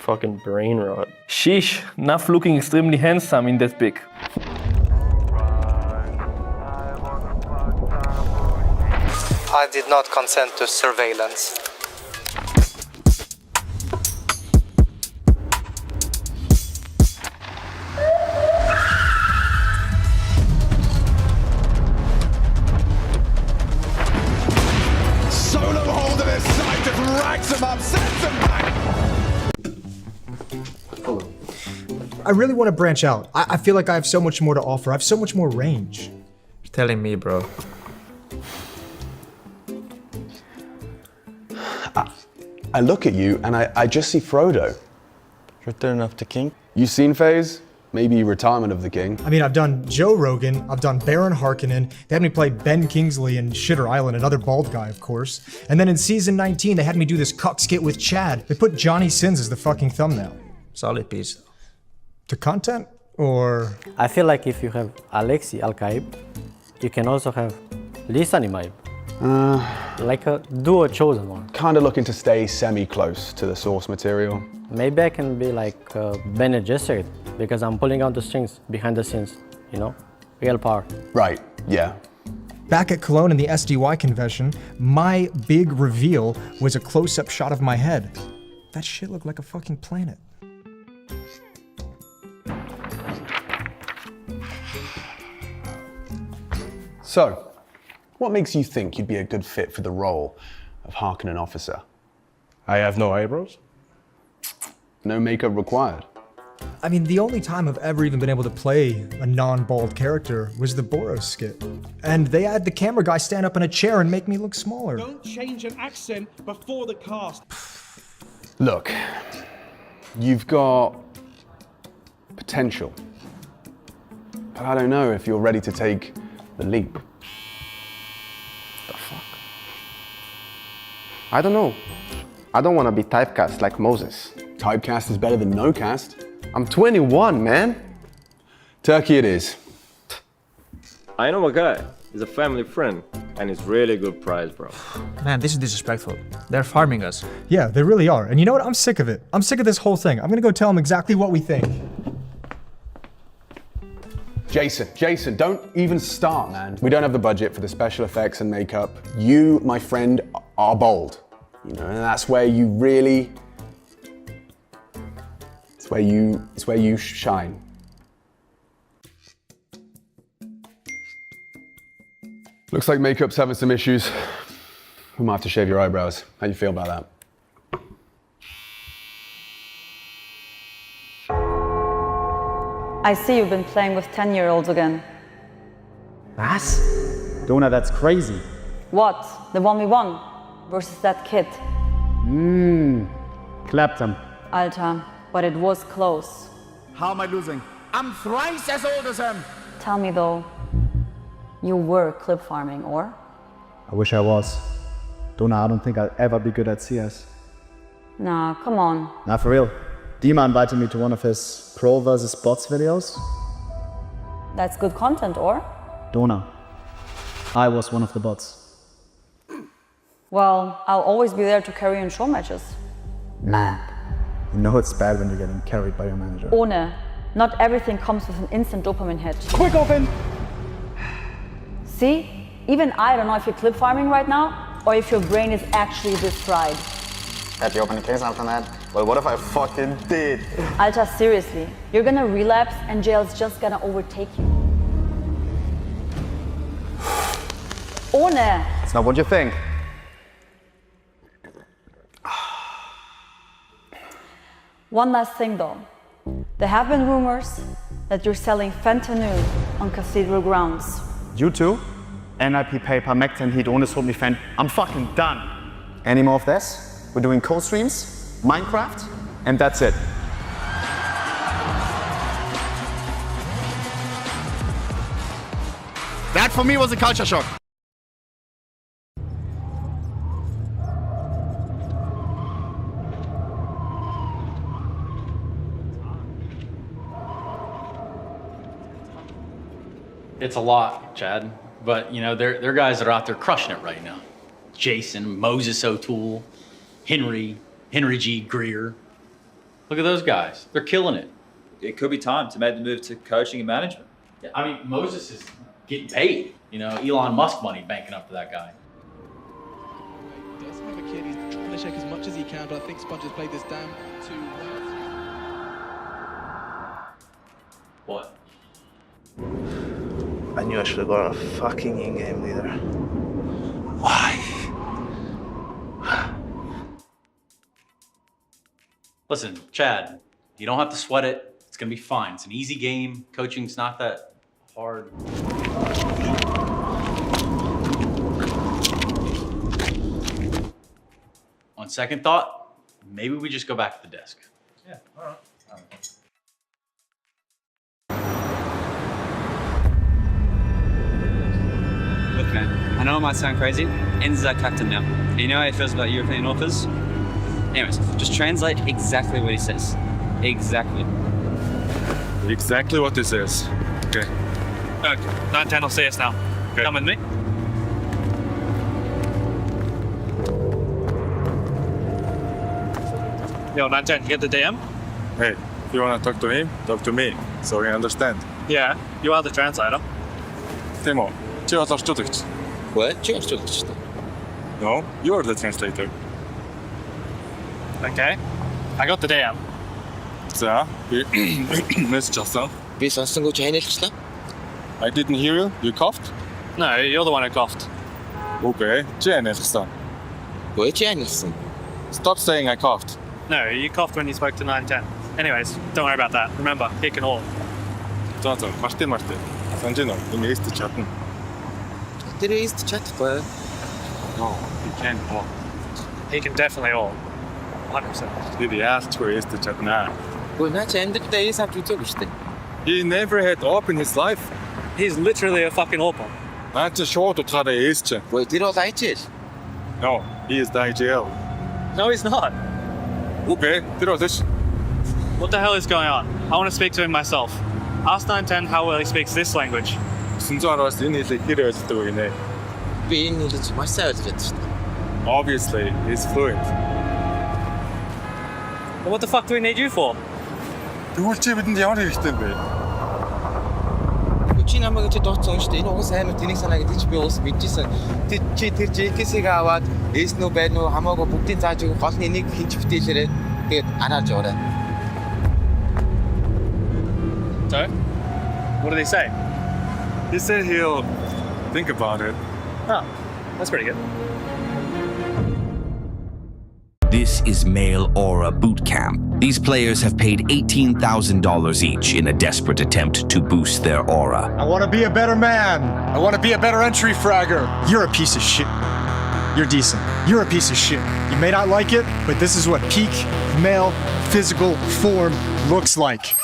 Fucking brain rot. Sheesh, Nuff looking extremely handsome in that pic. I did not consent to surveillance. Solo hold of his sight and racks him up, sends him back! I really want to branch out. I feel like I have so much more to offer. I have so much more range. You're telling me, bro. I look at you and I just see Frodo. Return of the King. You seen FaZe? Maybe Retirement of the King. I mean, I've done Joe Rogan, I've done Baron Harkonnen, they had me play Ben Kingsley in Shitter Island, another bald guy, of course. And then in season 19, they had me do this cuck skit with Chad. They put Johnny Sins as the fucking thumbnail. Solid piece. To content, or? I feel like if you have Alexi Alkaib, you can also have Lisa Nimaib. Like a duo chosen one. Kinda looking to stay semi-close to the source material. Maybe I can be like Bene Gesserit, because I'm pulling out the strings behind the scenes, you know? Real power. Right, yeah. Back at Cologne in the SDY convention, my big reveal was a close-up shot of my head. That shit looked like a fucking planet. So, what makes you think you'd be a good fit for the role of Harkonnen officer? I have no eyebrows. No makeup required. I mean, the only time I've ever even been able to play a non-bald character was the Boros skit. And they had the camera guy stand up in a chair and make me look smaller. Don't change an accent before the cast. Look, you've got potential. But I don't know if you're ready to take the leap. The fuck? I don't know. I don't want to be typecast like Moses. Typecast is better than no cast. I'm 21, man. Turkey it is. I know a guy. He's a family friend. And it's really good price, bro. Man, this is disrespectful. They're farming us. Yeah, they really are. And you know what? I'm sick of it. I'm sick of this whole thing. I'm gonna go tell them exactly what we think. Jason, don't even start, man. We don't have the budget for the special effects and makeup. You, my friend, are bold. You know, and that's where you really... It's where you shine. Looks like makeup's having some issues. We might have to shave your eyebrows. How do you feel about that? I see you've been playing with 10-year-olds again. Was? Dona, that's crazy. What? The 1v1 versus that kid? Clapped him. Alter, but it was close. How am I losing? I'm thrice as old as him! Tell me though, you were clip farming, or? I wish I was. Dona, I don't think I'll ever be good at CS. Nah, come on. Nah, for real. Dima invited me to one of his pro versus bots videos. That's good content, or? Dona, I was one of the bots. Well, I'll always be there to carry in show matches. Nah. You know it's bad when you're getting carried by your manager. Ohne. Not everything comes with an instant dopamine hit. Quick open! See? Even I don't know if you're clip farming right now, or if your brain is actually this fried. Have you opened a case after that? Well, what if I fucking did? Alter, seriously. You're gonna relapse and jail's just gonna overtake you. Ohne! It's not what you think. One last thing though. There have been rumors that you're selling fentanyl on Cathedral grounds. You too? NIP paper, Mectin Heat, ohne es mich fan. I'm fucking done. Any more of this? We're doing co-streams, Minecraft, and that's it. That for me was a culture shock. It's a lot, Chad, but you know, they're guys that are out there crushing it right now. Jason, Moses O'Toole, Henry G. Greer. Look at those guys. They're killing it. It could be time to make the move to coaching and management. Yeah, I mean, Moses is getting paid. You know, Elon Musk money banking up for that guy. He does have a kid. He's trying to shake as much as he can, but I think Sponge has played this down too well. What? I knew I should have got a fucking in-game leader. Why? Listen, Chad, you don't have to sweat it. It's gonna be fine. It's an easy game. Coaching's not that hard. On second thought, maybe we just go back to the desk. Yeah, all right. Look, man, I know it might sound crazy. Enz is our captain now. You know how he feels about European authors? Anyways, just translate exactly what he says. Exactly. Exactly what this is. Okay. Okay, 9-10 will see us now. Okay. Come with me. Yo, 9-10, you get the DM? Hey, if you want to talk to him, talk to me, so we understand. Yeah, you are the translator. でも、違う人一口。What? 違う人口 No, you're the translator. Okay, I got the DM. 자, Miss Justin. Би сонсонгүй чи ханилчлаа? I didn't hear you. You coughed? No, you're the one who coughed. Okay, чи ханилсан. Гүй чи ханилсан? Stop saying I coughed. No, you coughed when you spoke to 9-10. Anyways, don't worry about that. Remember, he can haul. За, Мартин. Санаж нь энэ эст чадна. Тэр эст чадахгүй. No, he can't haul. He can definitely haul. 100%. Тэр яалтчгүй эст чадна. Гүй наа чи амьдралдаа эс авч үзээгүй шүү дээ. He never had op in his life. He's literally a fucking AWP. Наа чи шууд утгаараа эс чи. Гүй тэр бол IGL. No, he is the IGL. No, he's not. Okay, тэр бол эс. What the hell is going on? I want to speak to him myself. Ask 9-10 how well he speaks this language. 900-аас энэ хэлийг хэр ойлгодог вэ гинэ? Би энэ хэлийг маш сайн ойлгож байна шүү дээ. Obviously, he's fluent. Well, what the fuck do we need you for? Тэгвэл чи бидэнд ямар хэрэгтэй юм бэ? Чи намайг ч дууцсан шүү дээ. Энэ угсаа амар тэнийг санаа гэдэг чи би уус мэдчихсэн. Чи тэр JK-сийг аваад эс нүү байна уу хамаагүй бүгдийн зааж өгөх гол нь энийг хинч битээлээрээ тэгээд арааж яваарай. So, what did he say? He said he'll think about it. Oh, that's pretty good. This is male Aura boot camp. These players have paid $18,000 each in a desperate attempt to boost their aura. I want to be a better man. I want to be a better entry fragger. You're a piece of shit. You're decent. You're a piece of shit. You may not like it, but this is what peak male physical form looks like.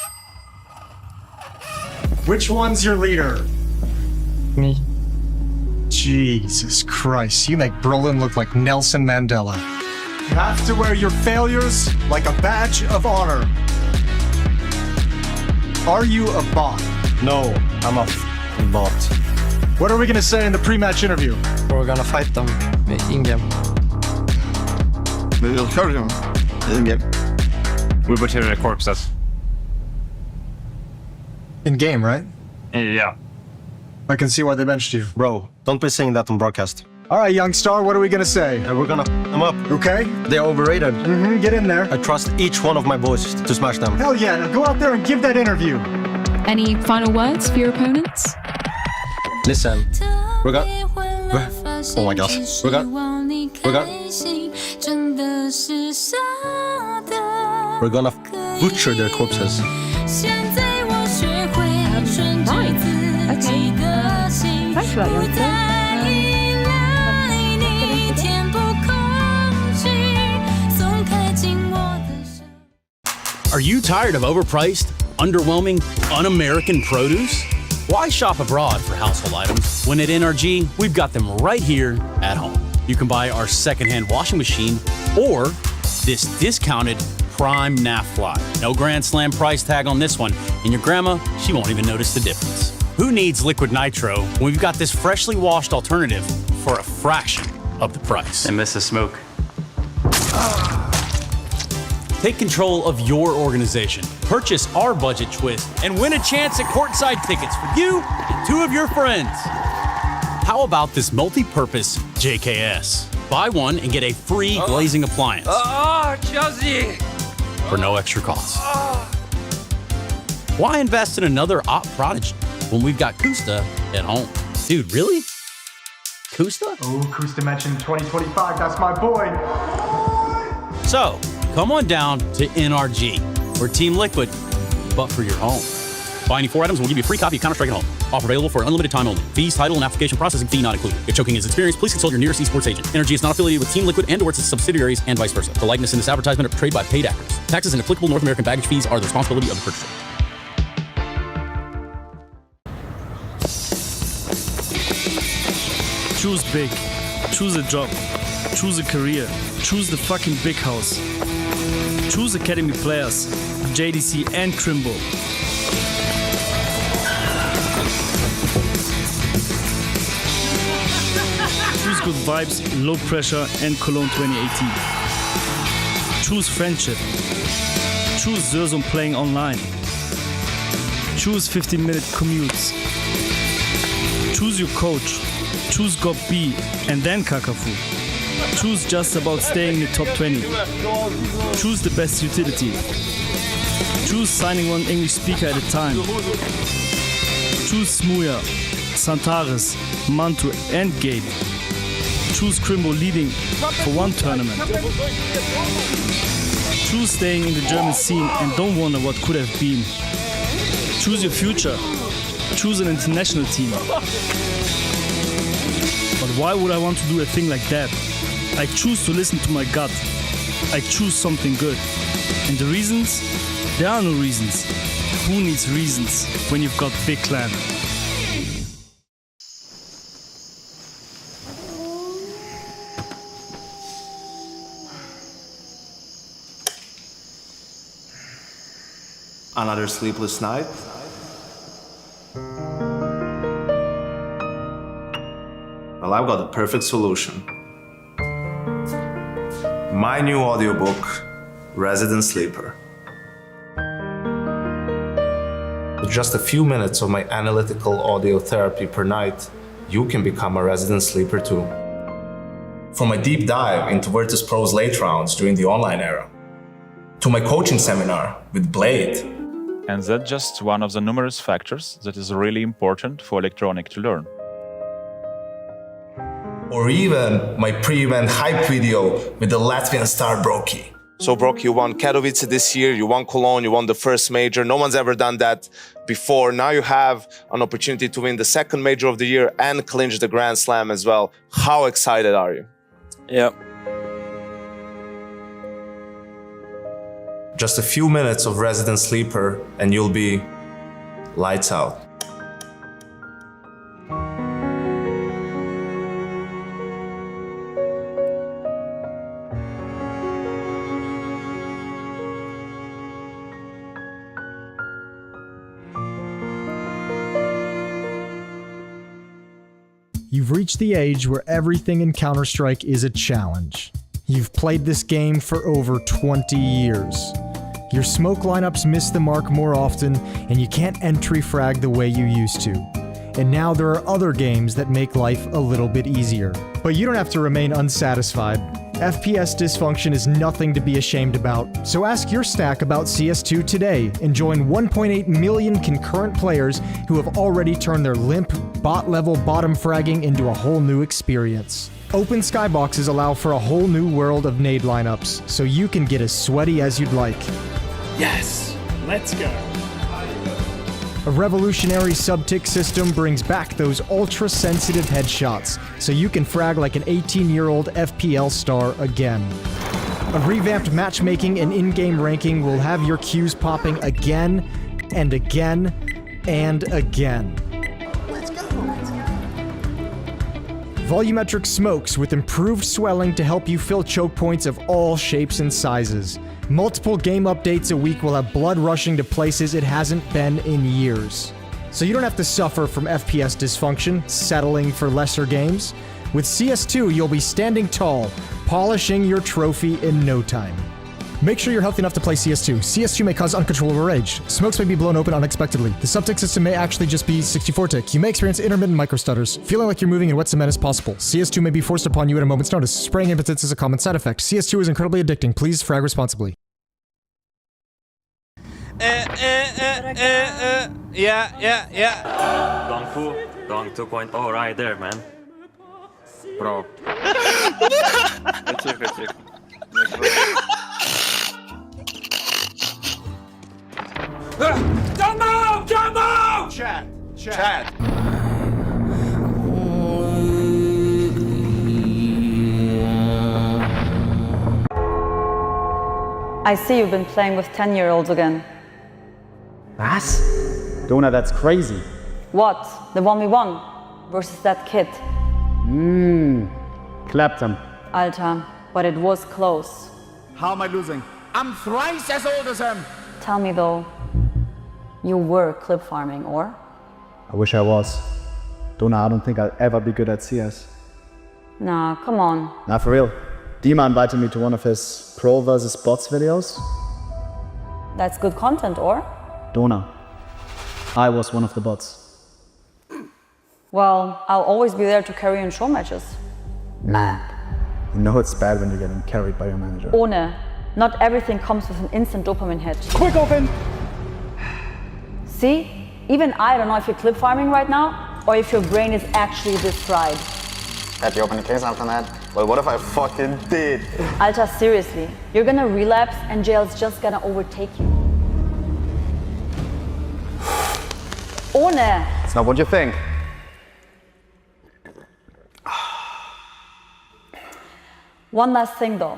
Which one's your leader? Me. Jesus Christ, you make Brolin look like Nelson Mandela. You have to wear your failures like a badge of honor. Are you a bot? No, I'm a bot. What are we gonna say in the pre-match interview? We're gonna fight them in-game. We will kill them in-game. We butchered their corpses. In-game, right? Yeah. I can see why they benched you. Bro, don't be saying that on broadcast. All right, young star, what are we gonna say? We're gonna them up. Okay? They're overrated. Get in there. I trust each one of my boys to smash them. Hell yeah, now go out there and give that interview. Any final words for your opponents? Listen, we're gonna... Oh my gosh. We're gonna butcher their corpses. Right. Okay. Thanks for that, youngster. Are you tired of overpriced, underwhelming, un-American produce? Why shop abroad for household items when at NRG, we've got them right here at home? You can buy our secondhand washing machine or this discounted prime NAF fly. No Grand Slam price tag on this one, and your grandma, she won't even notice the difference. Who needs liquid nitro when we've got this freshly washed alternative for a fraction of the price? And Mrs. Smoke. Take control of your organization. Purchase our budget twist and win a chance at courtside tickets for you and 2 of your friends. How about this multi-purpose JKS? Buy one and get a free glazing appliance. Chelsea! For no extra cost. Why invest in another op prodigy when we've got Kusta at home? Dude, really? Kusta? Oh, Kusta mentioned 2025. That's my boy. So, come on down to NRG. We're Team Liquid, but for your home. Buy any 4 items and we'll give you a free copy of Counter-Strike at home. Offer available for an unlimited time only. Fees, title, and application processing fee not included. If choking is experienced, please consult your nearest esports agent. NRG is not affiliated with Team Liquid and/or its subsidiaries and vice versa. The likeness in this advertisement are portrayed by paid actors. Taxes and applicable North American baggage fees are the responsibility of the purchaser. Choose big. Choose a job. Choose a career. Choose the fucking big house. Choose academy players, JDC and Crimbo. Choose good vibes, low pressure and Cologne 2018. Choose friendship. Choose Zerzum playing online. Choose 15-minute commutes. Choose your coach. Choose GOP B and then Kakafu. Choose just about staying in the top 20. Choose the best utility. Choose signing one English speaker at a time. Choose Smuya, Santaris, Mantu and Gabe. Choose Crimbo leading for one tournament. Choose staying in the German scene and don't wonder what could have been. Choose your future. Choose an international team. But why would I want to do a thing like that? I choose to listen to my gut. I choose something good. And the reasons? There are no reasons. Who needs reasons when you've got big clan? Another sleepless night? Well, I've got the perfect solution. My new audiobook, Resident Sleeper. With just a few minutes of my analytical audio therapy per night, you can become a resident sleeper too. From my deep dive into Virtus Pro's late rounds during the online era, to my coaching seminar with Blade. And that's just one of the numerous factors that is really important for electronic to learn. Or even my pre-event hype video with the Latvian star Broky. So Broky, you won Katowice this year, you won Cologne, you won the first major. No one's ever done that before. Now you have an opportunity to win the second major of the year and clinch the Grand Slam as well. How excited are you? Yeah. Just a few minutes of Resident Sleeper and you'll be lights out. You've reached the age where everything in Counter-Strike is a challenge. You've played this game for over 20 years. Your smoke lineups miss the mark more often, and you can't entry frag the way you used to. And now there are other games that make life a little bit easier. But you don't have to remain unsatisfied. FPS dysfunction is nothing to be ashamed about, so ask your stack about CS2 today and join 1.8 million concurrent players who have already turned their limp, bot-level bottom fragging into a whole new experience. Open skyboxes allow for a whole new world of nade lineups, so you can get as sweaty as you'd like. Yes, let's go. A revolutionary sub-tick system brings back those ultra-sensitive headshots, so you can frag like an 18-year-old FPL star again. A revamped matchmaking and in-game ranking will have your queues popping again, and again, and again. Volumetric smokes with improved swelling to help you fill choke points of all shapes and sizes. Multiple game updates a week will have blood rushing to places it hasn't been in years. So you don't have to suffer from FPS dysfunction, settling for lesser games. With CS2, you'll be standing tall, polishing your trophy in no time. Make sure you're healthy enough to play CS2. CS2 may cause uncontrollable rage. Smokes may be blown open unexpectedly. The subtick system may actually just be 64 tick. You may experience intermittent microstutters. Feeling like you're moving in wet cement is possible. CS2 may be forced upon you at a moment's notice. Spraying impotence is a common side effect. CS2 is incredibly addicting. Please frag responsibly. Yeah. Gong 2.0 right there, man. Bro. Come on! Chad. I see you've been playing with 10-year-olds again. Was? Dona, that's crazy. What? The 1v1 versus that kid? Clapped him. Alter, but it was close. How am I losing? I'm thrice as old as him. Tell me though, you were clip farming, or? I wish I was. Dona, I don't think I'll ever be good at CS. Nah, come on. Nah, for real. Dima invited me to one of his pro versus bots videos. That's good content, or? Dona, I was one of the bots. Well, I'll always be there to carry in show matches. Nah. You know it's bad when you're getting carried by your manager. Ohne. Not everything comes with an instant dopamine hit. Quick open! See? Even I don't know if you're clip farming right now, or if your brain is actually this fried. Had you opened the case after that? Well, what if I fucking did? Alter, seriously. You're gonna relapse and jail's just gonna overtake you. Ohne! It's not what you think. One last thing though.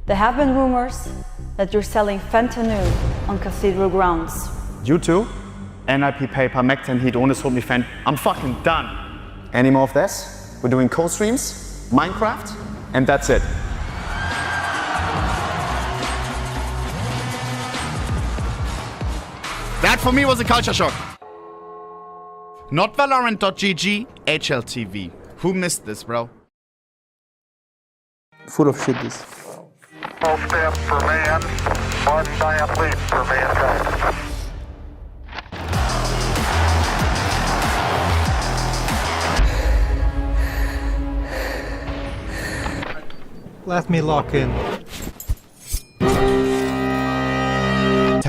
There have been rumors that you're selling fentanyl on Cathedral grounds. You too? NIP paper, Mectin heat, ohne Sod, fan. I'm fucking done. Any more of this? We're doing co-streams, Minecraft, and that's it. That for me was a culture shock. Not Valorant.gg, HLTV. Who missed this, bro? Full of shit this. Full steps for man, one giant leap for mankind. Let me lock in.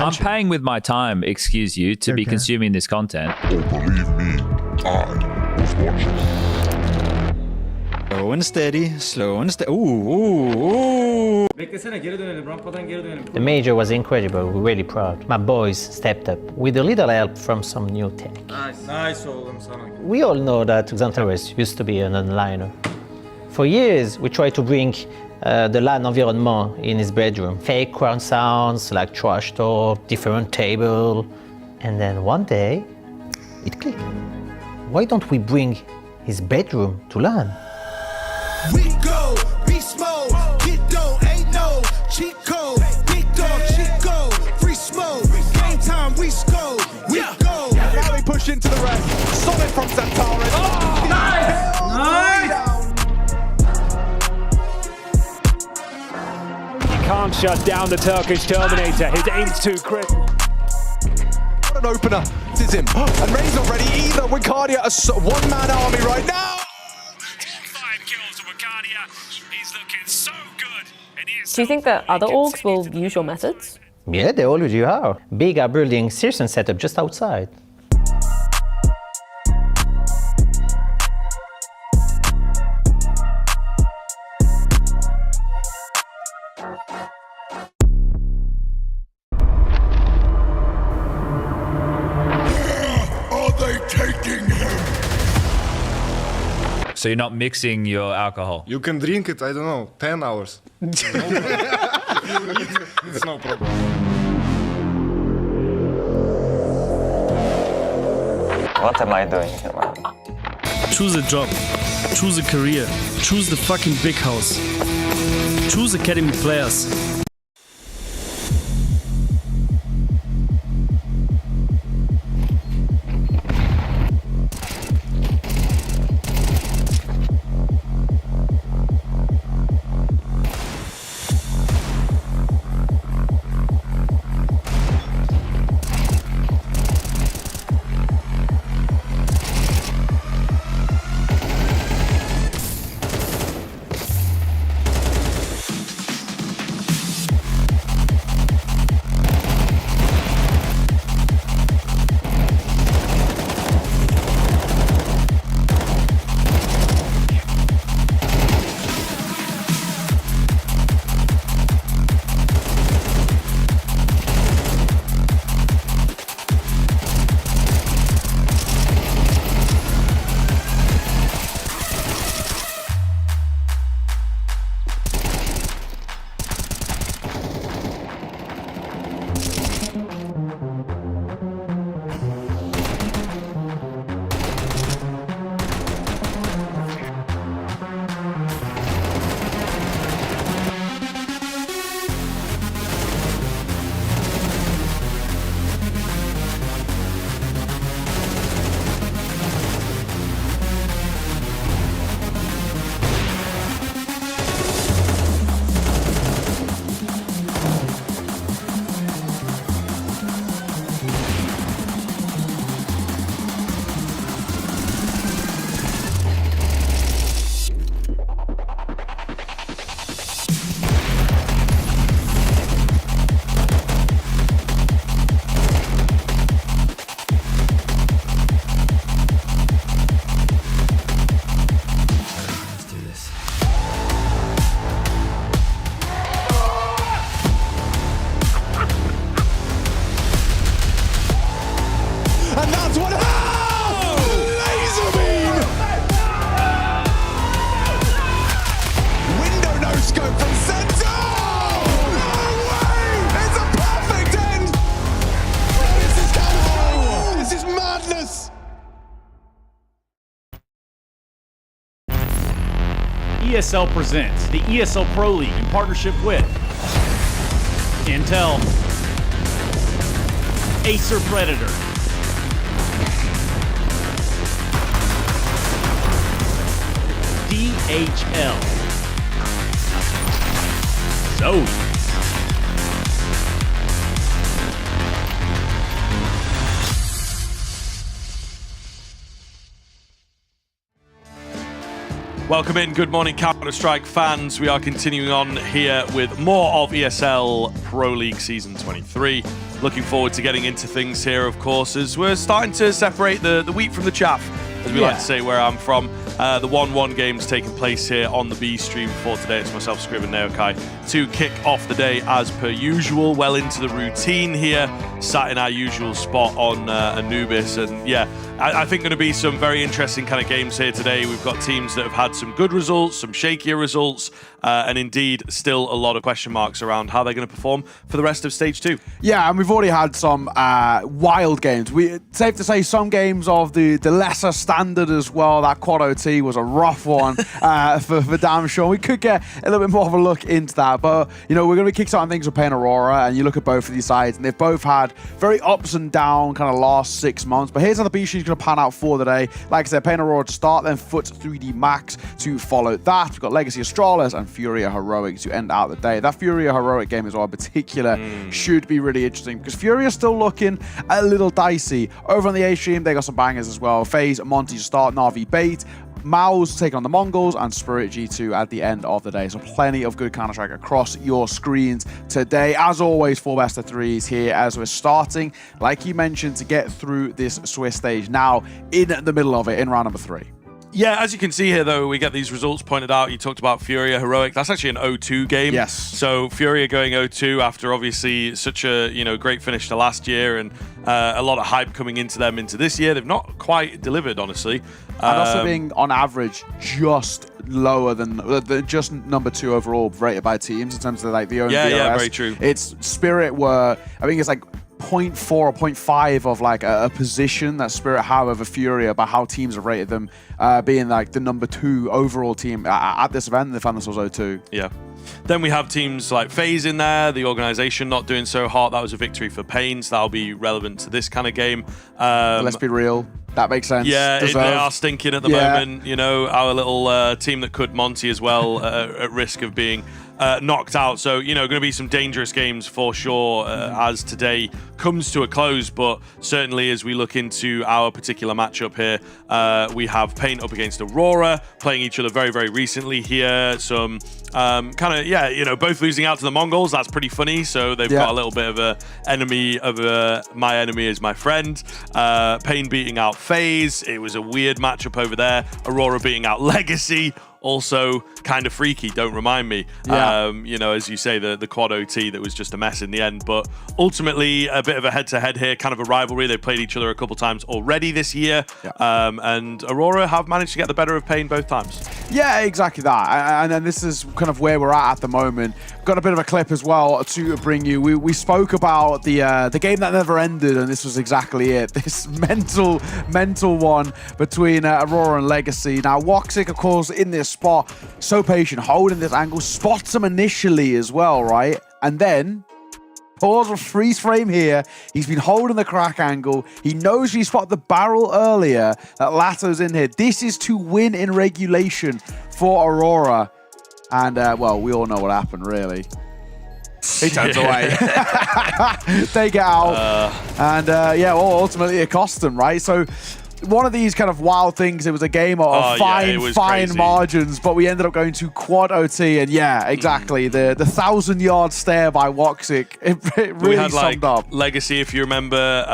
I'm paying with my time, excuse you, to be consuming this content. Oh, believe me, I was watching. Slow and steady, Ooh. The major was incredible, we're really proud. My boys stepped up with a little help from some new tech. Nice. We all know that Xantares used to be an onliner. For years, we tried to bring the LAN environment in his bedroom. Fake crowd sounds like trash talk, different table. And then one day, it clicked. Why don't we bring his bedroom to LAN? We go, beast mode, get dough, ain't no cheat code. Big dog, Chico, free smoke, game time, we score, we go. Now they push into the rest, solid from Xantares. Oh, nice! Can't shut down the Turkish Terminator. His aim's too quick. What an opener. This is him. And Ray's not ready either. Wicardia, a one-man army right now. 5 kills to Wicardia. He's looking so good. Do you think that other orgs will use your methods? Yeah, they already are. Big are building Searson setup just outside. So you're not mixing your alcohol? You can drink it, I don't know, 10 hours. It's no problem. What am I doing here, man? Choose a job. Choose a career. Choose the fucking big house. Choose academy players. ESL presents the ESL Pro League in partnership with Intel, Acer Predator, DHL, Zoe, Welcome in. Good morning, Counter-Strike fans. We are continuing on here with more of ESL Pro League Season 23. Looking forward to getting into things here, of course, as we're starting to separate the wheat from the chaff, as we like to say where I'm from. The 1-1 game's taking place here on the B stream for today. It's myself, Scrib, and Neokai to kick off the day as per usual. Well into the routine here, sat in our usual spot on Anubis. And yeah, I think going to be some very interesting kind of games here today. We've got teams that have had some good results, some shakier results, and indeed still a lot of question marks around how they're going to perform for the rest of Stage 2. Yeah, and we've already had some wild games. Safe to say some games of the lesser standard as well. That quad OT was a rough one for damn sure. We could get a little bit more of a look into that, but you know, we're going to be kickstarting things with playing Aurora, and you look at both of these sides, and they've both had very ups and down kind of last 6 months. But here's how the B stream's going to pan out for the day. Like I said, playing Aurora to start, then FUT 3D Max to follow that. We've got Legacy Astralis and FURIA Heroic to end out the day. That FURIA Heroic game as well in particular should be really interesting, because FURIA's still looking a little dicey. Over on the A stream, they got some bangers as well. FaZe, Monty to start, Na'Vi Bait, Maus take on the Mongols, and Spirit G2 at the end of the day. So plenty of good Counter-Strike across your screens today. As always, 4 best of 3s here as we're starting, like you mentioned, to get through this Swiss stage now in the middle of it in round number 3. Yeah, as you can see here, though, we get these results pointed out. You talked about FURIA Heroic. That's actually an 0-2 game. Yes. So FURIA going 0-2 after obviously such a great finish to last year, and a lot of hype coming into them into this year. They've not quite delivered, honestly. And also being on average just lower than just number 2 overall rated by teams in terms of like the own VRS. Yeah, very true. It's Spirit were, I think it's like 0.4 or 0.5 of like a position that Spirit have over FURIA by how teams have rated them, being like the number 2 overall team at this event. They found themselves 0-2. Yeah. Then we have teams like FaZe in there, the organization not doing so hot. That was a victory for Pain, so that'll be relevant to this kind of game. Let's be real. That makes sense. Yeah, they are stinking at the moment. You know, our little team that could Monty as well at risk of being knocked out. So, you know, going to be some dangerous games for sure as today comes to a close. But certainly as we look into our particular matchup here, we have Pain up against Aurora, playing each other very, very recently here. Some kind of, yeah, you know, both losing out to the Mongols. That's pretty funny. So they've got a little bit of a enemy of my enemy is my friend. Pain beating out FaZe. It was a weird matchup over there. Aurora beating out Legacy. Also kind of freaky, don't remind me. You know, as you say, the quad OT that was just a mess in the end. But ultimately, a bit of a head-to-head here, kind of a rivalry. They played each other a couple times already this year. And Aurora have managed to get the better of Pain both times. Yeah, exactly that. And then this is kind of where we're at the moment. Got a bit of a clip as well to bring you. We spoke about the game that never ended, and this was exactly it. This mental one between Aurora and Legacy. Now, Woxic, of course, in this spot, so patient, holding this angle, spots him initially as well, right? And then pause or freeze frame here. He's been holding the crack angle. He knows he spotted the barrel earlier that Lato's in here. This is to win in regulation for Aurora. And, well, we all know what happened, really. He turns away. They get out. And, yeah, well, ultimately it cost them, right? So one of these kind of wild things, it was a game of fine margins, but we ended up going to quad OT, and yeah, exactly. The 1,000-yard stare by Woxic, it really had, summed up. Legacy, if you remember,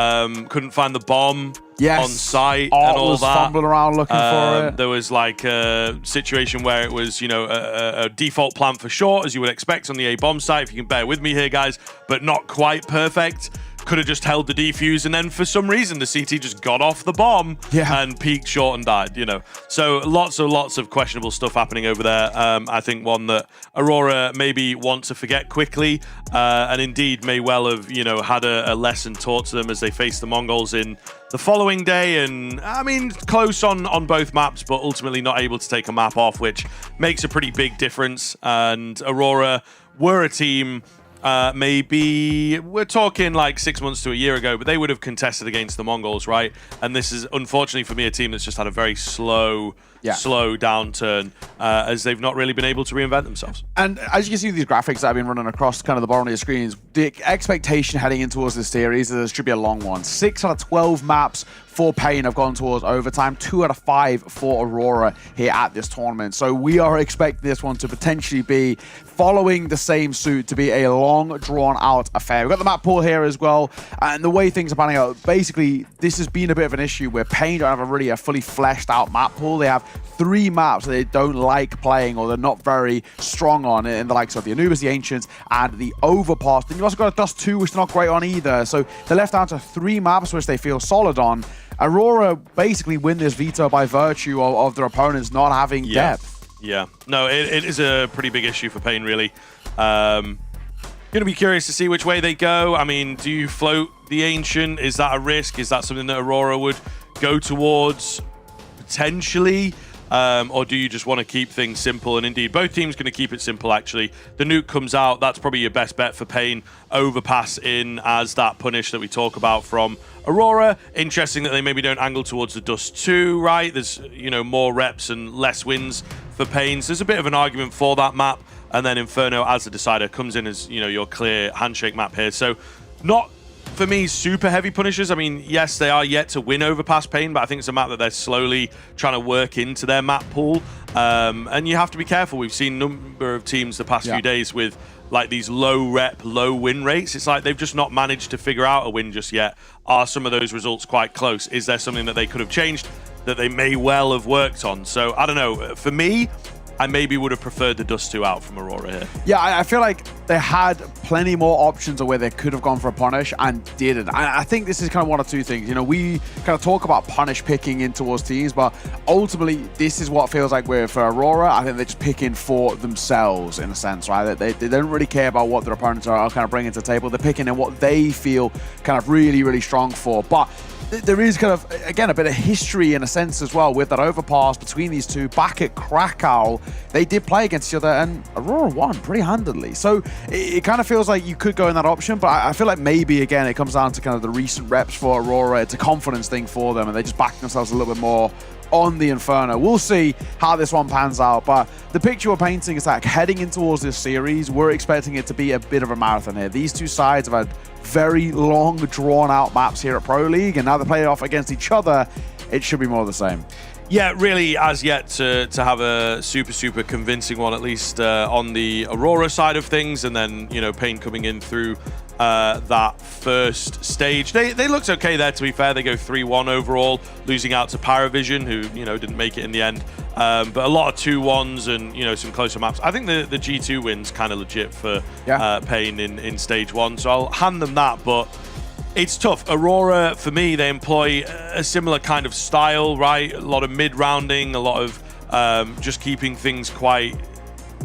couldn't find the bomb on site and all was that. Fumbling around looking for it. There was like a situation where it was, you know, a default plan for short, as you would expect on the A bomb site, if you can bear with me here, guys, but not quite perfect. could have just held the defuse, and then for some reason the CT just got off the bomb and peaked short and died, you know. So lots of questionable stuff happening over there. I think one that Aurora maybe want to forget quickly, and indeed may well have, you know, had a lesson taught to them as they face the Mongols in the following day. And I mean, close on both maps, but ultimately not able to take a map off, which makes a pretty big difference. And Aurora were a team, maybe we're talking like 6 months to a year ago, but they would have contested against the Mongols, right? And this is unfortunately for me a team that's just had a very slow downturn, as they've not really been able to reinvent themselves. And as you can see these graphics that have been running across kind of the bottom of your screens, the expectation heading in towards this series is this should be a long one. 6 out of 12 maps for Pain have gone towards overtime, 2 out of 5 for Aurora here at this tournament. So we are expecting this one to potentially be following the same suit, to be a long, drawn-out affair. We've got the map pool here as well, and the way things are panning out, basically, this has been a bit of an issue where Pain don't have a fully fleshed-out map pool. They have 3 maps that they don't like playing, or they're not very strong on, in the likes of the Anubis, the Ancients, and the Overpass. Then you also got a Dust 2, which they're not great on either. So they're left down to 3 maps which they feel solid on. Aurora basically win this veto by virtue of their opponents not having depth. Yeah, no, it is a pretty big issue for Pain, really. Going to be curious to see which way they go. I mean, do you float the Ancient? Is that a risk? Is that something that Aurora would go towards potentially? Or do you just want to keep things simple? And indeed, both teams going to keep it simple, actually. The Nuke comes out. That's probably your best bet for Pain. Overpass in as that punish that we talk about from Aurora. Interesting that they maybe don't angle towards the Dust 2, right? There's, you know, more reps and less wins for Pain. So there's a bit of an argument for that map. And then Inferno, as the decider, comes in as, you know, your clear handshake map here. So not, for me, super heavy punishes. I mean, yes, they are yet to win Overpass Pain, but I think it's a map that they're slowly trying to work into their map pool. And you have to be careful. We've seen a number of teams the past few days with like these low rep, low win rates. It's like they've just not managed to figure out a win just yet. Are some of those results quite close? Is there something that they could have changed that they may well have worked on? So I don't know. For me, I maybe would have preferred the Dust 2 out from Aurora here. Yeah, I feel like they had plenty more options of where they could have gone for a punish and didn't. I think this is kind of one of two things. You know, we kind of talk about punish picking in towards teams, but ultimately, this is what feels like we're for Aurora. I think they're just picking for themselves in a sense, right? They don't really care about what their opponents are kind of bringing to the table. They're picking in what they feel kind of really, really strong for. But there is kind of, again, a bit of history in a sense as well with that overpass between these two. Back at Krakow, they did play against each other and Aurora won pretty handedly. So it kind of feels like you could go in that option, but I feel like maybe, again, it comes down to kind of the recent reps for Aurora. It's a confidence thing for them and they just back themselves a little bit more on the Inferno. We'll see how this one pans out, but the picture we're painting is that heading in towards this series, we're expecting it to be a bit of a marathon here. These two sides have had very long, drawn-out maps here at Pro League, and now they're playing off against each other. It should be more of the same. Yeah, really, as yet to have a super convincing one, at least on the Aurora side of things, and then, you know, Pain coming in through that first stage. They looked okay there, to be fair. They go 3-1 overall, losing out to Paravision, who, you know, didn't make it in the end. But a lot of 2-1s and, you know, some closer maps. I think the G2 win's kind of legit for Pain in stage 1, so I'll hand them that, but it's tough. Aurora, for me, they employ a similar kind of style, right? A lot of mid-rounding, a lot of just keeping things quite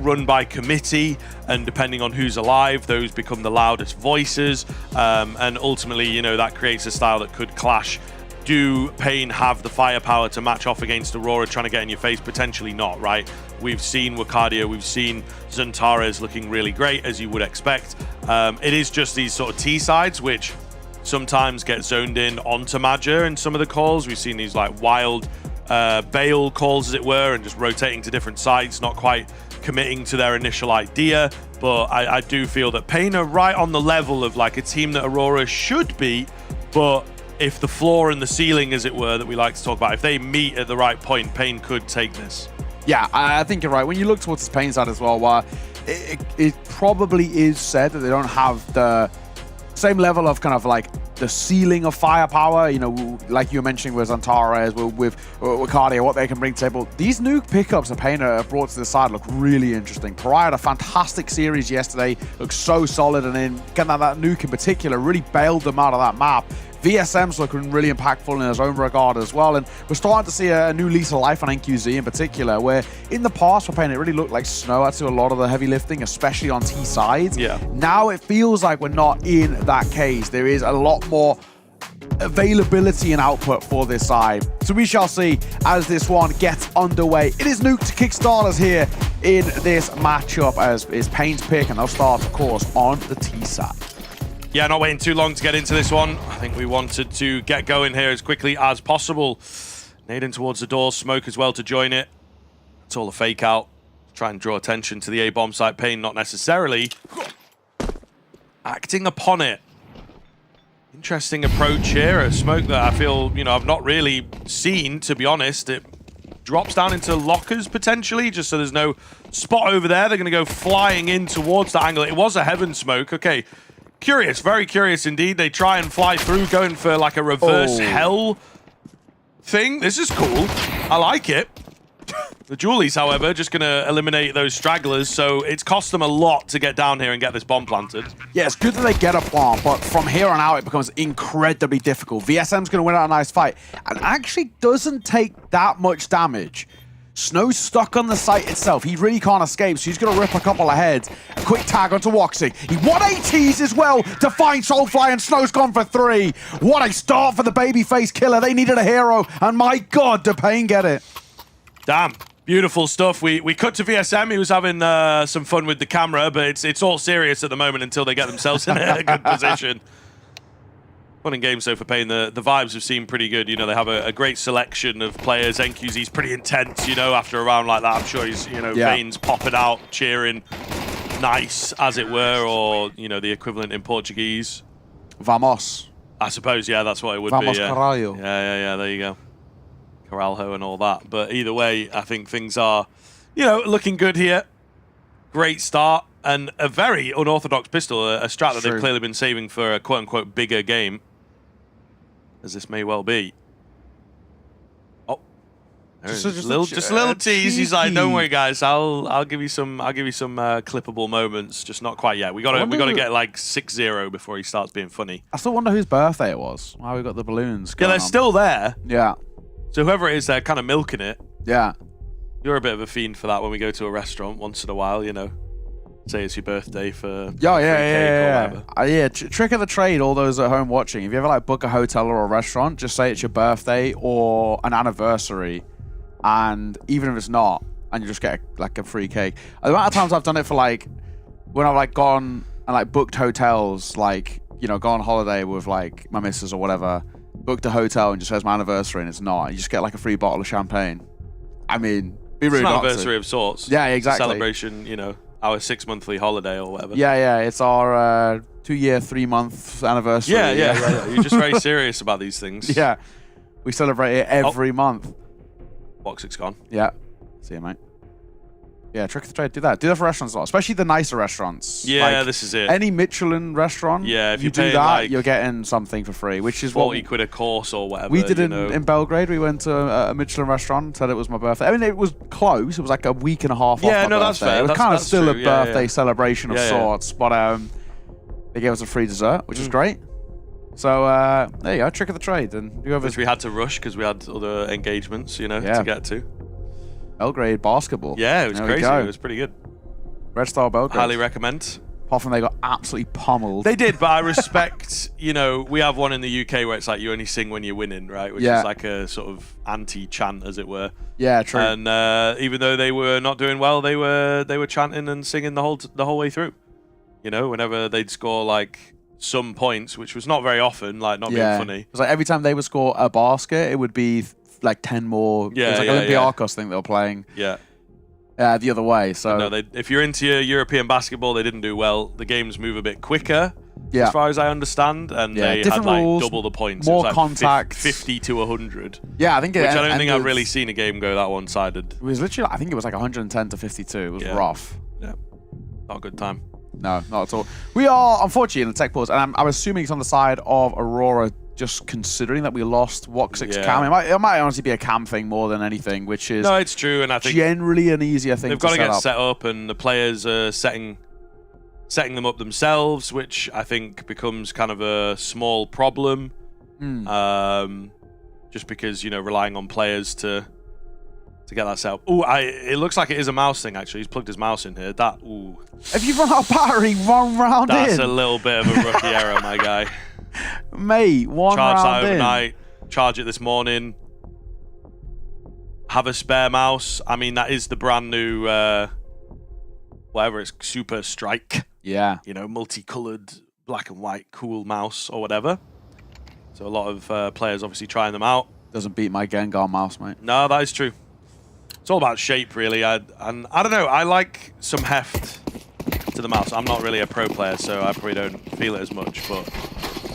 run by committee, and depending on who's alive, those become the loudest voices, and ultimately, you know, that creates a style that could clash. Do Pain have the firepower to match off against Aurora trying to get in your face? Potentially not, right? We've seen Wakadia, we've seen Zantares looking really great, as you would expect. It is just these sort of T-sides, which sometimes get zoned in onto Major in some of the calls. We've seen these like wild bail calls, as it were, and just rotating to different sides, not quite committing to their initial idea. But I do feel that Pain are right on the level of like a team that Aurora should beat, but if the floor and the ceiling, as it were, that we like to talk about, if they meet at the right point, Pain could take this. Yeah, I think you're right. When you look towards this Pain side as well, where it probably is said that they don't have the same level of kind of like the ceiling of firepower, you know, like you were mentioning with Antares, with Cardia, what they can bring to the table. These Nuke pickups that Painter have brought to the side look really interesting. Pariah had a fantastic series yesterday, looks so solid, and then getting that Nuke in particular really bailed them out of that map. VSM's looking really impactful in his own regard as well, and we're starting to see a new lease of life on NQZ in particular, where in the past for Pain it really looked like Snow had to do a lot of the heavy lifting, especially on T sides. Yeah. Now it feels like we're not in that case. There is a lot more availability and output for this side. So we shall see as this one gets underway. It is Nuke to Kickstarters here in this matchup, as is Pain's pick, and they'll start, of course, on the T side. Yeah, not waiting too long to get into this one. I think we wanted to get going here as quickly as possible. Nading towards the door, Smoke as well to join it. It's all a fake out. Try and draw attention to the A-bomb site. Pain not necessarily acting upon it. Interesting approach here at Smoke that I feel, you know, I've not really seen, to be honest. It drops down into lockers potentially, just so there's no spot over there. They're going to go flying in towards that angle. It was a heaven smoke. Okay. Curious, very curious indeed. They try and fly through, going for like a reverse hell thing. This is cool. I like it. The Julies, however, just going to eliminate those stragglers, so it's cost them a lot to get down here and get this bomb planted. Yeah, it's good that they get a bomb, but from here on out, it becomes incredibly difficult. VSM's going to win out a nice fight, and actually doesn't take that much damage. Snow's stuck on the site itself. He really can't escape, so he's going to rip a couple of heads. A quick tag onto Woxy. He 180s as well to find Soulfly, and Snow's gone for 3. What a start for the babyface killer. They needed a hero, and my God, did Pain get it. Damn. Beautiful stuff. We cut to VSM. He was having some fun with the camera, but it's all serious at the moment until they get themselves in a good position. Fun and games, though, for Pain. The vibes have seemed pretty good. You know, they have a great selection of players. NQZ's pretty intense, you know, after a round like that. I'm sure he's, you know, Pain's popping out, cheering nice, as it were, or, you know, the equivalent in Portuguese. Vamos. I suppose, yeah, that's what it would Vamos be. caralho. Yeah, there you go. Coralho and all that. But either way, I think things are, you know, looking good here. Great start. And a very unorthodox pistol, a strat that they've clearly been saving for a quote-unquote bigger game, as this may well be. Oh, just a little tease. He's like, "Don't worry, guys. I'll give you some clippable moments. Just not quite yet. We gotta get like 6-0 before he starts being funny." I still wonder whose birthday it was. Why we got the balloons going they're on. still there. Yeah. So whoever it is, they're kind of milking it. Yeah. You're a bit of a fiend for that when we go to a restaurant once in a while, you know. Say it's your birthday for yeah. Trick of the trade, all those at home watching. If you ever like book a hotel or a restaurant, just say it's your birthday or an anniversary, and even if it's not, and you just get like a free cake. The amount of times I've done it for like when I've like gone and like booked hotels, like, you know, go on holiday with like my missus or whatever, booked a hotel and just says my anniversary and it's not, you just get like a free bottle of champagne. I mean, be rude. It's an anniversary of sorts. Yeah, exactly. Celebration, you know. Our 6-monthly holiday or whatever. Yeah, it's our 2-year, 3-month anniversary. Yeah. You're just very serious about these things. Yeah, we celebrate it every month. Boxic's gone. Yeah, see you, mate. Yeah, trick of the trade. Do that for restaurants a lot, especially the nicer restaurants. Yeah, like, this is it. Any Michelin restaurant. Yeah, if you do that, like you're getting something for free, which is 40 quid a course or whatever. We did in Belgrade. We went to a Michelin restaurant, said it was my birthday. I mean, it was close. It was like a week and a half off my birthday. That's fair. It was kind of still a birthday celebration of Yeah. sorts, but they gave us a free dessert, which was great. So there you go, trick of the trade. And which we had to rush because we had other engagements, you know, to get to. Belgrade basketball. Yeah, it was crazy. It was pretty good. Red Star Belgrade. Highly recommend. Apart from they got absolutely pummeled. They did, but I respect, you know, we have one in the UK where it's like you only sing when you're winning, right? Which is like a sort of anti-chant, as it were. Yeah, true. And even though they were not doing well, they were chanting and singing the whole way through. You know, whenever they'd score like some points, which was not very often, like not being funny. It was like every time they would score a basket, it would be like 10 more. Yeah, it was like Olympiacos thing they were playing. Yeah. The other way. So no, if you're into your European basketball, they didn't do well. The games move a bit quicker, as far as I understand, and they had like rules, double the points. More it was like contact, 50 to 100. Yeah, I think. Which I don't think I've really seen a game go that one-sided. It was literally, I think it was like 110 to 52. It was rough. Yeah, not a good time. No, not at all. We are, unfortunately, in the tech pause, and I'm assuming it's on the side of Aurora, just considering that we lost Woxic's cam. It might honestly be a cam thing more than anything, which is no, it's true, and I think generally an easier thing. They've got to get set up, and the players are setting them up themselves, which I think becomes kind of a small problem. Just because, you know, relying on players to get that set up. Oh, it looks like it is a mouse thing, actually. He's plugged his mouse in here. That, ooh. Have you run out of battery 1 round That's in? a little bit of a rookie error, my guy. Mate, 1 Charge round that in. overnight. Charge it this morning. Have a spare mouse. I mean, that is the brand new, whatever it's, Super Strike. Yeah. You know, multicolored, black and white, cool mouse or whatever. So a lot of players obviously trying them out. Doesn't beat my Gengar mouse, mate. No, that is true. It's all about shape, really. And I don't know. I like some heft to the mouse. I'm not really a pro player, so I probably don't feel it as much. But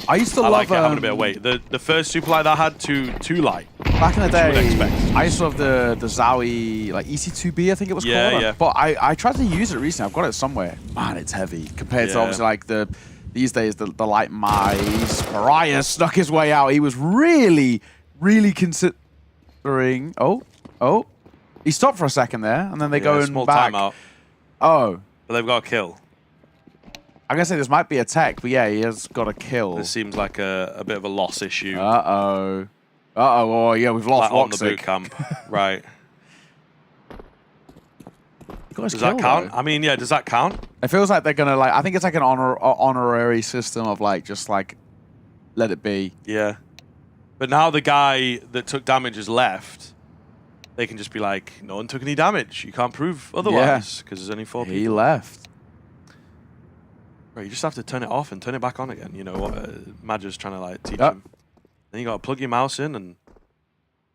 I used to love like it having a bit of weight. The first super light that I had too light. Back in the day, I used to love the Zowie, like EC2B, I think it was called. Yeah. But I tried to use it recently. I've got it somewhere. Man, it's heavy compared to obviously like these days the light mice. Mariah snuck his way out. He was really considering. Oh. He stopped for a second there, and then they go small back. Timeout. Oh. But they've got a kill. I'm going to say this might be a tech, but yeah, he has got a kill. This seems like a bit of a loss issue. Uh-oh. Oh, yeah, we've lost like on the Woxic. boot camp. Right. Does kill, that count? though. I mean, yeah, does that count? It feels like they're going to, like, I think it's like an honorary system of, like, just, like, let it be. Yeah. But now the guy that took damage has left. They can just be like, no one took any damage. You can't prove otherwise because there's only 4 people. He left. Right, you just have to turn it off and turn it back on again. You know what Madger's trying to like teach him. Then you got to plug your mouse in, and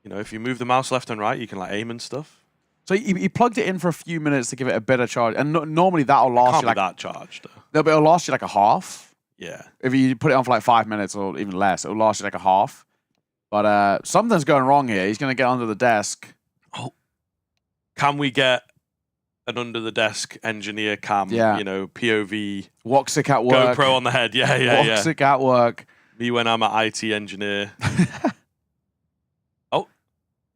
you know if you move the mouse left and right, you can like aim and stuff. So he plugged it in for a few minutes to give it a bit of charge, and normally that'll last Can't you like be that charged. No, but it'll last you like a half. Yeah. If you put it on for like 5 minutes or even less, it'll last you like a half. But something's going wrong here. He's going to get under the desk. Oh. Can we get an under the desk engineer cam? Yeah. You know, POV. Woxic at work. GoPro on the head. Yeah. Woxic at work. Me when I'm an IT engineer. Oh,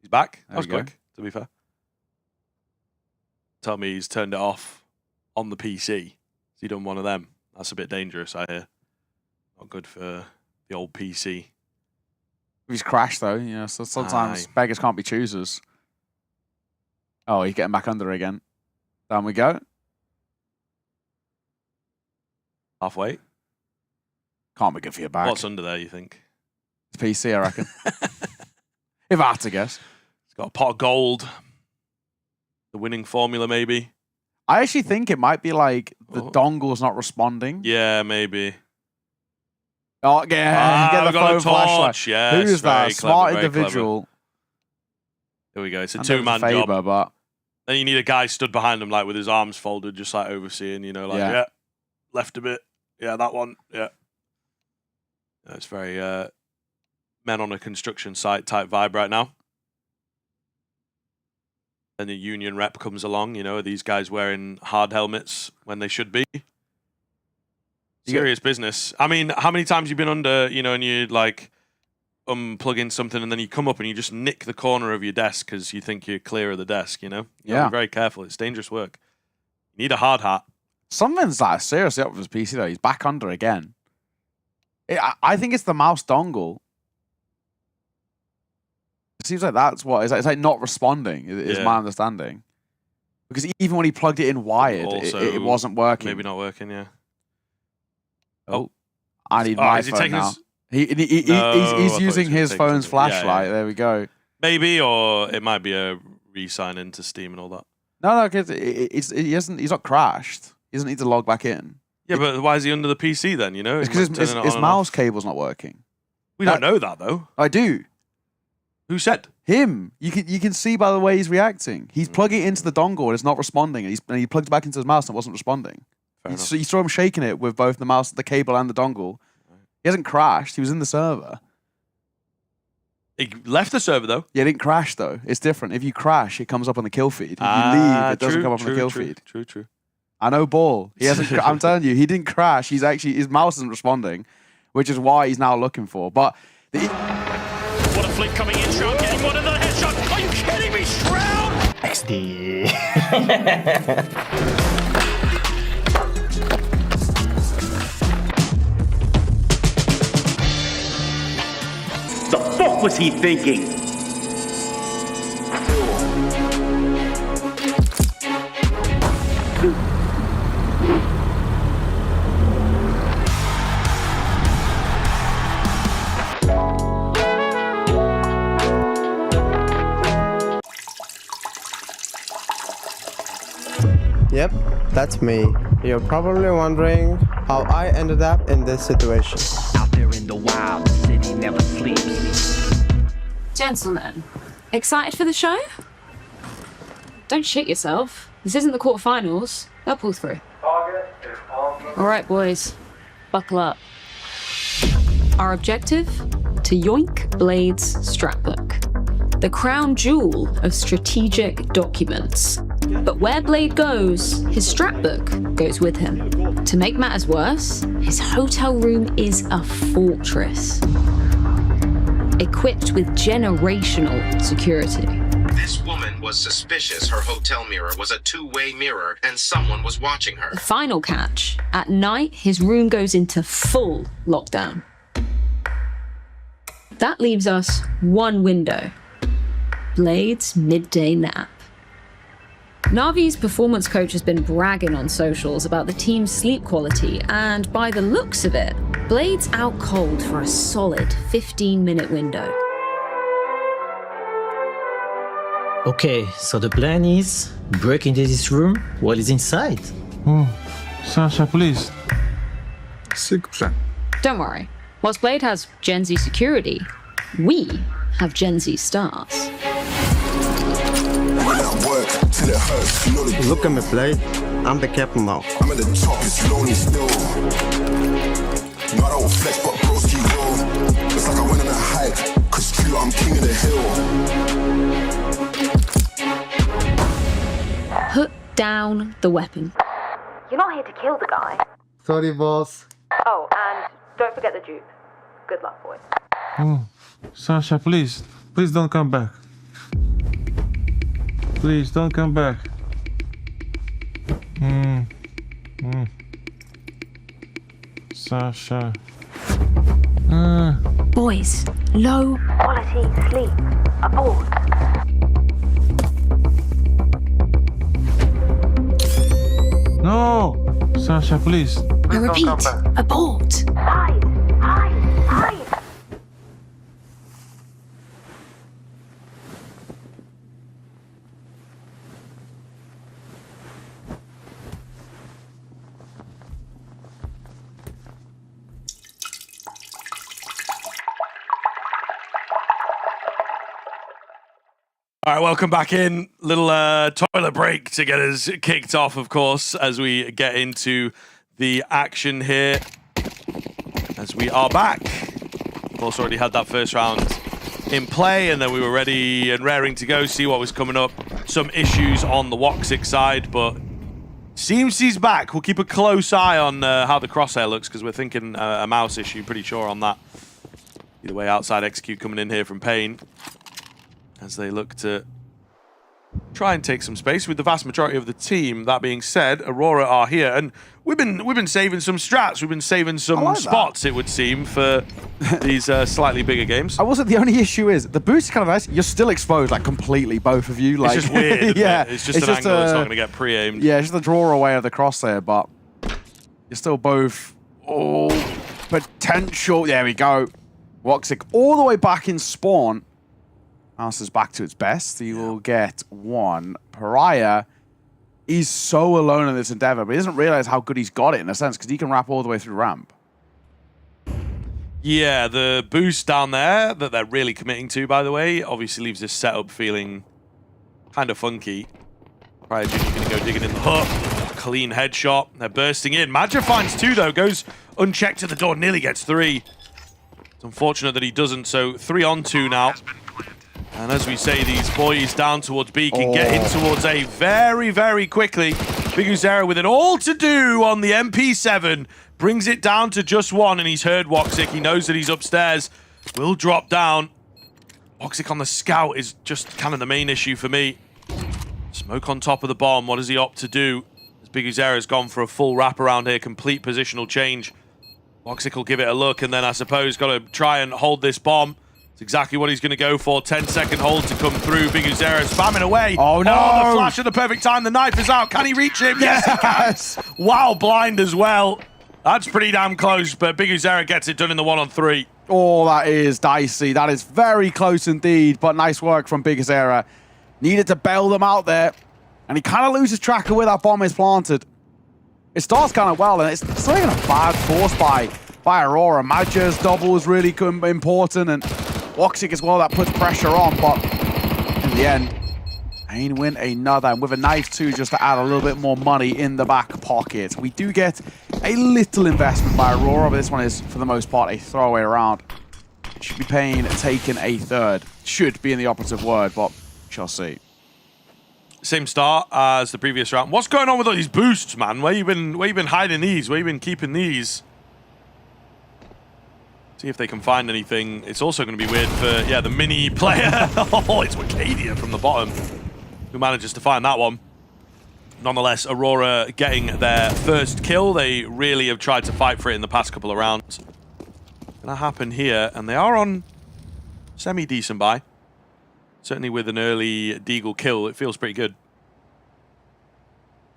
he's back. That was quick, to be fair. Tell me he's turned it off on the PC. Has he done one of them? That's a bit dangerous, I hear. Not good for the old PC. He's crashed though, you know, so sometimes beggars can't be choosers. Oh, he's getting back under again. Down we go. Halfway. Can't be good for your back. What's under there, you think? It's PC, I reckon. If I had to guess. It's got a pot of gold. The winning formula, maybe. I actually think it might be like the dongle's not responding. Yeah, maybe. Oh, yeah, get the phone flashlight. Yeah, Who is that? Smart individual. Here we go. It's a two-man job. But then you need a guy stood behind him, like with his arms folded, just like overseeing. You know, like yeah left a bit. Yeah, that one. Yeah. It's very men on a construction site type vibe right now. Then the union rep comes along. You know, are these guys wearing hard helmets when they should be? Serious business. I mean, how many times you've been under, you know, and you like unplug in something and then you come up and you just nick the corner of your desk because you think you're clear of the desk, you know? You gotta be very careful. It's dangerous work. You need a hard hat. Something's like seriously up with his PC though. He's back under again. I think it's the mouse dongle. It seems like that's what it's like not responding. Is my understanding. Because even when he plugged it in wired, Also, it wasn't working. Maybe not working. Yeah. Oh, I need my phone now. He's using his phone's flashlight. There we go. Maybe, or it might be a re-sign into Steam and all that. No, because he's not crashed. He doesn't need to log back in. Yeah, but why is he under the PC then? You know, it's because his mouse cable's not working. We don't know that though. I do. Who said? Him. You can see by the way he's reacting. He's plugging it into the dongle and it's not responding. And he plugged it back into his mouse and it wasn't responding. So you saw him shaking it with both the mouse, the cable, and the dongle. He hasn't crashed. He was in the server. He left the server though. Yeah, it didn't crash though. It's different. If you crash, it comes up on the kill feed. If you leave, it doesn't come up on the kill feed. True. I know ball. He hasn't. I'm telling you, he didn't crash. He's actually, his mouse isn't responding, which is why he's now looking for. But what a flick coming in, Shroud getting one another headshot. Are you kidding me, Shroud? XD. The fuck was he thinking? Yep, that's me. You're probably wondering how I ended up in this situation. Out there in the wild, the city never sleeps. Gentlemen, excited for the show? Don't shit yourself. This isn't the quarterfinals. They'll pull through. All right, boys, buckle up. Our objective? To yoink Blade's scrapbook. The crown jewel of strategic documents. But where Blade goes, his scrapbook goes with him. To make matters worse, his hotel room is a fortress. Equipped with generational security. This woman was suspicious her hotel mirror was a two-way mirror and someone was watching her. The final catch, at night, his room goes into full lockdown. That leaves us one window. Blade's midday nap. Na'Vi's performance coach has been bragging on socials about the team's sleep quality, and by the looks of it, Blade's out cold for a solid 15-minute window. Okay, so the plan is break into this room while he's inside. Oh, Sasha, please. Sick plan. Don't worry. Whilst Blade has Gen Z security, we have Gen Z stars. Look at me, Blade. I'm the captain now. I'm at the top, it's lonely still. No, I don't flex, but broski roll. It's like I went on a hike, cause true, I'm king of the hill. Put down the weapon. You're not here to kill the guy. Sorry, boss. Oh, and don't forget the dupe. Good luck, boys. Oh, Sasha, please. Please don't come back. Please don't come back. Sasha. Boys, low quality sleep. Aboard. No! Sasha, please. I repeat, abort. Hide, hide, hide. All right, welcome back in. Little toilet break to get us kicked off, of course, as we get into the action here. As we are back. Of course, already had that first round in play, and then we were ready and raring to go, see what was coming up. Some issues on the Woxic side, but seems he's back. We'll keep a close eye on how the crosshair looks, because we're thinking a mouse issue, pretty sure on that. Either way, outside execute coming in here from Payne, as they look to try and take some space with the vast majority of the team. That being said, Aurora are here, and we've been saving some strats. We've been saving some spots, it would seem, for these slightly bigger games. I wasn't. The only issue is the boost is kind of nice. You're still exposed, like completely, both of you. Like, it's just weird. Yeah, it's just an angle that's not going to get pre-aimed. Yeah, it's just the draw away of the crosshair, but you're still both. Oh, potential. There we go. Woxic all the way back in spawn. Mouse is back to its best. He will get one. Pariah, he's so alone in this endeavor, but he doesn't realize how good he's got it in a sense, because he can wrap all the way through ramp. Yeah, the boost down there that they're really committing to, by the way, obviously leaves this setup feeling kind of funky. Pariah Jr. going to go digging in the hook. Clean headshot. They're bursting in. Madja finds two, though. Goes unchecked to the door. Nearly gets three. It's unfortunate that he doesn't, so 3 on 2 now. And as we say, these boys down towards B can get in towards A very, very quickly. Big Uzera with it all to do on the MP7. Brings it down to just one, and he's heard Woxic. He knows that he's upstairs. Will drop down. Woxic on the scout is just kind of the main issue for me. Smoke on top of the bomb. What does he opt to do? As Big Uzera has gone for a full wraparound here. Complete positional change. Woxic will give it a look, and then I suppose got to try and hold this bomb. It's exactly what he's going to go for. 10-second hold to come through. Big Uzera spamming away. Oh, no. Oh, the flash at the perfect time. The knife is out. Can he reach him? Yes, he can. Wow, blind as well. That's pretty damn close, but Big Uzera gets it done in the 1-on-3. Oh, that is dicey. That is very close indeed, but nice work from Big Uzera. Needed to bail them out there, and he kind of loses track of where that bomb is planted. It starts kind of well, and it's not even a bad force by Aurora. Madja's double is really important, and Woxic as well, that puts pressure on, but in the end, Pain win another, and with a knife too, just to add a little bit more money in the back pocket. We do get a little investment by Aurora, but this one is, for the most part, a throwaway round. Should be Pain taking a third. Should be in the operative word, but shall see. Same start as the previous round. What's going on with all these boosts, man? Where you been hiding these? Where you been keeping these? See if they can find anything. It's also going to be weird for, yeah, the mini player. Oh, it's Wicadia from the bottom who manages to find that one. Nonetheless, Aurora getting their first kill. They really have tried to fight for it in the past couple of rounds. Gonna happen here, and they are on semi-decent buy. Certainly with an early Deagle kill, it feels pretty good.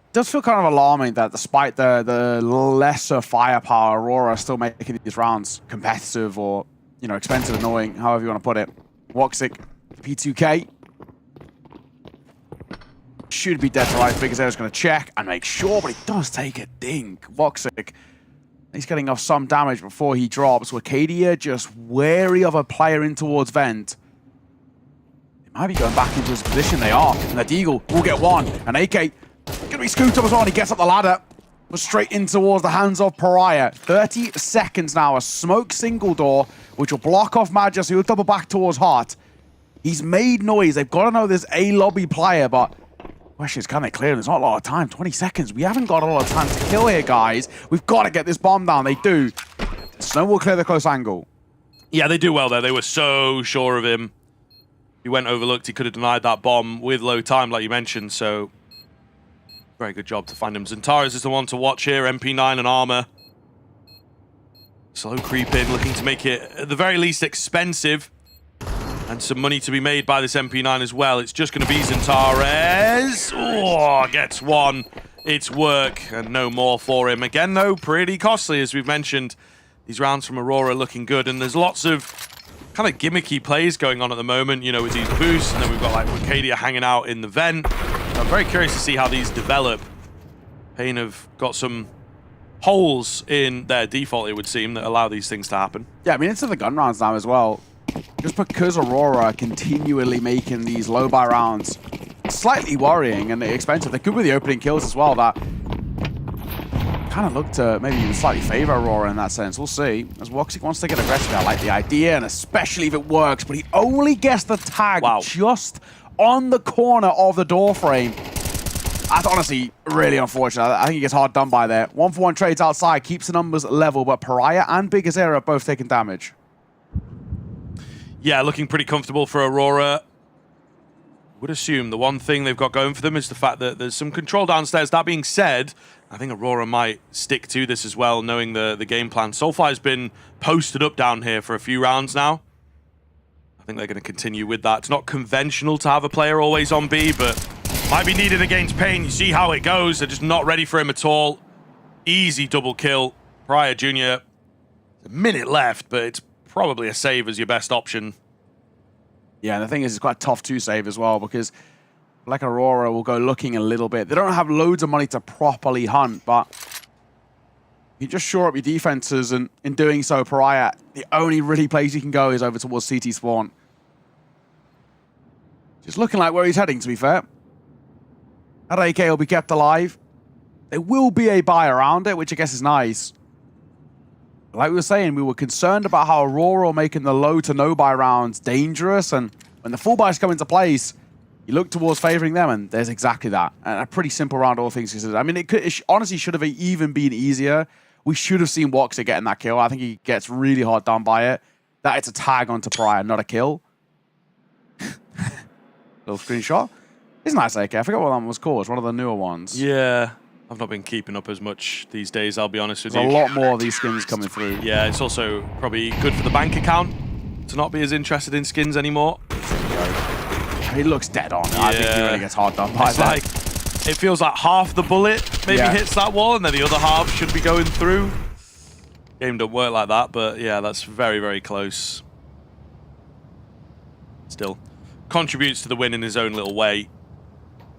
It does feel kind of alarming that despite the lesser firepower, Aurora are still making these rounds competitive or, you know, expensive, annoying, however you want to put it. Woxic, P2K. Should be dead to life. Big Uzera's going to check and make sure, but he does take a dink. Woxic, he's getting off some damage before he drops. Wicadia just wary of a player in towards Vent. They might be going back into his position. They are. And the Deagle will get one. And AK going to be scooped up as well. And he gets up the ladder. But straight in towards the hands of Pariah. 30 seconds now. A smoke single door, which will block off Madja, so he'll double back towards Heart. He's made noise. They've got to know there's a lobby player, but question is, can they clear him? There's not a lot of time. 20 seconds. We haven't got a lot of time to kill here, guys. We've got to get this bomb down. They do. Snow will clear the close angle. Yeah, they do well there. They were so sure of him. He went overlooked. He could have denied that bomb with low time, like you mentioned. So, very good job to find him. Zentaris is the one to watch here. MP9 and armor. Slow creep in, looking to make it, at the very least, expensive. And some money to be made by this MP9 as well. It's just going to be Zentaris. Oh, gets one. It's work, and no more for him. Again, though, pretty costly, as we've mentioned. These rounds from Aurora looking good, and there's lots of kind of gimmicky plays going on at the moment, you know, with these boosts, and then we've got, like, Wicadia hanging out in the vent. So I'm very curious to see how these develop. Pain have got some holes in their default, it would seem, that allow these things to happen. Yeah, I mean, it's in the gun rounds now as well. Just because Aurora are continually making these low buy rounds slightly worrying and expensive. They could be the opening kills as well that kind of look to maybe even slightly favor Aurora in that sense. We'll see. As Woxic wants to get aggressive, I like the idea, and especially if it works, but he only gets the tag just on the corner of the door frame. That's honestly really unfortunate. I think he gets hard done by there. 1-for-1 trades outside, keeps the numbers level, but Pariah and Big Uzera are both taking damage. Yeah, looking pretty comfortable for Aurora. Would assume the one thing they've got going for them is the fact that there's some control downstairs. That being said, I think Aurora might stick to this as well, knowing the game plan. Soulfire has been posted up down here for a few rounds now. I think they're going to continue with that. It's not conventional to have a player always on B, but might be needed against Pain. You see how it goes. They're just not ready for him at all. Easy double kill. Pariah Jr. A minute left, but it's probably a save as your best option. Yeah, and the thing is, it's quite tough to save as well, because like Aurora will go looking a little bit. They don't have loads of money to properly hunt, but you just shore up your defenses, and in doing so, Pariah, the only really place he can go is over towards CT spawn. Just looking like where he's heading, to be fair. That AK will be kept alive. There will be a buy around it, which I guess is nice. Like we were saying, we were concerned about how Aurora are making the low to no buy rounds dangerous, and when the full buys come into place, You look towards favoring them, and there's exactly that. And a pretty simple round, all things considered. I mean, it honestly should have even been easier. We should have seen Woxic getting that kill. I think he gets really hard done by it. That it's a tag onto Pariah, not a kill. Little screenshot. It's nice AK. I forgot what that one was called. It's one of the newer ones. Yeah. I've not been keeping up as much these days, I'll be honest with you. There's a lot more of these skins coming through. Yeah, it's also probably good for the bank account to not be as interested in skins anymore. He looks dead on. Yeah. I think he really gets hard done by it's that. like, it feels like half the bullet maybe hits that wall, and then the other half should be going through. Game don't work like that, but yeah, that's very, very close. Still, contributes to the win in his own little way.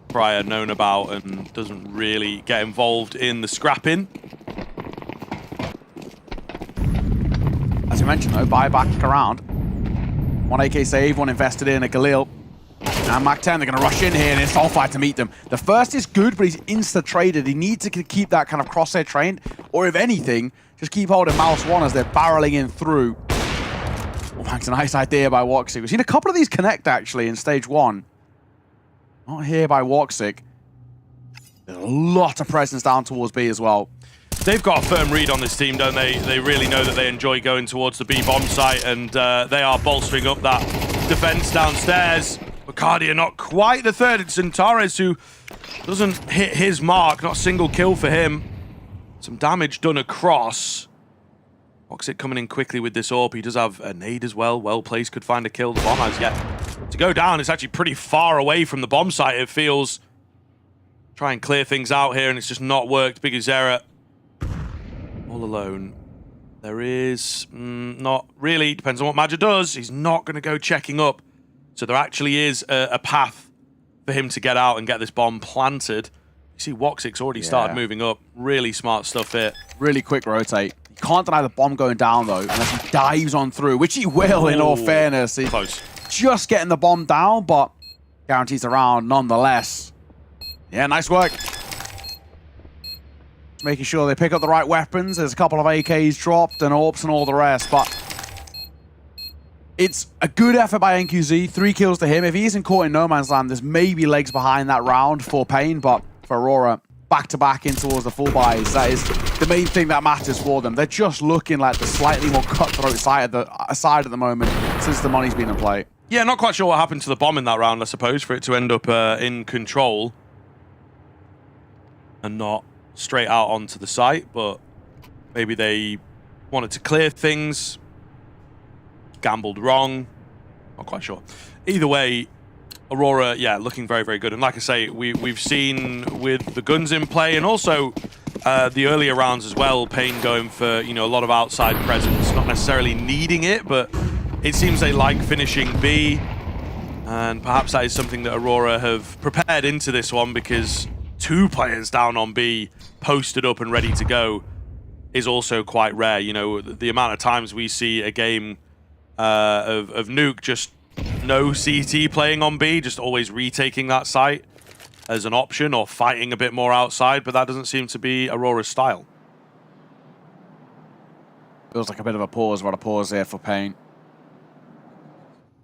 Pariah known about and doesn't really get involved in the scrapping. As you mentioned though, buy back around. One AK save, one invested in a Galil. And Mac 10, they're going to rush in here and it's all fight to meet them. The first is good, but he's insta-traded. He needs to keep that kind of crosshair trained, or if anything, just keep holding mouse 1 as they're barreling in through. Oh, that's a nice idea by Woxic. We've seen a couple of these connect actually in stage 1. Not here by Woxic. There's a lot of presence down towards B as well. They've got a firm read on this team, don't they? They really know that they enjoy going towards the B bomb site, and they are bolstering up that defense downstairs. Bacardia not quite the third. It's Antares who doesn't hit his mark. Not a single kill for him. Some damage done across. Woxic coming in quickly with this AWP. He does have a nade as well. Well placed, could find a kill. The bomb has yet to go down. It's actually pretty far away from the bomb site, it feels. Try and clear things out here, and it's just not worked. Big Azera all alone. There is not really. Depends on what Madja does. He's not going to go checking up. So there actually is a path for him to get out and get this bomb planted. You see Woxic's already started moving up. Really smart stuff here. Really quick rotate. You can't deny the bomb going down, though, unless he dives on through, which he will, in all fairness. He's close. Just getting the bomb down, but guarantees the round nonetheless. Yeah, nice work. Making sure they pick up the right weapons. There's a couple of AKs dropped and AWPs and all the rest, but it's a good effort by NQZ. 3 kills to him. If he isn't caught in no man's land, there's maybe legs behind that round for Pain, but for Aurora, back-to-back in towards the full buys, that is the main thing that matters for them. They're just looking like the slightly more cutthroat side at the moment since the money's been in play. Yeah, not quite sure what happened to the bomb in that round, I suppose, for it to end up in control and not straight out onto the site, but maybe they wanted to clear things, gambled wrong, not quite sure. Either way, Aurora, yeah, looking very, very good. And like I say, we've seen with the guns in play and also the earlier rounds as well, Pain going for, you know, a lot of outside presence, not necessarily needing it, but it seems they like finishing B. And perhaps that is something that Aurora have prepared into this one, because 2 players down on B, posted up and ready to go, is also quite rare. You know, the amount of times we see a game of Nuke just no CT playing on B, just always retaking that site as an option or fighting a bit more outside, but that doesn't seem to be Aurora's style. Feels like a bit of a pause, but a pause there for Pain.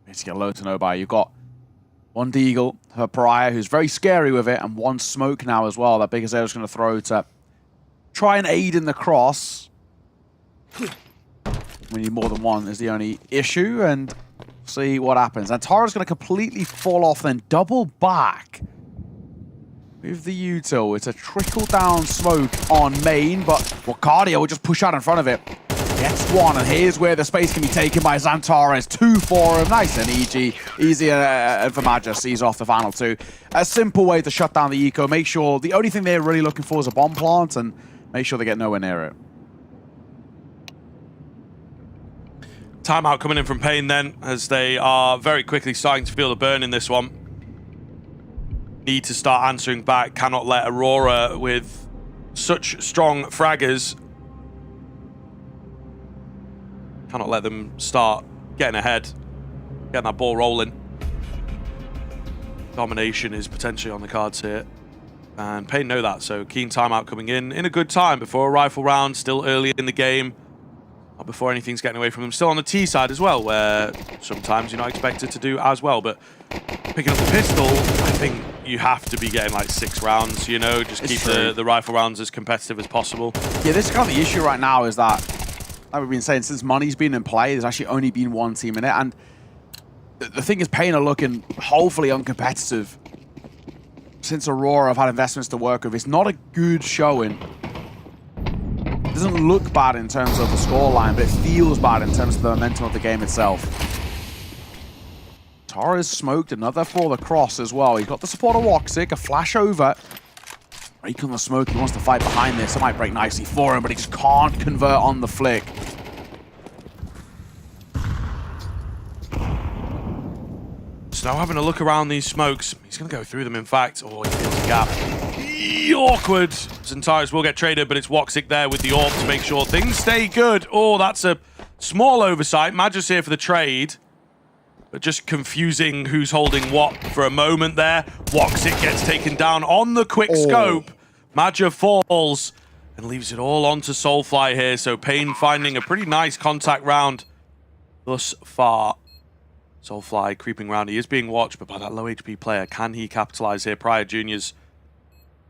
Need to get low to no by. You've got one Deagle, her Pariah, who's very scary with it, and one smoke now as well that Big Azera's going to throw to try and aid in the cross. We need more than one is the only issue, and see what happens. And Tara's going to completely fall off, then double back with the util. It's a trickle-down smoke on main, but Bacardia will just push out in front of it. Gets one, and here's where the space can be taken by Xantares. 2 for him. Nice and easy for Madja. Sees off the final 2. A simple way to shut down the eco. Make sure the only thing they're really looking for is a bomb plant, and make sure they get nowhere near it. Timeout coming in from Pain then, as they are very quickly starting to feel the burn in this one. Need to start answering back. Cannot let Aurora, with such strong fraggers, cannot let them start getting ahead, getting that ball rolling. Domination is potentially on the cards here, and Pain know that, so keen timeout coming in a good time before a rifle round, still early in the game. Not before anything's getting away from them. Still on the T side as well, where sometimes you're not expected to do as well. But picking up the pistol, I think you have to be getting like 6 rounds, you know, just keep the rifle rounds as competitive as possible. Yeah, this is kind of the issue right now is that, like we've been saying, since money's been in play, there's actually only been one team in it. And the thing is, Pain are looking hopefully uncompetitive. Since Aurora have had investments to work with, it's not a good showing. It doesn't look bad in terms of the scoreline, but it feels bad in terms of the momentum of the game itself. Tara's smoked another for the cross as well. He's got the support of Woxic, a flash over. Rake on the smoke, he wants to fight behind this. It might break nicely for him, but he just can't convert on the flick. Snow having a look around these smokes. He's going to go through them, in fact. Oh, he feels a gap. Awkward. Zentaris will get traded, but it's Woxic there with the AWP to make sure things stay good. Oh, that's a small oversight. Magic's here for the trade, but just confusing who's holding what for a moment there. Woxic gets taken down on the quick scope. Magic falls and leaves it all onto Soulfly here. So Pain finding a pretty nice contact round thus far. Soulfly creeping around. He is being watched, but by that low HP player, can he capitalize here? Prior Juniors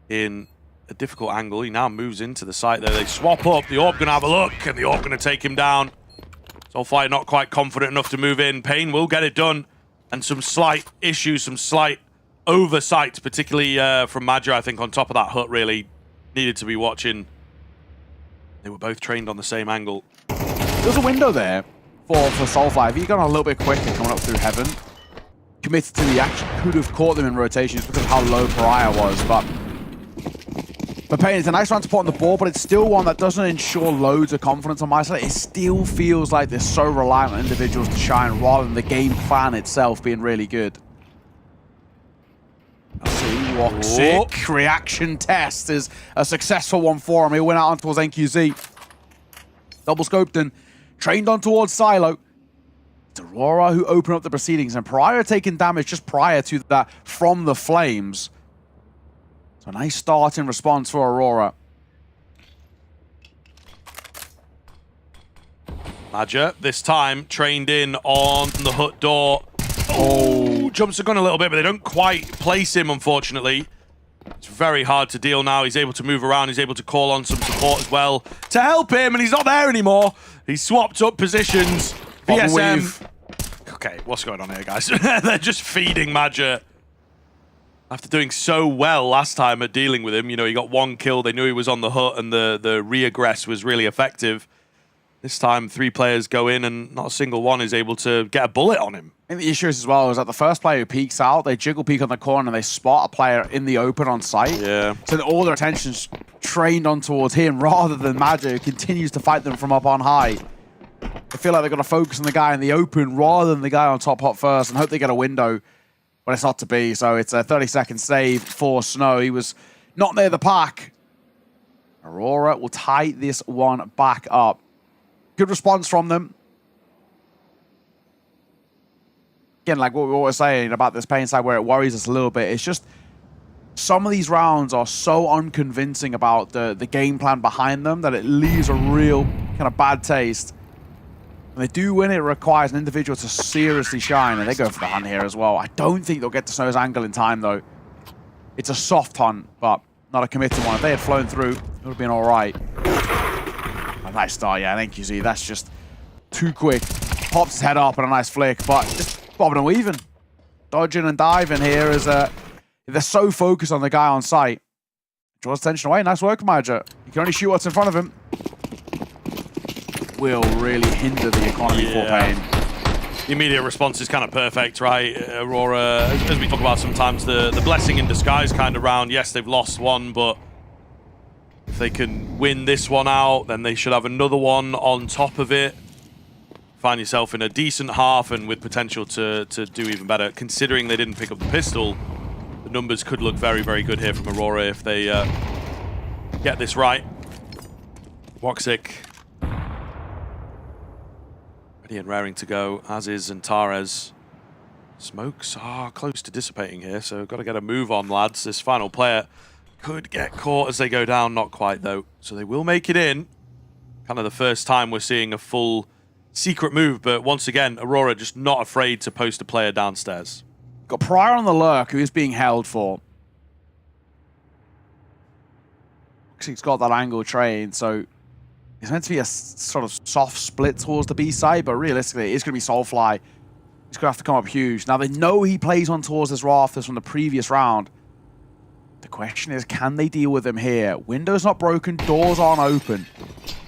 in a difficult angle. He now moves into the site there. They swap up. The AWP gonna have a look, and the AWP gonna take him down. Soulfly not quite confident enough to move in. Pain will get it done. And some slight issues, some slight oversight, particularly from Madja, I think, on top of that hut, really needed to be watching. They were both trained on the same angle. There's a window there for Soulfly. If he'd gone a little bit quicker coming up through heaven, committed to the action, could have caught them in rotation just because of how low Pariah was. But for Pain, it's a nice round to put on the board, but it's still one that doesn't ensure loads of confidence on my side. It still feels like they're so reliant on individuals to shine rather than the game plan itself being really good. Woxic reaction test is a successful one for him. He'll win out on towards NQZ. Double scoped and trained on towards Silo. It's Aurora who open up the proceedings, and Pariah taking damage just prior to that from the flames. So a nice start in response for Aurora. Madja, this time, trained in on the hut door. Oh, jumps the gun a little bit, but they don't quite place him, unfortunately. It's very hard to deal now. He's able to move around. He's able to call on some support as well to help him, and he's not there anymore. He's swapped up positions. VSM. Okay, what's going on here, guys? They're just feeding Madja. After doing so well last time at dealing with him, you know, he got 1 kill. They knew he was on the hut, and the re-aggress was really effective. This time, 3 players go in, and not a single one is able to get a bullet on him. I think the issue is as well is that the first player who peeks out, they jiggle peek on the corner, and they spot a player in the open on site. Yeah. So that all their attention's trained on towards him rather than Madja, who continues to fight them from up on high. I feel like they're going to focus on the guy in the open rather than the guy on top hot first and hope they get a window, but it's not to be. So it's a 30-second save for Snow. He was not near the pack. Aurora will tie this one back up. Good response from them. Again, like what we were saying about this Pain side where it worries us a little bit, it's just some of these rounds are so unconvincing about the game plan behind them that it leaves a real kind of bad taste. When they do win, it requires an individual to seriously shine, and they go for the hunt here as well. I don't think they'll get to Snow's angle in time, though. It's a soft hunt, but not a committed one. If they had flown through, it would have been all right. A nice start, yeah, thank you, Z. That's just too quick. Pops his head up and a nice flick, but just bobbing and weaving. Dodging and diving here as they're so focused on the guy on site. Draws attention away. Nice work, Madja. You can only shoot what's in front of him. Will really hinder the economy for Pain. The immediate response is kind of perfect, right? Aurora, as we talk about sometimes, the blessing in disguise kind of round. Yes, they've lost one, but if they can win this one out, then they should have another one on top of it. Find yourself in a decent half and with potential to do even better. Considering they didn't pick up the pistol, the numbers could look very, very good here from Aurora if they get this right. Woxic ready and raring to go, as is Zentares. Smokes are close to dissipating here, so got to get a move on, lads. This final player could get caught as they go down. Not quite, though. So they will make it in. kind of the first time we're seeing a full secret move, but once again, Aurora just not afraid to post a player downstairs. Got Pryor on the lurk, who is being held for. He's got that angle trained, so it's meant to be a sort of soft split towards the B side, but realistically, it's going to be Soulfly. He's going to have to come up huge. Now, they know he plays on towards this rafters from the previous round. The question is, can they deal with him here? Windows not broken, doors aren't open.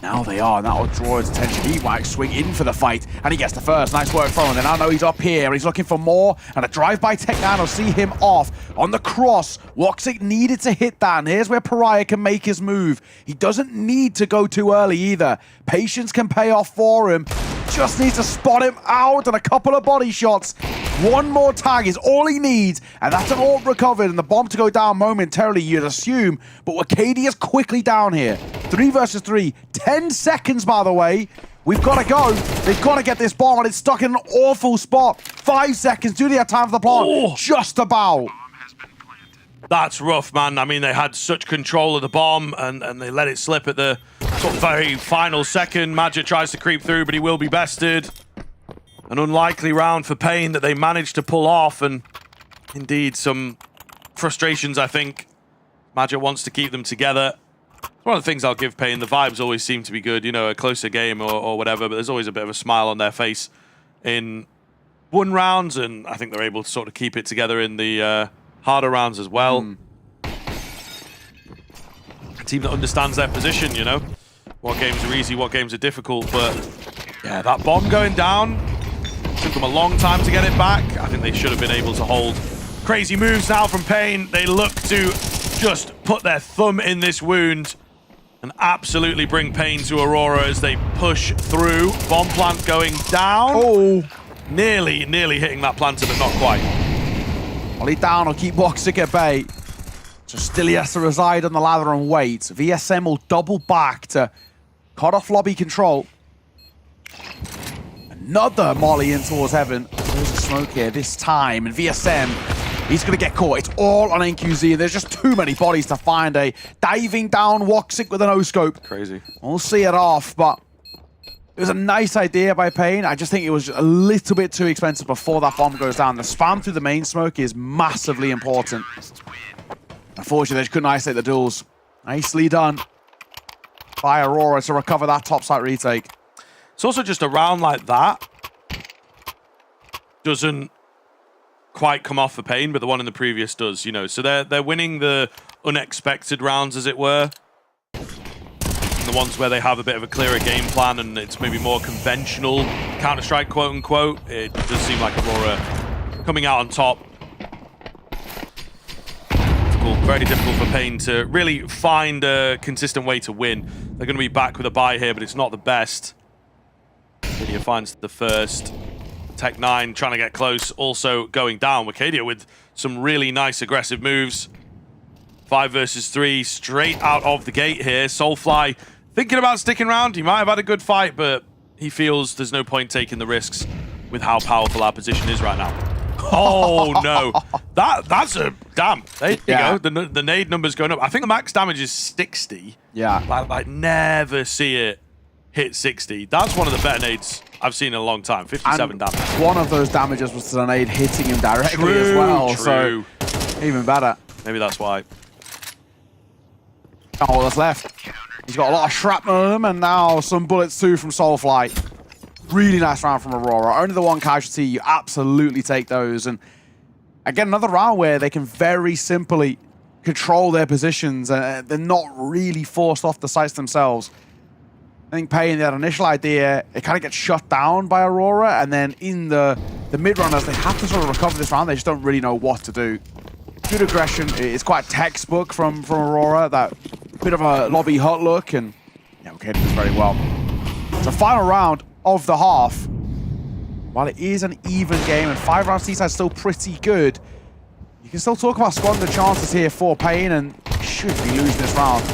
Now they are, and that will draw his attention. He might swing in for the fight, and he gets the first. Nice work from him. And I know he's up here, and he's looking for more. And a drive-by Tech9 will see him off. On the cross, Woxic needed to hit that, and here's where Pariah can make his move. He doesn't need to go too early either. Patience can pay off for him. Just needs to spot him out, and a couple of body shots. One more tag is all he needs, and that's an ult recovered, and the bomb to go down momentarily, you'd assume. But Wakadia's quickly down here. 3 versus 3. 10 seconds, by the way. We've got to go. They've got to get this bomb, and it's stuck in an awful spot. 5 seconds. Do they have time for the plant? Oh. Just about. That's rough, man. I mean, they had such control of the bomb, and they let it slip at the sort of very final second. Magic tries to creep through, but he will be bested. An unlikely round for Pain that they managed to pull off, and indeed some frustrations, I think. Magic wants to keep them together. It's one of the things I'll give Pain. The vibes always seem to be good, you know, a closer game or whatever, but there's always a bit of a smile on their face in one rounds, and I think they're able to sort of keep it together in the harder rounds as well. A team that understands their position, you know. What games are easy, what games are difficult, but yeah, that bomb going down took them a long time to get it back. I think they should have been able to hold. Crazy moves now from Pain. They look to just put their thumb in this wound and absolutely bring pain to Aurora as they push through. Bomb plant going down. Oh, nearly hitting that planter, but not quite. Ollie down will keep Woxic at bay. So still he has to reside on the ladder and wait. VSM will double back to cut off lobby control. Another molly in towards heaven. There's a smoke here this time, and VSM, he's going to get caught. It's all on NQZ, and there's just too many bodies to find a diving down Woxic with a no-scope. Crazy. We'll see it off, but it was a nice idea by Pain. I just think it was a little bit too expensive before that bomb goes down. The spam through the main smoke is massively important. Unfortunately, they just couldn't isolate the duels. Nicely done by Aurora to recover that top site retake. It's also just a round like that doesn't quite come off for Pain, but the one in the previous does, you know. So they're winning the unexpected rounds, as it were. And the ones where they have a bit of a clearer game plan and it's maybe more conventional Counter-Strike, quote-unquote. It does seem like Aurora coming out on top. Very difficult for Pain to really find a consistent way to win. They're going to be back with a bye here, but it's not the best. Wakadia finds the first. Tech9 trying to get close, also going down. Wakadia with some really nice aggressive moves. 5 versus 3, straight out of the gate here. Soulfly thinking about sticking around. He might have had a good fight, but he feels there's no point taking the risks with how powerful our position is right now. Oh no, that's a damn. There you go. The nade number's going up. I think the max damage is 60. Yeah, like never see it hit 60. That's one of the better nades I've seen in a long time. 57 damage. One of those damages was to the nade hitting him directly as well. So even better. Maybe that's why. Oh, that's left. He's got a lot of shrapnel on him, and now some bullets too from Soulfly. Really nice round from Aurora. Only the one casualty, you absolutely take those. And again, another round where they can very simply control their positions and they're not really forced off the sites themselves. I think Pain, that initial idea, it kind of gets shut down by Aurora, and then in the mid-runners, they have to sort of recover this round. They just don't really know what to do. Good aggression. It's quite textbook from Aurora, that bit of a lobby hot look, and yeah, okay, does very well. So final round of the half. While it is an even game and 5 rounds T-side still pretty good, you can still talk about squandering chances here for Pain, and should be losing this round.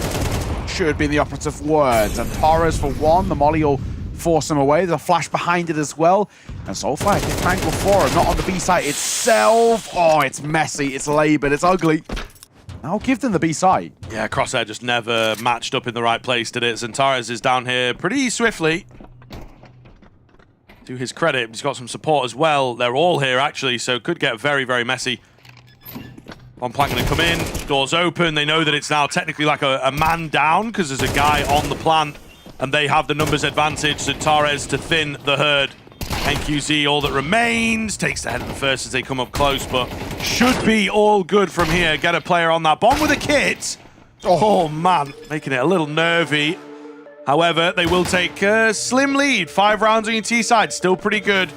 Should be the operative words. And Torres for one, the molly will force him away. There's a flash behind it as well. And Soulfly gets angle for him, not on the B site itself. Oh, it's messy, it's labored, it's ugly. I'll give them the B side. Yeah, Crosshair just never matched up in the right place, did it? Zantares is down here pretty swiftly. To his credit, he's got some support as well. They're all here, actually, so it could get very, very messy. One plank going to come in, doors open. They know that it's now technically like a man down because there's a guy on the plant and they have the numbers advantage. Zantares to thin the herd. NQZ, all that remains, takes the head of the first as they come up close, but should be all good from here. Get a player on that bomb with a kit. Oh man, making it a little nervy. However, they will take a slim lead. 5 rounds on your T side, still pretty good.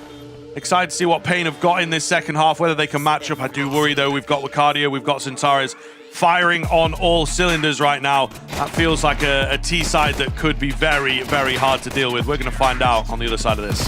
Excited to see what Pain have got in this second half, whether they can match up. I do worry, though. We've got Lucadio, we've got Zantares firing on all cylinders right now. That feels like a T side that could be very, very hard to deal with. We're going to find out on the other side of this.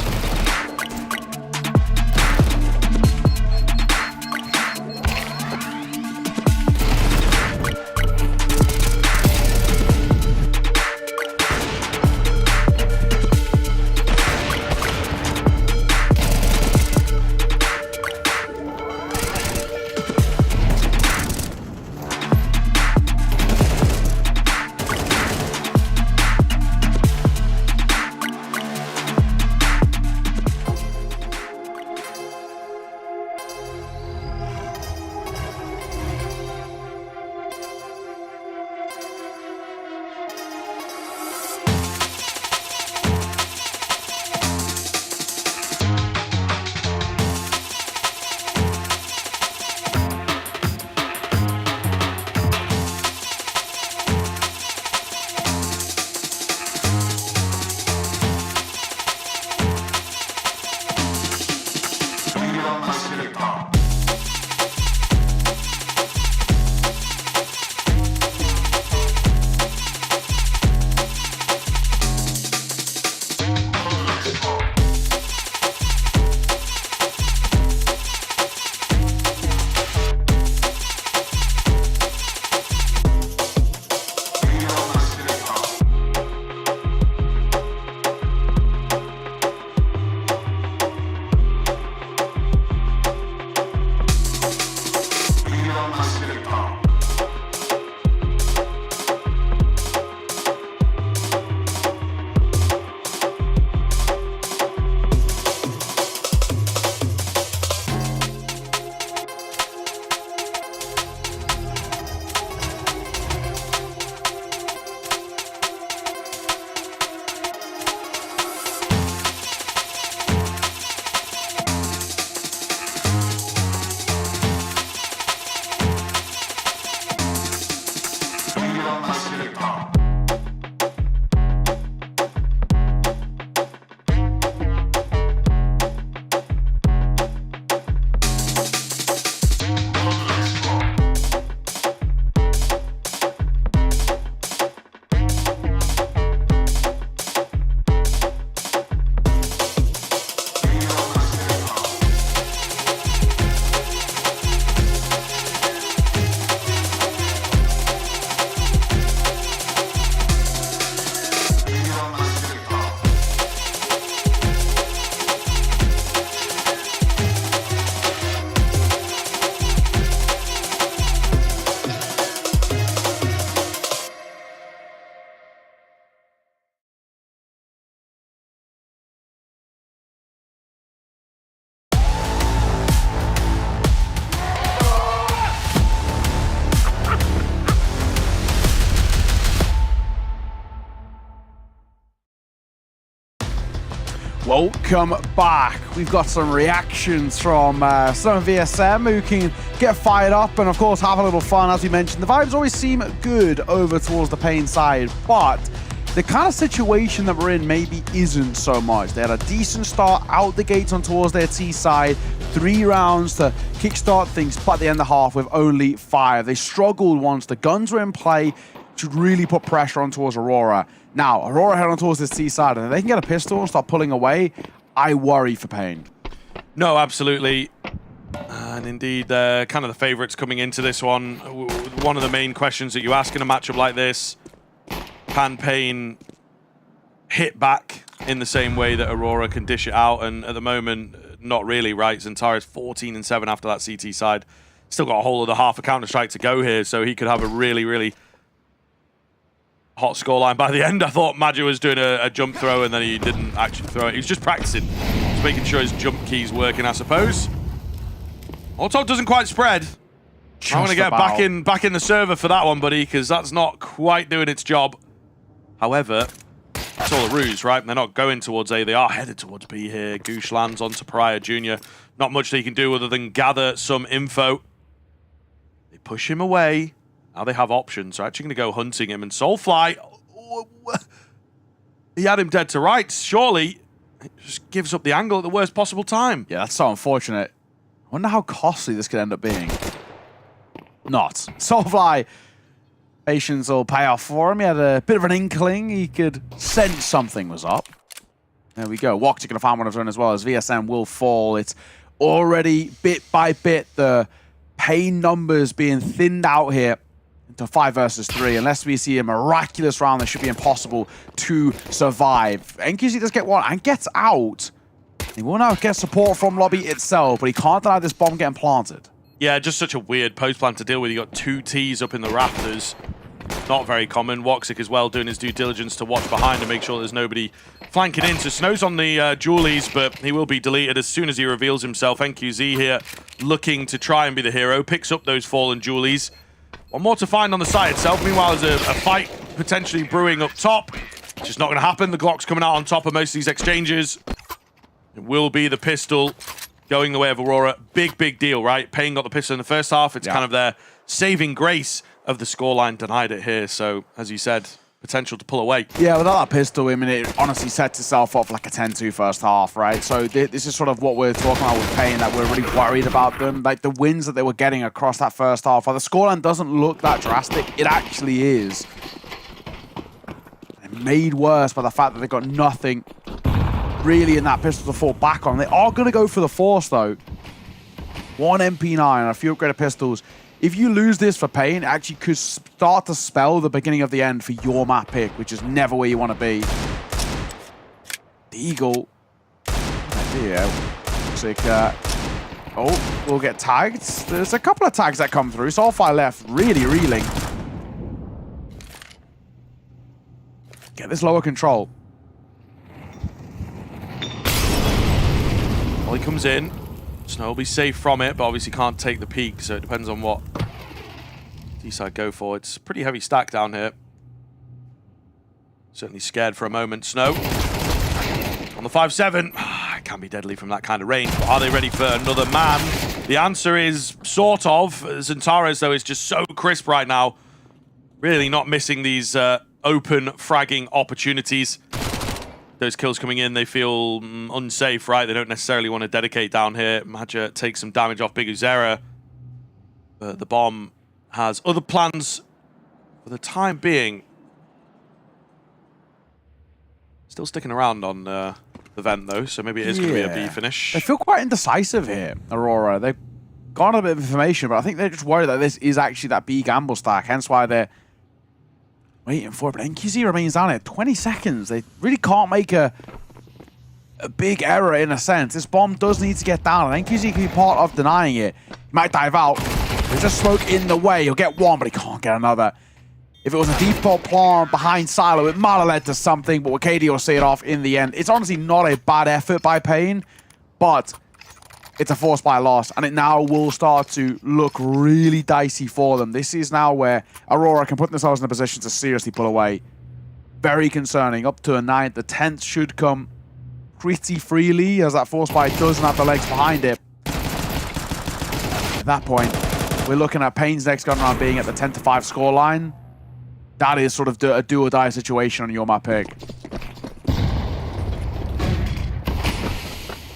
Welcome back. We've got some reactions from some VSM who can get fired up and, of course, have a little fun. As we mentioned, the vibes always seem good over towards the Pain side, but the kind of situation that we're in maybe isn't so much. They had a decent start out the gates on towards their T side, 3 rounds to kickstart things, but at the end of the half with only 5. They struggled once the guns were in play, should really put pressure on towards Aurora. Now, Aurora head on towards this T side, and if they can get a pistol and start pulling away, I worry for Pain. No, absolutely. And indeed, kind of the favorites coming into this one. One of the main questions that you ask in a matchup like this, can Pain hit back in the same way that Aurora can dish it out? And at the moment, not really, right? Zantares 14-7 after that CT side. Still got a whole other half a Counter-Strike to go here, so he could have a really, really hot scoreline by the end. I thought Madja was doing a jump throw, and then he didn't actually throw it. He was just practicing. Just making sure his jump key's working, I suppose. Auto doesn't quite spread. I'm going to get back in the server for that one, buddy, because that's not quite doing its job. However, it's all a ruse, right? They're not going towards A. They are headed towards B here. Goosh lands onto Pariah Jr. Not much they can do other than gather some info. They push him away. Now they have options. They're actually going to go hunting him. And Soulfly, he had him dead to rights. Surely, it just gives up the angle at the worst possible time. Yeah, that's so unfortunate. I wonder how costly this could end up being. Not. Soulfly, patience will pay off for him. He had a bit of an inkling. He could sense something was up. There we go. Woxy going to find one of his own as well, as VSM will fall. It's already, bit by bit, the pain numbers being thinned out here into 5 versus 3. Unless we see a miraculous round, this should be impossible to survive. NQZ does get one and gets out. He will now get support from lobby itself, but he can't deny this bomb getting planted. Yeah, just such a weird post plan to deal with. You got 2 Ts up in the rafters. Not very common. Woxic as well doing his due diligence to watch behind and make sure there's nobody flanking in. So Snow's on the Julies, but he will be deleted as soon as he reveals himself. NQZ here looking to try and be the hero. Picks up those fallen Julies. One more to find on the site itself. Meanwhile, there's a fight potentially brewing up top. Just not going to happen. The Glock's coming out on top of most of these exchanges. It will be the pistol going the way of Aurora. Big deal, right? Payne got the pistol in the first half. It's kind of their saving grace of the scoreline. Denied it here. So, as you said, potential to pull away. Yeah, without that pistol, I mean, it honestly sets itself up for like a 10-2 first half, right? So this is sort of what we're talking about with Payne, that we're really worried about them. Like the wins that they were getting across that first half, while the scoreline doesn't look that drastic, it actually is. They're made worse by the fact that they've got nothing really in that pistol to fall back on. They are going to go for the force, though. 1 MP9 and a few upgraded pistols. If you lose this for Payne, it actually could start to spell the beginning of the end for your map pick, which is never where you want to be. The Eagle. Yeah. Looks like, we'll get tagged. There's a couple of tags that come through. Soulfly left really reeling. Get this lower control. Well, he comes in. Snow will be safe from it, but obviously can't take the peak, so it depends on what T-side go for. It's a pretty heavy stack down here. Certainly scared for a moment. Snow on the 5-7. It can be deadly from that kind of range, but are they ready for another man? The answer is sort of. Zentares, though, is just so crisp right now. Really not missing these open fragging opportunities. Those kills coming in, they feel unsafe, right? They don't necessarily want to dedicate down here. Madja takes some damage off Big Uzera. But the bomb has other plans for the time being. Still sticking around on the vent, though, so maybe it is going to be a B finish. They feel quite indecisive here, Aurora. They've got a bit of information, but I think they're just worried that this is actually that B gamble stack, hence why they're waiting for it. But NQZ remains down here. 20 seconds. They really can't make a big error in a sense. This bomb does need to get down, and NQZ can be part of denying it. He might dive out. There's just smoke in the way. He'll get one, but he can't get another. If it was a default plan behind Silo, it might have led to something, but KD will see it off in the end. It's honestly not a bad effort by Payne, but it's a force by loss, and it now will start to look really dicey for them. This is now where Aurora can put themselves in a position to seriously pull away. Very concerning. Up to a 9th. The 10th should come pretty freely, as that force by doesn't have the legs behind it. At that point, we're looking at Payne's next gun round being at the 10-5 scoreline. That is sort of a do-or-die situation on your map pick.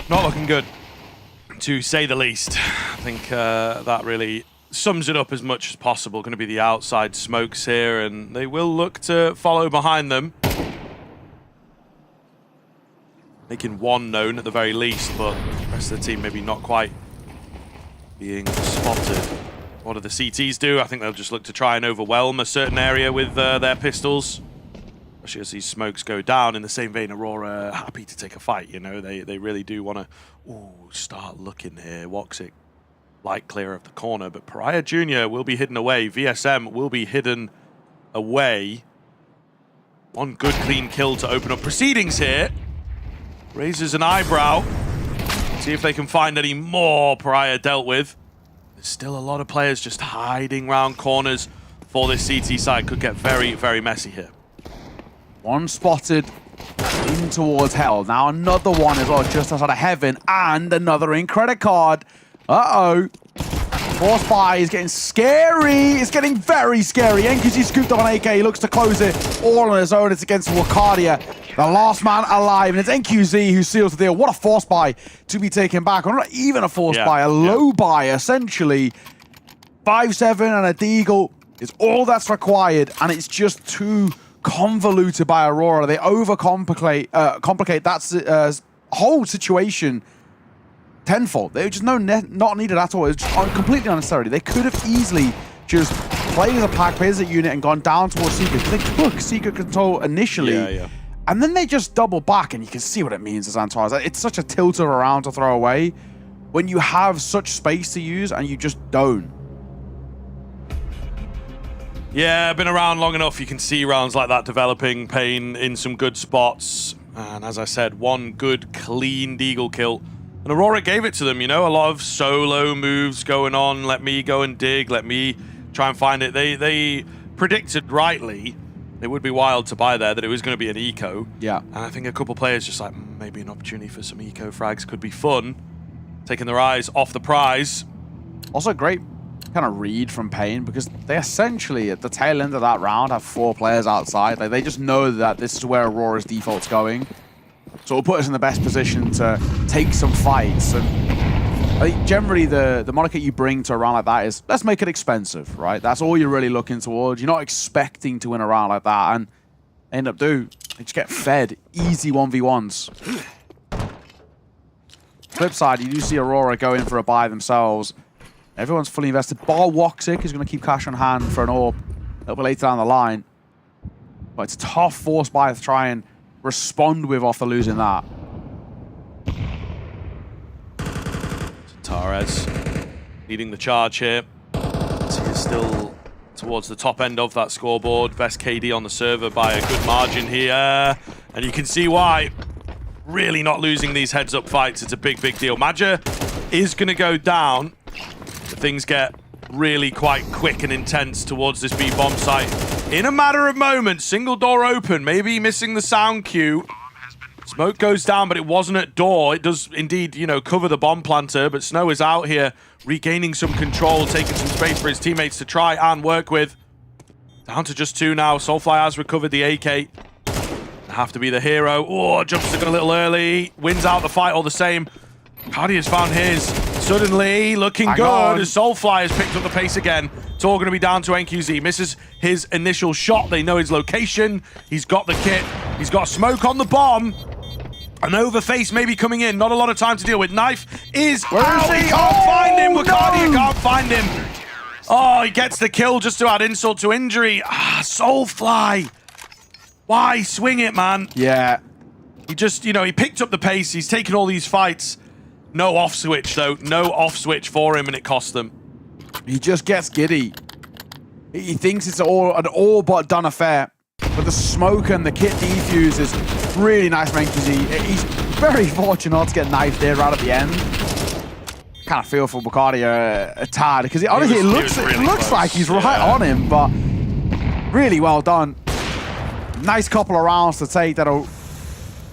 Not looking good, to say the least. I think that really sums it up as much as possible. Going to be the outside smokes here, and they will look to follow behind them. Making one known at the very least, but the rest of the team maybe not quite being spotted. What do the CTs do? I think they'll just look to try and overwhelm a certain area with their pistols. Especially as these smokes go down. In the same vein, Aurora happy to take a fight, you know. They really do want to start looking here. Woxic light clear of the corner, but Pariah Jr. will be hidden away. VSM will be hidden away. One good clean kill to open up proceedings here. Raises an eyebrow. See if they can find any more Pariah dealt with. There's still a lot of players just hiding round corners for this CT side. Could get very, very messy here. One spotted in towards hell. Now another one as well, just outside of heaven, and another in credit card. Uh-oh. Force buy is getting scary. It's getting very scary. NQZ scooped up on AK. He looks to close it all on his own. It's against Wakadia, the last man alive. And it's NQZ who seals the deal. What a force buy to be taken back. Or not even a force buy, a low buy, essentially. 5-7 and a deagle is all that's required. And it's just too convoluted by Aurora. They overcomplicate complicate that whole situation tenfold. They were just not needed at all. It was just completely unnecessary. They could have easily just played as a pack, played as a unit, and gone down towards Secret. They took Secret control initially, and then they just double back, and you can see what it means as Antares. It's such a tilted around to throw away when you have such space to use, and you just don't. Yeah, been around long enough. You can see rounds like that developing. Pain in some good spots. And as I said, one good, clean deagle kill. And Aurora gave it to them, you know, a lot of solo moves going on. Let me go and dig. Let me try and find it. They predicted rightly, it would be wild to buy there, that it was going to be an eco. Yeah. And I think a couple players just like, maybe an opportunity for some eco frags could be fun. Taking their eyes off the prize. Also great kind of read from Pain, because they essentially, at the tail end of that round, have 4 players outside. Like, they just know that this is where Aurora's default's going. So it'll put us in the best position to take some fights. And I think generally the moniker you bring to a round like that is, let's make it expensive, right? That's all you're really looking towards. You're not expecting to win a round like that, and they end up they just get fed easy 1v1s. Flip side, you do see Aurora go in for a buy themselves. Everyone's fully invested. Bar Woxic is going to keep cash on hand for an orb a little bit later down the line. But it's a tough force buy to try and respond with after losing that. Antares leading the charge here. He is still towards the top end of that scoreboard. Best KD on the server by a good margin here. And you can see why. Really not losing these heads-up fights. It's a big, big deal. Madja is going to go down. But things get really quite quick and intense towards this B-bomb site. In a matter of moments, single door open, maybe missing the sound cue. Smoke goes down, but it wasn't at door. It does indeed, you know, cover the bomb planter, but Snow is out here regaining some control, taking some space for his teammates to try and work with. Down to just 2 now. Soulfly has recovered the AK. Have to be the hero. Oh, jumps a little early. Wins out the fight all the same. Cardi has found his. Suddenly, looking good as Soulfly has picked up the pace again. It's all going to be down to NQZ. Misses his initial shot. They know his location. He's got the kit. He's got smoke on the bomb. An overface maybe coming in. Not a lot of time to deal with. Knife is out. He can't find him. Wakardia can't find him. Oh, he gets the kill just to add insult to injury. Soulfly. Why swing it, man? Yeah. He just, you know, he picked up the pace. He's taken all these fights. No off switch, though. No off switch for him, and it cost them. He just gets giddy. He thinks it's an all but done affair. But the smoke and the kit defuse is really nice from NQZ. He's very fortunate not to get knifed there right at the end. Kind of feel for Wakardia a tad, because honestly, it looks like he's right on him, but really well done. Nice couple of rounds to take that'll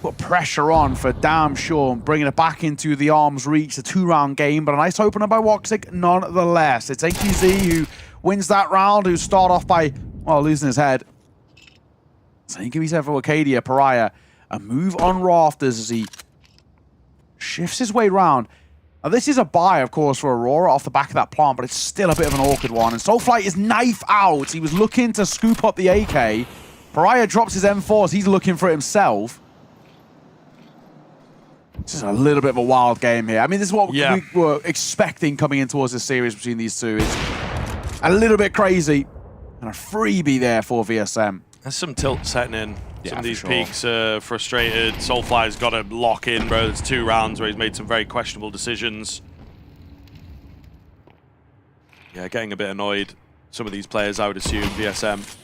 put pressure on for damn sure, bringing it back into the arm's reach. A 2-round game, but a nice opener by Woxic nonetheless. It's NQZ who wins that round, who start off by, well, losing his head. So he can be set for Acadia, Pariah. A move on rafters as he shifts his way round. Now, this is a buy, of course, for Aurora off the back of that plant, but it's still a bit of an awkward one. And Soulfly is knife out. He was looking to scoop up the AK. Pariah drops his M4s. He's looking for it himself. This is a little bit of a wild game here. I mean, this is what we were expecting coming in towards this series between these two. It's a little bit crazy. And a freebie there for VSM. There's some tilt setting in. Some of these peaks are frustrated. Soulfly's got to lock in, bro. There's 2 rounds where he's made some very questionable decisions. Yeah, getting a bit annoyed. Some of these players, I would assume, VSM.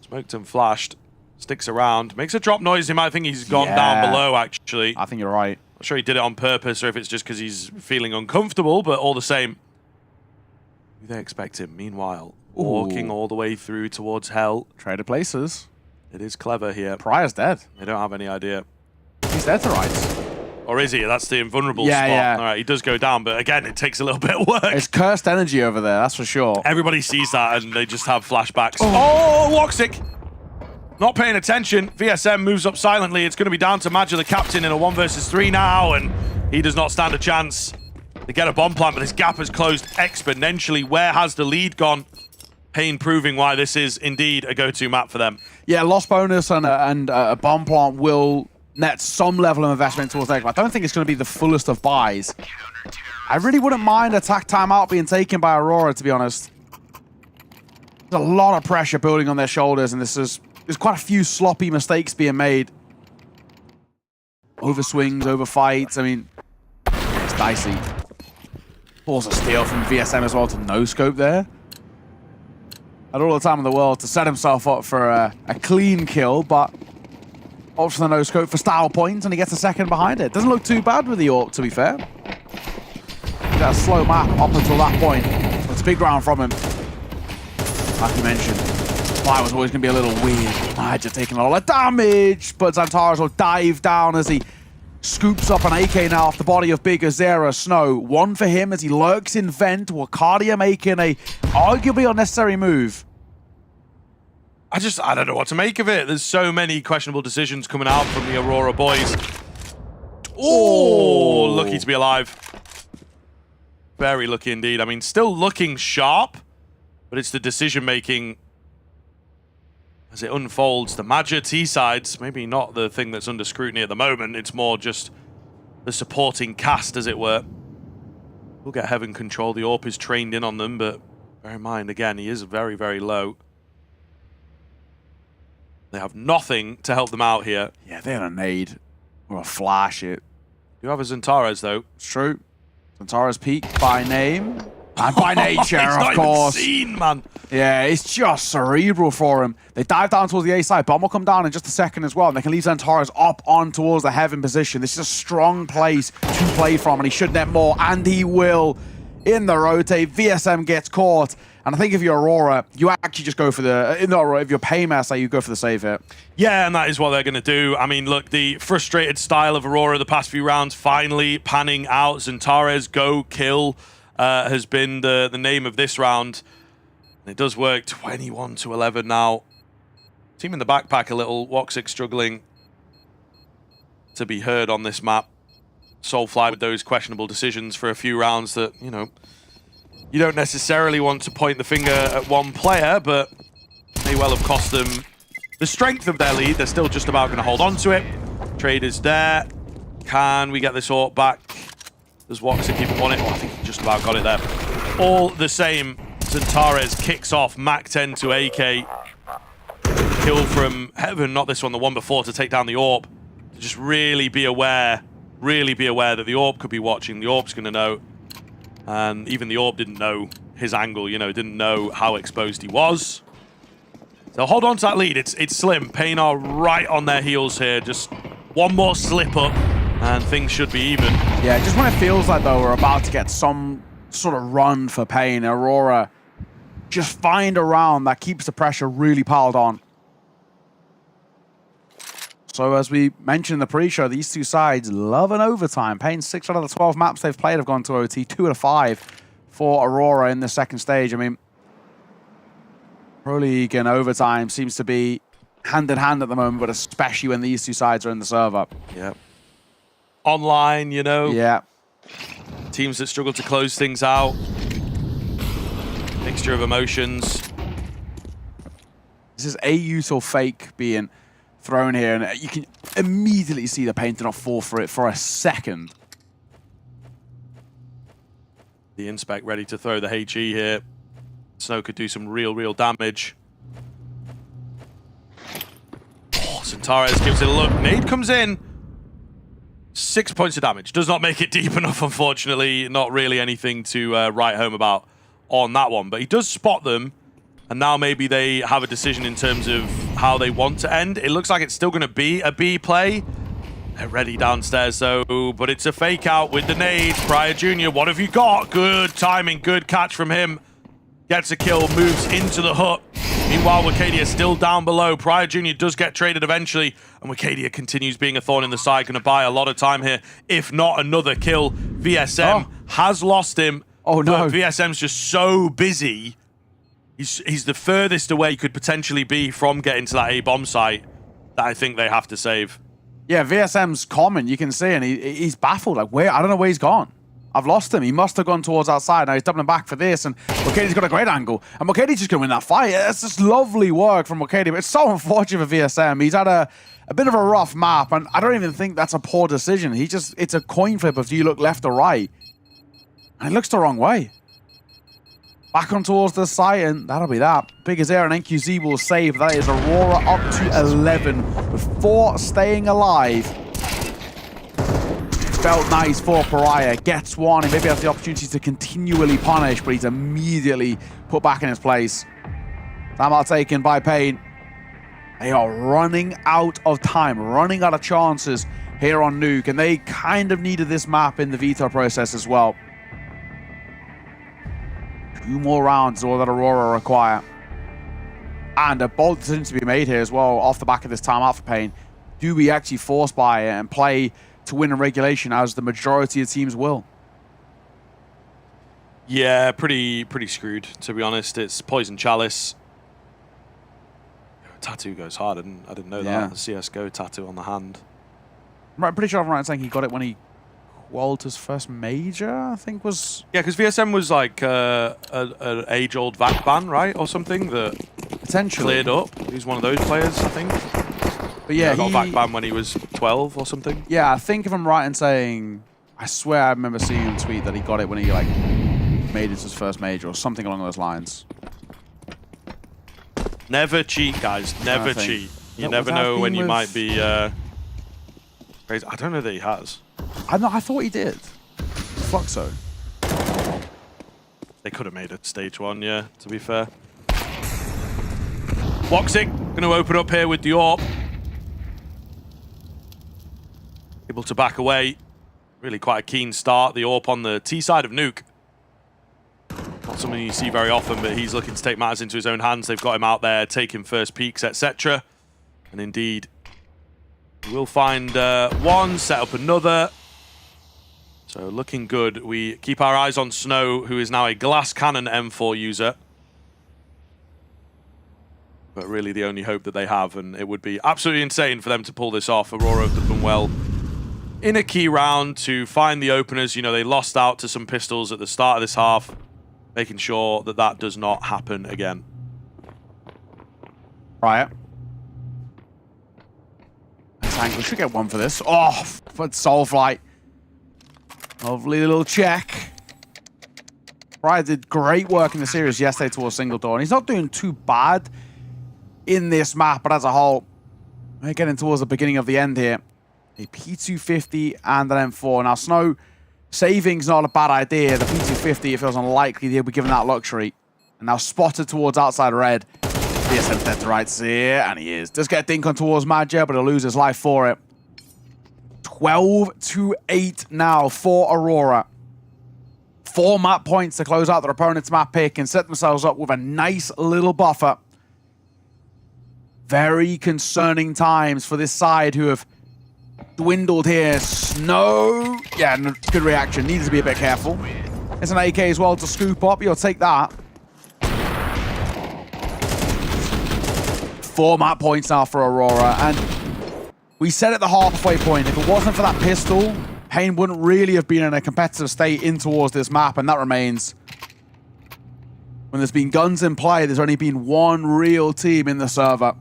Smoked and flashed. Sticks around. Makes a drop noise. He might think he's gone down below, actually. I think you're right. I'm sure he did it on purpose, or if it's just because he's feeling uncomfortable, but all the same. Who they expect him? Meanwhile, walking all the way through towards hell. Traded places. It is clever here. Pryor's dead. They don't have any idea. He's dead to rights. Or is he? That's the invulnerable spot. Yeah. All right, he does go down, but again, it takes a little bit of work. It's cursed energy over there, that's for sure. Everybody sees that, and they just have flashbacks. Oh, Woxic! Not paying attention. VSM moves up silently. It's going to be down to Madger, the captain, in a 1 versus 3 now, and he does not stand a chance. They get a bomb plant, but this gap has closed exponentially. Where has the lead gone? Pain proving why this is indeed a go-to map for them. Yeah, loss bonus and a bomb plant will net some level of investment towards that. I don't think it's going to be the fullest of buys. I really wouldn't mind attack timeout being taken by Aurora, to be honest. There's a lot of pressure building on their shoulders, and there's quite a few sloppy mistakes being made. Over swings, over fights. I mean, it's dicey. Pulls a steal from VSM as well to no-scope there. Had all the time in the world to set himself up for a clean kill, but opts for the no-scope for style points, and he gets a second behind it. Doesn't look too bad with the AWP, to be fair. He's got a slow map up until that point. It's a big round from him. Like you mentioned, Fly was always going to be a little weird. Madger taking a lot of damage, but Xantares will dive down as he scoops up an AK now off the body of Big Azera Snow. One for him as he lurks in vent. Wakadia making a arguably unnecessary move. I don't know what to make of it. There's so many questionable decisions coming out from the Aurora boys. Oh, lucky to be alive. Very lucky indeed. I mean, still looking sharp, but it's the decision-making as it unfolds. The Madger T-sides, maybe not the thing that's under scrutiny at the moment. It's more just the supporting cast, as it were. We'll get Heaven control. The AWP is trained in on them, but bear in mind, again, he is very, very low. They have nothing to help them out here. Yeah, they had a nade or a flash. It. You have a Xantares, though. It's true. Xantares peak by name. And by nature, of course. Even seen, man. Yeah, it's just cerebral for him. They dive down towards the A side. Bomb will come down in just a second as well, and they can leave Xantares up on towards the Heaven position. This is a strong place to play from, and he should net more, and he will. In the rotate, VSM gets caught. And I think if you're Aurora, you actually just go for the... if you're Paymaster, you go for the save here. Yeah, and that is what they're going to do. I mean, look, the frustrated style of Aurora the past few rounds finally panning out. Xantares go kill has been the name of this round. And it does work. 21-11 now. Team in the backpack a little. Woxic struggling to be heard on this map. Soulfly with those questionable decisions for a few rounds that, you know, you don't necessarily want to point the finger at one player, but may well have cost them the strength of their lead. They're still just about going to hold on to it. Trade is there. Can we get this AWP back? Does Woxic even want it? Oh, I think he just about got it there. All the same, Xantares kicks off Mach 10 to AK. Kill from Heaven, not this one, the one before, to take down the AWP. To just really be aware that the AWP could be watching. The AWP's going to know. And even the AWP didn't know his angle, you know, didn't know how exposed he was. So hold on to that lead. It's slim. Pain are right on their heels here. Just one more slip up and things should be even. Yeah, just when it feels like, though, we're about to get some sort of run for Pain, Aurora just find a round that keeps the pressure really piled on. So as we mentioned in the pre-show, these two sides love an overtime. Pain 6 out of the 12 maps they've played have gone to OT, 2 out of 5 for Aurora in the second stage. I mean, Pro League and overtime seems to be hand in hand at the moment, but especially when these two sides are in the server. Yeah. Online, you know. Yeah. Teams that struggle to close things out. Mixture of emotions. This is a util fake being thrown here, and you can immediately see the Pain not fall for it for a second. The Inspec ready to throw the HE here. Snow could do some real damage. Oh, Xantares gives it a look. Nade comes in. 6 points of damage. Does not make it deep enough, unfortunately. Not really anything to write home about on that one. But he does spot them. And now maybe they have a decision in terms of how they want to end. It looks like it's still going to be a B play. They're ready downstairs, though. But it's a fake out with the nades. Pryor Jr., what have you got? Good timing. Good catch from him. Gets a kill. Moves into the hut. Meanwhile, Wicadia still down below. Pryor Jr. does get traded eventually, and Wicadia continues being a thorn in the side. Going to buy a lot of time here, if not another kill. VSM has lost him. Oh, no. But VSM's just so busy. He's the furthest away he could potentially be from getting to that A-bomb site that I think they have to save. Yeah, VSM's common, you can see, and he's baffled. Like, where? I don't know where he's gone. I've lost him. He must have gone towards outside. Now he's doubling back for this, and Wicadia's got a great angle. And Wicadia's just going to win that fight. It's just lovely work from Wicadia, but it's so unfortunate for VSM. He's had a bit of a rough map, and I don't even think that's a poor decision. It's a coin flip of do you look left or right? And it looks the wrong way. Back on towards the site, and that'll be that. Big as air, and NQZ will save. That is Aurora up to 11, with 4 staying alive. Felt nice for Pariah. Gets one, and maybe has the opportunity to continually punish, but he's immediately put back in his place. Timeout taken by Payne. They are running out of time, running out of chances here on Nuke, and they kind of needed this map in the veto process as well. 2 more rounds, all that Aurora require. And a bold decision to be made here as well, off the back of this timeout for Payne. Do we actually force buy it and play to win in regulation, as the majority of teams will? Yeah, pretty screwed, to be honest. It's Poison Chalice. Tattoo goes hard. I didn't know that. The CSGO tattoo on the hand. I'm pretty sure I'm right in saying he got it when he qualified his first major, I think was... Yeah, because VSM was like an age-old VAC ban, right? Or something that potentially cleared up. He's one of those players, I think. But yeah, he got VAC ban when he was 12 or something. Yeah, I think if I'm right in saying... I swear I remember seeing him tweet that he got it when he like made it his first major or something along those lines. Never cheat, guys. Never cheat. You never know when you might be crazy. I don't know that he has. I thought he did. Fluxo. They could have made it stage 1, yeah, to be fair. Woxic going to open up here with the AWP. Able to back away. Really quite a keen start. The AWP on the T side of Nuke. Not something you see very often, but he's looking to take matters into his own hands. They've got him out there taking first peeks, etc. And indeed, we'll find one, set up another. So looking good. We keep our eyes on Snow, who is now a glass cannon M4 user. But really the only hope that they have, and it would be absolutely insane for them to pull this off. Aurora have done well in a key round to find the openers. You know, they lost out to some pistols at the start of this half, making sure that that does not happen again. Right. We should get one for this. Oh, for Soulflight. Lovely little check. Pryor did great work in the series yesterday towards Single Door, and he's not doing too bad in this map, but as a whole, we're getting towards the beginning of the end here. A P250 and an M4. Now, Snow, saving's not a bad idea. The P250, it feels unlikely they'll be given that luxury. And now spotted towards outside red. VSM's dead to rights here, and he is. Does get a dink on towards Madja, but he'll lose his life for it. 12-8 now for Aurora. 4 map points to close out their opponent's map pick and set themselves up with a nice little buffer. Very concerning times for this side who have dwindled here. Snow. Yeah, good reaction. Needs to be a bit careful. It's an AK as well to scoop up. You'll take that. 4 map points now for Aurora. And we said at the halfway point, if it wasn't for that pistol, Payne wouldn't really have been in a competitive state in towards this map. And that remains. When there's been guns in play, there's only been one real team in the server.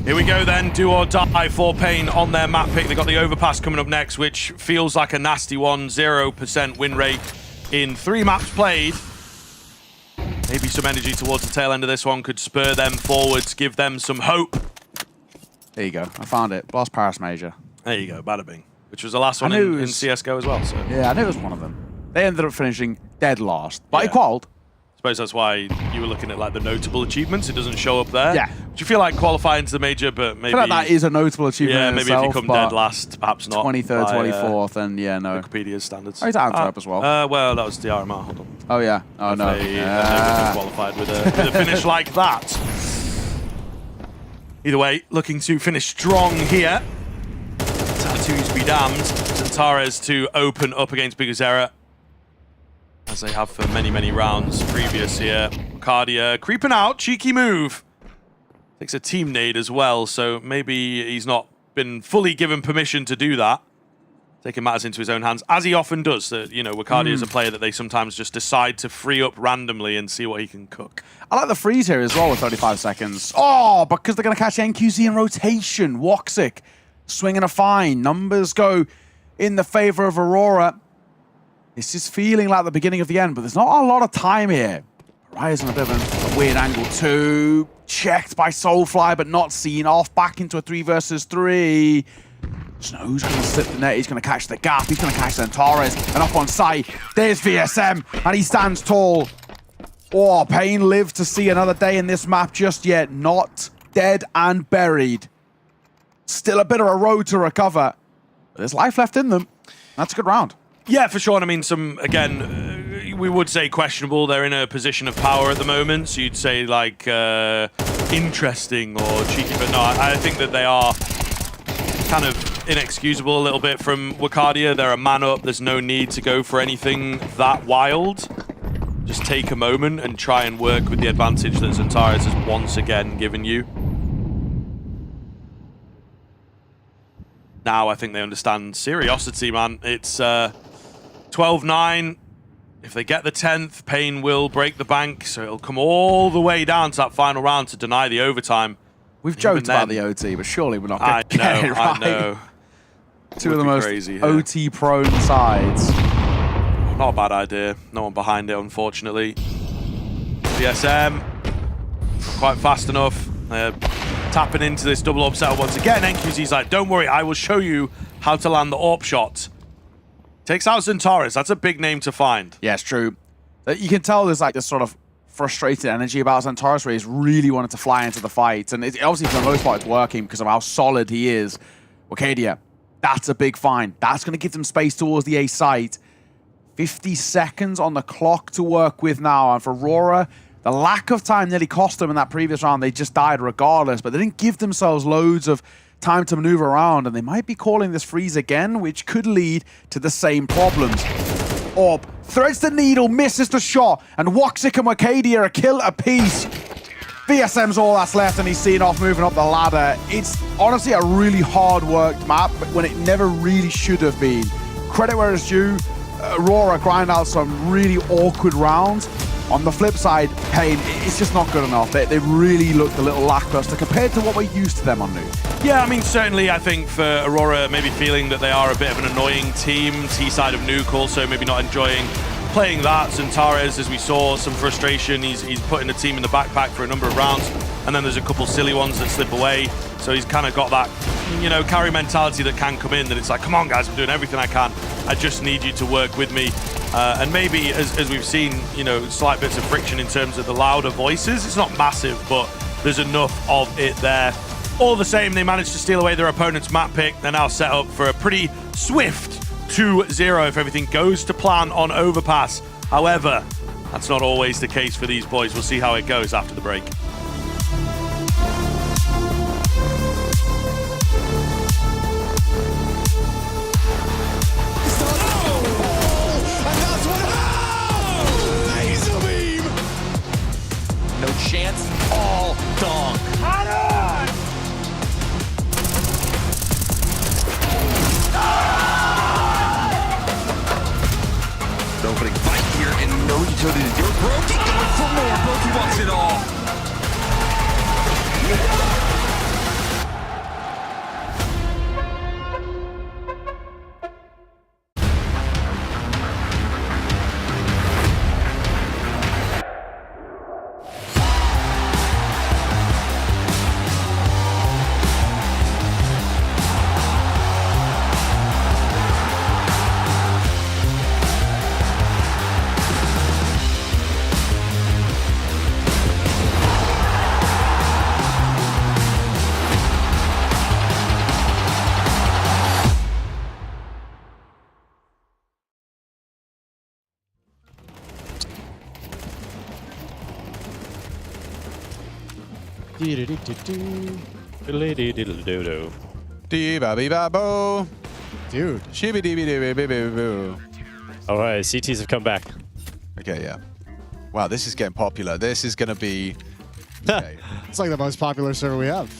Here we go then, do or die for Payne on their map pick. They've got the Overpass coming up next, which feels like a nasty one. 0% win rate in 3 maps played. maybe some energy towards the tail end of this one could spur them forwards, give them some hope. There you go. I found it. Boss Paris Major. There you go. Bada bing. Which was the last one in CSGO as well. So. Yeah, I knew it was one of them. They ended up finishing dead last, but he qualified. I suppose that's why you were looking at like the notable achievements. It doesn't show up there. Yeah. Do you feel like qualifying to the major, but maybe... I feel like that is a notable achievement Yeah, in maybe itself, if you come dead last, perhaps not. 23rd, 24th, then yeah, no. Wikipedia's standards. Oh, he's at Antwerp as well. Well, that was the RMR, hold on. Oh, yeah. Oh, no. They wouldn't have qualified with a finish like that. Either way, looking to finish strong here. Tattoos be damned. Zantares to open up against Bigazera, as they have for many, many rounds previous here. Cardia creeping out, cheeky move. Takes a team nade as well, so maybe he's not been fully given permission to do that. Taking matters into his own hands, as he often does. You know, Wacardia is a player that they sometimes just decide to free up randomly and see what he can cook. I like the freeze here as well with 35 seconds. Oh, because they're going to catch NQZ in rotation. Woxic swinging a fine. Numbers go in the favor of Aurora. This is feeling like the beginning of the end, but there's not a lot of time here. Rise on a bit of a weird angle too. Checked by Soulfly, but not seen. Off back into a 3 versus 3. Snow's going to slip the net. He's going to catch the gap. He's going to catch Zantares. And up on site, there's VSM, and he stands tall. Oh, Pain lives to see another day in this map just yet. Not dead and buried. Still a bit of a road to recover. But there's life left in them. That's a good round. Yeah, for sure. I mean, some, again, we would say questionable. They're in a position of power at the moment, so you'd say, like, interesting or cheeky, but no, I think that they are kind of inexcusable a little bit from Wacardia. They're a man up. There's no need to go for anything that wild. Just take a moment and try and work with the advantage that Zantares has once again given you. Now I think they understand seriosity, man. It's 12-9. If they get the 10th, Pain will break the bank, so it'll come all the way down to that final round to deny the overtime. We've joked about the OT, but surely we're not going to get it right. I know. Two of the most OT-prone sides. Not a bad idea. No one behind it, unfortunately. DSM, quite fast enough. Tapping into this double upset once again. NQZ's like, don't worry, I will show you how to land the AWP shot. Takes out Zantares. That's a big name to find. Yeah, it's true. You can tell there's like this sort of frustrated energy about Zantares where he's really wanted to fly into the fight. And obviously, for the most part, it's working because of how solid he is. Wacardia, that's a big find. That's going to give them space towards the A site. 50 seconds on the clock to work with now. And for Aurora, the lack of time nearly cost them in that previous round. They just died regardless, but they didn't give themselves loads of time to maneuver around, and they might be calling this freeze again, which could lead to the same problems. Orb threads the needle, misses the shot, and Woxic and Wacardia are a kill apiece. VSM's all that's left, and he's seen off moving up the ladder. It's honestly a really hard-worked map, but when it never really should have been. Credit where it's due, Aurora grind out some really awkward rounds. On the flip side, Pain, it's just not good enough. They really looked a little lackluster compared to what we're used to them on Nuke. Yeah, I mean, certainly I think for Aurora, maybe feeling that they are a bit of an annoying team. T-side of Nuke also maybe not enjoying playing that. Zantares, as we saw, some frustration. He's putting the team in the backpack for a number of rounds, and then there's a couple silly ones that slip away. So he's kind of got that, you know, carry mentality that can come in, that it's like, come on, guys, I'm doing everything I can. I just need you to work with me. And maybe, as we've seen, you know, slight bits of friction in terms of the louder voices. It's not massive, but there's enough of it there. All the same, they managed to steal away their opponent's map pick. They're now set up for a pretty swift 2-0 if everything goes to plan on Overpass. However, that's not always the case for these boys. We'll see how it goes after the break. No chance, all dunk. Opening fight here and no utility to do it. Brokey going for more. Brokey wants it all. Dee-ba-bee-ba-bo. Dude. Shibby-dee-bee-dee-bee-bee-boo. All right, CTs have come back. Okay, yeah. Wow, this is getting popular. This is going to be... Okay. It's like the most popular server we have.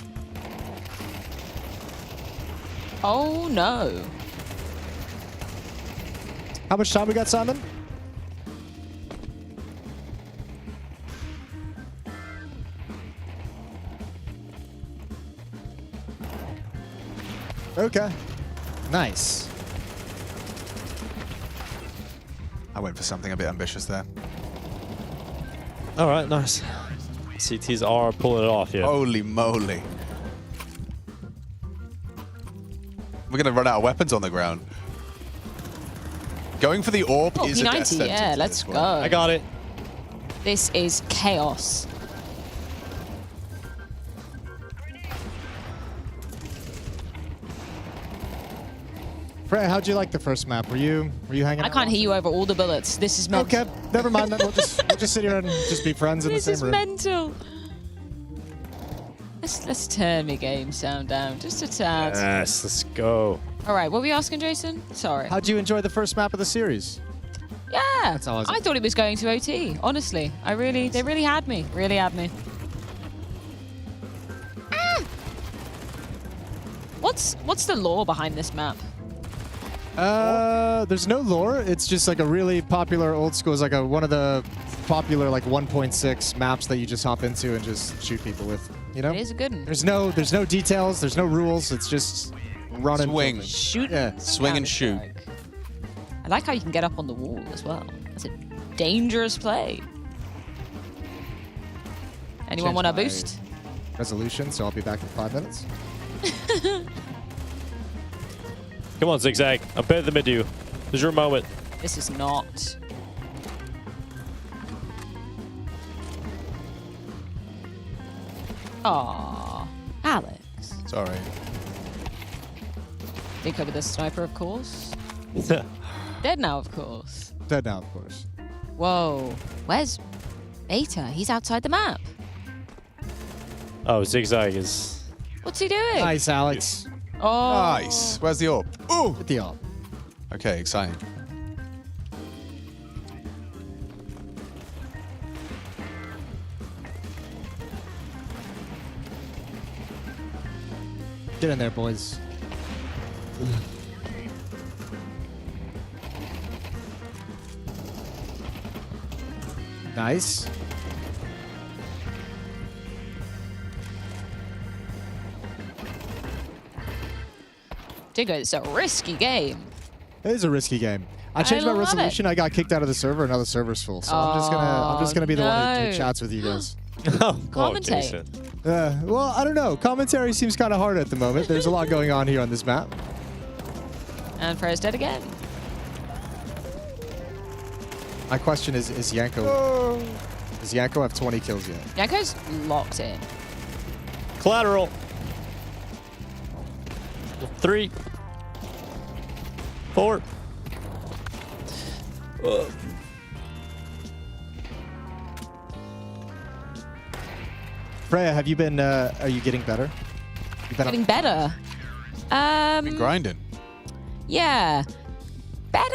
Oh, no. How much time we got, Simon? Okay. Nice. I went for something a bit ambitious there. All right, nice. CTs are pulling it off here. Holy moly. We're going to run out of weapons on the ground. Going for the AWP is a death P90, sentence. yeah, let's go. I got it. This is chaos. Freya, how'd you like the first map? Were you hanging out? I can't hear you over all the bullets. This is mental. Okay, never mind. We'll just sit here and just be friends in the same room. This is mental. Let's turn the game sound down just a tad. Yes, let's go. All right, what were we asking, Jason? Sorry. How'd you enjoy the first map of the series? Yeah, That's all I thought it was going to OT. Honestly, they really had me. Really had me. What's the lore behind this map? There's no lore. It's just like a really popular old school. It's like one of the popular like 1.6 maps that you just hop into and just shoot people with. You know, It is a good one. there's no details. There's no rules. It's just run and Swing. Shoot. Yeah. Swing and shoot. I like how you can get up on the wall as well. That's a dangerous play. Anyone Change want a my boost? resolution, so I'll be back in 5 minutes. Come on, Zigzag. I'm better than mid you. This is your moment. This is not. Aww, Alex. Sorry. Think over the sniper, of course. Dead now, of course. Dead now, of course. Whoa, where's Beta? He's outside the map. Oh, Zigzag is... What's he doing? Nice, Alex. Oh. Nice. Where's the AWP? Ooh. Get the AWP. Okay, exciting. Get in there, boys. Nice. Digga, it's a risky game. It is a risky game. I changed my love resolution. I got kicked out of the server. Now the server's full. So I'm just gonna be the one who chats with you guys. Commentate. Well, I don't know. Commentary seems kind of hard at the moment. There's a lot going on here on this map. And Freya's dead again. My question is Yanko... Does Yanko have 20 kills yet? Yanko's locked in. Collateral. 3. 4. Freya, have you been, are you getting better? You've been Getting better. Been grinding. Yeah. Better.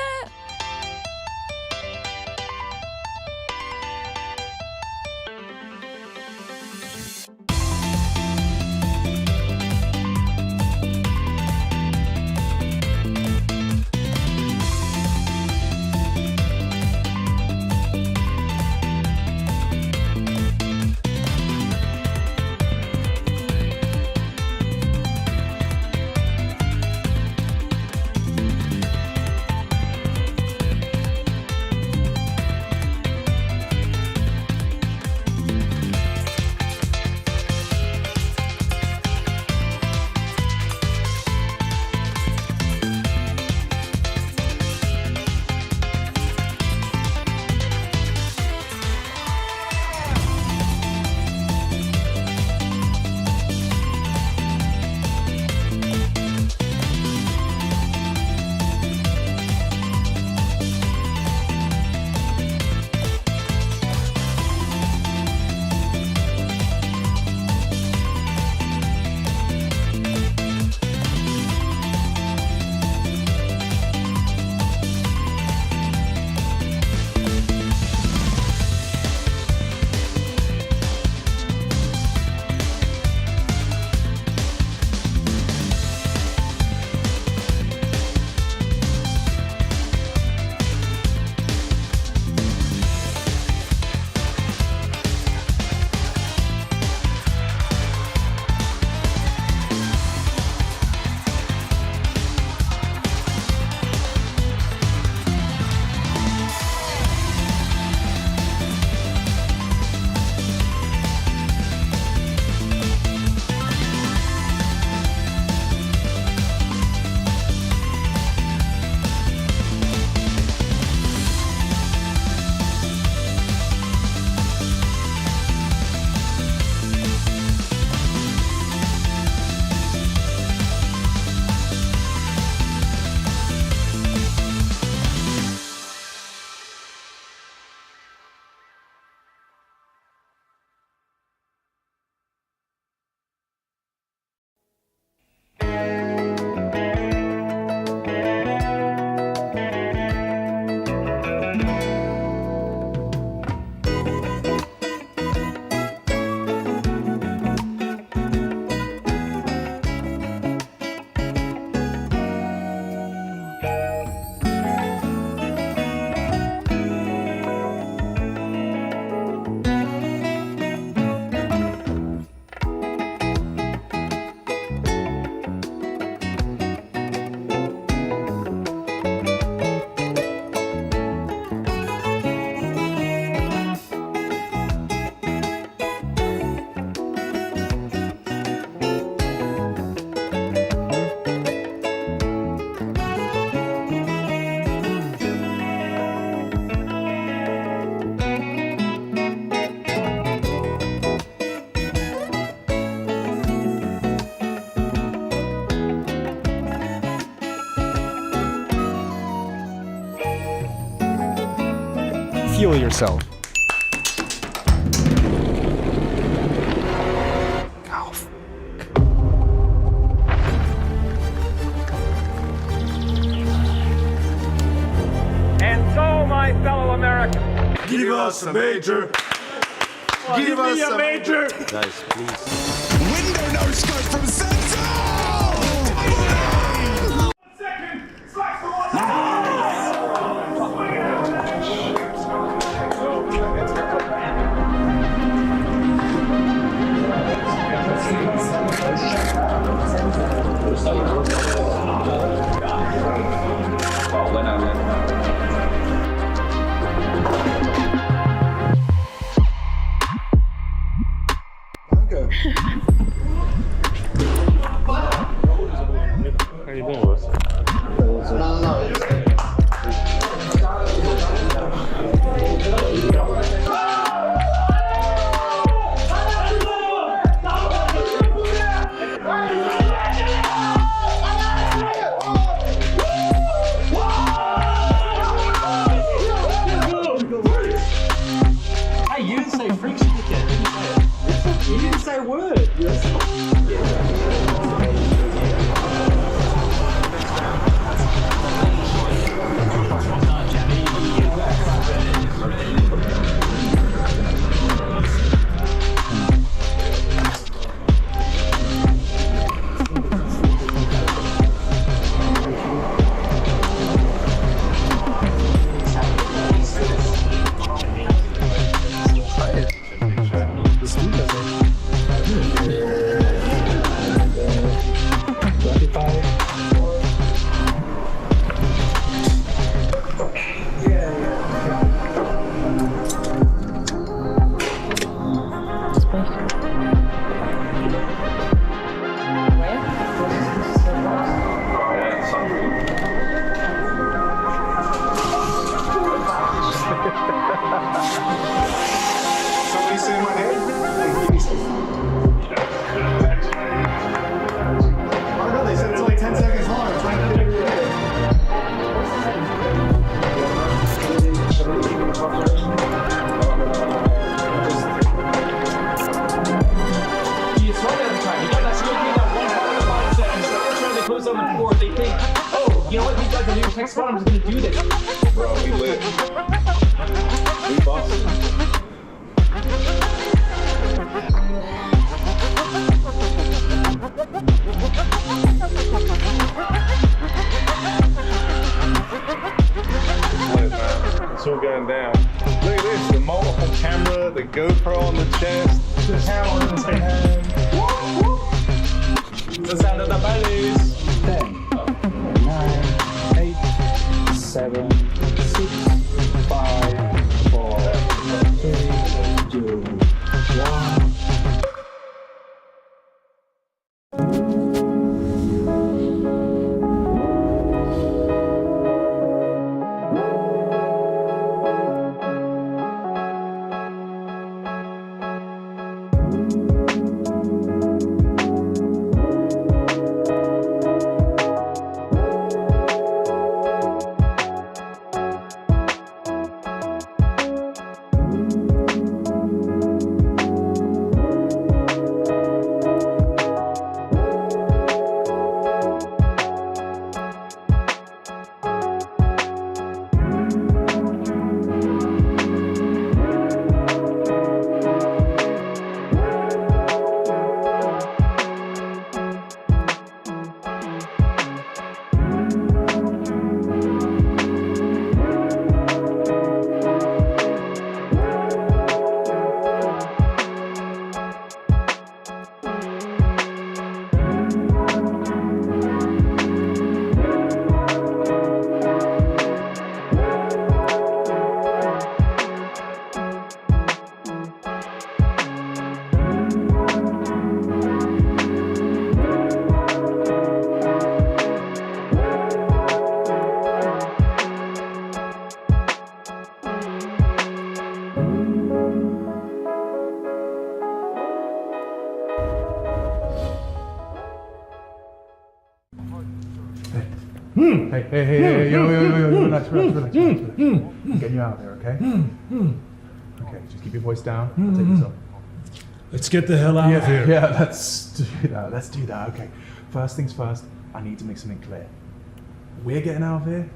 heal yourself. And so, my fellow Americans, Give us a major. give me a major. Guys, please. Window no scope from Senso! How you doing, Russ? Hey, you didn't say freak syndicate, did you say it? You didn't say a word. Somebody say my name? I don't know, they said it's only 10 seconds long. I'm trying to figure it You throw it every time. You got that skill, you got one part of the mindset, and so every time they put us on the board, they think, oh, you know what, these guys are new tech spot, I'm just gonna do this. Bro, we lit. We bossing. It's all going down. Look at this, the multiple camera, the GoPro on the chest, the hammer in his hand. The sound of the bellies. 10, 9, 8, 7, 6, 5, 4, 3, 2, 1. Hey, yo, relax. I'm getting you out there, okay? Okay, just keep your voice down. I'll take this up. Let's get the hell out of here. Yeah, let's do that, okay. First things first, I need to make something clear. We're getting out of here.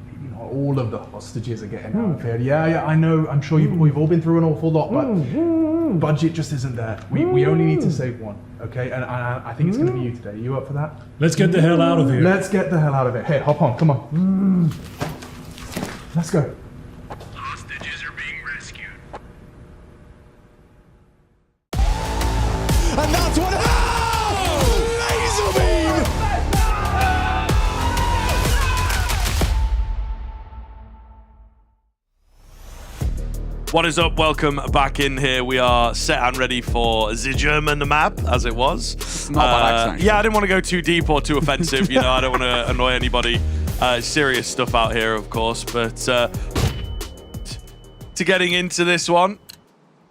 Maybe not all of the hostages are getting out of here. Yeah, I know, I'm sure we've all been through an awful lot, but budget just isn't there. We only need to save one, okay? And I think it's gonna be you today. You up for that? Let's get the hell out of here. Let's get the hell out of here. Hey, hop on, come on. Let's go. Hostages are being rescued. And that's what laser beam! What is up? Welcome back in here. We are set and ready for the German map, as it was. It's not bad accent. Yeah, I didn't want to go too deep or too offensive. You know, I don't want to annoy anybody. Serious stuff out here, of course. But to getting into this one,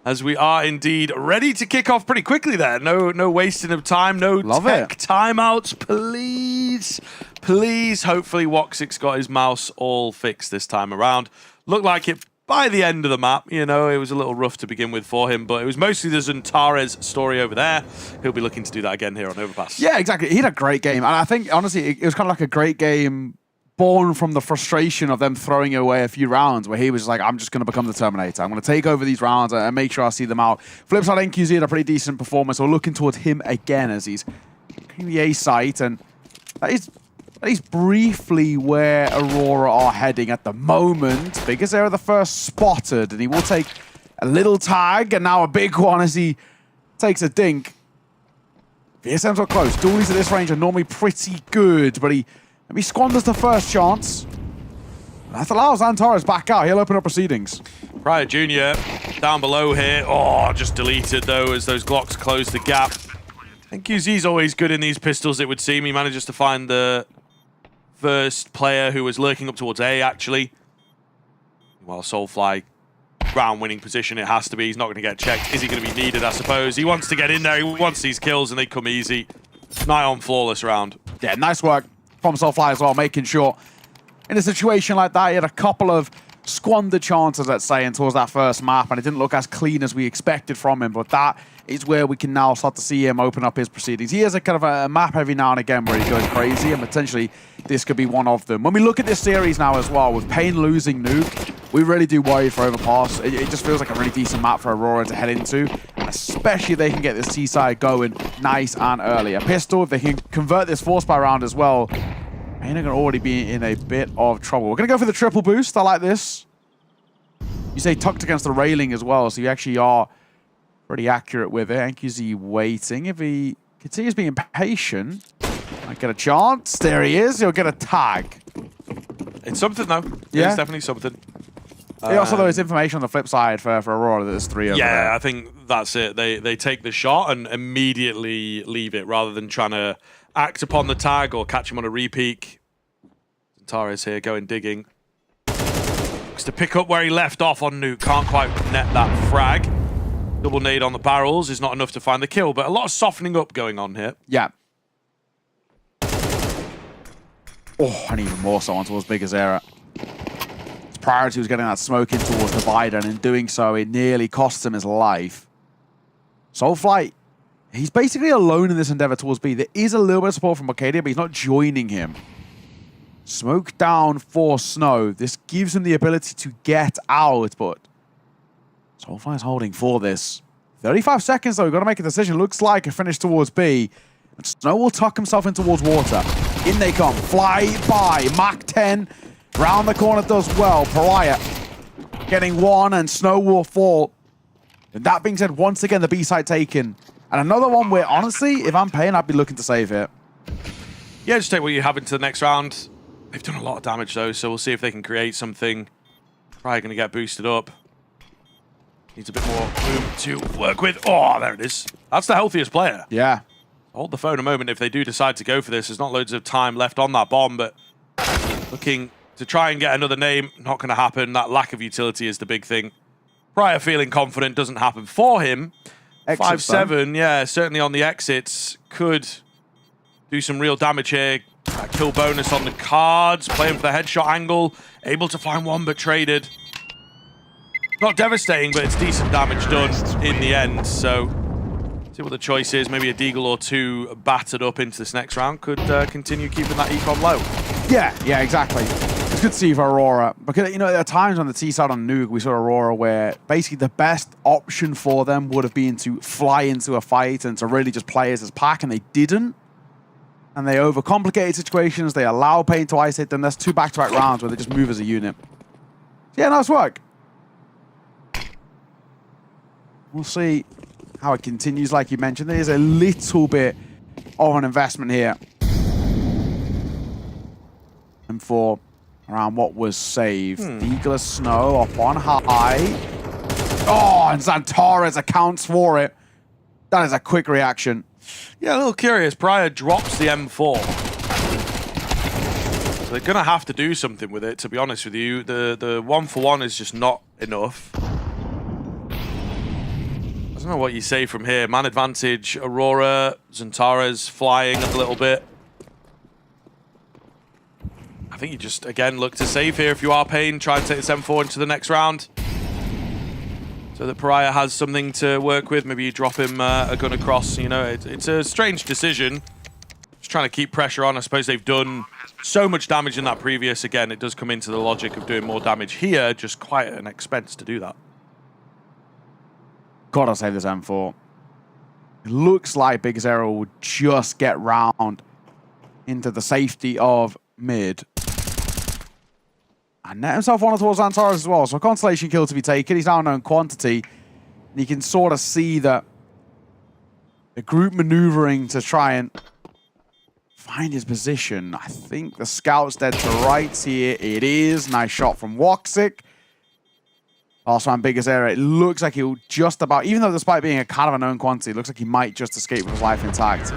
as we are indeed ready to kick off pretty quickly there. No wasting of time. No tech timeouts, please. Please. Hopefully, Woxic's got his mouse all fixed this time around. Looked like it by the end of the map. You know, it was a little rough to begin with for him, but it was mostly the Zuntares story over there. He'll be looking to do that again here on Overpass. Yeah, exactly. He had a great game. And I think, honestly, it was kind of like a great game born from the frustration of them throwing away a few rounds where he was like, I'm just going to become the Terminator. I'm going to take over these rounds and make sure I see them out. Flip side, NQZ had a pretty decent performance. We're looking towards him again as he's in the A site. And that is briefly where Aurora are heading at the moment. Biggest error the first spotted. And he will take a little tag and now a big one as he takes a dink. VSM's not close. Dualies at this range are normally pretty good, but he squanders the first chance. That allows Antares back out. He'll open up proceedings. Pryor Jr. down below here. Oh, just deleted though as those Glocks close the gap. NQZ's always good in these pistols, it would seem. He manages to find the first player who was lurking up towards A, actually. While Soulfly, round-winning position it has to be. He's not going to get checked. Is he going to be needed, I suppose? He wants to get in there. He wants these kills, and they come easy. Nigh on flawless round. Yeah, nice work from Soulfly as well, making sure in a situation like that, he had a couple of squandered chances, let's say, towards that first map, and it didn't look as clean as we expected from him, but that is where we can now start to see him open up his proceedings. He has a kind of a map every now and again where he goes crazy, and potentially this could be one of them. When we look at this series now as well, with Pain losing Nuke, we really do worry for Overpass. It just feels like a really decent map for Aurora to head into, and especially if they can get this T-side going nice and early. A pistol, if they can convert this force by round as well, Pain are going to already be in a bit of trouble. We're going to go for the triple boost. I like this. You say tucked against the railing as well, so you actually are pretty accurate with it. NQZ waiting. If he continues being patient, might get a chance. There he is. He'll get a tag. It's something, though. Yeah. It's definitely something. Also, there is information on the flip side for Aurora that there's 3 over there. Yeah, I think that's it. They take the shot and immediately leave it rather than trying to act upon the tag or catch him on a repeak. Zuntares here going digging. Looks to pick up where he left off on Nuke. Can't quite net that frag. Double nade on the barrels is not enough to find the kill, but a lot of softening up going on here. Yeah. Oh, and even more so on towards Big Azera. His priority was getting that smoke in towards the Divider, and in doing so, it nearly costs him his life. Soulfly, he's basically alone in this endeavor towards B. There is a little bit of support from Arcadia, but he's not joining him. Smoke down for Snow. This gives him the ability to get out, but Soulfly's holding for this. 35 seconds, though. We've got to make a decision. Looks like a finish towards B. And Snow will tuck himself in towards water. In they come. Fly by. Mach 10. Round the corner does well. Pariah getting one, and Snow will fall. And that being said, once again, the B side taken. And another one where, honestly, if I'm paying, I'd be looking to save it. Yeah, just take what you have into the next round. They've done a lot of damage, though, so we'll see if they can create something. Probably going to get boosted up. Needs a bit more room to work with. Oh, there it is. That's the healthiest player. Yeah. Hold the phone a moment if they do decide to go for this. There's not loads of time left on that bomb, but looking to try and get another name, not going to happen. That lack of utility is the big thing. Pryor feeling confident doesn't happen for him. 5-7, yeah, certainly on the exits. Could do some real damage here. kill bonus on the cards, playing for the headshot angle, able to find one but traded. Not devastating, but it's decent damage done in the end, so see what the choice is. Maybe a Deagle or two battered up into this next round could continue keeping that econ low. Yeah, exactly. It's good to see for Aurora, because, you know, there are times on the T side on Nuke, we saw Aurora where basically the best option for them would have been to fly into a fight and to really just play as a pack, and they didn't. And they overcomplicated situations. They allow Pain to ice hit them. That's 2 back-to-back rounds where they just move as a unit. Yeah, nice work. We'll see how it continues. Like you mentioned, there is a little bit of an investment here. And for around what was saved. Deagler Snow up on high. Oh, and Xantares accounts for it. That is a quick reaction. Yeah, a little curious. Pryor drops the M4. So they're going to have to do something with it, to be honest with you. The 1-for-1 is just not enough. I don't know what you say from here. Man advantage, Aurora, Xantares flying a little bit. I think you just, again, look to save here if you are Pain. Try and take this M4 into the next round. So that Pariah has something to work with. Maybe you drop him a gun across. You know, it's a strange decision. Just trying to keep pressure on. I suppose they've done so much damage in that previous. Again, it does come into the logic of doing more damage here. Just quite an expense to do that. Gotta save this M4. It looks like Big Zero will just get round into the safety of mid. And net himself one towards Xantares as well. So a constellation kill to be taken. He's now known quantity. And you can sort of see that the group maneuvering to try and find his position. I think the scout's dead to rights here. It is. Nice shot from Woxic. Last man, biggest error. It looks like he'll just about, even though despite being a kind of a known quantity, it looks like he might just escape with his life intact.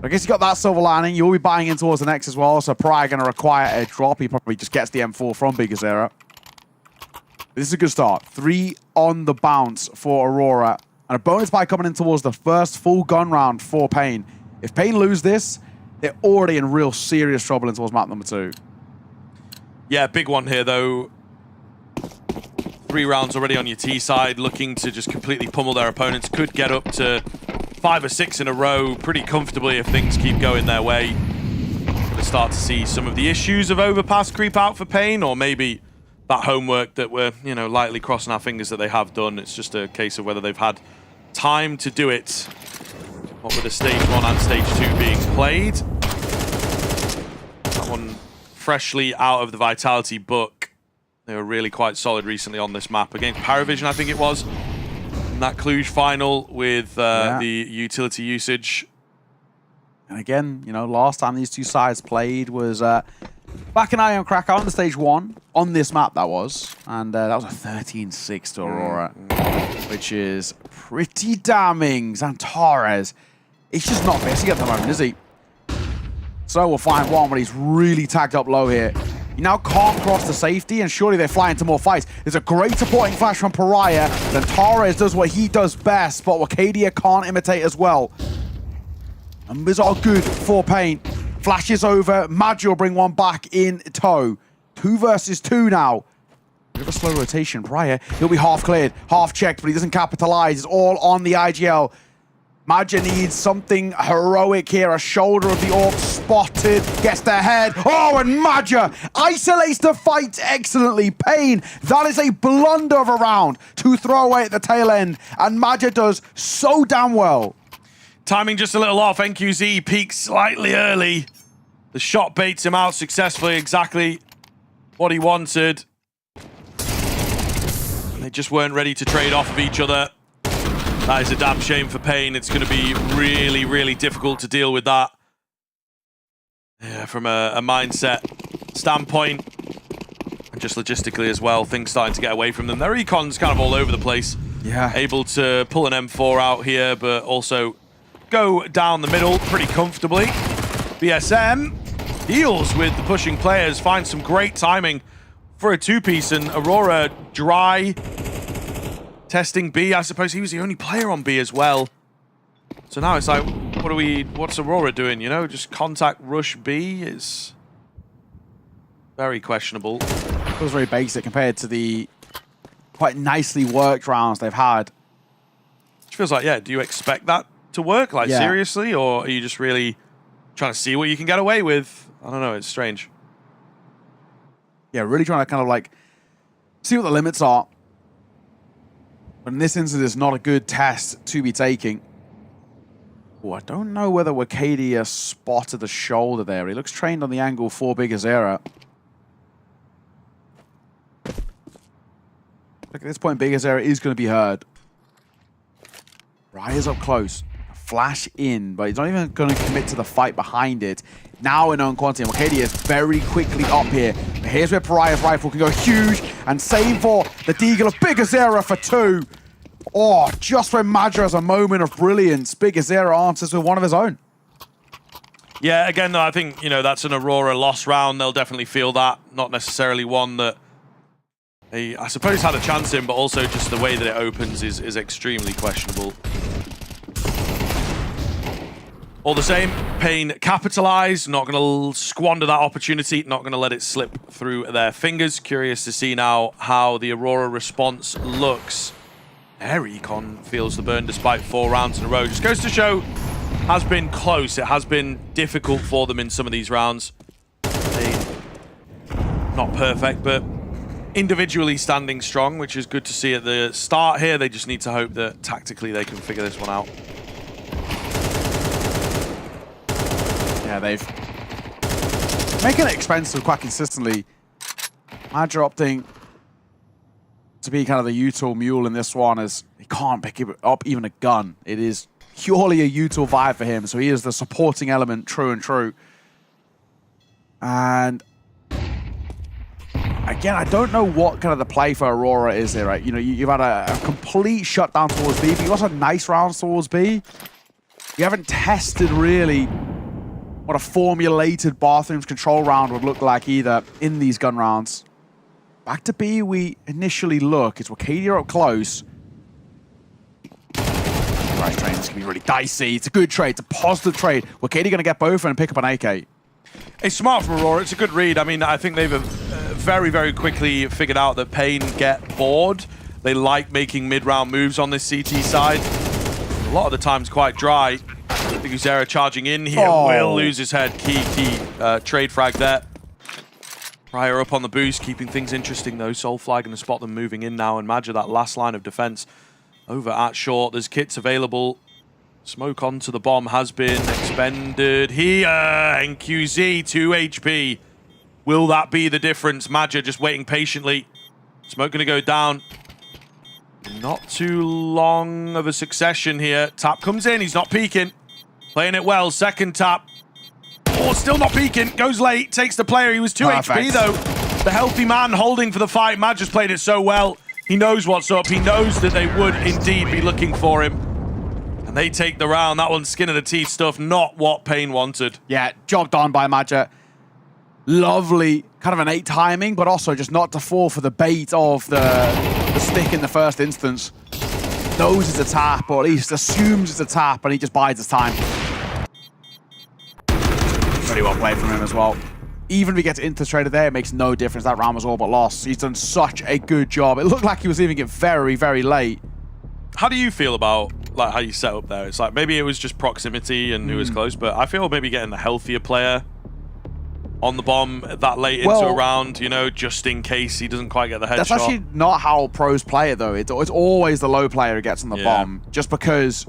I guess you got that silver lining. You'll be buying in towards the next as well, so Pariah going to require a drop. He probably just gets the M4 from Big Azera. This is a good start. 3 on the bounce for Aurora. And a bonus buy coming in towards the first full gun round for Pain. If Pain lose this, they're already in real serious trouble in towards map number 2. Yeah, big one here, though. 3 rounds already on your T side, looking to just completely pummel their opponents. Could get up to 5 or 6 in a row pretty comfortably if things keep going their way. We'll start to see some of the issues of Overpass creep out for Pain, or maybe that homework that we're, you know, lightly crossing our fingers that they have done. It's just a case of whether they've had time to do it. What with the stage 1 and stage 2 being played. That one freshly out of the Vitality book. They were really quite solid recently on this map. Against Paravision, I think it was. In that Cluj final with the utility usage. And again, you know, last time these two sides played was back in Ion Krakow on the stage 1. On this map, that was. And that was a 13-6 to Aurora. Which is pretty damning. Xantares, he's just not missing at the moment, is he? So we'll find one, but he's really tagged up low here. He now can't cross the safety, and surely they fly into more fights. There's a great supporting flash from Pariah. Xantares does what he does best, but Wakadia can't imitate as well. Numbers are good for Pain. Flashes over. Magi will bring one back in tow. 2 versus 2 now. Bit of a slow rotation. Pariah, he'll be half cleared, half checked, but he doesn't capitalize. It's all on the IGL. Magi needs something heroic here. A shoulder of the orb spotted. Gets the head. Oh, and Magi isolates the fight excellently. Pain, that is a blunder of a round to throw away at the tail end. And Magi does so damn well. Timing just a little off. NQZ peaks slightly early. The shot baits him out successfully. Exactly what he wanted. They just weren't ready to trade off of each other. That is a damn shame for Pain. It's going to be really, really difficult to deal with that. Yeah, from a mindset standpoint. And just logistically as well, things starting to get away from them. Their econ's kind of all over the place. Yeah. Able to pull an M4 out here, but also go down the middle pretty comfortably. BSM deals with the pushing players, finds some great timing for a 2-piece, and Aurora dry. Testing B, I suppose he was the only player on B as well. So now it's like, What's Aurora doing? You know, just contact rush B is very questionable. Feels very basic compared to the quite nicely worked rounds they've had. Which feels like, yeah, do you expect that to work? Like, Yeah. seriously? Or are you just really trying to see what you can get away with? I don't know, it's strange. Yeah, really trying to kind of like see what the limits are. But in this instance, it's not a good test to be taking. Oh, I don't know whether Wakadia spotted the shoulder there. He looks trained on the angle for Big Azera. Look, at this point, Big Azera is going to be heard. Raya's up close. Flash in, but he's not even going to commit to the fight behind it. Now in own quantity, and Wakadia is very quickly up here. But here's where Pariah's rifle can go huge and save for the Deagle of Big Azera for 2. Oh, just when Madra has a moment of brilliance, Big Azera answers with one of his own. Yeah, again, though, I think, you know, that's an Aurora loss round. They'll definitely feel that. Not necessarily one that they, I suppose, had a chance in, but also just the way that it opens is extremely questionable. All the same, Pain capitalized, not going to squander that opportunity, not going to let it slip through their fingers. Curious to see now how the Aurora response looks. Air Econ feels the burn despite 4 rounds in a row. Just goes to show, has been close. It has been difficult for them in some of these rounds. Not perfect, but individually standing strong, which is good to see at the start here. They just need to hope that tactically they can figure this one out. Yeah, they've making it expensive quite consistently. Madra opting to be kind of the util mule in this one, as he can't pick up even a gun. It is purely a util vibe for him, so he is the supporting element, true and true. And again, I don't know what kind of the play for Aurora is here, right? You know, you've had a complete shutdown towards B, but you also had nice rounds towards B. You haven't tested really what a formulated bathrooms control round would look like either in these gun rounds. Back to B we initially look. It's Wakadia up close. Right, train, this can be really dicey. It's a good trade. It's a positive trade. Wakadia going to get both and pick up an AK. It's smart from Aurora. It's a good read. I mean, I think they've very, very quickly figured out that Pain get bored. They like making mid-round moves on this CT side. A lot of the times quite dry. I think Azera charging in here will lose his head. Key trade frag there. Pariah up on the boost, keeping things interesting though. Soulfly going to spot them moving in now, and Madra, that last line of defense over at short. There's kits available. Smoke onto the bomb has been expended here. NQZ, 2 HP. Will that be the difference? Madra just waiting patiently. Smoke going to go down. Not too long of a succession here. Tap comes in, he's not peeking. Playing it well, second tap. Oh, still not peeking, goes late, takes the player. He was 2 HP though. The healthy man holding for the fight. Mad just played it so well. He knows what's up. He knows that they would indeed be looking for him. And they take the round. That one's skin of the teeth stuff, not what Pain wanted. Yeah, job done by Madra. Lovely, kind of an 8 timing, but also just not to fall for the bait of the stick in the first instance. Knows it's a tap, or at least assumes it's a tap, and he just bides his time. Very well played from him as well. Even if he gets infiltrated there, it makes no difference. That round was all but lost. He's done such a good job. It looked like he was leaving it very, very late. How do you feel about like how you set up there? It's like maybe it was just proximity and who was close, but I feel maybe getting the healthier player on the bomb that late into a round, you know, just in case he doesn't quite get the headshot. That's actually not how pros play it, though. It's always the low player who gets on the bomb, just because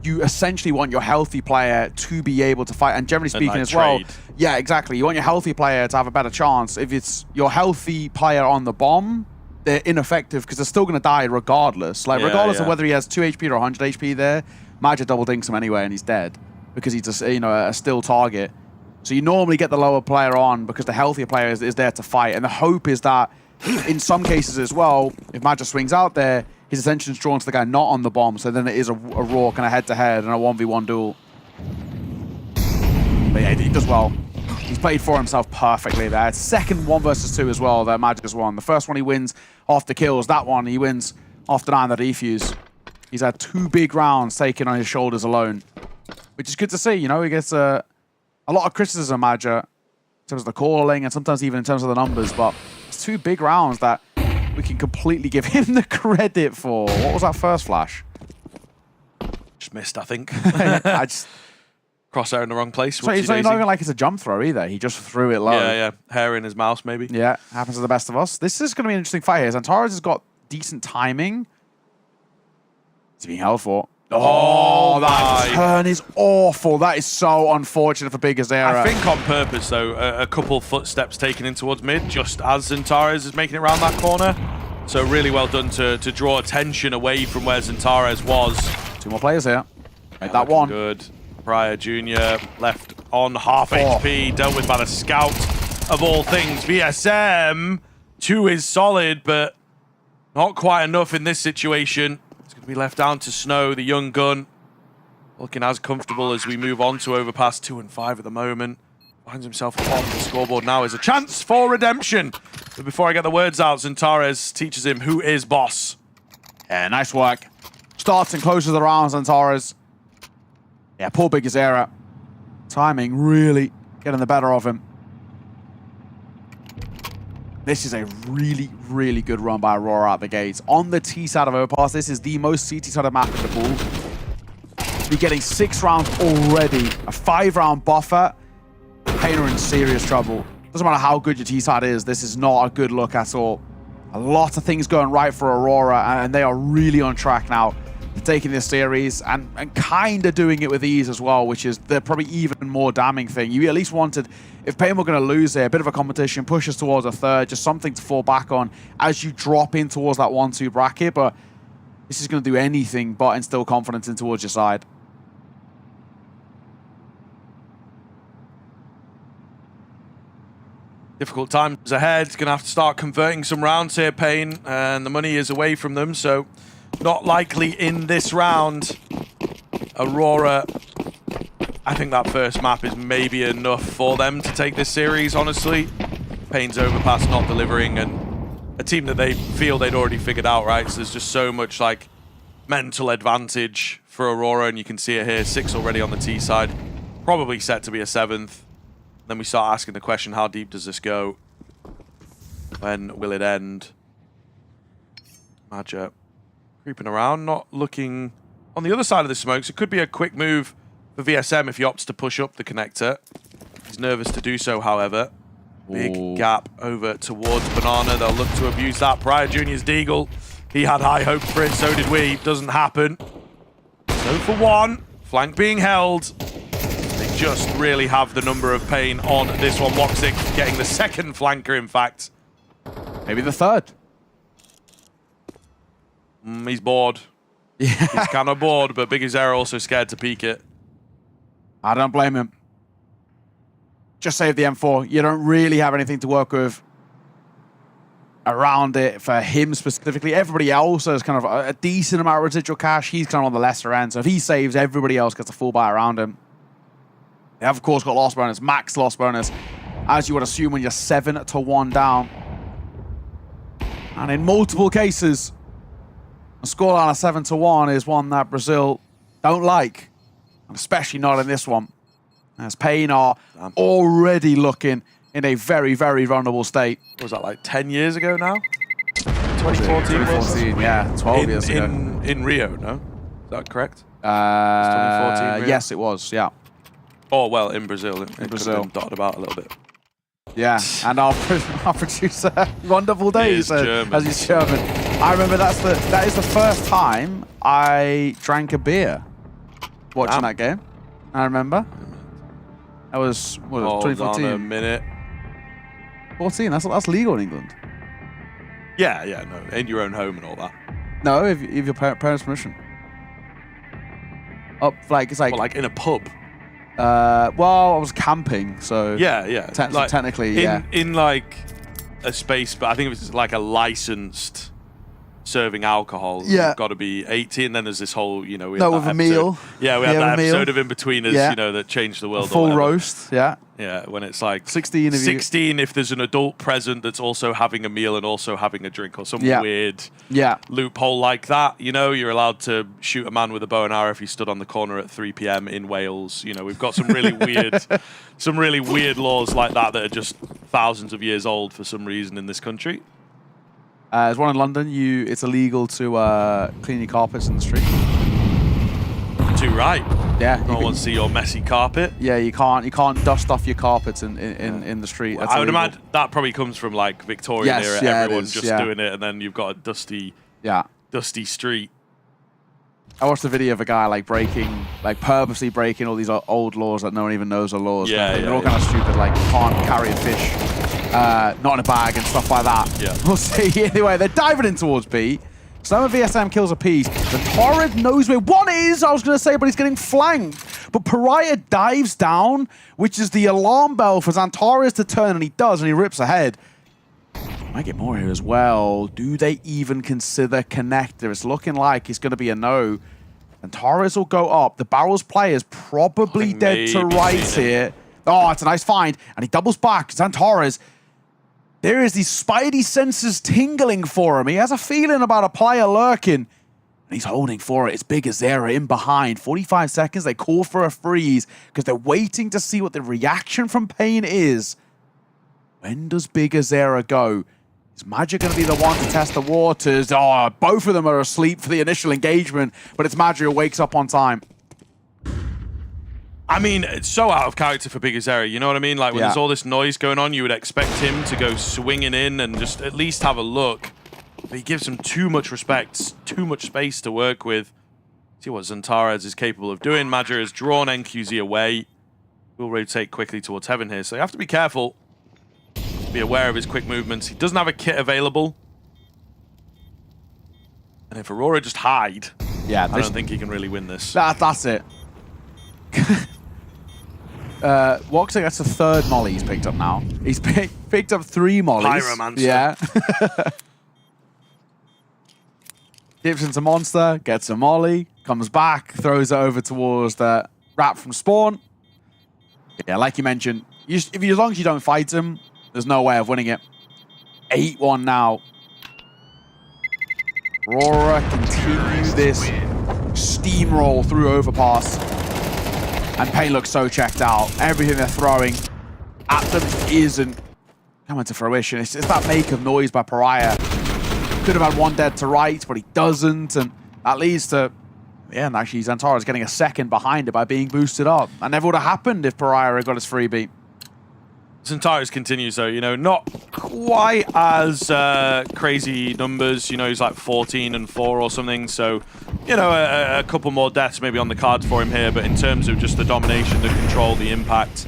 you essentially want your healthy player to be able to fight. And generally speaking as well, yeah, exactly. You want your healthy player to have a better chance. If it's your healthy player on the bomb, they're ineffective because they're still going to die regardless. Like, regardless of whether he has 2 HP or 100 HP there, Madra double dinks him anyway and he's dead because he's just, you know, a still target. So you normally get the lower player on because the healthier player is there to fight. And the hope is that in some cases as well, if Madra swings out there, his attention's drawn to the guy not on the bomb. So then it is a raw kind of head-to-head and a 1v1 duel. But yeah, he does well. He's played for himself perfectly there. Second 1 versus 2 as well that Madra's won. The first one he wins after kills. That one he wins after 9 the defuse. He's had 2 big rounds taken on his shoulders alone. which is good to see. You know, he gets a lot of criticism, Madja, in terms of the calling and sometimes even in terms of the numbers, but it's 2 big rounds that we can completely give him the credit for. What was that first flash? Just missed, I think. I just... Crosshair in the wrong place. So it's not even like it's a jump throw either. He just threw it low. Yeah. Hair in his mouse, maybe. Yeah, happens to the best of us. This is going to be an interesting fight here. Xantares has got decent timing. He's being held for. Oh, that turn is awful. That is so unfortunate for Big Azera. I think on purpose, though, a couple footsteps taken in towards mid, just as Xantares is making it around that corner. So really well done to draw attention away from where Xantares was. 2 more players here. Made that one. Good. Pryor Jr. left on half HP, dealt with by the scout of all things. VSM, 2 is solid, but not quite enough in this situation. It's going to be left down to Snow, the young gun. Looking as comfortable as we move on to Overpass. 2 and 5 at the moment. Finds himself at the bottom of the scoreboard now. Is a chance for redemption. But before I get the words out, Xantares teaches him who is boss. Yeah, nice work. Starts and closes the round, Xantares. Yeah, poor Big Azera. Timing really getting the better of him. This is a really, really good run by Aurora out the gates. On the T side of Overpass, this is the most CT-sided map in the pool. Be getting 6 rounds already. A 5-round buffer. Pain are in serious trouble. Doesn't matter how good your T side is, this is not a good look at all. A lot of things going right for Aurora, and they are really on track now. Taking this series and kind of doing it with ease as well, which is the probably even more damning thing. You at least wanted, if Pain were going to lose there, a bit of a competition, push us towards a third, just something to fall back on as you drop in towards that 1-2 bracket, but this is going to do anything but instill confidence in towards your side. Difficult times ahead. Going to have to start converting some rounds here, Pain, and the money is away from them, so not likely in this round. Aurora, I think that first map is maybe enough for them to take this series, honestly. Pain's Overpass not delivering, and a team that they feel they'd already figured out, right? So there's just so much like mental advantage for Aurora, and you can see it here. 6 already on the T side. Probably set to be a 7th. Then we start asking the question, how deep does this go? When will it end? Madja creeping around, not looking on the other side of the smokes. It could be a quick move for VSM if he opts to push up the connector. He's nervous to do so, however. Big gap over towards Banana. They'll look to abuse that. Pryor Jr.'s Deagle. He had high hopes for it, so did we. Doesn't happen. So for 1, flank being held. They just really have the number of Pain on this one. Woxic getting the 2nd flanker, in fact. Maybe the 3rd. He's bored. Yeah. He's kind of bored, but Big Azera also scared to peek it. I don't blame him. Just save the M4. You don't really have anything to work with around it for him specifically. Everybody else has kind of a decent amount of residual cash. He's kind of on the lesser end. So if he saves, everybody else gets a full buy around him. They have, of course, got loss bonus, max loss bonus, as you would assume when you're 7 to 1 down. And in multiple cases, a scoreline of 7 to 1 is one that Brazil don't like, and especially not in this one, as Pain are already looking in a very, very vulnerable state. What was that, like 10 years ago now? 2014, yeah, 12 years ago. In Rio, no? Is that correct? 2014 yes, it was, yeah. Oh, well, in Brazil. In Brazil. Dotted about a little bit. Yeah, and our producer, Wonderful Days, as he's German. I remember that is the first time I drank a beer watching that game. I remember. That was, what, 2014? Hold on a minute. 14, that's legal in England. Yeah, no, in your own home and all that. No, if your parents' permission. It's like... Well, like in a pub? Well, I was camping, so... Yeah. Technically, yeah. In like a space, but I think it was like a licensed serving alcohol. Yeah. You've got to be 18. Then there's this whole, you know, we No, had with that a meal. Yeah, we had Yeah, that with a meal. episode of In Between Us, Yeah. you know, that changed the world. A full or whatever. roast, yeah. Yeah, when it's like 16 if you- 16 if there's an adult present that's also having a meal and also having a drink or some Yeah. weird Yeah. loophole like that. You know, you're allowed to shoot a man with a bow and arrow if he stood on the corner at 3 p.m. in Wales. You know, we've got some really weird laws like that that are just thousands of years old for some reason in this country. There's one in London. It's illegal to clean your carpets in the street. Too right. Yeah. No one wants to see your messy carpet. Yeah, you can't dust off your carpets in the street. That's I would illegal. imagine that probably comes from like Victorian Yes, era, yeah, it everyone is, just yeah. doing it, and then you've got a dusty street. I watched a video of a guy like purposely breaking all these old laws that no one even knows are laws. Yeah, They're all kind of stupid, like you can't carry a fish, not in a bag and stuff like that. Yeah. We'll see. Anyway, they're diving in towards B. Some of VSM kills a piece. The Torrid knows where one is, I was going to say, but he's getting flanked. But Pariah dives down, which is the alarm bell for Xantares to turn, and he does, and he rips ahead. Might get more here as well. Do they even consider connector? It's looking like it's going to be a no. Xantares will go up. The Barrels player's probably dead to rights here. Oh, it's a nice find. And he doubles back. Xantares. There is these spidey senses tingling for him. He has a feeling about a player lurking. And he's holding for it. It's Big Azera in behind. 45 seconds. They call for a freeze because they're waiting to see what the reaction from Pain is. When does Big Azera go? Is Magic going to be the one to test the waters? Oh, both of them are asleep for the initial engagement, but it's Magic who wakes up on time. I mean, it's so out of character for Big Azera, you know what I mean? Like, when there's all this noise going on, you would expect him to go swinging in and just at least have a look. But he gives him too much respect, too much space to work with. See what Xantares is capable of doing. Major has drawn NQZ away. Will rotate quickly towards Heaven here, so you have to be careful. Be aware of his quick movements. He doesn't have a kit available. And if Aurora just hide, I don't think he can really win this. That's it. Woxer gets the third molly he's picked up now. He's picked up 3 mollies. Pyromancer. Yeah. Dips into Monster, gets a molly, comes back, throws it over towards the Rat from Spawn. Yeah, like you mentioned, as long as you don't fight him, there's no way of winning it. 8-1 now. Aurora continue this steamroll through Overpass. And Pain looks so checked out. Everything they're throwing at them isn't coming to fruition. It's that make of noise by Pariah. Could have had one dead to right, but he doesn't. And that leads to, and actually Xantares getting a second behind it by being boosted up. That never would have happened if Pariah had got his freebie. Xantares continues though, you know, not quite as crazy numbers. You know, he's like 14 and 4 or something. So, you know, a couple more deaths maybe on the cards for him here. But in terms of just the domination, the control, the impact,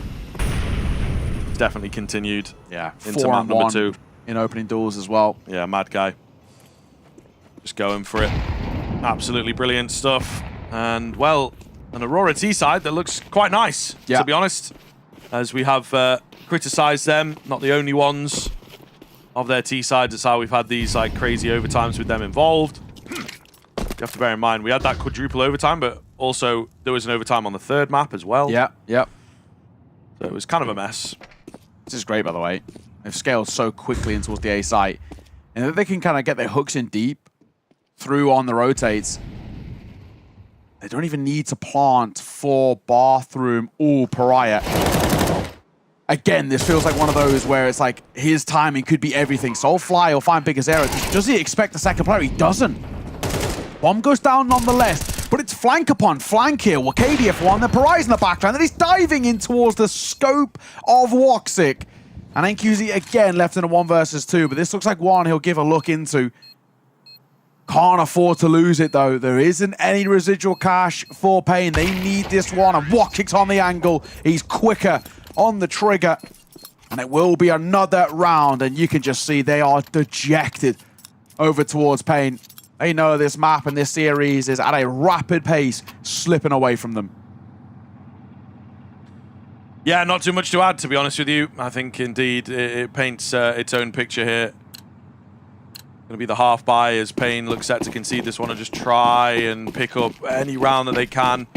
it's definitely continued. Yeah, into map number 2 in opening doors as well. Yeah, mad guy. Just going for it. Absolutely brilliant stuff. And well, an Aurora T side that looks quite nice, to be honest. As we have criticized them, not the only ones of their T sides. It's how we've had these like crazy overtimes with them involved. You have to bear in mind we had that quadruple overtime, but also there was an overtime on the 3rd map as well. Yeah. So it was kind of a mess. This is great, by the way. They've scaled so quickly in towards the A site, and they can kind of get their hooks in deep through on the rotates. They don't even need to plant for bathroom or Pariah. Again, this feels like one of those where it's like his timing could be everything. Soulfly will find Big Azera. Does he expect the second player? He doesn't. Bomb goes down nonetheless, but it's flank upon flank here. Wakadia for one, then Pariah's in the background, then he's diving in towards the scope of Woxic. And NQZ again left in a 1 versus 2, but this looks like one he'll give a look into. Can't afford to lose it though. There isn't any residual cash for Pain. They need this one, and Wokic's on the angle. He's quicker on the trigger, and it will be another round, and you can just see they are dejected over towards Pain. They know this map and this series is at a rapid pace slipping away from them. Yeah, not too much to add, to be honest with you. I think indeed it paints its own picture here. Going to be the half buy as Pain looks set to concede this one and just try and pick up any round that they can.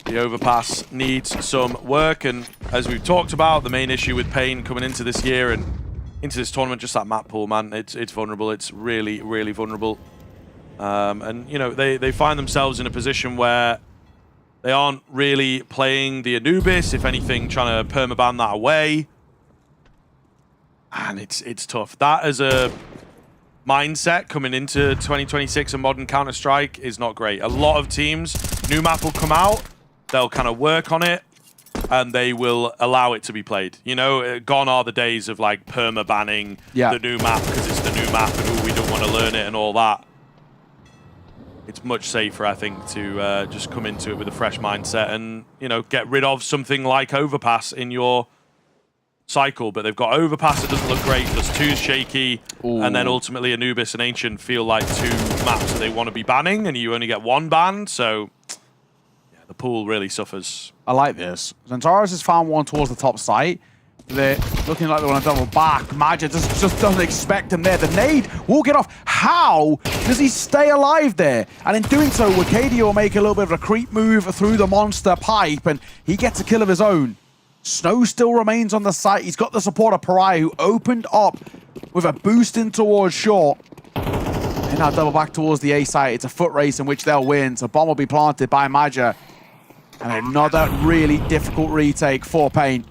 The overpass needs some work, and as we've talked about, the main issue with Pain coming into this year and into this tournament, just that map pool, man. It's vulnerable. It's really, really vulnerable. And, you know, they find themselves in a position where they aren't really playing the Anubis, if anything, trying to permaban that away. And it's tough. That as a mindset coming into 2026 and modern Counter-Strike is not great. A lot of teams, new map will come out, they'll kind of work on it, and they will allow it to be played. You know, gone are the days of like perma-banning the new map because it's the new map and ooh, we don't want to learn it and all that. It's much safer, I think, to just come into it with a fresh mindset and, you know, get rid of something like Overpass in your cycle. But they've got Overpass that doesn't look great, plus 2's shaky, and then ultimately Anubis and Ancient feel like 2 maps that they want to be banning, and you only get 1 ban, so yeah, the pool really suffers. I like this. Xantares has found one towards the top site. They're looking like they want to double back. Magic just doesn't expect him there. The nade will get off. How does he stay alive there? And in doing so, Wakadia will make a little bit of a creep move through the monster pipe, and he gets a kill of his own. Snow still remains on the site. He's got the support of Pariah, who opened up with a boost in towards short. And now double back towards the A site. It's a foot race in which they'll win. So bomb will be planted by Maja. And another really difficult retake for Pain.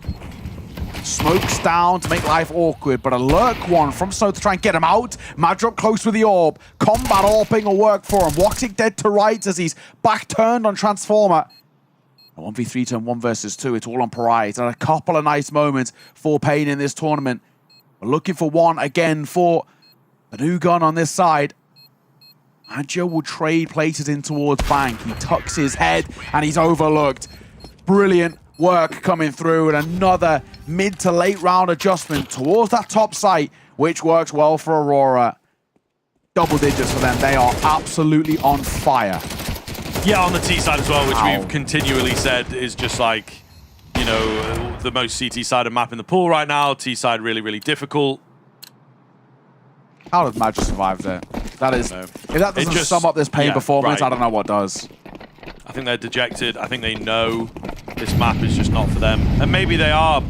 Smokes down to make life awkward, but a lurk one from Snow to try and get him out. Maja up close with the orb. Combat AWPing will work for him. Woxic dead to rights as he's back turned on Transformer. 1v3 turn 1 versus 2. It's all on Pariah. It's had a couple of nice moments for Pain in this tournament. We're looking for one again for the new gun on this side. Maja will trade places in towards Bank. He tucks his head and he's overlooked. Brilliant work coming through, and another mid to late round adjustment towards that top site, which works well for Aurora. Double digits for them. They are absolutely on fire. Yeah, on the T side as well, which we've continually said is just like, you know, the most CT side of map in the pool right now. T side really, really difficult. How does Maja survive there? That is, if that doesn't sum up this Pain performance, I don't know what does. I think they're dejected. I think they know this map is just not for them. And maybe they are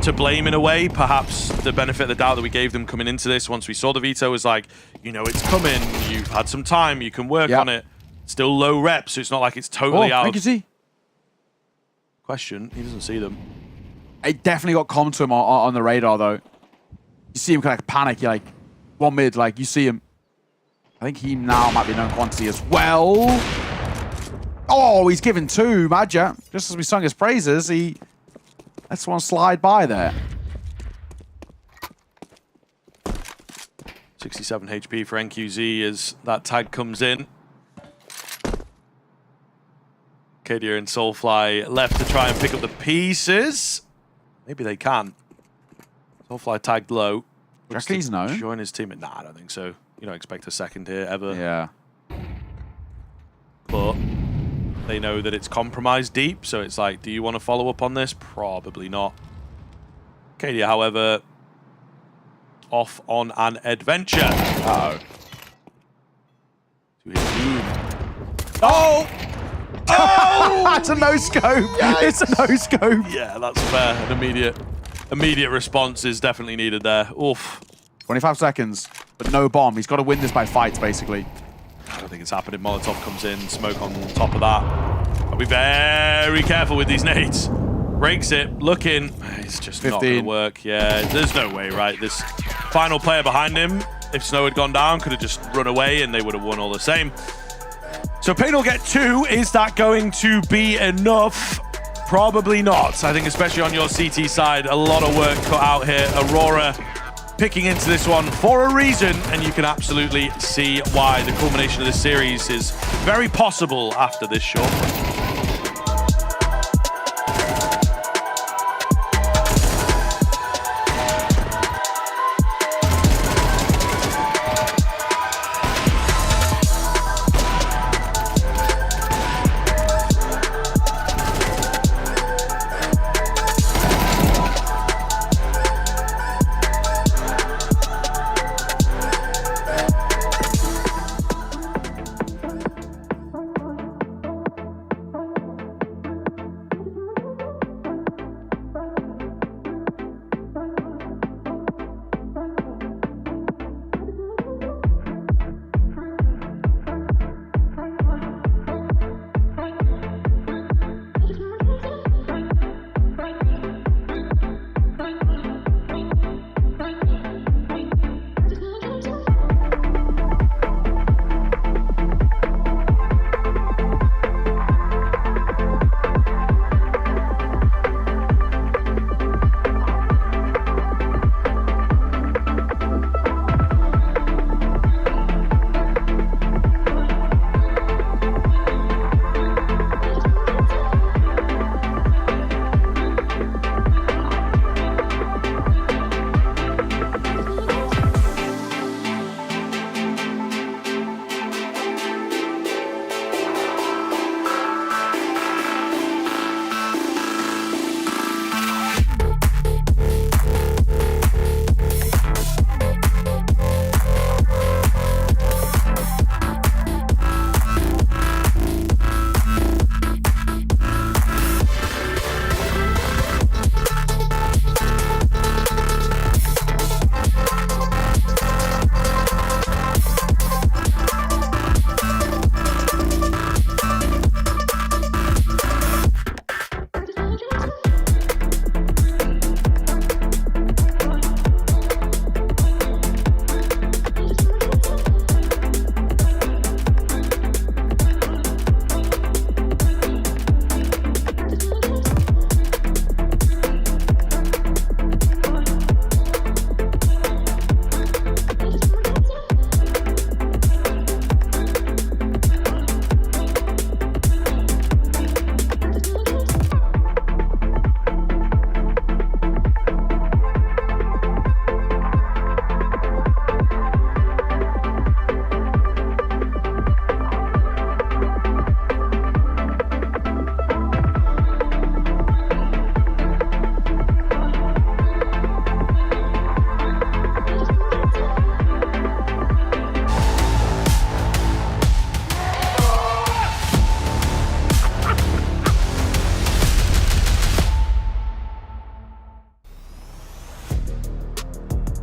to blame in a way. Perhaps the benefit of the doubt that we gave them coming into this once we saw the veto was like, you know, it's coming. You've had some time. You can work on it. Still low reps, so it's not like it's totally out of question. He doesn't see them. It definitely got come to him on the radar, though. You see him kind of panic. You're like, one mid, like, you see him. I think he now might be known quantity as well. Oh, he's given 2, Maja. Just as we sung his praises, he lets one slide by there. 67 HP for NQZ as that tag comes in. Kadia and Soulfly left to try and pick up the pieces. Maybe they can. Soulfly tagged low. Do you reckon he's known? Join his team. Nah, I don't think so. You don't expect a second here ever. Yeah. But they know that it's compromised deep, so it's like, do you want to follow up on this? Probably not. Kadia, however, off on an adventure. Uh-oh. Oh! Oh! That's a no-scope. It's a no-scope. Yeah, that's fair. An immediate response is definitely needed there. Oof. 25 seconds, but no bomb. He's got to win this by fights, basically. I don't think it's happening. Molotov comes in, smoke on top of that. I'll be very careful with these nades. Breaks it, looking. It's just 15. Not going to work. Yeah, there's no way, right? This final player behind him, if Snow had gone down, could have just run away and they would have won all the same. So Pain will get 2. Is that going to be enough? Probably not. I think especially on your CT side, a lot of work cut out here. Aurora picking into this one for a reason, and you can absolutely see why. The culmination of this series is very possible after this short break.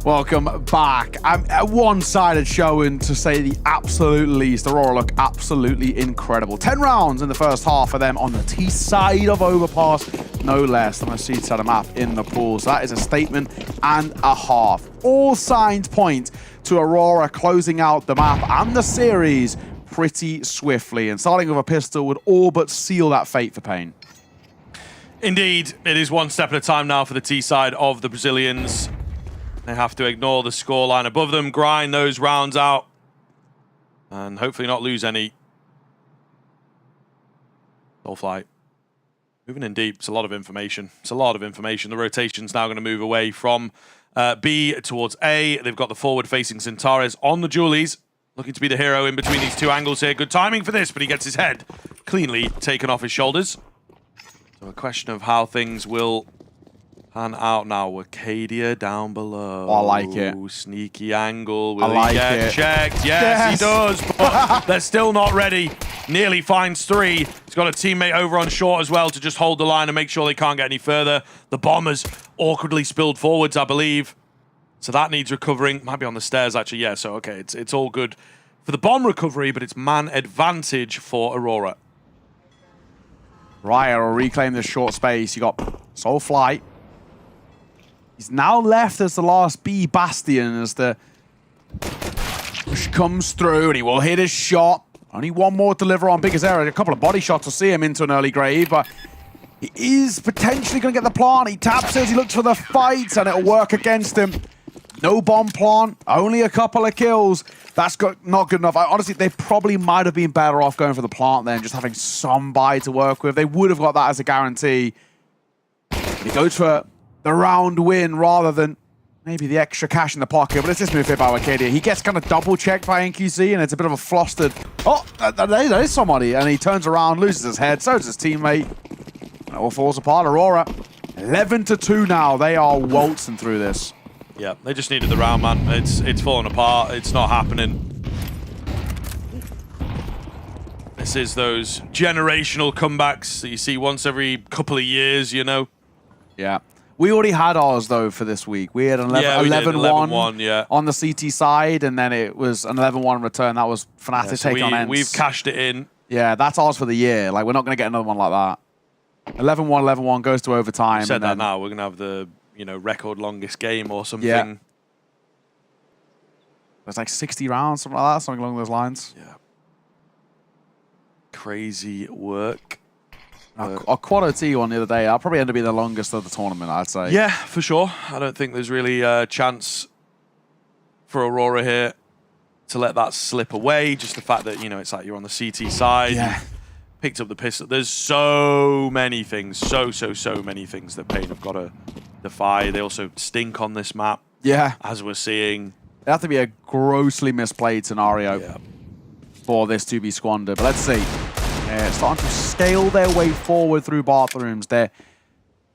Welcome back. A one-sided showing, to say the absolute least. Aurora look absolutely incredible. 10 rounds in the first half for them on the T side of Overpass, no less than a C side of map in the pool. So that is a statement and a half. All signs point to Aurora closing out the map and the series pretty swiftly. And starting with a pistol would all but seal that fate for Pain. Indeed, it is one step at a time now for the T side of the Brazilians. They have to ignore the scoreline above them, grind those rounds out, and hopefully not lose any. All flight. Moving in deep. It's a lot of information. It's a lot of information. The rotation's now going to move away from B towards A. They've got the forward-facing Centaures on the Julies, looking to be the hero in between these two angles here. Good timing for this, but he gets his head cleanly taken off his shoulders. So a question of how things will pan out now. Arcadia down below. I like it. Sneaky angle. Will I like he get it. checked? Yes, he does, but they're still not ready. Nearly finds 3. He's got a teammate over on short as well to just hold the line and make sure they can't get any further. The bombers awkwardly spilled forwards, I believe. So that needs recovering. Might be on the stairs, actually. Yeah, so okay, it's all good for the bomb recovery, but it's man advantage for Aurora. Raya will reclaim this short space. You got Soulflight. He's now left as the last B Bastion as the push comes through, and he will hit his shot. Only one more to deliver on Big Azera. A couple of body shots will see him into an early grave, but he is potentially going to get the plant. He taps as he looks for the fight, and it'll work against him. No bomb plant, only a couple of kills. That's not good enough. Honestly, they probably might have been better off going for the plant then, just having somebody to work with. They would have got that as a guarantee. He goes for the round win rather than maybe the extra cash in the pocket, but it's this move here by Arcadia. He gets kind of double-checked by NQC, and it's a bit of a flustered... Oh, there is somebody, and he turns around, loses his head, so does his teammate. It all falls apart. Aurora, 11-2 now. They are waltzing through this. Yeah, they just needed the round, man. It's falling apart. It's not happening. This is those generational comebacks that you see once every couple of years, you know? Yeah. We already had ours, though, for this week. We had an 11-1 on the CT side, and then it was an 11-1 return. That was Fnatic take on Ents. We've cashed it in. Yeah, that's ours for the year. Like, we're not going to get another one like that. 11-1, 11-1 goes to overtime. You said that now. We're going to have the, you know, record longest game or something. Yeah. It's like 60 rounds, something like that, something along those lines. Yeah. Crazy work. Our Quad OT one the other day, that'll probably end up being the longest of the tournament, I'd say. Yeah, for sure. I don't think there's really a chance for Aurora here to let that slip away. Just the fact that, you know, it's like you're on the CT side. Yeah. Picked up the pistol. There's so many things, so many things that Pain have got to defy. They also stink on this map. Yeah. As we're seeing. It has to be a grossly misplayed scenario for this to be squandered. But let's see. Starting to scale their way forward through bathrooms. They're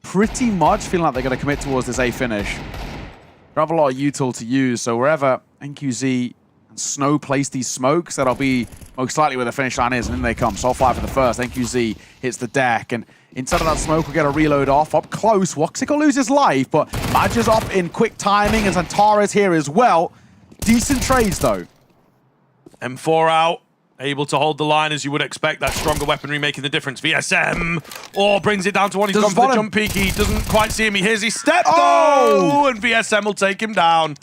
pretty much feeling like they're going to commit towards this A finish. They have a lot of util to use, so wherever NQZ and Snow place these smokes, that'll be most likely where the finish line is, and in they come. Soulfire for the first. NQZ hits the deck, and inside of that smoke will get a reload off. Up close, Woxic will lose his life, but Madge is up in quick timing, and Zantara is here as well. Decent trades, though. M4 out. Able to hold the line as you would expect. That stronger weaponry making the difference. VSM brings it down to one. He's gone for the jump peek. He doesn't quite see him. He hears his step though, and VSM will take him down.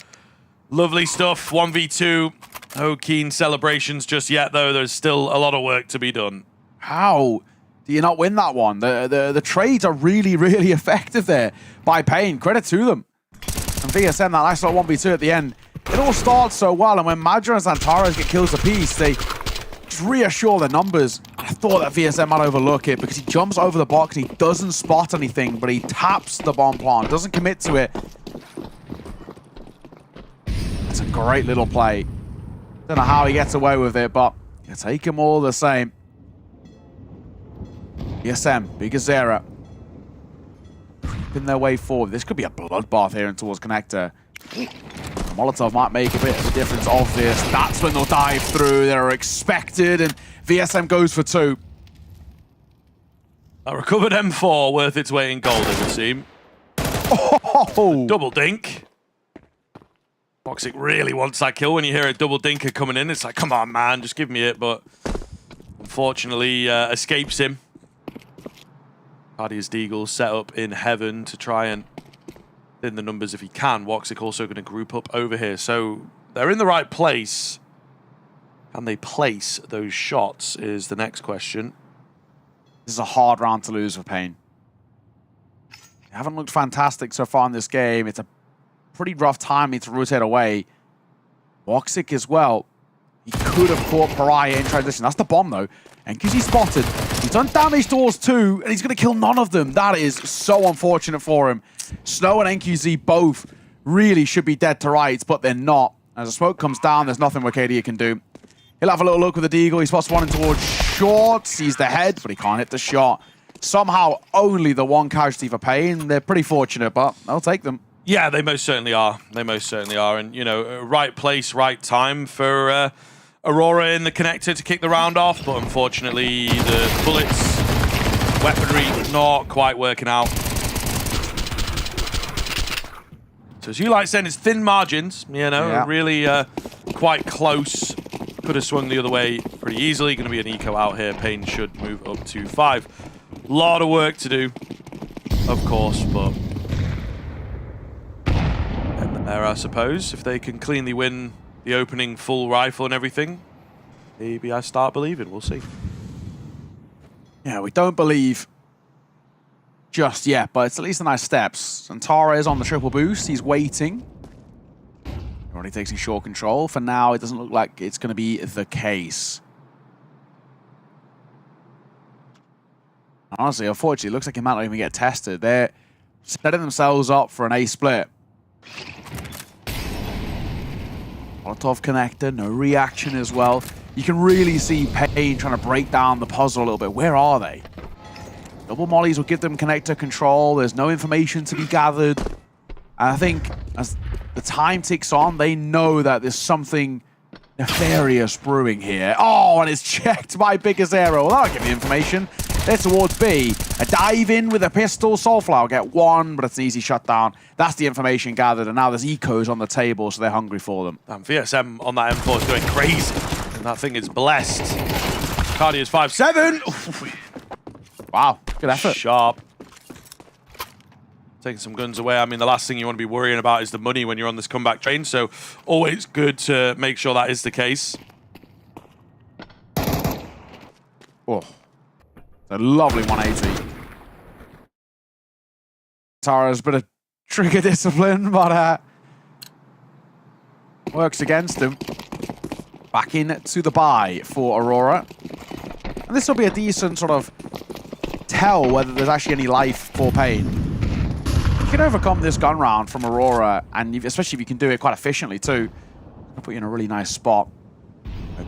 Lovely stuff. 1v2. No keen celebrations just yet, though. There's still a lot of work to be done. How do you not win that one? The trades are really, really effective there by Pain. Credit to them. And VSM, that nice little 1v2 at the end. It all starts so well, and when Madra and Zantara get kills apiece, they just reassure their numbers. I thought that VSM might overlook it because he jumps over the box and he doesn't spot anything, but he taps the bomb plant, doesn't commit to it. That's a great little play. Don't know how he gets away with it, but you take him all the same. VSM, Big Azera, creeping their way forward. This could be a bloodbath here in towards Connector. Molotov might make a bit of a difference of this. That's when they'll dive through. They're expected, and VSM goes for 2. A recovered M4 worth its weight in gold, it would seem. Oh! Double dink. Woxic really wants that kill. When you hear a double dinker coming in, it's like, come on, man, just give me it. But unfortunately, escapes him. Guardian's Deagle set up in heaven to try and thin the numbers if he can. Woxic also going to group up over here. So they're in the right place. Can they place those shots is the next question. This is a hard round to lose for Pain. They haven't looked fantastic so far in this game. It's a pretty rough timing to rotate away. Woxic as well. He could have caught Pariah in transition. That's the bomb, though. And because he's spotted, he's done damage towards 2, and he's going to kill none of them. That is so unfortunate for him. Snow and NQZ both really should be dead to rights, but they're not. As the smoke comes down, there's nothing Wakadia can do. He'll have a little look with the Deagle. He spots one towards short, sees the head, but he can't hit the shot. Somehow, only the one casualty for Pain. They're pretty fortunate, but they'll take them. Yeah, they most certainly are. They most certainly are. And, you know, right place, right time for Aurora in the connector to kick the round off. But unfortunately, the bullets, weaponry, not quite working out. So as you like saying, it's thin margins, you know, really quite close. Could have swung the other way pretty easily. Going to be an eco out here. Pain should move up to 5. Lot of work to do, of course, but there, I suppose, if they can cleanly win the opening full rifle and everything, maybe I start believing. We'll see. Yeah, we don't believe just yet, but it's at least a nice steps. Santara is on the triple boost. He's waiting. He already takes his short control. For now, it doesn't look like it's going to be the case. Honestly, unfortunately, it looks like he might not even get tested. They're setting themselves up for an A split. Molotov connector, no reaction as well. You can really see Pain trying to break down the puzzle a little bit. Where are they? Double mollies will give them connector control. There's no information to be gathered. And I think as the time ticks on, they know that there's something nefarious brewing here. Oh, and it's checked by Biggest Arrow. Well, that'll give me information. They're towards B. A dive in with a pistol. Soulflower get 1, but it's an easy shutdown. That's the information gathered, and now there's ecos on the table, so they're hungry for them. Damn, VSM on that M4 is going crazy. And that thing is blessed. Cardia's 5-7. Wow, good effort. Sharp. Taking some guns away. I mean, the last thing you want to be worrying about is the money when you're on this comeback train, so always good to make sure that is the case. Oh. A lovely 180. Tara's a bit of trigger discipline, but works against him. Back in to the buy for Aurora. And this will be a decent sort of tell whether there's actually any life for Pain. You can overcome this gun round from Aurora, and especially if you can do it quite efficiently too. I'll put you in a really nice spot.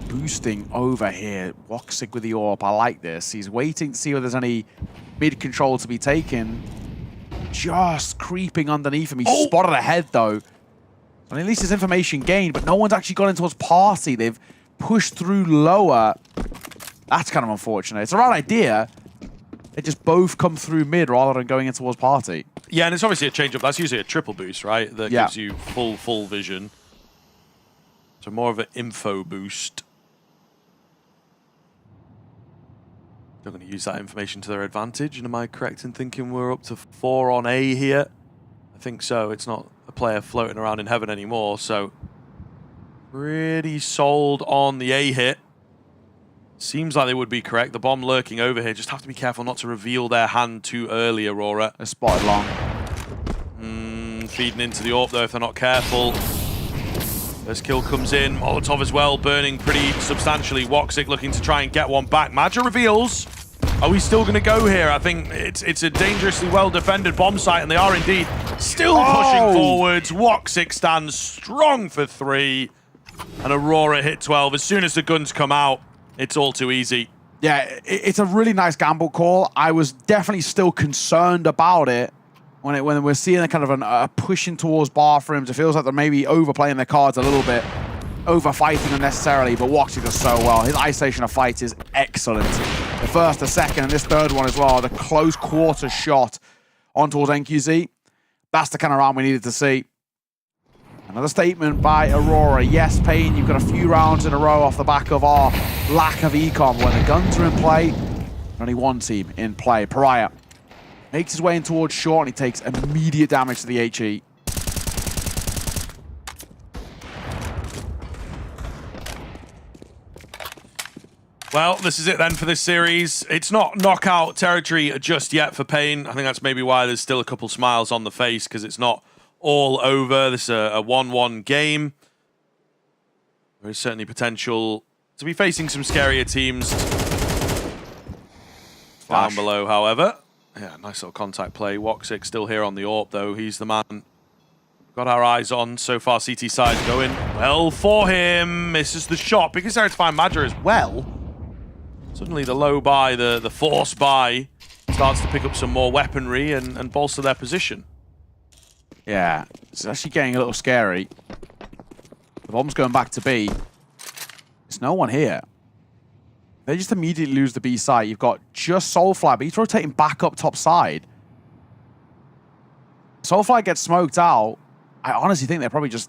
Boosting over here. Woxic with the AWP. I like this. He's waiting to see whether there's any mid-control to be taken. Just creeping underneath him. He's spotted ahead, though. And at least his information gained, but no one's actually got into his party. They've pushed through lower. That's kind of unfortunate. It's the right idea. They just both come through mid rather than going in towards party. Yeah, and it's obviously a change-up. That's usually a triple boost, right? That gives you full vision. So more of an info boost. They're going to use that information to their advantage. And am I correct in thinking we're up to 4 on A here? I think so. It's not a player floating around in heaven anymore. So pretty sold on the A hit. Seems like they would be correct. The bomb lurking over here. Just have to be careful not to reveal their hand too early, Aurora. They're spotted long. Feeding into the AWP though if they're not careful. First kill comes in. Molotov as well, burning pretty substantially. Woxic looking to try and get one back. Maja reveals. Are we still going to go here? I think it's a dangerously well-defended bomb site, and they are indeed still pushing forwards. Woxic stands strong for 3. And Aurora hit 12. As soon as the guns come out, it's all too easy. Yeah, it's a really nice gamble call. I was definitely still concerned about it. When we're seeing a kind of a pushing towards bathrooms, it feels like they're maybe overplaying their cards a little bit, over-fighting unnecessarily, but Woxic does so well. His isolation of fights is excellent. The first, the second, and this third one as well, the close quarter shot on towards NQZ. That's the kind of round we needed to see. Another statement by Aurora. Yes, Payne, you've got a few rounds in a row off the back of our lack of econ. When the guns are in play, only one team in play. FURIA makes his way in towards short, and he takes immediate damage to the HE. Well, this is it then for this series. It's not knockout territory just yet for Payne. I think that's maybe why there's still a couple smiles on the face, because it's not all over. This is a 1-1 game. There is certainly potential to be facing some scarier teams down below, however. Yeah, nice little contact play. Woxic still here on the AWP, though. He's the man got our eyes on. So far, CT side going well for him. Misses the shot. Because there to find Madra as well. Suddenly the low buy, the force buy, starts to pick up some more weaponry and bolster their position. Yeah, it's actually getting a little scary. The bomb's going back to B. There's no one here. They just immediately lose the B side. You've got just Soulfly, but he's rotating back up top side. Soulfly gets smoked out. I honestly think they probably just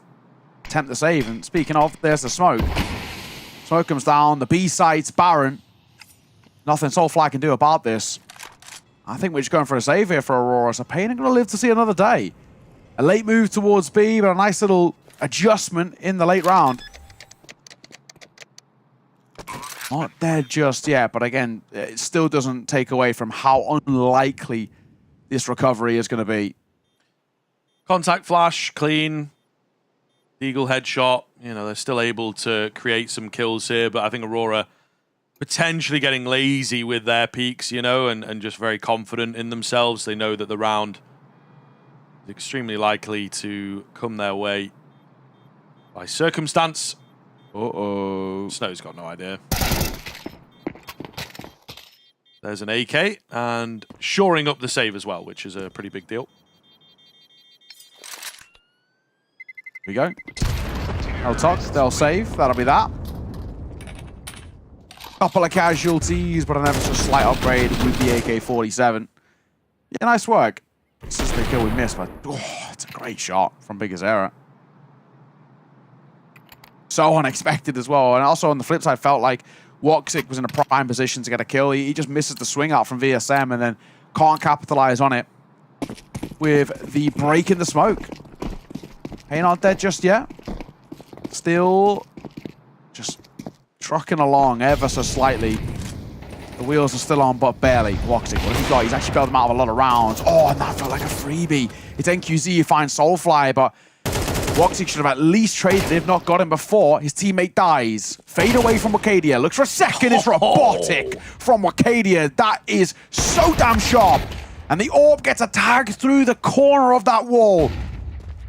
attempt the save. And speaking of, there's the smoke. Smoke comes down. The B side's barren. Nothing Soulfly can do about this. I think we're just going for a save here for Aurora. So Payne are going to live to see another day. A late move towards B, but a nice little adjustment in the late round. Not dead just yet, but again, it still doesn't take away from how unlikely this recovery is going to be. Contact flash, clean. Eagle headshot. You know, they're still able to create some kills here, but I think Aurora potentially getting lazy with their peaks, you know, and just very confident in themselves. They know that the round is extremely likely to come their way by circumstance. Uh-oh. Snow's got no idea. There's an AK, and shoring up the save as well, which is a pretty big deal. Here we go. They'll talk, they'll save. That'll be that. Couple of casualties, but an ever so slight upgrade with the AK-47. Yeah, nice work. It's just the kill we missed, but it's a great shot from Big Azera. So unexpected as well. And also on the flip side, felt like Woxic was in a prime position to get a kill. He just misses the swing out from VSM and then can't capitalize on it with the break in the smoke. Payne aren't dead just yet. Still just trucking along ever so slightly. The wheels are still on, but barely. Woxic, what have he got? He's actually bailed them out of a lot of rounds. Oh, and that felt like a freebie. It's NQZ who finds Soulfly, but Woxic should have at least traded, if not got him before. His teammate dies. Fade away from Wakadia. Looks for a second. It's robotic from Wakadia. That is so damn sharp. And the AWP gets a tag through the corner of that wall.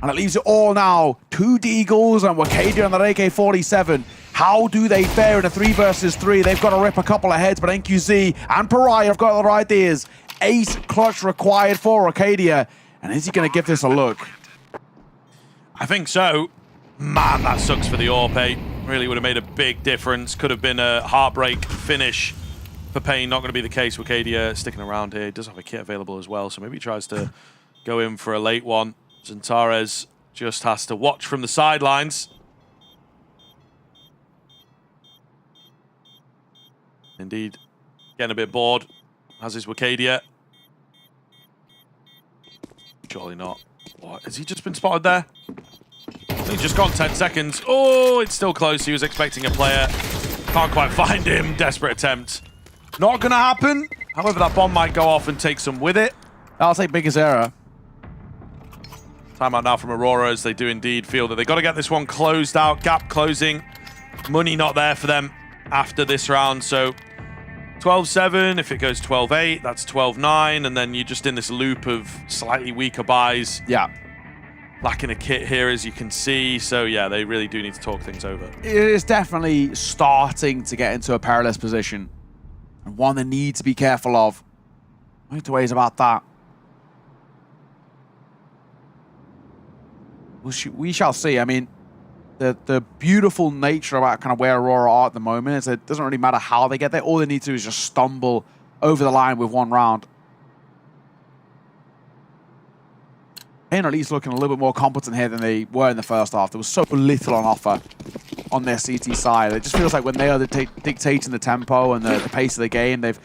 And it leaves it all now. 2 Deagles and Wakadia on that AK-47. How do they fare in a 3 versus 3? They've got to rip a couple of heads, but NQZ and FURIA have got other ideas. Ace clutch required for Wakadia. And is he going to give this a look? I think so. Man, that sucks for the AWP. Really would have made a big difference. Could have been a heartbreak finish for Payne. Not going to be the case. Wakadia sticking around here. He does have a kit available as well, so maybe he tries to go in for a late one. Zantares just has to watch from the sidelines. Indeed, getting a bit bored, as is Wakadia. Surely not. What, has he just been spotted there? He's just gone 10 seconds. Oh, it's still close. He was expecting a player. Can't quite find him. Desperate attempt. Not going to happen. However, that bomb might go off and take some with it. I'll take Big Azera. Timeout now from Aurora as they do indeed feel that they've got to get this one closed out. Gap closing. Money not there for them after this round. So 12-7. If it goes 12-8, that's 12-9. And then you're just in this loop of slightly weaker buys. Yeah. Lacking a kit here, as you can see. So, yeah, they really do need to talk things over. It is definitely starting to get into a perilous position. And one they need to be careful of. No two ways about that. We shall see. I mean, the beautiful nature about kind of where Aurora are at the moment is it doesn't really matter how they get there. All they need to do is just stumble over the line with one round. Pain are at least looking a little bit more competent here than they were in the first half. There was so little on offer on their CT side. It just feels like when they are dictating the tempo and the pace of the game, they've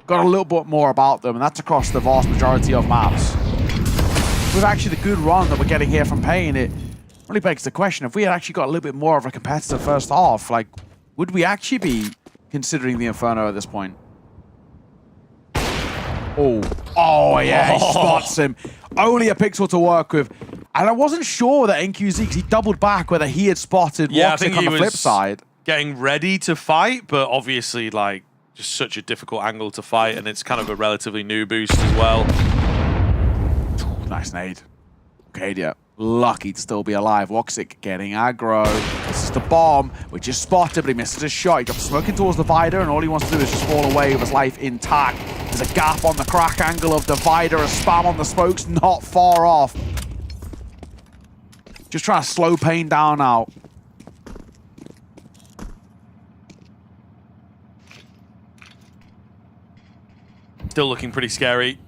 got a little bit more about them, and that's across the vast majority of maps. With actually the good run that we're getting here from Pain, it really begs the question, if we had actually got a little bit more of a competitive first half, like, would we actually be considering the Inferno at this point? Oh yeah, he spots him. Only a pixel to work with. And I wasn't sure that NQZ, because he doubled back, whether he had spotted Woxic on the flip side. Getting ready to fight, but obviously, like, just such a difficult angle to fight, and it's kind of a relatively new boost as well. Nice nade. Arcadia, lucky to still be alive. Woxic getting aggro. This is the bomb, which is spotted, but he misses a shot. He drops smoking towards the Divider, and all he wants to do is just fall away with his life intact. There's a gap on the crack angle of Divider, a spam on the smokes, not far off. Just trying to slow Pain down now. Still looking pretty scary.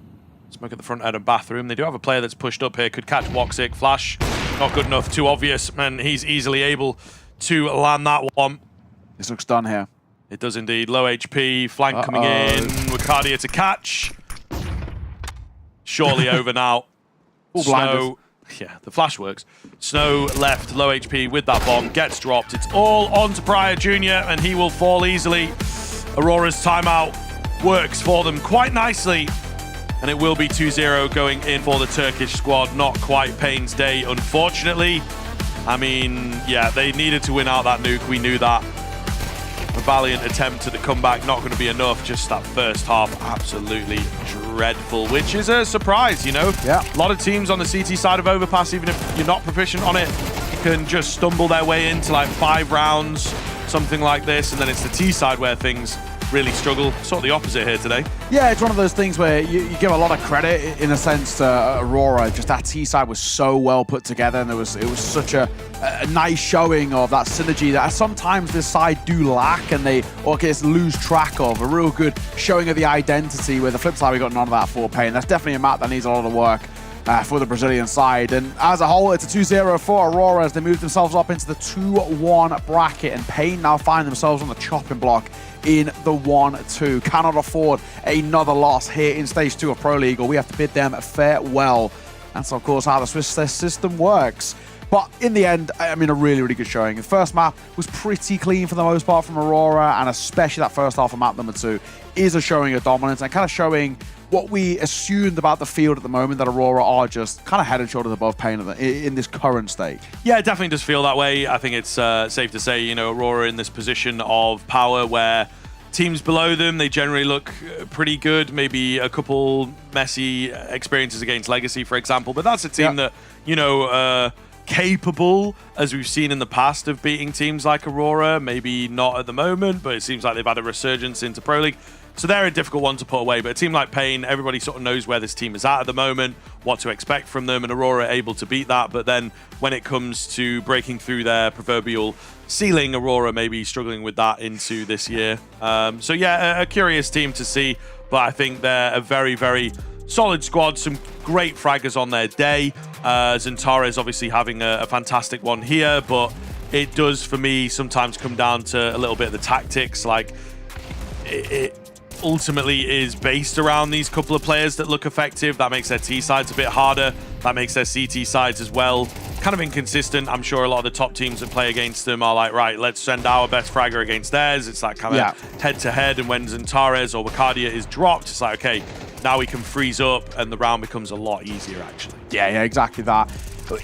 Smoke at the front end of bathroom. They do have a player that's pushed up here. Could catch Woxic. Flash, not good enough. Too obvious, and he's easily able to land that one. This looks done here. It does indeed. Low HP. Flank coming in. Wicardia to catch. Surely over now. Snow. Yeah, the flash works. Snow left, low HP with that bomb. Gets dropped. It's all on to Pryor Jr., and he will fall easily. Aurora's timeout works for them quite nicely. And it will be 2-0 going in for the Turkish squad. Not quite Pain's day, unfortunately. I mean, yeah, they needed to win out that nuke. We knew that. A valiant attempt at the comeback, not going to be enough. Just that first half, absolutely dreadful, which is a surprise, you know? Yeah. A lot of teams on the CT side of Overpass, even if you're not proficient on it, can just stumble their way into like 5 rounds, something like this. And then it's the T side where things really struggle. Sort of the opposite here today. Yeah, it's one of those things where you give a lot of credit, in a sense, to Aurora. Just that T side was so well put together, and it was such a nice showing of that synergy that sometimes this side do lack, and they lose track of. A real good showing of the identity, where the flip side we got none of that for Pain. That's definitely a map that needs a lot of work for the Brazilian side. And as a whole, it's a 2-0 for Aurora as they move themselves up into the 2-1 bracket, and Pain now find themselves on the chopping block in the 1-2. Cannot afford another loss here in Stage 2 of Pro League, or we have to bid them farewell. That's, of course, how the Swiss system works. But in the end, I mean, a really, really good showing. The first map was pretty clean for the most part from Aurora, and especially that first half of map number 2 is a showing of dominance and kind of showing what we assumed about the field at the moment, that Aurora are just kind of head and shoulders above Pain in this current state. Yeah, it definitely does feel that way. I think it's safe to say, you know, Aurora in this position of power where teams below them, they generally look pretty good. Maybe a couple messy experiences against Legacy, for example, but that's a team that, you know, capable, as we've seen in the past, of beating teams like Aurora. Maybe not at the moment, but it seems like they've had a resurgence into Pro League. So they're a difficult one to put away, but a team like Pain, everybody sort of knows where this team is at the moment, what to expect from them, and Aurora able to beat that. But then when it comes to breaking through their proverbial ceiling, Aurora may be struggling with that into this year. So yeah, a curious team to see, but I think they're a very, very solid squad. Some great fraggers on their day. Zentares obviously having a fantastic one here, but it does, for me, sometimes come down to a little bit of the tactics. Like, it ultimately is based around these couple of players that look effective. That makes their T sides a bit harder. That makes their CT sides as well kind of inconsistent. I'm sure a lot of the top teams that play against them are like, right, let's send our best fragger against theirs. It's that kind of head-to-head, and when Zentares or Wicardia is dropped, it's like, okay, now we can freeze up, and the round becomes a lot easier, actually. Yeah, exactly that.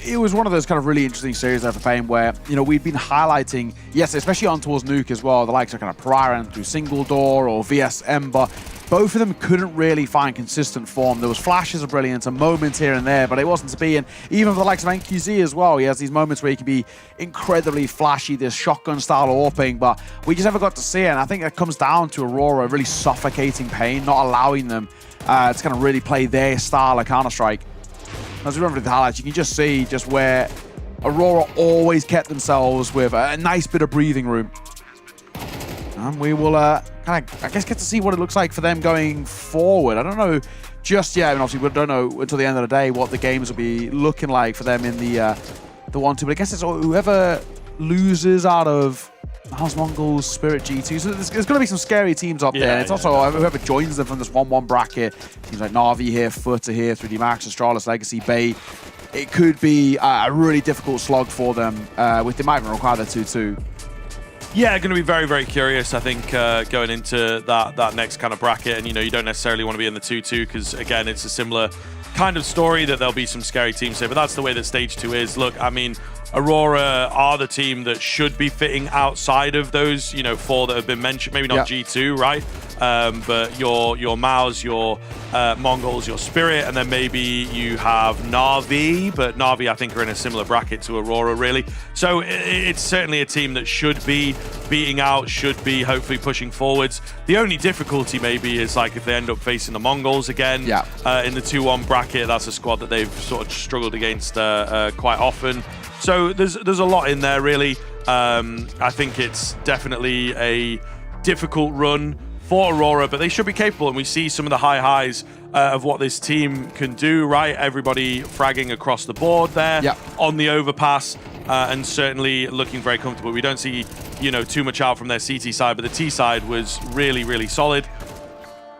It was one of those kind of really interesting series there for Pain where, you know, we'd been highlighting, yes, especially on towards Nuke as well, the likes of kind of Pryor and through Single Door or VS Ember. Both of them couldn't really find consistent form. There was flashes of brilliance and moments here and there, but it wasn't to be. And even for the likes of NQZ as well, he has these moments where he can be incredibly flashy, this shotgun-style AWPing, but we just never got to see it. And I think it comes down to Aurora really suffocating Pain, not allowing them to kind of really play their style of Counter-Strike. As we run through the highlights, you can just see just where Aurora always kept themselves with a nice bit of breathing room. And we will kind of, I guess, get to see what it looks like for them going forward. I don't know just yet. I mean, obviously, we don't know until the end of the day what the games will be looking like for them in the 1-2. But I guess it's whoever loses out of House Mongols, Spirit G2. So there's going to be some scary teams up there. And it's also whoever joins them from this 1-1 bracket. Teams like Na'Vi here, FUT here, 3D Max, Astralis, Legacy, Bay. It could be a really difficult slog for them. With they might even require the 2-2. Yeah, going to be very, very curious, I think, going into that next kind of bracket. And, you don't necessarily want to be in the 2-2 because, again, it's a similar kind of story that there'll be some scary teams here. But that's the way that Stage 2 is. Look, I mean, Aurora are the team that should be fitting outside of those, 4 that have been mentioned. Maybe not G2, right? But your Maos, your Mongols, your Spirit, and then maybe you have Na'Vi. But Na'Vi, I think, are in a similar bracket to Aurora, really. So it's certainly a team that should be beating out, should be hopefully pushing forwards. The only difficulty maybe is like if they end up facing the Mongols again in the 2-1 bracket. That's a squad that they've sort of struggled against quite often. So there's a lot in there, really. I think it's definitely a difficult run for Aurora, but they should be capable, and we see some of the high highs of what this team can do, right? Everybody fragging across the board there on the overpass, and certainly looking very comfortable. We don't see, too much out from their CT side, but the T side was really, really solid.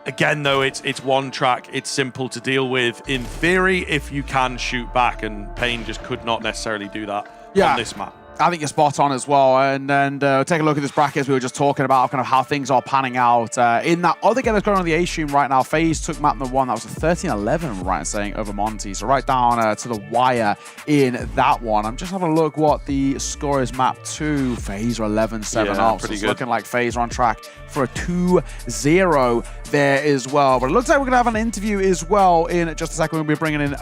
Again, though, it's one track. It's simple to deal with in theory if you can shoot back, and Pain just could not necessarily do that on this map. I think you're spot on as well. And take a look at this bracket as we were just talking about, kind of how things are panning out. In that other game that's going on the A stream right now, FaZe took map number 1. That was a 13-11, right, saying, over Monty. So right down to the wire in that one. I'm just having a look what the score is map 2. FaZe are 11-7 up. So it's looking like FaZe are on track for a 2-0 there as well. But it looks like we're going to have an interview as well in just a second. We'll be bringing in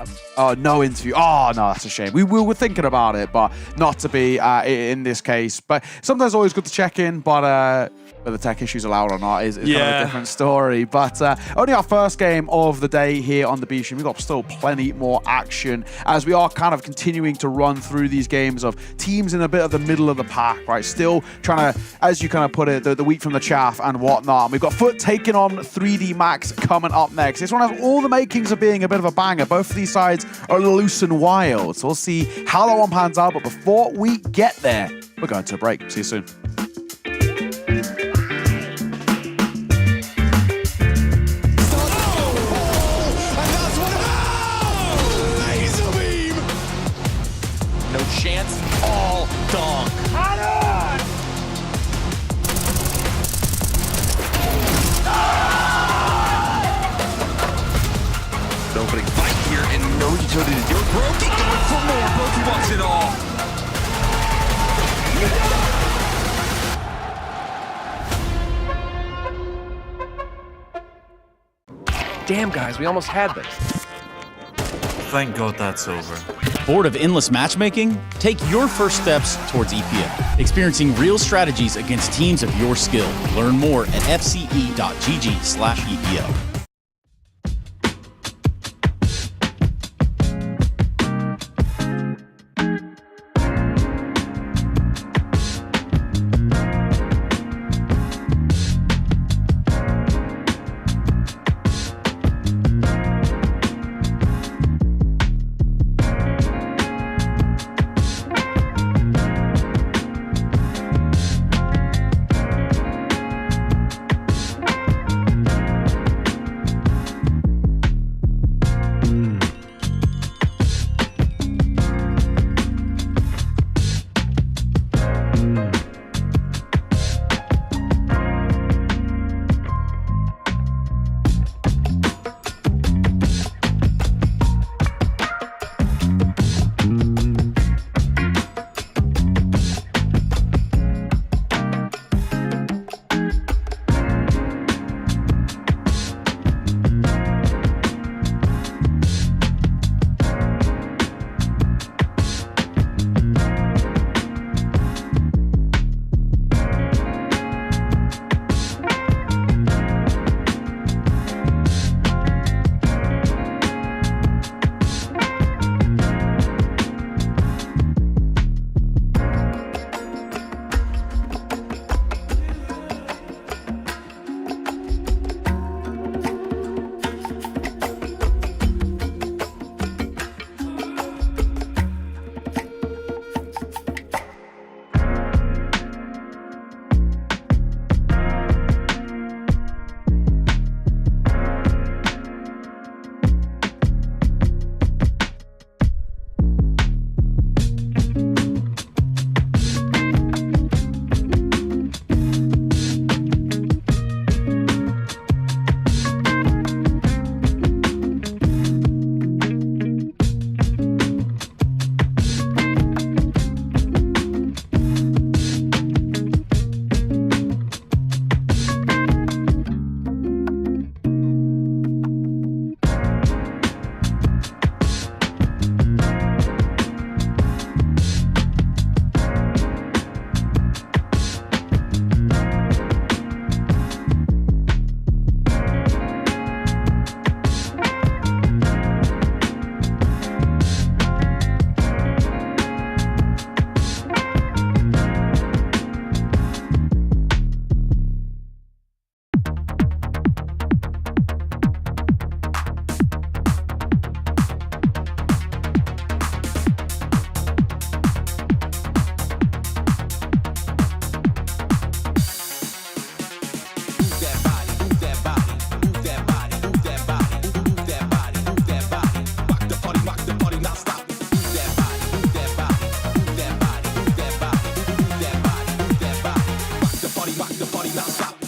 no interview. Oh, no, that's a shame. We were thinking about it, but not to be in this case. But sometimes always good to check in, but whether tech issues allowed or not is kind of a different story. But only our first game of the day here on the B stream. We've got still plenty more action as we are kind of continuing to run through these games of teams in a bit of the middle of the pack, right? Still trying to, as you kind of put it, the wheat from the chaff and whatnot. And we've got FUT taking on 3D Max coming up next. This one has all the makings of being a bit of a banger. Both of these sides are loose and wild. So we'll see how that one pans out. But before we get there, we're going to a break. See you soon. Chance, all dunk. Nobody fight here and no utility to do it. Brokey going for more. Brokey wants it all. Damn, guys, we almost had this. Thank God that's over. Bored of endless matchmaking? Take your first steps towards EPL, experiencing real strategies against teams of your skill. Learn more at fce.gg/EPL. party not stop.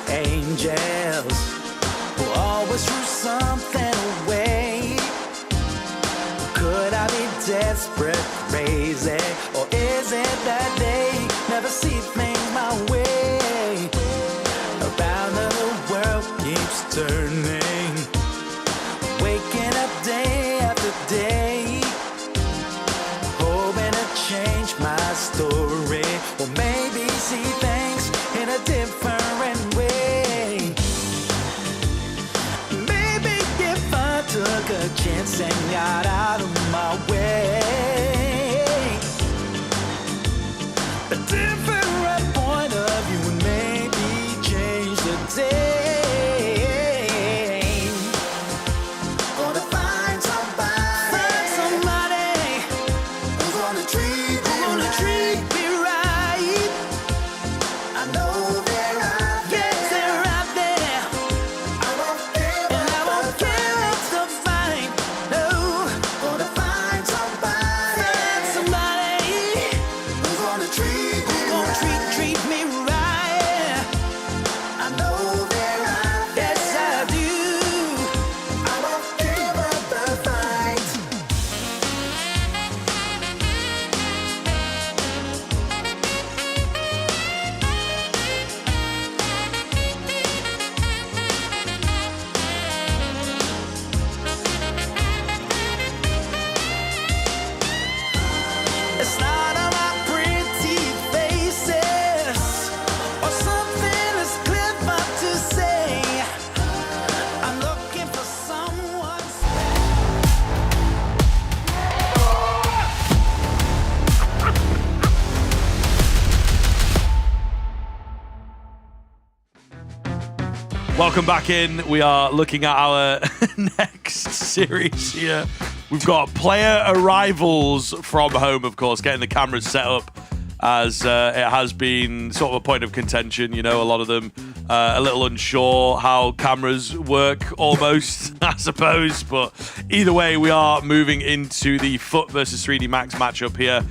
angels who always threw something away. Could I be desperate, crazy, or is it that they never see things my way? Around the world keeps turning, waking up day after day, hoping to change my story, or maybe see things in a different way. Maybe if I took a chance and got out of my way, Welcome back in. We are looking at our next series here. We've got player arrivals from home, of course, getting the cameras set up, as it has been sort of a point of contention. You know, a lot of them a little unsure how cameras work, almost, I suppose. But either way, we are moving into the FUT versus 3D Max matchup here.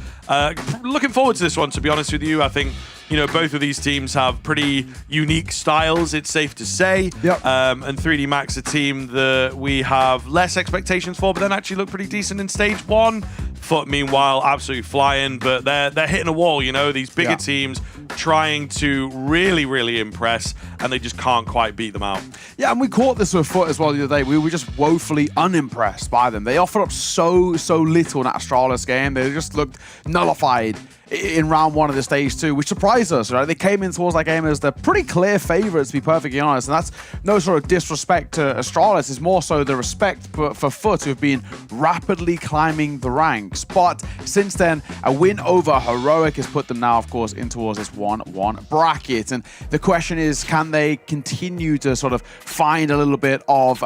Looking forward to this one, to be honest with you. I think, you know, both of these teams have pretty unique styles, it's safe to say. Yep. And 3D Max, a team that we have less expectations for, but then actually look pretty decent in stage one. FUT, meanwhile, absolutely flying, but they're hitting a wall, you know, these bigger teams trying to really, really impress, and they just can't quite beat them out. Yeah, and we caught this with FUT as well the other day. We were just woefully unimpressed by them. They offered up so little in that Astralis game. They just looked nullified in round one of the stage two, which surprised us, right? They came in towards that game as the pretty clear favorites, to be perfectly honest, and that's no sort of disrespect to Astralis. It's more so the respect for FUT, who have been rapidly climbing the ranks. But since then, a win over Heroic has put them now, of course, in towards this 1-1 bracket. And the question is, can they continue to sort of find a little bit of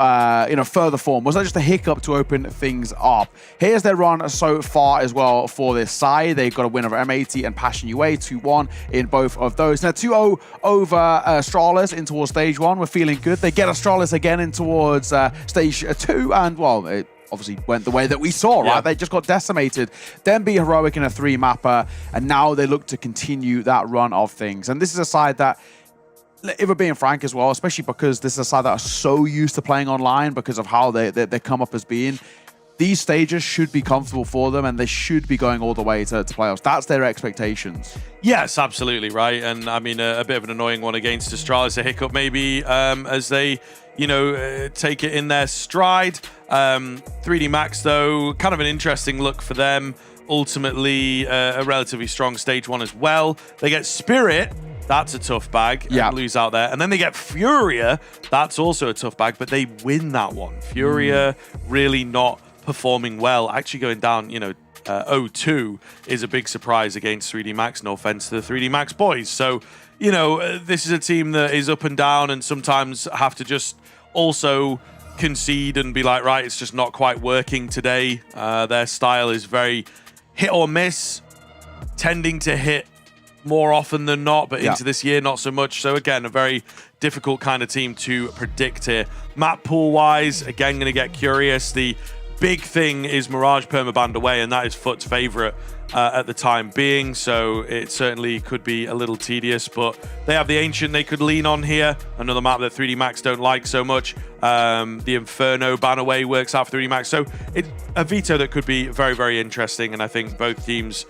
further form? Was that just a hiccup to open things up? Here's their run so far as well for this side. They've got a win over M80 and Passion UA, 2-1 in both of those. Now 2-0 over Astralis in towards stage one. We're feeling good. They get Astralis again in towards stage two, and well, it obviously went the way that we saw, right? They just got decimated. Then beat Heroic in a 3-mapper, and now they look to continue that run of things. And this is a side that, if we're being frank as well, especially because this is a side that are so used to playing online because of how they come up as being, these stages should be comfortable for them, and they should be going all the way to playoffs. That's their expectations. Yes, absolutely, right. And I mean, a bit of an annoying one against Astralis, a hiccup maybe, as they, you know, take it in their stride. 3D Max, though, kind of an interesting look for them. Ultimately, a relatively strong stage one as well. They get Spirit. That's a tough bag. Yeah. Lose out there. And then they get FURIA. That's also a tough bag, but they win that one. FURIA really not performing well, actually going down, you know, 0-2 is a big surprise against 3D Max. No offense to the 3D Max boys. So, you know, this is a team that is up and down and sometimes have to just also concede and be like, right, it's just not quite working today. Their style is very hit or miss, tending to hit more often than not, but into this year, not so much. So again, a very difficult kind of team to predict here. Map pool wise, again, going to get curious. The big thing is Mirage permabanned away, and that is FUT's favorite at the time being, so it certainly could be a little tedious, but they have the Ancient they could lean on here, another map that 3D Max don't like so much. The Inferno ban away works out for 3D Max, so it's a veto that could be very, very interesting, and I think both teams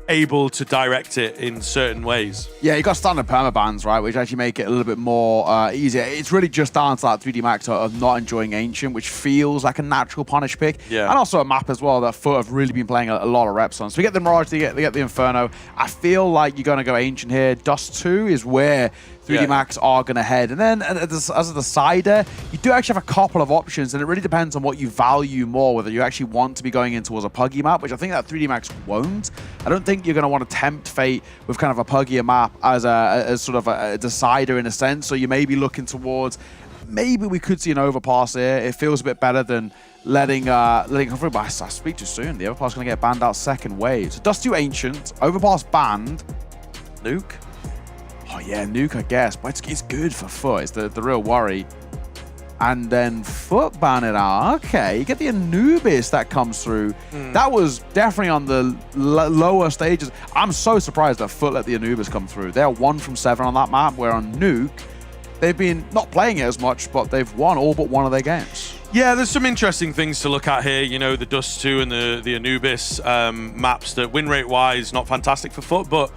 able to direct it in certain ways. Yeah, you got standard permabans, right, which actually make it a little bit more easier. It's really just down to that 3D Max of not enjoying Ancient, which feels like a natural punish pick. Yeah. And also a map as well that FUT have really been playing a lot of reps on. So we get the Mirage, they get the Inferno. I feel like you're going to go Ancient here. Dust 2 is where 3D Max are going to head. And then as a decider, you do actually have a couple of options, and it really depends on what you value more, whether you actually want to be going in towards a puggy map, which I think that 3D Max won't. I don't think you're going to want to tempt fate with kind of a puggier map as sort of a decider in a sense. So you may be looking towards, maybe we could see an Overpass here. It feels a bit better than letting come through, but I speak too soon. The Overpass is going to get banned out second wave. So Dust 2 Ancient, Overpass banned, Nuke. Oh yeah, Nuke, I guess, but it's good for FUT. It's the real worry. And then FUT ban it out. Okay, you get the Anubis that comes through. That was definitely on the lower stages. I'm so surprised that FUT let the Anubis come through. They're 1 from 7 on that map, where on Nuke, they've been not playing it as much, but they've won all but one of their games. Yeah, there's some interesting things to look at here. You know, the Dust 2 and the Anubis maps that win rate-wise, not fantastic for FUT, but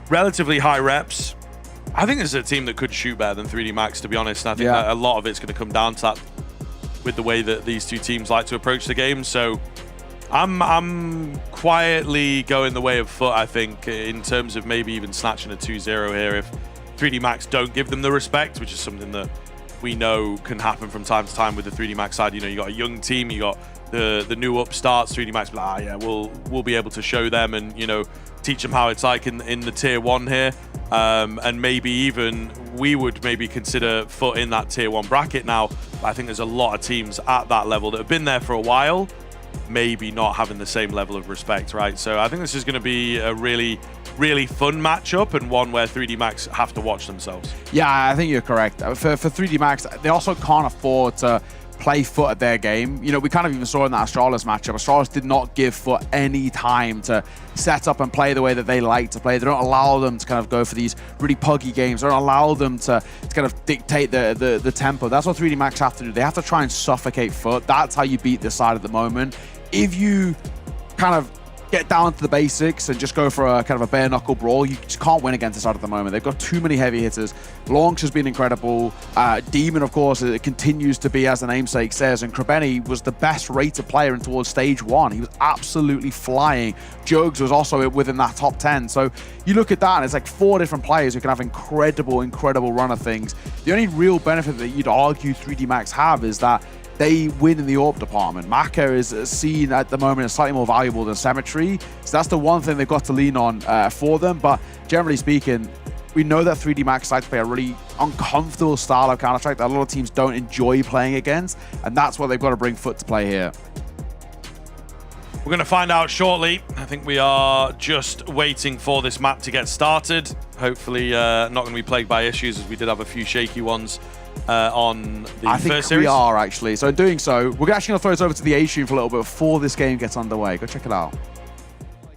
relatively high reps. I think this is a team that could shoot better than 3D Max, to be honest. And I think that a lot of it's going to come down to that with the way that these two teams like to approach the game. So I'm quietly going the way of FUT, I think, in terms of maybe even snatching a 2-0 here if 3D Max don't give them the respect, which is something that we know can happen from time to time with the 3D Max side. You know, you got a young team, you got the new upstarts, 3D Max, yeah, we'll be able to show them and, you know, teach them how it's like in the tier 1 here. and maybe even we would maybe consider FUT in that tier 1 bracket now. But I think there's a lot of teams at that level that have been there for a while, maybe not having the same level of respect, right? So I think this is going to be a really, really fun matchup, and one where 3D Max have to watch themselves. Yeah, I think you're correct. For 3D Max, they also can't afford to play FUT at their game. You know, we kind of even saw in that Astralis matchup, Astralis did not give FUT any time to set up and play the way that they like to play. They don't allow them to kind of go for these really puggy games. They don't allow them to kind of dictate the tempo. That's what 3D Max have to do. They have to try and suffocate FUT. That's how you beat this side at the moment. If you kind of get down to the basics and just go for a kind of a bare knuckle brawl, you just can't win against this side at the moment. They've got too many heavy hitters. Launch has been incredible. Demon, of course, it continues to be, as the namesake says, and Krebeni was the best rated player in towards stage 1. He was absolutely flying. Jugs was also within that top 10. So you look at that and it's like 4 different players who can have incredible run of things. The only real benefit that you'd argue 3D Max have is that they win in the AWP department. Maka is seen at the moment as slightly more valuable than Symmetry, so that's the one thing they've got to lean on for them. But generally speaking, we know that 3D Max like to play a really uncomfortable style of Counter-Strike that a lot of teams don't enjoy playing against, and that's what they've got to bring FUT to play here. We're going to find out shortly. I think we are just waiting for this map to get started. Hopefully not going to be plagued by issues, as we did have a few shaky ones on the I first think series. we are, actually. So in doing so, we're actually going to throw this over to the A stream for a little bit before this game gets underway. Go check it out.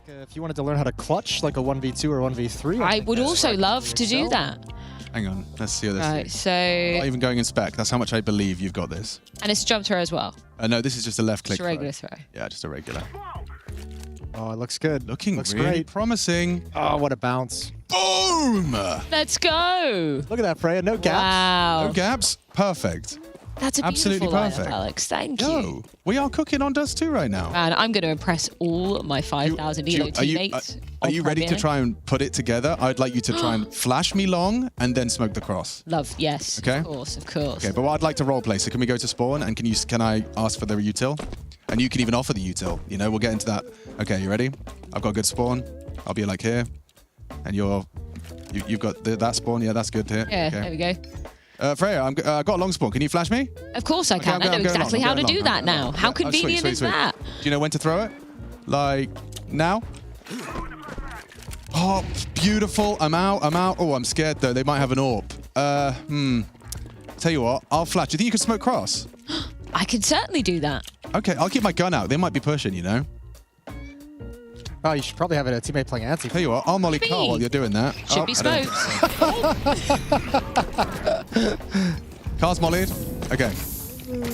If you wanted to learn how to clutch like a 1v2 or 1v3, I would also love to do that. Hang on, let's see what this Right, is. so... Not even going in spec. That's how much I believe you've got this. And it's a jump throw as well. No, this is just a left click. Just a regular throw. Yeah, just a regular. Oh, it looks good. Looks really great. Promising. Oh, what a bounce. Boom! Let's go! Look at that, Freya. No gaps. Wow. No gaps. Perfect. That's a Absolutely beautiful perfect. lineup, Alex. Thank you. Yo, we are cooking on Dust 2 right now. And I'm going to impress all my 5,000 ELO teammates. Are you ready to try and put it together? I'd like you to try and flash me long and then smoke the cross. Love, yes. Okay. Of course, of course. Okay, but I'd like to roleplay. So can we go to spawn and can I ask for the util? And you can even offer the util. You know, we'll get into that. Okay, you ready? I've got a good spawn. I'll be like here, and you've got that spawn. Yeah, that's good here. Yeah, okay. there we go. Freya, I've got a long spawn. Can you flash me? Of course I can. I know exactly how to do that now. How convenient is that? Do you know when to throw it? Like now? Oh, beautiful. I'm out. Oh, I'm scared though. They might have an AWP. Tell you what, I'll flash. Do you think you could smoke cross? I can certainly do that. Okay, I'll keep my gun out. They might be pushing, you know? Oh, you should probably have a teammate playing anti. Tell you what, I'll molly Carl while you're doing that. Should be smoked. Carl's mollied. Okay.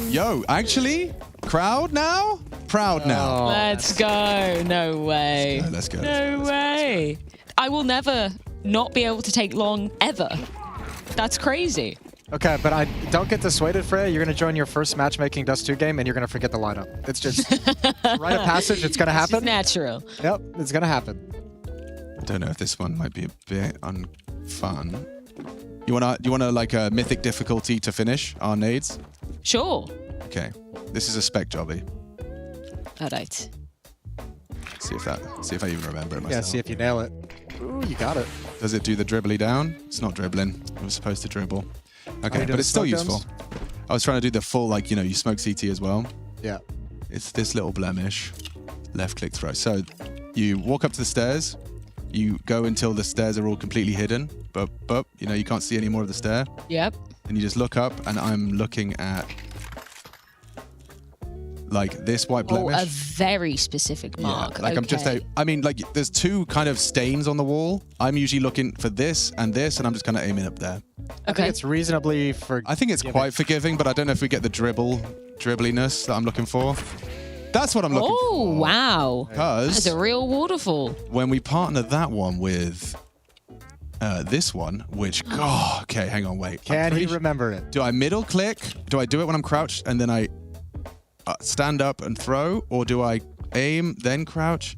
Yo, actually, crowd now? Proud now. Let's go. No way. Let's go. No way. I will never not be able to take long ever. That's crazy. Okay, but I don't get dissuaded, Freya. You're going to join your first matchmaking Dust 2 game, and you're going to forget the lineup. It's just rite of passage. It's going to happen. It's natural. Yep, it's going to happen. I don't know if this one might be a bit unfun. You wanna like a mythic difficulty to finish our nades? Sure. Okay, this is a spec jobby. All right. See if I even remember it myself. Yeah, see if you nail it. Ooh, you got it. Does it do the dribbly down? It's not dribbling. It was supposed to dribble. Okay, but it's still useful. I was trying to do the full, like, you smoke CT as well. Yeah. It's this little blemish. Left click throw. So you walk up to the stairs. You go until the stairs are all completely hidden. But you can't see any more of the stair. Yep. And you just look up, and I'm looking at like this white blemish. Oh, a very specific mark. Yeah, like okay. I mean, like there's two kind of stains on the wall. I'm usually looking for this, and I'm just kind of aiming up there. I think it's reasonably forgiving. I think it's quite forgiving, but I don't know if we get the dribbliness that I'm looking for. That's what I'm looking for. Oh, wow. Because that's a real waterfall. When we partner that one with this one, which, okay, hang on, wait. Can he remember it? Do I middle click? Do I do it when I'm crouched and then I stand up and throw? Or do I aim, then crouch?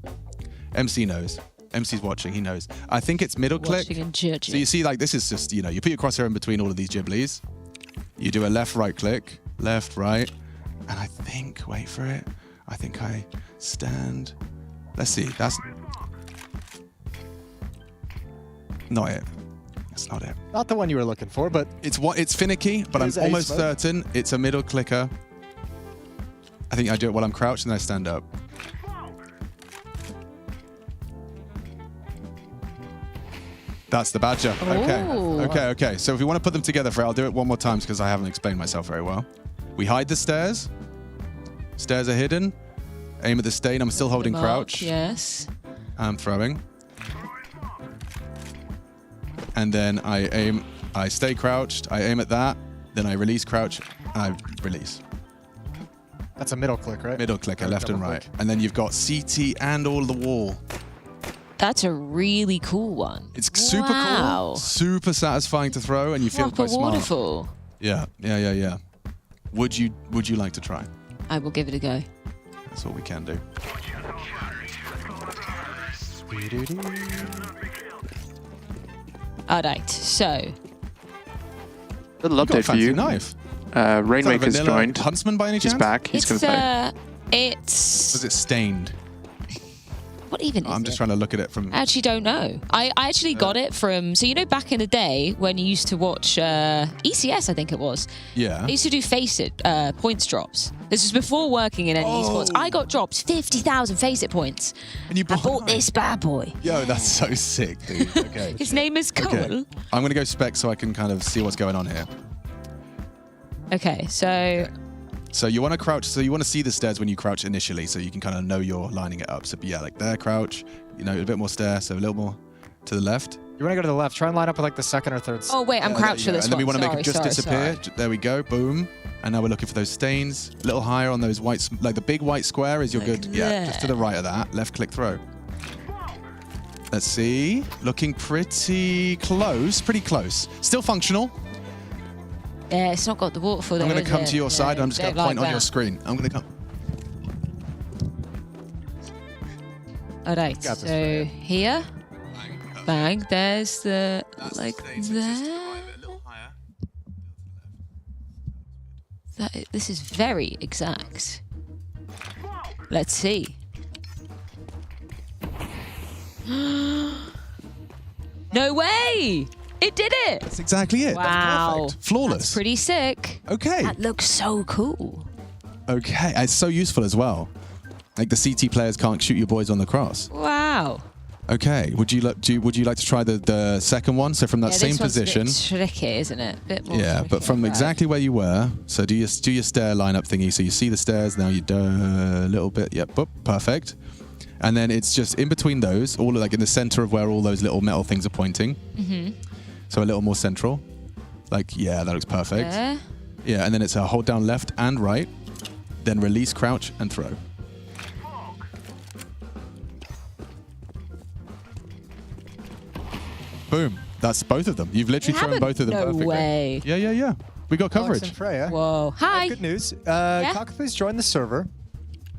MC knows. MC's watching, he knows. I think it's middle click. So you see, like, this is just, you put your crosshair in between all of these gibblies. You do a left, right click, left, right. And I think, wait for it. I think I stand. Let's see, that's not it. It's not it. Not the one you were looking for, but it's finicky, but I'm almost certain it's a middle clicker. I think I do it while I'm crouched and then I stand up. That's the Badger. Okay. So if we want to put them together, I'll do it one more time because I haven't explained myself very well. We hide the stairs. Stairs are hidden. Aim at the stain. I'm still holding crouch. Yes. I'm throwing. And then I aim. I stay crouched. I aim at that. Then I release crouch. And I release. That's a middle click, right? Middle clicker, left and right. And then you've got CT and all the wall. That's a really cool one. It's super cool, super satisfying to throw, and you feel quite smart. Wonderful. Yeah. Would you like to try? I will give it a go. That's what we can do. All right, so. Little update for you. Knife. Rainmaker's joined. Huntsman by any chance? He's back. He's going to play. Was it stained? What even is I'm just trying to look at it from... I actually don't know. I actually got it from... So, you know, back in the day when you used to watch ECS, I think it was. Yeah. They used to do Face-It points drops. This was before working in any esports. I got dropped 50,000 Face-It points. And you bought this bad boy. Yo, that's so sick, dude. Okay. His name is Cole. Okay. I'm going to go spec so I can kind of see what's going on here. Okay, so... So you want to crouch, so you want to see the stairs when you crouch initially, so you can kind of know you're lining it up. So yeah, like there, crouch, you know, a bit more stair, so a little more to the left. You want to go to the left. Try and line up with like the second or third. Oh wait, I'm crouched for this one. And then we want to make it just disappear. There we go, boom. And now we're looking for those stains. A little higher on those white, like the big white square is your good. Yeah, just to the right of that. Left click throw. Let's see. Looking pretty close, Still functional. Yeah, it's not got the waterfall there. I'm going to come to your side. I'm just going to point on your screen. I'm going to come. All right, so here. Bang. There's the... like there. This is very exact. Let's see. No way! It did it! That's exactly it. Wow. That's perfect. Flawless. That's pretty sick. Okay. That looks so cool. Okay. It's so useful as well. Like the CT players can't shoot your boys on the cross. Wow. Okay. Would you like to try the second one? So from that same position. This one's a bit tricky, isn't it? Bit more tricky, but from exactly where you were. So do your stair lineup thingy. So you see the stairs. Now you do a little bit. Yep. Boop, perfect. And then it's just in between those, all like in the center of where all those little metal things are pointing. Mm-hmm. So a little more central. Like, yeah, that looks perfect. There. Yeah, and then it's a hold down left and right, then release, crouch, and throw. Boom. That's both of them. You've literally thrown both of them perfectly. No way. Yeah. We got coverage. Alex and Freya. Whoa. Hi. Good news. Cockapoo's joined the server.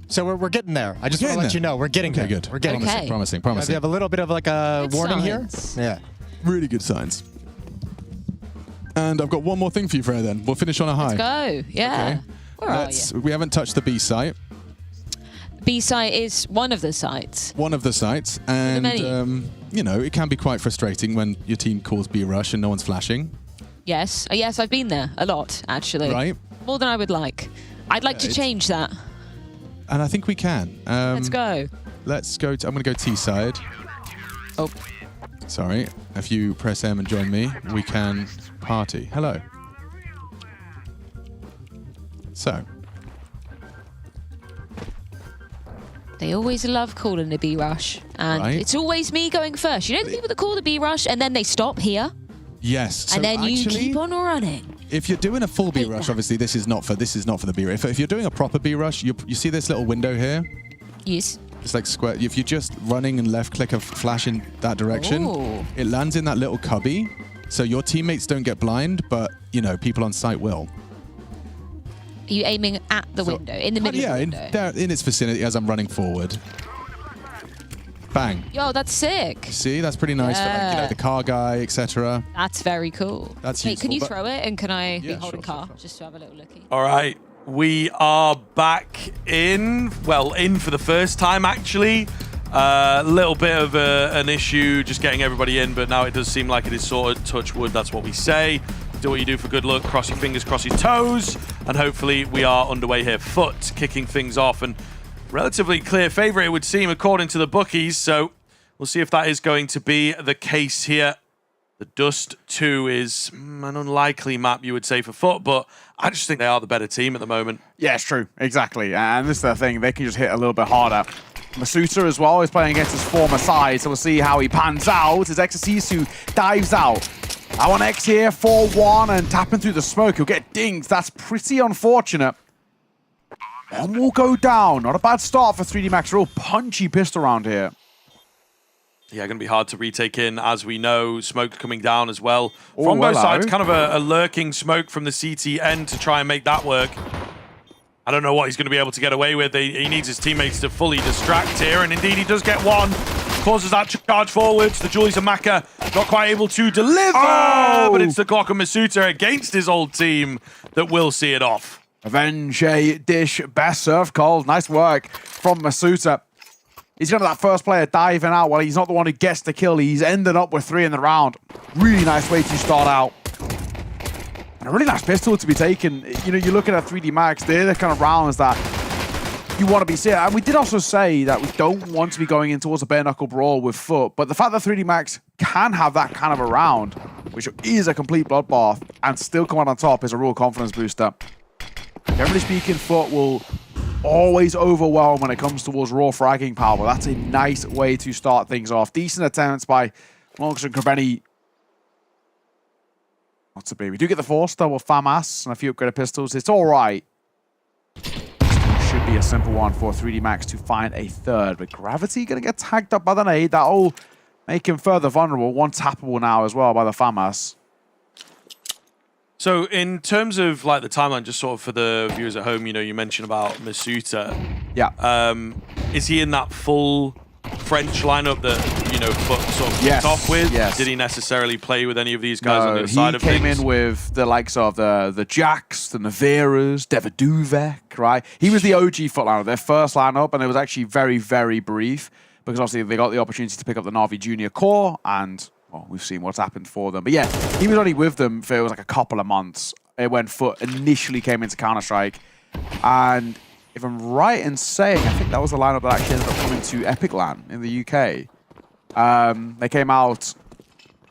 So we're getting there. I just want to let you know we're getting there. Good. We're getting there. Promising. We have a little bit of like a warning here. Yeah. Really good signs. And I've got one more thing for you, Freya, then. We'll finish on a high. Let's go. Yeah. Okay. Where are you? We haven't touched the B site. B site is one of the sites. One of the sites. And, you know, it can be quite frustrating when your team calls B rush and no one's flashing. Yes. Yes, I've been there a lot, actually. Right. More than I would like. I'd like to change that. And I think we can. Let's go. Let's go. I'm going to go T side. Oh. Sorry. If you press M and join me, we can party. Hello. So. They always love calling the B rush. And it's always me going first. You know the people that call the B rush and then they stop here? Yes. So and then you keep on running. If you're doing a full B rush, obviously this is not for the B rush. If you're doing a proper B rush, you see this little window here? Yes. It's like square. If you're just running and left click a flash in that direction, it lands in that little cubby. So your teammates don't get blind, but you know, people on site will. Are you aiming at the window, in the middle of the window? Yeah, in its vicinity as I'm running forward. Bang. Yo, that's sick. See, that's pretty nice for like, you know, the car guy, etc. That's very cool. That's Wait, useful, can you throw it and can I be holding car just to have a little looky? All right, we are back in. Well, in for the first time actually. Little bit of an issue just getting everybody in, but now it does seem like it is sorted. Touch wood, that's what we say. Do what you do for good luck, cross your fingers, cross your toes, and hopefully we are underway here. FUT kicking things off, and relatively clear favourite, it would seem, according to the bookies, so we'll see if that is going to be the case here. The Dust 2 is an unlikely map, you would say, for FUT, but I just think they are the better team at the moment. Yeah, it's true. Exactly. And this is the thing. They can just hit a little bit harder. Masuta as well is playing against his former side, so we'll see how he pans out as Exorcisu dives out. I want X here, 4-1, and tapping through the smoke. He'll get dinged. That's pretty unfortunate. One will go down. Not a bad start for 3D Max. Real punchy pistol round here. Yeah, going to be hard to retake in, as we know. Smoke coming down as well. From both sides, kind of a lurking smoke from the CT end to try and make that work. I don't know what he's going to be able to get away with. He needs his teammates to fully distract here, and indeed he does get one. Causes that charge forwards. The Julius and Maka not quite able to deliver, but it's the Glock and Masuta against his old team that will see it off. Avenge a dish. Best serve called. Nice work from Masuta. He's going to that first player diving out. Well, he's not the one who gets the kill. He's ended up with 3 in the round. Really nice way to start out. And a really nice pistol to be taken. You know, you're looking at 3D Max. They're the kind of rounds that you want to be seeing. And we did also say that we don't want to be going in towards a bare knuckle brawl with FUT. But the fact that 3D Max can have that kind of a round, which is a complete bloodbath, and still come out on top is a real confidence booster. Generally speaking, FUT will always overwhelm when it comes towards raw fragging power. But that's a nice way to start things off. Decent attempts by Monks and Kraveni. Not to be. We do get the Force, though, with FAMAS and a few upgraded pistols. It's all right. Should be a simple one for 3D Max to find a third. But Gravity going to get tagged up by the nade. That'll make him further vulnerable. One tappable now as well by the FAMAS. So in terms of like the timeline, just sort of for the viewers at home, you know, you mentioned about Masuta. Yeah. Is he in that full French lineup that, you know, FUT sort of kicked off with? Yes. Did he necessarily play with any of these guys on the other side of things? He came in things? with the likes of the Jacks, the Naveras, Deviduvek, right? He was the OG FUT lineup, their first lineup, and it was actually very, very brief because obviously they got the opportunity to pick up the Na'Vi Junior core, and well, we've seen what's happened for them. But yeah, he was only with them for it was like a couple of months when FUT initially came into Counter-Strike. And if I'm right in saying, I think that was the lineup that actually ended up coming to Epic LAN in the UK. They came out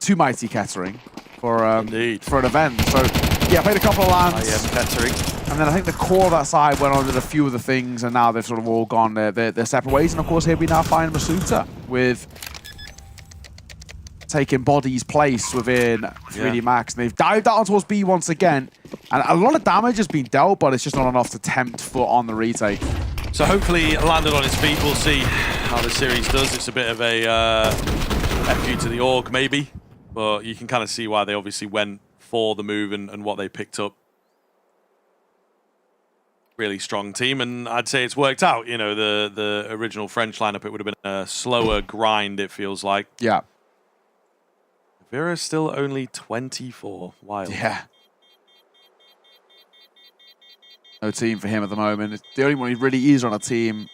to Mighty Kettering for an event. So yeah, played a couple of LANs. Kettering. And then I think the core of that side went on to a few of the things, and now they've sort of all gone their separate ways. And of course, here we now find Masuta with taking Body's place within 3D Max. And they've dived out towards B once again. And a lot of damage has been dealt, but it's just not enough to tempt FUT on the retake. So hopefully landed on his feet. We'll see how the series does. It's a bit of a FU to the org, maybe. But you can kind of see why they obviously went for the move and what they picked up. Really strong team, and I'd say it's worked out. You know, the original French lineup, it would have been a slower grind, it feels like. Yeah. Vera's still only 24. Wild. Yeah. No team for him at the moment. The only one he really is on a team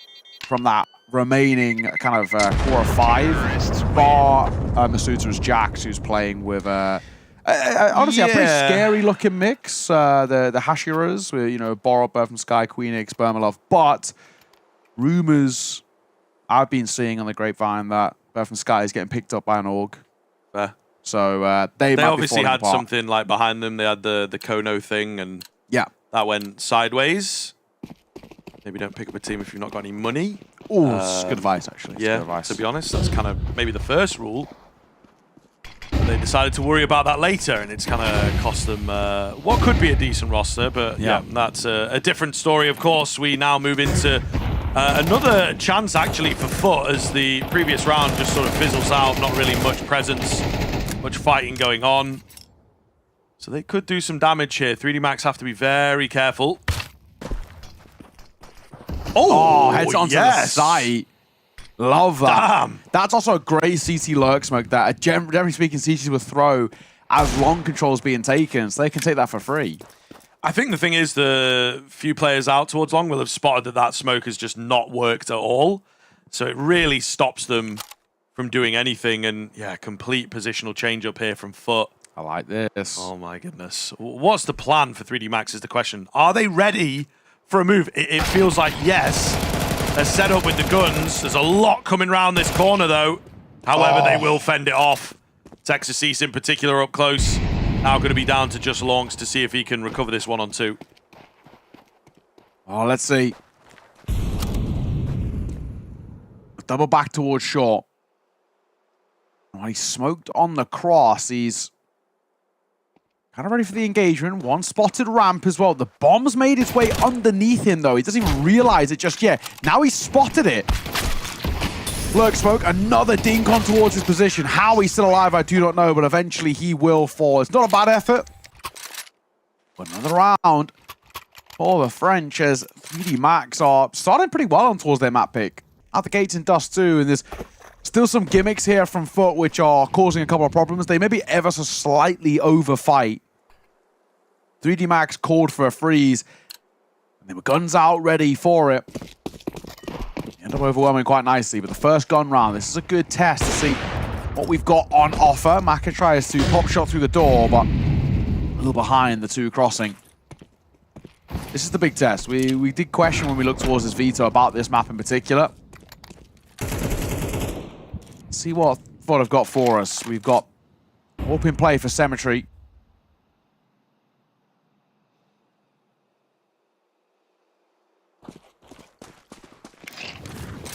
from that remaining kind of core of 5, bar Masuta's Jax, who's playing with honestly a pretty scary looking mix. The Hashiras, with, you know, Borrowed Birth from Sky, Queenix, Burmalov. But rumors I've been seeing on the grapevine that Birth from Sky is getting picked up by an org. So they might obviously be had apart. something like behind them. They had the Kono thing, and that went sideways. Maybe don't pick up a team if you've not got any money. Oh, it's good advice, actually. Yeah, good advice. to be honest, that's kind of maybe the first rule. But they decided to worry about that later, and it's kind of cost them what could be a decent roster. But yeah, that's a different story, of course. We now move into another chance, actually, for FUT, as the previous round just sort of fizzles out. Not really much presence, much fighting going on. So they could do some damage here. 3D Max have to be very careful. Oh, heads onto the site. Love that. Damn. That's also a great CT lurk smoke that, generally speaking, CTs will throw as long control's being taken, so they can take that for free. I think the thing is, the few players out towards long will have spotted that smoke has just not worked at all. So it really stops them from doing anything. And yeah, complete positional change up here from FUT. I like this. Oh my goodness. What's the plan for 3D Max is the question. Are they ready for a move? It feels like yes. They're set up with the guns. There's a lot coming around this corner though. However, they will fend it off. Texas East in particular up close. Now going to be down to just Longs to see if he can recover this 1-on-2. Oh, let's see. Double back towards short. Oh, he's smoked on the cross. He's kind of ready for the engagement. One spotted ramp as well. The bomb's made its way underneath him, though. He doesn't even realize it just yet. Now he's spotted it. Lurk smoke, another dink on towards his position. How he's still alive, I do not know, but eventually he will fall. It's not a bad effort. But another round for the French as 3D Max are starting pretty well on towards their map pick. Out the gates in Dust 2, and there's still some gimmicks here from FUT which are causing a couple of problems. They may be ever so slightly over fight. 3D Max called for a freeze, and they were guns out ready for it. End up overwhelming quite nicely, but the first gun round, this is a good test to see what we've got on offer. Maka tries to pop shot through the door, but a little behind the two crossing. This is the big test. We did question when we looked towards this veto about this map in particular. Let's see what FUT have got for us. We've got open play for Cemetery.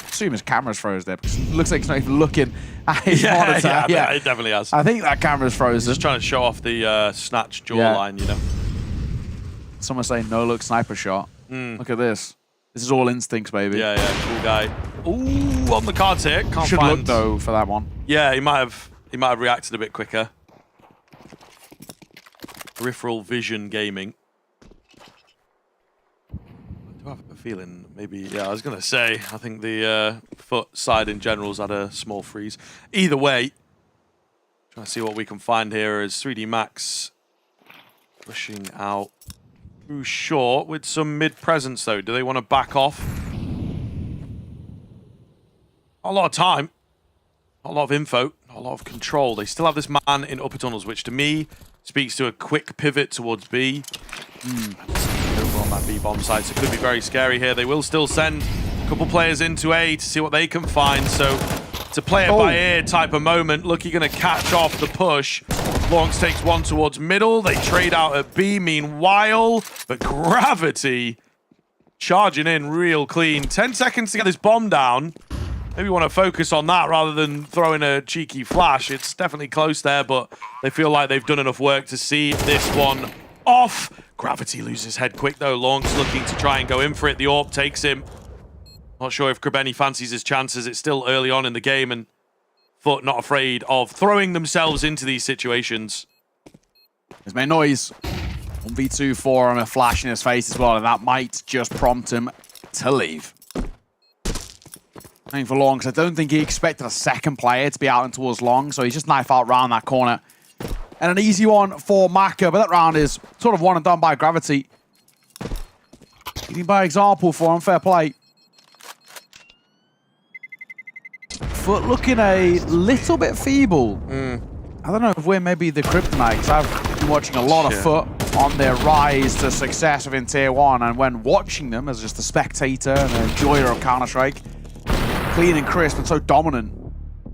Assume his camera's froze there because it looks like he's not even looking at his monitor. Yeah, it definitely has. I think that camera's frozen. Just trying to show off the snatch jawline, you know. Someone saying no look sniper shot. Look at this. This is all instincts, baby. Yeah, cool guy. Ooh, on the cards here. Can't Should find... look though for that one. Yeah, he might have reacted a bit quicker. Peripheral Vision Gaming. I do have a feeling maybe, yeah, I was going to say, I think the FUT side in general's had a small freeze. Either way, trying to see what we can find here as 3D Max pushing out through short with some mid-presence, though. Do they want to back off? Not a lot of time. Not a lot of info. Not a lot of control. They still have this man in upper tunnels, which to me speaks to a quick pivot towards B. Over on that B bomb site, so it could be very scary here. They will still send a couple players into A to see what they can find. So it's a play it by ear type of moment. Lucky going to catch off the push. Longs takes one towards middle. They trade out at B meanwhile. But Gravity charging in real clean. 10 seconds to get this bomb down. Maybe want to focus on that rather than throwing a cheeky flash. It's definitely close there, but they feel like they've done enough work to see this one off. Gravity loses head quick though. Longs looking to try and go in for it. The AWP takes him. Not sure if Krebeni fancies his chances. It's still early on in the game, and FUT not afraid of throwing themselves into these situations. He's made noise. 1v2 for him, a flash in his face as well, and that might just prompt him to leave. Playing for Long, because I don't think he expected a second player to be out and towards Long, so he's just knife out round that corner. And an easy one for Maka, but that round is sort of one and done by Gravity. Leading by example for him, fair play. FUT looking a little bit feeble. I don't know if we're maybe the kryptonite, because I've been watching a lot of FUT on their rise to success within Tier 1, and when watching them as just a spectator and an enjoyer of Counter-Strike, clean and crisp and so dominant.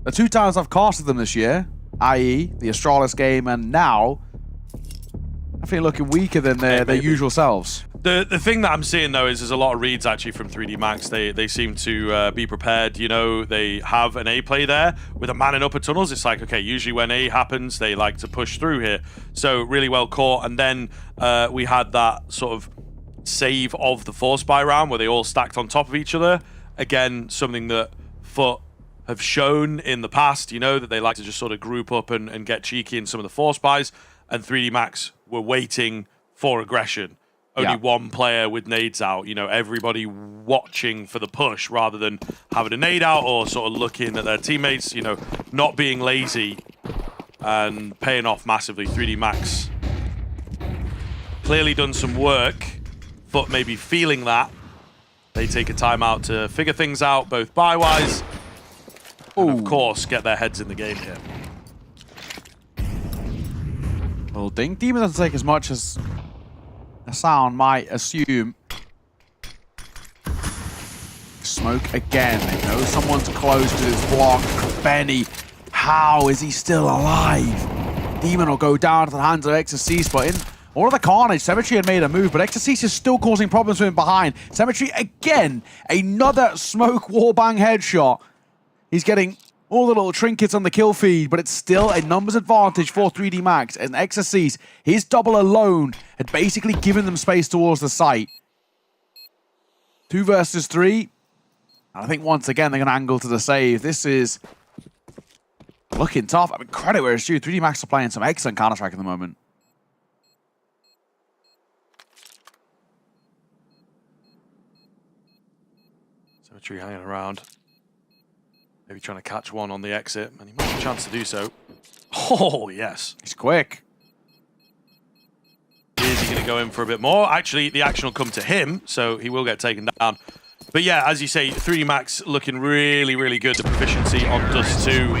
The two times I've casted them this year, i.e. the Astralis game, and now I feel looking weaker than their usual selves. The thing that I'm seeing, though, is there's a lot of reads, actually, from 3D Max. They seem to be prepared. You know, they have an A play there with a man in upper tunnels. It's like, okay, usually when A happens, they like to push through here. So really well caught. And then we had that sort of save of the force buy round where they all stacked on top of each other. Again, something that FUT have shown in the past, you know, that they like to just sort of group up and get cheeky in some of the force buys. And 3D Max were waiting for aggression. Only one player with nades out, you know, everybody watching for the push rather than having a nade out or sort of looking at their teammates, you know, not being lazy and paying off massively. 3D Max clearly done some work. FUT maybe feeling that they take a timeout to figure things out, both buy-wise, and of course, get their heads in the game here. Well, Dink Demon doesn't take as much as a sound might assume. Smoke again. They know someone's close to this block. Benny, how is he still alive? Demon will go down to the hands of Exorcist, but in all of the carnage, Cemetery had made a move, but Exorcist is still causing problems for him behind. Cemetery again, another smoke wallbang headshot. He's getting all the little trinkets on the kill feed, but it's still a numbers advantage for 3D Max. And Exorcist, his double alone had basically given them space towards the site. 2 versus 3. And I think once again they're going to angle to the save. This is looking tough. I mean, credit where it's due. 3D Max are playing some excellent Counter-Strike at the moment. Cemetery hanging around. Maybe trying to catch one on the exit, and he might have a chance to do so. Oh, yes. He's quick. Is he going to go in for a bit more? Actually, the action will come to him, so he will get taken down. But yeah, as you say, 3D Max looking really, really good. The proficiency on Dust 2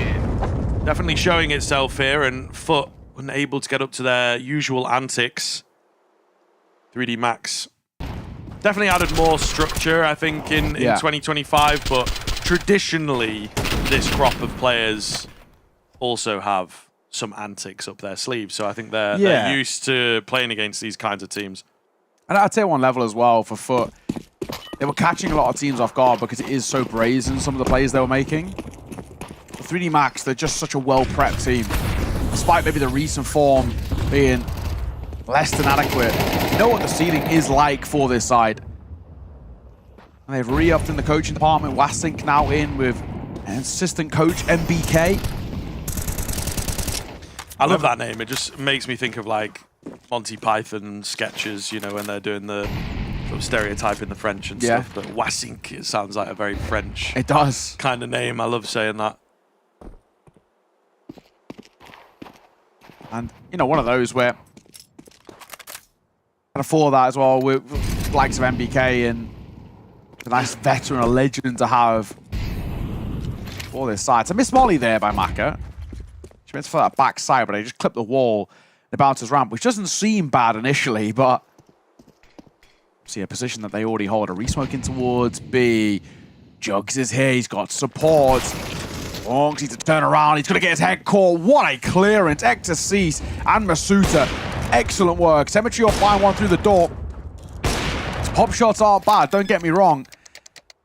definitely showing itself here, and FUT unable to get up to their usual antics. 3D Max definitely added more structure, I think, in 2025, but traditionally, this crop of players also have some antics up their sleeves. So I think they're used to playing against these kinds of teams. And I'd say one level as well for FUT, they were catching a lot of teams off guard because it is so brazen, some of the plays they were making. For 3D Max, they're just such a well-prepped team. Despite maybe the recent form being less than adequate, you know what the ceiling is like for this side. And they've re-upped in the coaching department. Wasink now in with an assistant coach, MBK. I love that name. It just makes me think of like Monty Python sketches, you know, when they're doing the sort of stereotyping the French and stuff. But Wasink, it sounds like a very French kind of name. I love saying that. And, you know, one of those where, and for that as well, with likes of MBK and a nice veteran, a legend to have for this side. It's a miss volley there by Maka. She meant for that back side, but they just clipped the wall. It bounces ramp, which doesn't seem bad initially, but see a position that they already hold. A re-smoking towards B. Jugs is here. He's got support. Wonks needs to turn around. He's going to get his head caught. What a clearance. Exorcist and Masuta. Excellent work. Cemetery will find one through the door. Pop shots aren't bad, don't get me wrong.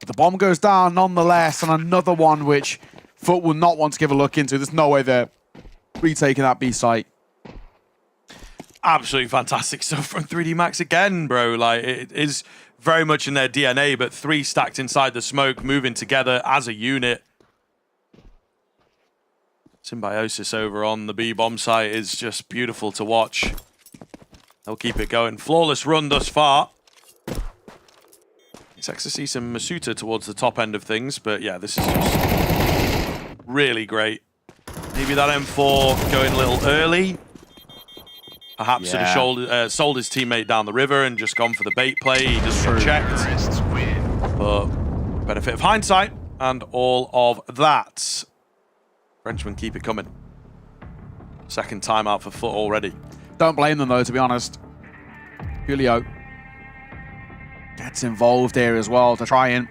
But the bomb goes down nonetheless, and another one which FUT will not want to give a look into. There's no way they're retaking that B site. Absolutely fantastic stuff from 3D Max again, bro. Like, it is very much in their DNA, but 3 stacked inside the smoke, moving together as a unit. Symbiosis over on the B bomb site is just beautiful to watch. They'll keep it going. Flawless run thus far. It's Exorcist and Masuta towards the top end of things, but yeah, this is just really great. Maybe that M4 going a little early. Perhaps should have sold his teammate down the river and just gone for the bait play. He just checked. But benefit of hindsight and all of that. Frenchmen keep it coming. Second timeout for FUT already. Don't blame them though, to be honest. Julio gets involved here as well to try and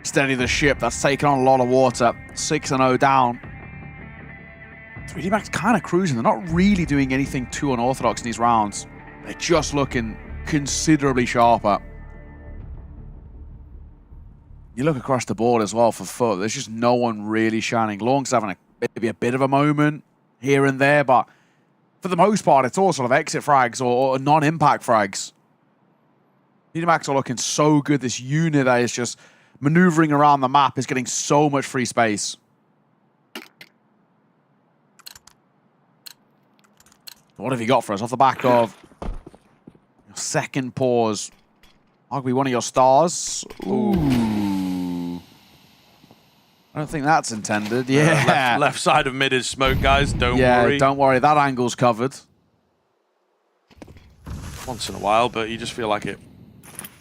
steady the ship that's taken on a lot of water. 6-0 down. 3D Max kind of cruising. They're not really doing anything too unorthodox in these rounds. They're just looking considerably sharper. You look across the board as well for FUT. There's just no one really shining. Long's having maybe a bit of a moment here and there, but for the most part, it's all sort of exit frags or non-impact frags. 3D Max are looking so good. This unit that is just maneuvering around the map is getting so much free space. What have you got for us off the back of your second pause? Arguably one of your stars. Ooh. I don't think that's intended. Yeah. Left side of mid is smoke, guys. Don't worry. Yeah, don't worry. That angle's covered. Once in a while, but you just feel like it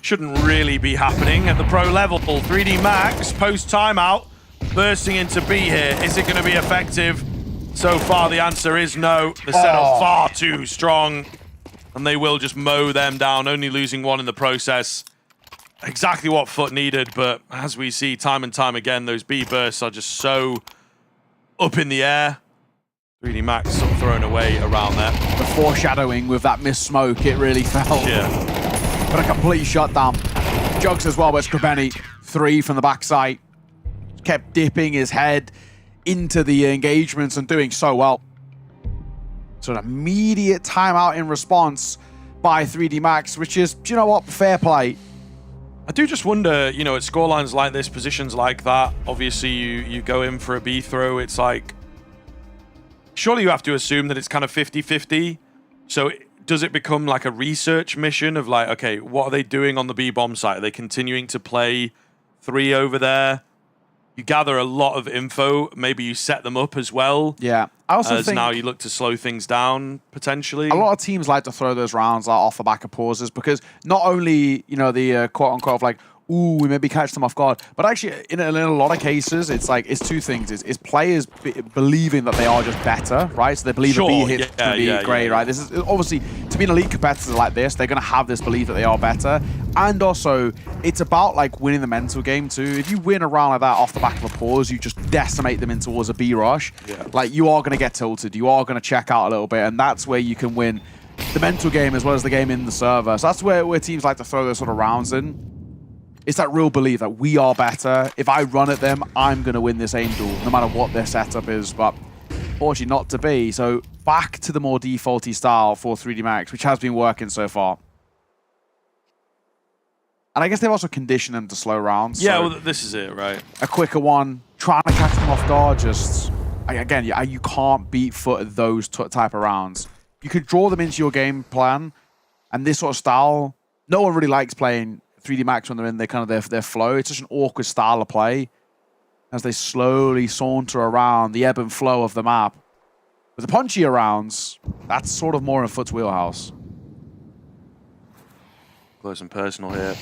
shouldn't really be happening at the pro level. 3D Max, post timeout, bursting into B here. Is it going to be effective? So far, the answer is no. The setup far too strong, and they will just mow them down, only losing one in the process. Exactly what FUT needed, but as we see time and time again, those B bursts are just so up in the air. 3D Max sort of thrown away around there. The foreshadowing with that missed smoke, it really felt. Yeah. But a complete shutdown. Jugs as well, but Scribeni, 3 from the backside. Kept dipping his head into the engagements and doing so well. So an immediate timeout in response by 3D Max, which is, do you know what, fair play. I do just wonder, you know, at scorelines like this, positions like that, obviously you go in for a B throw, it's like, surely you have to assume that it's kind of 50-50. So does it become like a research mission of like, okay, what are they doing on the B bomb site? Are they continuing to play 3 over there? You gather a lot of info. Maybe you set them up as well. Yeah. I also think now you look to slow things down potentially. A lot of teams like to throw those rounds off the back of pauses because not only, you know, the quote unquote of like, ooh, we maybe catch them off guard, but actually in a lot of cases, it's like, it's two things. It's players believing that they are just better, right? So they believe the B hit's going to be great, right? This is obviously, to be an elite competitor like this, they're going to have this belief that they are better. And also, it's about like winning the mental game too. If you win a round like that off the back of a pause, you just decimate them in towards a B rush. Yeah. Like you are going to get tilted. You are going to check out a little bit, and that's where you can win the mental game as well as the game in the server. So that's where teams like to throw those sort of rounds in. It's that real belief that we are better. If I run at them, I'm going to win this aim duel, no matter what their setup is. But fortunately not to be. So back to the more defaulty style for 3D Max, which has been working so far. And I guess they've also conditioned them to slow rounds. Yeah, so well, this is it, right? A quicker one, trying to catch them off guard. Just, again, you can't beat FUT at those type of rounds. You could draw them into your game plan. And this sort of style, no one really likes playing 3D Max when they're in their flow. It's just an awkward style of play as they slowly saunter around the ebb and flow of the map. With the punchier rounds, that's sort of more in FUT's wheelhouse. Close and personal here.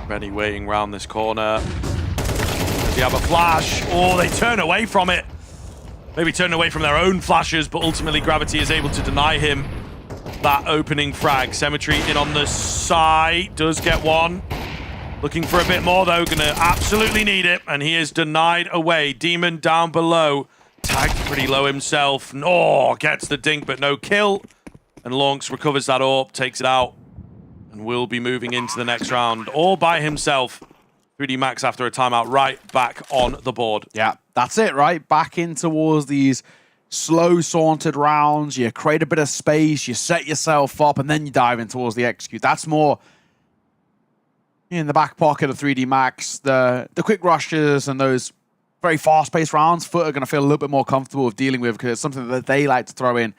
Ready waiting round this corner. Does he have a flash? Oh, they turn away from it. Maybe turn away from their own flashes, but ultimately Gravity is able to deny him that opening frag. Symmetry in on the side, does get one. Looking for a bit more though, gonna absolutely need it, and he is denied away. Demon down below, tagged pretty low himself. Oh, gets the dink, but no kill. And Lonks recovers that orb, takes it out, and will be moving into the next round all by himself. 3D Max after a timeout, right back on the board. Yeah, that's it, right? Back in towards these slow sauntered rounds, you create a bit of space, you set yourself up, and then you dive in towards the execute. That's more in the back pocket of 3D Max. The quick rushes and those very fast-paced rounds, FUT are going to feel a little bit more comfortable with dealing with because it's something that they like to throw in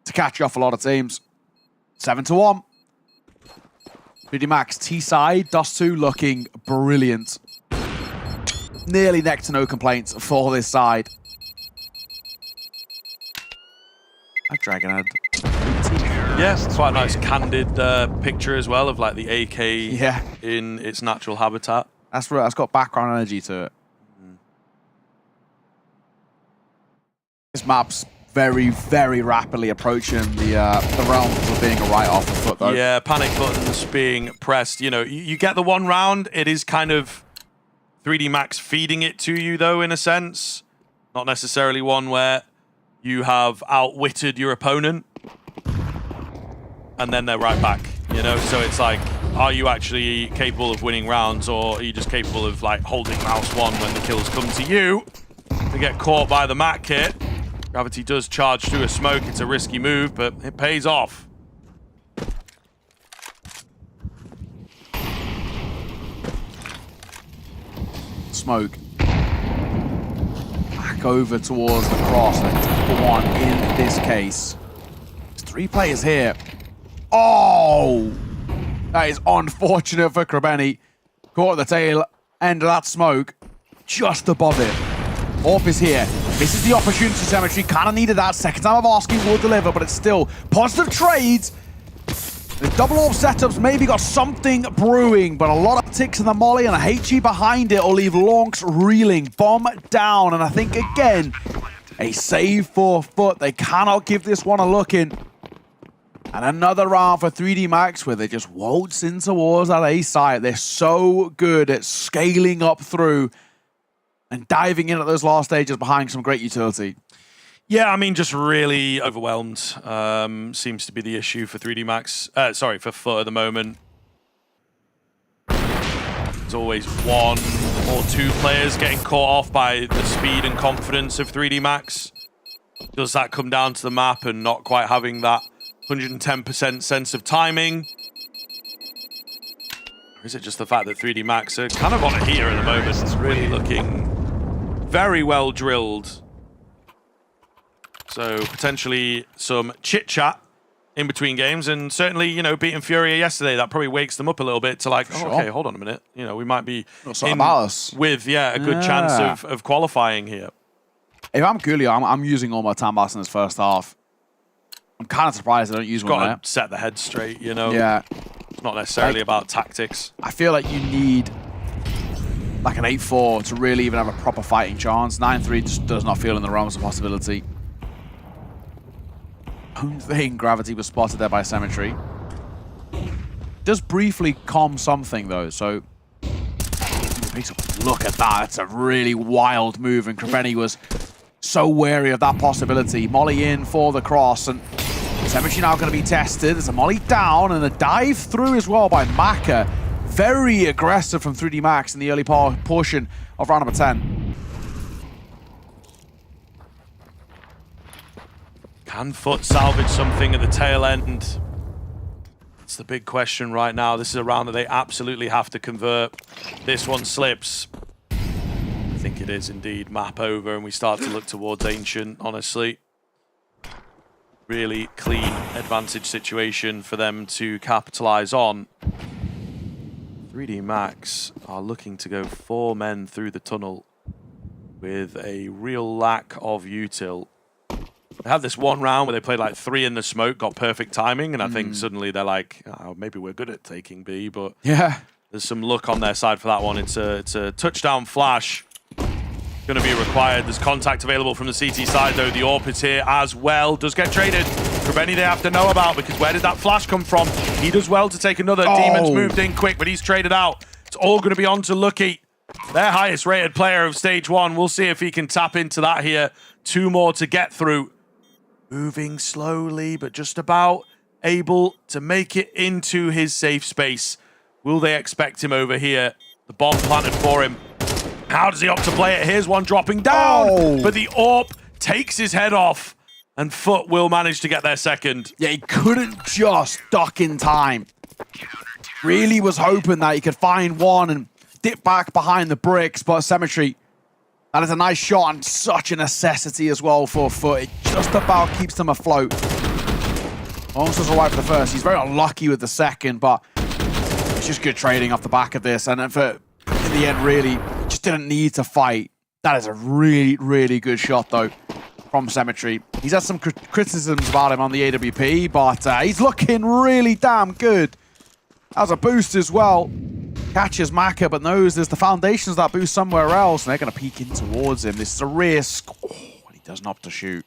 to catch off a lot of teams. 7-1. 3D Max T-side, Dust 2 looking brilliant. Nearly next to no complaints for this side. A Dragon Head. Yes, it's quite a nice candid picture as well of like the AK in its natural habitat. That's right, that's got background energy to it. This map's very, very rapidly approaching the realms of being a write-off for FUT though. Yeah, panic buttons being pressed. You know, you get the one round, it is kind of 3D Max feeding it to you though, in a sense. Not necessarily one where you have outwitted your opponent and then they're right back, you know? So it's like, are you actually capable of winning rounds, or are you just capable of like holding mouse one when the kills come to you? To get caught by the mat kit. Gravity does charge through a smoke. It's a risky move, but it pays off. Smoke. Back over towards the cross. A typical one in this case. There's 3 players here. Oh! That is unfortunate for Krabeni. Caught at the tail end of that smoke. Just above it. Orp is here. This is the opportunity, Symmetry. Kind of needed that. Second time of asking will deliver, but it's still positive trades. The double orb setups maybe got something brewing, but a lot of ticks in the molly and a HE behind it will leave Lonks reeling. Bomb down, and I think again, a save for FUT. They cannot give this one a look in. And another round for 3D Max where they just waltz in towards that A site. They're so good at scaling up through and diving in at those last stages behind some great utility. Yeah, I mean, just really overwhelmed seems to be the issue for 3D Max. Sorry, for FUT at the moment. There's always one or two players getting caught off by the speed and confidence of 3D Max. Does that come down to the map and not quite having that 110% sense of timing? Or is it just the fact that 3D Max are kind of on a heater at the moment? It's really looking very well drilled. So potentially some chit-chat in between games, and certainly, you know, beating FURIA yesterday, that probably wakes them up a little bit to like, oh, okay, hold on a minute. You know, we might be with, a good chance of qualifying here. If I'm Coolio, I'm using all my Tambas in this first half. I'm kind of surprised I don't use one there. Got to set the head straight, you know? Yeah. It's not necessarily about tactics. I feel like you need like an 8-4 to really even have a proper fighting chance. 9-3 just does not feel in the realms of possibility. I think Gravity was spotted there by Symmetry. Does briefly calm something though, so look at that. It's a really wild move, and Kreveni was so wary of that possibility. Molly in for the cross, and Symmetry now going to be tested. There's a Molly down and a dive through as well by Maka. Very aggressive from 3D Max in the early portion of round number 10. Can FUT salvage something at the tail end? It's the big question right now. This is a round that they absolutely have to convert. This one slips. I think it is indeed map over, and we start to look towards Ancient, honestly. Really clean advantage situation for them to capitalize on. 3D Max are looking to go 4 men through the tunnel with a real lack of util. They had this one round where they played like 3 in the smoke, got perfect timing, and I think suddenly they're like, oh, maybe we're good at taking B, but yeah, there's some luck on their side for that one. It's a touchdown flash going to be required. There's contact available from the CT side, though. The AWP is here as well. Does get traded. Kreveni they have to know about, because where did that flash come from? He does well to take another. Demon's moved in quick, but he's traded out. It's all going to be on to Lucky, their highest rated player of stage 1. We'll see if he can tap into that here. 2 more to get through. Moving slowly, but just about able to make it into his safe space. Will they expect him over here? The bomb planted for him. How does he opt to play it? Here's one dropping down, but the AWP takes his head off, and FUT will manage to get their second. Yeah, he couldn't just duck in time. Really was hoping that he could find one and dip back behind the bricks, but Symmetry, that is a nice shot and such a necessity as well for FUT. It just about keeps them afloat. Almost does all right for the first. He's very unlucky with the second, but it's just good trading off the back of this. And for in the end, really, just didn't need to fight. That is a really, really good shot, though, from Symmetry. He's had some criticisms about him on the AWP, but he's looking really damn good. That was a boost as well. Catches Maka, but knows there's the foundations that boost somewhere else, and they're going to peek in towards him. This is a risk. Oh, he doesn't opt to shoot.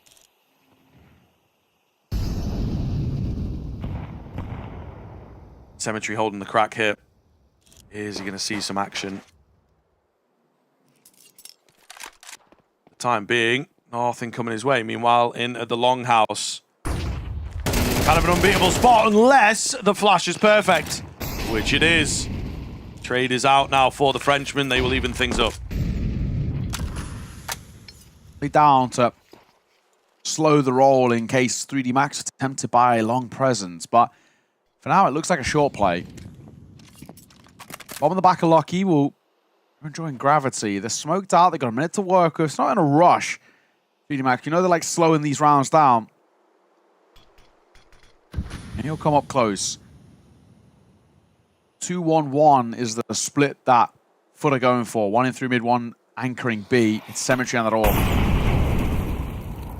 Symmetry holding the crack here. Is he going to see some action? The time being, nothing coming his way. Meanwhile, in at the longhouse. Kind of an unbeatable spot, unless the flash is perfect, which it is. Trade is out now for the Frenchman. They will even things up. Down to slow the roll in case 3D Max attempt to buy a long presence, but for now it looks like a short play. Bomb on the back of Lucky. They're enjoying Gravity. They're smoked out. They've got a minute to work with. It's not in a rush. 3D Max, you know they're like slowing these rounds down. And he'll come up close. 2-1-1 is the split that FUT are going for. 1 in through mid, 1 anchoring B. It's Symmetry on that all.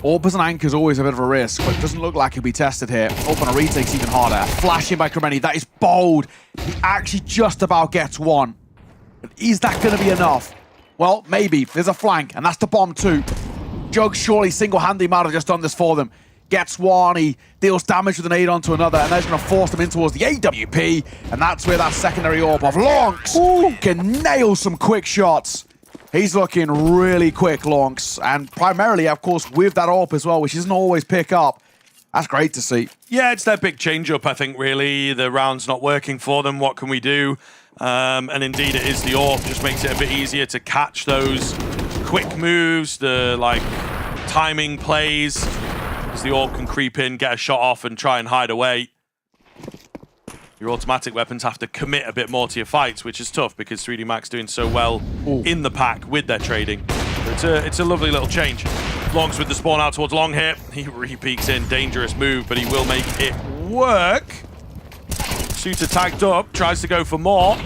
Orbers and Anchor's always a bit of a risk, but it doesn't look like he'll be tested here. Open a retake's even harder. Flashing by Kremeni, that is bold. He actually just about gets one. But is that going to be enough? Well, maybe. There's a flank, and that's the bomb too. Jug surely single-handedly might have just done this for them. Gets one, he deals damage with an aid onto another, and that's going to force them in towards the AWP, and that's where that secondary orb of Lonks can nail some quick shots. He's looking really quick, Lonks, and primarily, of course, with that AWP as well, which doesn't always pick up. That's great to see. Yeah, it's their big change-up, I think, really. The round's not working for them. What can we do? And indeed, it is the AWP. Just makes it a bit easier to catch those quick moves, the, like, timing plays, because the AWP can creep in, get a shot off, and try and hide away. Your automatic weapons have to commit a bit more to your fights, which is tough because 3D Max doing so well in the pack with their trading. It's a lovely little change. Longs with the spawn out towards Long here. He re-peeks in, dangerous move, but he will make it work. Suitor tagged up, tries to go for more.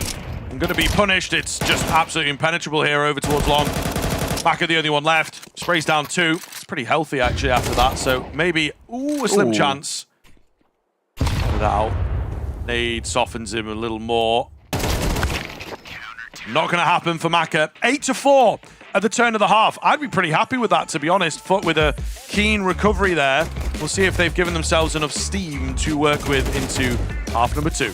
I'm going to be punished. It's just absolutely impenetrable here over towards Long. Maka the only one left. Sprays down 2. It's pretty healthy actually after that, so maybe, a slim chance. Without. Nade softens him a little more. Not going to happen for Maka. 8-4 at the turn of the half. I'd be pretty happy with that, to be honest. FUT with a keen recovery there. We'll see if they've given themselves enough steam to work with into half number 2.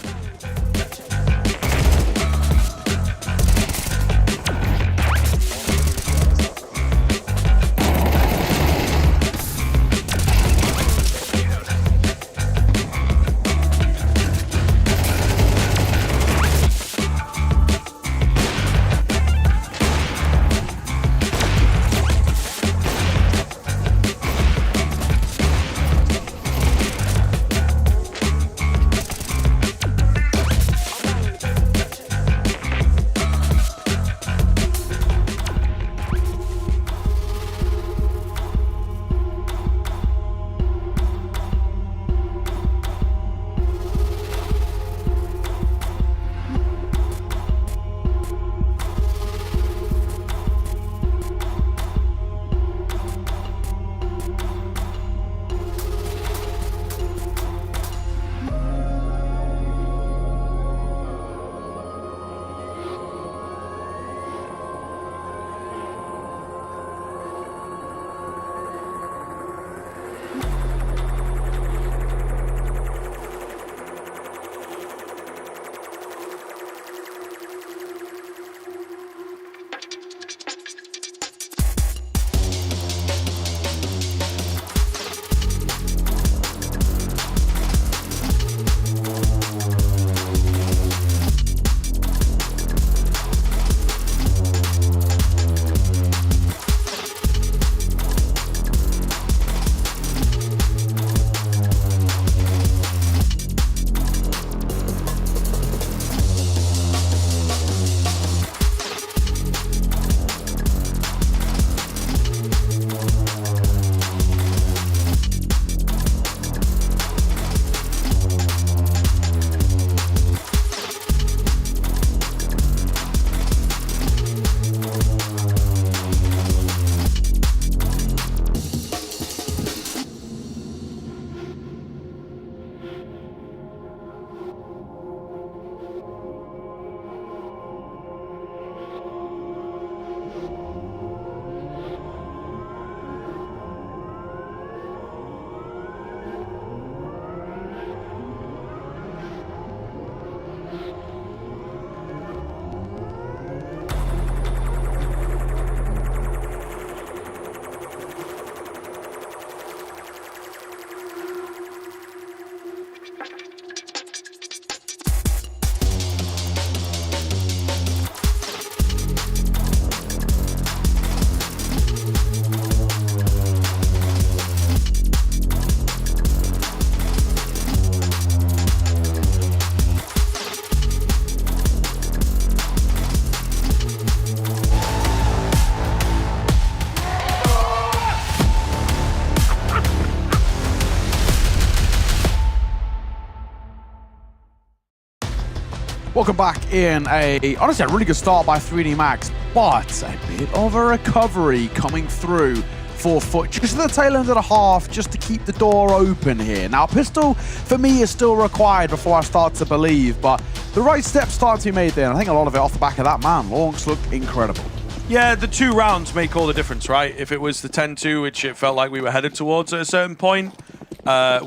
Welcome back in honestly, a really good start by 3D Max, but a bit of a recovery coming through for FUT, just at the tail end of the half, just to keep the door open here. Now, pistol, for me, is still required before I start to believe, but the right steps start to be made there, and I think a lot of it off the back of that man. Lawrence looked incredible. Yeah, the 2 rounds make all the difference, right? If it was the 10-2, which it felt like we were headed towards at a certain point,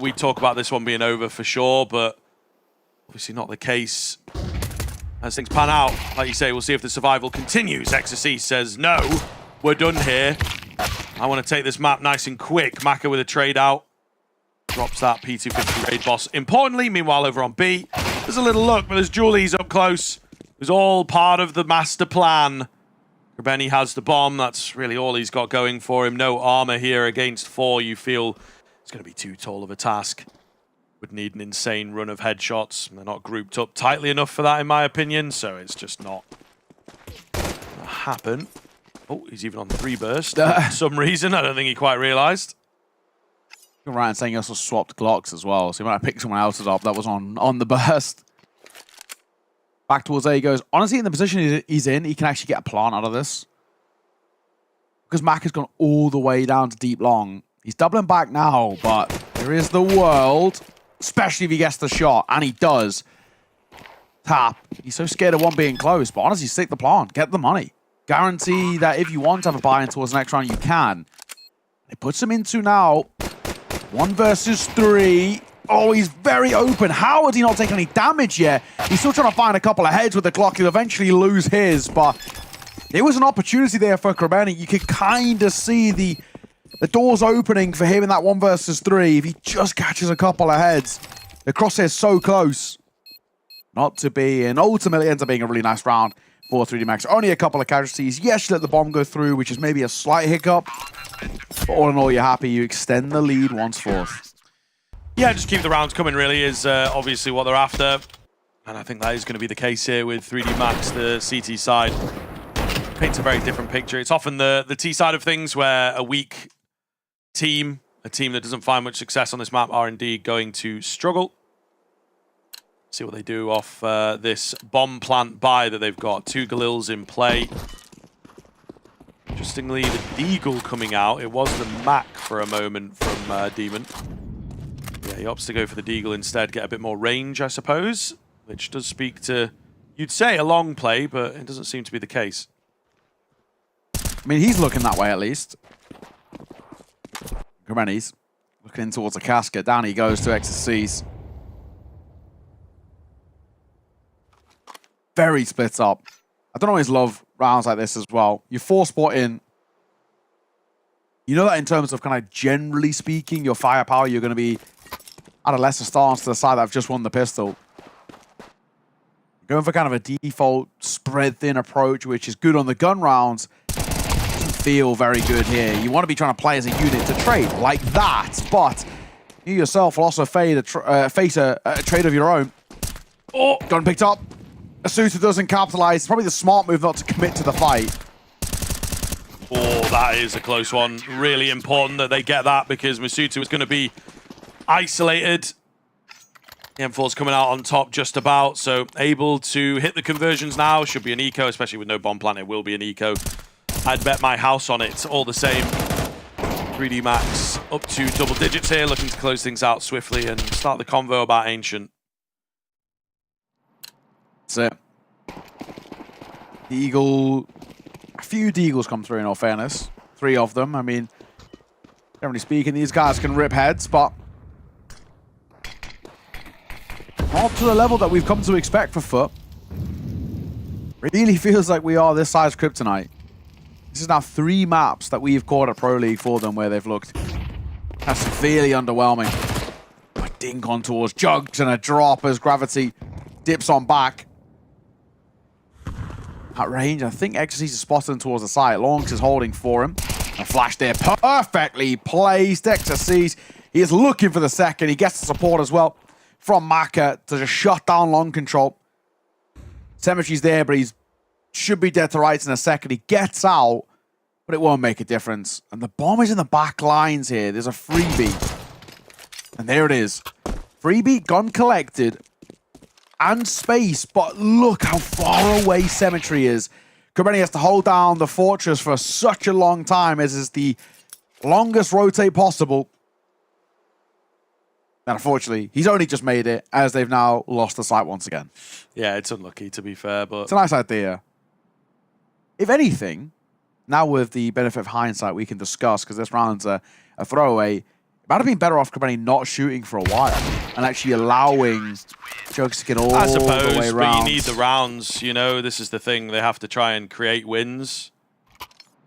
we'd talk about this one being over for sure, but obviously not the case. As things pan out, like you say, we'll see if the survival continues. Exorcist says, no, we're done here. I want to take this map nice and quick. Maka with a trade out. Drops that P250 raid boss. Importantly, meanwhile, over on B, there's a little look, but there's Julie's up close. It was all part of the master plan. Benny has the bomb. That's really all he's got going for him. No armor here against 4. You feel it's going to be too tall of a task. Would need an insane run of headshots. They're not grouped up tightly enough for that, in my opinion, so it's just not going to happen. Oh, he's even on 3 burst for some reason. I don't think he quite realized. Right, and saying he also swapped Glocks as well, so he might have picked someone else's up that was on the burst. Back towards A he goes. Honestly, in the position he's in, he can actually get a plant out of this. Because Mac has gone all the way down to deep long. He's doubling back now, but there is the world, especially if he gets the shot, and he does. Tap. He's so scared of one being close, but honestly, stick the plant. Get the money. Guarantee that if you want to have a buy-in towards the next round, you can. It puts him into now 1 versus 3. Oh, he's very open. How would he not take any damage yet? He's still trying to find a couple of heads with the Glock. He'll eventually lose his, but there was an opportunity there for Krabeni. You could kind of see the doors opening for him in that 1 versus 3. If he just catches a couple of heads, the crosshair's so close. Not to be, and ultimately ends up being a really nice round for 3D Max. Only a couple of casualties. Yes, you let the bomb go through, which is maybe a slight hiccup. But all in all, you're happy. You extend the lead once fourth. Yeah, just keep the rounds coming, really, is obviously what they're after. And I think that is going to be the case here with 3D Max, the CT side. Paints a very different picture. It's often the T side of things where a weak team, a team that doesn't find much success on this map, are indeed going to struggle. See what they do off this bomb plant buy that they've got. 2 Galils in play. Interestingly, the Deagle coming out. It was the Mac for a moment from Demon. Yeah, he opts to go for the Deagle instead, get a bit more range, I suppose, which does speak to, you'd say, a long play, but it doesn't seem to be the case. I mean, he's looking that way at least. Krabeni's looking in towards a casket. Down he goes to Exorcist. Very split up. I don't always love rounds like this as well. You 4-spot in. You know that in terms of kind of generally speaking, your firepower, you're going to be at a lesser stance to the side that have just won the pistol. Going for kind of a default spread thin approach, which is good on the gun rounds. Doesn't feel very good here. You want to be trying to play as a unit to trade like that, but you yourself will also face a trade of your own. Oh, gun picked up. Asuta doesn't capitalize. It's probably the smart move not to commit to the fight. Oh, that is a close one. Really important that they get that because Masuta was going to be isolated. The M4's coming out on top just about, so able to hit the conversions now. Should be an eco, especially with no bomb plant. It will be an eco. I'd bet my house on it. All the same. 3D Max up to double digits here, looking to close things out swiftly and start the convo about Ancient. That's it. Deagle. A few Deagles come through in all fairness. 3 of them. I mean, generally speaking, these guys can rip heads, but not to the level that we've come to expect for FUT. Really feels like we are this size kryptonite. This is now 3 maps that we've caught at Pro League for them where they've looked severely underwhelming. A dink on towards Jugs and a drop as Gravity dips on back. At range, I think Exorcist is spotting towards the side. Longs is holding for him. A flash there, perfectly placed. Exorcist, he is looking for the second. He gets the support as well from Maka to just shut down long control. Symmetry's there, but he should be dead to rights in a second. He gets out, but it won't make a difference. And the bomb is in the back lines here. There's a freebie. And there it is. Freebie, gun collected, and space, but look how far away Symmetry is. Krabeni has to hold down the fortress for such a long time, as is the Longest rotate possible. And unfortunately, he's only just made it as they've now lost the site once again. Yeah, it's unlucky to be fair, but... It's a nice idea. If anything, now with the benefit of hindsight, we can discuss, because this round's a throwaway, it might have been better off Krebeni not shooting for a while and actually allowing Jugs to get all the way around. But you need the rounds, you know, this is the thing. They have to try and create wins.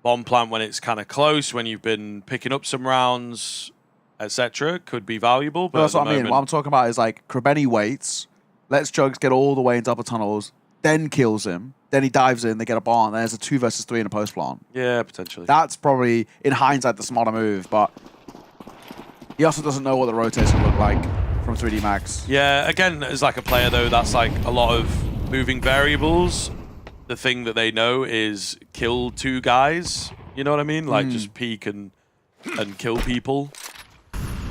Bomb plant when it's kind of close, when you've been picking up some rounds, etc., could be valuable. But that's what I mean. What I'm talking about is like Krebeni waits, lets Jugs get all the way into upper tunnels, then kills him. Then he dives in, they get a barn, there's a 2 versus 3 in a post plant. Yeah, potentially. That's probably, in hindsight, the smarter move, but he also doesn't know what the rotates will look like from 3D Max. Yeah, again, as like a player though, that's like a lot of moving variables. The thing that they know is kill 2 guys. You know what I mean? Like just peek and kill people.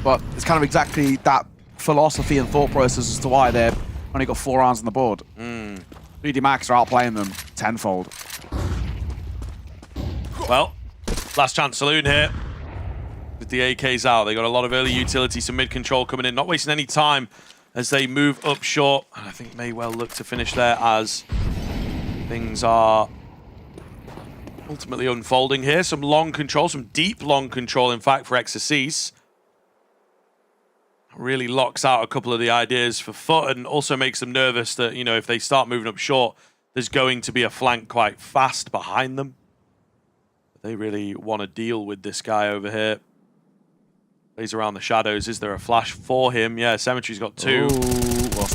But it's kind of exactly that philosophy and thought process as to why they've only got 4 rounds on the board. 3D Max are outplaying them tenfold. Well, last chance saloon here. With the AKs out, they got a lot of early utility, some mid control coming in, not wasting any time as they move up short. And I think may well look to finish there as things are ultimately unfolding here. Some long control, some deep long control, in fact, for Exorcise. Really locks out a couple of the ideas for FUT and also makes them nervous that, you know, if they start moving up short, there's going to be a flank quite fast behind them. They really want to deal with this guy over here. Plays around the shadows. Is there a flash for him? Yeah, Cemetery's got 2. Ooh,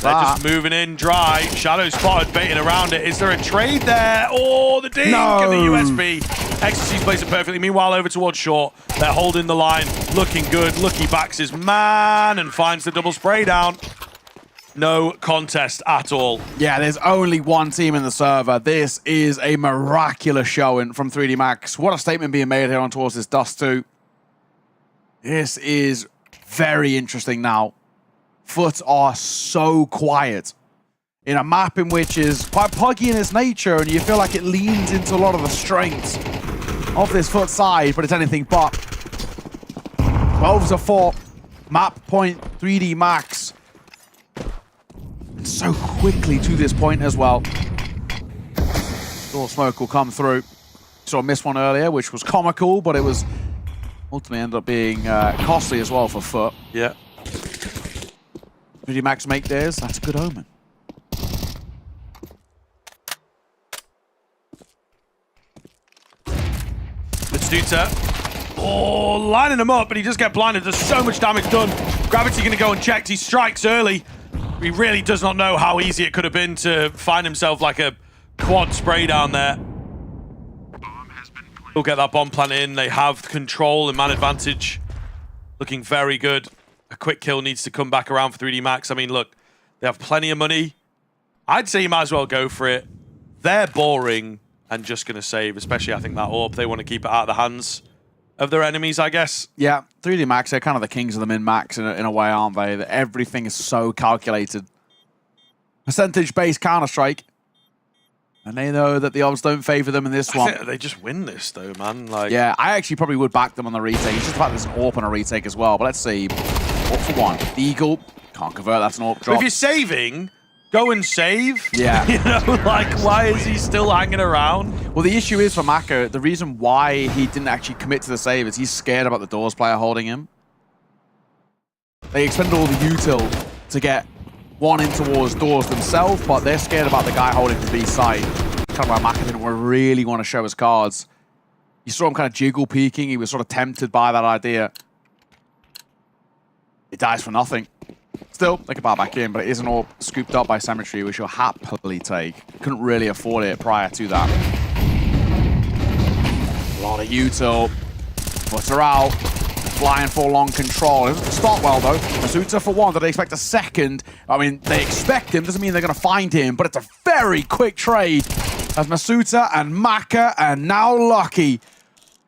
They're just moving in dry. Shadow spotted, baiting around it. Is there a trade there? Oh, the dink and the USB. Exorcise plays it perfectly. Meanwhile, over towards short. They're holding the line. Looking good. Lucky backs his man and finds the double spray down. No contest at all. Yeah, there's only one team in the server. This is a miraculous showing from 3D Max. What a statement being made here on towards this Dust 2. This is very interesting now. FUT are so quiet in a map in which is quite puggy in its nature, and you feel like it leans into a lot of the strengths of this FUT side, but it's anything but. 12-4, map point 3D Max. And so quickly to this point as well. Door smoke will come through. Saw a miss one earlier, which was comical, but it was ultimately ended up being costly as well for FUT. Yeah. 3D Max make theirs, that's a good omen. Stuta. Oh, lining him up, but he just get blinded. There's so much damage done. Gravity going to go unchecked. He strikes early. He really does not know how easy it could have been to find himself like a quad spray down there. He'll get that bomb plant in. They have control and man advantage. Looking very good. A quick kill needs to come back around for 3D Max. I mean, look, they have plenty of money. I'd say you might as well go for it. They're boring and just going to save, especially I think that AWP. They want to keep it out of the hands of their enemies, I guess. Yeah, 3D Max, they're kind of the kings of the min-max in a way, aren't they? That everything is so calculated. Percentage-based Counter-Strike. And they know that the odds don't favor them in this one. They just win this, though, man. Like, yeah, I actually probably would back them on the retake. It's just the fact there's an AWP on a retake as well. But let's see. AWP for 1. The Eagle. Can't convert. That's an AWP drop. But if you're saving, go and save. Yeah. You know, like, why is he still hanging around? Well, the issue is for Maka, the reason why he didn't actually commit to the save is he's scared about the Doors player holding him. They expended all the util to get one in towards Doors themselves, but they're scared about the guy holding the B side. Kind of why Maka didn't really want to show his cards. You saw him kind of jiggle peeking. He was sort of tempted by that idea. It dies for nothing. Still, they could buy back in, but it isn't all scooped up by Cemetery, which you'll happily take. Couldn't really afford it prior to that. A lot of util. Puts her out. Flying for long control. It doesn't start well, though. Masuta for 1. Did they expect a second? I mean, they expect him. Doesn't mean they're going to find him, but it's a very quick trade. As Masuta and Maka and now Lucky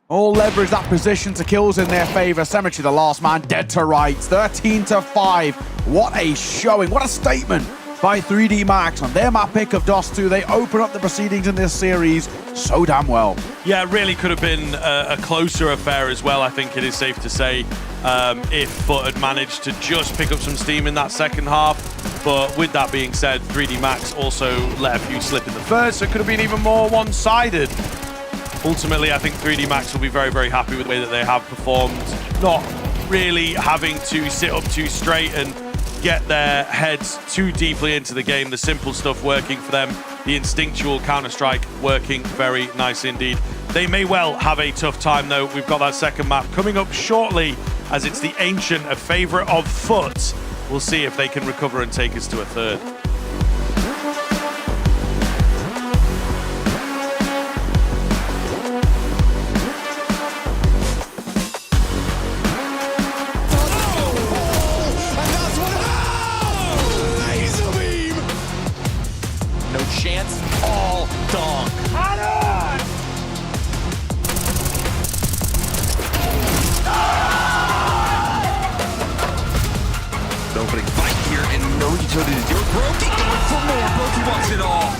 all leverage that position to kills in their favor. Cemetery, the last man, dead to rights. 13-5. What a showing. What a statement by 3D Max on their map pick of DOS 2. They open up the proceedings in this series so damn well. Yeah, it really could have been a closer affair as well, I think it is safe to say, if FUT had managed to just pick up some steam in that second half. But with that being said, 3D Max also let a few slip in the first, so it could have been even more one-sided. Ultimately, I think 3D Max will be very, very happy with the way that they have performed, not really having to sit up too straight and get their heads too deeply into the game. The simple stuff working for them, the instinctual Counter-Strike working very nice indeed. They may well have a tough time though. We've got that second map coming up shortly, as it's the Ancient, a favorite of FUT. We'll see if they can recover and take us to a third. No chance, all dong. Opening fight here and no utility to deal with Brokey going for more. Brokey wants it all.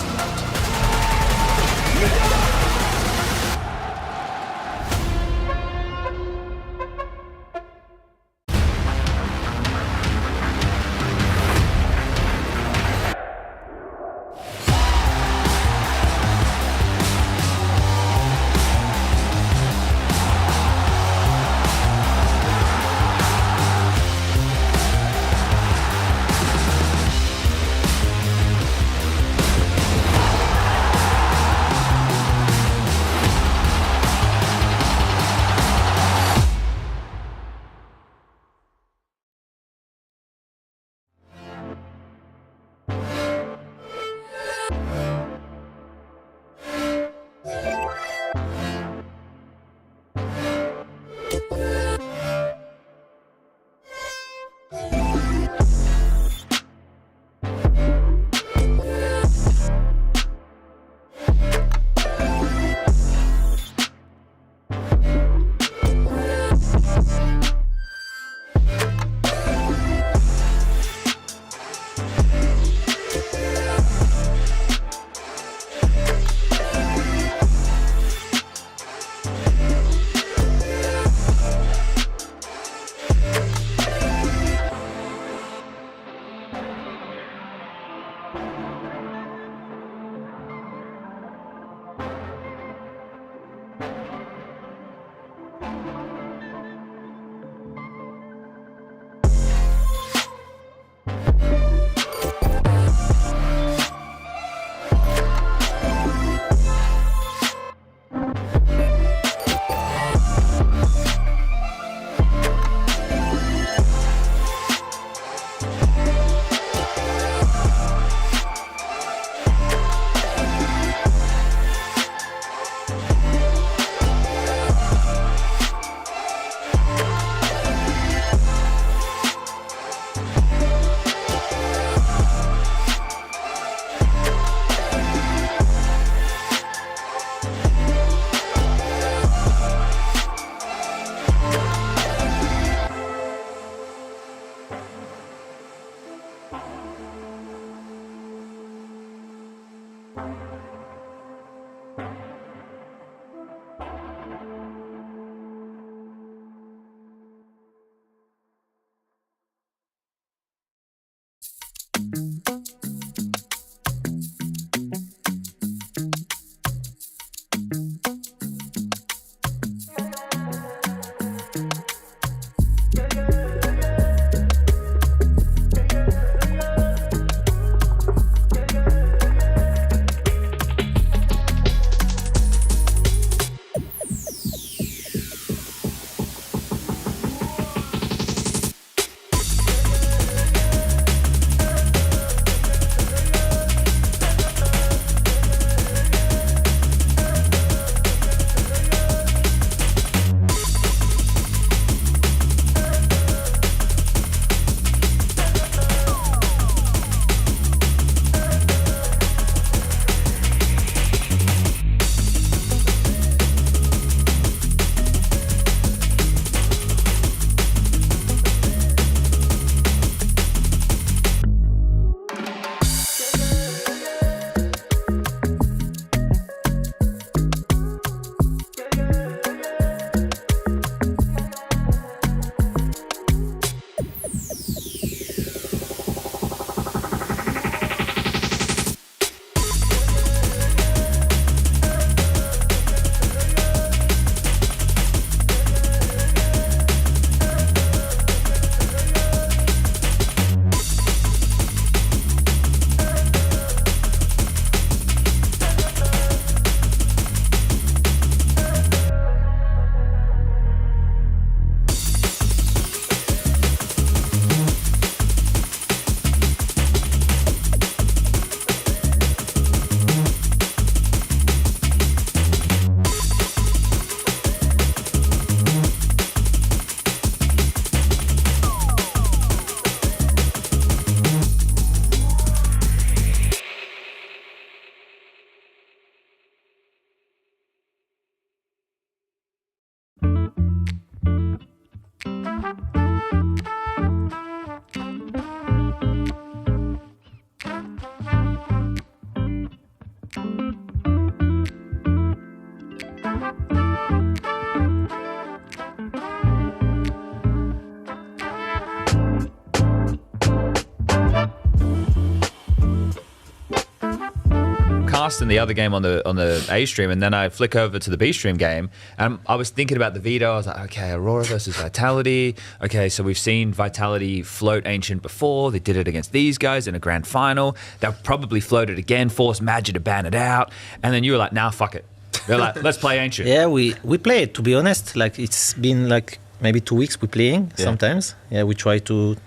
Mast and the other game on the A stream, and then I flick over to the B stream game, and I was thinking about the veto. I was like, okay, Aurora versus Vitality. Okay, so we've seen Vitality float Ancient before. They did it against these guys in a grand final. They'll probably float it again, force Magi to ban it out, and then you were like, nah, fuck it. They're like, let's play Ancient. Yeah, we play it, to be honest. Like, it's been like maybe 2 weeks we're playing sometimes. Yeah, we try to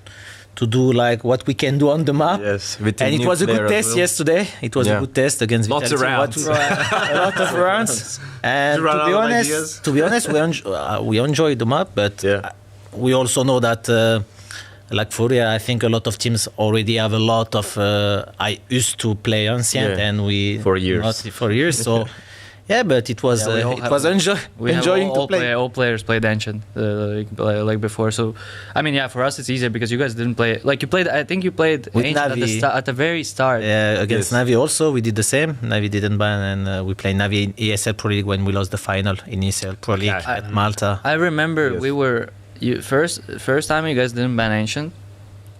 do like what we can do on the map. Yes, and it was a good test yesterday. It was a good test against lots of rounds. A lot of rounds. And to be honest, we enjoy the map, but we also know that like FURIA, I think a lot of teams already have a lot of. I used to play Ancient, and we for years. So. Yeah, but it was enjoying to play. All players played Ancient like before. So, I mean, yeah, for us it's easier because you guys didn't play. Like you played, I think you played Ancient at the very start. Yeah, against Navi also we did the same. Navi didn't ban, and we played Navi in ESL Pro League when we lost the final in ESL Pro League at Malta. I remember we were first time you guys didn't ban Ancient,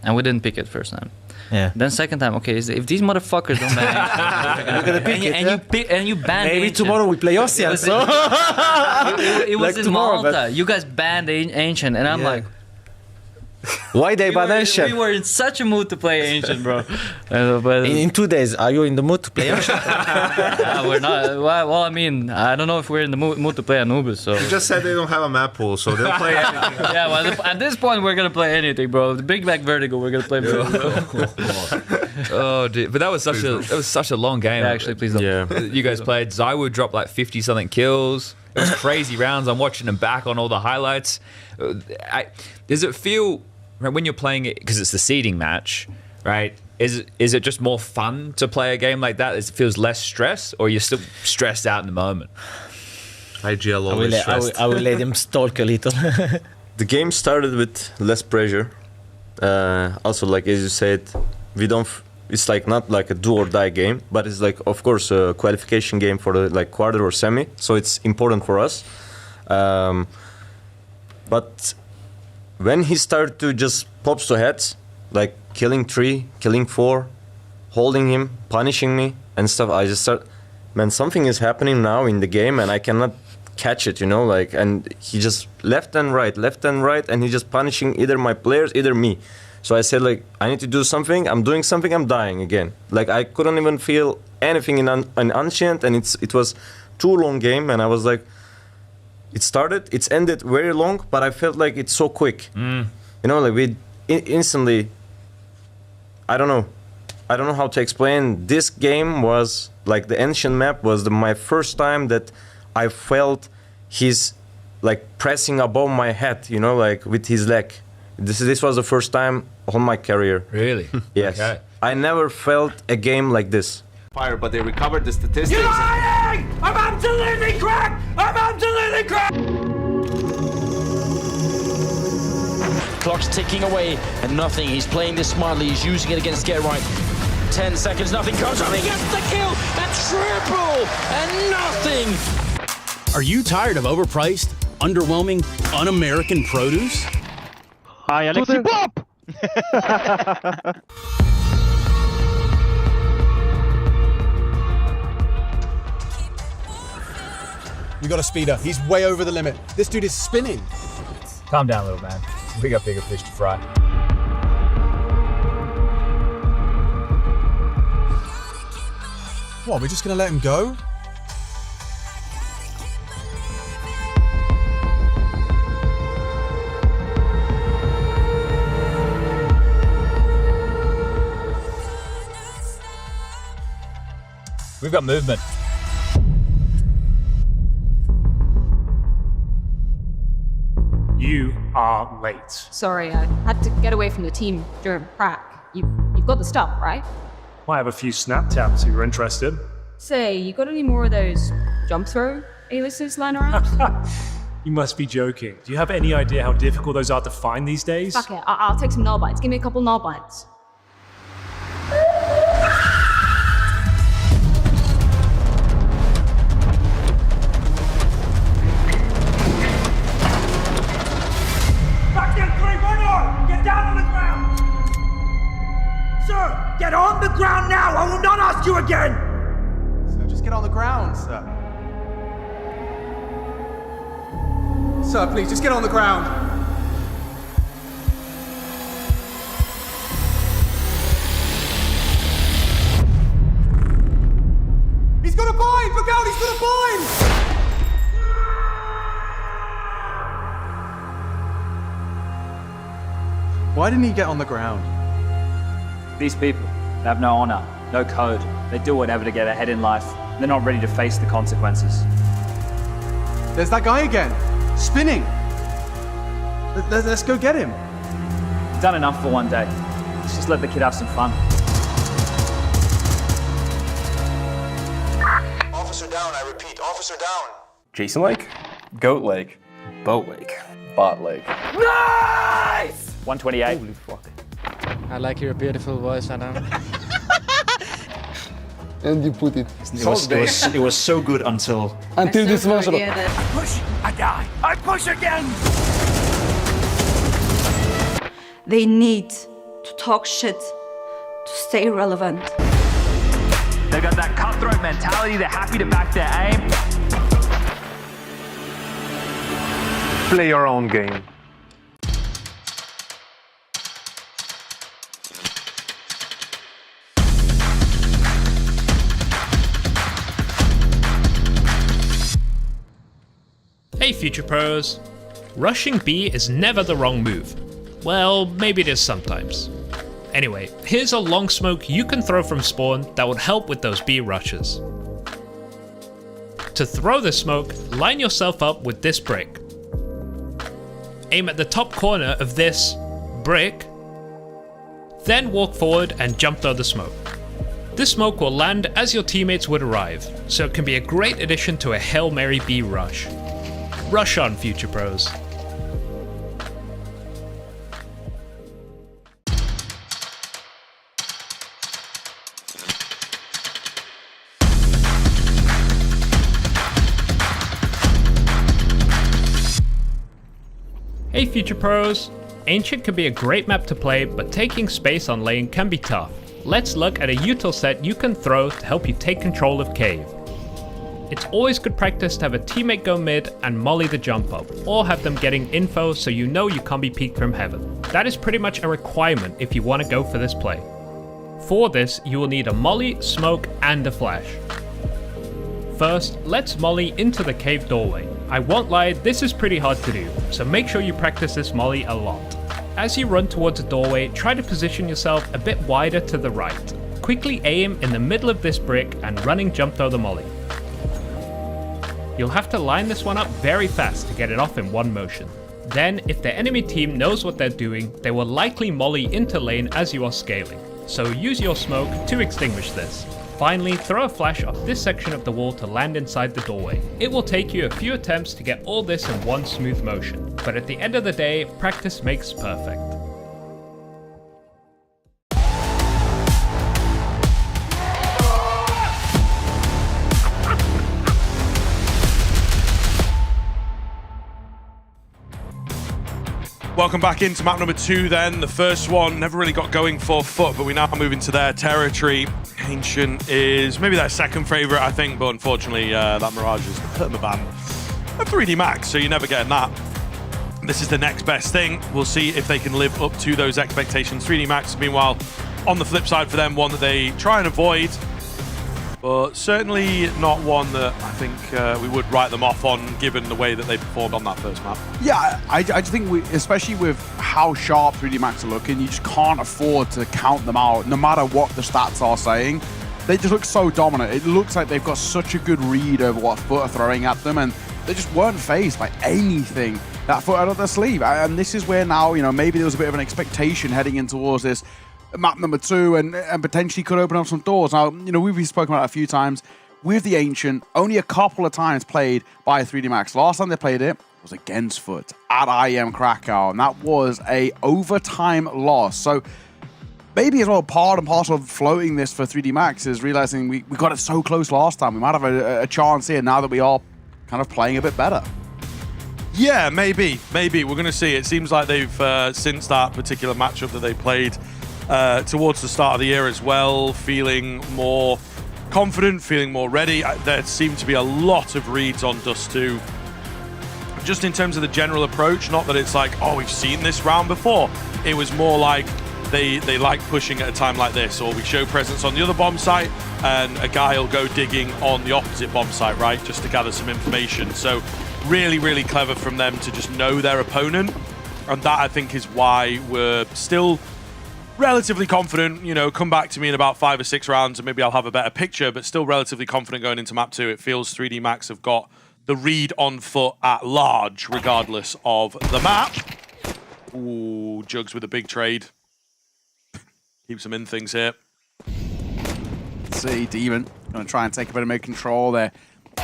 and we didn't pick it first time. Yeah. Then second time, okay, if these motherfuckers don't ban Ancient, and you ban maybe Ancient. tomorrow we play Ocean. So it was like in tomorrow, Malta. You guys banned Ancient, and I'm like, why they ban Ancient? We were in such a mood to play Ancient, bro. In 2 days, are you in the mood to play Ancient? We're not. Well, I mean, I don't know if we're in the mood to play Anubis. So You just said they don't have a map pool, so they'll play anything. yeah, well, at this point, we're gonna play anything, bro. The Big Mac Vertigo, we're gonna play. Oh, dude. But that was such a long game. Yeah, actually, please don't. Yeah. You guys played. Zywood dropped like 50 something kills. It was crazy rounds. I'm watching them back on all the highlights. Does it feel when you're playing it, because it's the seeding match, right? Is it just more fun to play a game like that? It feels less stress, or you're still stressed out in the moment? IGL always stressed. I will let him stalk a little. The game started with less pressure. Also, like as you said, we don't. It's like not like a do or die game, but it's like, of course, a qualification game for the like quarter or semi. So it's important for us. But when he started to just pops to heads, like killing 3, killing 4, holding him, punishing me and stuff, I just start, man, something is happening now in the game and I cannot catch it, you know, like, and he just left and right, and he just punishing either my players, either me. So I said, like, I need to do something. I'm doing something. I'm dying again. Like, I couldn't even feel anything in Ancient, and it was too long game, and I was like, it started, it's ended very long, but I felt like it's so quick. You know, like we instantly, I don't know how to explain. This game was like the Ancient map was my first time that I felt he's like pressing above my head, you know, like with his leg. This was the first time on my career. Really? Yes. Okay. I never felt a game like this. Fire, but they recovered the statistics. You're lying! I'm absolutely cracked! I'm absolutely cracked! Clock's ticking away and nothing. He's playing this smartly. He's using it against Get Right. 10 seconds, nothing comes up. He gets the kill, a triple, and nothing. Are you tired of overpriced, underwhelming, un-American produce? Hi, Alexi Pop! We got a speeder. He's way over the limit. This dude is spinning. Calm down, little man. We got bigger fish to fry. What, we're just gonna let him go? We've got movement. You are late. Sorry, I had to get away from the team during prac. You've got the stuff, right? I have a few snap taps if you're interested. Say, you got any more of those jump throw aliases lying around? You must be joking. Do you have any idea how difficult those are to find these days? Fuck it, I'll take some null bites. Give me a couple null bites. Sir, get on the ground now! I will not ask you again! get on the ground, sir. Sir, please, just get on the ground. He's got a bind! Look out, he's got a bind! Why didn't he get on the ground? These people, they have no honor, no code. They do whatever to get ahead in life. They're not ready to face the consequences. There's that guy again, spinning. Let's go get him. You've done enough for one day. Let's just let the kid have some fun. Officer down, I repeat, officer down. Jason Lake, Goat Lake, Boat Lake, Bot Lake. Nice! 128. Holy fuck. I like your beautiful voice, Adam. And you put it. It was so good until this one. I push, I die. I push again. They need to talk shit to stay relevant. They've got that cutthroat mentality. They're happy to back their aim. Play your own game. Hey Future Pros! Rushing B is never the wrong move. Well, maybe it is sometimes. Anyway, here's a long smoke you can throw from spawn that would help with those B rushes. To throw the smoke, line yourself up with this brick. Aim at the top corner of this brick, then walk forward and jump throw the smoke. This smoke will land as your teammates would arrive, so it can be a great addition to a Hail Mary B rush. Rush on, Future Pros. Hey Future Pros! Ancient can be a great map to play, but taking space on lane can be tough. Let's look at a util set you can throw to help you take control of cave. It's always good practice to have a teammate go mid and molly the jump up, or have them getting info so you know you can't be peeked from heaven. That is pretty much a requirement if you want to go for this play. For this, you will need a molly, smoke, and a flash. First, let's molly into the cave doorway. I won't lie, this is pretty hard to do, so make sure you practice this molly a lot. As you run towards the doorway, try to position yourself a bit wider to the right. Quickly aim in the middle of this brick and running jump throw the molly. You'll have to line this one up very fast to get it off in one motion. Then, if the enemy team knows what they're doing, they will likely molly into lane as you are scaling, so use your smoke to extinguish this. Finally, throw a flash off this section of the wall to land inside the doorway. It will take you a few attempts to get all this in one smooth motion, but at the end of the day, practice makes perfect. Welcome back into map number 2 then. The first one never really got going for FUT, but we now move into their territory. Ancient is maybe their second favorite, I think, but unfortunately that Mirage is put in the ban. A 3D Max, so you're never getting that. This is the next best thing. We'll see if they can live up to those expectations. 3D Max, meanwhile, on the flip side for them, one that they try and avoid, but certainly not one that I think we would write them off on, given the way that they performed on that first map. Yeah, I just think, especially with how sharp 3D Max are looking, you just can't afford to count them out, no matter what the stats are saying. They just look so dominant. It looks like they've got such a good read over what FUT are throwing at them, and they just weren't faced by anything that FUT out of their sleeve. And this is where now, you know, maybe there was a bit of an expectation heading in towards this map number 2 and potentially could open up some doors. Now, you know, we've spoken about it a few times. With the Ancient, only a couple of times played by 3D Max. Last time they played it was against FUT at IM Krakow, and that was a overtime loss. So maybe as well, part and parcel of floating this for 3D Max is realizing we got it so close last time. We might have a chance here now that we are kind of playing a bit better. Yeah, maybe. We're going to see. It seems like they've, since that particular matchup that they played towards the start of the year as well, feeling more confident, feeling more ready. There seemed to be a lot of reads on Dust 2. Just in terms of the general approach, not that it's like, oh, we've seen this round before. It was more like they like pushing at a time like this, or we show presence on the other bomb site and a guy will go digging on the opposite bomb site, right? Just to gather some information. So really, really clever from them to just know their opponent. And that, I think, is why we're still relatively confident. You know, come back to me in about 5 or 6 rounds and maybe I'll have a better picture, but still relatively confident going into map 2. It feels 3D Max have got the read on foot at large, regardless of the map. Ooh, Jugs with a big trade. Keeps them in things here. Let's see, Demon going to try and take a bit of mid-control there.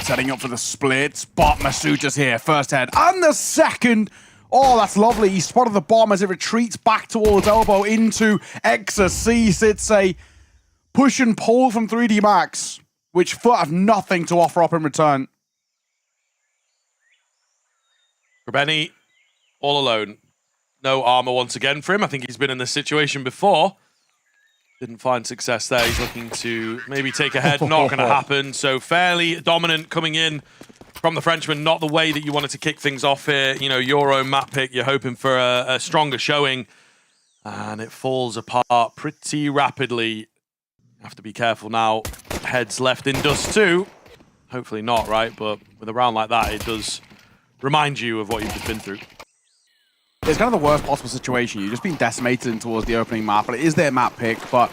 Setting up for the split. But Masuja's here. First head and the second. Oh, that's lovely. He spotted the bomb as it retreats back towards elbow into Exorcist. It's a push and pull from 3D Max, which FUT have nothing to offer up in return. Benny, all alone. No armor once again for him. I think he's been in this situation before. Didn't find success there. He's looking to maybe take a head. Not going to happen. So fairly dominant coming in from the Frenchman. Not the way that you wanted to kick things off here. You know, your own map pick. You're hoping for a stronger showing. And it falls apart pretty rapidly. Have to be careful now. Heads left in Dust 2. Hopefully not, right? But with a round like that, it does remind you of what you've just been through. It's kind of the worst possible situation. You've just been decimated in towards the opening map, but it is their map pick, but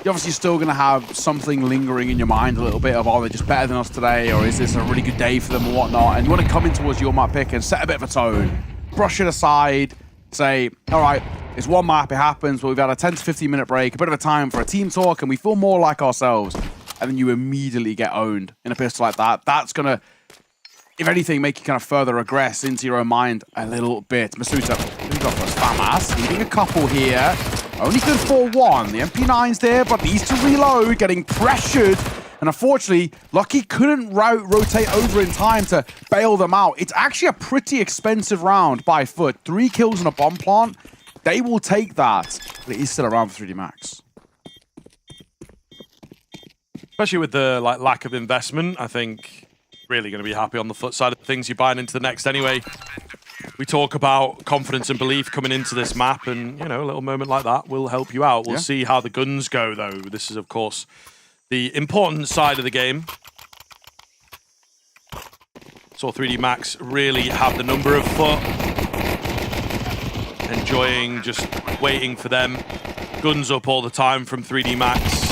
you're obviously still going to have something lingering in your mind a little bit of, oh, they're just better than us today, or is this a really good day for them or whatnot, and you want to come in towards your map pick and set a bit of a tone. Brush it aside, say, all right, it's one map, it happens, but we've had a 10 to 15 minute break, a bit of a time for a team talk, and we feel more like ourselves, and then you immediately get owned in a pistol like that. That's going to, if anything, make you kind of further regress into your own mind a little bit. Masuta, we've got first FAMAS, leading a couple here. Only good for one. The MP9's there, but needs to reload, getting pressured. And unfortunately, Lucky couldn't rotate over in time to bail them out. It's actually a pretty expensive round by FUT. 3 kills in a bomb plant. They will take that, but it is still around for 3D Max. Especially with the lack of investment, I think really going to be happy on the FUT side of things. You're buying into the next anyway. We talk about confidence and belief coming into this map, and, you know, a little moment like that will help you out. We'll see how the guns go, though. This is, of course, the important side of the game. Saw 3D Max really have the number of FUT. Enjoying just waiting for them. Guns up all the time from 3D Max.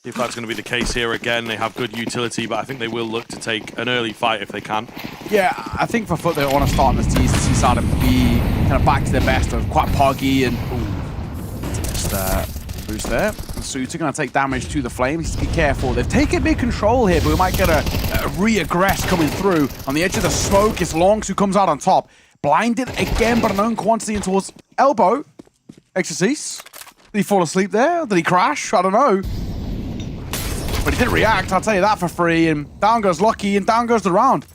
If that's going to be the case here again, they have good utility, but I think they will look to take an early fight if they can. Yeah, I think for FUT, they want to start on this TC side and be kind of back to their best of quite puggy and... Ooh, just boost there. Masuta going to take damage to the flames. Be careful. They've taken big control here, but we might get a re-aggress coming through. On the edge of the smoke, it's Longs who comes out on top. Blinded again, but a known quantity in towards elbow. Exorcist. Did he fall asleep there? Did he crash? I don't know. But he didn't react, I'll tell you that for free, and down goes Lucky, and down goes the round.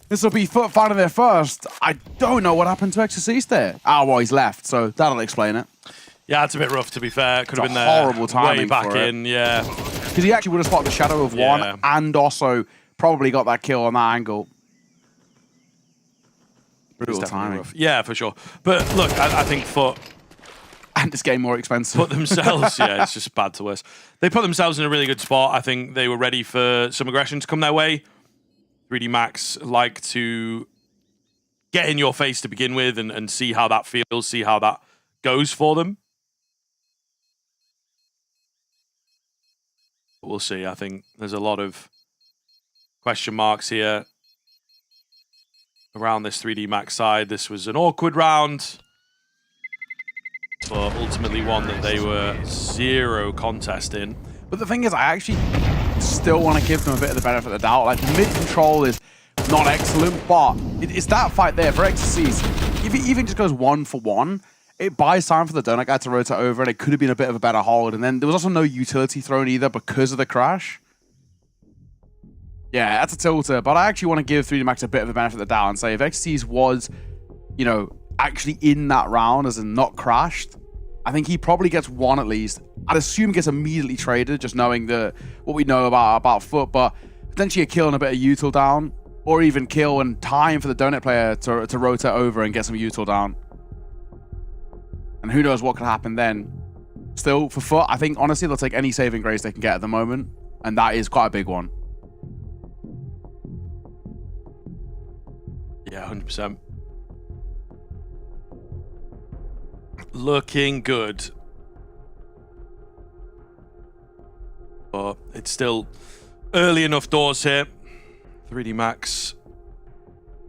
This will be FUT finding their first. I don't know what happened to Exorcist there. Ah, well, he's left, so that'll explain it. Yeah, it's a bit rough, to be fair. Could have been there horrible timing way back for in, yeah. Because he actually would have spotted the shadow of one, and also probably got that kill on that angle. Brutal timing. Rough. Yeah, for sure. But look, I think FUT... And this game more expensive. Put themselves, yeah, it's just bad to worse. They put themselves in a really good spot. I think they were ready for some aggression to come their way. 3D Max like to get in your face to begin with and see how that feels, see how that goes for them. But we'll see. I think there's a lot of question marks here around this 3D Max side. This was an awkward round, but ultimately one that they were zero contest in. But the thing is, I actually still want to give them a bit of the benefit of the doubt. Like, mid-control is not excellent, but it's that fight there for Exorcist. If it even just goes 1 for 1, it buys time for the donut guy to rotate over, and it could have been a bit of a better hold. And then there was also no utility thrown either because of the crash. Yeah, that's a tilter, but I actually want to give 3D Max a bit of the benefit of the doubt and say if Exorcist was, you know, actually in that round as in not crashed, I think he probably gets one at least. I'd assume gets immediately traded, just knowing what we know about FUT, but potentially a kill and a bit of util down, or even kill and time for the donut player to rotate over and get some util down. And who knows what could happen then. Still, for FUT, I think honestly they'll take any saving grace they can get at the moment, and that is quite a big one. Yeah, 100%. Looking good. But it's still early enough doors here. 3D Max.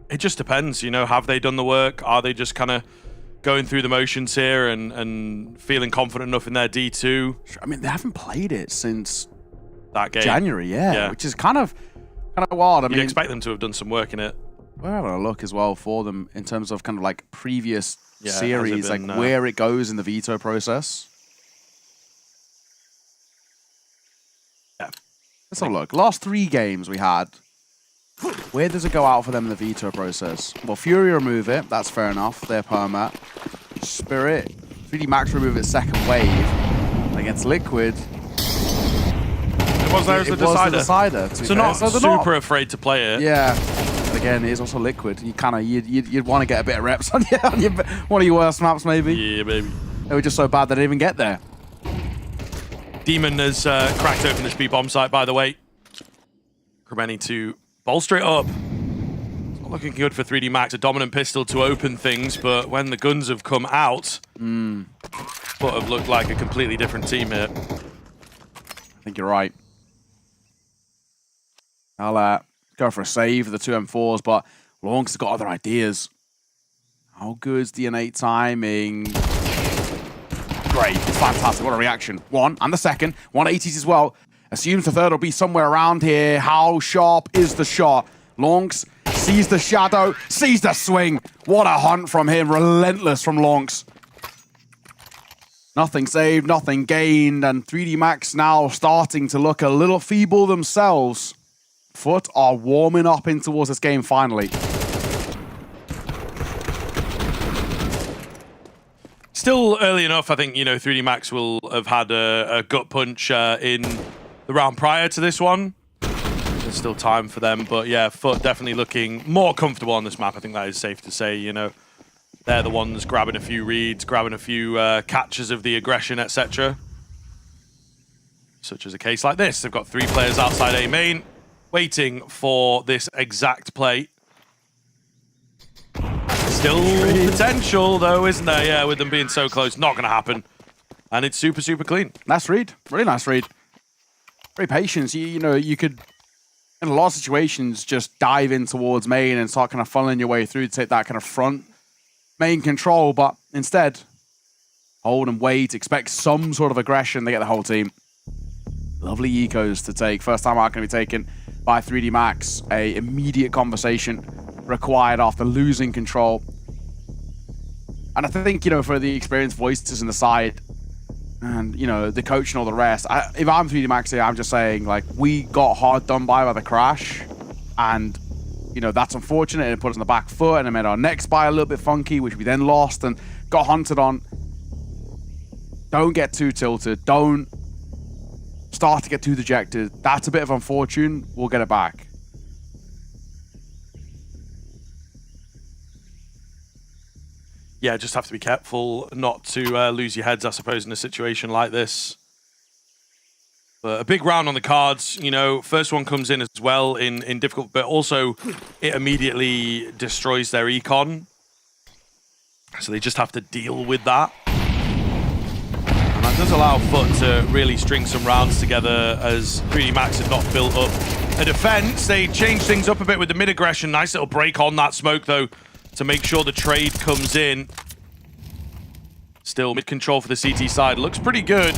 It just depends, you know, have they done the work? Are they just kind of going through the motions here and feeling confident enough in their D2? I mean, they haven't played it since that game. January, yeah. Which is kind of wild. I mean, you'd expect them to have done some work in it. We're having a look as well for them in terms of kind of like previous series, been, like where it goes in the veto process. Yeah. Let's have a look. Last 3 games we had. Where does it go out for them in the veto process? Well, FURIA remove it. That's fair enough. They're perma. Spirit. 3D Max remove its second wave against Liquid. It was there as the decider. So not super afraid to play it. Yeah. But again, it is also Liquid. You kind of you'd want to get a bit of reps on one of your worst maps, maybe. Yeah, maybe. They were just so bad they didn't even get there. Demon has cracked open this B-bomb site, by the way. Kremeni to bolster it up. It's not looking good for 3D Max. A dominant pistol to open things, but when the guns have come out, FUT have looked like a completely different team here. I think you're right. I'll go for a save for the 2 M4s, but Long's got other ideas. How good's the innate timing? Great, it's fantastic. What a reaction. One, and the second. 180s as well. Assumes the third will be somewhere around here. How sharp is the shot? Longs sees the shadow, sees the swing. What a hunt from him. Relentless from Longs. Nothing saved, nothing gained, and 3D Max now starting to look a little feeble themselves. FUT are warming up in towards this game finally. Still early enough, I think, you know, 3D Max will have had a gut punch in the round prior to this one. There's still time for them, but yeah, FUT definitely looking more comfortable on this map. I think that is safe to say, you know. They're the ones grabbing a few reads, grabbing a few catches of the aggression, etc. Such as a case like this. They've got 3 players outside A main, waiting for this exact play. Still potential, though, isn't there? Yeah, with them being so close, not going to happen. And it's super, super clean. Nice read. Really nice read. Very patient. You know, you could, in a lot of situations, just dive in towards main and start kind of funneling your way through to take that kind of front main control, but instead, hold and wait, expect some sort of aggression. They get the whole team. Lovely ecos to take. First time out going to be taken by 3D Max. A immediate conversation required after losing control. And I think, you know, for the experienced voices in the side and, you know, the coach and all the rest, if I'm 3D Max here, I'm just saying, like, we got hard done by the crash. And, you know, that's unfortunate. It put us on the back foot and it made our next buy a little bit funky, which we then lost and got hunted on. Don't get too tilted. Don't start to get too dejected. That's a bit of unfortune. We'll get it back. Yeah, just have to be careful not to lose your heads, I suppose, in a situation like this. But a big round on the cards, you know, first one comes in as well in difficult, but also it immediately destroys their econ. So they just have to deal with that. And that does allow FUT to really string some rounds together as 3D Max had not built up a defense. They changed things up a bit with the mid-aggression. Nice little break on that smoke, though, to make sure the trade comes in. Still mid-control for the CT side. Looks pretty good.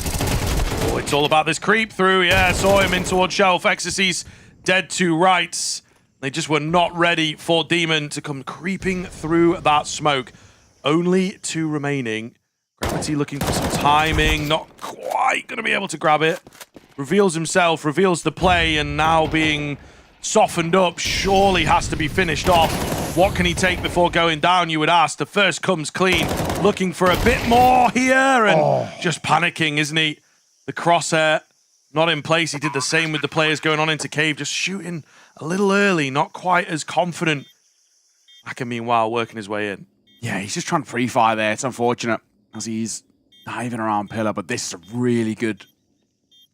Oh, it's all about this creep through. Yeah, saw him in towards Shelf. Ecstasy's dead to rights. They just were not ready for Demon to come creeping through that smoke. Only 2 remaining. Gravity looking for some timing. Not quite going to be able to grab it. Reveals himself, reveals the play, and now being softened up, surely has to be finished off. What can he take before going down, you would ask? The first comes clean, looking for a bit more here, and just panicking, isn't he? The crosshair not in place. He did the same with the players going on into cave, just shooting a little early, not quite as confident. Maka, meanwhile, working his way in. Yeah, he's just trying to pre-fire there. It's unfortunate as he's diving around pillar, but this is a really good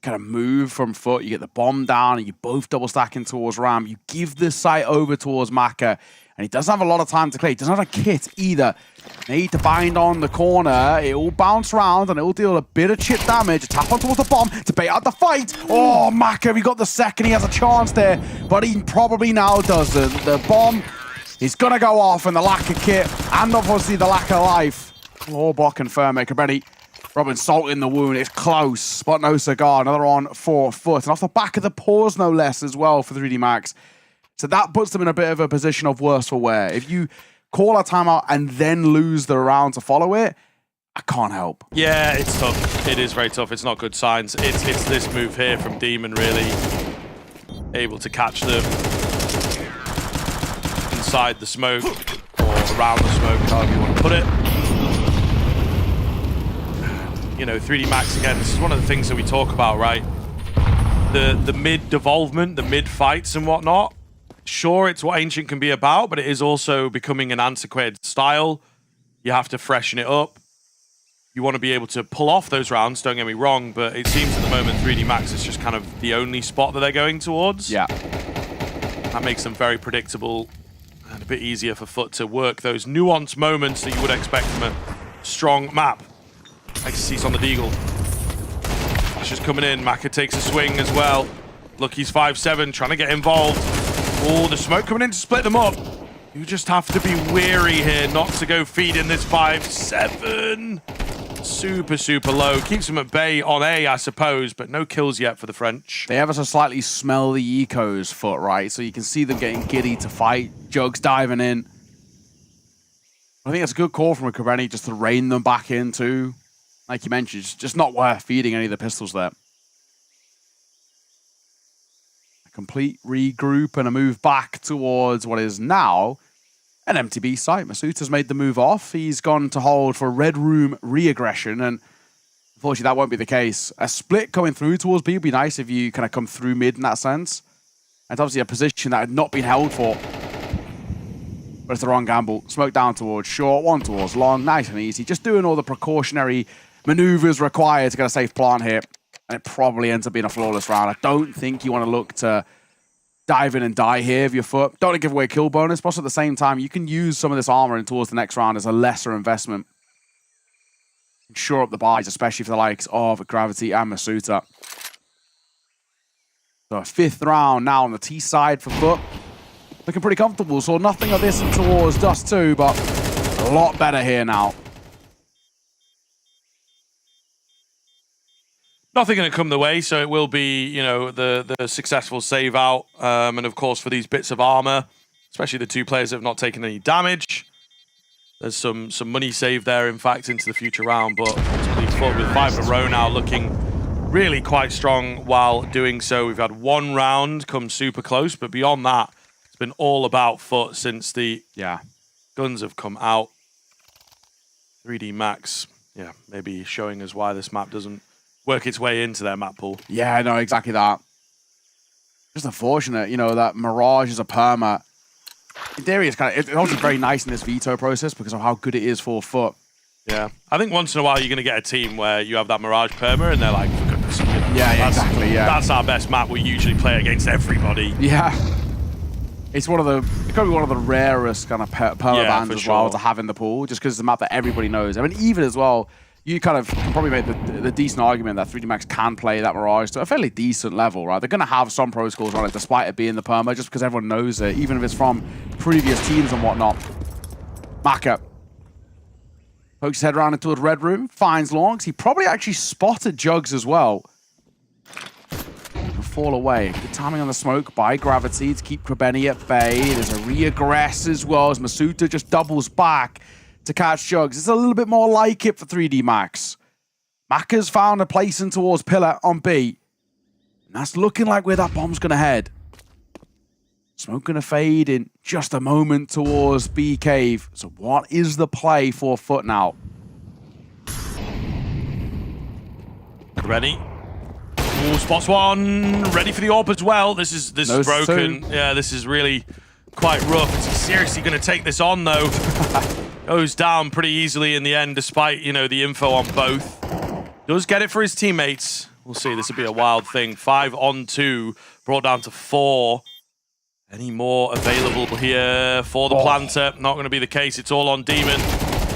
kind of move from FUT. You get the bomb down and you both double stacking towards Ram. You give the site over towards Maka, and he doesn't have a lot of time to clear. He doesn't have a kit either. Need to bind on the corner. It will bounce around and it will deal a bit of chip damage. Tap on towards the bomb to bait out the fight. Oh, Maka, he got the second. He has a chance there, but he probably now doesn't. The bomb is going to go off, and the lack of kit and obviously the lack of life. All block and firm maker ready. Robin salt in the wound. It's close, but no cigar. Another on for FUT. And off the back of the pause, no less, as well for 3D Max. So that puts them in a bit of a position of worse for wear. If you call a timeout and then lose the round to follow it, I can't help. Yeah, it's tough. It is very tough. It's not good signs. It's this move here from Demon, really able to catch them inside the smoke or around the smoke, however you want to put it. You know, 3D Max, again, this is one of the things that we talk about, right? The mid-devolvement, the mid-fights and whatnot. Sure, it's what Ancient can be about, but it is also becoming an antiquated style. You have to freshen it up. You want to be able to pull off those rounds, don't get me wrong, but it seems at the moment 3D Max is just kind of the only spot that they're going towards. Yeah. That makes them very predictable and a bit easier for FUT to work those nuanced moments that you would expect from a strong map. Ecstasy's on the Deagle. Flash is coming in. Maka takes a swing as well. Look, he's 5'7", trying to get involved. Oh, the smoke coming in to split them up. You just have to be wary here not to go feed in this 5'7". Super, super low. Keeps them at bay on A, I suppose, but no kills yet for the French. They ever so slightly smell the ecos, FUT, right? So you can see them getting giddy to fight. Jugs diving in. I think it's a good call from a Karenni just to rein them back in too. Like you mentioned, it's just not worth feeding any of the pistols there. A complete regroup and a move back towards what is now an MTB site. Masuta's made the move off. He's gone to hold for Red Room re-aggression, and unfortunately that won't be the case. A split coming through towards B would be nice if you kind of come through mid in that sense. And obviously a position that had not been held for. But it's the wrong gamble. Smoke down towards short, one towards long, nice and easy. Just doing all the precautionary maneuvers required to get a safe plant here. And it probably ends up being a flawless round. I don't think you want to look to dive in and die here if you're FUT. Don't want to give away a kill bonus, but also at the same time, you can use some of this armor towards the next round as a lesser investment. Shore up the buys, especially for the likes of Gravity and Masuta. So a 5th round now on the T side for FUT. Looking pretty comfortable. Saw nothing of this towards Dust 2, but a lot better here now. Nothing going to come the way, so it will be, you know, the successful save out. And of course, for these bits of armor, especially the two players that have not taken any damage, there's some money saved there, in fact, into the future round. But ultimately, FUT with 5 in a row now, looking really quite strong while doing so. We've had one round come super close, but beyond that, it's been all about FUT since the guns have come out. 3D Max, yeah, maybe showing us why this map doesn't work its way into their map pool. Yeah, no, exactly that. Just unfortunate, you know, that Mirage is a perma. In theory, it's obviously very nice in this veto process because of how good it is for FUT. Yeah, I think once in a while you're going to get a team where you have that Mirage perma and they're like, for goodness sake, you know, yeah, exactly, yeah. That's our best map. We usually play against everybody. Yeah. It's probably one of the rarest kind of perma bans as well to have in the pool, just because it's a map that everybody knows. I mean, even as well, you kind of can probably make the decent argument that 3D Max can play that Mirage to a fairly decent level, right? They're going to have some pro scores on it despite it being the perma, just because everyone knows it, even if it's from previous teams and whatnot. Maka pokes his head around into the Red Room, finds Longs. He probably actually spotted Jugs as well. He'll fall away. Good timing on the smoke by Gravity to keep Krebeni at bay. There's a re-aggress as well as Masuta just doubles back to catch Jugs. It's a little bit more like it for 3D Max. Maka's found a place in towards Pillar on B. And that's looking like where that bomb's going to head. Smoke gonna fade in just a moment towards B Cave. So what is the play for FUT now? Ready? Ooh, spots one. Ready for the AWP as well. This is broken. Yeah, this is really quite rough. Is he seriously going to take this on, though? Goes down pretty easily in the end, despite, you know, the info on both. Does get it for his teammates. We'll see. This would be a wild thing. 5 on 2, brought down to 4. Any more available here for the planter? Not going to be the case. It's all on Demon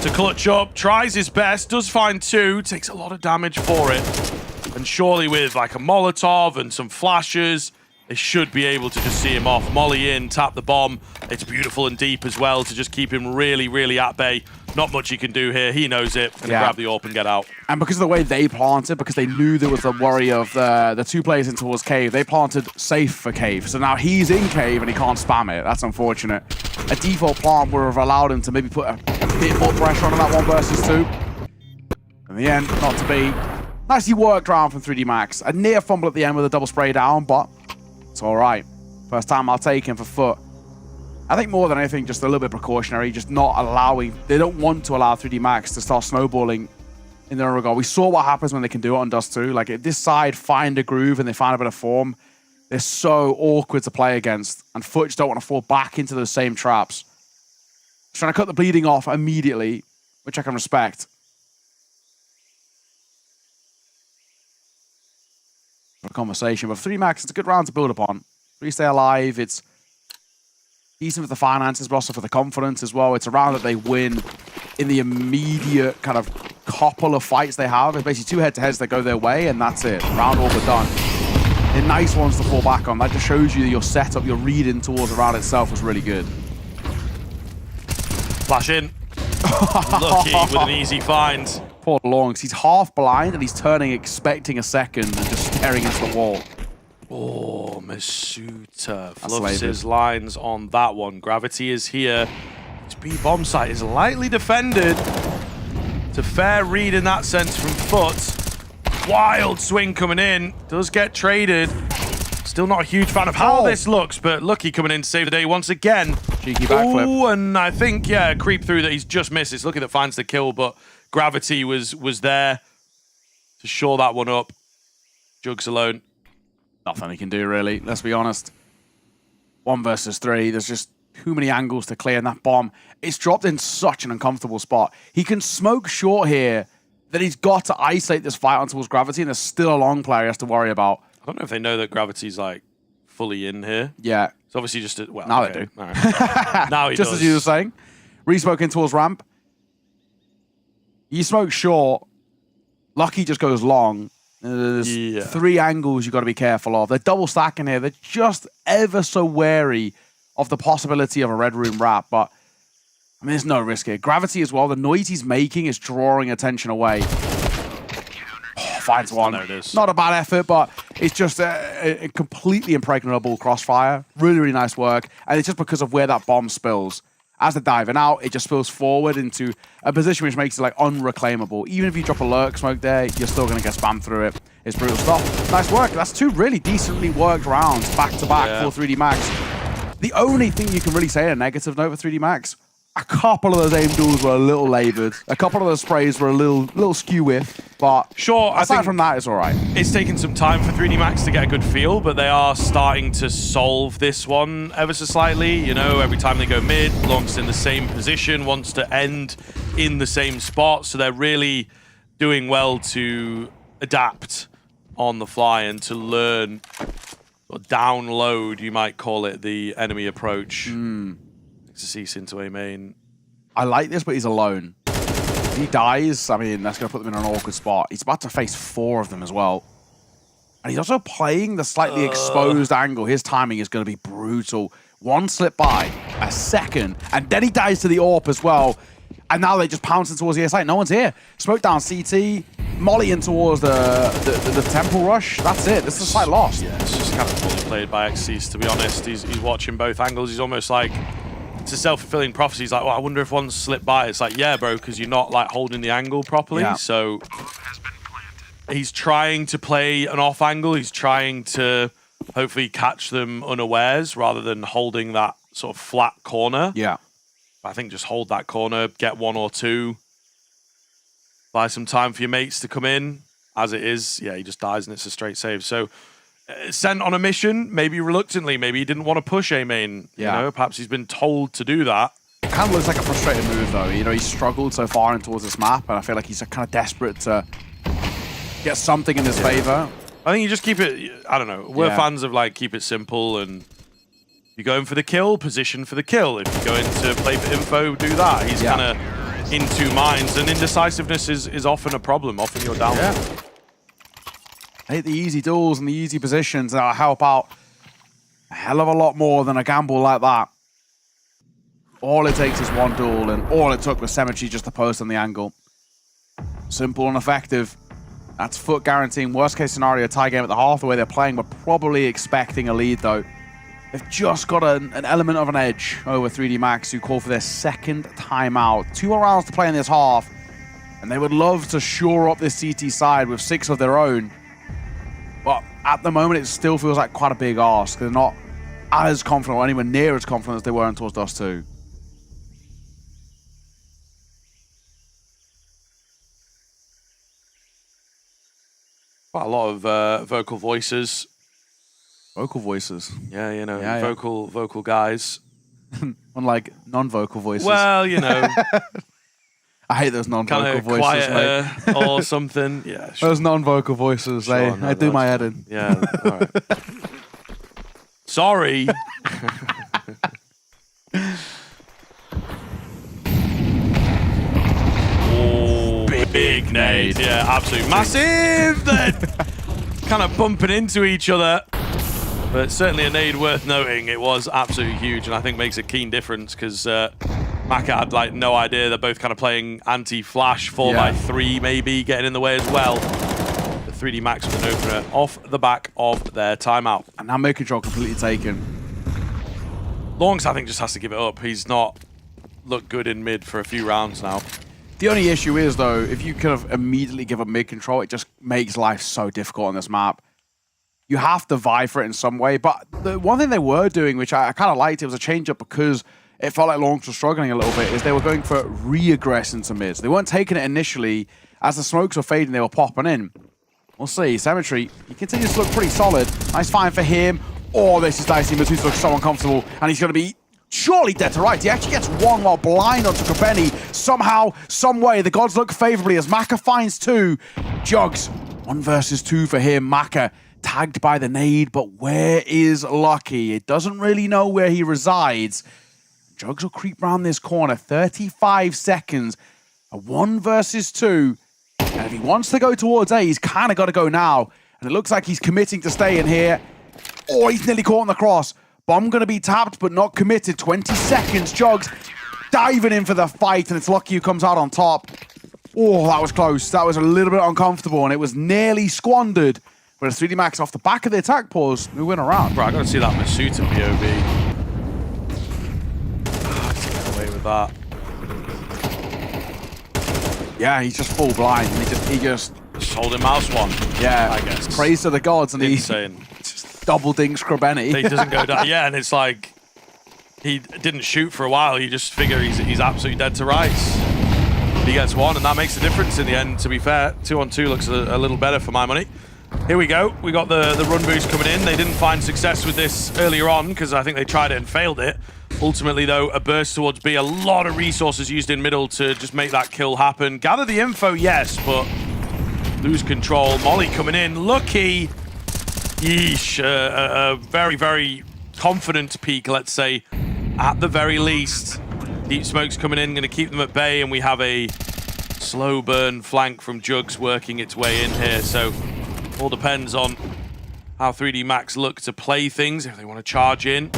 to clutch up. Tries his best. Does find 2. Takes a lot of damage for it. And surely with like a Molotov and some flashes, they should be able to just see him off. Molly in, tap the bomb. It's beautiful and deep as well to just keep him really, really at bay. Not much he can do here. He knows it. Gonna grab the AWP and get out. And because of the way they planted, because they knew there was the worry of the 2 players in towards Cave, they planted safe for Cave. So now he's in Cave and he can't spam it. That's unfortunate. A default plant would have allowed him to maybe put a bit more pressure on that 1 versus 2. In the end, not to be. Nicely worked around from 3D Max. A near fumble at the end with a double spray down, but it's all right. First time I'll take him for FUT. I think more than anything, just a little bit precautionary, just not allowing, they don't want to allow 3D Max to start snowballing in their own regard. We saw what happens when they can do it on Dust 2. Like, if this side find a groove and they find a bit of form, they're so awkward to play against, and FUT just don't want to fall back into those same traps. Just trying to cut the bleeding off immediately, which I can respect. For a conversation, but 3 Max, it's a good round to build upon. 3 stay alive, it's decent for the finances, but also for the confidence as well. It's a round that they win in the immediate kind of couple of fights they have. It's basically 2 head-to-heads that go their way, and that's it. Round over done. They're nice ones to fall back on. That just shows you that your setup, your reading towards the round itself was really good. Flash in. Lucky with an easy find. Poor Longs. He's half blind, and he's turning, expecting a second, and just staring into the wall. Oh, Masuta fluffs his lines on that one. Gravity is here. His B-bomb site is lightly defended. It's a fair read in that sense from FUT. Wild swing coming in. Does get traded. Still not a huge fan of how this looks, but Lucky coming in to save the day once again. Cheeky backflip. Ooh, and I think, yeah, creep through that he's just missed. It's Lucky that finds the kill, but Gravity was there to shore that one up. Jugs alone. Nothing he can do, really. Let's be honest. 1 versus 3. There's just too many angles to clear, and that bomb, it's dropped in such an uncomfortable spot. He can smoke short here, that he's got to isolate this fight on towards Gravity, and there's still a long player he has to worry about. I don't know if they know that Gravity's like fully in here. Yeah. It's obviously just a, well, now okay. they do. All right. Now he just does. as you were saying. Resmoke in towards ramp. You smoke short. Lucky just goes long. There's 3 angles you've got to be careful of. They're double stacking here. They're just ever so wary of the possibility of a red room wrap, but I mean, there's no risk here. Gravity as well. The noise he's making is drawing attention away. Finds one. There it is. Not a bad effort, but it's just a completely impregnable crossfire. Really, really nice work. And it's just because of where that bomb spills. As they're diving out, it just spills forward into a position which makes it like unreclaimable. Even if you drop a lurk smoke there, you're still going to get spammed through it. It's brutal stuff. Nice work. That's 2 really decently worked rounds back to back for 3D Max. The only thing you can really say a negative note for 3D Max, a couple of those aim duels were a little labored. A couple of those sprays were a little skew with, but sure, aside from that, it's all right. It's taken some time for 3D Max to get a good feel, but they are starting to solve this one ever so slightly. You know, every time they go mid, Long's in the same position, wants to end in the same spot, so they're really doing well to adapt on the fly and to learn, or download, you might call it, the enemy approach. To cease into a main. I like this, but he's alone. If he dies, I mean, that's going to put them in an awkward spot. He's about to face 4 of them as well. And he's also playing the slightly exposed angle. His timing is going to be brutal. 1 slip by, a second, and then he dies to the AWP as well. And now they're just pouncing towards the site. No one's here. Smoke down CT, Molly in towards the temple rush. That's it. This is a slight loss. Yeah, it's just kind of poorly played by Xcease, to be honest. He's watching both angles. He's almost like, it's a self-fulfilling prophecy. He's like, well, I wonder if one's slipped by. It's like, yeah, bro, because you're not like holding the angle properly. Yeah. So he's trying to play an off angle. He's trying to hopefully catch them unawares rather than holding that sort of flat corner. Yeah. I think just hold that corner, get 1 or 2, buy some time for your mates to come in. As it is, yeah, he just dies and it's a straight save. So sent on a mission, maybe reluctantly, maybe he didn't want to push A main. Yeah. You know, perhaps he's been told to do that. It kind of looks like a frustrated move, though. You know, he's struggled so far in towards this map, and I feel like he's kind of desperate to get something in his favor. I think you just keep it, I don't know, we're fans of like keep it simple, and you're going for the kill, position for the kill. If you're going to play for info, do that. He's kind of in 2 minds, and indecisiveness is often a problem, often you're down. I hate the easy duels and the easy positions that help out a hell of a lot more than a gamble like that. All it takes is 1 duel, and all it took was Cemetery just to post on the angle. Simple and effective. That's FUT guaranteeing worst case scenario tie game at the half the way they're playing, but probably expecting a lead though. They've just got an element of an edge over 3D Max, who call for their 2nd timeout. 2 more rounds to play in this half, and they would love to shore up this CT side with 6 of their own. But at the moment, it still feels like quite a big ask. They're not as confident or anywhere near as confident as they were in towards Dust 2. Quite a lot of vocal voices. Vocal voices? Yeah, you know, vocal guys. Unlike non-vocal voices. Well, you know. I hate those non-vocal voices, quieter mate. or something. Yeah, sure. Those non-vocal voices, Sure, they do my head in. Yeah, all right. Sorry. Oh, big nade. Yeah, absolutely massive. They're kind of bumping into each other. But certainly a nade worth noting. It was absolutely huge, and I think makes a keen difference because Maka had like no idea. They're both kind of playing anti-flash, 4x3 maybe, getting in the way as well. The 3D Max with an opener off the back of their timeout. And now make control completely taken. Longs, I think, just has to give it up. He's not looked good in mid for a few rounds now. The only issue is, though, if you kind of immediately give up mid control, it just makes life so difficult on this map. You have to vie for it in some way, but the one thing they were doing, which I kind of liked, it was a change-up because it felt like Longs were struggling a little bit, is they were going for re-aggress into mids. They weren't taking it initially. As the smokes were fading, they were popping in. We'll see. Cemetery, he continues to look pretty solid. Nice find for him. Oh, this is dicey. Matu's looks so uncomfortable, and he's going to be surely dead to right. He actually gets 1 while blind onto Krabeni. Somehow, some way, the gods look favorably as Maka finds 2. Jugs, 1 versus 2 for him. Maka tagged by the nade, but where is Lucky? It doesn't really know where he resides. Jugs will creep around this corner. 35 seconds. A 1 versus 2. And if he wants to go towards A, he's kind of got to go now. And it looks like he's committing to stay in here. Oh, he's nearly caught on the cross. Bomb going to be tapped, but not committed. 20 seconds. Jugs diving in for the fight, and it's Lucky who comes out on top. Oh, that was close. That was a little bit uncomfortable, and it was nearly squandered. But it's 3D Max off the back of the attack pause, we win a round. Bro, I gotta see that Masuta POV. Get away with that. Yeah, he's just full blind. He just holding mouse 1. Yeah, I guess. Praise to the gods, and Insane. He just double dinks Krabeni. He doesn't go down. Yeah, and it's like he didn't shoot for a while. You just figure he's absolutely dead to rights. He gets 1, and that makes a difference in the end. To be fair, 2-on-2 looks a little better for my money. Here we go. We got the run boost coming in. They didn't find success with this earlier on because I think they tried it and failed it. Ultimately, though, a burst towards B. A lot of resources used in middle to just make that kill happen. Gather the info, yes, but lose control. Molly coming in. Lucky. Yeesh. A very, very confident peak, let's say, at the very least. Deep Smoke's coming in, going to keep them at bay, and we have a slow burn flank from Jugs working its way in here. So all depends on how 3D Max look to play things, if they want to charge in,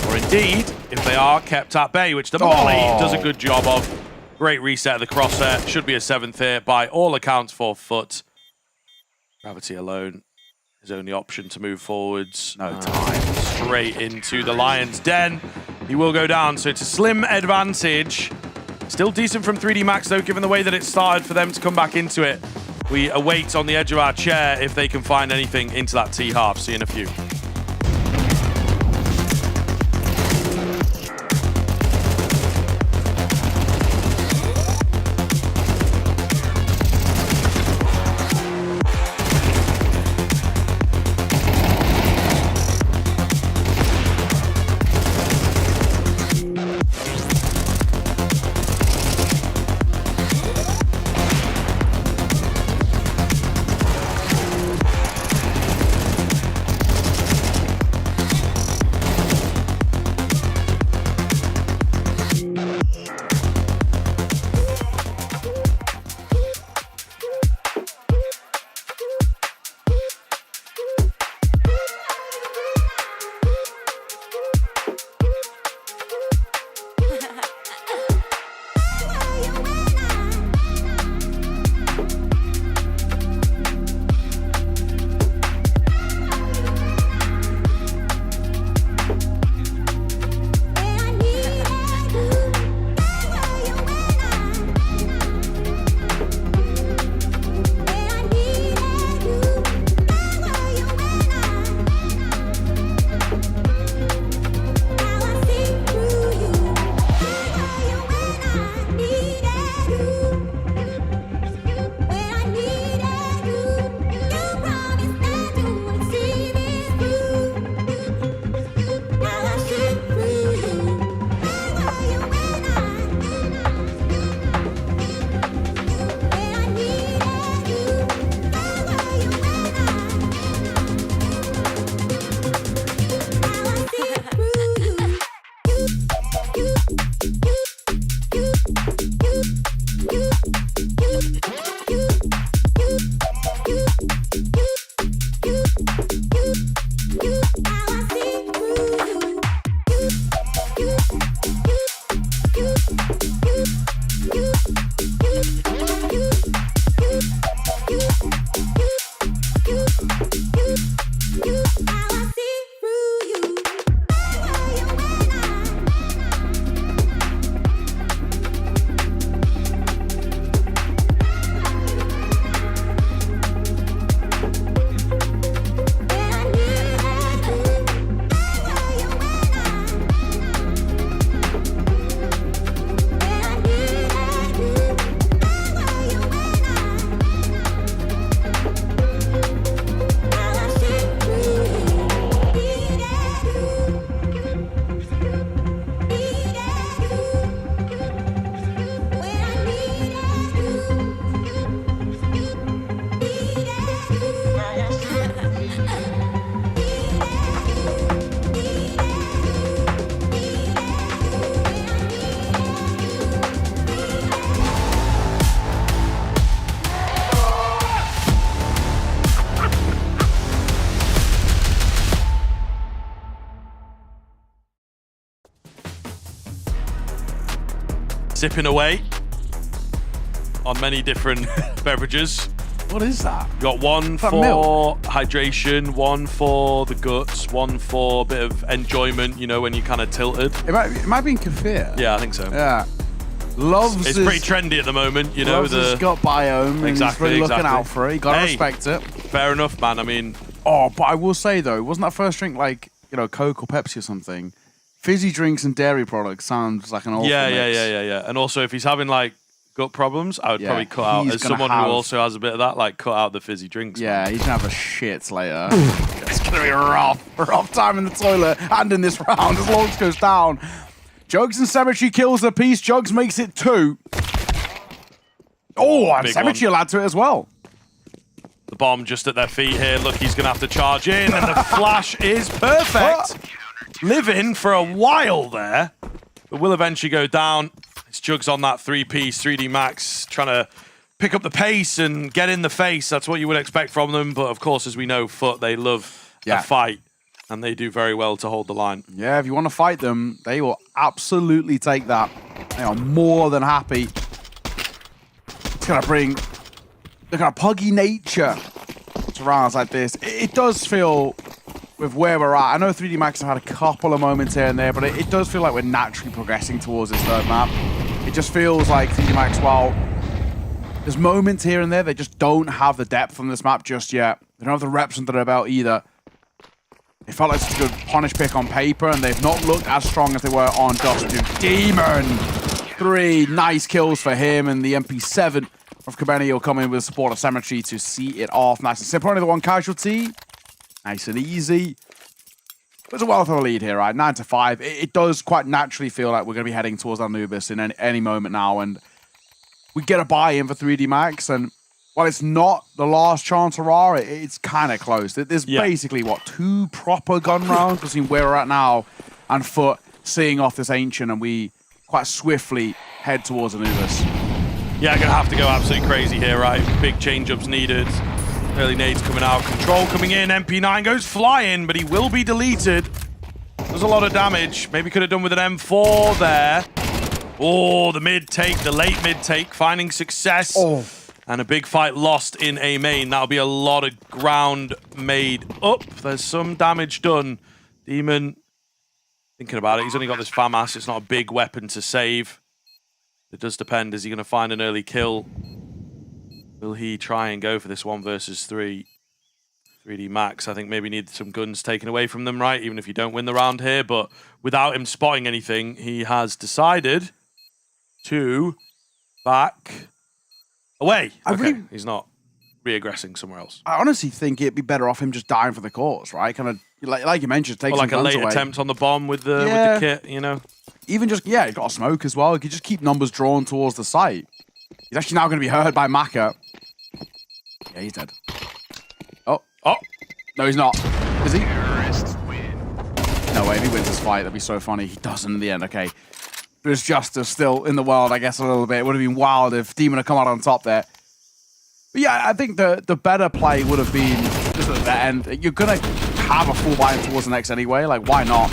or indeed, if they are kept at bay, which the Molly does a good job of. Great reset of the crosshair. Should be a 7th here by all accounts for FUT. Gravity alone his only option to move forwards. No time. Straight into the Lion's Den. He will go down, so it's a slim advantage. Still decent from 3D Max, though, given the way that it started for them to come back into it. We await on the edge of our chair if they can find anything into that T-half. See you in a few. sipping away on many different beverages. What is that? Got one for milk? hydration, one for the guts, one for a bit of enjoyment, you know, when you're kind of tilted. It might be in kefir. Yeah, I think so. Yeah. Loves It's his, pretty trendy at the moment, you know. loves his gut biome, and he's really looking out for it. You gotta respect it. Fair enough, man. I mean... Oh, but I will say, though, wasn't that first drink like, you know, Coke or Pepsi or something? Fizzy drinks and dairy products sounds like an awful mix. Yeah. And also, if he's having, like, gut problems, I would probably cut out, as someone who also has a bit of that, like, cut out the fizzy drinks. Yeah, he's gonna have a shit later. It's gonna be a rough time in the toilet and in this round as Lawrence goes down. Jugs and Cemetery kills the piece. Jugs makes it 2. Oh, and Cemetery will add to it as well. The bomb just at their feet here. Look, he's going to have to charge in, and the flash is perfect. Living for a while there, but will eventually go down. It's Jugs on that 3-piece, 3D Max, trying to pick up the pace and get in the face. That's what you would expect from them, but of course, as we know, FUT, they love a fight. And they do very well to hold the line. Yeah, if you want to fight them, they will absolutely take that. They are more than happy. It's going to bring the kind of puggy nature to rounds like this. It does feel, with where we're at, I know 3D Max have had a couple of moments here and there, but it does feel like we're naturally progressing towards this third map. It just feels like 3D Max, while there's moments here and there, they just don't have the depth on this map just yet. They don't have the reps under their belt either. It felt like such a good punish pick on paper, and they've not looked as strong as they were on Dust 2. Demon! 3 nice kills for him, and the MP7 of Kabeni will come in with support of Cemetery to see it off. Nice and simple. Only the one casualty. Nice and easy. There's a wealth of a lead here, right? 9-5. It does quite naturally feel like we're going to be heading towards Anubis in any moment now, and we get a buy-in for 3D Max, and while it's not the last chance Aurora, it's kind of close. There's basically, 2 proper gun rounds between where we're at now and FUT seeing off this Ancient, and we quite swiftly head towards Anubis. Yeah, going to have to go absolutely crazy here, right? Big change-ups needed. Early nades coming out. Control coming in. MP9 goes flying, but he will be deleted. There's a lot of damage. Maybe could have done with an M4 there. Oh, the mid-take, the late mid-take, finding success. Oh. And a big fight lost in A main. That'll be a lot of ground made up. There's some damage done. Demon, thinking about it, he's only got this FAMAS. It's not a big weapon to save. It does depend. Is he going to find an early kill? Will he try and go for this 1 versus 3? 3D Max, I think maybe need some guns taken away from them, right? Even if you don't win the round here. But without him spotting anything, he has decided to back away. Okay, he's not re-aggressing somewhere else. I honestly think it'd be better off him just dying for the cause, right? Kind of, like you mentioned, take or some like a guns late away. attempt on the bomb with the kit, you know? Even just, you got a smoke as well. You could just keep numbers drawn towards the site. He's actually now going to be heard by Maka. Yeah, he's dead. Oh. No, he's not. Is he? No way, if he wins this fight, that'd be so funny. He doesn't in the end, okay. There's justice still in the world, I guess, a little bit. It would have been wild if Demon had come out on top there. But yeah, I think the better play would have been just at the end. You're going to have a full buy-in towards the next anyway. Like, why not?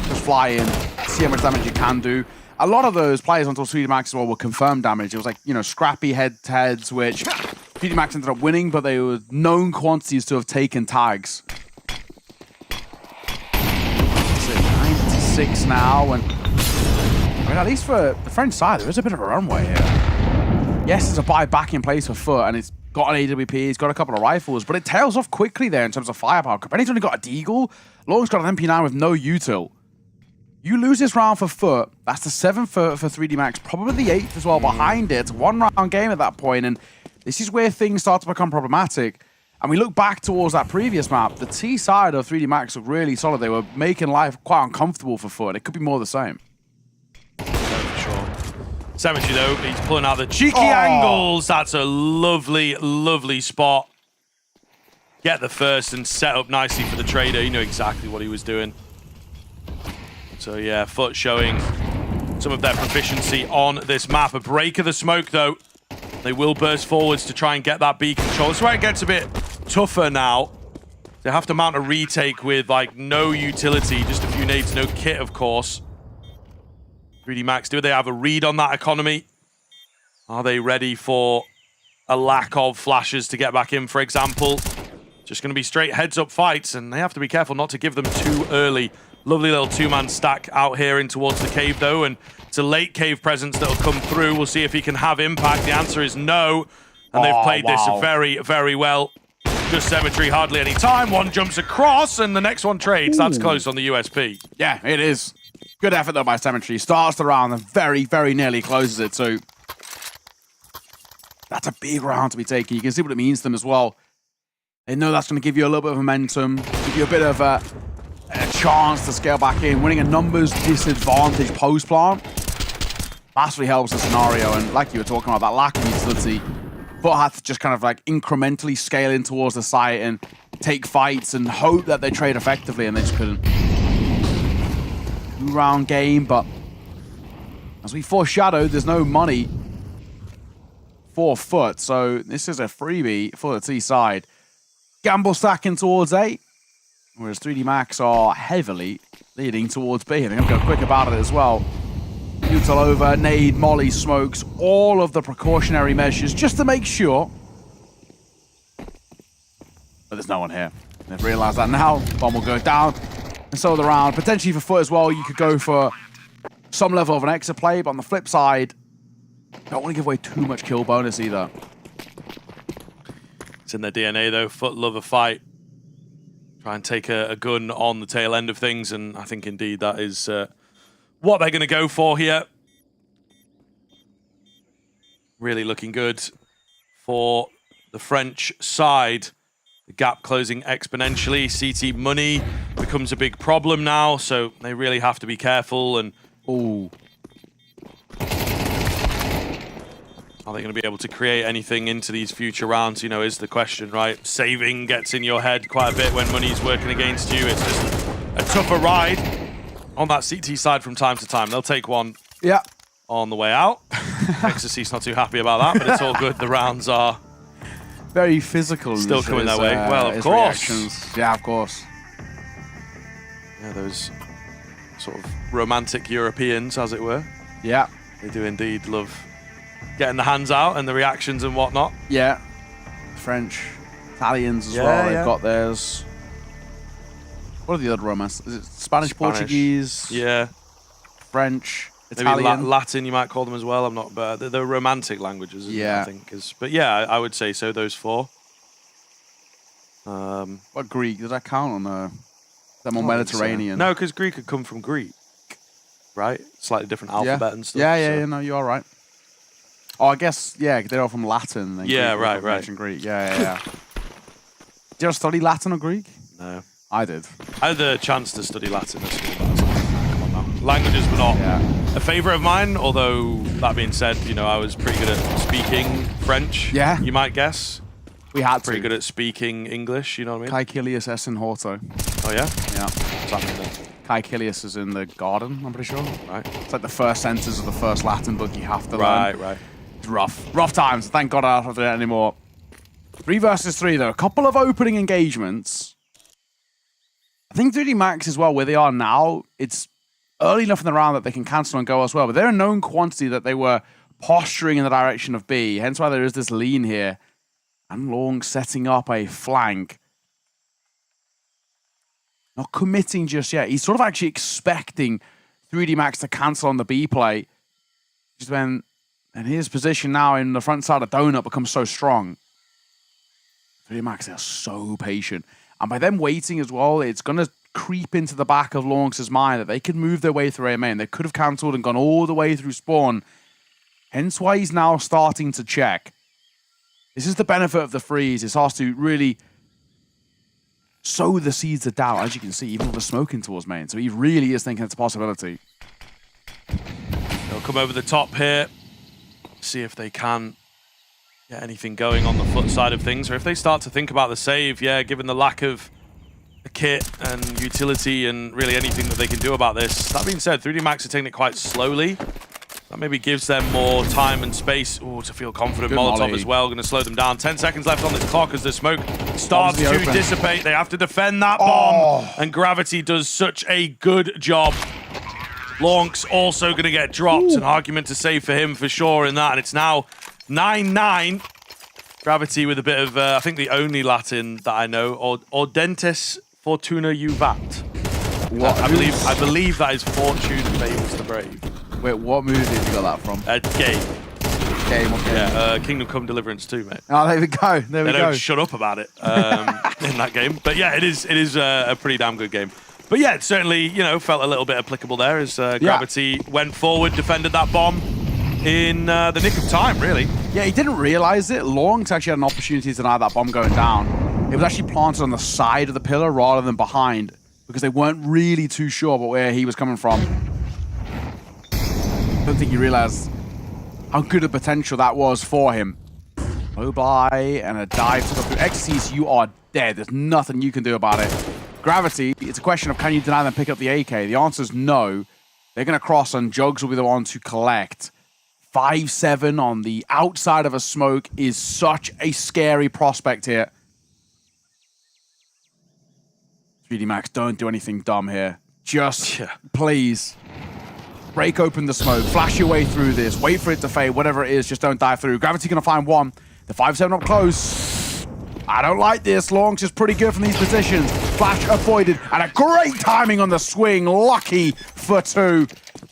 Just fly in, see how much damage you can do. A lot of those players until 3D Max as well were confirmed damage. It was like, scrappy head-to-heads, which 3D Max ended up winning, but they were known quantities to have taken tags. 96 now, and at least for the French side, there is a bit of a runway here. Yes, there's a buy back in place for FUT, and it's got an AWP, he's got a couple of rifles, but it tails off quickly there in terms of firepower. Benny's only got a Deagle, Long's got an MP9 with no util. You lose this round for FUT, that's the 7th for 3D Max, probably the 8th as well behind it. It's a 1-round game at that point, and this is where things start to become problematic. And we look back towards that previous map, the T side of 3D Max looked really solid. They were making life quite uncomfortable for FUT. It could be more of the same. Cemetery, though, he's pulling out the cheeky angles. That's a lovely, lovely spot. Get the first and set up nicely for the trader. You know exactly what he was doing. So, yeah, FUT showing some of their proficiency on this map. A break of the smoke, though. They will burst forwards to try and get that B control. That's where it gets a bit tougher now. They have to mount a retake with, like, no utility. Just a few nades, no kit, of course. 3D Max, do they have a read on that economy? Are they ready for a lack of flashes to get back in, for example? Just going to be straight heads-up fights, and they have to be careful not to give them too early. Lovely little two-man stack out here in towards the cave, though, and it's a late cave presence that'll come through. We'll see if he can have impact. The answer is no, and they've played this very, very well. Just Cemetery, hardly any time. One jumps across, and the next one trades. That's close on the USP. Yeah, it is. Good effort, though, by Cemetery. Starts the round and very, very nearly closes it, so that's a big round to be taken. You can see what it means to them as well. They know that's going to give you a little bit of momentum, give you a bit of a chance to scale back in. Winning a numbers disadvantage post-plant massively helps the scenario, and like you were talking about, that lack of utility, FUT had to just kind of like incrementally scale in towards the site and take fights and hope that they trade effectively, and they just couldn't. 2-round game, but as we foreshadowed, there's no money for FUT, so this is a freebie for the T side. Gamble stacking towards A, whereas 3D Max are heavily leading towards B, and they're going to go quick about it as well. Util over, nade, molly, smokes, all of the precautionary measures just to make sure. But there's no one here. They've realized that now. Bomb will go down. And so the round, potentially for FUT as well, you could go for some level of an exit play, but on the flip side, don't want to give away too much kill bonus either. It's in their DNA, though. FUT love a fight. Try and take a gun on the tail end of things, and I think indeed that is what they're going to go for here. Really looking good for the French side. The gap closing exponentially. CT money becomes a big problem now, so they really have to be careful. And are they going to be able to create anything into these future rounds, you know, is the question, right? Saving gets in your head quite a bit when money's working against you. It's just a tougher ride on that CT side from time to time. They'll take one on the way out. Exorcist's not too happy about that, but it's all good. The rounds are very physical. Still coming their way. Well, of course. Reactions. Yeah, of course. Yeah, those sort of romantic Europeans, as it were. Yeah. They do indeed love getting the hands out and the reactions and whatnot. Yeah. French, Italians as well. They've got theirs. What are the other romance? Is it Spanish, Portuguese? Yeah. French, Italian. Maybe Latin, you might call them as well. I'm not, but they're romantic languages, isn't it, I think. But yeah, I would say so, those four. What Greek? Does that count on the more Mediterranean? No, because Greek could come from Greek, right? Slightly different alphabet and stuff. Yeah, no, you're right. Oh, I guess, yeah, they're all from Latin. Then yeah, Greek, right. Greek. Yeah. Did you ever study Latin or Greek? No. I did. I had the chance to study Latin at school, but I was like, come on now. Languages were not a favourite of mine, although, that being said, you know, I was pretty good at speaking French, you might guess. We had pretty good at speaking English, you know what I mean? Caecilius es in horto. Oh, yeah? Yeah. What's that mean then? Caecilius is in the garden, I'm pretty sure. Right. It's like the first sentence of the first Latin book you have to learn. Right. It's rough times. Thank God I don't have to do it anymore. 3 versus 3 though. A couple of opening engagements. I think 3D Max as well, where they are now, it's early enough in the round that they can cancel and go as well. But they're a known quantity that they were posturing in the direction of B. Hence why there is this lean here. And Long setting up a flank. Not committing just yet. He's sort of actually expecting 3D Max to cancel on the B play. Just when and his position now in the front side of Donut becomes so strong. 3D Max are so patient. And by them waiting as well, it's going to creep into the back of Lawrence's mind that they could move their way through A main. They could have cancelled and gone all the way through spawn. Hence why he's now starting to check. This is the benefit of the freeze. It starts to really sow the seeds of doubt, as you can see, even with the smoking towards main. So he really is thinking it's a possibility. They'll come over the top here, see if they can get anything going on the FUT side of things, or if they start to think about the save, given the lack of a kit and utility and really anything that they can do about this. That being said, 3D Max are taking it quite slowly. That maybe gives them more time and space to feel confident. Good Molotov molly. as well, going to slow them down. 10 seconds left on this clock as the smoke starts to dissipate. They have to defend that bomb, and Gravity does such a good job Lonks also going to get dropped. An argument to say for him for sure in that. And it's now 9-9. Gravity with a bit of, I think the only Latin that I know, Audentes Fortuna Juvat. I believe that is Fortune favors the brave. Wait, what movie have you got that from? Game. Okay. Yeah, Kingdom Come Deliverance 2, mate. Oh, there we go. There we they go. don't shut up about it in that game. But yeah, it is a pretty damn good game. But yeah, it certainly, you know, felt a little bit applicable there as Gravity went forward, defended that bomb in the nick of time, really. Yeah, he didn't realize it. Lonks actually had an opportunity to deny that bomb going down. It was actually planted on the side of the pillar rather than behind because they weren't really too sure about where he was coming from. I don't think he realized how good a potential that was for him. Low by and a dive to go through. Xyz, you are dead. There's nothing you can do about it. Gravity, it's a question of can you deny them pick up the AK? The answer is no. They're going to cross and Jugs will be the one to collect. 5-7 on the outside of a smoke is such a scary prospect here. 3D Max, don't do anything dumb here. Just, please, break open the smoke, flash your way through this, wait for it to fade, whatever it is, just don't dive through. Gravity gonna find one. The 5-7 up close. I don't like this. Lonks is pretty good from these positions. Flash avoided, and a great timing on the swing. Lucky for 2.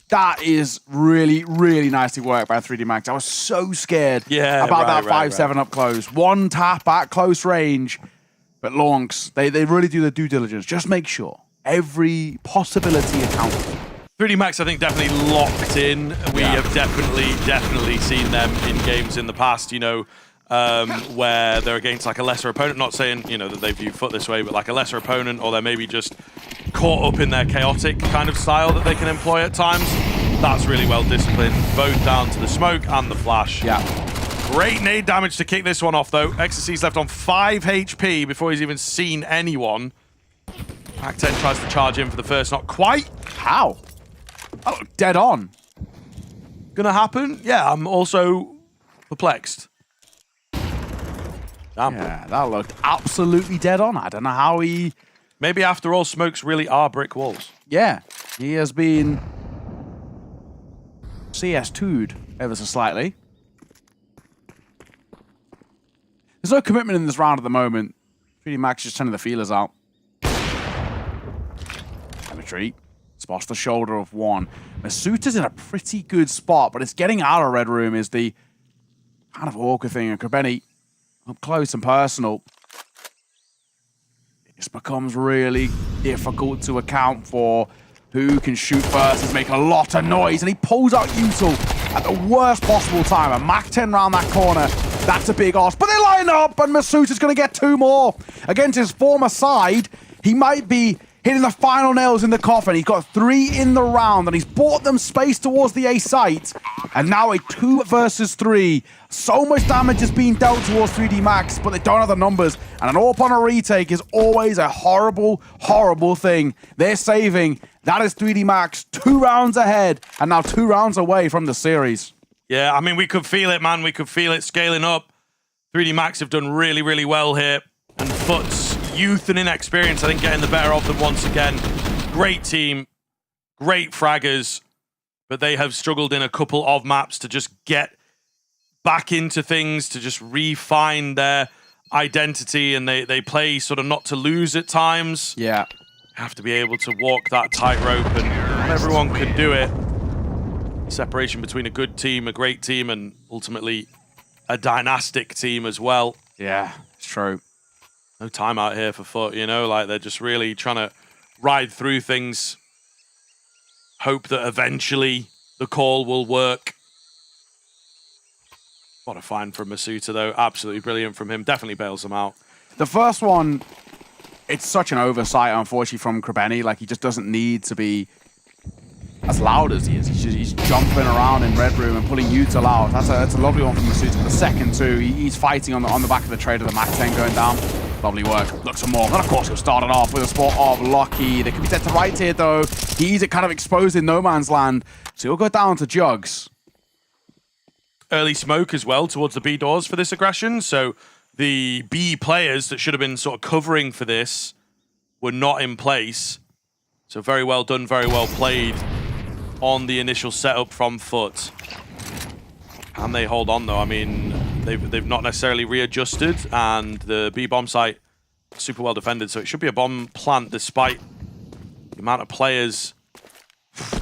That is really, really nicely worked by 3D Max. I was so scared about that 5-7 up close. One tap at close range. But Lonks, they really do their due diligence. Just make sure every possibility accounted for. 3D Max, I think, definitely locked in. We have definitely seen them in games in the past, you know, where they're against like a lesser opponent. Not saying, you know, that they view FUT this way, but like a lesser opponent, or they're maybe just caught up in their chaotic kind of style that they can employ at times. That's really well disciplined, both down to the smoke and the flash. Yeah. Great nade damage to kick this one off, though. Xyz's left on 5 HP before he's even seen anyone. Pac-10 tries to charge in for the first, not quite. How? Oh, dead on. Gonna happen? Yeah, I'm also perplexed. Damn. Yeah, that looked absolutely dead on. I don't know how he... Maybe after all, smokes really are brick walls. Yeah, he has been CS2'd ever so slightly. There's no commitment in this round at the moment. 3D Max just turning the feelers out. Retreat. Spots the shoulder of one. Masuta's in a pretty good spot, but it's getting out of Red Room is the kind of awkward thing. And Krabeni up close and personal. It just becomes really difficult to account for who can shoot first. He's making a lot of noise, and he pulls out Util at the worst possible time. A Mach 10 round that corner. That's a big ask, but they line up, and Masuta's going to get 2 more. Against his former side, he might be hitting the final nails in the coffin. He's got 3 in the round, and he's bought them space towards the A site. And now a 2 versus 3. So much damage is being dealt towards 3D Max, but they don't have the numbers. And an AWP on a retake is always a horrible, horrible thing. They're saving. That is 3D Max 2 rounds ahead, and now 2 rounds away from the series. Yeah, I mean, we could feel it, man. We could feel it scaling up. 3D Max have done really, really well here. And FUT's youth and inexperience, I think, getting the better of them once again. Great team, great fraggers, but they have struggled in a couple of maps to just get back into things, to just refine their identity, and they play sort of not to lose at times. Yeah. Have to be able to walk that tightrope, and not everyone can do it. Separation between a good team, a great team, and ultimately a dynastic team as well. Yeah, it's true. No timeout here for FUT, you know, like they're just really trying to ride through things. Hope that eventually the call will work. What a find from Masuta, though. Absolutely brilliant from him. Definitely bails them out. The first one, it's such an oversight, unfortunately, from Krabeni. Like, he just doesn't need to be as loud as he is. He's jumping around in Red Room and pulling Util out. That's a lovely one from Masuta. The second, too, he's fighting on the back of the trade of the Mach 10 going down. Lovely work. Look some more. And, of course, he'll start it off with a spot of Lucky. They could be set to right here, though. He's kind of exposed in no man's land. So he'll go down to Jugs. Early smoke as well towards the B doors for this aggression. So the B players that should have been sort of covering for this were not in place. So very well done, very well played on the initial setup from FUT. Can they hold on though? I mean, they've not necessarily readjusted, and the B bomb site super well defended, so it should be a bomb plant despite the amount of players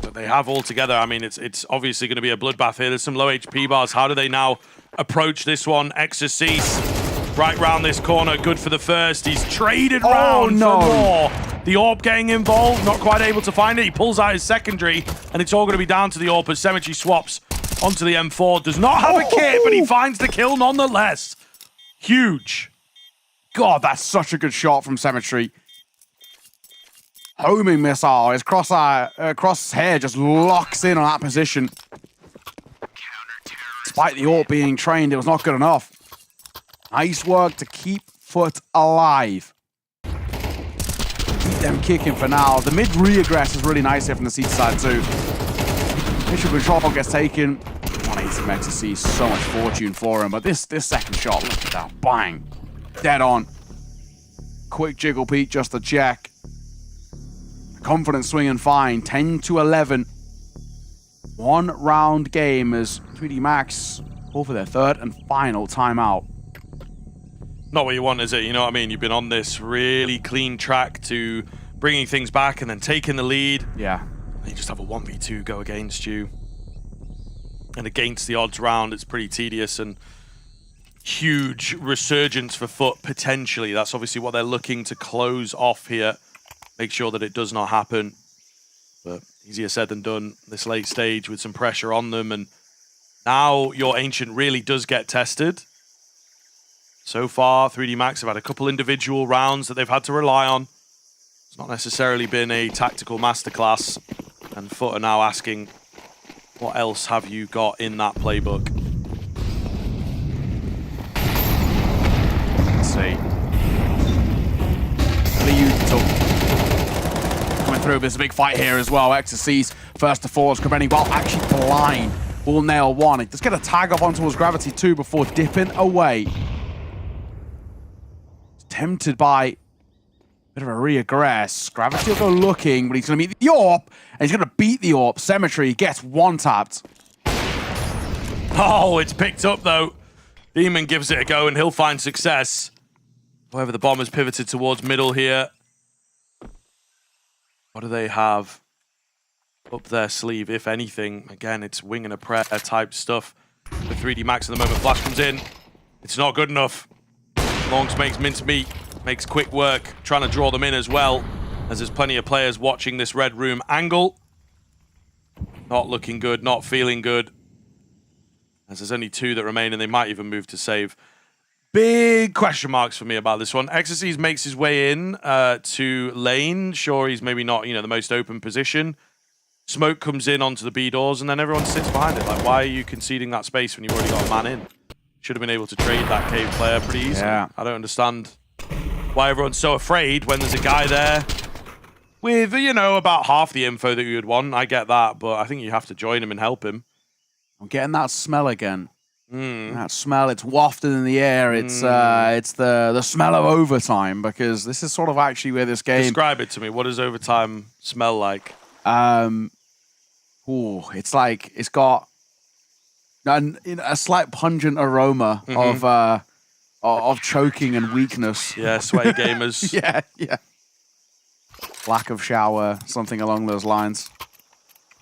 that they have all together. I mean, it's obviously going to be a bloodbath here. There's some low HP bars. How do they now approach this one? Exorcise right round this corner. Good for the first. He's traded round for more. The AWP getting involved, not quite able to find it. He pulls out his secondary, and it's all going to be down to the AWP as Cemetery swaps onto the M4. Does not have a kit, but he finds the kill nonetheless. Huge. God, that's such a good shot from Cemetery. Homing missile. His crosshair just locks in on that position. Despite the AWP being trained, it was not good enough. Nice work to keep FUT alive. Keep them kicking for now. The mid reaggress is really nice here from the CT side too. Initial control gets taken. 180 from Ecstasy, so much fortune for him. But this second shot, look at that. Bang. Dead on. Quick jiggle peek just to check. Confident swing and fine. 10-11. 1 round game as 3D Max call for their 3rd and final timeout. Not what you want, is it? You know what I mean? You've been on this really clean track to bringing things back and then taking the lead. Yeah. And you just have a 1v2 go against you. And against the odds round, it's pretty tedious, and huge resurgence for FUT potentially. That's obviously what they're looking to close off here. Make sure that it does not happen. But easier said than done this late stage with some pressure on them. And now your Ancient really does get tested. So far, 3D Max have had a couple individual rounds that they've had to rely on. It's not necessarily been a tactical masterclass. And FUT are now asking, what else have you got in that playbook? Let's see. Coming through, there's a big fight here as well. Ecstasies first to fall, preventing while actually blind. Will nail one. Let's get a tag up onto his Gravity 2 before dipping away. Tempted by a bit of a reaggress. Gravity will go looking, but he's going to meet the AWP, and he's going to beat the AWP. Cemetery gets one tapped. Oh, it's picked up though. Demon gives it a go, and he'll find success. However, the bomb has pivoted towards middle here. What do they have up their sleeve, if anything? Again, it's wing and a prayer type stuff. The 3D Max at the moment. Flash comes in. It's not good enough. Longs makes mincemeat, makes quick work, trying to draw them in as well, as there's plenty of players watching this red room angle. Not looking good, not feeling good. As there's only 2 that remain, and they might even move to save. Big question marks for me about this one. Exorcise makes his way in to lane. Sure, he's maybe not, the most open position. Smoke comes in onto the B doors, and then everyone sits behind it. Like, why are you conceding that space when you've already got a man in? Should have been able to trade that cave player pretty easily. Yeah. I don't understand why everyone's so afraid when there's a guy there with, about half the info that you would want. I get that, but I think you have to join him and help him. I'm getting that smell again. That smell, it's wafted in the air. It's the smell of overtime, because this is sort of actually where this game... Describe it to me. What does overtime smell like? It's like, it's got a slight pungent aroma of choking and weakness. Yeah, sweaty gamers. yeah. Lack of shower, something along those lines.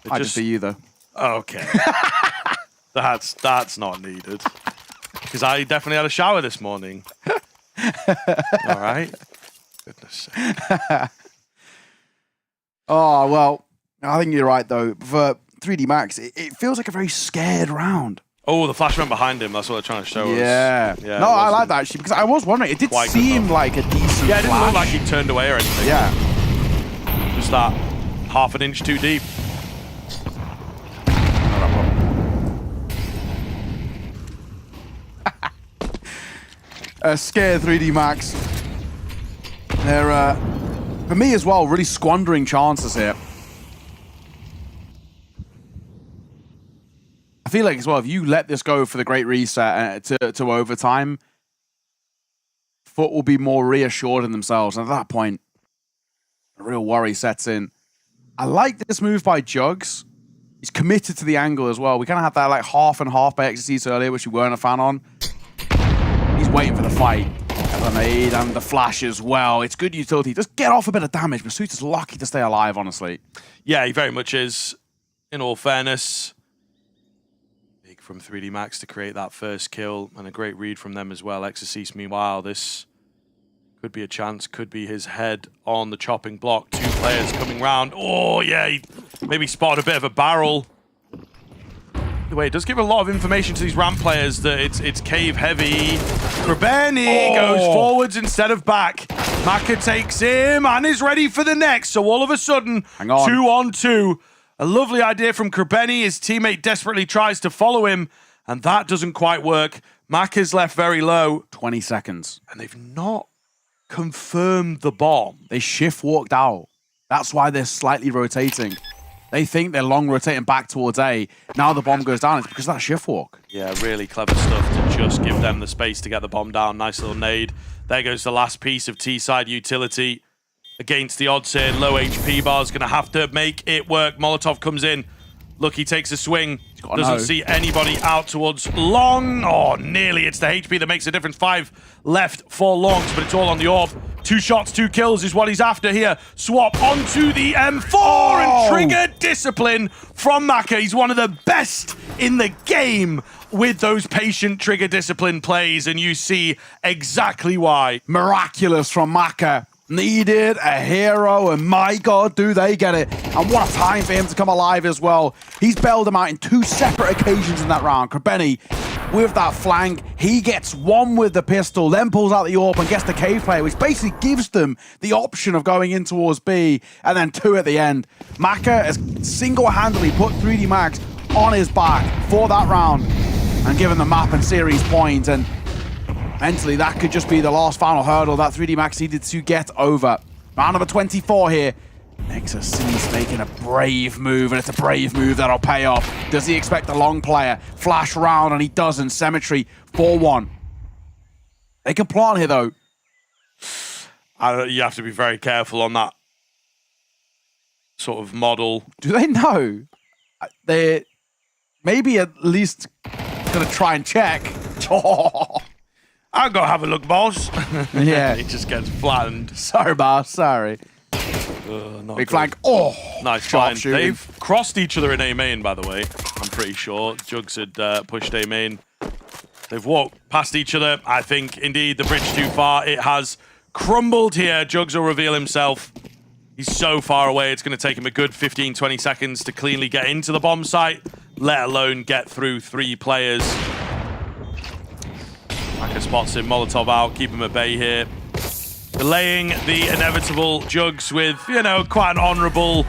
I just be you though. Okay. That's not needed. Because I definitely had a shower this morning. All right. Goodness sake. Oh, well, I think you're right though. For 3D Max, it feels like a very scared round. Oh, the flash went behind him. That's what they're trying to show us. Yeah. No, I like that actually, because I was wondering. It did seem like a decent Yeah, it didn't look flash. like he turned away or anything. Yeah. Just that half an inch too deep. Scared 3D Max. They're, for me as well, really squandering chances here. I feel like as well, if you let this go for the great reset to overtime, FUT will be more reassured in themselves. And at that point, a real worry sets in. I like this move by Jugs. He's committed to the angle as well. We kind of had that like half and half by Exorcist earlier, which we weren't a fan on. He's waiting for the fight. The nade and the flash as well. It's good utility. Just get off a bit of damage. Masuta's lucky to stay alive, honestly. Yeah, he very much is, in all fairness. Big from 3D Max to create that first kill, and a great read from them as well. Exorcist, meanwhile, this could be a chance, could be his head on the chopping block. 2 players coming round. Oh, yeah, he maybe spotted a bit of a barrel. The way it does give a lot of information to these ramp players that it's cave heavy. Krabeni goes forwards instead of back. Maka takes him and is ready for the next. So all of a sudden, 2 on 2. A lovely idea from Krabeni. His teammate desperately tries to follow him, and that doesn't quite work. Maka's left very low. 20 seconds. And they've not confirmed the bomb. They shift walked out. That's why they're slightly rotating. They think they're long rotating back towards A. Now the bomb goes down. It's because of that shift walk. Yeah, really clever stuff to just give them the space to get the bomb down. Nice little nade. There goes the last piece of T-side utility. Against the odds here, low HP bar's going to have to make it work. Molotov comes in. Lucky takes a swing. Doesn't see anybody out towards long. Oh, nearly. It's the HP that makes a difference. 5 left for longs, but it's all on the orb. 2 shots, 2 kills is what he's after here. Swap onto the M4 and trigger discipline from Maka. He's one of the best in the game with those patient trigger discipline plays, and you see exactly why. Miraculous from Maka. Needed a hero, and my God, do they get it. And what a time for him to come alive as well. He's bailed him out in 2 separate occasions in that round. Krabeni with that flank, he gets 1 with the pistol, then pulls out the AWP and gets the cave player, which basically gives them the option of going in towards B, and then 2 at the end. Maka has single-handedly put 3D Max on his back for that round and given the map and series points, and mentally, that could just be the last final hurdle that 3D Max needed to get over. Round number 24 here. Exorcist making a brave move, and it's a brave move that'll pay off. Does he expect the long player? Flash round, and he doesn't. Symmetry, 4-1. They can plant here, though. You have to be very careful on that sort of model. Do they know? They're maybe at least going to try and check. I'll go have a look, boss. Yeah. He just gets flattened. Sorry, boss. Sorry. Big flank. Oh, nice find. They've crossed each other in A main, by the way. I'm pretty sure. Jugs had pushed A main. They've walked past each other. I think, indeed, the bridge too far. It has crumbled here. Jugs will reveal himself. He's so far away. It's going to take him a good 15, 20 seconds to cleanly get into the bomb site, let alone get through 3 players. Maka spots him, Molotov out, keep him at bay here. Delaying the inevitable. Jugs with, you know, quite an honourable,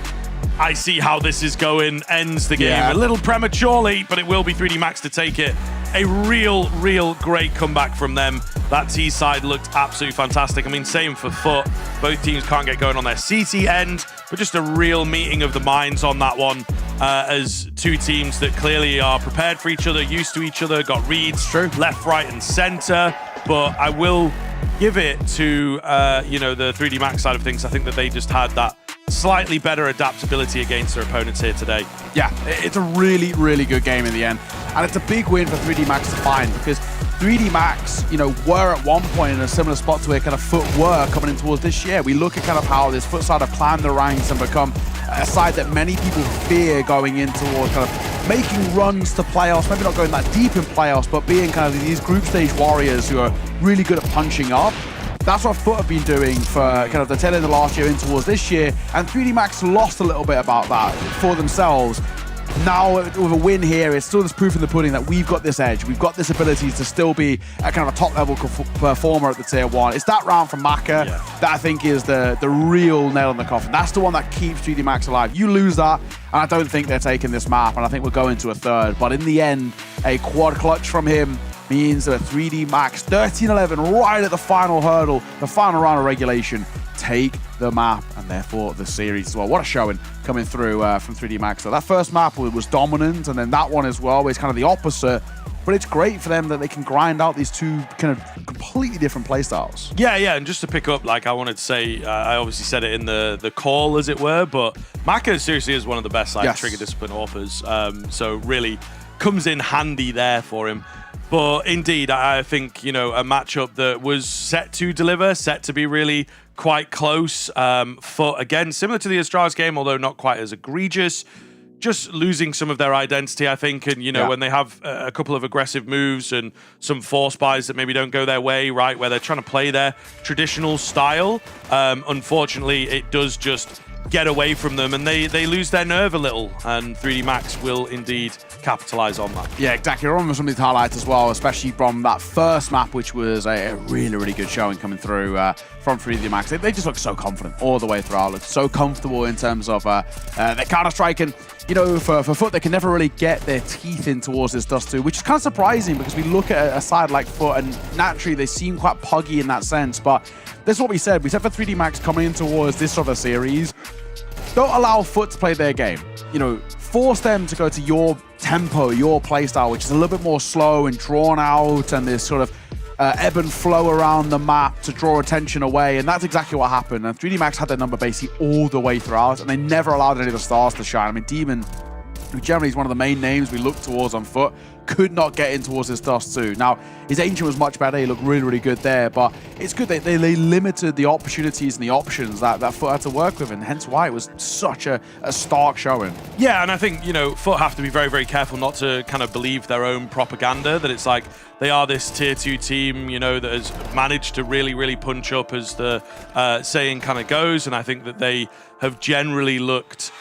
I see how this is going, ends the game a little prematurely, but it will be 3D Max to take it. A real great comeback from them. That T side looked absolutely fantastic. I mean, same for FUT. Both teams can't get going on their CT end, but just a real meeting of the minds on that one. As 2 teams that clearly are prepared for each other, used to each other, got reads left, right, and center. But I will give it to you know, the 3D Max side of things. I think that they just had that slightly better adaptability against their opponents here today. Yeah, it's a really good game in the end, and it's a big win for 3D Max to find, because 3D Max, you know, were at one point in a similar spot to where kind of FUT were coming in towards this year. We look at kind of how this FUT side have climbed the ranks and become a side that many people fear going in towards kind of making runs to playoffs, maybe not going that deep in playoffs, but being kind of these group stage warriors who are really good at punching up. That's what FUT have been doing for kind of the tail end of last year in towards this year, and 3D Max lost a little bit about that for themselves. Now, with a win here, it's still this proof in the pudding that we've got this edge. We've got this ability to still be a kind of a top-level performer at the Tier 1. It's that round from Maka that I think is the real nail in the coffin. That's the one that keeps 3D Max alive. You lose that, and I don't think they're taking this map, and I think we'll go into a 3rd. But in the end, a quad clutch from him means that 3D Max, 13-11, right at the final hurdle, the final round of regulation, take the map and therefore the series as well. What a showing coming through from 3D Max. So that first map was dominant, and then that one as well was kind of the opposite. but it's great for them that they can grind out these two kind of completely different playstyles. Yeah, and just to pick up, like I wanted to say, I obviously said it in the call, as it were, but Maka seriously is one of the best like trigger discipline authors, so really comes in handy there for him. But indeed, I think, you know, a matchup that was set to deliver, set to be really quite close. FUT, again, similar to the Astralis game, although not quite as egregious. Just losing some of their identity, I think. And, you know, when they have a couple of aggressive moves and some force buys that maybe don't go their way, right, where they're trying to play their traditional style, unfortunately, it does just get away from them and they lose their nerve a little. And 3D Max will indeed capitalize on that. Yeah, exactly. I remember some of these highlights as well, especially from that first map, which was a really, really good showing coming through from 3D Max. They just look so confident all the way throughout. Look so comfortable in terms of their counter-strike. And, you know, for FUT, they can never really get their teeth in towards this Dust 2, which is kind of surprising because we look at a side like FUT and naturally they seem quite puggy in that sense. But this is what we said. We said for 3D Max coming in towards this sort of series, don't allow FUT to play their game. You know, force them to go to your tempo, your playstyle, which is a little bit more slow and drawn out, and this sort of ebb and flow around the map to draw attention away. And that's exactly what happened. And 3D Max had their number basically all the way throughout, and they never allowed any of the stars to shine. I mean, Demon, who generally is one of the main names we look towards on FUT, could not get in towards his Dust 2. Now, his Ancient was much better. He looked really, really good there, but it's good that they limited the opportunities and the options that FUT had to work with, and hence why it was such a stark showing. Yeah, and I think, you know, FUT have to be very, very careful not to kind of believe their own propaganda, that it's like they are this tier 2 team, you know, that has managed to really, really punch up, as the saying kind of goes, and I think that they have generally looked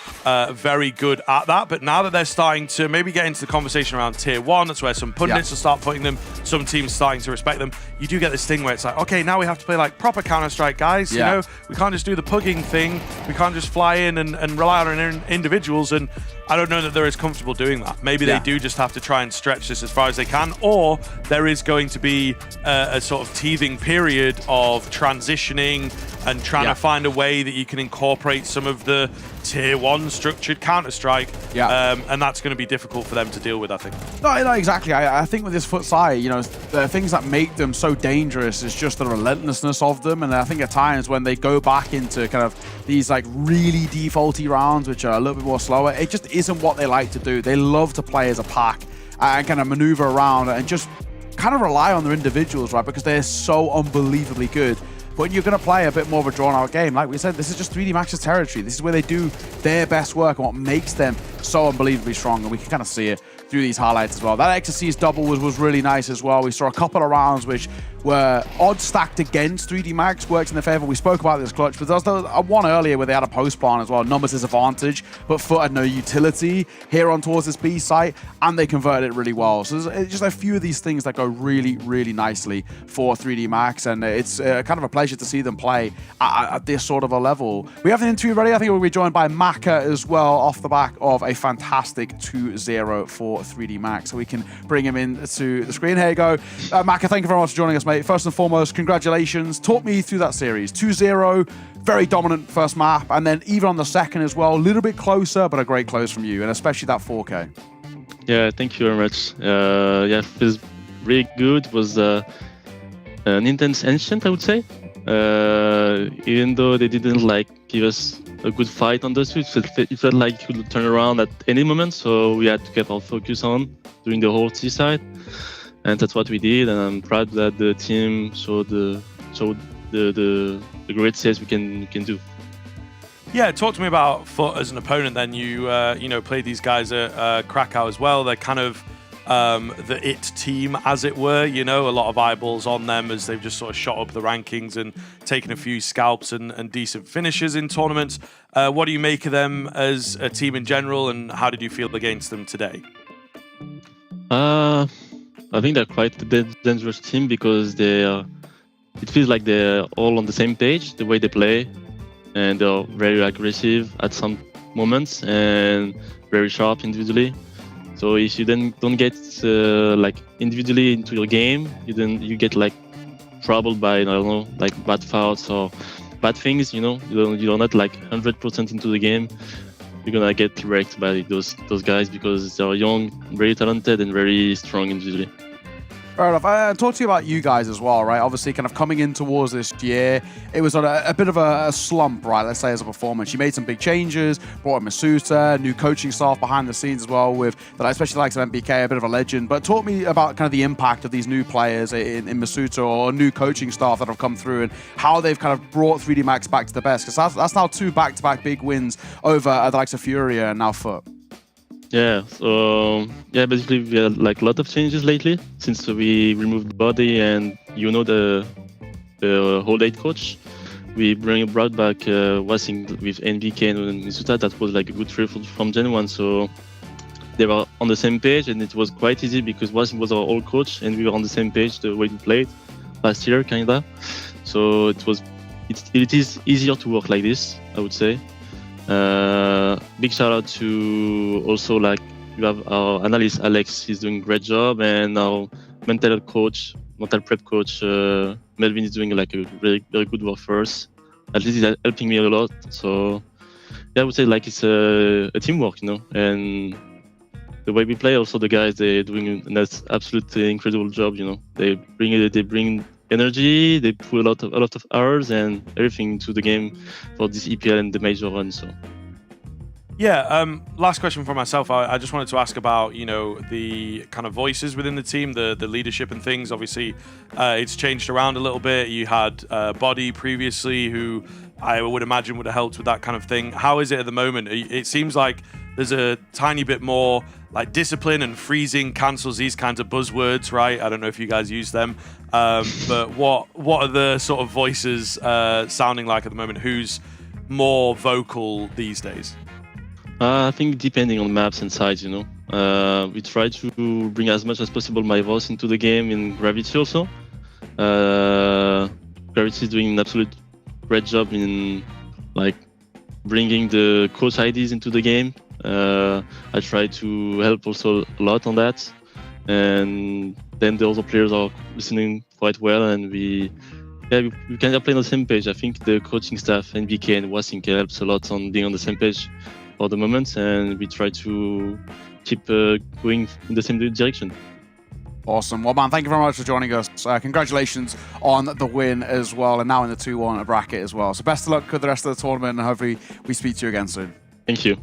very good at that. But now that they're starting to maybe get into the conversation around tier 1, that's where some pundits will start putting them, some teams starting to respect them. You do get this thing where it's like, okay, now we have to play like proper Counter-Strike, guys. You know, we can't just do the pugging thing. We can't just fly in and rely on our individuals. And I don't know that they're as comfortable doing that. Maybe they do just have to try and stretch this as far as they can, or there is going to be a sort of teething period of transitioning and trying to find a way that you can incorporate some of the tier 1 structured Counter-Strike. And that's going to be difficult for them to deal with, I think. No, exactly. I think with this FUT side, you know, the things that make them so dangerous is just the relentlessness of them. And I think at times when they go back into kind of these like really defaulty rounds, which are a little bit more slower, it just isn't what they like to do. They love to play as a pack and kind of maneuver around and just kind of rely on their individuals, right? Because they're so unbelievably good. But you're going to play a bit more of a drawn-out game. Like we said, this is just 3D Max's territory. This is where they do their best work and what makes them so unbelievably strong. And we can kind of see it through these highlights as well. That Exorcist double was really nice as well. We saw a couple of rounds which were odds stacked against 3D Max, works in their favor. We spoke about this clutch, but there was one earlier where they had a post plan as well. Numbers disadvantage, but FUT had no utility here on towards this B site, and they converted it really well. So there's just a few of these things that go really, really nicely for 3D Max, and it's kind of a pleasure to see them play at this sort of a level. We have an interview ready. I think we'll be joined by Maka as well off the back of a fantastic 2-0 for 3D Max. So we can bring him in to the screen. Here you go. Maka, thank you very much for joining us, mate. First and foremost, congratulations. Talk me through that series. 2-0, very dominant first map, and then even on the second as well, a little bit closer, but a great close from you, and especially that 4K. Yeah, thank you very much. Yeah, it was really good. It was an intense Ancient, I would say. Even though they didn't like give us a good fight on the switch, it felt like it could turn around at any moment, so we had to keep our focus on during the whole T side. And that's what we did, and I'm proud that the team showed the great sales we can do. Yeah, talk to me about FUT as an opponent. Then you know, played these guys at Krakow as well. They're kind of the it team, as it were. You know, a lot of eyeballs on them as they've just sort of shot up the rankings and taken a few scalps and decent finishes in tournaments. What do you make of them as a team in general, and how did you feel against them today? I think they're quite a dangerous team because it feels like they're all on the same page, the way they play, and they're very aggressive at some moments and very sharp individually. So if you then don't get like individually into your game, you get like troubled by, I don't know, like bad fouls or bad things. You know, you're not like 100% into the game. you're gonna get wrecked by those guys because they're young, very talented, and very strong individually. Fair enough. Talk to you about you guys as well, right? Obviously, kind of coming in towards this year, it was on a bit of a slump, right? Let's say as a performance. You made some big changes, brought in Masuta, new coaching staff behind the scenes as well, with especially the likes of MBK, a bit of a legend. But talk me about kind of the impact of these new players in Masuta or new coaching staff that have come through and how they've kind of brought 3D Max back to the best. Because that's now 2 back-to-back big wins over the likes of FURIA and now FUT. Yeah, so basically we had like a lot of changes lately since we removed Body and the whole 8 coach. We brought back Wasing with NBK and Misuta. That was like a good trade from Gen 1, so they were on the same page and it was quite easy because Wasing was our old coach and we were on the same page the way we played last year, kinda. So it is easier to work like this, I would say. Big shout out to also like you have our analyst Alex, he's doing a great job, and our mental prep coach Melvin is doing like a very good work for us. At least he's helping me a lot. So yeah, I would say like it's a teamwork, and the way we play, also the guys, they're doing an absolutely incredible job. They bring energy, they put a lot of hours and everything into the game for this EPL and the major run. So yeah, last question for myself. I just wanted to ask about the kind of voices within the team, the leadership and things. Obviously it's changed around a little bit. You had Body previously, who I would imagine would have helped with that kind of thing. How is it at the moment? It seems like there's a tiny bit more like discipline, and freezing cancels these kinds of buzzwords, right? I don't know if you guys use them, but what are the sort of voices sounding like at the moment? Who's more vocal these days? I think depending on maps and sides, we try to bring as much as possible my voice into the game in Gravity also. Gravity is doing an absolute great job in like bringing the coach IDs into the game. I try to help also a lot on that, and then the other players are listening quite well, and we kind of play on the same page. I think the coaching staff, NBK and Wasink, helps a lot on being on the same page for the moment, and we try to keep going in the same direction. Awesome. Well, man, thank you very much for joining us. Congratulations on the win as well, and now in the 2-1 bracket as well. So best of luck with the rest of the tournament, and hopefully we speak to you again soon. Thank you.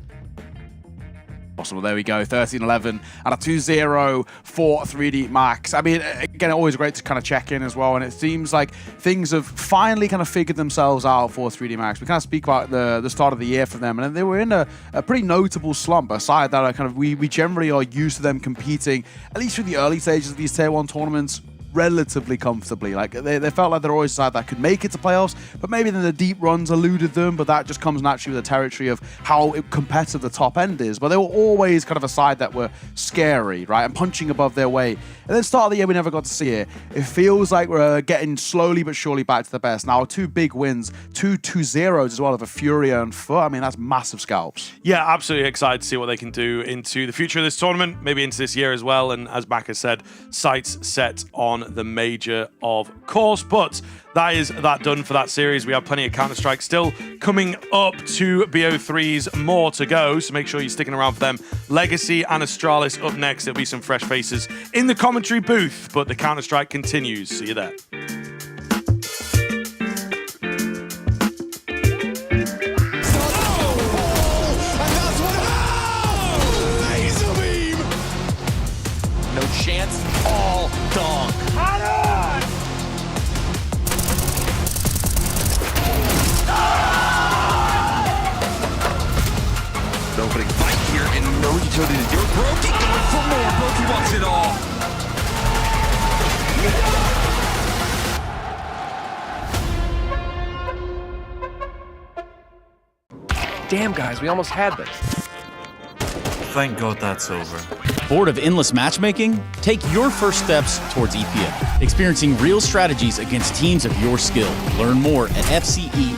Awesome. Well, there we go. 13-11 and a 2-0 for 3D Max. I mean, again, always great to kind of check in as well. And it seems like things have finally kind of figured themselves out for 3D Max. We kind of speak about the start of the year for them, and they were in a pretty notable slump. Aside that, we generally are used to them competing, at least through the early stages of these Tier 1 tournaments, relatively comfortably. Like they felt like they're always a side that could make it to playoffs, but maybe then the deep runs eluded them, but that just comes naturally with the territory of how competitive the top end is. But they were always kind of a side that were scary, right, and punching above their weight. And then start of the year, we never got to see it. It feels like we're getting slowly but surely back to the best. Now, 2 big wins, 2 2-0s as well of a FURIA and FUT. I mean, that's massive scalps. Yeah, absolutely excited to see what they can do into the future of this tournament, maybe into this year as well. And as Mac has said, sights set on the major, of course. But that is that done for that series. We have plenty of Counter-Strike still coming up to BO3s, more to go, so make sure you're sticking around for them. Legacy and Astralis up next. There'll be some fresh faces in the commentary booth, but the Counter-Strike continues. See you there. No chance, all dog. Opening fight here and no utility to do it. Brokey going for more. Brokey wants it all. Damn, guys, we almost had this. Thank God that's over. Bored of endless matchmaking? Take your first steps towards EPL, experiencing real strategies against teams of your skill. Learn more at fce.gg/EPL.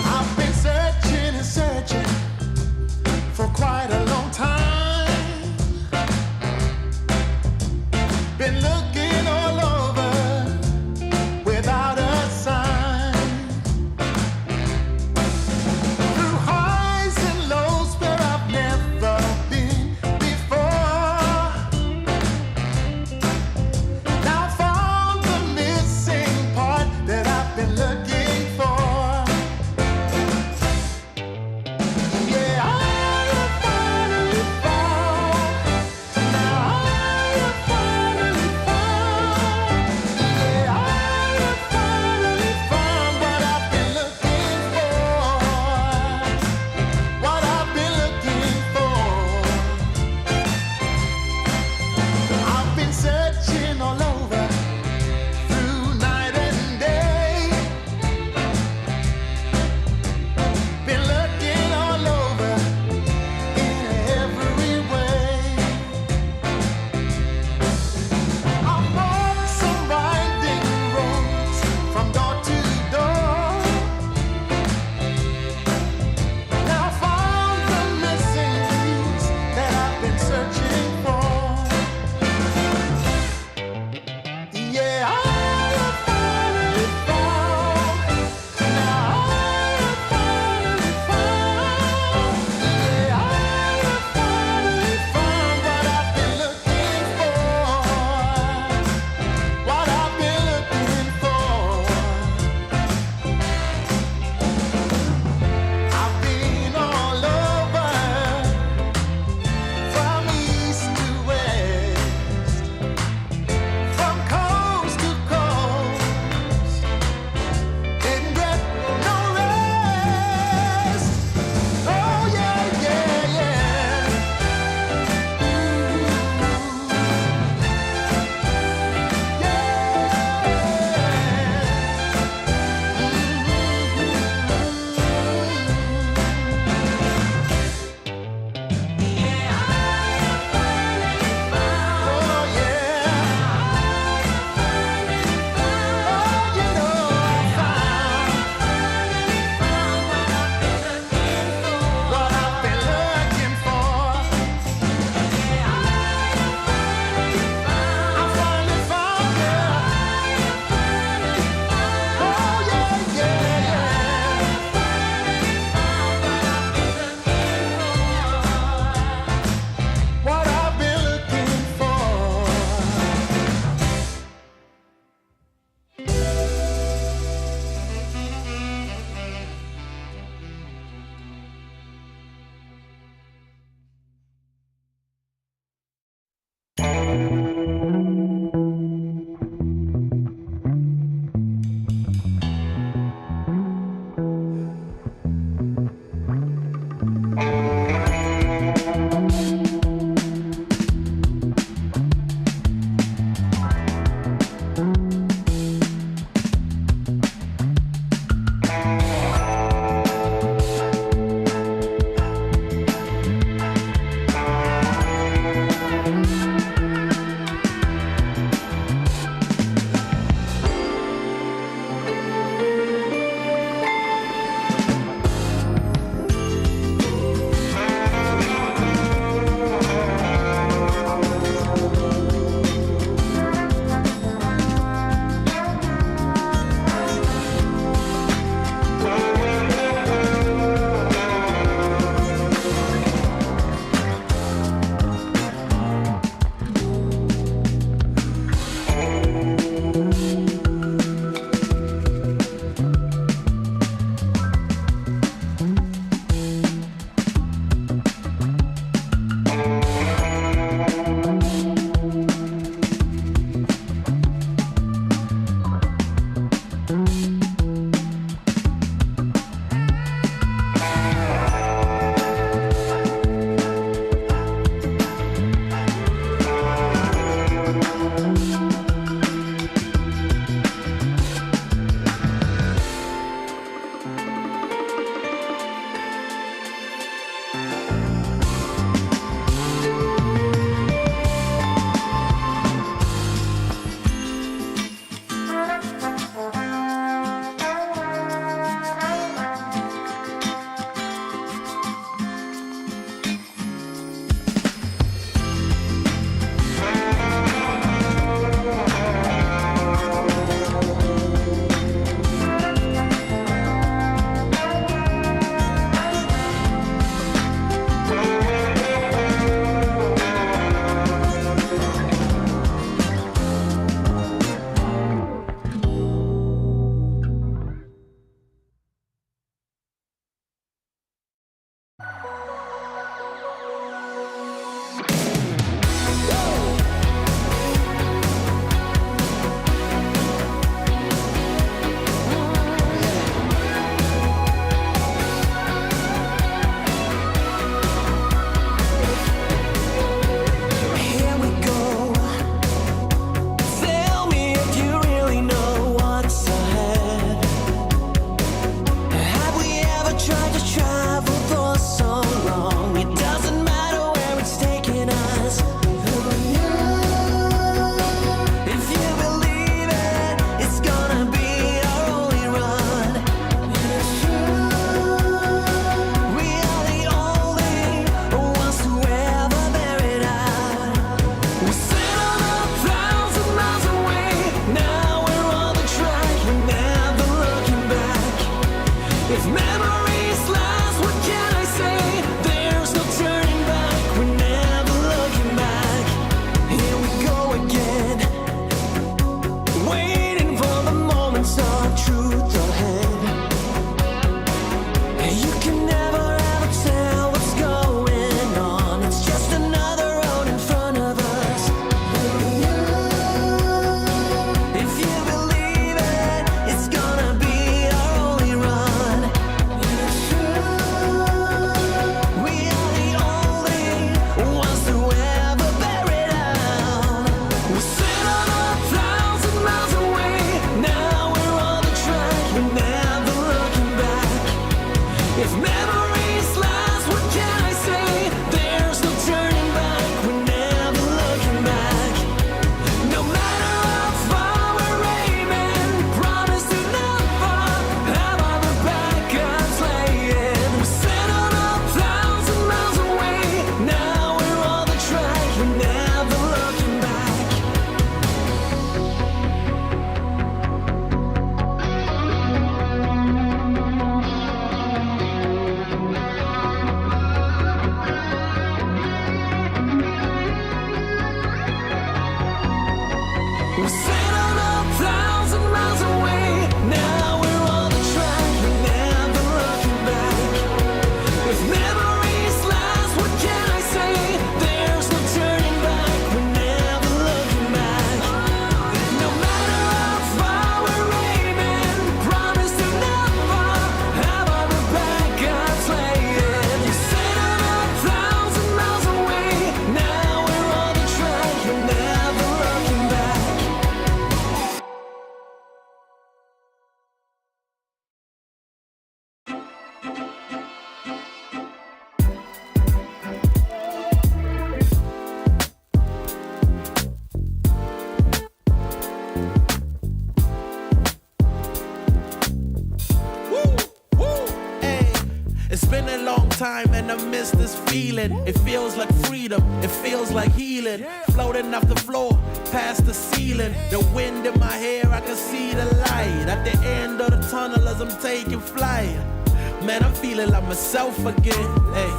I'm time and I miss this feeling. It feels like freedom, it feels like healing. Floating off the floor, past the ceiling. The wind in my hair, I can see the light at the end of the tunnel as I'm taking flight. Man, I'm feeling like myself again. Hey,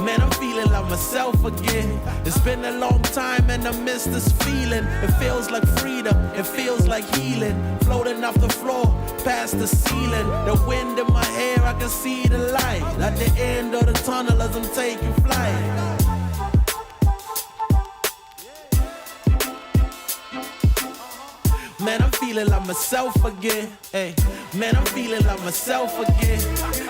man, I'm feeling like myself again. It's been a long time and I miss this feeling. It feels like freedom, it feels like healing. Floating off the floor, past the ceiling. The wind in my hair, I can see the light at the end of the tunnel as I'm taking flight. Man, I'm feeling like myself again. Hey, man, I'm feeling like myself again.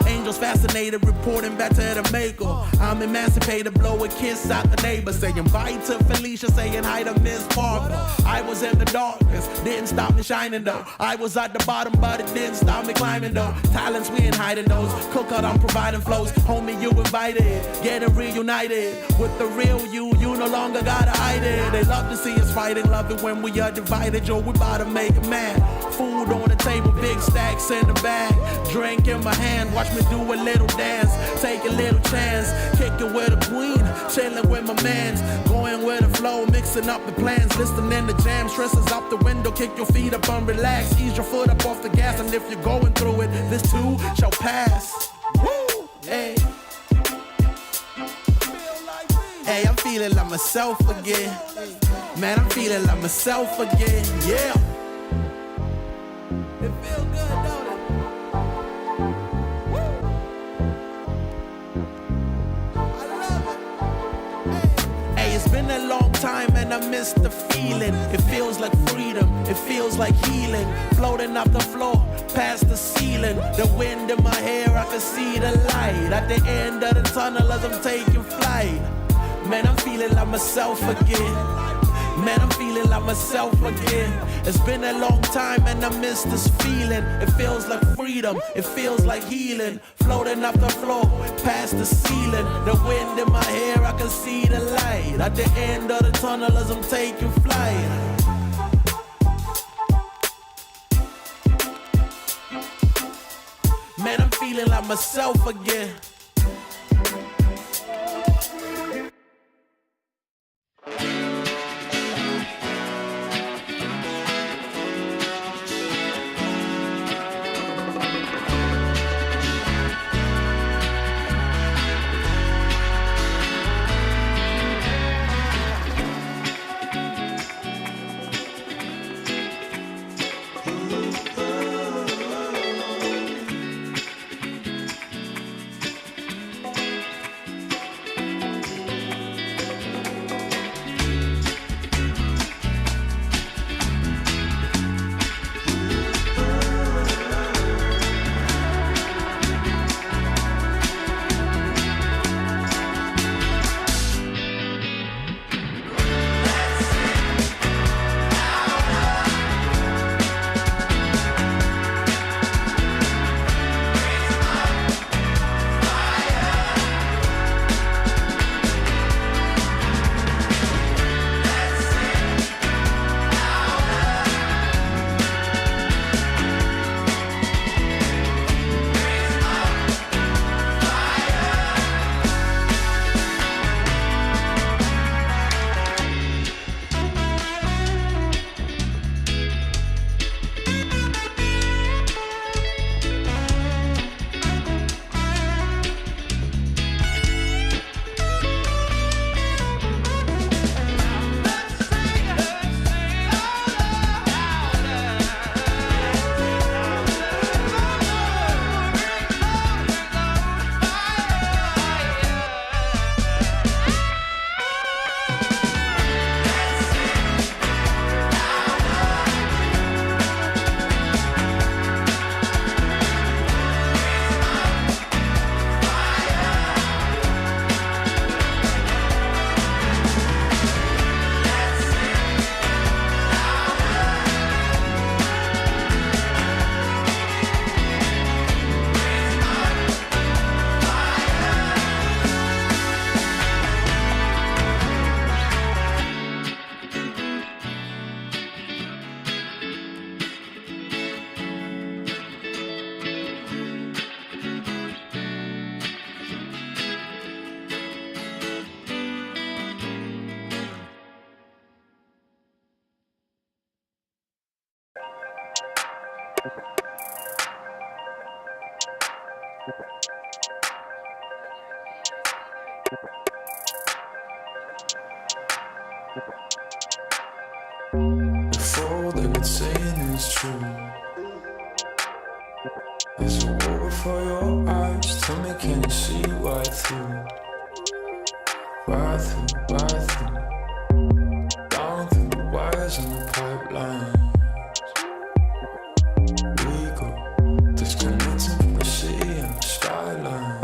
Angels fascinated, reporting back to the maker. I'm emancipated, blow a kiss out the neighbor. Saying bye to Felicia, saying hi to Miss Parker. I was in the darkness, didn't stop me shining though. I was at the bottom, but it didn't stop me climbing though. Talents, we ain't hiding those. Cook out, I'm providing flows. Homie, you invited, getting reunited. With the real you no longer gotta hide it. They love to see us fighting, love it when we are divided. Yo, we bout to make it mad. Food on the table, big stacks in the bag. Drink in my hand, watch me do a little dance. Take a little chance, kick it with a queen. Chilling with my mans, going with the flow, mixing up the plans. Listening to jam, stresses out the window. Kick your feet up and relax. Ease your foot up off the gas, and if you're going through it, this too shall pass. Woo! Hey. Hey, I'm feeling like myself again. Man, I'm feeling like myself again. Yeah. It feels good, don't it? Woo! I love it. Hey, it's been a long time and I miss the feeling. It feels like freedom. It feels like healing. Floating off the floor, past the ceiling. The wind in my hair, I can see the light at the end of the tunnel as I'm taking flight. Man, I'm feeling like myself again. Man, I'm feeling like myself again. It's been a long time and I miss this feeling. It feels like freedom, it feels like healing. Floating off the floor, past the ceiling. The wind in my hair, I can see the light at the end of the tunnel as I'm taking flight. Man, I'm feeling like myself again. If all they've been saying is true, there's a war for your eyes. Tell me, can you see right through? Right through, right through. Down through the wires and the pipelines. We go disconnecting from the city and the skyline.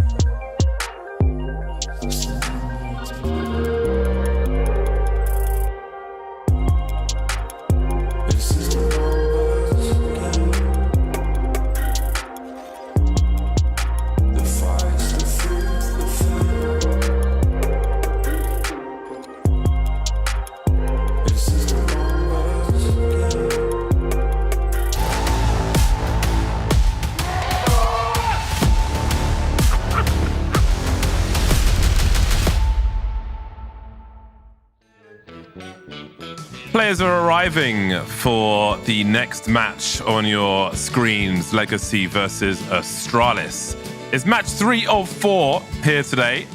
Players are arriving for the next match on your screens, Legacy versus Astralis. It's match 3 of 4 here today.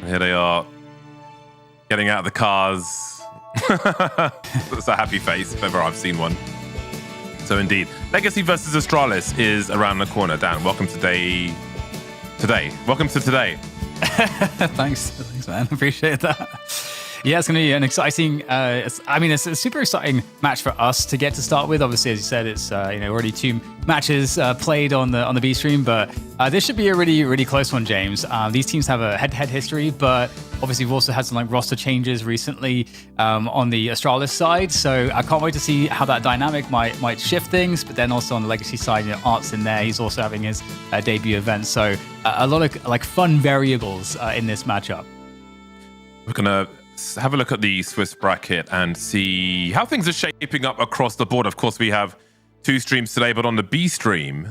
Here they are, getting out of the cars. That's a happy face, if ever I've seen one. So indeed, Legacy versus Astralis is around the corner. Dan, welcome to today. Welcome to today. Thanks, man. Appreciate that. Yeah, it's going to be an exciting. It's a super exciting match for us to get to start with. Obviously, as you said, it's already 2 matches played on the B stream, but this should be a really close one, James. These teams have a head-to-head history, but obviously we've also had some roster changes recently on the Astralis side. So I can't wait to see how that dynamic might shift things. But then also on the Legacy side, Art's in there. He's also having his debut event. So a lot of fun variables in this matchup. We're gonna have a look at the Swiss bracket and see how things are shaping up across the board. Of course, we have 2 streams today, but on the B stream,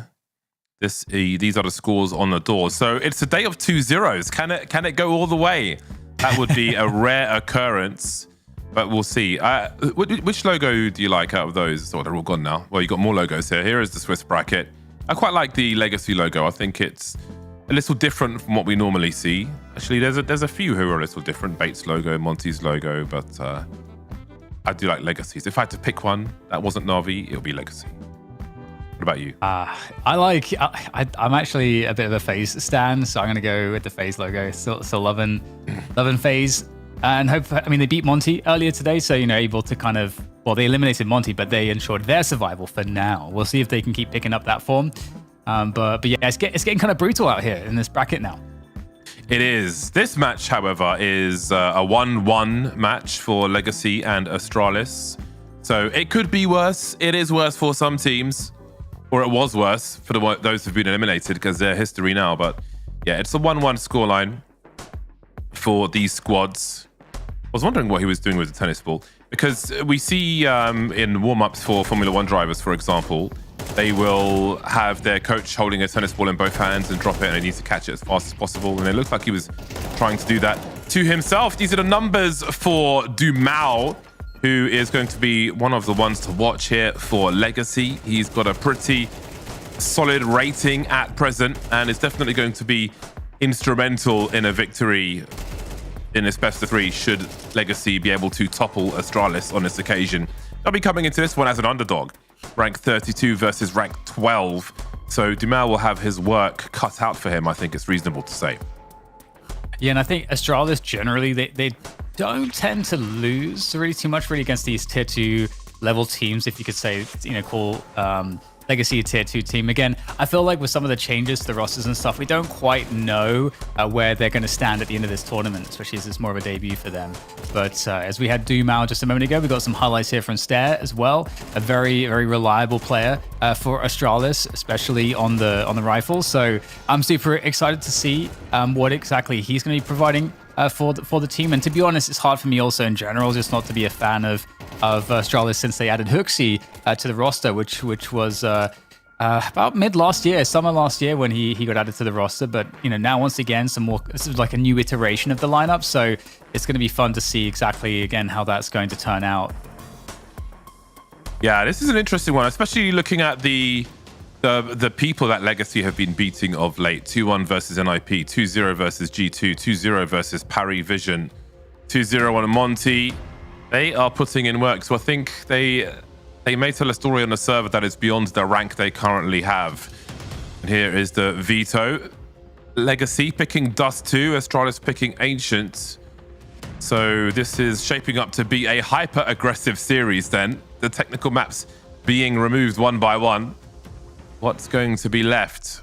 these are the scores on the door. So it's a day of 2 zeros. Can it go all the way? That would be a rare occurrence, but we'll see. Which logo do you like out of those? Oh, they're all gone now. Well, you got more logos here. Here is the Swiss bracket. I quite like the Legacy logo. I think it's a little different from what we normally see. Actually, there's a few who are a little different. Bates logo, Monty's logo, but I do like Legacies. If I had to pick one that wasn't Na'Vi, it would be Legacy. What about you? I'm actually a bit of a FaZe stan, so I'm going to go with the FaZe logo. Still loving FaZe. And they beat Monty earlier today, so able to they eliminated Monty, but they ensured their survival for now. We'll see if they can keep picking up that form. But yeah, it's getting kind of brutal out here in this bracket now. It is. This match, however, is a 1-1 match for Legacy and Astralis. So it could be worse. It is worse for some teams, or it was worse for those who've been eliminated because they're history now. But yeah, it's a 1-1 scoreline for these squads. I was wondering what he was doing with the tennis ball, because we see in warm-ups for Formula 1 drivers, for example, they will have their coach holding a tennis ball in both hands and drop it, and he needs to catch it as fast as possible. And it looks like he was trying to do that to himself. These are the numbers for Dumao, who is going to be one of the ones to watch here for Legacy. He's got a pretty solid rating at present, and is definitely going to be instrumental in a victory in this best of 3 should Legacy be able to topple Astralis on this occasion. They'll be coming into this one as an underdog. Rank 32 versus rank 12. So Dumao will have his work cut out for him, I think it's reasonable to say. Yeah, and I think Astralis generally, they don't tend to lose really too much against these tier 2 level teams, if you could say, call Legacy a tier 2 team. Again, I feel like with some of the changes to the rosters and stuff, we don't quite know where they're going to stand at the end of this tournament, especially as it's more of a debut for them. But as we had Dumao just a moment ago, we got some highlights here from Stair as well. A very reliable player for Astralis, especially on the rifle. So I'm super excited to see what exactly he's going to be providing for the team. And to be honest, it's hard for me also in general just not to be a fan of Astralis since they added Hooksy to the roster, which was about summer last year when he got added to the roster. But now once again, this is like a new iteration of the lineup, so it's going to be fun to see exactly again how that's going to turn out. Yeah, this is an interesting one, especially looking at the people that Legacy have been beating of late. 2-1 versus NIP, 2-0 versus G2, 2-0 versus Parry Vision, 2-0 on Monty. They are putting in work. So I think they may tell a story on a server that is beyond the rank they currently have. And here is the veto. Legacy picking Dust 2, Astralis picking Ancient. So this is shaping up to be a hyper-aggressive series then. The technical maps being removed one by one. What's going to be left?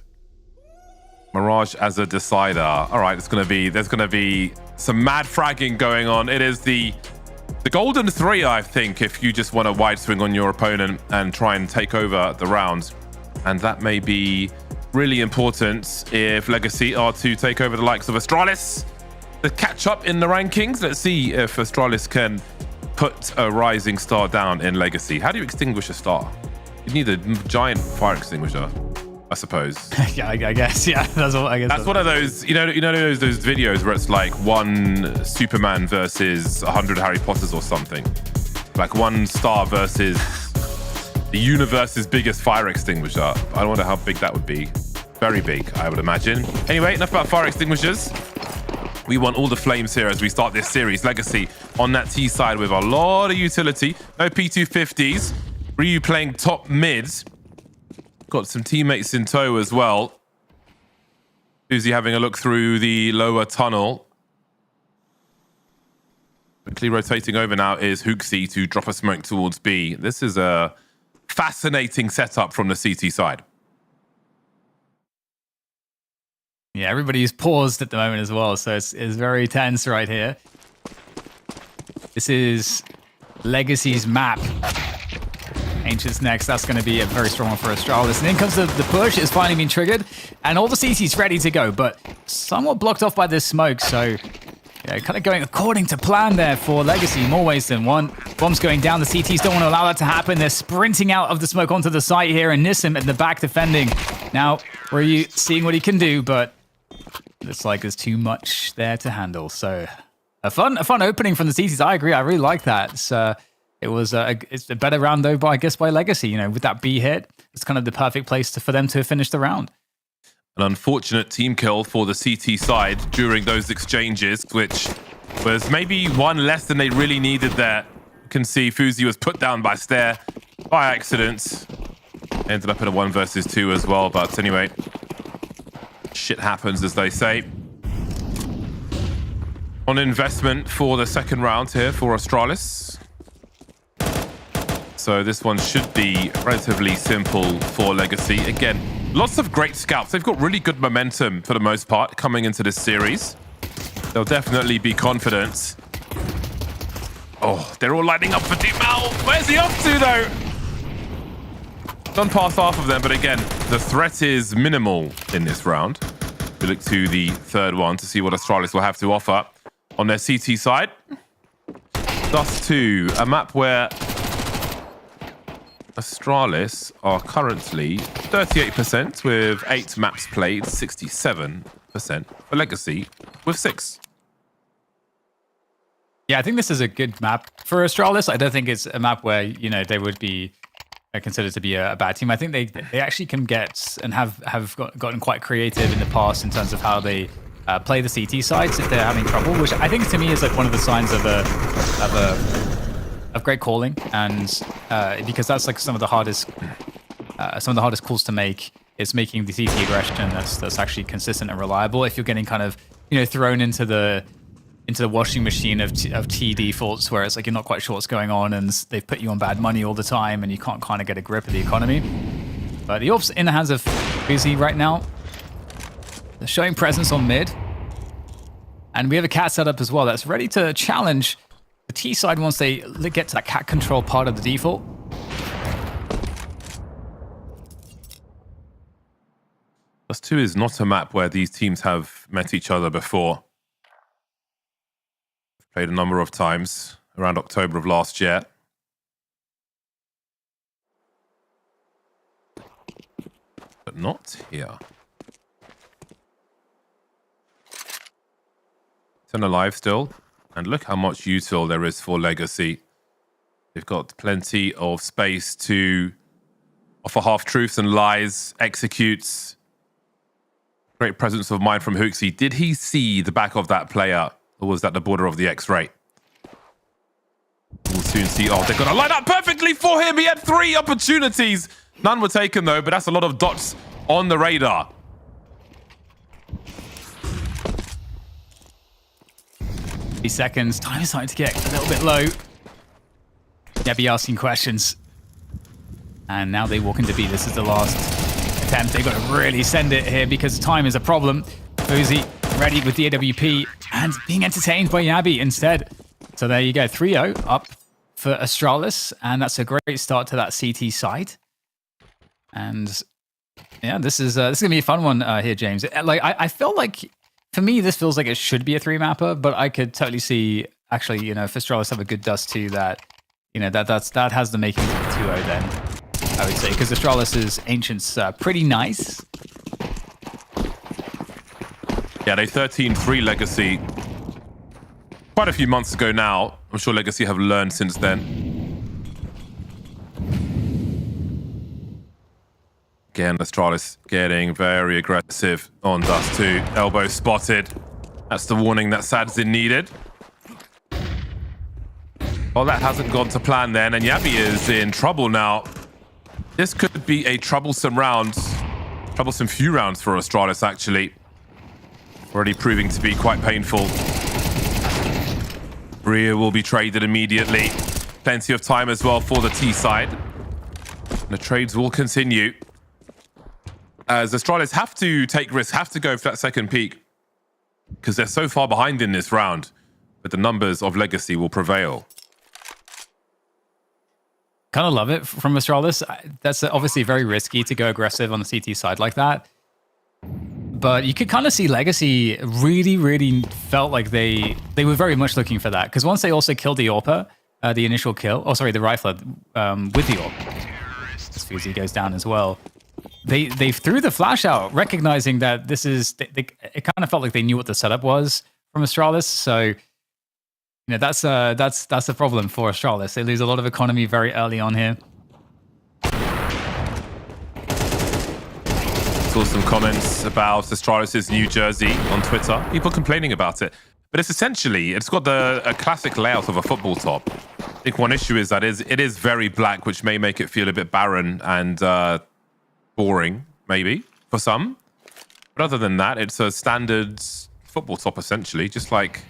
Mirage as a decider. All right, there's going to be some mad fragging going on. It is the golden three, I think, if you just want a wide swing on your opponent and try and take over the round. And that may be really important if Legacy are to take over the likes of Astralis. The catch up in the rankings. Let's see if Astralis can put a rising star down in Legacy. How do you extinguish a star? You need a giant fire extinguisher, I suppose. Yeah, I guess. Yeah, that's one of those. You know those videos where it's like one Superman versus 100 Harry Potters or something. Like one star versus the universe's biggest fire extinguisher. I wonder how big that would be. Very big, I would imagine. Anyway, enough about fire extinguishers. We want all the flames here as we start this series. Legacy on that T side with a lot of utility. No P250s. Ryu playing top mid. Got some teammates in tow as well. Uzi having a look through the lower tunnel. Quickly rotating over now is Hooksy to drop a smoke towards B. This is a fascinating setup from the CT side. Yeah, everybody's paused at the moment as well, so it's very tense right here. This is Legacy's map. Ancient's next. That's going to be a very strong one for Astralis. And in comes the push. It's finally been triggered. And all the CT's ready to go, but somewhat blocked off by this smoke. So, yeah, kind of going according to plan there for Legacy in more ways than one. Bombs going down. The CTs don't want to allow that to happen. They're sprinting out of the smoke onto the site here. And Nissim at the back defending. Now, Ryu seeing what he can do, but looks like there's too much there to handle. So, a fun opening from the CTs. I agree. I really like that. It's a better round though, I guess by Legacy. You know, with that B hit, it's kind of the perfect place for them to finish the round. An unfortunate team kill for the CT side during those exchanges, which was maybe one less than they really needed there. You can see Fuzi was put down by Stair by accident. Ended up in a 1 versus 2 as well, but anyway, shit happens, as they say. On investment for the second round here for Astralis. So this one should be relatively simple for Legacy. Again, lots of great scouts. They've got really good momentum for the most part coming into this series. They'll definitely be confident. Oh, they're all lining up for Dumal. Where's he off to, though? Done past half of them, but again, the threat is minimal in this round. We look to the third one to see what Astralis will have to offer on their CT side. Dust 2, a map where Astralis are currently 38% with 8 maps played, 67% for Legacy with 6. Yeah, I think this is a good map for Astralis. I don't think it's a map where, you know, they would be considered to be a bad team. I think they actually can get and have gotten quite creative in the past in terms of how they play the CT sides if they're having trouble, which I think to me is like one of the signs of great calling, and because that's like some of the hardest calls to make is making the CT aggression that's actually consistent and reliable. If you're getting kind of, you know, thrown into the washing machine of T defaults where it's like you're not quite sure what's going on and they've put you on bad money all the time and you can't kind of get a grip of the economy. But the AWP's in the hands of Busy right now. They're showing presence on mid. And we have a cat setup as well that's ready to challenge the T side once they get to that cat control part of the default. Dust 2 is not a map where these teams have met each other before. Played a number of times around October of last year. But not here. 10 alive still. And look how much util there is for Legacy. They've got plenty of space to offer half-truths and lies, executes. Great presence of mind from Hooksy. Did he see the back of that player, or was that the border of the X-ray? We'll soon see. Oh, they're going to line up perfectly for him. He had 3 opportunities. None were taken, though, but that's a lot of dots on the radar. 30 seconds. Time is starting to get a little bit low. Debbie asking questions. And now they walk into B. This is the last attempt. They've got to really send it here because time is a problem. Fuzi ready with the AWP and being entertained by Yabi instead. So there you go. 3-0 up for Astralis. And that's a great start to that CT side. And yeah, this is going to be a fun one here, James. Like I feel like, for me, this feels like it should be a 3-mapper, but I could totally see, actually, you know, if Astralis have a good Dust 2, that, you know, that has the makings of a 2-0 then, I would say, because Astralis' Ancient's pretty nice. Yeah, they 13-3 Legacy quite a few months ago now. I'm sure Legacy have learned since then. Again, Astralis getting very aggressive on Dust 2. Elbow spotted. That's the warning that Sadzin needed. Well, that hasn't gone to plan then, and Yabi is in trouble now. This could be a troublesome round. Troublesome few rounds for Astralis, actually. Already proving to be quite painful. FURIA will be traded immediately. Plenty of time as well for the T side. The trades will continue, as Astralis have to take risks, have to go for that second peak, because they're so far behind in this round, but the numbers of Legacy will prevail. Kind of love it from Astralis. That's obviously very risky to go aggressive on the CT side like that. But you could kind of see Legacy really felt like they were very much looking for that, because once they also killed the AWPer, the initial kill, oh sorry, the rifler with the AWP, this Fuzi goes down as well. They threw the flash out, recognizing that this is, it kind of felt like they knew what the setup was from Astralis. So, you know, that's the problem for Astralis. They lose a lot of economy very early on here. Saw some comments about Astralis' new jersey on Twitter. People complaining about it, but it's essentially, it's got a classic layout of a football top. I think one issue is that it is very black, which may make it feel a bit barren and boring, maybe, for some. But other than that, it's a standard football top, essentially, just like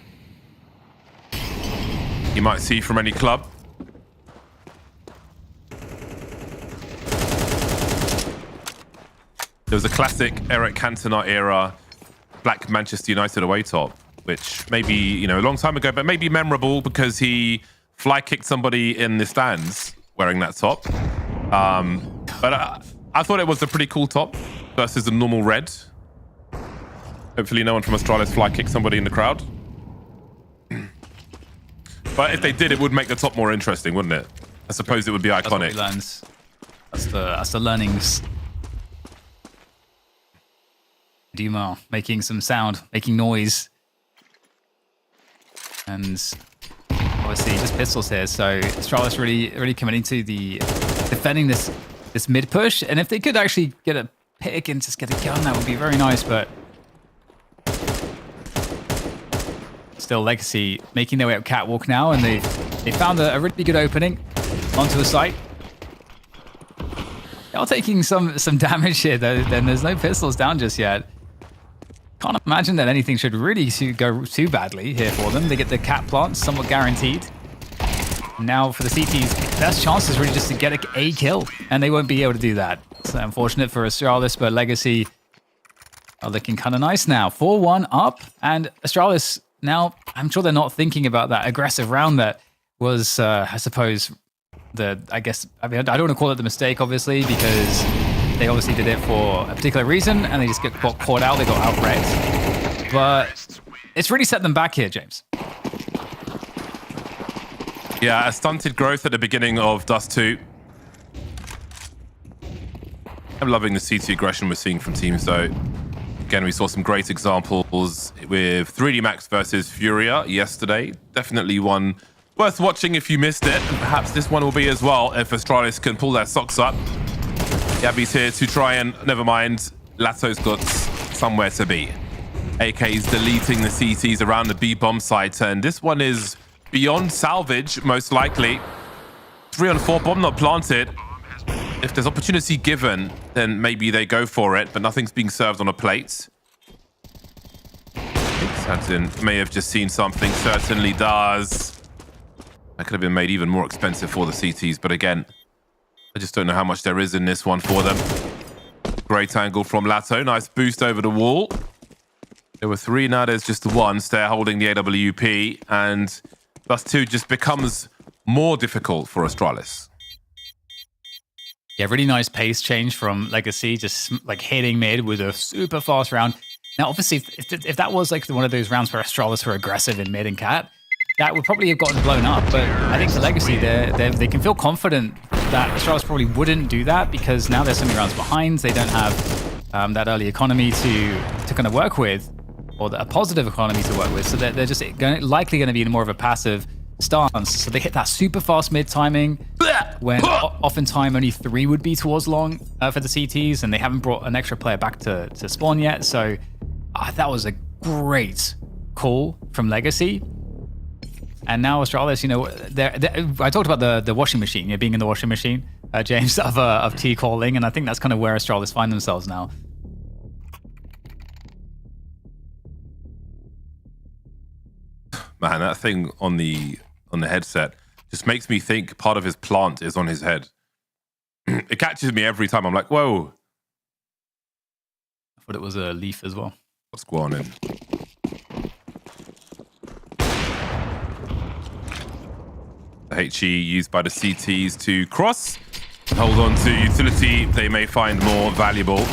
you might see from any club. There was a classic Eric Cantona era black Manchester United away top, which maybe, you know, a long time ago, but maybe memorable because he fly kicked somebody in the stands wearing that top. But I thought it was a pretty cool top versus the normal red. Hopefully no one from Astralis fly kicked somebody in the crowd. But if they did, it would make the top more interesting, wouldn't it? I suppose it would be iconic. That's the learnings. Duma making some sound, making noise. And obviously just pistols here. So Astralis really committing to the defending this mid push. And if they could actually get a pick and just get a gun, that would be very nice. But still Legacy making their way up catwalk now, and they found a really good opening onto a site. They are taking some damage here though. Then there's no pistols down just yet. Can't imagine that anything should really go too badly here for them. They get the cat plant somewhat guaranteed. Now for the CT's best chance is really just to get a kill, and they won't be able to do that. So unfortunate for Astralis, but Legacy are looking kind of nice now. 4-1 up, and Astralis now, I'm sure they're not thinking about that aggressive round that was, I suppose, I don't want to call it the mistake, obviously, because they obviously did it for a particular reason, and they just got caught out. They got out-read. But it's really set them back here, James. Yeah, a stunted growth at the beginning of Dust 2. I'm loving the CT aggression we're seeing from teams, though. Again, we saw some great examples with 3D Max versus FURIA yesterday. Definitely one worth watching if you missed it. And perhaps this one will be as well if Astralis can pull their socks up. Gabby's here to try and, never mind, Lato's got somewhere to be. AK's deleting the CTs around the B bomb site, and this one is beyond salvage, most likely. 3-on-4 bomb not planted. If there's opportunity given, then maybe they go for it, but nothing's being served on a plate. I think Saturn may have just seen something, certainly does. That could have been made even more expensive for the CTs, but again, I just don't know how much there is in this one for them. Great angle from Lato, nice boost over the wall. There were 3, now there's just 1. Stair holding the AWP, and +2 just becomes more difficult for Astralis. Yeah, really nice pace change from Legacy, just like hitting mid with a super fast round. Now, obviously, if that was like one of those rounds where Astralis were aggressive in mid and cat, that would probably have gotten blown up. But I think for Legacy, they can feel confident that Astralis probably wouldn't do that because now they're so many rounds behind. They don't have that early economy to kind of work with, or a positive economy to work with. So they're just likely going to be in more of a passive stance. So they hit that super fast mid timing when oftentimes only 3 would be towards long for the CTs, and they haven't brought an extra player back to spawn yet. So that was a great call from Legacy. And now Astralis, you know, I talked about the washing machine, being in the washing machine, James, of T calling, and I think that's kind of where Astralis find themselves now. Man, that thing on the headset just makes me think part of his plant is on his head. It catches me every time. I'm like, whoa. I thought it was a leaf as well. What's going on in? The HE used by the CTs to cross. Hold on to utility. They may find more valuable.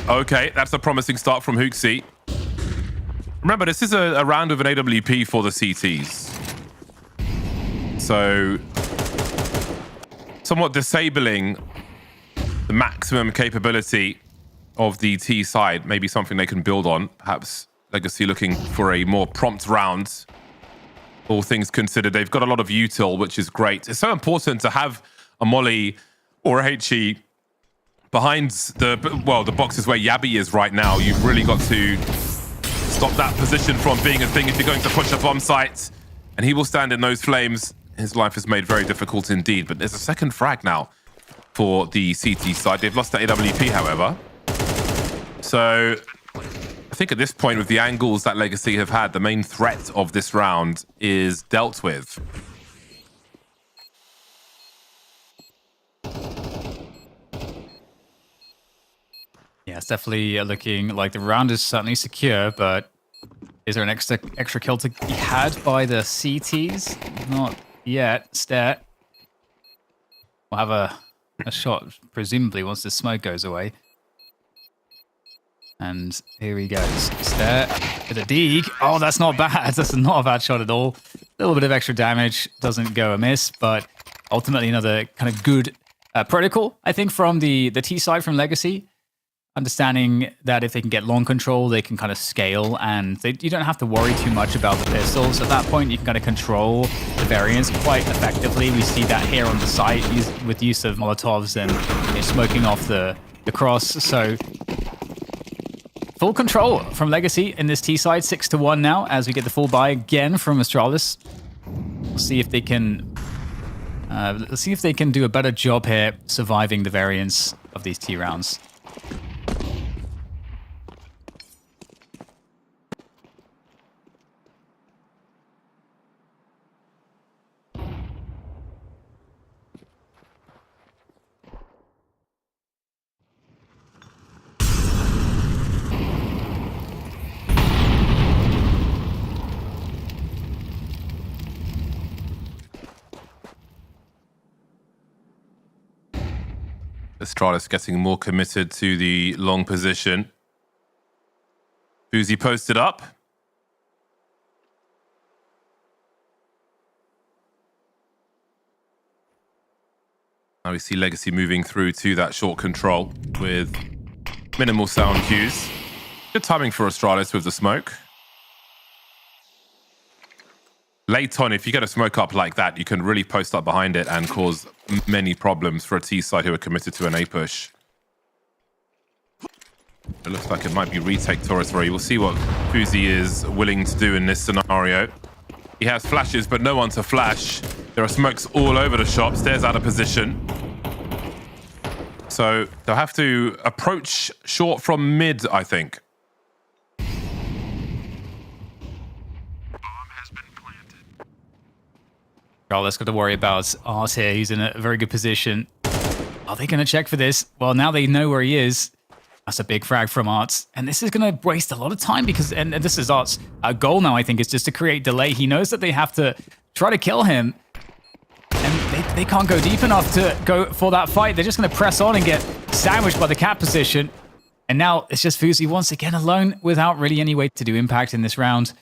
Okay, that's a promising start from Hooksy. Remember, this is a round of an AWP for the CTs. So, somewhat disabling the maximum capability of the T side. Maybe something they can build on. Perhaps Legacy looking for a more prompt round. All things considered, they've got a lot of util, which is great. It's so important to have a Molly or a HE behind the boxes where Yabby is right now. You've really got to stop that position from being a thing if you're going to push a bomb site, and he will stand in those flames. His life is made very difficult indeed, but there's a second frag now for the CT side. They've lost their AWP, however. So I think at this point, with the angles that Legacy have had, the main threat of this round is dealt with. Yeah, it's definitely looking like the round is certainly secure, but is there an extra kill to be had by the CTs? Not yet. Stair will have a shot, presumably, once the smoke goes away. And here he goes. Stair with a dig. Oh, that's not bad. That's not a bad shot at all. A little bit of extra damage. Doesn't go amiss, but ultimately another kind of good protocol, I think, from the T side from Legacy. Understanding that if they can get long control, they can kind of scale, and you don't have to worry too much about the pistols. At that point, you can kind of control the variance quite effectively. We see that here on the site with use of Molotovs and smoking off the cross. So full control from Legacy in this T side, 6-1 now, as we get the full buy again from Astralis. We'll see if they can do a better job here surviving the variance of these T rounds. Astralis getting more committed to the long position. Uzi posted up. Now we see Legacy moving through to that short control with minimal sound cues. Good timing for Astralis with the smoke. late on, if you get a smoke up like that, you can really post up behind it and cause many problems for a T side who are committed to an A push. It looks like it might be retake Taurus 3. We'll see what FUZI is willing to do in this scenario. He has flashes, but no one to flash. There are smokes all over the shop. Stairs out of position. So they'll have to approach short from mid, I think. Let's got to worry about Ars here. He's in a very good position. Are they going to check for this? Well, now they know where he is. That's a big frag from Arts. And this is going to waste a lot of time because, and this is Arts' goal now, I think, is just to create delay. He knows that they have to try to kill him. And they can't go deep enough to go for that fight. They're just going to press on and get sandwiched by the cap position. And now it's just FUZI once again alone without really any way to do impact in this round.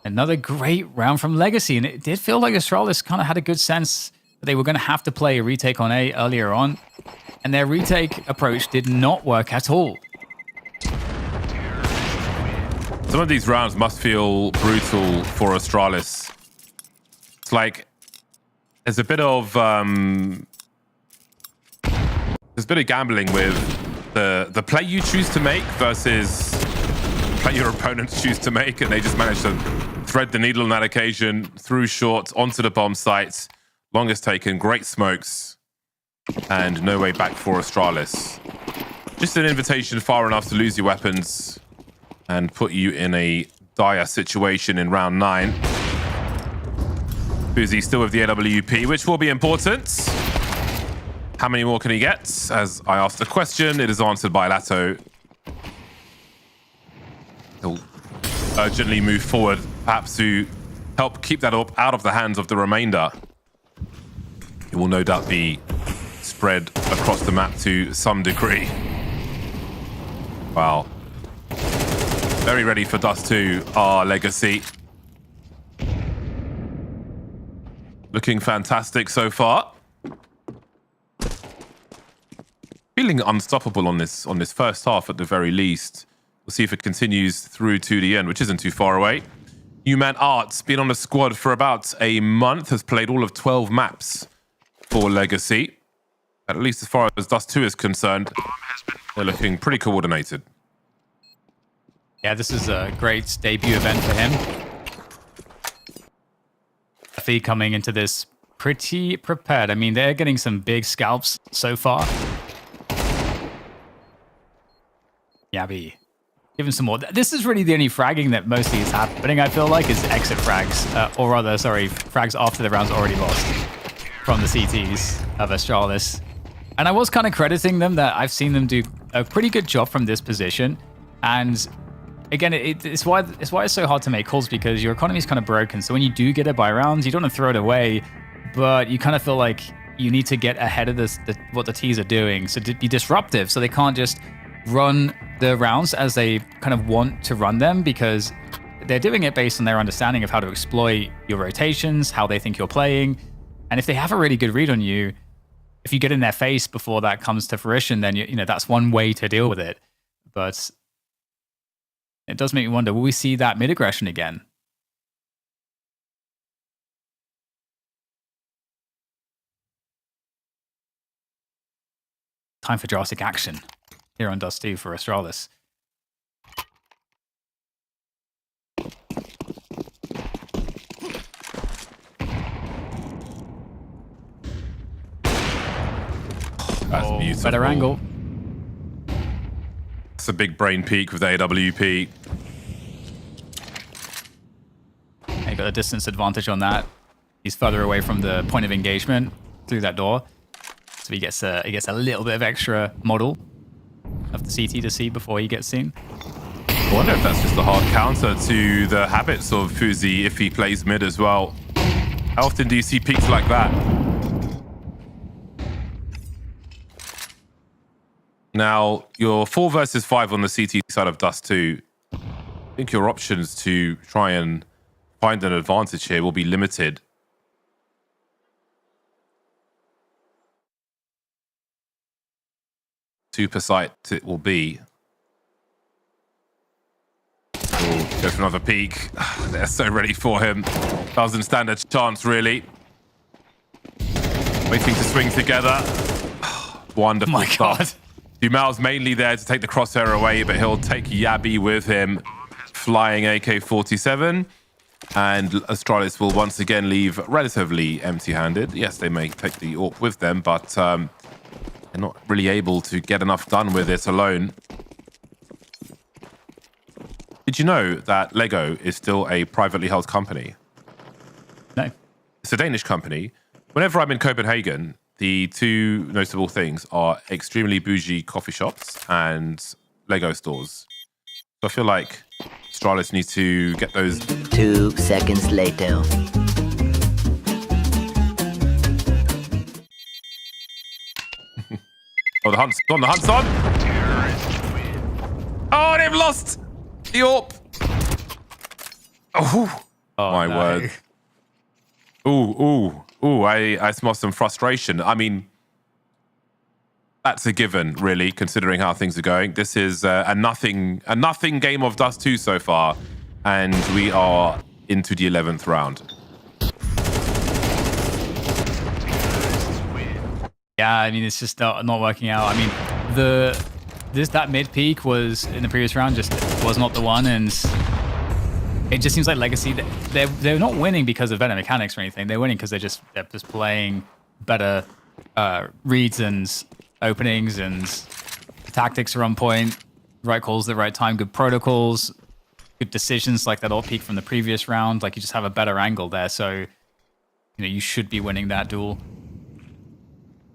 Another great round from Legacy, and it did feel like Astralis kind of had a good sense that they were going to have to play a retake on A earlier on, and their retake approach did not work at all. Some of these rounds must feel brutal for Astralis. It's like there's a bit of gambling with the play you choose to make versus the play your opponents choose to make, and they just managed to thread the needle on that occasion, through short, onto the bomb sites. Longest taken, great smokes, and no way back for Astralis. Just an invitation far enough to lose your weapons and put you in a dire situation in round 9. FUZI still with the AWP, which will be important. How many more can he get? As I asked the question, it is answered by Lato. He'll urgently move forward, perhaps to help keep that up out of the hands of the remainder. It will no doubt be spread across the map to some degree. Wow. Very ready for Dust 2, our Legacy. Looking fantastic so far. Feeling unstoppable on this first half at the very least. We'll see if it continues through to the end, which isn't too far away. Human Arts, been on the squad for about a month, has played all of 12 maps for Legacy. At least as far as Dust 2 is concerned, they're looking pretty coordinated. Yeah, this is a great debut event for him. FE coming into this pretty prepared. I mean, they're getting some big scalps so far. Yabby. Give him some more. This is really the only fragging that mostly is happening, I feel like, is exit frags. Or rather, sorry, frags after the round's already lost from the CTs of Astralis. And I was kind of crediting them that I've seen them do a pretty good job from this position. And again, it's why it's so hard to make calls, because your economy is kind of broken. So when you do get it by rounds, you don't want to throw it away, but you kind of feel like you need to get ahead of what the T's are doing. So to be disruptive, so they can't just run the rounds as they kind of want to run them, because they're doing it based on their understanding of how to exploit your rotations, how they think you're playing. And if they have a really good read on you, if you get in their face before that comes to fruition, then you know that's one way to deal with it. But it does make me wonder, will we see that mid-aggression again? Time for drastic action here on Dust 2 for Astralis. That's beautiful. Better angle. It's a big brain peak with AWP. He got a distance advantage on that. He's further away from the point of engagement through that door. So he gets a little bit of extra model of the CT to see before he gets seen. I wonder if that's just a hard counter to the habits of FUZI if he plays mid as well. How often do you see peaks like that? Now, your 4 versus 5 on the CT side of Dust 2. I think your options to try and find an advantage here will be limited. 2 per site it will be. We'll Goes for another peek. They're so ready for him. Doesn't stand a chance, really. Waiting to swing together. Wonderful My stuff. God. Dumal's mainly there to take the crosshair away, but he'll take Yabi with him. Flying AK-47. And Astralis will once again leave relatively empty-handed. Yes, they may take the AWP with them, but they're not really able to get enough done with it alone. Did you know that Lego is still a privately held company? No. It's a Danish company. Whenever I'm in Copenhagen, the two notable things are extremely bougie coffee shops and Lego stores. So I feel like Astralis needs to get those. 2 seconds later. Oh, the hunt's on, the hunt's on! Oh, they've lost the AWP! Oh, my word. I smell some frustration. I mean, that's a given, really, considering how things are going. This is a nothing game of Dust 2 so far, and we are into the 11th round. Yeah, I mean, it's just not working out. I mean, that mid peak was in the previous round just was not the one, and it just seems like Legacy they're not winning because of better mechanics or anything. They're winning because they're just playing better reads and openings, and the tactics are on point. Right calls at the right time, good protocols, good decisions like that all peak from the previous round. Like you just have a better angle there, so you should be winning that duel.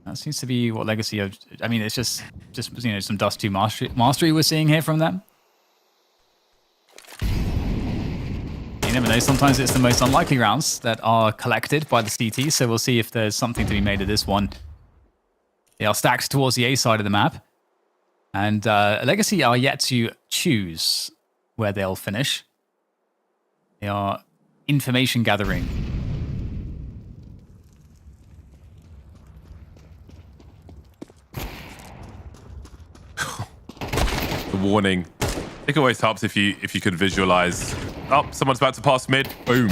That seems to be what Legacy of. I mean, it's just some Dust 2 mastery we're seeing here from them. You never know. Sometimes it's the most unlikely rounds that are collected by the CT. So we'll see if there's something to be made of this one. They are stacked towards the A side of the map, and Legacy are yet to choose where they'll finish. They are information gathering. The warning. It always helps if you could visualize. Oh, someone's about to pass mid. Boom.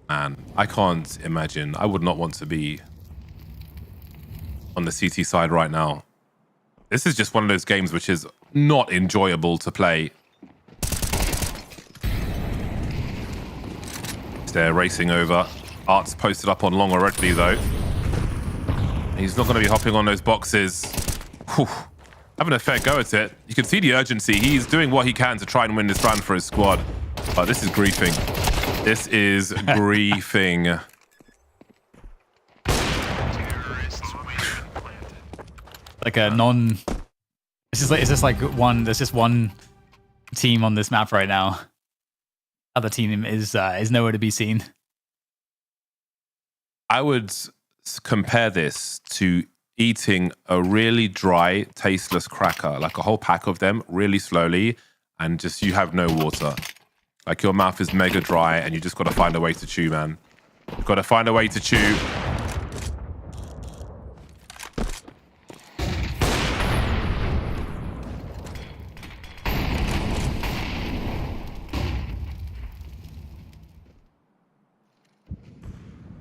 Man, I can't imagine. I would not want to be on the CT side right now. This is just one of those games which is not enjoyable to play. They're racing over. Art's posted up on long already, though. He's not going to be hopping on those boxes. Whew. Having a fair go at it. You can see the urgency. He's doing what he can to try and win this round for his squad. But this is griefing. This is griefing. Like a non... It's just like one... There's just one team on this map right now. Other team is nowhere to be seen. I would compare this to eating a really dry, tasteless cracker, like a whole pack of them really slowly, and just you have no water. Like your mouth is mega dry and you just got to find a way to chew, man. You've got to find a way to chew.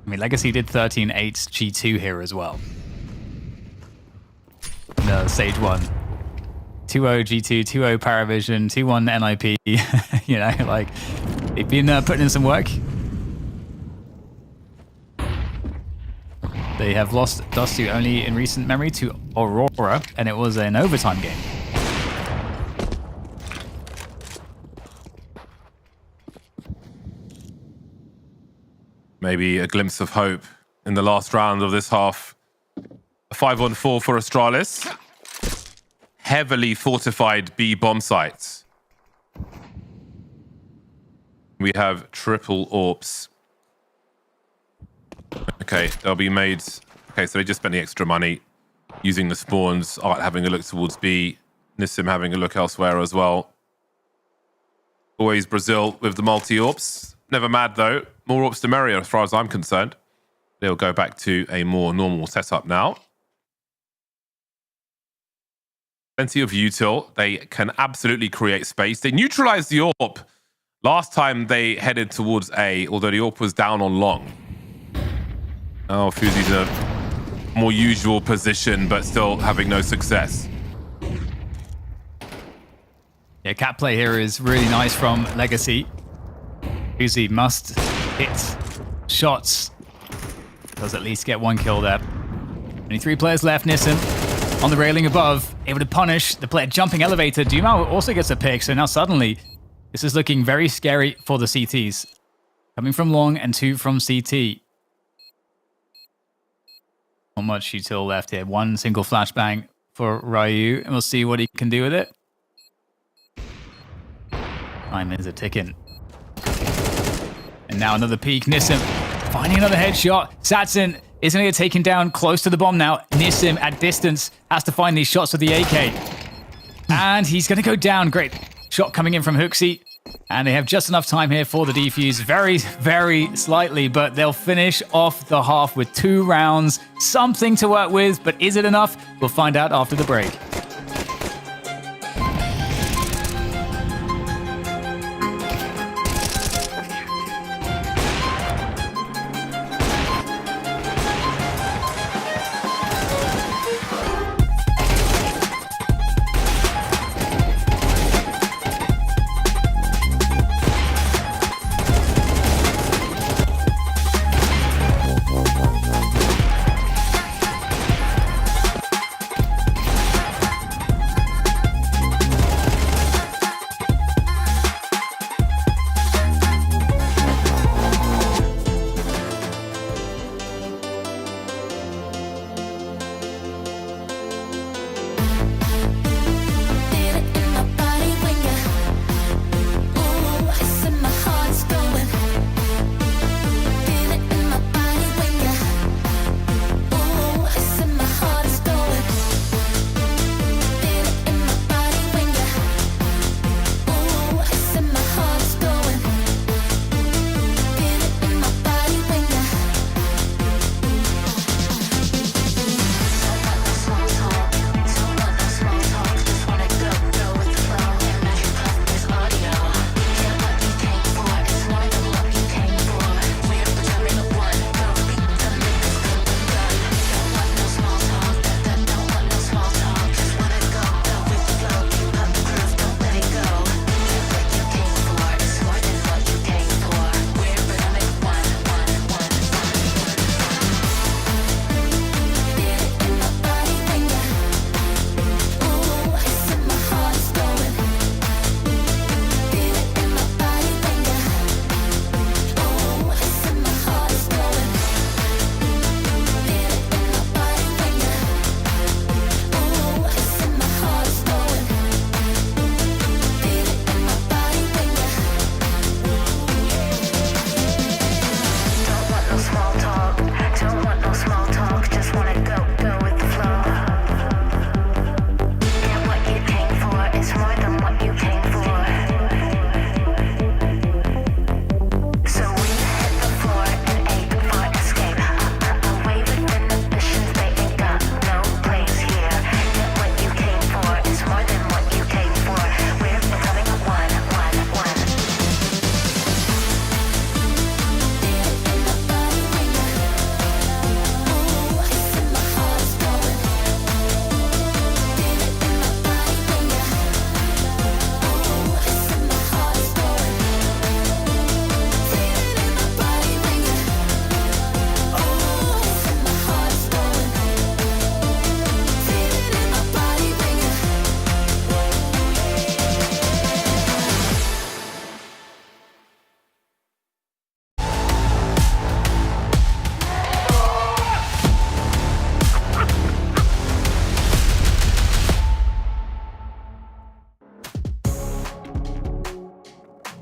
I mean, Legacy did 13-8 G2 here as well. No, Stage 1. 2-0 G2, 2-0 Paravision, 2-1 NIP. Like, they've been putting in some work. They have lost Dust 2 only in recent memory to Aurora, and it was an overtime game. Maybe a glimpse of hope in the last round of this half. A 5-on-4 for Astralis. Heavily fortified B bomb sites. We have triple AWPs. Okay, they'll be made. Okay, so they just spent the extra money using the spawns. Art having a look towards B. Nissim having a look elsewhere as well. Always Brazil with the multi-AWPs. Never mad though. More AWPs the merrier as far as I'm concerned. They'll go back to a more normal setup now. Plenty of util. They can absolutely create space. They neutralized the AWP last time they headed towards A, although the AWP was down on long. Oh, Fuzi's a more usual position, but still having no success. Yeah, cat play here is really nice from Legacy. Fuzi must hit shots. Does at least get one kill there. Only 3 players left. Nissim on the railing above, able to punish the player jumping elevator. Dumao also gets a pick, so now suddenly this is looking very scary for the CTs. Coming from long and 2 from CT. Not much util left here. 1 single flashbang for Ryu, and we'll see what he can do with it. Time is a ticking. And now another peek. Nissim finding another headshot. Satsin is going to get taken down close to the bomb now. Nissim at distance has to find these shots with the AK. And he's going to go down. Great shot coming in from Hooksy. And they have just enough time here for the defuse. Very, very slightly, but they'll finish off the half with 2 rounds. Something to work with, but is it enough? We'll find out after the break.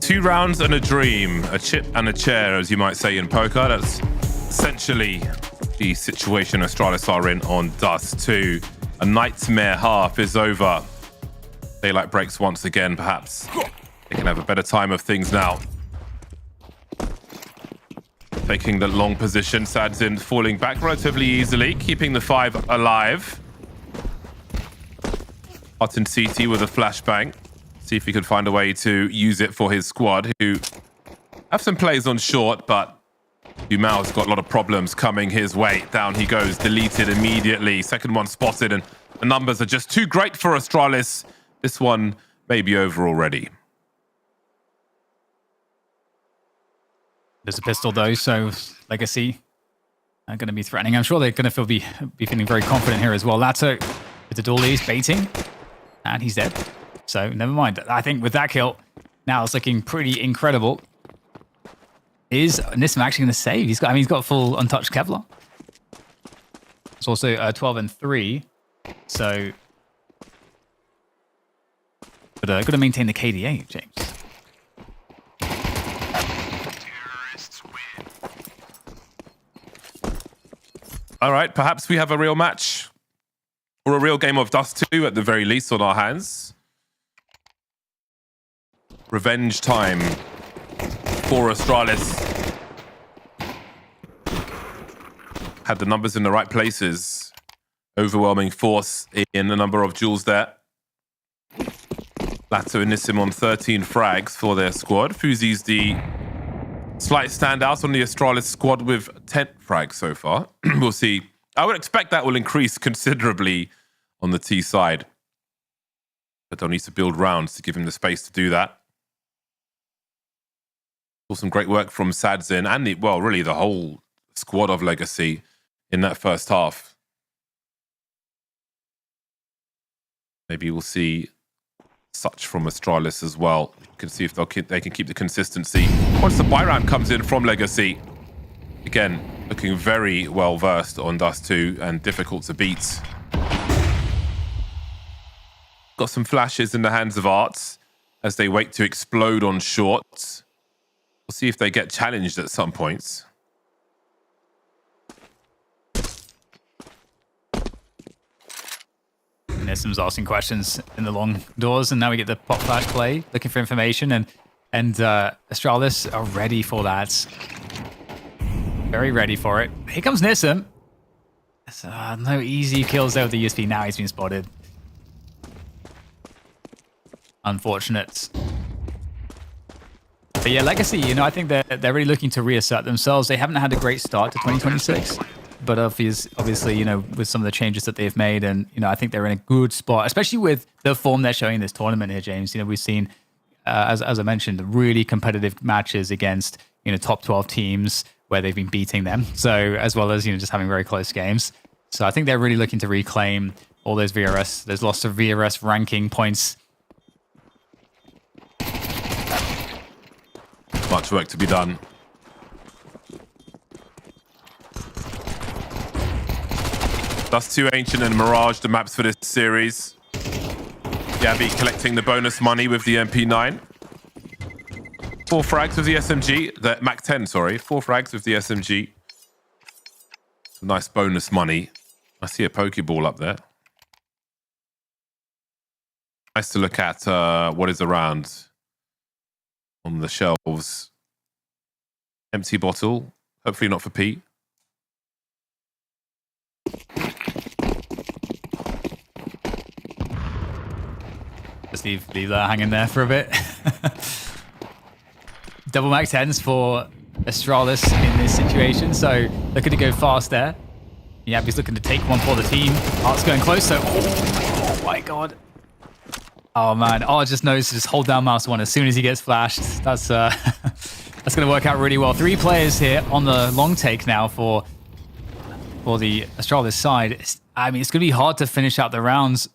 Two rounds and a dream, a chip and a chair, as you might say in poker. That's essentially the situation Astralis are in on Dust 2. A nightmare half is over. Daylight breaks once again, perhaps. They can have a better time of things now. Taking the long position, Sadzin falling back relatively easily, keeping the 5 alive. Martin CT with a flashbang. See if he could find a way to use it for his squad, who have some plays on short, but Dumal's got a lot of problems coming his way. Down he goes, deleted immediately. Second one spotted, and the numbers are just too great for Astralis. This one may be over already. There's a pistol though, so Legacy are going to be threatening. I'm sure they're going to be feeling very confident here as well. Lato with the Doorleys baiting, and he's dead. So never mind. I think with that kill, now it's looking pretty incredible. Is Nissim actually going to save? He's got full untouched Kevlar. It's also 12-3, so got to maintain the KDA, James. All right, perhaps we have a real match or a real game of Dust 2 at the very least on our hands. Revenge time for Astralis. Had the numbers in the right places. Overwhelming force in the number of duels there. Lato and Nissim on 13 frags for their squad. Fuzi's the slight standout on the Astralis squad with 10 frags so far. We'll see. I would expect that will increase considerably on the T side. But they'll need to build rounds to give him the space to do that. Saw some great work from Sadzin and really the whole squad of Legacy in that first half. Maybe we'll see such from Astralis as well. You can see if they can keep the consistency. Once the buy round comes in from Legacy, again, looking very well versed on Dust 2 and difficult to beat. Got some flashes in the hands of Arts as they wait to explode on short. We'll see if they get challenged at some points. Nissim's asking questions in the long doors, and now we get the pop flash play, looking for information, and Astralis are ready for that. Very ready for it. Here comes Nissim. No easy kills there with the USP. Now he's been spotted. Unfortunate. But yeah, Legacy, I think they're really looking to reassert themselves. They haven't had a great start to 2026. But obviously, with some of the changes that they've made, and I think they're in a good spot, especially with the form they're showing in this tournament here, James. We've seen, as I mentioned, really competitive matches against top 12 teams where they've been beating them. So as well as just having very close games. So I think they're really looking to reclaim all those VRS, those lost to VRS ranking points. Much work to be done. Dust 2 Ancient and Mirage, the maps for this series. Gabby collecting the bonus money with the MP9. 4 frags with the SMG, the Mac 10, sorry. 4 frags with the SMG. Some nice bonus money. I see a Pokeball up there. Nice to look at what is around on the shelves. Empty bottle. Hopefully not for Pete. Just leave that hanging there for a bit. Double Mac 10s for Astralis in this situation, so looking to go fast there. Yabby's looking to take one for the team. Art's going close, so oh my god. Oh man, Art just knows to just hold down mouse 1 as soon as he gets flashed. That's that's going to work out really well. 3 players here on the long take now for the Astralis side. It's going to be hard to finish out the rounds.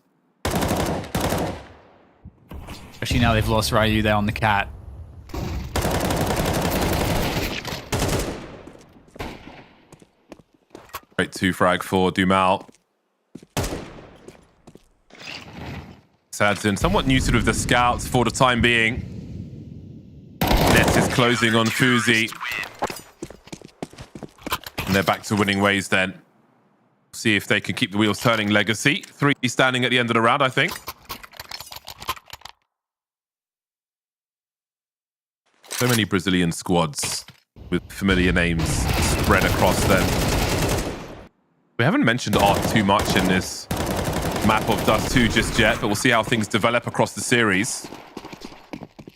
Especially now they've lost Ryu there on the cat. Great 2 frag for Dumal. Sadzin somewhat neutered with the scouts for the time being. Net is closing on Fuzi. And they're back to winning ways then. See if they can keep the wheels turning. Legacy. 3 standing at the end of the round, I think. So many Brazilian squads with familiar names spread across them. We haven't mentioned Art too much in this map of Dust 2 just yet, but we'll see how things develop across the series.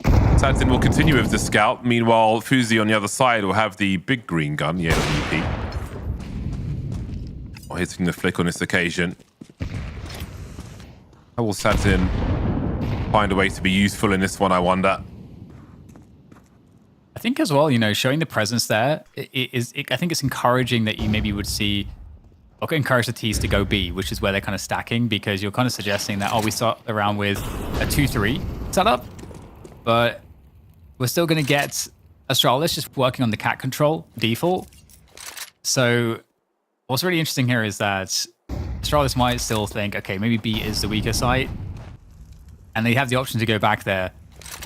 Sadzin will continue with the scout. Meanwhile, Fuzi on the other side will have the big green gun, the AWP. Oh, hitting the flick on this occasion. How will Sadzin find a way to be useful in this one, I wonder? I think as well, you know, showing the presence there, I think it's encouraging that you maybe would see, or encourage the T's to go B, which is where they're kind of stacking, because you're kind of suggesting that, oh, we start around with a 2-3 setup, but we're still going to get Astralis just working on the cat control default. So what's really interesting here is that Astralis might still think, okay, maybe B is the weaker side, and they have the option to go back there.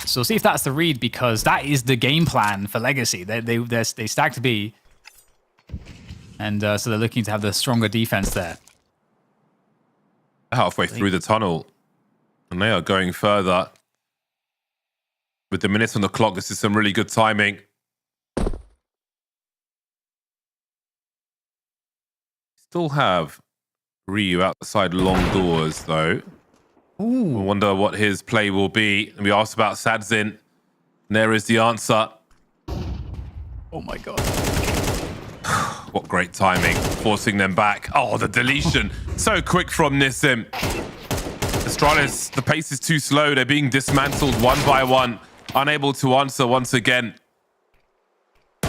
So we'll see if that's the read, because that is the game plan for Legacy. They stacked B, and so they're looking to have the stronger defense there. Halfway through the tunnel, and they are going further. With the minutes on the clock, this is some really good timing. Still have Ryu outside long doors, though. Ooh. I wonder what his play will be. And we asked about Sadzin, and there is the answer. Oh my god. What great timing, forcing them back. Oh, the deletion. So quick from Nissim. Astralis, the pace is too slow. They're being dismantled one by one. Unable to answer once again.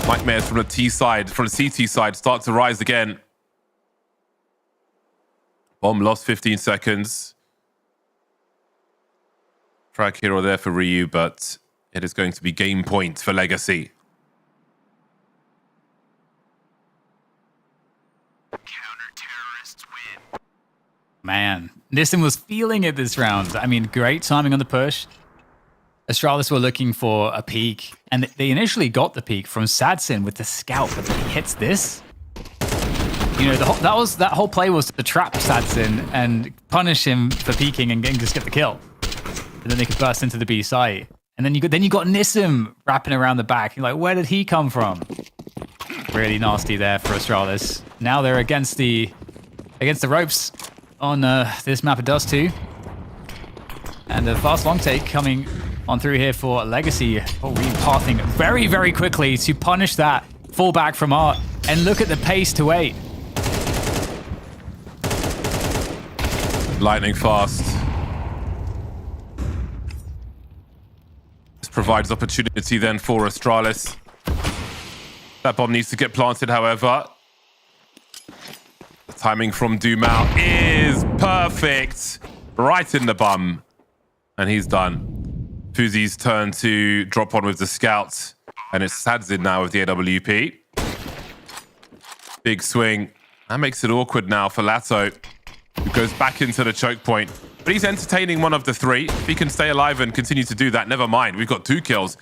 Nightmares from the T side, from the CT side, start to rise again. Bomb lost 15 seconds. Frag hero there for Ryu, but it is going to be game point for Legacy. Man, Nissim was feeling it this round. I mean, great timing on the push. Astralis were looking for a peek, and they initially got the peek from Sadzin with the scout, but he hits this. You know, that whole play was to trap Sadzin and punish him for peeking and just get the kill. And then they could burst into the B site. And then you got Nissim wrapping around the back. You're like, where did he come from? Really nasty there for Astralis. Now they're against the ropes on this map of Dust 2. And a fast long take coming on through here for Legacy. Oh, really pathing very, very quickly to punish that fallback from Art. And look at the pace to 8. Lightning fast. This provides opportunity then for Astralis. That bomb needs to get planted, however. The timing from Dumau is perfect. Right in the bum. And he's done. Fuzi's turn to drop on with the scout. And it's Sadzin now with the AWP. Big swing. That makes it awkward now for Lato, who goes back into the choke point. But he's entertaining one of the three. If he can stay alive and continue to do that, never mind. We've got 2 kills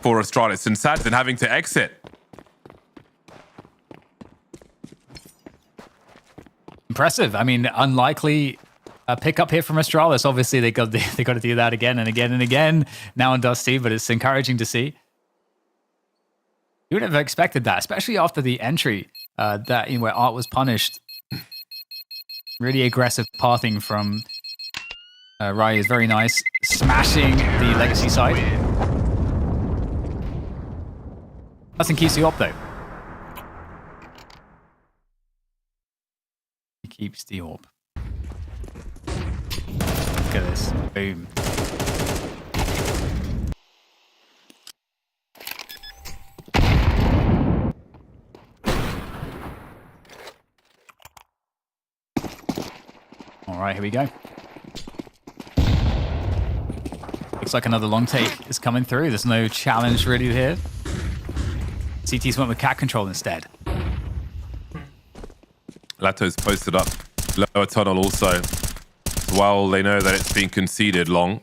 for Astralis, and Sadzin having to exit. Impressive. I mean, unlikely pick up here from Astralis. Obviously, they got to do that again and again and again now on Dusty, but it's encouraging to see. You would have expected that, especially after the entry where Art was punished. Really aggressive pathing from Ryu is very nice. Smashing the Legacy side. Nothing keeps you up, though. He keeps the orb. Look at this. Boom. All right, here we go. Looks like another long take is coming through. There's no challenge really here. CT's went with cat control instead. Lato's posted up lower tunnel also. While they know that it's been conceded long.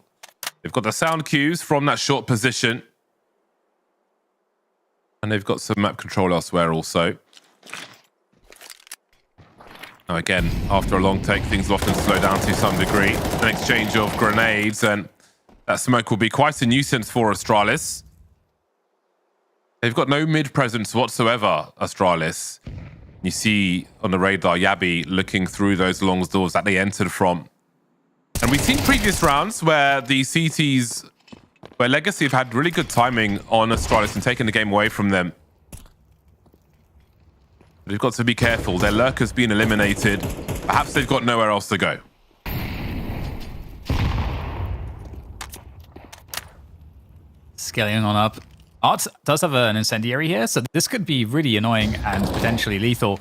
They've got the sound cues from that short position. And they've got some map control elsewhere also. Now again, after a long take, things will often slow down to some degree. An exchange of grenades, and that smoke will be quite a nuisance for Astralis. They've got no mid presence whatsoever, Astralis. You see on the radar Yabi looking through those long doors that they entered from. And we've seen previous rounds where the CTs, where Legacy have had really good timing on Astralis and taken the game away from them. They've got to be careful. Their lurker's been eliminated. Perhaps they've got nowhere else to go. Scaling on up. Art does have an incendiary here, so this could be really annoying and potentially lethal.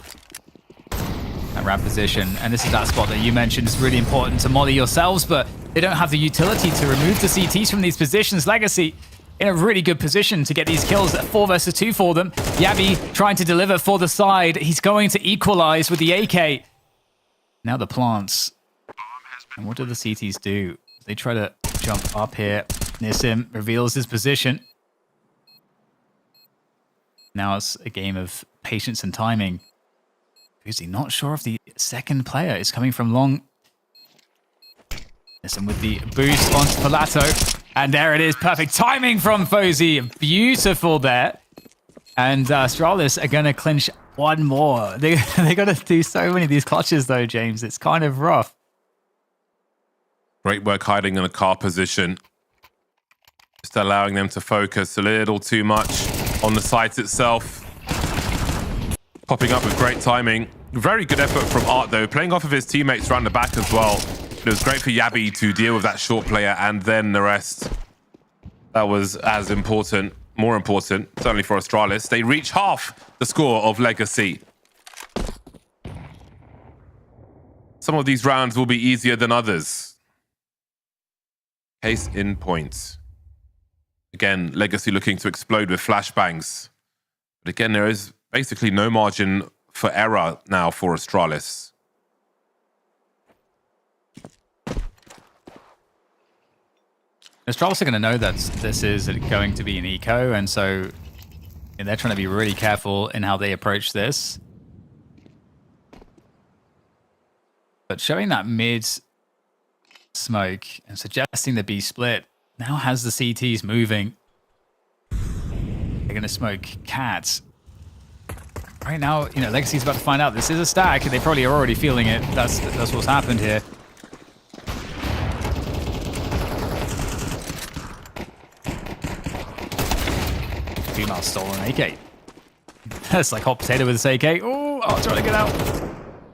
That ramp position, and this is that spot that you mentioned is really important to molly yourselves, but they don't have the utility to remove the CTs from these positions. Legacy in a really good position to get these kills at 4 versus 2 for them. Yabi trying to deliver for the side. He's going to equalize with the AK. Now the plants. And what do the CTs do? They try to jump up here. Nissim reveals his position. Now it's a game of patience and timing. Uzi not sure if the second player is coming from long. Nissim with the boost onto Palato. And there it is. Perfect timing from Fozy. Beautiful there. And Astralis are going to clinch one more. They're going to do so many of these clutches though, James. It's kind of rough. Great work hiding in a car position. Just allowing them to focus a little too much on the site itself. Popping up with great timing. Very good effort from Art though, playing off of his teammates around the back as well. It was great for Yabi to deal with that short player and then the rest. That was as important, more important, certainly for Astralis. They reach half the score of Legacy. Some of these rounds will be easier than others. Case in point. Again, Legacy looking to explode with flashbangs. But again, there is basically no margin for error now for Astralis. Astralis are going to know that this is going to be an eco, and so they're trying to be really careful in how they approach this. But showing that mid smoke and suggesting the B split now has the CTs moving. They're going to smoke cats. Right now, Legacy's about to find out this is a stack. They probably are already feeling it. That's what's happened here. Female stolen AK. That's like hot potato with this AK. Oh, I'll try to get out.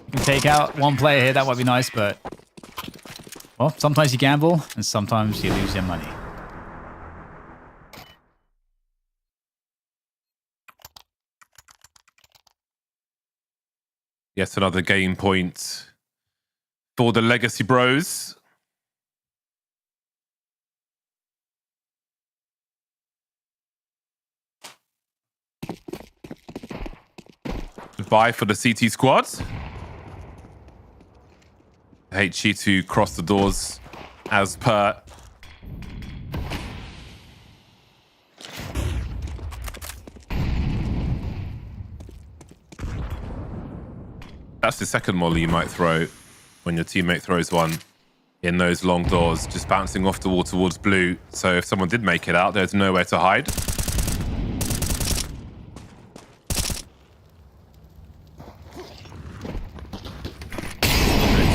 You can take out one player here. That might be nice, but well, sometimes you gamble and sometimes you lose your money. Yet another game point for the Legacy Bros. Goodbye for the CT squad. HG to cross the doors as per. That's the second molly you might throw when your teammate throws one in those long doors, just bouncing off the wall towards blue. So if someone did make it out, there's nowhere to hide.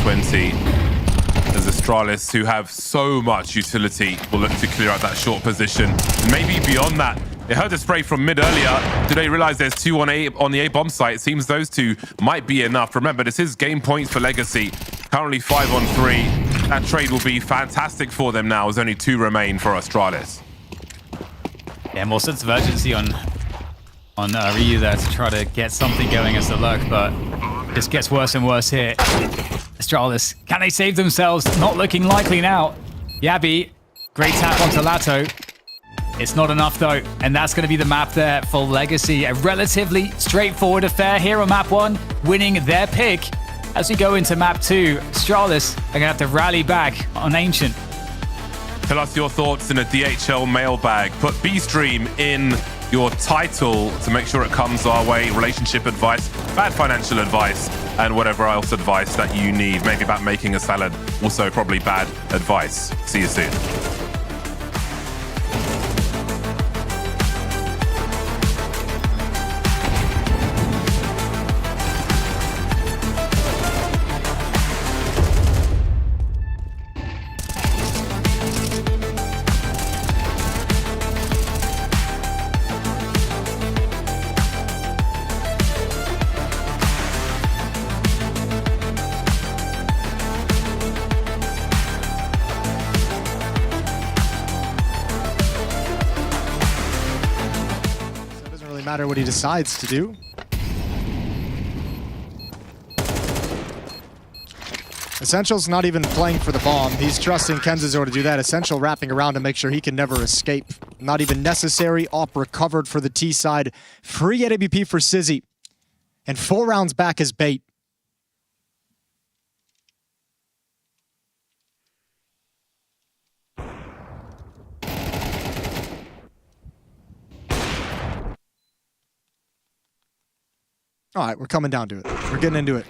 20 as Astralis, who have so much utility, will look to clear out that short position. Maybe beyond that. They heard the spray from mid earlier. Do they realize there's 2 on the A bomb site? It seems those 2 might be enough. Remember, this is game points for Legacy. Currently 5 on 3. That trade will be fantastic for them now as only 2 remain for Astralis. Yeah, more sense of urgency on Ryu there to try to get something going as the lurk, but it just gets worse and worse here. Astralis, can they save themselves? Not looking likely now. Yabi, great tap onto Lato. It's not enough though, and that's going to be the map there for Legacy. A relatively straightforward affair here on map 1, winning their pick. As we go into map 2, Astralis are going to have to rally back on Ancient. Tell us your thoughts in a DHL mailbag. Put B-Stream in your title to make sure it comes our way. Relationship advice, bad financial advice, and whatever else advice that you need. Maybe about making a salad. Also probably bad advice. See you soon. matter what he decides to do. Essential's not even playing for the bomb. He's trusting Kenzazor to do that. Essential wrapping around to make sure he can never escape. Not even necessary. Op recovered for the T side. Free AWP for Sizzy. And 4 rounds back as bait. All right, we're coming down to it. We're getting into it.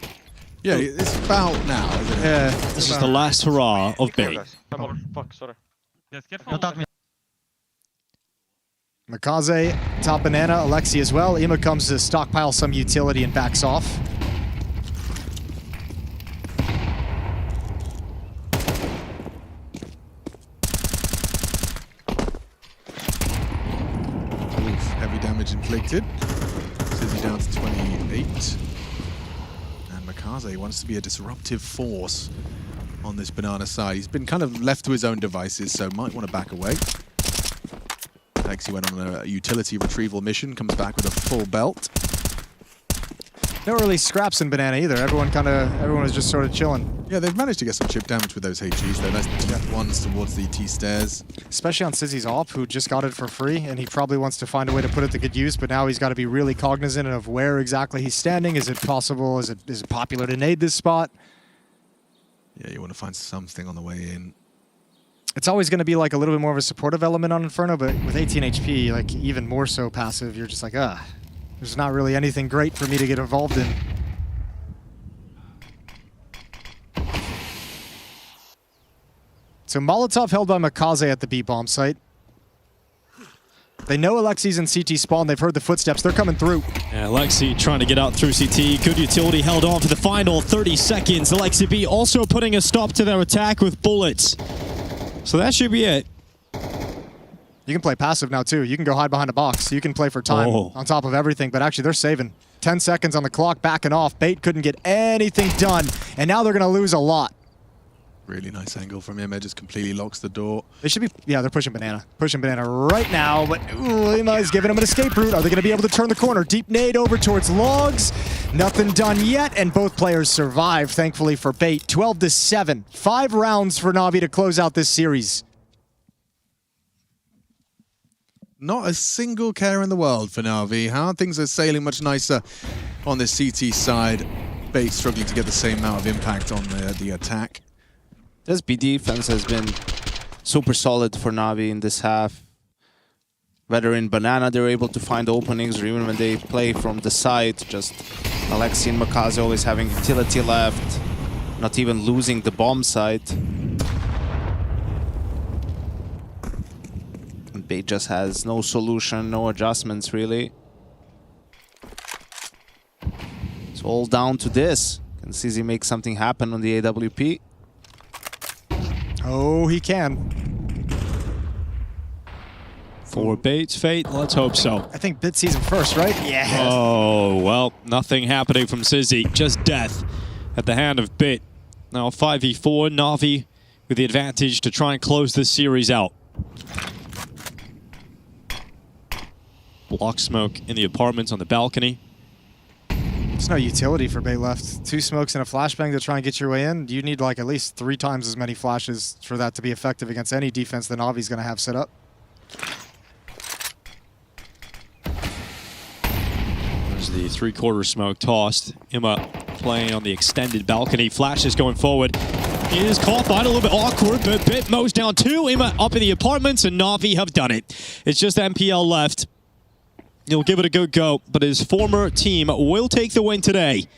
Yeah, it's about now, isn't it? Yeah. This is the last hurrah of bait. Fuck, sorry. Makaze, top banana, Alexi as well. Ima comes to stockpile some utility and backs off. Heavy damage inflicted. Sizzy down to 28. And Makaze wants to be a disruptive force on this banana side. He's been kind of left to his own devices, so might want to back away. Alexi went on a utility retrieval mission, comes back with a full belt. No early scraps in banana either. Everyone was just sort of chilling. Yeah, they've managed to get some chip damage with those HEs though. Nice ones towards the T stairs. Especially on Sizzy's op, who just got it for free, and he probably wants to find a way to put it to good use, but now he's got to be really cognizant of where exactly he's standing. Is it possible? Is it popular to nade this spot? Yeah, you want to find something on the way in. It's always going to be like a little bit more of a supportive element on Inferno, but with 18 HP, like even more so passive, you're just like, there's not really anything great for me to get involved in. So Molotov held by Makaze at the B-bomb site. They know Alexi's in CT spawn. They've heard the footsteps. They're coming through. Yeah, Alexi trying to get out through CT. Good utility held on for the final 30 seconds. Alexi B also putting a stop to their attack with bullets. So that should be it. You can play passive now, too. You can go hide behind a box. You can play for time on top of everything, but actually they're saving. 10 seconds on the clock, backing off. Bait couldn't get anything done, and now they're going to lose a lot. Really nice angle from him. It just completely locks the door. They should be, yeah, they're pushing banana. Pushing banana right now, but Ima is giving him an escape route. Are they going to be able to turn the corner? Deep nade over towards logs. Nothing done yet, and both players survive, thankfully, for bait. 12-7. 5 rounds for Na'Vi to close out this series. Not a single care in the world for Na'Vi. How things are sailing much nicer on the CT side. Bait struggling to get the same amount of impact on the attack. This B defense has been super solid for Na'Vi in this half. Whether in banana they're able to find openings, or even when they play from the side, just Alexi and Makaze always having utility left, not even losing the bomb side. And Bait just has no solution, no adjustments really. It's all down to this. Can Sizzy make something happen on the AWP? Oh, he can. For Bait's fate, let's hope so. I think Bit sees him first, right? Yeah. Oh, well, nothing happening from Sizzy. Just death at the hand of Bit. Now 5v4, Na'Vi with the advantage to try and close this series out. Block smoke in the apartments on the balcony. There's no utility for Bait left. 2 smokes and a flashbang to try and get your way in. You need like at least 3 times as many flashes for that to be effective against any defense that Na'Vi's going to have set up. There's the 3/4 smoke tossed. Ima playing on the extended balcony. Flashes going forward. He is caught by it, a little bit awkward, but Bit mows down 2. Ima up in the apartments, and Na'Vi have done it. It's just MPL left. He'll give it a good go, but his former team will take the win today.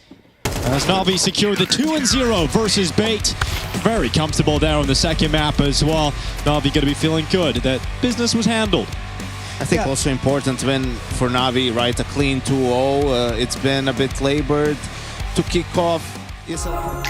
As Na'Vi secured the 2-0 versus Bait. Very comfortable there on the second map as well. Na'Vi going to be feeling good that business was handled. I think also important win for Na'Vi, right? A clean 2-0. It's been a bit labored to kick off ESL.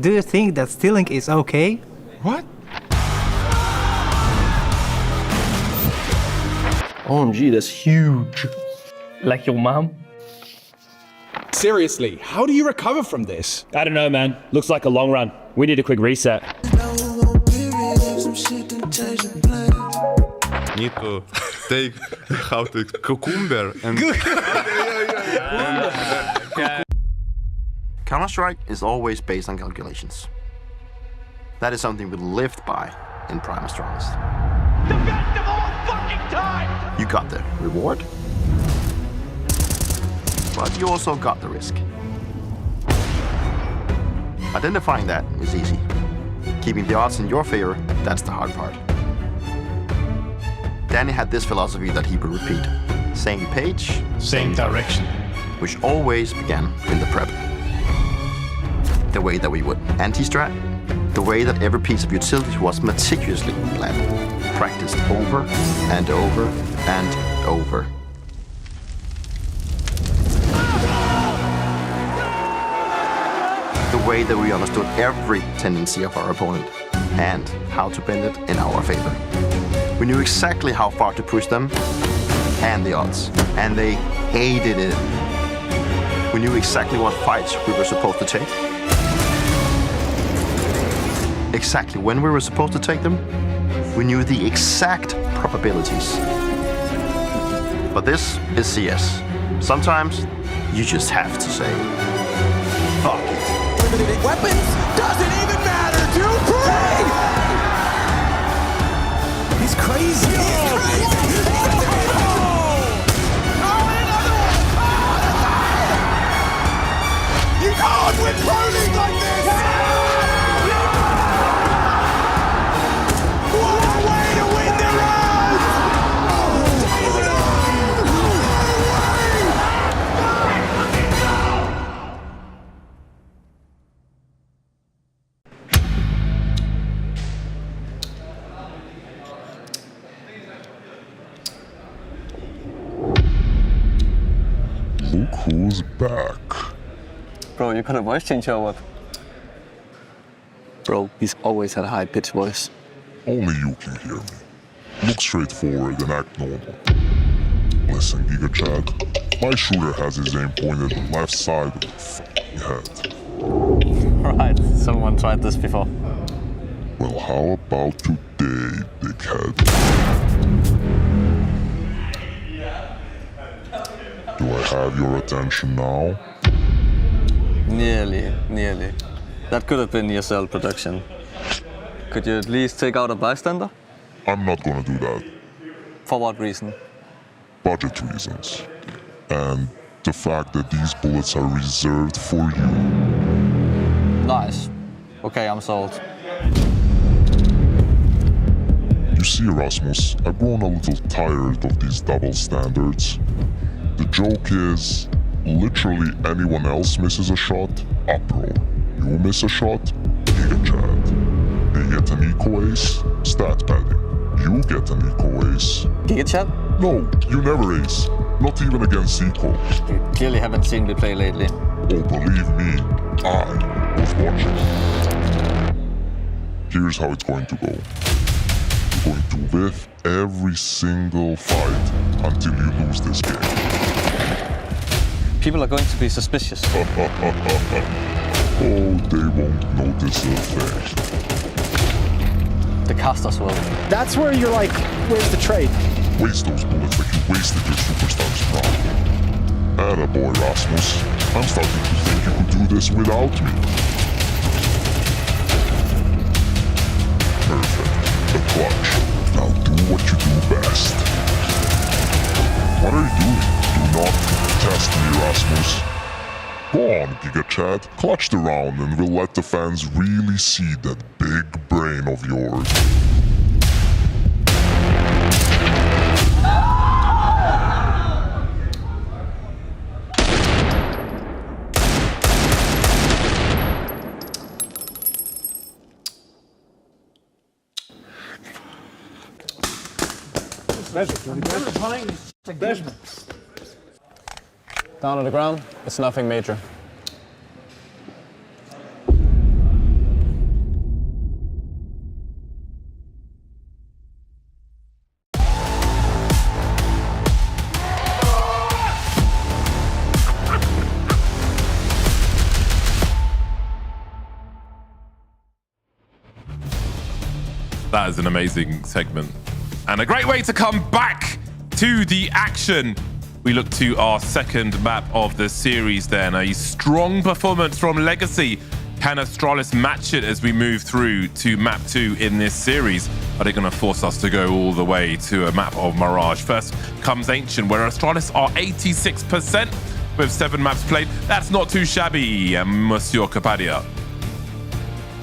Do you think that stealing is okay? What? OMG, that's huge. Like your mom? Seriously, how do you recover from this? I don't know, man. Looks like a long run. We need a quick reset. Need to take how to cucumber and Counter-Strike is always based on calculations. That is something we lived by in Prime Astralis. The best of all fucking time! You got the reward, but you also got the risk. Identifying that is easy. Keeping the odds in your favor, that's the hard part. Danny had this philosophy that he would repeat. Same page, same direction. Which always began in the prep. The way that we would anti-strat, the way that every piece of utility was meticulously planned, practiced over and over and over. The way that we understood every tendency of our opponent and how to bend it in our favor. We knew exactly how far to push them and the odds, and they hated it. We knew exactly what fights we were supposed to take, exactly when we were supposed to take them. We knew the exact probabilities. But this is CS. Sometimes you just have to say, fuck it. Limited weapons doesn't even matter to Bring! He's crazy. He's crazy. You can't win pro league like this! What a way to win the round! Look who's back. Bro, you got a voice change or what? Bro, he's always had a high-pitched voice. Only you can hear me. Look straight forward and act normal. Listen, Giga Chad, my shooter has his aim pointed on the left side of your fucking head. Right, someone tried this before. Well, how about today, big head? Do I have your attention now? Nearly. That could have been ESL production. Could you at least take out a bystander? I'm not gonna do that. For what reason? Budget reasons. And the fact that these bullets are reserved for you. Nice. Okay, I'm sold. You see, Erasmus, I've grown a little tired of these double standards. The joke is, literally anyone else misses a shot, apparel. You miss a shot, Giga Chad. They get an eco ace, stat padding. You get an eco ace. Giga Chad? No, you never ace. Not even against eco. You clearly haven't seen me play lately. Oh, believe me, I was watching. Here's how it's going to go. You're going to whiff every single fight until you lose this game. People are going to be suspicious. Oh, they won't notice a thing. The casters will. That's where you're like, where's the trade? Waste those bullets like you wasted your superstar's crown. Attaboy, Rasmus. I'm starting to think you could do this without me. Perfect. The clutch. Now do what you do best. What are you doing? Do not test me, Rasmus. Go on, Giga Chad. Clutch the round and we'll let the fans really see that big brain of yours. Down on the ground, it's nothing major. is an amazing segment. And a great way to come back to the action. We look to our second map of the series then. A strong performance from Legacy. Can Astralis match it as we move through to map 2 in this series? Are they going to force us to go all the way to a map of Mirage? First comes Ancient, where Astralis are 86% with 7 maps played. That's not too shabby, Monsieur Capadia.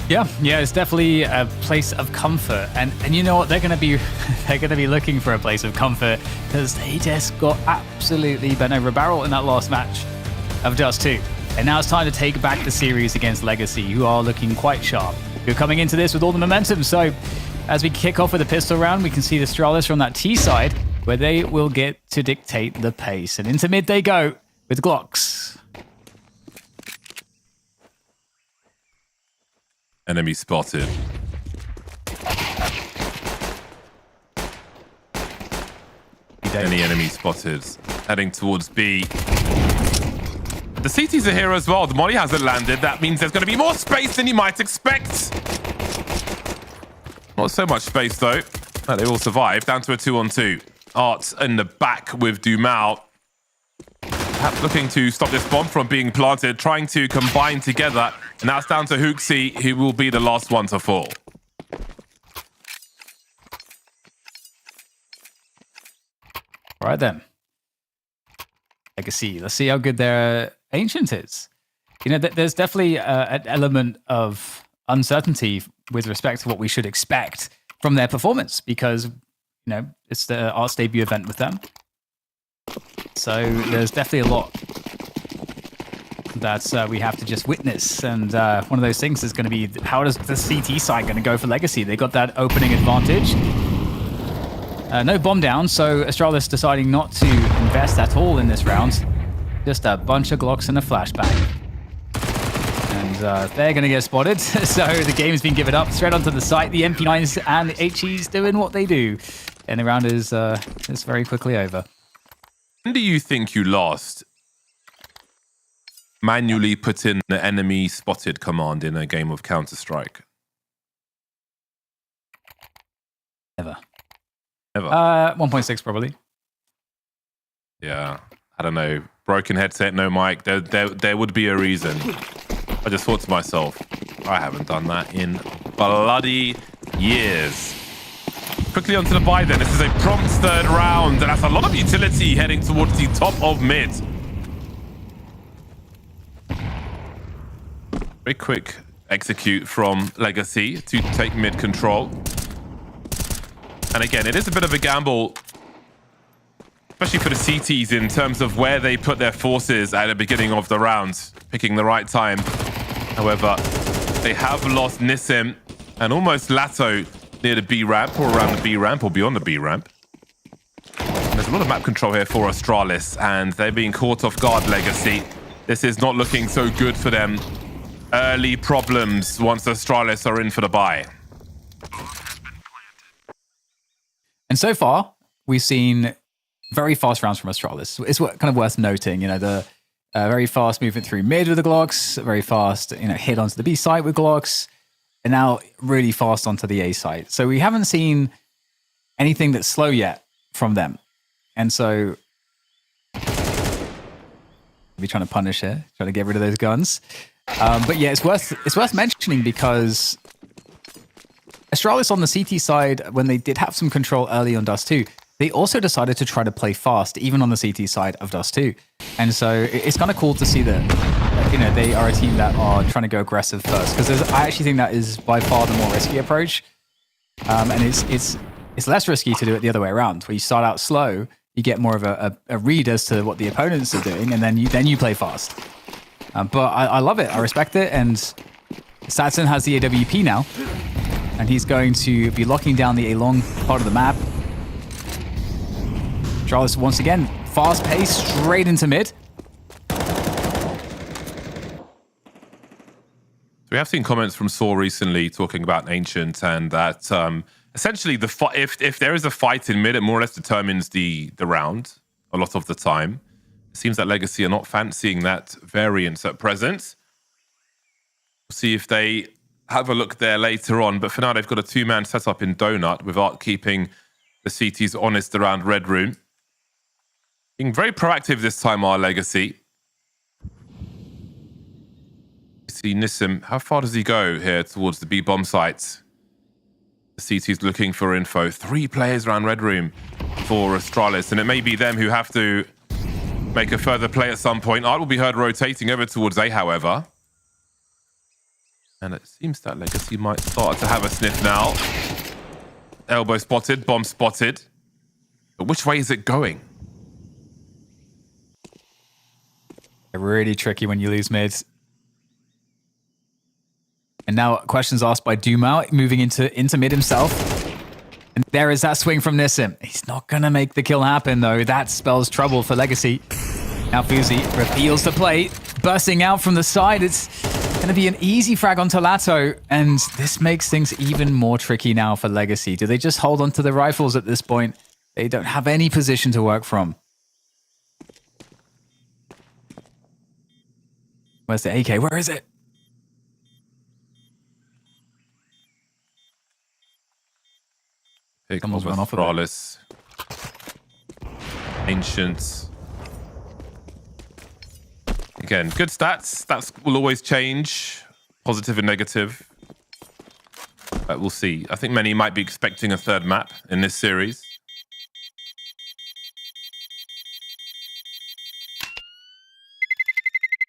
Yeah, it's definitely a place of comfort, and you know what, they're going to be looking for a place of comfort because they just got absolutely bent over a barrel in that last match of Dust 2. And now it's time to take back the series against Legacy, who are looking quite sharp. You're coming into this with all the momentum, so as we kick off with a pistol round, we can see the Astralis from that T side, where they will get to dictate the pace. And into mid they go with Glocks. Enemy spotted. Any enemy spotted. Heading towards B. The CTs are here as well. The molly hasn't landed. That means there's going to be more space than you might expect. Not so much space, though. But they will survive. Down to a 2-on-2. Art in the back with Dumal. Perhaps looking to stop this bomb from being planted, trying to combine together. And that's down to Hooksy, who will be the last one to fall. All right, then. Legacy. Let's see how good their Ancient is. You know, there's definitely an element of uncertainty with respect to what we should expect from their performance because, you know, it's the Art's debut event with them. So there's definitely a lot that we have to just witness. And one of those things is going to be, how does the CT side going to go for Legacy? They got that opening advantage. No bomb down, so Astralis deciding not to invest at all in this round. Just a bunch of Glocks and a flashbang. And they're going to get spotted. So the game's been given up straight onto the site. The MP9s and the HEs doing what they do. And the round is very quickly over. When do you think you last manually put in the enemy spotted command in a game of Counter-Strike? Never. Never. 1.6 probably. Yeah, I don't know. Broken headset, no mic. There would be a reason. I just thought to myself, I haven't done that in bloody years. Quickly onto the buy then. This is a prompt third round, and that's a lot of utility heading towards the top of mid. Very quick execute from Legacy to take mid control. And again, it is a bit of a gamble, especially for the CTs in terms of where they put their forces at the beginning of the round, picking the right time. However, they have lost Nissim and almost Lato near the B ramp or around the B ramp or beyond the B ramp. There's a lot of map control here for Astralis, and they're being caught off guard, Legacy. This is not looking so good for them. Early problems once Astralis are in for the buy. And so far, we've seen very fast rounds from Astralis. It's kind of worth noting, you know, the very fast movement through mid with the Glocks, very fast, you know, hit onto the B site with Glocks, and now really fast onto the A site. So we haven't seen anything that's slow yet from them. And so we're trying to punish here, trying to get rid of those guns. But yeah, it's worth mentioning because Astralis on the CT side, when they did have some control early on Dust 2, they also decided to try to play fast, even on the CT side of Dust 2. And so it's kind of cool to see that, you know, they are a team that are trying to go aggressive first, because I actually think that is by far the more risky approach. And it's less risky to do it the other way around, where you start out slow, you get more of a read as to what the opponents are doing, and then you play fast. But I love it. I respect it. And Satson has the AWP now, and he's going to be locking down the A long part of the map. Astralis once again, fast pace, straight into mid. We have seen comments from Saw recently talking about Ancient, and that essentially if there is a fight in mid, it more or less determines the round a lot of the time. It seems that Legacy are not fancying that variance at present. We'll see if they have a look there later on. But for now, they've got a two-man setup in Donut with Art keeping the CTs honest around Red Room. Being very proactive this time, our Legacy. See Nissim, how far does he go here towards the B bomb site? The CT's looking for info. 3 players around Red Room for Astralis, and it may be them who have to make a further play at some point. Art will be heard rotating over towards A, however. And it seems that Legacy might start to have a sniff now. Elbow spotted, bomb spotted. But which way is it going? Really tricky when you lose mid. And now questions asked by Dumao, moving into mid himself. And there is that swing from Nissim. He's not going to make the kill happen, though. That spells trouble for Legacy. Now Fuzi reveals the play, bursting out from the side. It's going to be an easy frag onto Lato, and this makes things even more tricky now for Legacy. Do they just hold on to the rifles at this point? They don't have any position to work from. Where's the AK? Where is it? Pick of Astralis. Ancients. Again, good stats. Stats will always change. Positive and negative. But we'll see. I think many might be expecting a third map in this series.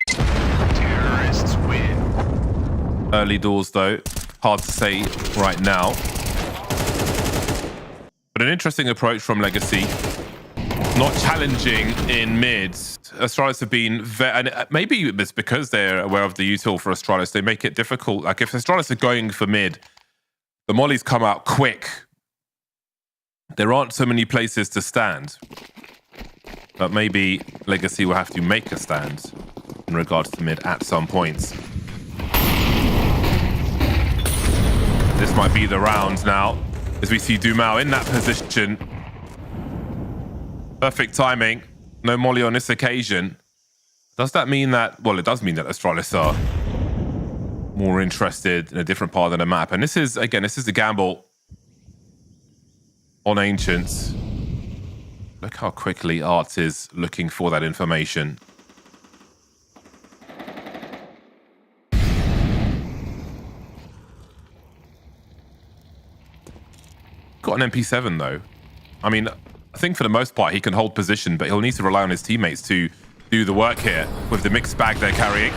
Terrorists win. Early doors, though. Hard to say right now. But an interesting approach from Legacy. Not challenging in mid. Astralis have been and maybe it's because they're aware of the util for Astralis. They make it difficult. Like if Astralis are going for mid, the mollies come out quick. There aren't so many places to stand. But maybe Legacy will have to make a stand in regards to mid at some points. This might be the round now, as we see Dumao in that position. Perfect timing. No molly on this occasion. Does that mean that... Well, it does mean that Astralis are more interested in a different part of the map. And this is, again, this is a gamble on Ancients. Look how quickly Arts is looking for that information. Got an MP7, though. I mean... I think for the most part, he can hold position, but he'll need to rely on his teammates to do the work here with the mixed bag they're carrying.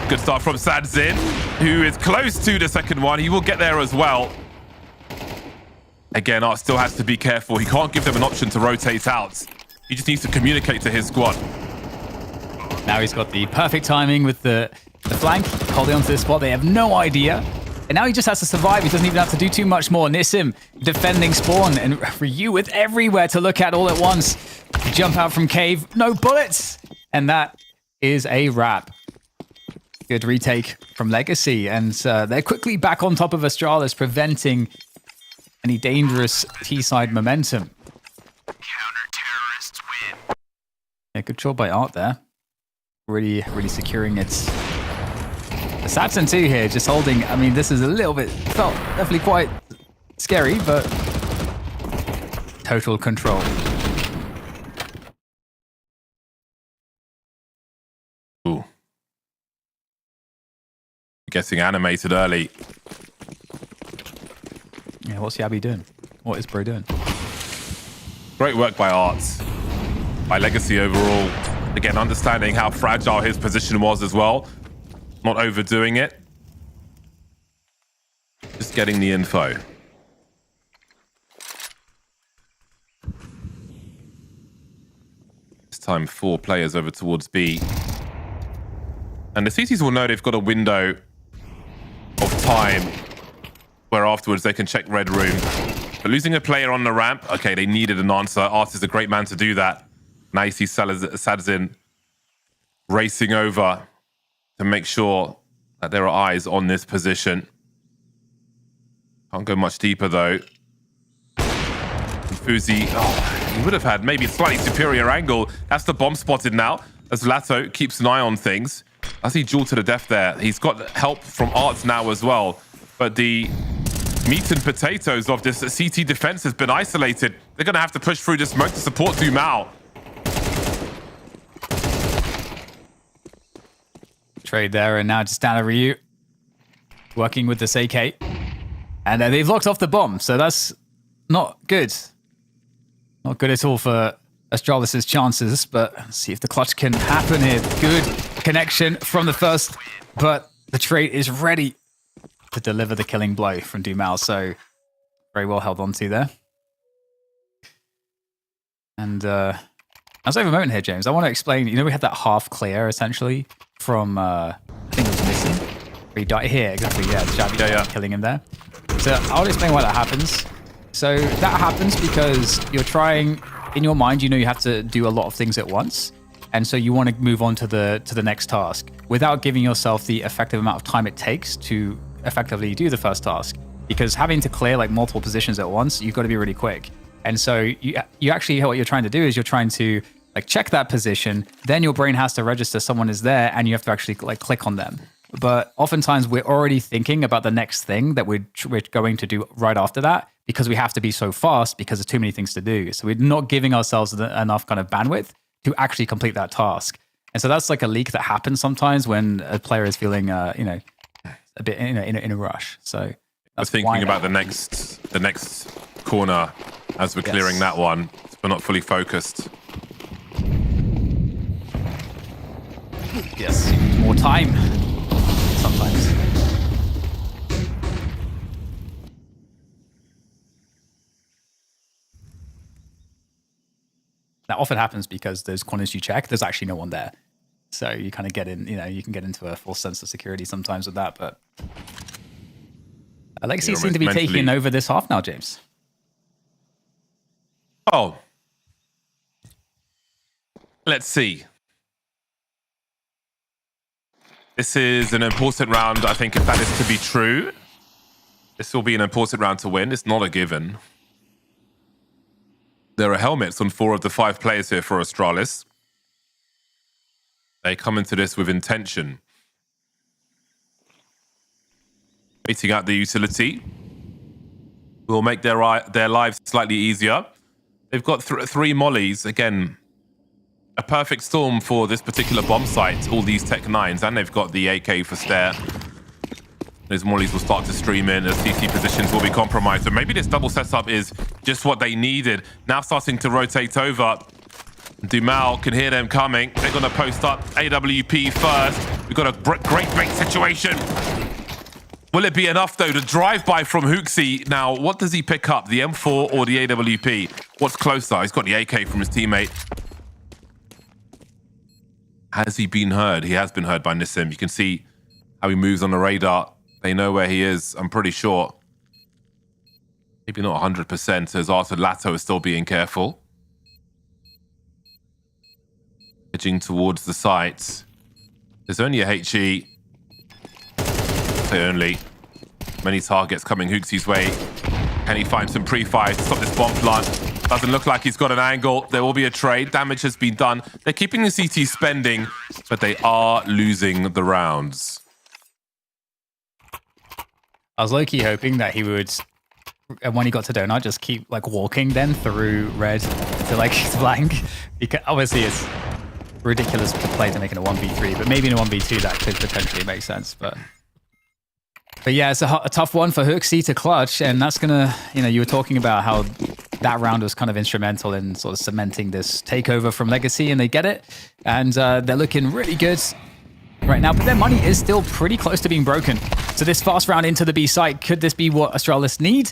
Good start from Sadzin, who is close to the second one. He will get there as well. Again, Art still has to be careful. He can't give them an option to rotate out. He just needs to communicate to his squad. Now he's got the perfect timing with the flank, holding onto this spot. They have no idea. And now he just has to survive. He doesn't even have to do too much more. Nissim defending spawn, and Ryu with everywhere to look at all at once. Jump out from cave, no bullets. And that is a wrap. Good retake from Legacy, and they're quickly back on top of Astralis, preventing any dangerous T-side momentum. Counter-terrorists win. Yeah, good job by Art there. Really securing it. Satson too here, just holding. I mean, this is a little bit, felt definitely quite scary, but total control. Ooh. Getting animated early. Yeah, what's Yabby doing? What is Bro doing? Great work by Arts, by Legacy overall. Again, understanding how fragile his position was as well. Not overdoing it. Just getting the info. This time 4 players over towards B. And the CTs will know they've got a window of time where afterwards they can check Red Room. But losing a player on the ramp, okay, they needed an answer. Art is a great man to do that. Now you see Sadzin racing over to make sure that there are eyes on this position. Can't go much deeper, though. Fuzi, he would have had maybe a slightly superior angle. That's the bomb spotted now, as Lato keeps an eye on things. I see Jewel to the death there. He's got help from Arts now as well. But the meat and potatoes of this CT defense has been isolated. They're going to have to push through the smoke to support Dumao. Trade there, and now just down to Ryu. Working with this AK. And they've locked off the bomb, so that's not good. Not good at all for Astralis' chances, but let's see if the clutch can happen here. Good connection from the first, but the trade is ready to deliver the killing blow from Dumao, so very well held on to there. And I was over a moment here, James. I want to explain, you know, we had that half clear essentially from, I think it was missing. Where he died here, exactly, yeah, Javi killing him there. So I'll explain why that happens. So that happens because you're trying, in your mind, you know you have to do a lot of things at once. And so you want to move on to the next task without giving yourself the effective amount of time it takes to effectively do the first task. Because having to clear like multiple positions at once, you've got to be really quick. And so you actually, what you're trying to do is you're trying to like check that position, then your brain has to register someone is there and you have to actually like click on them. But oftentimes we're already thinking about the next thing that we're going to do right after that because we have to be so fast because there's too many things to do. So we're not giving ourselves enough kind of bandwidth to actually complete that task. And so that's like a leak that happens sometimes when a player is feeling, you know, a bit in a rush. So that's we're thinking about the next corner as we're clearing that one. We're not fully focused. Yes, more time. Sometimes. That often happens because those corners you check, there's actually no one there. So you kind of get in, you know, you can get into a false sense of security sometimes with that. But Legacy seem to be taking over this half now, James. Oh. Let's see. This is an important round, I think, if that is to be true. This will be an important round to win. It's not a given. There are helmets on 4 of the 5 players here for Astralis. They come into this with intention. Waiting out the utility will make their lives slightly easier. They've got 3 mollies. Again, a perfect storm for this particular bomb site. All these Tech 9s, and they've got the AK for stare. Those mollies will start to stream in as CT positions will be compromised. So maybe this double setup is just what they needed. Now starting to rotate over. Dumao can hear them coming. They're going to post up AWP first. We've got a great bait situation. Will it be enough, though, to drive by from Hooksy? Now, what does he pick up? The M4 or the AWP? What's closer? He's got the AK from his teammate. Has he been heard? He has been heard by Nissim. You can see how he moves on the radar. They know where he is, I'm pretty sure. Maybe not 100%, as Arthur Lato is still being careful. Edging towards the site. There's only a HE. Say only. Many targets coming Hooksy's way. Can he find some pre-fire to stop this bomb plant? Doesn't look like he's got an angle. There will be a trade. Damage has been done. They're keeping the CT spending, but they are losing the rounds. I was low-key hoping that he would, when he got to Donut, just keep like walking then through red to like blank. Because obviously it's ridiculous to play to make it a 1v3, but maybe in a 1v2 that could potentially make sense. But yeah, it's a tough one for Hooksy to clutch, and that's gonna, you know, you were talking about how that round was kind of instrumental in sort of cementing this takeover from Legacy, and they get it, and they're looking really good right now, but their money is still pretty close to being broken. So this fast round into the B site, could this be what Astralis need?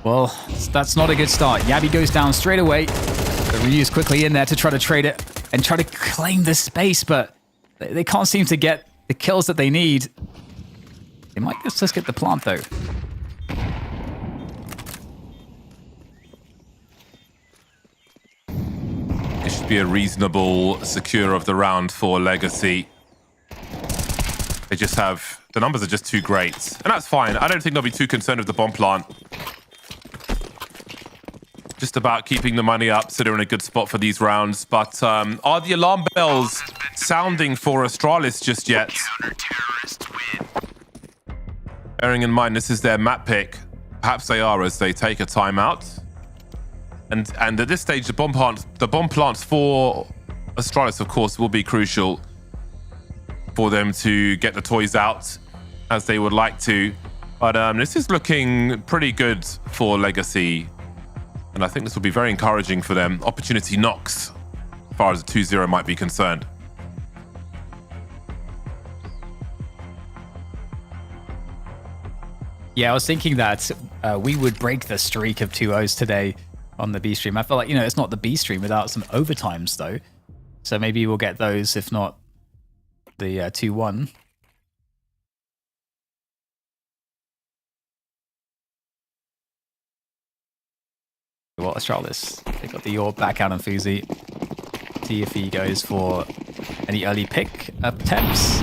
Well, that's not a good start. Yabi goes down straight away. The Ryu's quickly in there to try to trade it and try to claim the space, but they can't seem to get the kills that they need. They might just get the plant, though. It should be a reasonable secure of the round for Legacy. They just have... the numbers are just too great. And that's fine. I don't think they'll be too concerned with the bomb plant. just about keeping the money up, so they're in a good spot for these rounds. But are the alarm bells sounding for Astralis just yet? Bearing in mind this is their map pick, perhaps they are, as they take a timeout. And at this stage, the bomb plants for Astralis, of course, will be crucial for them to get the toys out as they would like to. But this is looking pretty good for Legacy. And I think this will be very encouraging for them. Opportunity knocks as far as the 2-0 might be concerned. Yeah, I was thinking that we would break the streak of 2-0s today on the B stream. I feel like, it's not the B stream without some overtimes, though. So maybe we'll get those, if not the 2-1. Well, Astralis, they got the York back out on Fuzi. See if he goes for any early pick attempts.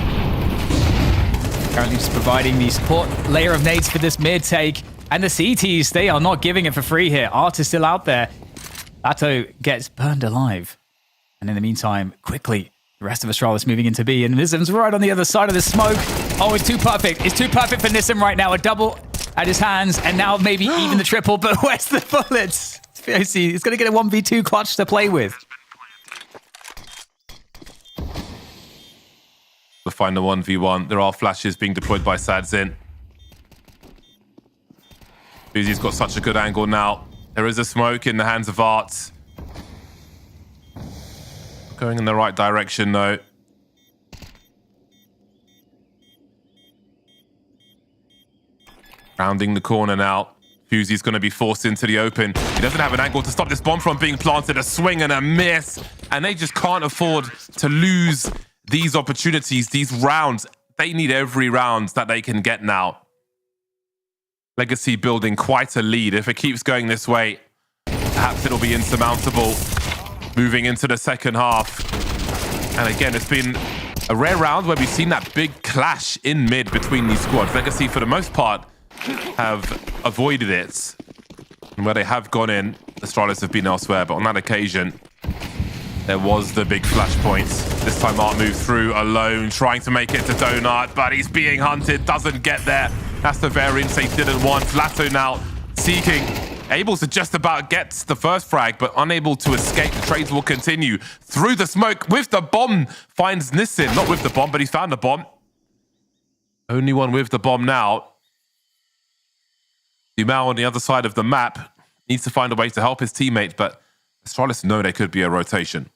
Currently just providing the support layer of nades for this mid take. And the CTs, they are not giving it for free here. Art is still out there. Lato gets burned alive. And in the meantime, quickly, the rest of Astralis moving into B. And Nissim's right on the other side of the smoke. Oh, it's too perfect. It's too perfect for Nissim right now. A double at his hands. And now maybe even the triple. But where's the bullets? He's going to get a 1v2 clutch to play with. To find the 1v1. There are flashes being deployed by Sadzin. Fuzi's got such a good angle now. There is a smoke in the hands of Art. Going in the right direction, though. Rounding the corner now. Fuzi's going to be forced into the open. He doesn't have an angle to stop this bomb from being planted. A swing and a miss. And they just can't afford to lose these opportunities, these rounds. They need every round that they can get now. Legacy building quite a lead. If it keeps going this way, perhaps it'll be insurmountable moving into the second half. And again, it's been a rare round where we've seen that big clash in mid between these squads. Legacy, for the most part, have avoided it. And where they have gone in, the Astralis have been elsewhere. But on that occasion, there was the big flashpoint. This time Art moved through alone, trying to make it to Donut, but he's being hunted, doesn't get there. That's the variance they didn't want. Lato now seeking, able to just about get the first frag, but unable to escape. The trades will continue through the smoke with the bomb. Finds Nissim, not with the bomb, but he's found the bomb. Only one with the bomb now. Dumao on the other side of the map needs to find a way to help his teammate, but Astralis know there could be a rotation.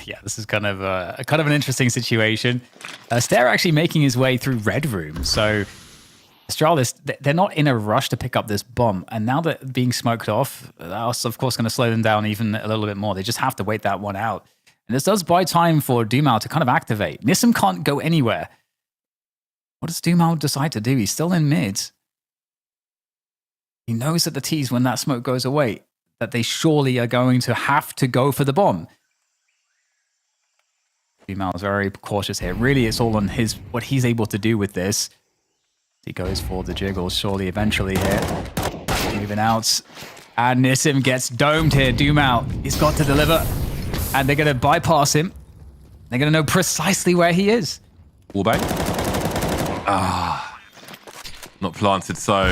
Yeah, this is kind of an interesting situation. Stair actually making his way through Red Room, so Astralis, they're not in a rush to pick up this bomb, and now that being smoked off, that's of course going to slow them down even a little bit more. They just have to wait that one out. And this does buy time for Dumao to kind of activate. Nissim can't go anywhere. What does Dumao decide to do? He's still in mid. He knows that the T's, when that smoke goes away, that they surely are going to have to go for the bomb. Dumao is very cautious here. Really, it's all on what he's able to do with this. He goes for the jiggle, surely, eventually here. Moving out. And Nissim gets domed here. Dumao, he's got to deliver. And they're going to bypass him. They're going to know precisely where he is. Wallbang. Not planted, so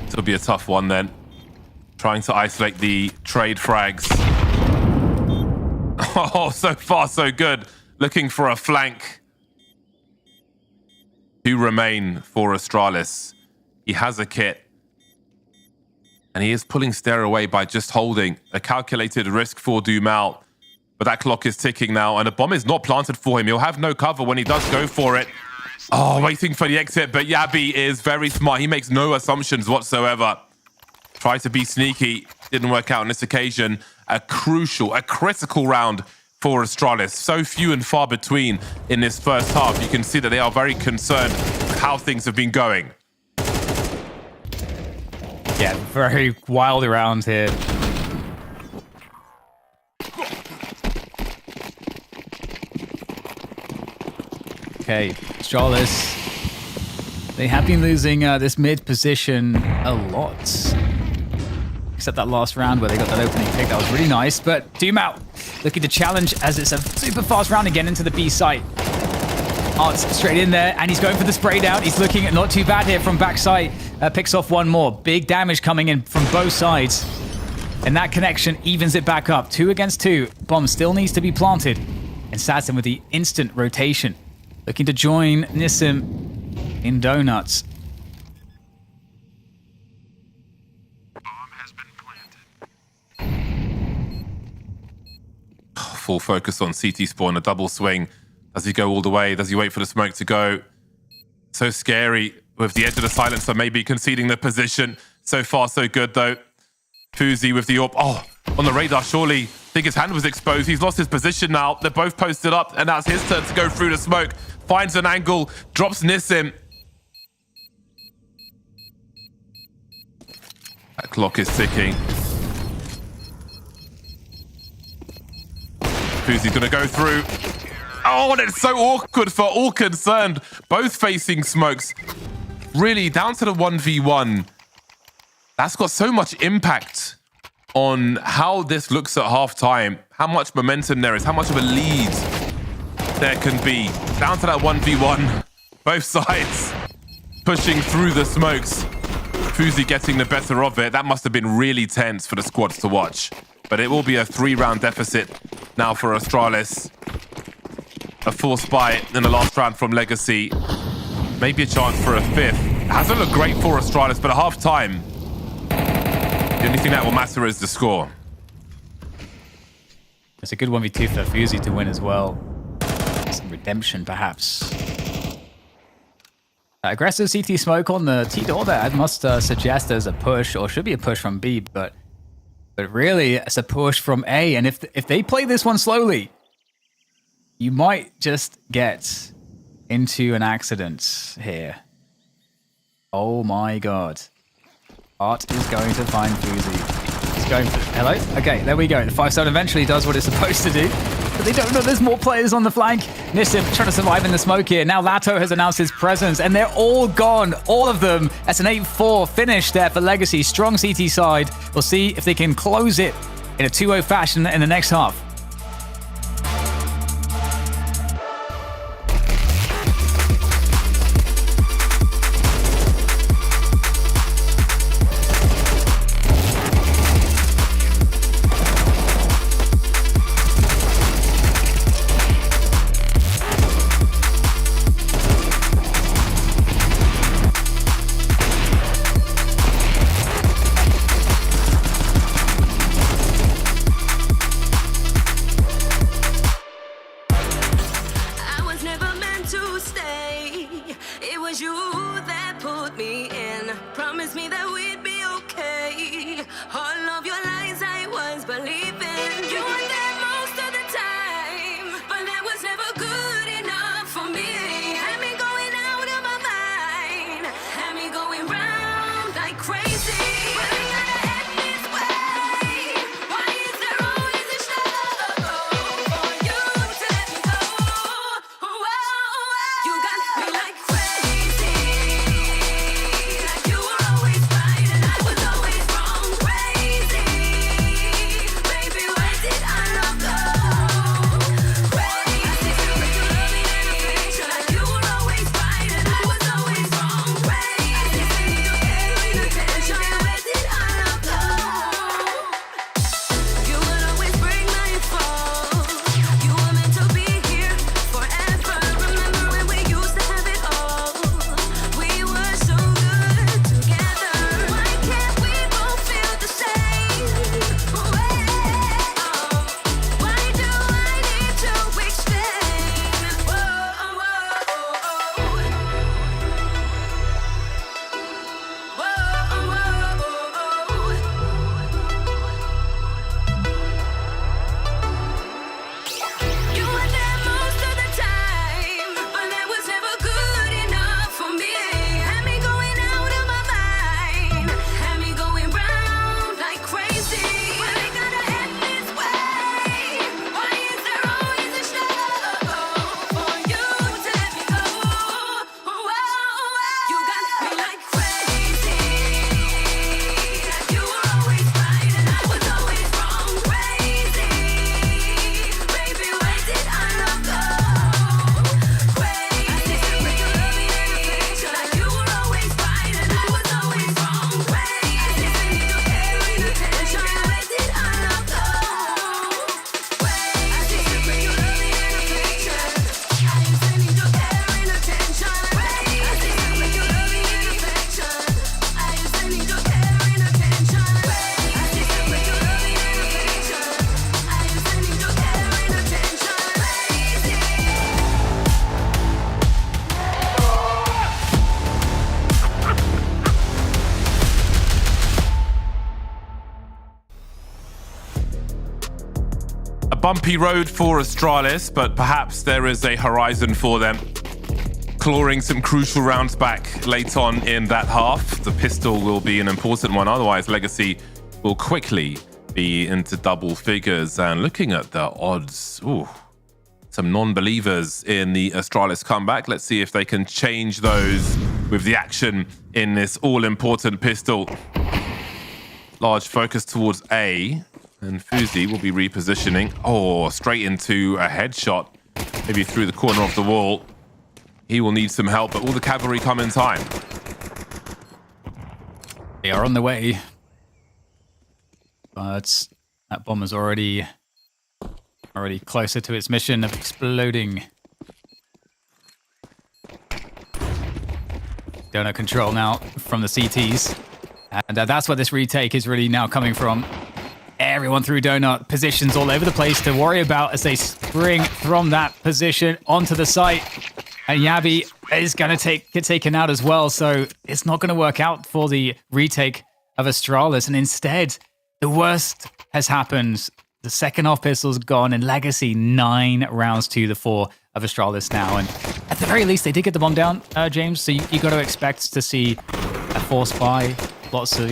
it'll be a tough one then. Trying to isolate the trade frags. Oh, so far so good. Looking for a flank. 2 remain for Astralis. He has a kit. And he is pulling Stair away by just holding. A calculated risk for Dumao. But that clock is ticking now, and the bomb is not planted for him. He'll have no cover when he does go for it. Oh, waiting for the exit, but Yabi is very smart. He makes no assumptions whatsoever. Tried to be sneaky. Didn't work out on this occasion. A critical round for Astralis. So few and far between in this first half. You can see that they are very concerned with how things have been going. Yeah, very wild around here. Okay, Astralis They have been losing this mid position a lot. Except that last round where they got that opening pick. That was really nice. But Doom out, looking to challenge as it's a super fast round again into the B site. Arts straight in there, and he's going for the spray down. He's looking at not too bad here from backside. Picks off one more. Big damage coming in from both sides. And that connection evens it back up. 2 against 2. Bomb still needs to be planted. And Satin with the instant rotation. Looking to join Nissim in Donuts. Full focus on CT spawn, a double swing. Does he go all the way? Does he wait for the smoke to go? So scary with the edge of the silencer, maybe conceding the position. So far, so good though. Fuzi with the AWP. Oh, on the radar, surely. I think his hand was exposed. He's lost his position now. They're both posted up, and that's his turn to go through the smoke. Finds an angle, drops Nissim. That clock is ticking. Fuzi's gonna go through. Oh, and it's so awkward for all concerned. Both facing smokes. Really, down to the 1v1. That's got so much impact on how this looks at halftime, how much momentum there is, how much of a lead there can be. Down to that 1v1. Both sides pushing through the smokes. Fuzi getting the better of it. That must have been really tense for the squads to watch. But it will be a 3-round deficit now for Astralis. A 4th spy in the last round from Legacy. Maybe a chance for a 5th. It hasn't looked great for Astralis, but at half-time, the only thing that will matter is the score. It's a good 1v2 for Fuzi to win as well. Some redemption, perhaps. Aggressive CT smoke on the T-door there. I must suggest there's a push, or should be a push from B, but really it's a push from A. And if they play this one slowly, you might just get into an accident here. Oh my god. Art is going to find Fuzi. He's going for... Hello? Okay, there we go. The 5-star eventually does what it's supposed to do. But they don't know there's more players on the flank. Nissim trying to survive in the smoke here. Now Lato has announced his presence, and they're all gone. All of them. That's an 8-4 finish there for Legacy. Strong CT side. We'll see if they can close it in a 2-0 fashion in the next half. Crazy. bumpy road for Astralis, but perhaps there is a horizon for them. Clawing some crucial rounds back late on in that half. The pistol will be an important one, otherwise Legacy will quickly be into double figures. And looking at the odds, ooh, some non-believers in the Astralis comeback. Let's see if they can change those with the action in this all-important pistol. Large focus towards A, and Fuzi will be repositioning. Oh, straight into a headshot, maybe through the corner of the wall. He will need some help, but all the cavalry come in time. They are on the way. But that bomb is already closer to its mission of exploding. Donut control now from the CTs. And that's where this retake is really now coming from. Everyone through Donut, positions all over the place to worry about as they spring from that position onto the site. And Yabi is going to get taken out as well, so it's not going to work out for the retake of Astralis. And instead, the worst has happened. The second half pistol's gone, and Legacy 9 rounds to the 4 of Astralis now. And at the very least, they did get the bomb down, James. So you got to expect to see a force buy, lots of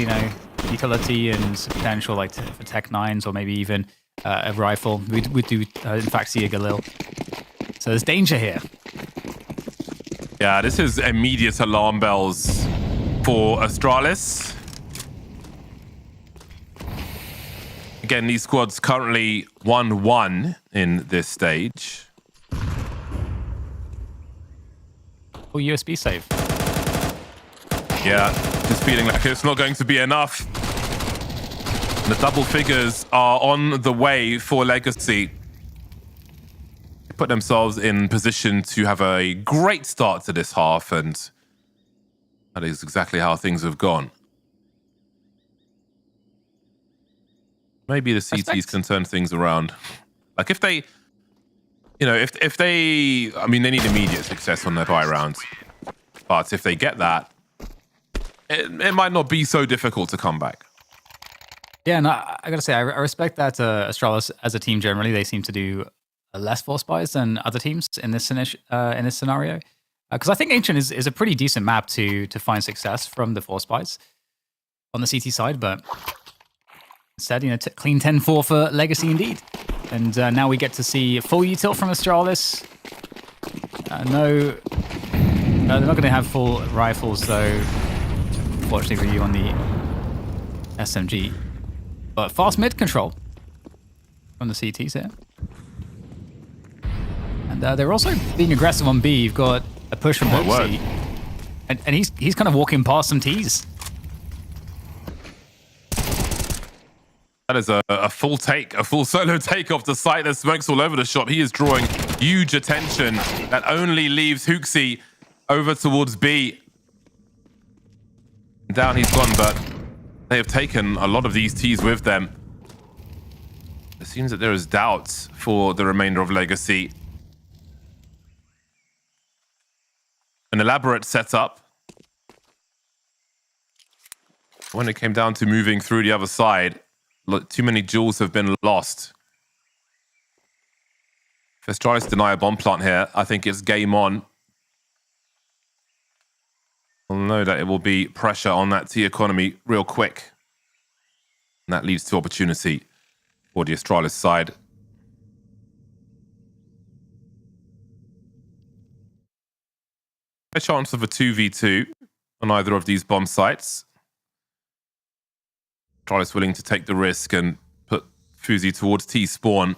utility and potential like for Tech 9s or maybe even a rifle. We do in fact see a Galil. So there's danger here. Yeah, this is immediate alarm bells for Astralis. Again, these squads currently 1-1 in this stage. Oh, USB save. Yeah, just feeling like it's not going to be enough. The double figures are on the way for Legacy. Put themselves in position to have a great start to this half, and that is exactly how things have gone. Maybe the CTs can turn things around. Like if they, if they, I mean, they need immediate success on their buy rounds, but if they get that, it might not be so difficult to come back. Yeah, and I gotta say, I respect that Astralis as a team generally, they seem to do less force buys than other teams in this scenario. Because I think Ancient is a pretty decent map to find success from the force buys on the CT side, but instead, clean 10-4 for Legacy indeed. And now we get to see full util from Astralis. No, they're not going to have full rifles though, unfortunately for you on the SMG. But fast mid control from the CTs here. And they're also being aggressive on B. You've got a push from Hoxie. And he's kind of walking past some Ts. That is a full take, a full solo take off the site. There's smokes all over the shop. He is drawing huge attention. That only leaves Hoxie over towards B. Down he's gone, but they have taken a lot of these Ts with them. It seems that there is doubt for the remainder of Legacy. An elaborate setup. When it came down to moving through the other side, too many jewels have been lost. If Astralis deny a bomb plant here, I think it's game on. We'll know that it will be pressure on that T economy real quick. And that leads to opportunity for the Astralis side. A chance of a 2v2 on either of these bomb sites. Astralis willing to take the risk and put Fuzi towards T spawn.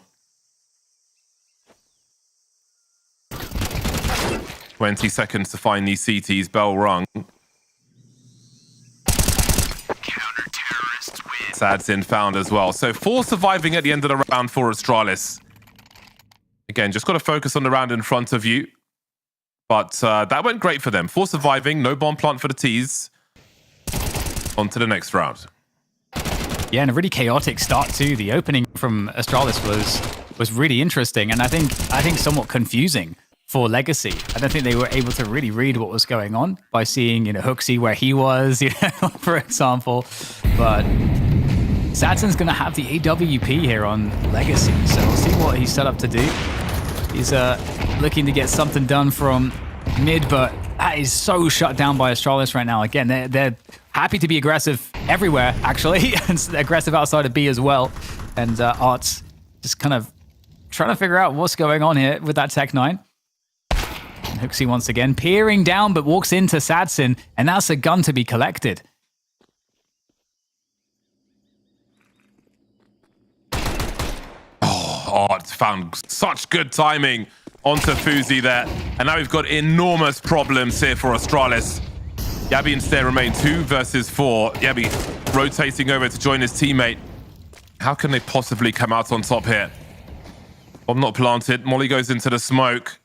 20 seconds to find these CTs, bell rung. Sad's in found as well. So 4 surviving at the end of the round for Astralis. Again, just got to focus on the round in front of you. But that went great for them. 4 surviving, no bomb plant for the Ts. On to the next round. Yeah, and a really chaotic start too. The opening from Astralis was really interesting, and I think somewhat confusing for Legacy. I don't think they were able to really read what was going on by seeing, Hoxie where he was, for example. But Saturn's going to have the AWP here on Legacy, so we'll see what he's set up to do. He's looking to get something done from mid, but that is so shut down by Astralis right now. Again, they're happy to be aggressive everywhere, actually, and aggressive outside of B as well. And Art's just kind of trying to figure out what's going on here with that Tech 9. And Hooksy once again peering down, but walks into Sadson, and that's a gun to be collected. Art found such good timing onto Fuzi there. And now we've got enormous problems here for Astralis. Yabi and Stair remain 2 versus 4. Yabi rotating over to join his teammate. How can they possibly come out on top here? Bomb not planted. Molly goes into the smoke.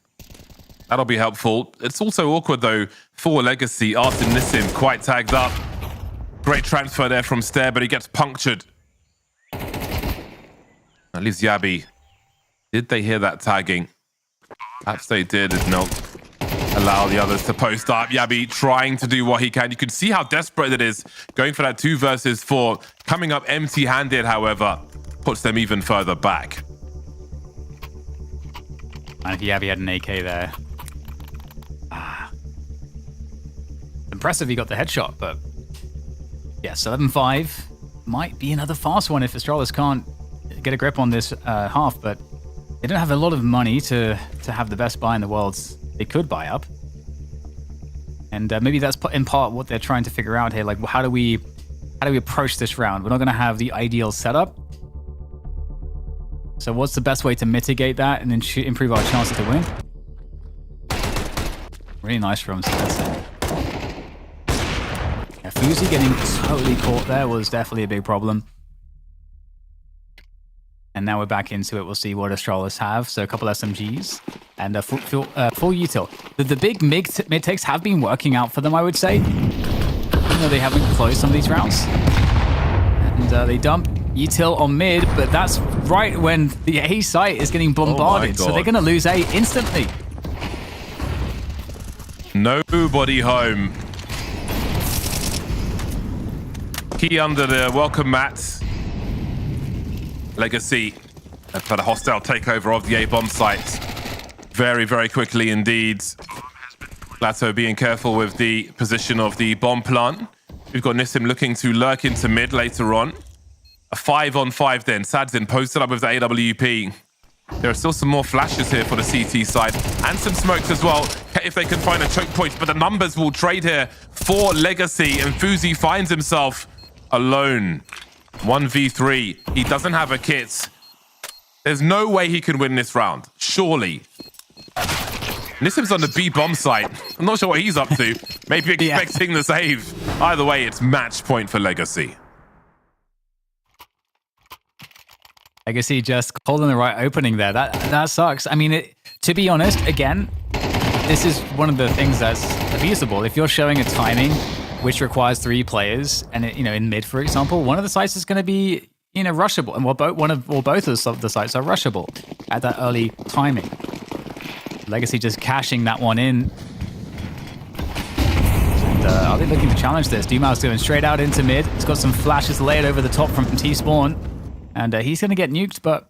That'll be helpful. It's also awkward, though, for Legacy. Art and Nissim quite tagged up. Great transfer there from Stair, but he gets punctured. At least Yabi. Did they hear that tagging? Perhaps they did. Did not allow the others to post up. Yabi trying to do what he can. You can see how desperate it is. Going for that 2 versus 4. Coming up empty-handed, however, puts them even further back. And if Yabi had an AK there. Impressive he got the headshot, but yes, 11-5 might be another fast one if Astralis can't get a grip on this half, but they don't have a lot of money to have the best buy in the world. They could buy up. And maybe that's in part what they're trying to figure out here. Like, how do we approach this round? We're not going to have the ideal setup. So what's the best way to mitigate that and then improve our chances to win? Really nice from Sadson. Yeah, Fuzi getting totally caught there was definitely a big problem. And now we're back into it. We'll see what Astralis have. So a couple SMGs and a full util. The big mid takes have been working out for them, I would say. Even though they haven't closed some of these rounds. And they dump util on mid, but that's right when the A site is getting bombarded. So they're going to lose A instantly. Nobody home. Key under the welcome mat. Legacy have had a hostile takeover of the A-bomb site very, very quickly indeed. Lato being careful with the position of the bomb plant. We've got Nissim looking to lurk into mid later on. A 5-on-5 then. Sadzin posted up with the AWP. There are still some more flashes here for the CT side and some smokes as well if they can find a choke point, but the numbers will trade here for Legacy, and Fuzi finds himself alone. 1v3. He doesn't have a kit. There's no way he can win this round. Surely. Nissim's on the B bomb site. I'm not sure what he's up to. Maybe expecting the save. Either way, it's match point for Legacy. Legacy just holding the right opening there. That sucks. I mean, to be honest, again, this is one of the things that's abusable. If you're showing a timing which requires 3 players, and in mid, for example, one of the sites is going to be rushable, and both of the sites are rushable at that early timing. Legacy just cashing that one in. And are they looking to challenge this? Dumal's going straight out into mid. He's got some flashes laid over the top from T-Spawn, and he's going to get nuked, but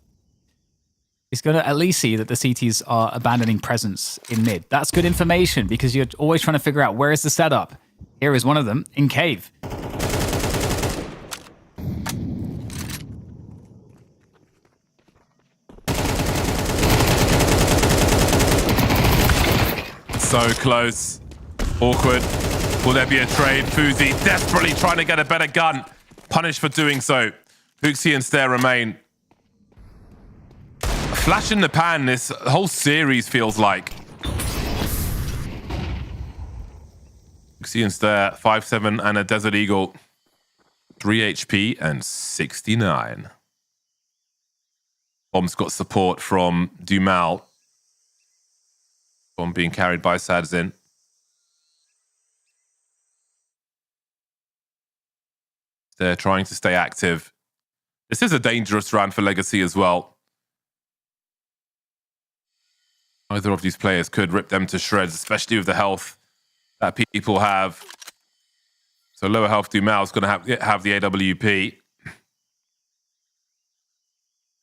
he's going to at least see that the CTs are abandoning presence in mid. That's good information, because you're always trying to figure out where is the setup. Here is one of them in cave. So close. Awkward. Will there be a trade? Fuzi desperately trying to get a better gun. Punished for doing so. Fuxi and Stair remain. A flash in the pan this whole series feels like. Fuxi and Stair, 5-7 and a Desert Eagle. 3 HP and 69. Bomb's got support from Dumal. Bomb being carried by Sadzin. They're trying to stay active. This is a dangerous round for Legacy as well. Either of these players could rip them to shreds, especially with the health that people have. So lower health Dumal's going to have the AWP.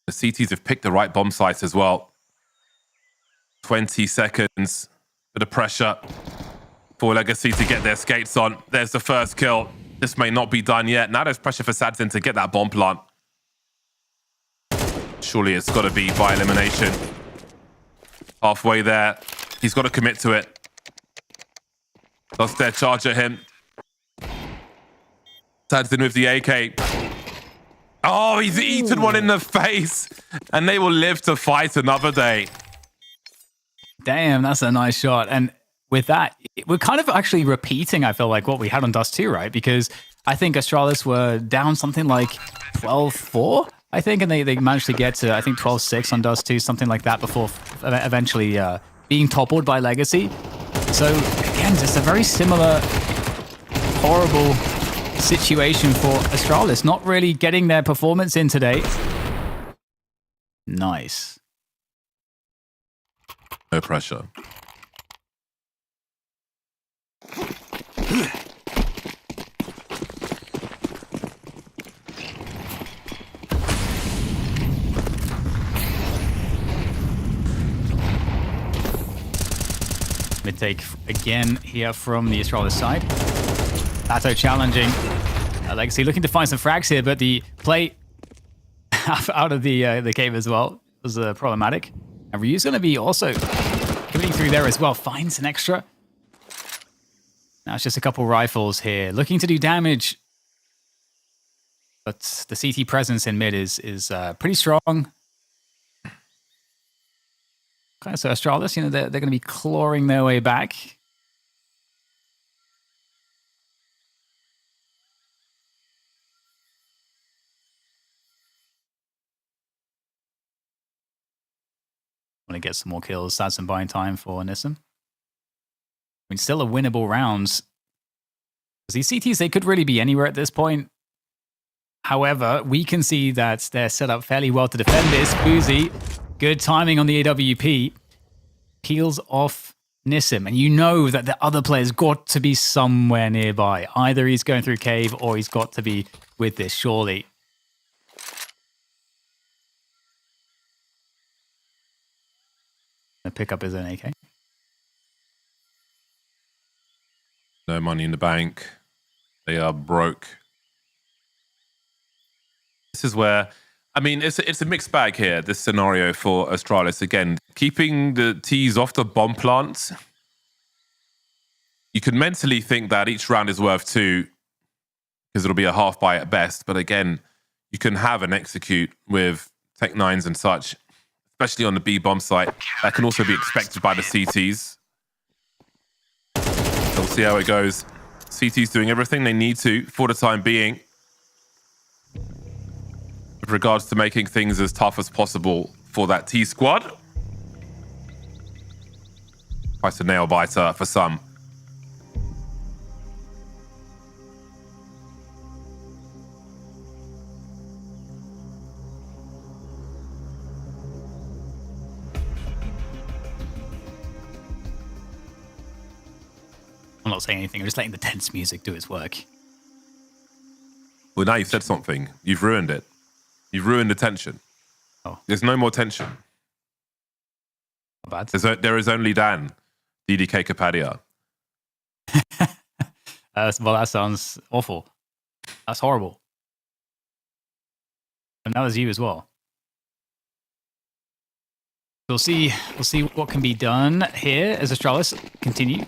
The CTs have picked the right bomb sites as well. 20 seconds. Bit of pressure for Legacy to get their skates on. There's the first kill. This may not be done yet. Now there's pressure for Sadzin to get that bomb plant. Surely it's got to be by elimination. Halfway there. He's got to commit to it. Does their charge at him. Sadzin with the AK. Oh, he's eaten one in the face. And they will live to fight another day. Damn, that's a nice shot. And with that, we're kind of actually repeating, I feel like, what we had on Dust 2, right? Because I think Astralis were down something like 12-4, I think, and they managed to get to, I think, 12-6 on Dust 2, something like that, before eventually being toppled by Legacy. So, again, just a very similar, horrible situation for Astralis. Not really getting their performance in today. Nice. No pressure. Mid take again here from the Astralis side. Pato challenging. Legacy looking to find some frags here, but the play out of the cave as well was problematic. And Ryu's going to be also coming through there as well. Finds an extra. Now it's just a couple rifles here. Looking to do damage. But the CT presence in mid is pretty strong. Okay, so Astralis, you know, they're going to be clawing their way back. Want to get some more kills. That's some buying time for Nissim. I mean, still a winnable rounds. These CTs, they could really be anywhere at this point. However, we can see that they're set up fairly well to defend this. Boozy, good timing on the AWP. Peels off Nissim. And you know that the other player's got to be somewhere nearby. Either he's going through cave or he's got to be with this, surely. Pick up his own AK. No money in the bank. They are broke. This is where, I mean, it's a mixed bag here, this scenario for Astralis. Again, keeping the T's off the bomb plants. You can mentally think that each round is worth 2 because it'll be a half buy at best. But again, you can have an execute with Tech 9s and such, especially on the B bomb site. That can also be expected by the CTs. So we'll see how it goes. CTs doing everything they need to for the time being with regards to making things as tough as possible for that T squad. Quite a nail biter for some. I'm not saying anything. I'm just letting the tense music do its work. Well, now you've said something. You've ruined it. You've ruined the tension. Oh. There's no more tension. Not bad. There is only Dan, DDK Kapadia. Well, that sounds awful. That's horrible. And that was you as well. We'll see what can be done here as Astralis continue.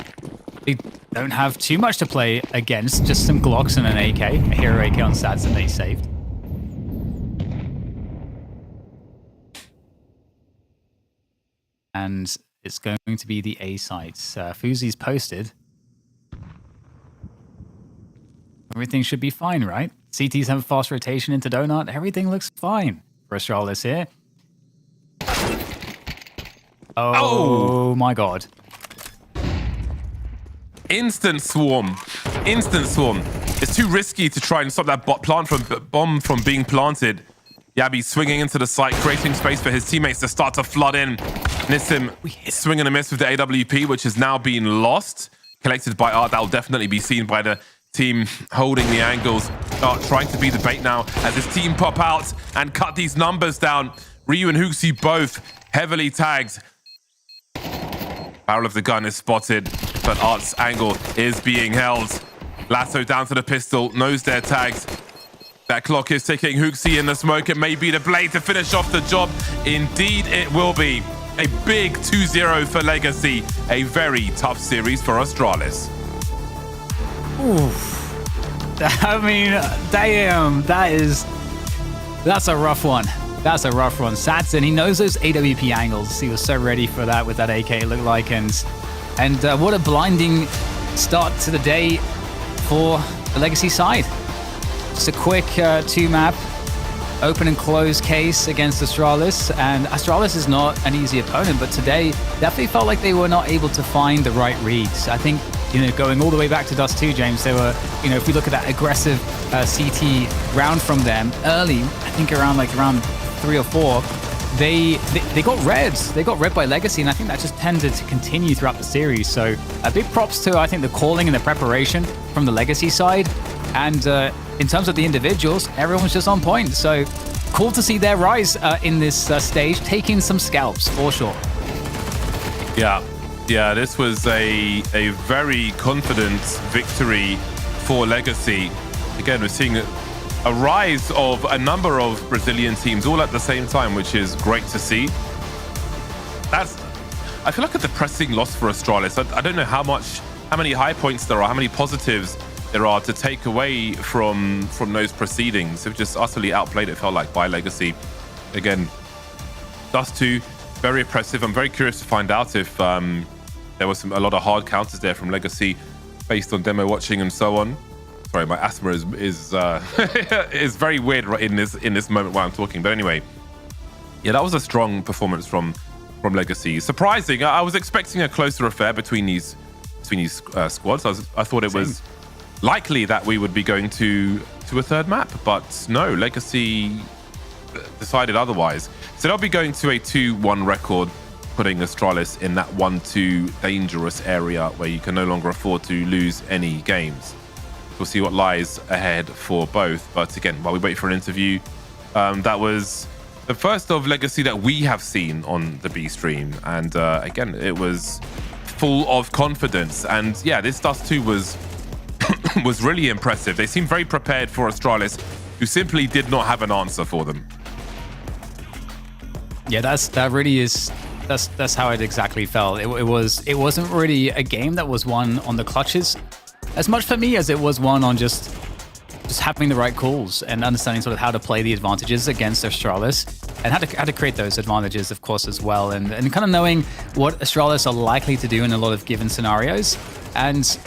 They don't have too much to play against, just some Glocks and an AK, a hero AK on Sadzin they saved. And it's going to be the A site. Fuzi's posted. Everything should be fine, right? CTs have fast rotation into Donut. Everything looks fine for Astralis here. Oh my god. Instant swarm. Instant swarm. It's too risky to try and stop that bomb from being planted. Yabi swinging into the site, creating space for his teammates to start to flood in. Nissim swinging a miss with the AWP, which has now been lost. Collected by Art. That will definitely be seen by the team holding the angles, trying to be the bait now as his team pop out and cut these numbers down. Ryu and Huxi both heavily tagged. Barrel of the gun is spotted, but Art's angle is being held. Lasso down to the pistol, knows their tags. That clock is ticking. Huxi in the smoke. It may be the blade to finish off the job. Indeed, it will be. A big 2-0 for Legacy. A very tough series for Astralis. Oof. I mean, damn, that's a rough one. That's a rough one. Satson, he knows those AWP angles. He was so ready for that with that AK, it looked like. And what a blinding start to the day for the Legacy side. Just a quick 2-map, open and close case against Astralis. And Astralis is not an easy opponent, but today definitely felt like they were not able to find the right reads. I think, going all the way back to Dust 2, James, they were, if we look at that aggressive CT round from them early, I think around 3 or 4, they got read. They got read by Legacy, and I think that just tended to continue throughout the series. So big props to, I think, the calling and the preparation from the Legacy side. And in terms of the individuals, everyone's just on point. So cool to see their rise in this stage, taking some scalps for sure. Yeah, this was a very confident victory for Legacy. Again, we're seeing a rise of a number of Brazilian teams all at the same time, which is great to see. I feel like a depressing loss for Astralis. I don't know how many high points there are, how many positives there are to take away from those proceedings. They've just utterly outplayed, it felt like, by Legacy. Again, Dust 2, very impressive. I'm very curious to find out if there was a lot of hard counters there from Legacy based on demo watching and so on. Sorry, my asthma is very weird right in this moment while I'm talking. But anyway, yeah, that was a strong performance from Legacy. Surprising. I was expecting a closer affair between these squads. I thought it was likely that we would be going to a third map, but no, Legacy decided otherwise. So they'll be going to a 2-1 record, putting Astralis in that 1-2 dangerous area where you can no longer afford to lose any games. We'll see what lies ahead for both. But again, while we wait for an interview, that was the first of Legacy that we have seen on the B stream. And again, it was full of confidence. And yeah, this Dust 2 was really impressive. They seemed very prepared for Astralis, who simply did not have an answer for them. Yeah, that's how it exactly felt. It wasn't really a game that was won on the clutches as much for me as it was one on just having the right calls and understanding sort of how to play the advantages against Astralis and how to create those advantages, of course, as well. And kind of knowing what Astralis are likely to do in a lot of given scenarios. And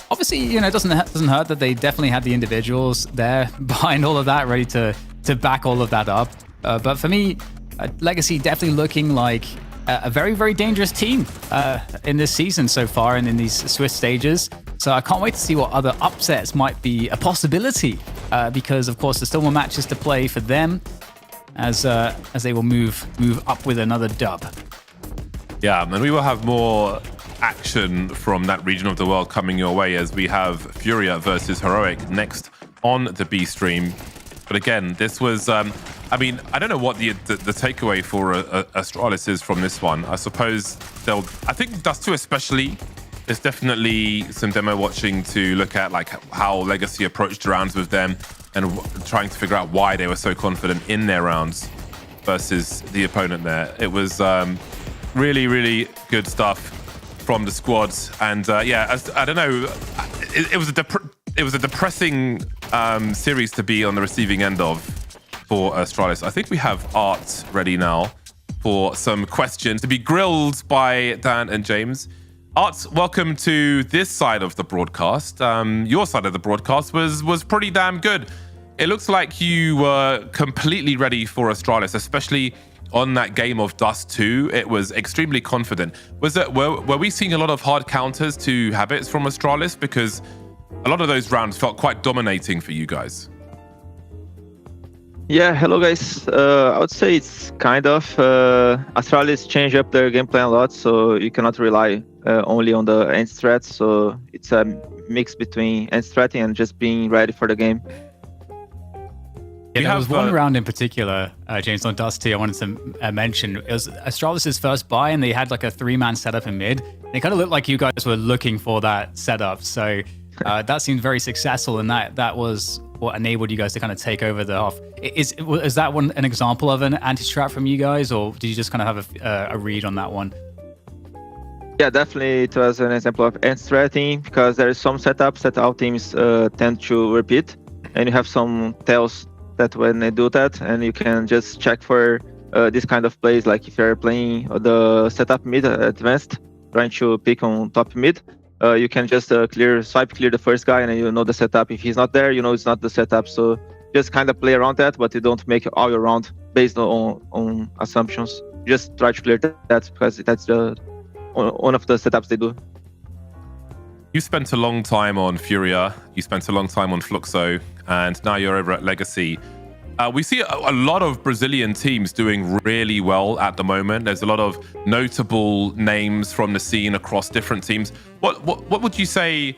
obviously, it doesn't hurt that they definitely had the individuals there behind all of that, ready to back all of that up. But for me, Legacy definitely looking like a very, very dangerous team in this season so far and in these Swiss stages. So I can't wait to see what other upsets might be a possibility because, of course, there's still more matches to play for them as they will move up with another dub. Yeah, and we will have more action from that region of the world coming your way as we have FURIA versus Heroic next on the B stream. But again, this was, I don't know what the takeaway for Astralis is from this one. I suppose I think Dust 2 especially, there's definitely some demo watching to look at, like how Legacy approached rounds with them and trying to figure out why they were so confident in their rounds versus the opponent there. It was really, really good stuff from the squads. And yeah, I don't know, it was a depressing series to be on the receiving end of for Astralis. I think we have Art ready now for some questions to be grilled by Dan and James. Art, welcome to this side of the broadcast. Your side of the broadcast was pretty damn good. It looks like you were completely ready for Astralis, especially on that game of Dust 2. It was extremely confident. Were we seeing a lot of hard counters to habits from Astralis? Because a lot of those rounds felt quite dominating for you guys. Yeah, hello guys. I would say it's kind of Astralis changed up their game plan a lot, so you cannot rely only on the end strat. So it's a mix between end stratting and just being ready for the game. Yeah, there was one round in particular, James, on Dusty, I wanted to mention. It was Astralis' first buy, and they had like a 3-man setup in mid. It kind of looked like you guys were looking for that setup. So that seemed very successful, and that was what enabled you guys to kind of take over the half. Is that one an example of an anti-strat from you guys, or did you just kind of have a read on that one? Yeah, definitely it was an example of end stratting, because there is some setups that all teams tend to repeat, and you have some tells that when they do that, and you can just check for this kind of plays, like if you're playing the setup mid advanced, trying to pick on top mid, you can just swipe clear the first guy, and you know the setup. If he's not there, you know it's not the setup. So just kind of play around that, but you don't make all your round based on assumptions. Just try to clear that, because that's one of the setups they do. You spent a long time on FURIA, you spent a long time on Fluxo, and now you're over at Legacy. We see a lot of Brazilian teams doing really well at the moment. There's a lot of notable names from the scene across different teams. What would you say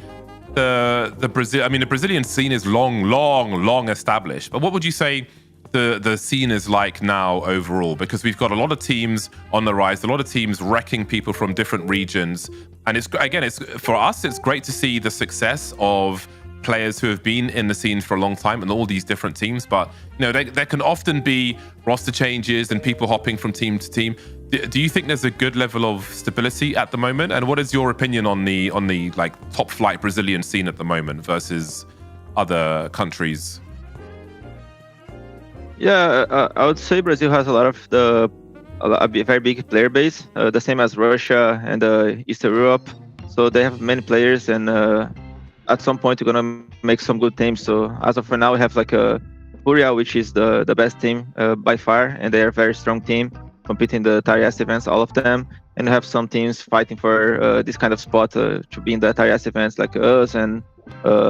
the Brazilian scene is long established, but what would you say the scene is like now overall? Because we've got a lot of teams on the rise, a lot of teams wrecking people from different regions. And it's for us, it's great to see the success of players who have been in the scene for a long time and all these different teams. But you know, there can often be roster changes and people hopping from team to team. Do you think there's a good level of stability at the moment? And what is your opinion on the like top flight Brazilian scene at the moment versus other countries? Yeah, I would say Brazil has a lot of a very big player base, the same as Russia and Eastern Europe. So they have many players, and at some point you're gonna make some good teams. So as of for now, we have like a FURIA, which is the best team by far, and they are a very strong team, competing in the Tier S events, all of them. And we have some teams fighting for this kind of spot to be in the Tier S events, like us and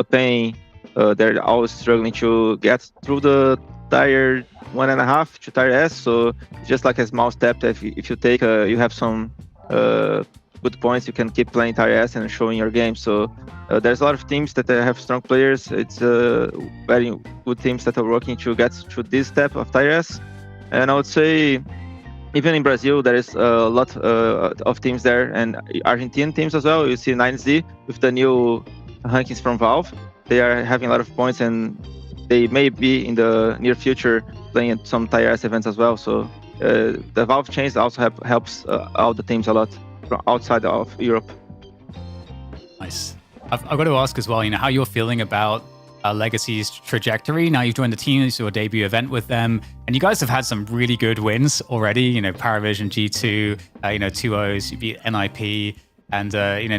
Pain. They're always struggling to get through the Tier 1.5 to Tier S, so it's just like a small step that if you take, you have some good points, you can keep playing Tier S and showing your game. So there's a lot of teams that have strong players. It's very good teams that are working to get to this step of Tier S. And I would say, even in Brazil, there is a lot of teams there, and Argentine teams as well. You see 9Z with the new rankings from Valve. They are having a lot of points, and they may be in the near future playing at some Tier S events as well. So the Valve change also helps all the teams a lot from outside of Europe. Nice. I've got to ask as well, how you're feeling about Legacy's trajectory. Now you've joined the team, you saw a debut event with them, and you guys have had some really good wins already. Paravision, G2, 2-0s, you beat NIP, and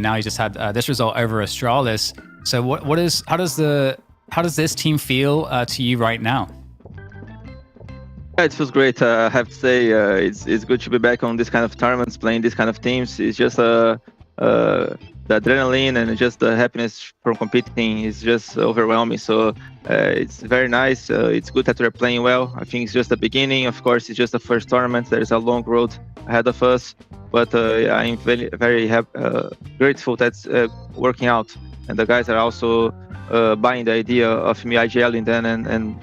now you just had this result over Astralis. So how does this team feel to you right now? Yeah, it feels great. I have to say, it's good to be back on this kind of tournaments, playing these kind of teams. It's just the adrenaline and just the happiness from competing is just overwhelming. So it's very nice. It's good that we're playing well. I think it's just the beginning. Of course, it's just the first tournament. There's a long road ahead of us. But I'm very, very grateful that's working out. And the guys are also buying the idea of me IGLing then and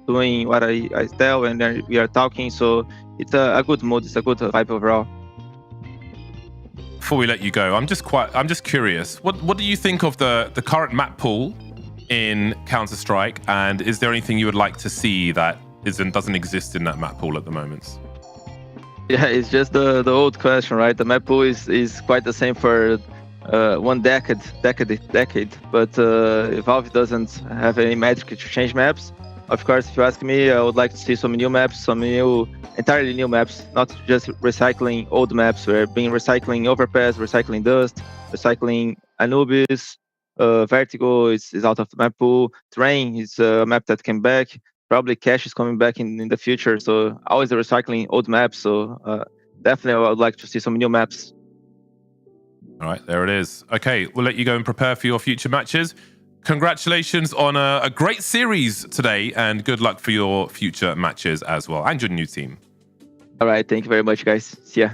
doing what I tell, and then we are talking. So it's a good mood. It's a good vibe overall. Before we let you go, I'm just curious. What do you think of the current map pool in Counter-Strike, and is there anything you would like to see that doesn't exist in that map pool at the moment? Yeah, it's just the old question, right? The map pool is quite the same for one decade. But Valve doesn't have any magic to change maps. Of course, if you ask me, I would like to see some new maps, entirely new maps, not just recycling old maps. We're recycling Overpass, recycling Dust, recycling Anubis, Vertigo is out of the map pool. Terrain is a map that came back. Probably Cache is coming back in the future. So always recycling old maps. So definitely I would like to see some new maps. All right, there it is. Okay, we'll let you go and prepare for your future matches. Congratulations on a great series today, and good luck for your future matches as well, and your new team. All right, thank you very much, guys. See ya.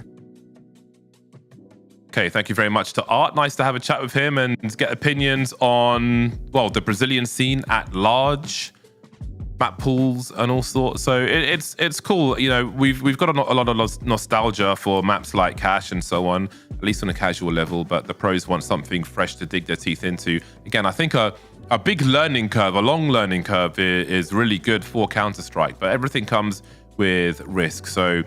Okay, thank you very much to Art. Nice to have a chat with him and get opinions on, well, the Brazilian scene at large, map pools and all sorts. So it's cool. You know, we've got a lot of nostalgia for maps like Cash and so on, at least on a casual level, but the pros want something fresh to dig their teeth into. Again, I think a big learning curve, a long learning curve is really good for Counter-Strike, but everything comes with risk. So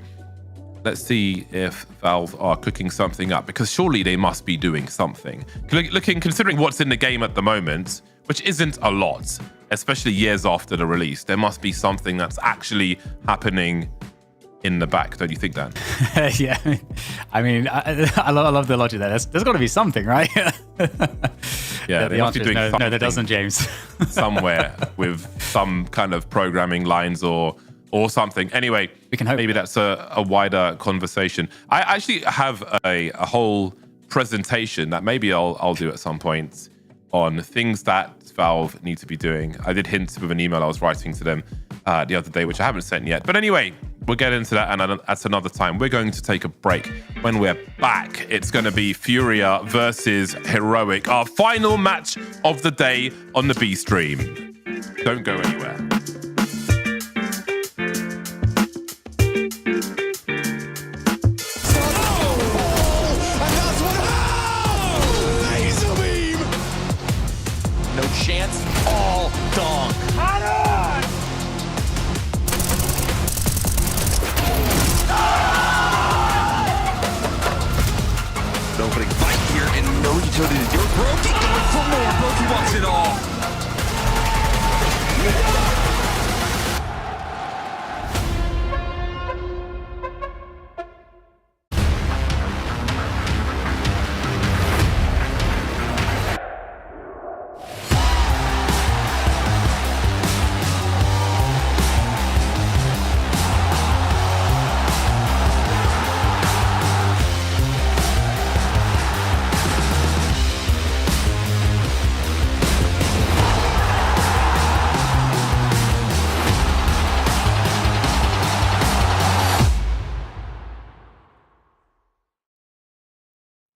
let's see if Valve are cooking something up, because surely they must be doing something. Considering what's in the game at the moment, which isn't a lot, especially years after the release, there must be something that's actually happening in the back, don't you think, Dan? Yeah, I mean, I love the logic there. There's got to be something, right? Yeah, they must be doing something. No, there doesn't, James. Somewhere with some kind of programming lines or something. Anyway, we can hope maybe that's a wider conversation. I actually have a whole presentation that maybe I'll do at some point on things that Valve need to be doing. I did hint with an email I was writing to them the other day, which I haven't sent yet. But anyway, we'll get into that and at another time. We're going to take a break. When we're back, it's going to be FURIA versus Heroic, our final match of the day on the B stream. Don't go anywhere. No chance, all dong. An opening fight here and no utility to deal with. Brokey going for more. Brokey wants it all.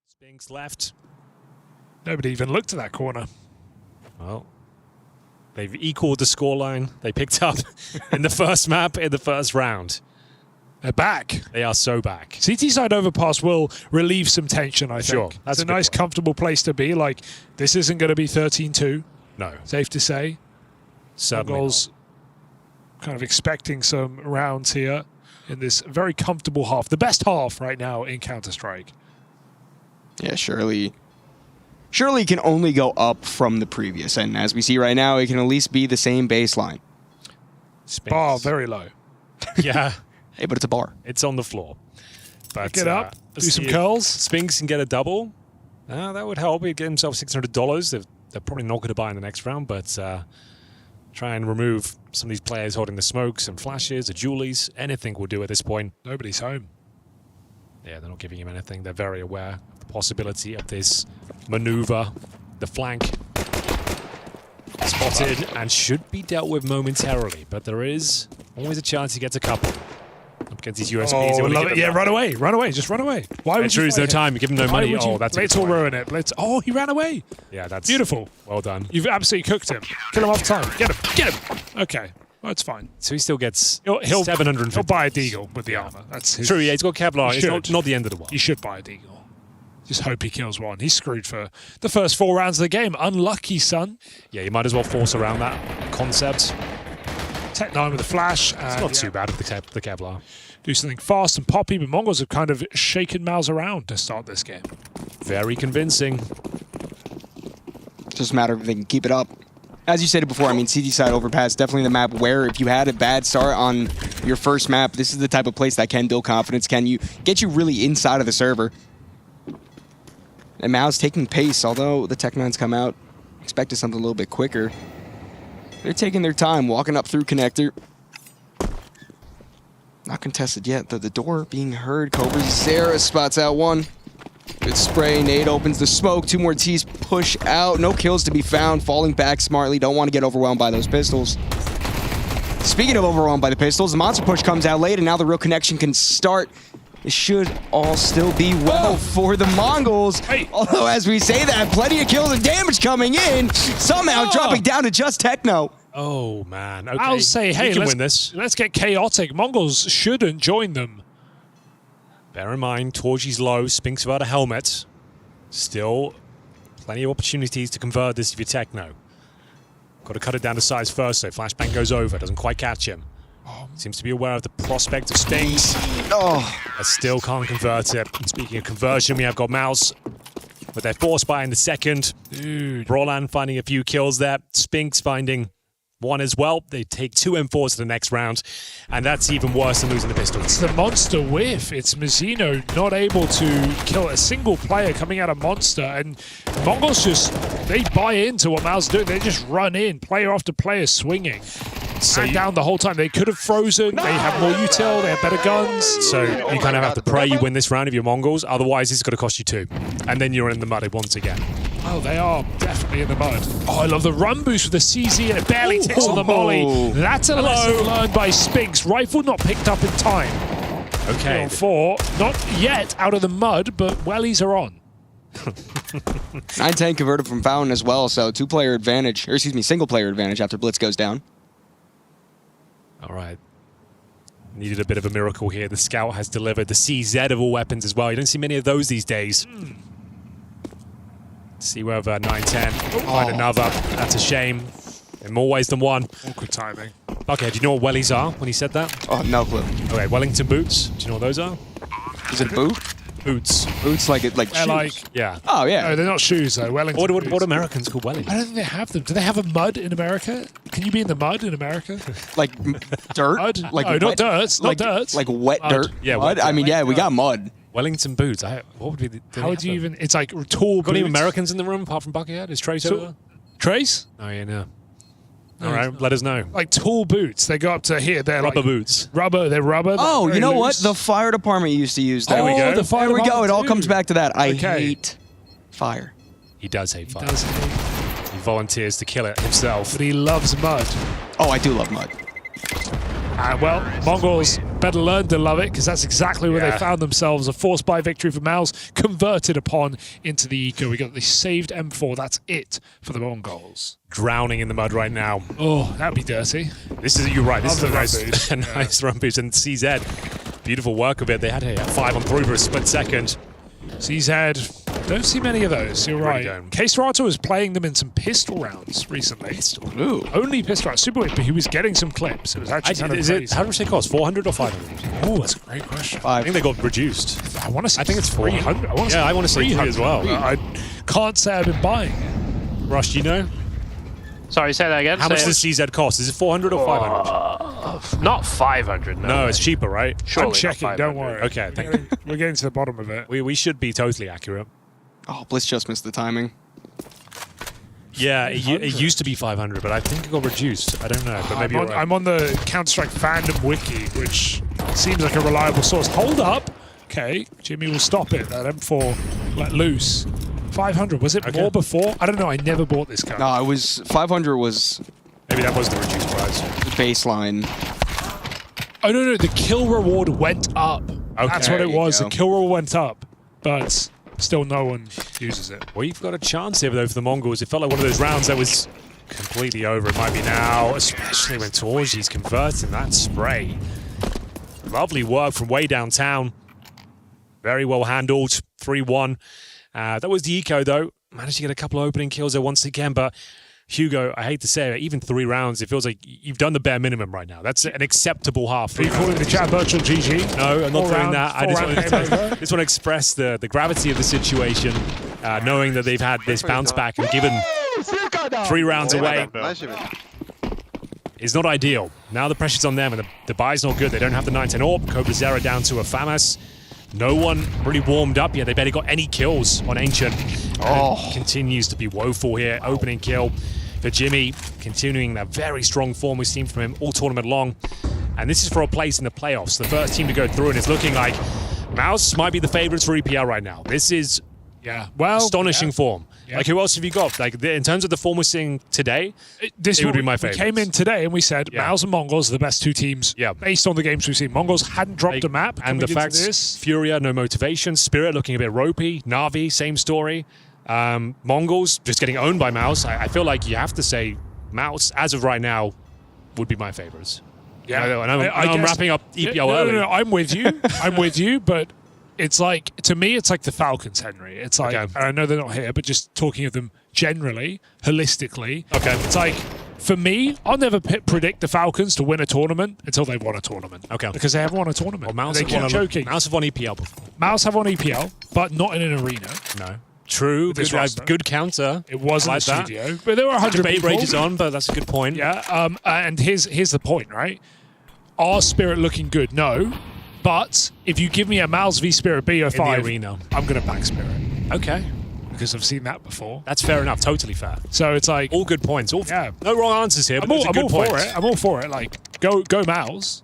Spinks left. Nobody even looked at that corner. Well, they've equaled the scoreline they picked up in the first map in the first round. They're back. They are so back. CT side overpass will relieve some tension, I think. Sure. That's a nice, comfortable place to be. Like, this isn't going to be 13-2. No. Safe to say. Certainly kind of expecting some rounds here in this very comfortable half. The best half right now in Counter-Strike. Yeah, surely can only go up from the previous. And as we see right now, it can at least be the same baseline. Bar very low. Yeah. Hey, but it's a bar. It's on the floor. But get up, do some curls. Spinks can get a double. That would help. He'd get himself $600. They're probably not going to buy in the next round, but try and remove some of these players holding the smokes and flashes, the Julies. Anything will do at this point. Nobody's home. Yeah, they're not giving him anything. They're very aware of the possibility of this maneuver. The flank spotted and should be dealt with momentarily, but there is always a chance he gets a couple. Up against these USBs. Oh, love it. Yeah, run away. Run away. Just run away. Why would you fight no time. You give him no money. Oh, that's Let's all ruin it. Oh, he ran away. Yeah, that's beautiful. Well done. You've absolutely cooked him. Kill him off time. Get him. Get him. Okay. Well, it's fine. So he still gets 750. He'll buy a deagle with the armor. That's his. True, yeah, he's got Kevlar. It's not the end of the world. You should buy a deagle. Just hope he kills one. He's screwed for the first 4 rounds of the game. Unlucky, son. Yeah, you might as well force around that concept. Tech9 with a flash. It's not too bad with the Kevlar. Do something fast and poppy, but Mongols have kind of shaken Mouse around to start this game. Very convincing. Just a matter of if they can keep it up. As you said it before, I mean, CT side overpass, definitely the map where if you had a bad start on your first map, this is the type of place that can build confidence, get you really inside of the server. And Mao's taking pace, although the Tech9's come out, expected something a little bit quicker. They're taking their time, walking up through connector. Not contested yet, though the door being heard. Cobra Zera spots out one. Good spray, nade opens the smoke, 2 more T's push out. No kills to be found, falling back smartly. Don't want to get overwhelmed by those pistols. Speaking of overwhelmed by the pistols, the monster push comes out late, and now the real connection can start. It should all still be well for the Mongols. Although, as we say that, plenty of kills and damage coming in, somehow dropping down to just Techno. Oh, man. Okay. I'll say, hey, win this. Let's get chaotic. Mongols shouldn't join them. Bear in mind, Torji's low, Spinks without a helmet. Still plenty of opportunities to convert this if you're Techno. Got to cut it down to size first, though. Flashbang goes over, doesn't quite catch him. Seems to be aware of the prospect of Spinks. But still can't convert it. And speaking of conversion, we have got Mouse with their force buy in the second. Brolan finding a few kills there. Spinks finding one as well. They take 2 M4s to the next round, and that's even worse than losing the pistol. It's the monster whiff. It's Mizzino not able to kill a single player coming out of Monster, and Mongols just, they buy into what Mal's doing. They just run in, player after player swinging. So down the whole time. They could have frozen. They have more util. They have better guns. So you kind of have to pray you win this round if you're Mongols. Otherwise, it's going to cost you 2. And then you're in the mud once again. Oh, they are definitely in the mud. Oh, I love the run boost with the CZ, and it barely ticks on the molly. That's a lesson learned by Spinks. Rifle not picked up in time. Okay. 4, not yet out of the mud, but wellies are on. 9-10 converted from Fountain as well, so single-player advantage after Blitz goes down. All right. Needed a bit of a miracle here. The Scout has delivered the CZ of all weapons as well. You don't see many of those these days. See whether 9-10 find another. That's a shame. In more ways than one. Awkward timing. Okay, do you know what wellies are when he said that? Oh, no clue. Okay, Wellington boots. Do you know what those are? Is it boot? Boots. Boots like shoes? Yeah. Oh, yeah. No, they're not shoes, though. Wellington What Americans call wellies? I don't think they have them. Do they have a mud in America? Can you be in the mud in America? Like dirt? Mud? Like no, wet, not dirt. Not dirt. Like wet mud. dirt? Yeah, mud? I mean, yeah, we got mud. Wellington boots. What would be the... How would you even... It's like tall Got any boots. Americans in the room apart from Buckethead? Is Trace over there? Trace? Oh, yeah, no. All right, let us know. Like tall boots. They go up to here. They're Rubber like boots. They're rubber. Oh, They're you know loose. what? The fire department used to use that. There we go. The fire department. It all comes back to that. I hate fire. He does hate fire. He volunteers to kill it himself. But he loves mud. Oh, I do love mud. Well, Mongols better learn to love it, because that's exactly where they found themselves. A force buy victory for Mal's, converted upon into the eco. We got the saved M4. That's it for the Mongols. Drowning in the mud right now. Oh, that'd be dirty. You're right. This Love is a nice run boost. And CZ, beautiful work of it. They had a 5-on-3 for a split second. CZ, don't see many of those. You're right. K-Serato was playing them in some pistol rounds recently. Ooh. Only pistol rounds. Super weak, but he was getting some clips. It was actually kind of crazy. How much they cost? 400 or 500? Oh, that's a great question. I think they got reduced. I want to say. I think it's 300. I want to say 300 as well. I can't say I've been buying. Rush, do you know? Sorry, say that again. How much does CZ cost? Is it 400 or 500? Not 500. No, it's cheaper, right? I'm checking. Don't worry. Okay, thank you. We're getting to the bottom of it. We should be totally accurate. Oh, Blitz just missed the timing. Yeah, it used to be 500, but I think it got reduced. I don't know, but maybe I'm on the Counter-Strike fandom wiki, which seems like a reliable source. Hold up. Okay, Jimmy will stop it. That M4 let loose. 500. Was it more before? I don't know. I never bought this gun. No, it was 500 was... Maybe that was the reduced price. The baseline. Oh, no. The kill reward went up. Okay. That's what it was. The kill reward went up, but still no one uses it. We've got a chance here, though, for the Mongols. It felt like one of those rounds that was completely over. It might be now, especially when Torji's converting that spray. Lovely work from way downtown. Very well handled. 3-1. That was the eco, though. Managed to get a couple of opening kills there once again, but Hugo, I hate to say it, even 3 rounds, it feels like you've done the bare minimum right now. That's an acceptable half. Are you calling the chat virtual GG? No, I'm not doing that. I just want to express the gravity of the situation, knowing that they've had this bounce back and given 3 rounds away. It's not ideal. Now the pressure's on them, and the buy's not good. They don't have the 9-10 AWP. Cobra Zero down to a FAMAS. No one really warmed up yet. They barely got any kills on Ancient. Continues to be woeful here. Opening kill for Jimmy, continuing that very strong form we've seen from him all tournament long. And this is for a place in the playoffs. The first team to go through, and it's looking like Mouse might be the favorites for EPL right now. This is astonishing form. Yeah. Like, who else have you got? Like, in terms of the form we're seeing today, this it would be my We favorite. came in today and we said Mouse and Mongols are the best two teams based on the games we've seen. Mongols hadn't dropped a map. And the fact this. Furia, no motivation. Spirit looking a bit ropey. Na'Vi, same story. Mongols just getting owned by Mouse. I feel like you have to say Mouse, as of right now, would be my favorites. Yeah, I'm wrapping up EPL early. No, I'm with you. I'm with you, but it's like, to me, it's like the Falcons, Henry. It's like, and I know they're not here, but just talking of them generally, holistically. Okay. It's like, for me, I'll never predict the Falcons to win a tournament until they've won a tournament. Okay. Because they haven't won a tournament. Well, Mouse they keep joking. Mouse have won EPL before. Mouse have won EPL, but not in an arena. No. True. Good counter. It wasn't like a studio. But there were 100 debate people. rages on, but that's a good point. Yeah. And here's the point, right? Are Spirit looking good? No. But if you give me a Mouse v Spirit BO5 arena, I'm going to back Spirit. Okay. Because I've seen that before. That's fair enough. Totally fair. So it's like... all good points. No wrong answers here, but I'm all for it. I'm all for it. Like, go Mouse.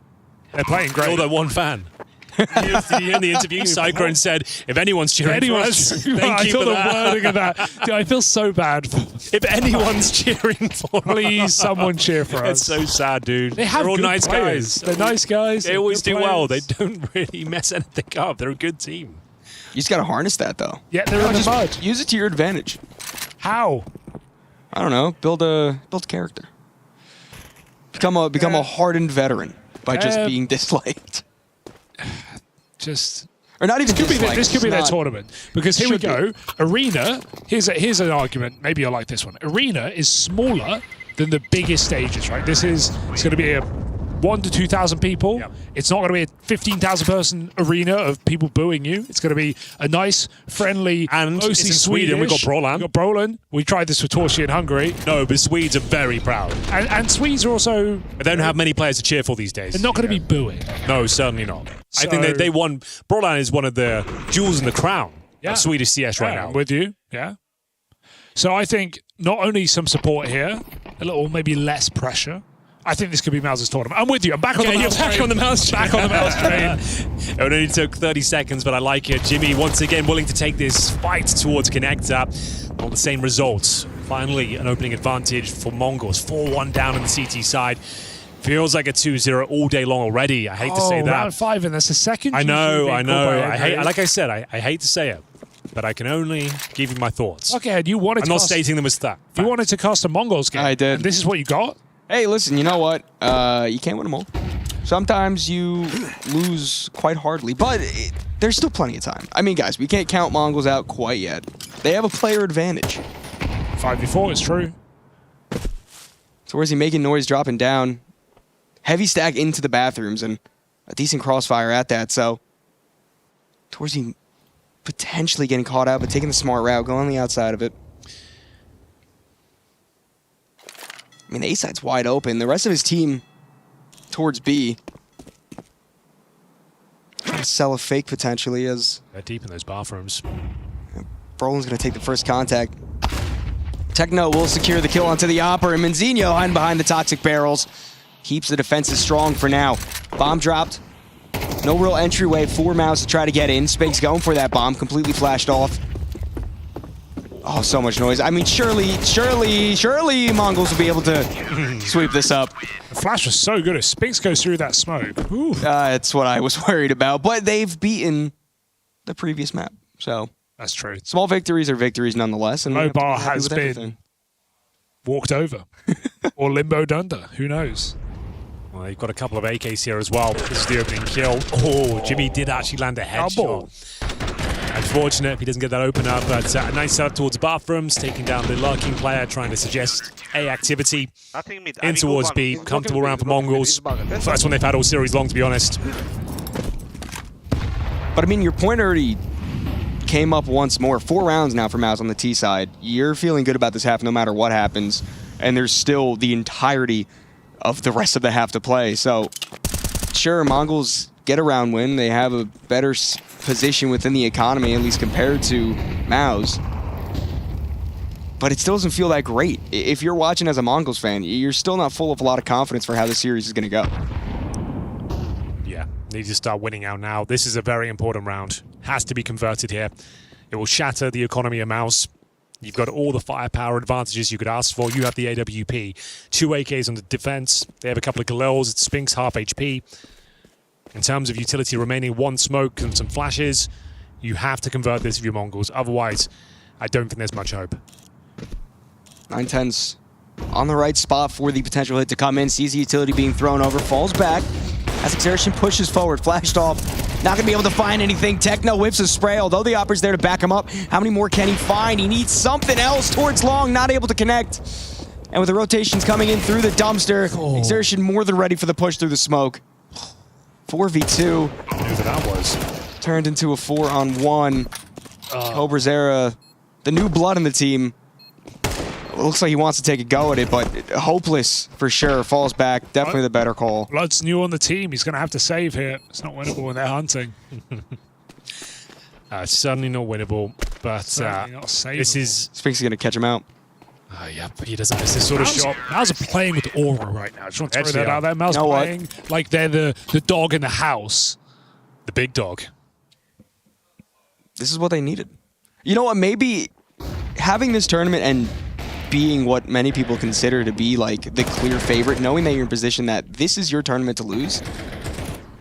They're playing great. You're that one fan. In the interview, Cyclone said, if anyone's cheering for us, thank you for that. The wording of that. Dude, I feel so bad for if anyone's cheering for please, someone cheer for us. It's so sad, dude. They're all nice players. guys. They're nice guys. They always do well. They don't really mess anything up. They're a good team. You just got to harness that, though. Yeah, they're in the mud. Use it to your advantage. How? I don't know. Build character. Become a hardened veteran by just being disliked. Or not even this could be their tournament. Because here we go. Arena, here's an argument. Maybe you'll like this one. Arena is smaller than the biggest stages, right? It's going to be a 1,000 to 2,000 people. Yep. It's not going to be a 15,000 person arena of people booing you. It's going to be a nice, friendly, and mostly it's in Sweden. We've got Brolan. We tried this with Torshi in Hungary. No, but Swedes are very proud. And Swedes are also... But they don't have many players to cheer for these days. They're not going to be booing. No, certainly not. So, I think they won... Brolan is one of the jewels in the crown of Swedish CS right now. I'm with you. Yeah. So I think not only some support here, a little maybe less pressure. I think this could be Mouse's tournament. I'm with you. I'm back on the mouse train. Back on the mouse train. Back on the mouse train. It only took 30 seconds, but I like it. Jimmy, once again, willing to take this fight towards Connector. All the same results. Finally, an opening advantage for Mongols. 4-1 down on the CT side. Feels like a 2-0 all day long already. I hate to say that. Round 5, and that's the second. I know. Like I said, I hate to say it, but I can only give you my thoughts. Okay, and you wanted I'm to not stating them as that. You wanted to cast a Mongols game. I did. And this is what you got? Hey, listen, you know what? You can't win them all. Sometimes you lose quite hardly, but there's still plenty of time. I mean, guys, we can't count Mongols out quite yet. They have a player advantage. 5v4, it's true. So where's he making noise dropping down? Heavy stack into the bathrooms and a decent crossfire at that, so towards he potentially getting caught out, but taking the smart route, going on the outside of it. I mean, the A side's wide open. The rest of his team towards B. Trying to sell a fake potentially as... They're deep in those bathrooms. Brolin's going to take the first contact. Techno will secure the kill onto the Opera, and Manzinho hiding behind the toxic barrels. Keeps the defenses strong for now. Bomb dropped. No real entryway for Mouse to try to get in. Spake's going for that bomb, completely flashed off. Oh, so much noise. I mean, surely Mongols will be able to sweep this up. The flash was so good. If Spinks goes through that smoke. That's what I was worried about. But they've beaten the previous map, so... That's true. Small victories are victories nonetheless. And Low bar has been walked over. Or limboed under. Who knows? Well, you've got a couple of AKs here as well. This is the opening kill. Oh, Jimmy did actually land a headshot. Unfortunate if he doesn't get that opener, but a nice setup towards bathrooms, taking down the lurking player, trying to suggest A activity. In towards B, comfortable round for Mongols. First one they've had all series long, to be honest. But I mean, your point already came up once more. 4 rounds now for Mouse on the T side. You're feeling good about this half no matter what happens, and there's still the entirety of the rest of the half to play. So, sure, Mongols get a round win. They have a better position within the economy, at least compared to Mouse. But it still doesn't feel that great. If you're watching as a Mongols fan, you're still not full of a lot of confidence for how the series is going to go. Yeah, need to start winning out now. This is a very important round. Has to be converted here. It will shatter the economy of Mouse. You've got all the firepower advantages you could ask for. You have the AWP, 2 AKs on the defense. They have a couple of Galils. It's Spinks, half HP. In terms of utility remaining, 1 smoke and some flashes. You have to convert this if you're Mongols. Otherwise, I don't think there's much hope. 910's on the right spot for the potential hit to come in. Sees the utility being thrown over, falls back. As Exertion pushes forward, flashed off. Not going to be able to find anything. Techno whips a spray, although the opper's there to back him up. How many more can he find? He needs something else towards long, not able to connect. And with the rotations coming in through the dumpster, Exertion more than ready for the push through the smoke. 4v2. I knew what that was. Turned into a 4-on-1. Cobra's Era, the new blood in the team. It looks like he wants to take a go at it, but hopeless for sure. Falls back. Definitely the better call. Blood's new on the team. He's going to have to save here. It's not winnable when they're hunting. Certainly not winnable, but Certainly not savable. this is... Spinks is going to catch him out. Yeah, but he doesn't miss this sort of shot. Mouse are playing with Aura right now. I just want to throw Actually, that out there. Mouse You know what? playing like they're the dog in the house. The big dog. This is what they needed. You know what? Maybe having this tournament and being what many people consider to be like the clear favorite, knowing that you're in position that this is your tournament to lose,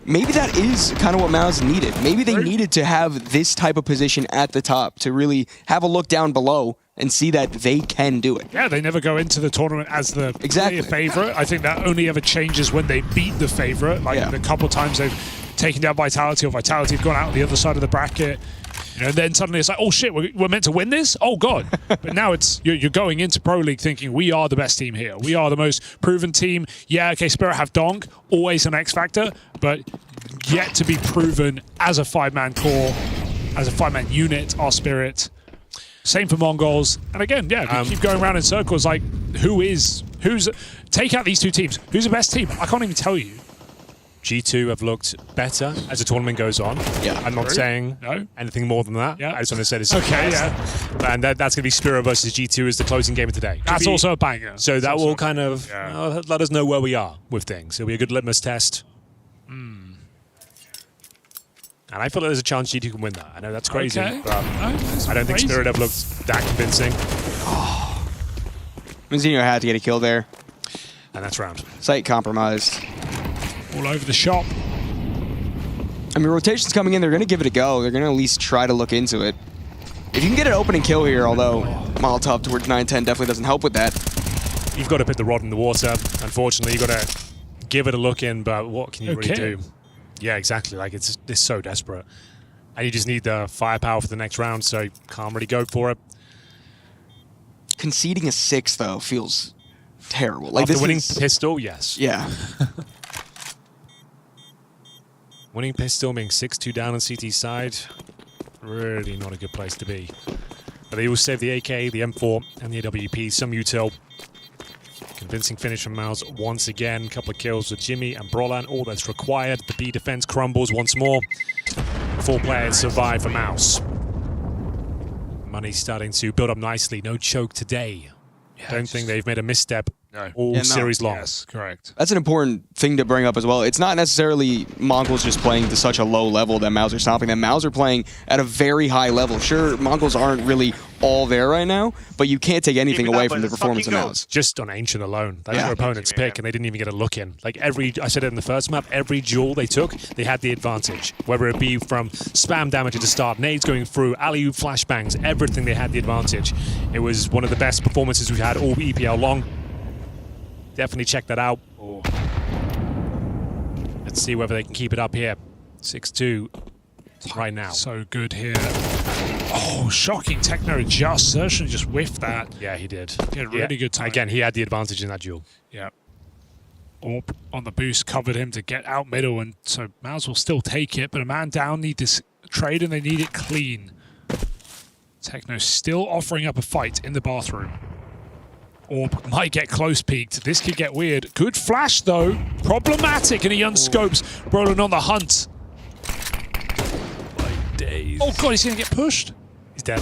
maybe that is kind of what Mouse needed. Maybe they needed to have this type of position at the top to really have a look down below and see that they can do it. Yeah, they never go into the tournament as the clear favorite. I think that only ever changes when they beat the favorite. Like the couple times they've taken down Vitality, or Vitality have gone out on the other side of the bracket. You know, and then suddenly it's like, oh shit, we're meant to win this? Oh god. But now it's you're going into Pro League thinking we are the best team here. We are the most proven team. Yeah, okay, Spirit have Donk, always an X factor, but yet to be proven as a 5-man core, as a 5-man unit, our Spirit. Same for Mongols. And again, yeah, we keep going around in circles like who's take out these two teams. Who's the best team? I can't even tell you. G2 have looked better as the tournament goes on. Yeah, I'm not saying anything more than that. Yeah. I just want to say this. Okay, yeah. And that's going to be Spirit versus G2 as the closing game of today. That's also a banger. So that will kind of let us know where we are with things. It'll be a good litmus test. And I feel like there's a chance G2 can win that. I know that's crazy, but I don't think Spirit ever looked that convincing. Menzino had to get a kill there. And that's round. Site compromised. All over the shop. I mean, rotations coming in, they're going to give it a go. They're going to at least try to look into it. If you can get an opening kill here, although Molotov towards 910 definitely doesn't help with that. You've got to put the rod in the water. Unfortunately, you've got to give it a look in, but what can you really do? Yeah, exactly. Like, it's so desperate. And you just need the firepower for the next round, so you can't really go for it. Conceding a 6, though, feels terrible. Like, After this winning is... pistol, yes. Yeah. Winning pistol, being 6-2 down on CT side, really not a good place to be. But they will save the AK, the M4, and the AWP. Some util. Convincing finish from Mouse once again. Couple of kills with Jimmy and Brolan. All that's required. The B defense crumbles once more. 4 players survive for Mouse. Money's starting to build up nicely. No choke today. Don't think they've made a misstep all series long. Yes, correct. That's an important thing to bring up as well. It's not necessarily Mongols just playing to such a low level that Mouse are stopping them. Mouse are playing at a very high level. Sure, Mongols aren't really all there right now, but you can't take anything away from the performance of Mouse. Just on Ancient alone. That's their opponent's pick, and they didn't even get a look in. Like I said it in the first map, every duel they took, they had the advantage. Whether it be from spam damage at the start, nades going through, alley-oop flashbangs, everything they had the advantage. It was one of the best performances we've had all EPL long. Definitely check that out. Let's see whether they can keep it up here. 6-2 right now. So good here. Oh, shocking. Techno certainly just whiffed that. Yeah, he did. He had really good time. Again, he had the advantage in that duel. Yeah. Orp on the boost covered him to get out middle, and so Mouse will still take it, but a man down need this trade, and they need it clean. Techno still offering up a fight in the bathroom. Orb might get close peeked. This could get weird. Good flash, though. Problematic, and he unscopes. Brolin on the hunt. My days. Oh, God, he's going to get pushed. He's dead.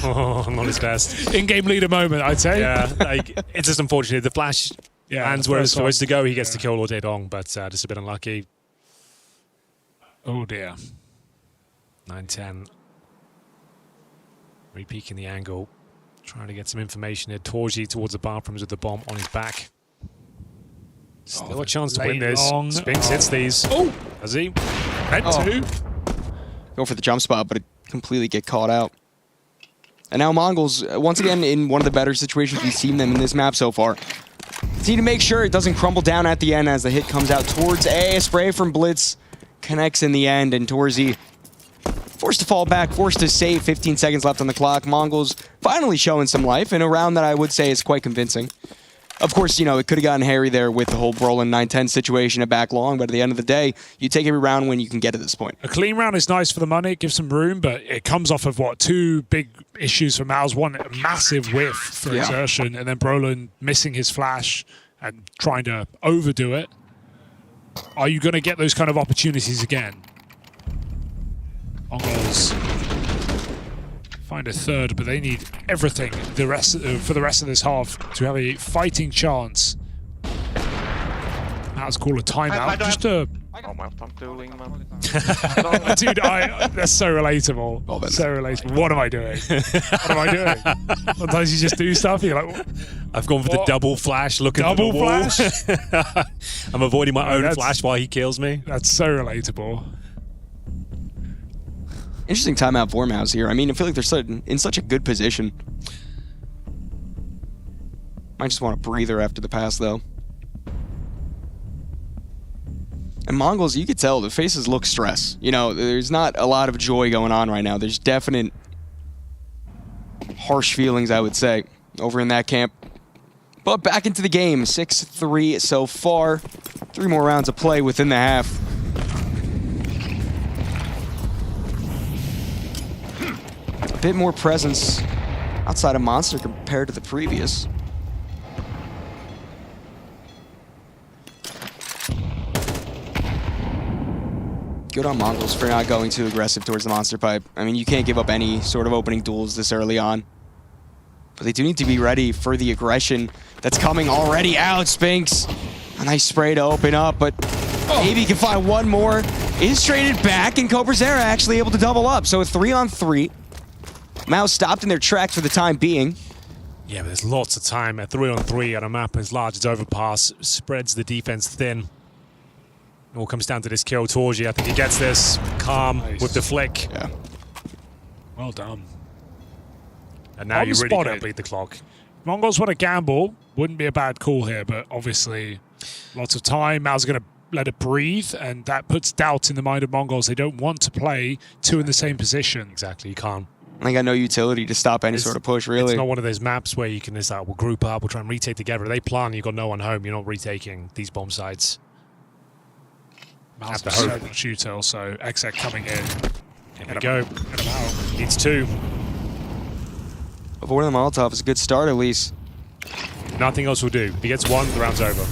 Oh, not his best. In-game leader moment, I'd say. Yeah, like, it's just unfortunate. The flash lands where it's supposed to go. He gets to kill all day long, but just a bit unlucky. Oh, dear. 9-10. Re-peeking the angle. Trying to get some information here. Torji towards the bathrooms with the bomb on his back. Still a chance to win this. Spinks hits these. Oh! Does he? Meant to. Go for the jump spot, but it completely get caught out. And now Mongols, once again, in one of the better situations we've seen them in this map so far. Need to make sure it doesn't crumble down at the end as the hit comes out towards A. Spray from Blitz connects in the end, and Torzi forced to fall back, forced to save. 15 seconds left on the clock. Mongols finally showing some life in a round that I would say is quite convincing. Of course, you know, it could have gotten hairy there with the whole Brolin 9-10 situation at back long, but at the end of the day, you take every round when you can get to this point. A clean round is nice for the money. It gives some room, but it comes off of, what, 2 big issues for Mouse. One, a massive whiff for exertion, and then Brolin missing his flash and trying to overdo it. Are you going to get those kind of opportunities again? Mongols find a third, but they need everything for the rest of this half to have a fighting chance. Let's call a timeout. Just a... Dude, that's so relatable. So relatable. What am I doing? What am I doing? Sometimes you just do stuff, you're like... I've gone for the double flash, looking for the wall. Flash? I'm avoiding my own flash while he kills me. That's so relatable. Interesting timeout for Mouse here. I mean, I feel like they're in such a good position. Might just want a breather after the pass, though. And Mongols, you could tell, the faces look stressed. You know, there's not a lot of joy going on right now. There's definite harsh feelings, I would say, over in that camp. But back into the game, 6-3 so far. 3 more rounds of play within the half. A bit more presence outside of Monster compared to the previous. Good on Mongols for not going too aggressive towards the Monster pipe. I mean, you can't give up any sort of opening duels this early on. But they do need to be ready for the aggression that's coming already out. Spinks, a nice spray to open up, but maybe he can find one more. Is traded back, and Cobrazera actually able to double up. So a 3-on-3. Mouse stopped in their tracks for the time being. Yeah, but there's lots of time. A 3-on-3 on a map as large as Overpass spreads the defense thin. It all comes down to this kill. Torji, I think he gets this. Calm with the flick. Yeah. Well done. And now you really can't beat the clock. Mongols want to gamble. Wouldn't be a bad call here, but obviously lots of time. Mal's going to let it breathe, and that puts doubt in the mind of Mongols. They don't want to play 2 in the same position. Exactly, you can't. They got no utility to stop any sort of push, really. It's not one of those maps where you can just we'll group up, we'll try and retake together. If they plan, you've got no one home, you're not retaking these bomb sites. Mal's a certain shooter, so Exec coming in. Here we go. Get him out. Needs 2. Avoiding the Molotov is a good start, at least. Nothing else will do. If he gets 1, the round's over.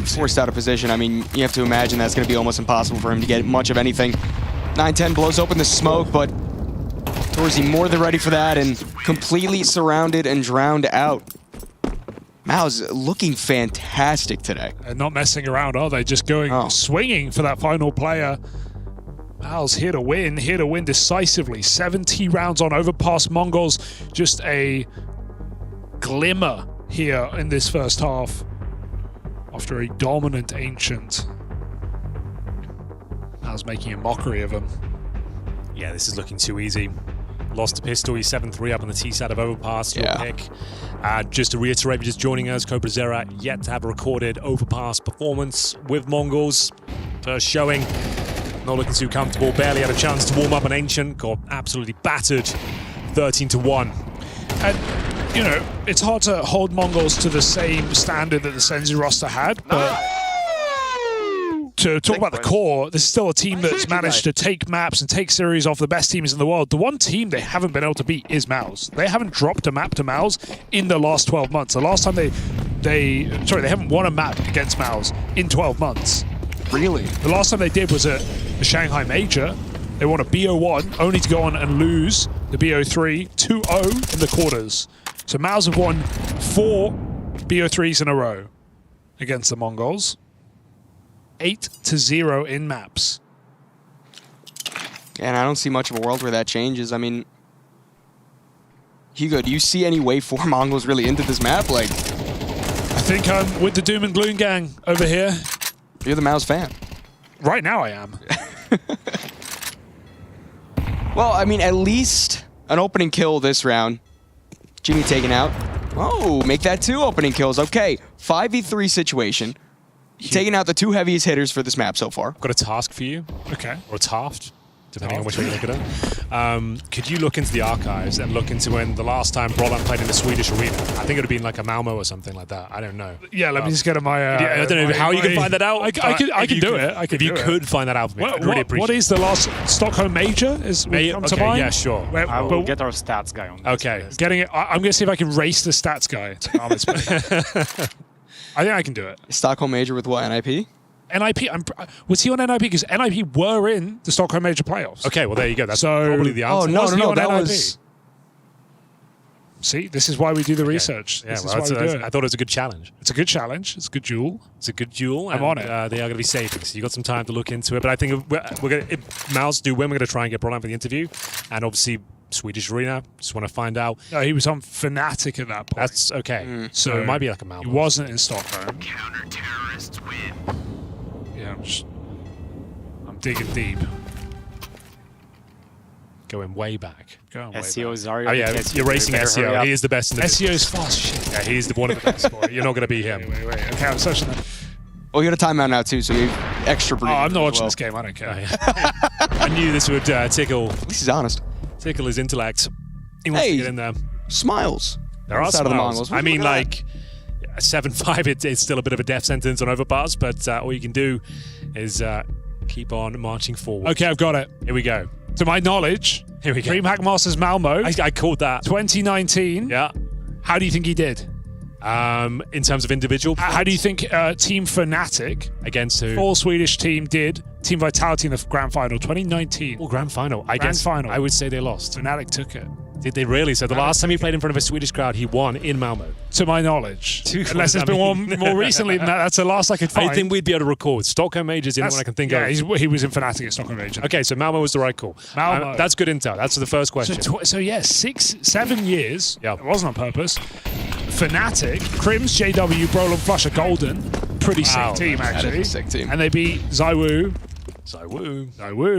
Forced out of position. I mean, you have to imagine that's going to be almost impossible for him to get much of anything. 9-10 blows open the smoke, but Torzi more than ready for that and completely surrounded and drowned out. Mao's looking fantastic today. And not messing around, are they? Just going swinging for that final player. Mal's here to win decisively. 70 rounds on Overpass. Mongols, just a glimmer here in this first half after a dominant Ancient. Mal's making a mockery of him. Yeah, this is looking too easy. Lost a pistol, he's 7-3 up on the T side of Overpass. Your pick. Just to reiterate, if you're just joining us, Cobrazera yet to have a recorded Overpass performance with Mongols. First showing, not looking too comfortable. Barely had a chance to warm up an Ancient. Got absolutely battered, 13-1. And, you know, it's hard to hold Mongols to the same standard that the Senzu roster had, but to talk about the core, this is still a team that's managed to take maps and take series off the best teams in the world. The one team they haven't been able to beat is Mouse. They haven't dropped a map to Mouse in the last 12 months. The last time they haven't won a map against Mouse in 12 months. Really? The last time they did was at the Shanghai Major. They won a BO1, only to go on and lose the BO3 2-0 in the quarters. So Mouse have won 4 BO3s in a row against the Mongols. 8-0 in maps. And I don't see much of a world where that changes. I mean, Hugo, do you see any way for Mongols really into this map? Like, I think I'm with the Doom and Gloom gang over here. You're the Mouse fan. Right now I am. Well, I mean, at least an opening kill this round. Jimmy taken out. Oh, make that 2 opening kills. Okay, 5v3 situation. Taking out the 2 heaviest hitters for this map so far. I've got a task for you. Okay. Or a taft, depending on which way you look at it. Could you look into the archives and look into when the last time Brolan played in the Swedish arena? I think it would have been like a Malmo or something like that. I don't know. Yeah, let me just get on my... I don't know how you can find that out. I can do it. If you could find that out for me, I'd really appreciate it. What is the last Stockholm Major? Come to mind? Yeah, sure. I will get our stats guy on this. Okay. Getting it. I'm going to see if I can race the stats guy. I think I can do it. Stockholm Major with what, NIP? NIP, was he on NIP? Because NIP were in the Stockholm Major playoffs. Okay, well, there you go. That's probably the answer. Oh, no, that was... See, this is why we do the research. Yeah, this is why we do it. I thought it was a good challenge. It's a good challenge. It's a good duel. It's a good duel. I'm on it. They are going to be saving, so you got some time to look into it. But I think if Mouse do win, we're going to try and get Brolan for the interview. And obviously, Swedish arena, just want to find out. No, he was on Fnatic at that point. That's okay. So it might be like a Malmo. He wasn't in Stockholm. Counter-terrorists win. Yeah, I'm digging deep. Going way back. SEO is Zarya. Oh yeah, you're racing SEO. He is the best in the SEO is fast shit. Yeah, he's one of the best. You're not going to be him. Wait. Okay, I'm searching that. Oh, you got a timeout now too, so you have extra breathing. Oh, I'm not watching this game. I don't care. I knew this would tickle. At least he's honest. Tickle his intellect. He wants to get in there. Smiles. There are side of the smiles. Mongols. I mean, like 7-5. It's still a bit of a death sentence on Overpass, but all you can do is keep on marching forward. Okay, I've got it. Here we go. To my knowledge, here we go. DreamHack Masters Malmo. I called that. 2019. Yeah. How do you think he did? In terms of individual points? How do you think Team Fnatic against who? Full Swedish team did? Team Vitality in the grand final 2019. Well, grand final. I would say they lost. Fnatic took it. Did they really? So the last time he played in front of a Swedish crowd, he won in Malmo. To my knowledge. Unless there's been one more recently than that. That's the last I could find. I think we'd be able to record. Stockholm Major is the only one I can think of. Yeah, he was in Fnatic at Stockholm Major. Okay, so Malmo was the right call. Malmo. That's good intel. That's the first question. So yeah, 6-7 years. Yeah. It wasn't on purpose. Fnatic, Crims, JW, Brolan, Flusher, Golden. Pretty sick team, actually. That is a sick team. And they beat Zywoo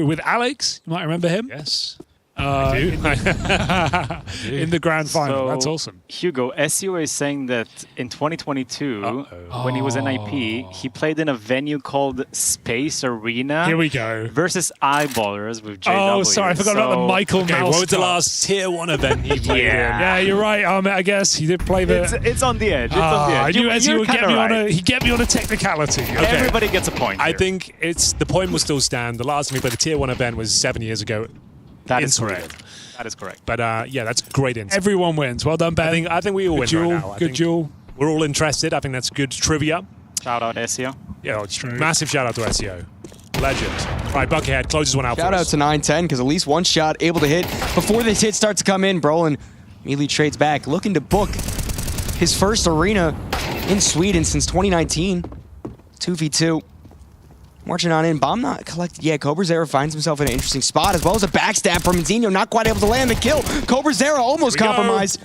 with Alex. You might remember him. Yes. I do. In the grand final. So, that's awesome. Hugo, SEO is saying that in 2022, when he was in IP, he played in a venue called Space Arena. Here we go. Versus Eyeballers with JW. Oh, sorry, I forgot about the Michael Mouse. What was the last tier 1 event he played in? Yeah, you're right. I guess he did play the... It's on the edge. It's on the edge. I knew Ezio would get me on a... He'd get me on a technicality. Okay. Everybody gets a point here. I think the point will still stand. The last time he played the tier 1 event was 7 years ago. That is correct. That is correct. But yeah, that's great insight. Everyone wins. Well done, Ben. I think we all win right now. Good duel. We're all interested. I think that's good trivia. Shout out SEO. Yeah, it's true. Massive shout out to SEO. Legend. Right, Buckethead closes one out Shout for out us. to 910 because at least one shot able to hit. Before this hit starts to come in, Brolan immediately trades back, looking to book his first arena in Sweden since 2019. 2v2. Marching on in, bomb not collected yet. Cobrazera finds himself in an interesting spot, as well as a backstab from Zinho, not quite able to land the kill. Cobrazera almost compromised.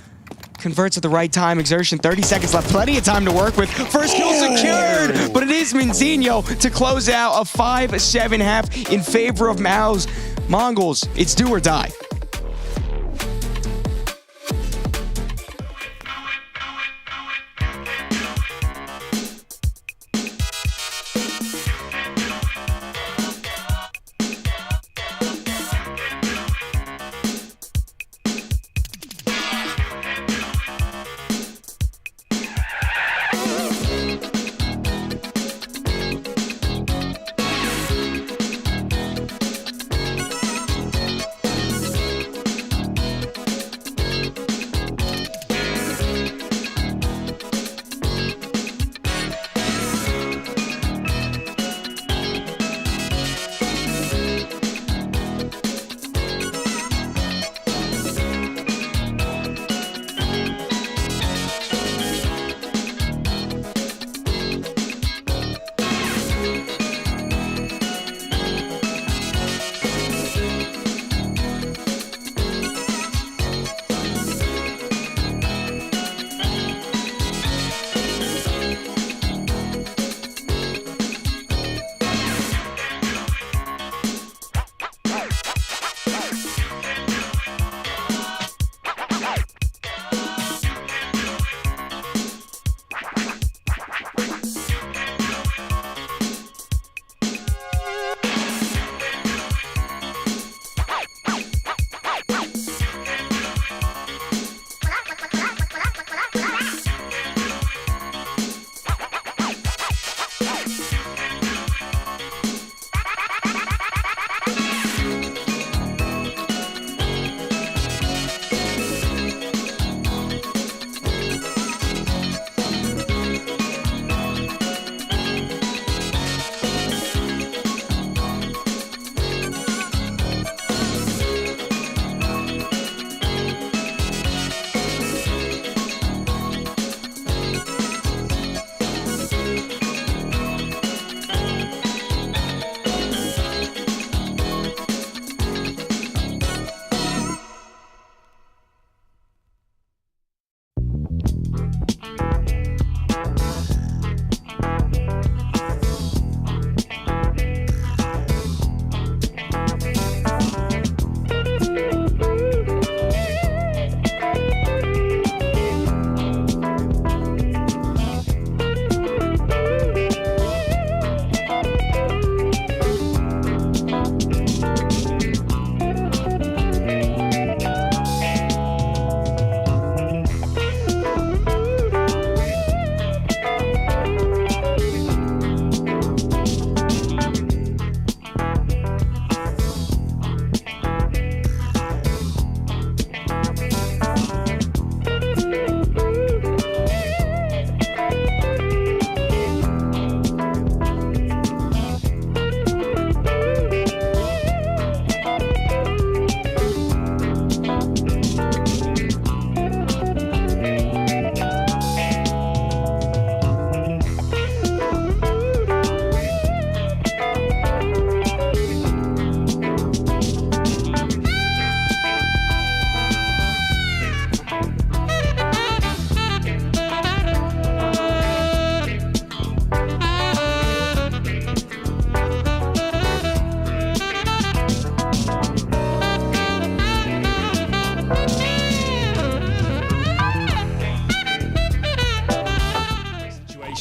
Converts at the right time, exertion, 30 seconds left, plenty of time to work with. First kill secured, but it is Minzinho to close out a 5-7 half in favor of Mao's Mongols. It's do or die.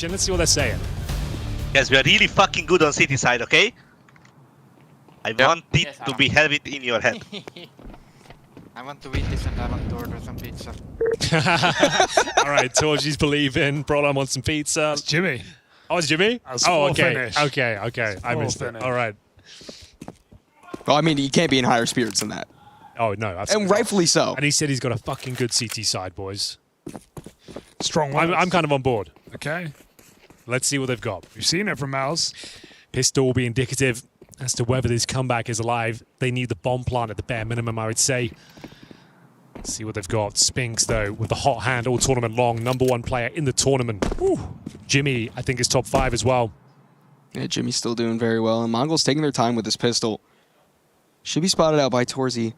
Let's see what they're saying. Guys, we are really fucking good on city side, okay? I want it to be have it in your head. I want to win this and I want to order some pizza. All right, Torgy's believing. Brolam wants some pizza. It's Jimmy. Oh, it's Jimmy? That's oh, full okay. finish. Okay. I missed it. finish. All right. Well, I mean, you can't be in higher spirits than that. Oh, no. Absolutely. And rightfully so. And he said he's got a fucking good CT side, boys. Strong one. I'm kind of on board. Okay. Let's see what they've got. We've seen it from Mouse. Pistol will be indicative as to whether this comeback is alive. They need the bomb plant at the bare minimum, I would say. Let's see what they've got. Spinks, though, with the hot hand all tournament long. #1 player in the tournament. Ooh. Jimmy, I think, is top 5 as well. Yeah, Jimmy's still doing very well. And Mongols taking their time with this pistol. Should be spotted out by Torzy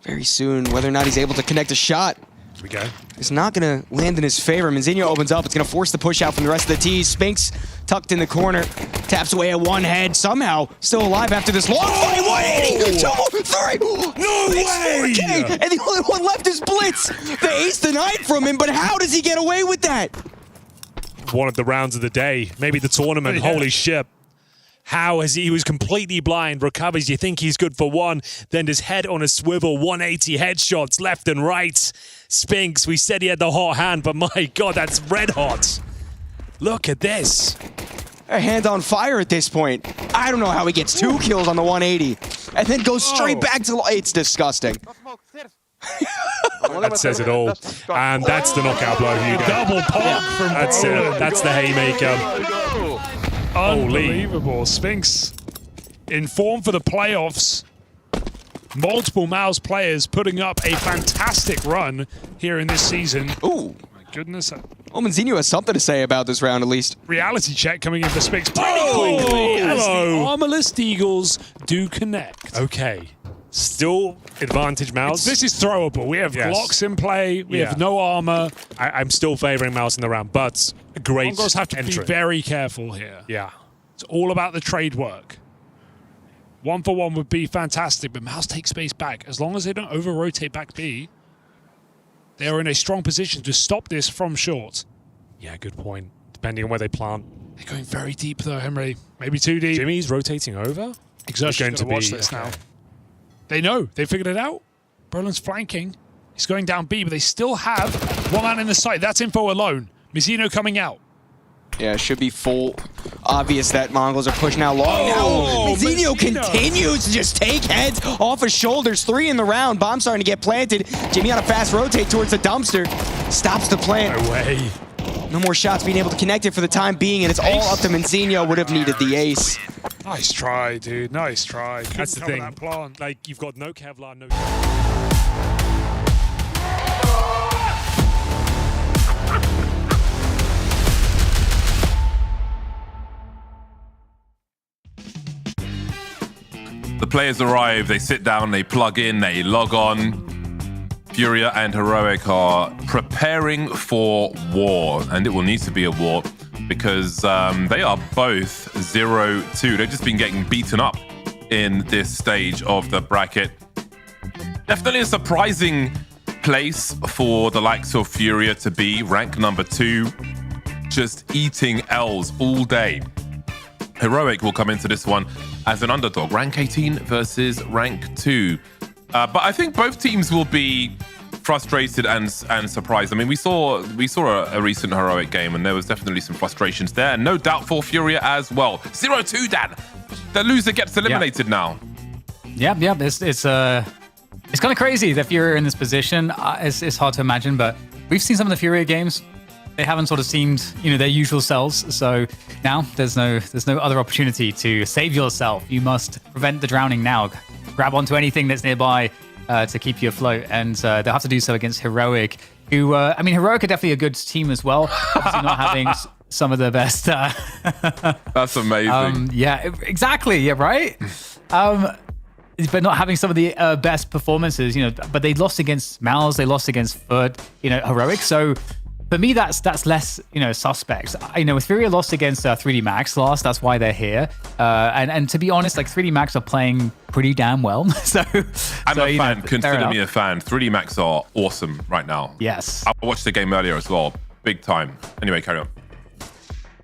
very soon. Whether or not he's able to connect a shot. Here we go. It's not going to land in his favor. Manzinho opens up. It's going to force the push out from the rest of the T's. Spinks tucked in the corner. Taps away at one head. Somehow still alive after this long fight. 180! 2, 3! No way! 4K, and the only one left is Blitz. The ace denied from him, but how does he get away with that? One of the rounds of the day. Maybe the tournament. Yeah. Holy shit. How has he was completely blind, recovers, you think he's good for one, then his head on a swivel, 180 headshots left and right. Spinks, we said he had the hot hand, but my god, that's red hot. Look at this. A hand on fire at this point. I don't know how he gets 2 kills on the 180 and then goes straight back to... It's disgusting. That says it all. And that's the knockout blow, Hugo. Double pop from That's it. That's the haymaker. Unbelievable. Spinks in form for the playoffs. Multiple Mouse players putting up a fantastic run here in this season. Ooh. My goodness. Well, Manzinho has something to say about this round, at least. Reality check coming in for Spinks pretty quickly as the Armorless Eagles do connect. Okay. Still advantage Mouse. This is throwable. We have Glocks in play. We have no armor. I'm still favoring Mouse in the round, but a great Mongols have to entry. be very careful here. Yeah. It's all about the trade work. 1-for-1 would be fantastic, but Mouse takes space back. As long as they don't over-rotate back B, they're in a strong position to stop this from short. Yeah, good point. depending on where they plant. They're going very deep though, Henry. Maybe too deep. Jimmy's rotating over. Exertion's going to watch this now. They know. They figured it out. Brolin's flanking. He's going down B, but they still have one man in the site. That's info alone. Mizzino coming out. Yeah, it should be full obvious that Mongols are pushing out long now. Mizzino continues to just take heads off his shoulders. 3 in the round. Bomb starting to get planted. Jimmy on a fast rotate towards the dumpster. Stops the plant. No way. No more shots being able to connect it for the time being, and it's all up to Mizzino. Would have needed the ace. Nice try, dude. Nice try. That's the thing. That plant. Like, you've got no Kevlar, no... The players arrive, they sit down, they plug in, they log on. FURIA and Heroic are preparing for war, and it will need to be a war because they are both 0-2. They've just been getting beaten up in this stage of the bracket. Definitely a surprising place for the likes of FURIA to be, rank number 2, just eating L's all day. Heroic will come into this one as an underdog, rank 18 versus rank 2. But I think both teams will be frustrated and surprised. I mean, we saw a recent Heroic game, and there was definitely some frustrations there, and no doubt for FURIA as well. 0-2, Dan. The loser gets eliminated now. Yeah. It's kind of crazy that FURIA are in this position. It's hard to imagine, but we've seen some of the FURIA games. They haven't sort of seemed, their usual selves. So now there's no other opportunity to save yourself. You must prevent the drowning now. Grab onto anything that's nearby to keep you afloat, and they'll have to do so against Heroic, who, Heroic are definitely a good team as well. Obviously not having some of the best. That's amazing. Yeah, exactly. Yeah, right. But not having some of the best performances, But they lost against Mouse, they lost against FUT, Heroic. So. For me, that's less, suspect. With FURIA lost against 3D Max last, that's why they're here. And to be honest, 3D Max are playing pretty damn well. I'm a fan. Consider me a fan. 3D Max are awesome right now. Yes. I watched the game earlier as well. Big time. Anyway, carry on.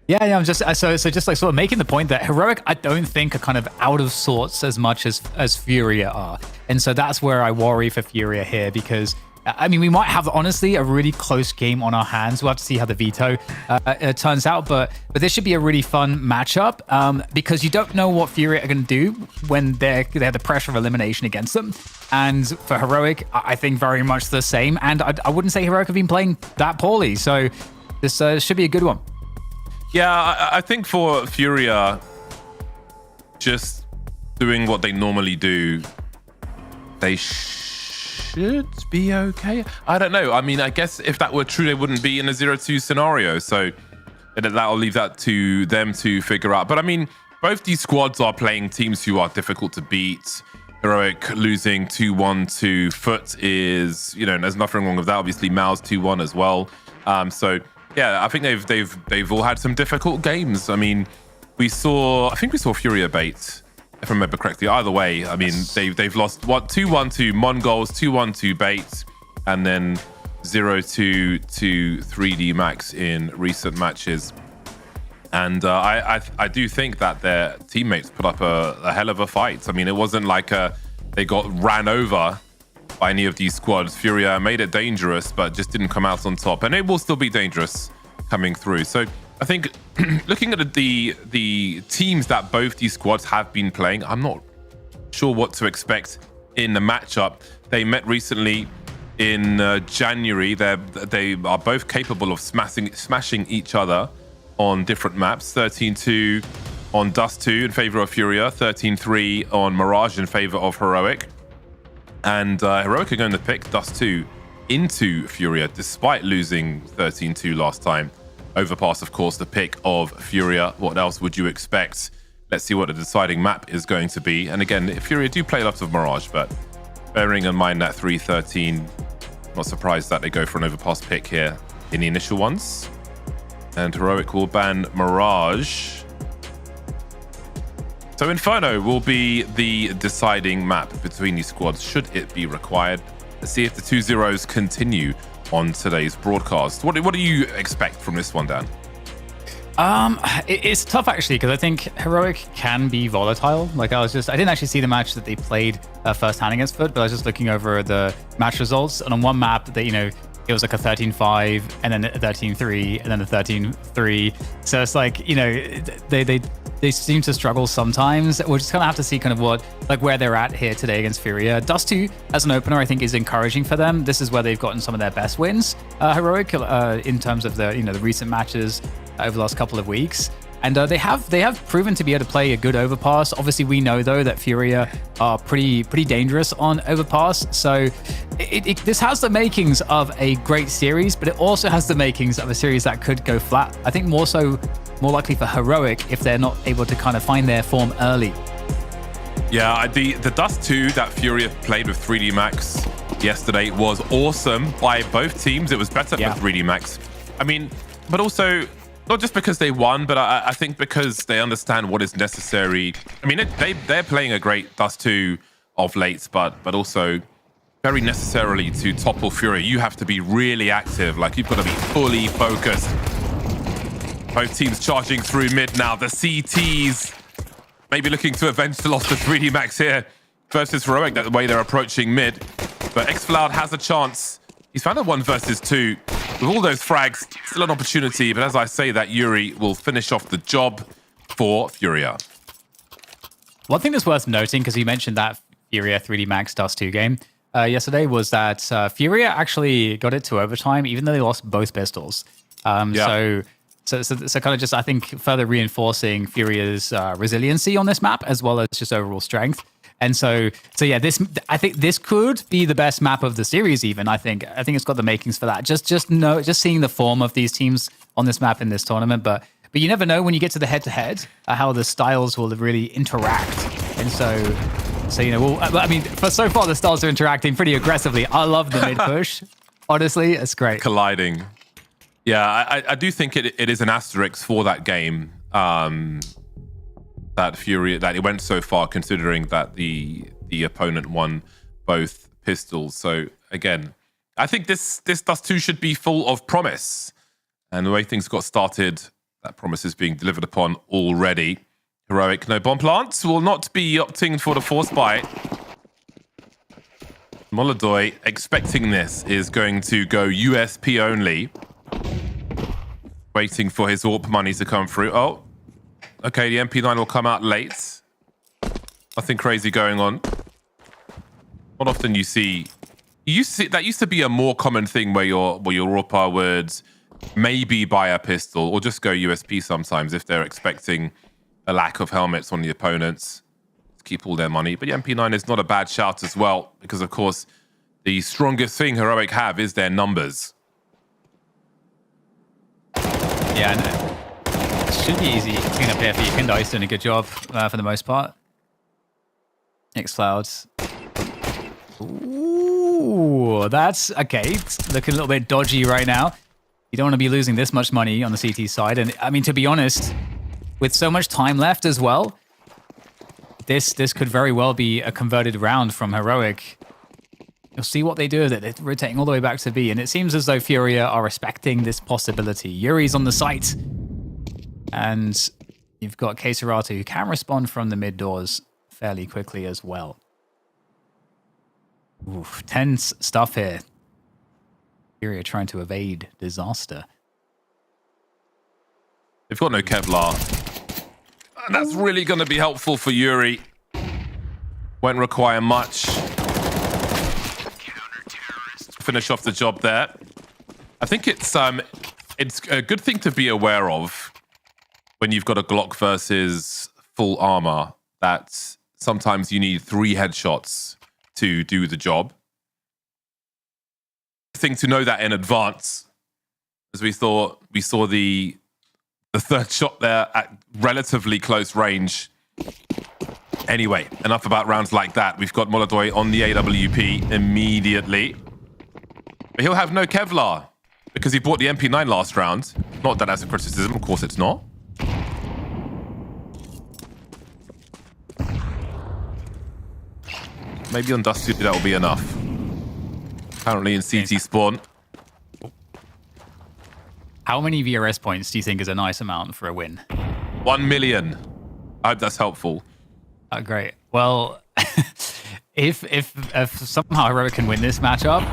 Yeah, I'm just just sort of making the point that Heroic, I don't think are kind of out of sorts as much as FURIA are, and so that's where I worry for FURIA here, because. We might have, honestly, a really close game on our hands. We'll have to see how the veto turns out. But this should be a really fun matchup because you don't know what FURIA are going to do when they have the pressure of elimination against them. And for Heroic, I think very much the same. And I wouldn't say Heroic have been playing that poorly. So this should be a good one. Yeah, I think for FURIA, just doing what they normally do, they should be okay. I don't know. I guess if that were true, they wouldn't be in a 0-2 scenario. So that'll leave that to them to figure out. But both these squads are playing teams who are difficult to beat. Heroic losing 2-1 to FUT is, there's nothing wrong with that. Obviously, Mao's 2-1 as well. So yeah, I think they've all had some difficult games. We saw FURIA bait, if I remember correctly. Either way, they've lost 2-1 to Mongols, 2-1 to Bait, and then 0-2 to 3D Max in recent matches. And I do think that their teammates put up a hell of a fight. It wasn't like they got ran over by any of these squads. FURIA made it dangerous, but just didn't come out on top. And it will still be dangerous coming through. So I think looking at the teams that both these squads have been playing, I'm not sure what to expect in the matchup. They met recently in January. They are both capable of smashing each other on different maps. 13-2 on Dust 2 in favor of FURIA, 13-3 on Mirage in favor of Heroic. And Heroic are going to pick Dust 2 into FURIA despite losing 13-2 last time. Overpass, of course, the pick of FURIA. What else would you expect? Let's see what the deciding map is going to be. And again, FURIA do play lots of Mirage, but bearing in mind that 3-13, not surprised that they go for an Overpass pick here in the initial ones. And Heroic will ban Mirage. So Inferno will be the deciding map between these squads, should it be required. Let's see if the 2-0s continue on today's broadcast. What do you expect from this one, Dan? It's tough actually, because I think Heroic can be volatile. Like I didn't actually see the match that they played firsthand against FUT, but I was just looking over the match results, and on one map that, you know, it was like a 13-5 and then a 13-3 and then a 13-3. So it's like, you know, they seem to struggle sometimes. We'll just kind of have to see kind of where they're at here today against FURIA. Dust 2 as an opener, I think, is encouraging for them. This is where they've gotten some of their best wins, Heroic, in terms of the recent matches over the last couple of weeks. And they have proven to be able to play a good Overpass. Obviously, we know though that FURIA are pretty dangerous on Overpass. So this has the makings of a great series, but it also has the makings of a series that could go flat. I think more likely for Heroic if they're not able to kind of find their form early. Yeah, the Dust 2 that FURIA played with 3D Max yesterday was awesome by both teams. It was better for 3D Max. I mean, but also, not just because they won, but I think because they understand what is necessary. I mean, they're playing a great Dust 2 of late, but also very necessarily to topple FURIA, you have to be really active. Like, you've got to be fully focused. Both teams charging through mid now. The CTs maybe looking to avenge the loss to 3D Max here versus Heroic, that the way they're approaching mid. But xFloud has a chance. He's found a 1 versus 2. With all those frags, still an opportunity, but as I say that, Yuri will finish off the job for FURIA. One thing that's worth noting, because you mentioned that FURIA 3D Max Dust 2 game yesterday, was that FURIA actually got it to overtime, even though they lost both pistols. So kind of just, I think, further reinforcing FURIA's resiliency on this map, as well as just overall strength. And so yeah, I think this could be the best map of the series. Even I think it's got the makings for that. Just seeing the form of these teams on this map in this tournament, but you never know when you get to the head-to-head how the styles will really interact. And so you know, I mean, so far the styles are interacting pretty aggressively. I love the mid push. Honestly, it's great. Colliding. Yeah, I do think it is an asterisk for that game. That FURIA, that it went so far, considering that the opponent won both pistols. So again, I think this Dust 2 should be full of promise. And the way things got started, that promise is being delivered upon already. Heroic, no bomb plants, will not be opting for the force buy. Molodoy, expecting this, is going to go USP only. Waiting for his AWP money to come through. Oh, okay, the MP9 will come out late. Nothing crazy going on. Not often you see... that used to be a more common thing where your AWPer would maybe buy a pistol or just go USP sometimes if they're expecting a lack of helmets on the opponents to keep all their money. But the MP9 is not a bad shout as well, because of course the strongest thing Heroic have is their numbers. Yeah, it should be easy clean up here for you. Kindai's doing a good job for the most part. xFloud. Ooh, that's okay. It's looking a little bit dodgy right now. You don't want to be losing this much money on the CT side. And I mean, to be honest, with so much time left as well, this could very well be a converted round from Heroic. You'll see what they do with it. They're rotating all the way back to B, and it seems as though FURIA are respecting this possibility. Yuri's on the site, and you've got Keisaratu, who can respond from the mid doors fairly quickly as well. Oof, tense stuff here. FURIA trying to evade disaster. They've got no Kevlar. And that's really going to be helpful for Yuri. Won't require much. Finish off the job there. I think it's a good thing to be aware of when you've got a Glock versus full armor, that sometimes you need 3 headshots to do the job. Thing to know that in advance, as we saw the third shot there at relatively close range. Anyway, enough about rounds like that. We've got Molodoy on the AWP immediately. But he'll have no Kevlar because he bought the MP9 last round. Not that as a criticism, of course it's not. Maybe on Dust 2 that will be enough. Apparently in CT spawn. How many VRS points do you think is a nice amount for a win? 1 million. I hope that's helpful. Great. Well, if somehow Heroic can win this matchup,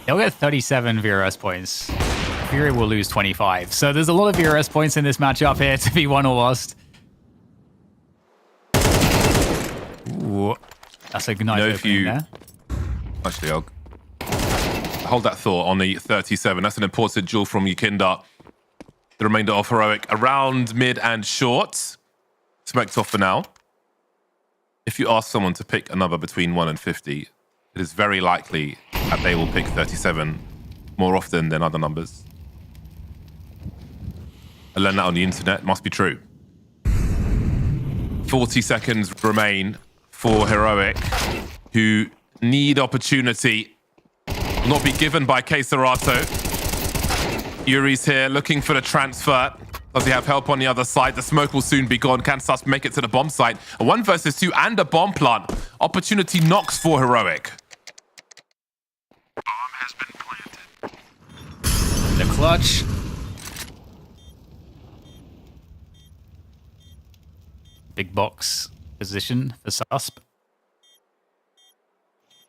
they'll get 37 VRS points. FURIA will lose 25. So there's a lot of VRS points in this matchup here to be won or lost. Ooh, that's a nice opening there. Actually, I'll hold that thought on the 37. That's an important duel from Yukinda. The remainder of Heroic around mid and short. Smoked off for now. If you ask someone to pick a number between 1 and 50, it is very likely that they will pick 37 more often than other numbers. I learned that on the internet. Must be true. 40 seconds remain for Heroic, who need opportunity. Will not be given by Queserato. Yuri's here looking for the transfer. Does he have help on the other side? The smoke will soon be gone. Can Sus make it to the bomb site? A 1 versus 2 and a bomb plant. Opportunity knocks for Heroic. Bomb has been planted. The clutch. Big box position for Susp.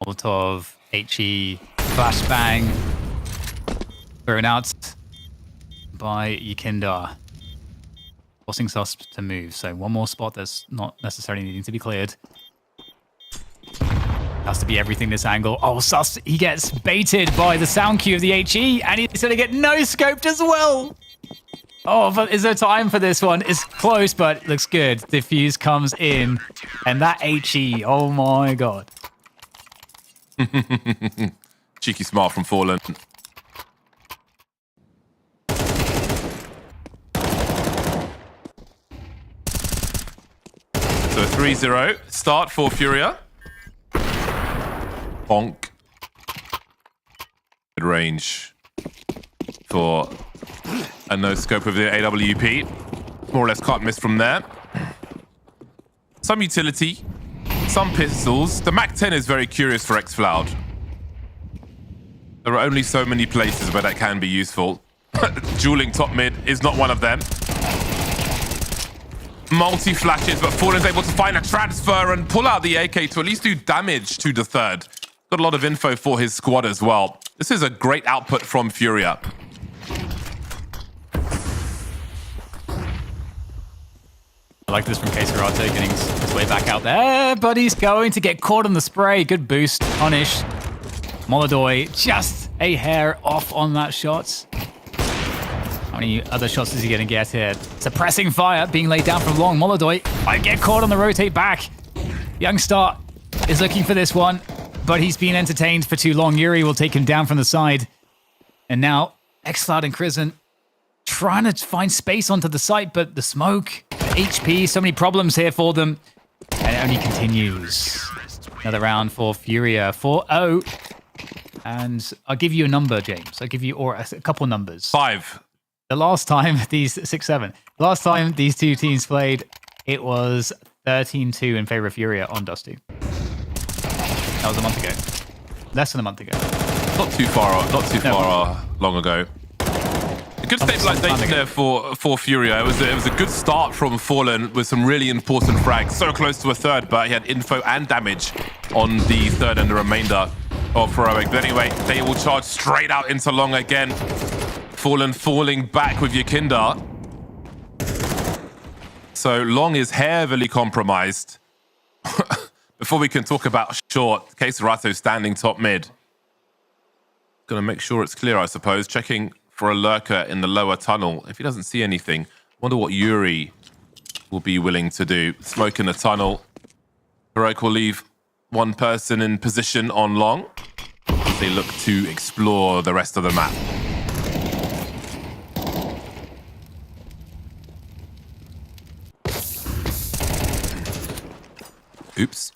Molotov, HE, flashbang. Thrown out by Yukinda. Forcing Susp to move. So one more spot that's not necessarily needing to be cleared. Has to be everything this angle. Oh, Sus, he gets baited by the sound cue of the HE, and he's going to get no-scoped as well. Oh, but is there time for this one? It's close, but looks good. Diffuse comes in, and that HE, oh my god. Cheeky smile from Fallen. So 3-0 start for FURIA. Bonk. Good range for a no scope of the AWP. More or less can't miss from there. Some utility, some pistols. The MAC-10 is very curious for xFloud. There are only so many places where that can be useful. Dueling top mid is not one of them. Multi-flashes, but Fallen's able to find a transfer and pull out the AK to at least do damage to the third. Got a lot of info for his squad as well. This is a great output from FURIA. I like this from Queserato, getting his way back out there, but he's going to get caught on the spray. Good boost, punish. Molodoi just a hair off on that shot. How many other shots is he going to get here? Suppressing fire, being laid down from long. Molodoi might get caught on the rotate back. Youngstar is looking for this one, but he's been entertained for too long. Yuri will take him down from the side. And now, xFloud and Krisen trying to find space onto the site, but the smoke, the HP, so many problems here for them. And it only continues. Another round for FURIA, 4-0. And I'll give you a number, James. I'll give you a couple numbers. 5. The last time these 6-7. The last time these two teams played, it was 13-2 in favor of FURIA on Dusty. That was a month ago. Less than a month ago. Not too far long ago. A good stabilization there for FURIA. It was a good start from Fallen with some really important frags. So close to a third, but he had info and damage on the third and the remainder of Heroic. But anyway, they will charge straight out into long again. Fallen falling back with Yukinda. So long is heavily compromised. Before we can talk about short, Queserato standing top mid. Gonna make sure it's clear, I suppose. Checking for a lurker in the lower tunnel. If he doesn't see anything, wonder what Yuri will be willing to do. Smoke in the tunnel. Heroic will leave one person in position on long. They look to explore the rest of the map. Oops.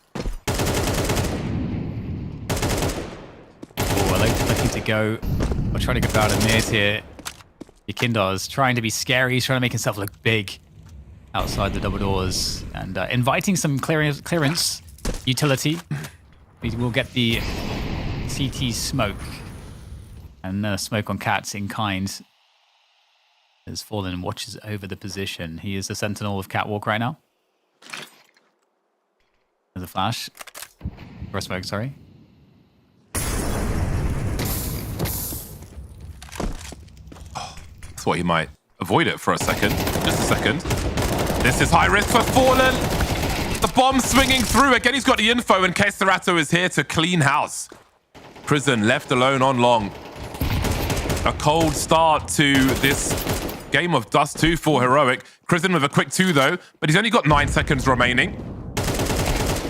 Oh, I like to go. We're trying to go out of mid here. Yukinda's trying to be scary. He's trying to make himself look big outside the double doors and inviting some clearance utility. We will get the CT smoke and smoke on cats in kind. As Fallen watches over the position. He is the sentinel of Catwalk right now. There's a flash. Or a smoke, sorry. That's what he might avoid it for a second. Just a second. This is high risk for Fallen. The bomb swinging through. Again, he's got the info, and Keserato is here to clean house. Prison left alone on long. A cold start to this game of Dust 2 for Heroic. Prison with a quick 2 though, but he's only got 9 seconds remaining.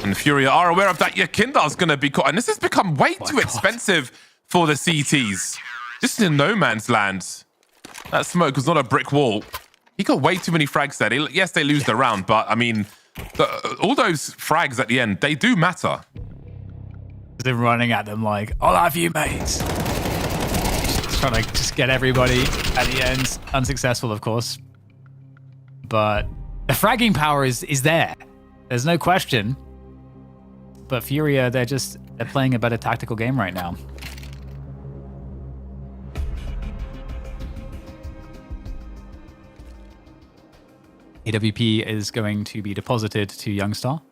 And FURIA are aware of that. Yakindar's going to be caught. And this has become way too expensive for the CTs. Just in no man's land. That smoke was not a brick wall. He got way too many frags there. Yes, they lose the round, but I mean, all those frags at the end, they do matter. They're running at them like, I'll have you, mates. Just trying to just get everybody at the end. Unsuccessful, of course. But the fragging power is there. There's no question. But FURIA, they're playing a better tactical game right now. AWP is going to be deposited to Youngstar.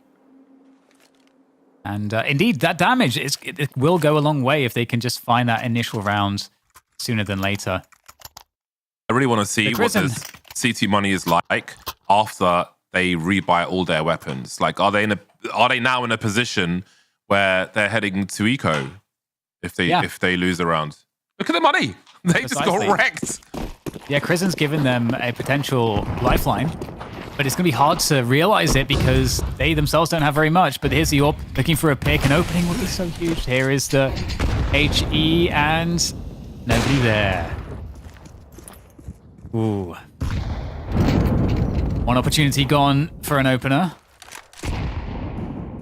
And indeed, that damage, it will go a long way if they can just find that initial round sooner than later. I really want to see what this CT money is like after they rebuy all their weapons. Like, are they now in a position where they're heading to eco if they lose a round? Look at the money. They just got wrecked. Yeah, Krizen's given them a potential lifeline, but it's going to be hard to realize it because they themselves don't have very much. But here's the AWP looking for a pick. An opening would be so huge. Here is the HE and nobody there. Ooh. One opportunity gone for an opener.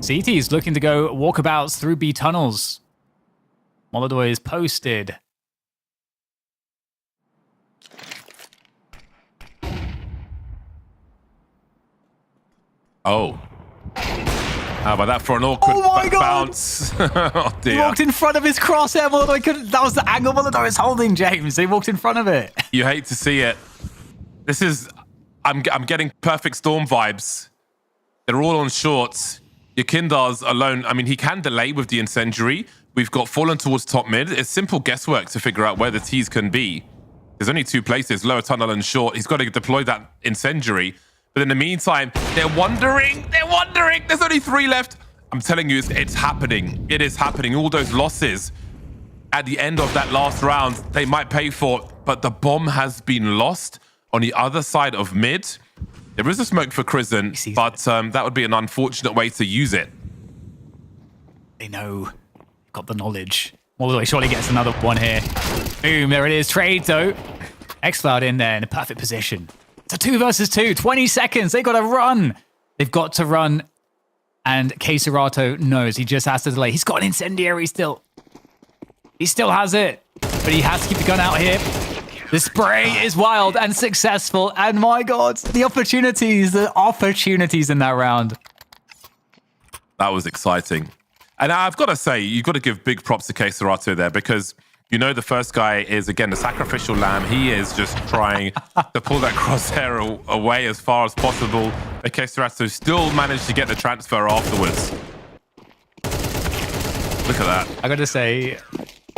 CT is looking to go walkabouts through B tunnels. Molodoi is posted. Oh. How about that for an awkward bounce? Oh dear. He walked in front of his crosshair. Molodoi couldn't. That was the angle Molodoi was holding, James. He walked in front of it. You hate to see it. This is... I'm getting Perfect Storm vibes. They're all on shorts. Yakindar's alone. I mean, he can delay with the incendiary. We've got Fallen towards top mid. It's simple guesswork to figure out where the T's can be. There's only 2 places, lower tunnel and short. He's got to deploy that incendiary. But in the meantime, they're wondering. They're wondering. There's only 3 left. I'm telling you, it's happening. It is happening. All those losses at the end of that last round, they might pay for. But the bomb has been lost on the other side of mid. There is a smoke for Krizen, but that would be an unfortunate way to use it. They know. Got the knowledge. Molodoi surely gets another one here. Boom, there it is. Trade, though. xCloud in there in a perfect position. It's a 2 versus 2. 20 seconds. They've got to run. They've got to run. And Keserato knows. He just has to delay. He's got an incendiary still. He still has it. But he has to keep the gun out here. The spray is wild and successful. And my God, the opportunities in that round. That was exciting. And I've got to say, you've got to give big props to Keserato there because, you know, the first guy is, again, the sacrificial lamb. He is just trying to pull that crosshair away as far as possible. But Keserato still managed to get the transfer afterwards. Look at that. I got to say,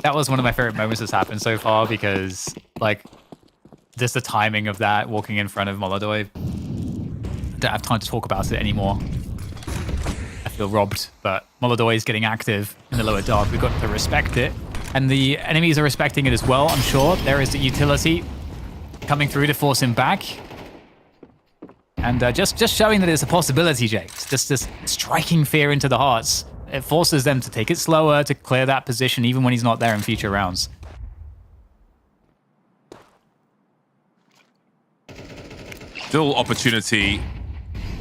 that was one of my favorite moments that's happened so far because, like, just the timing of that, walking in front of Molodoi. Don't have time to talk about it anymore. I feel robbed, but Molodoi is getting active in the lower dark. We've got to respect it. And the enemies are respecting it as well, I'm sure. There is the utility coming through to force him back. And just showing that it's a possibility, James. Just striking fear into the hearts. It forces them to take it slower, to clear that position, even when he's not there in future rounds. Still opportunity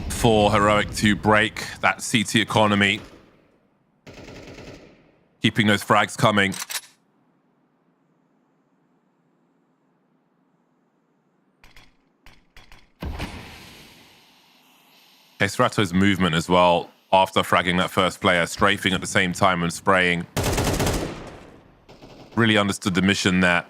for Heroic to break that CT economy. Keeping those frags coming. Keserato's movement as well. After fragging that first player, strafing at the same time and spraying. Really understood the mission there.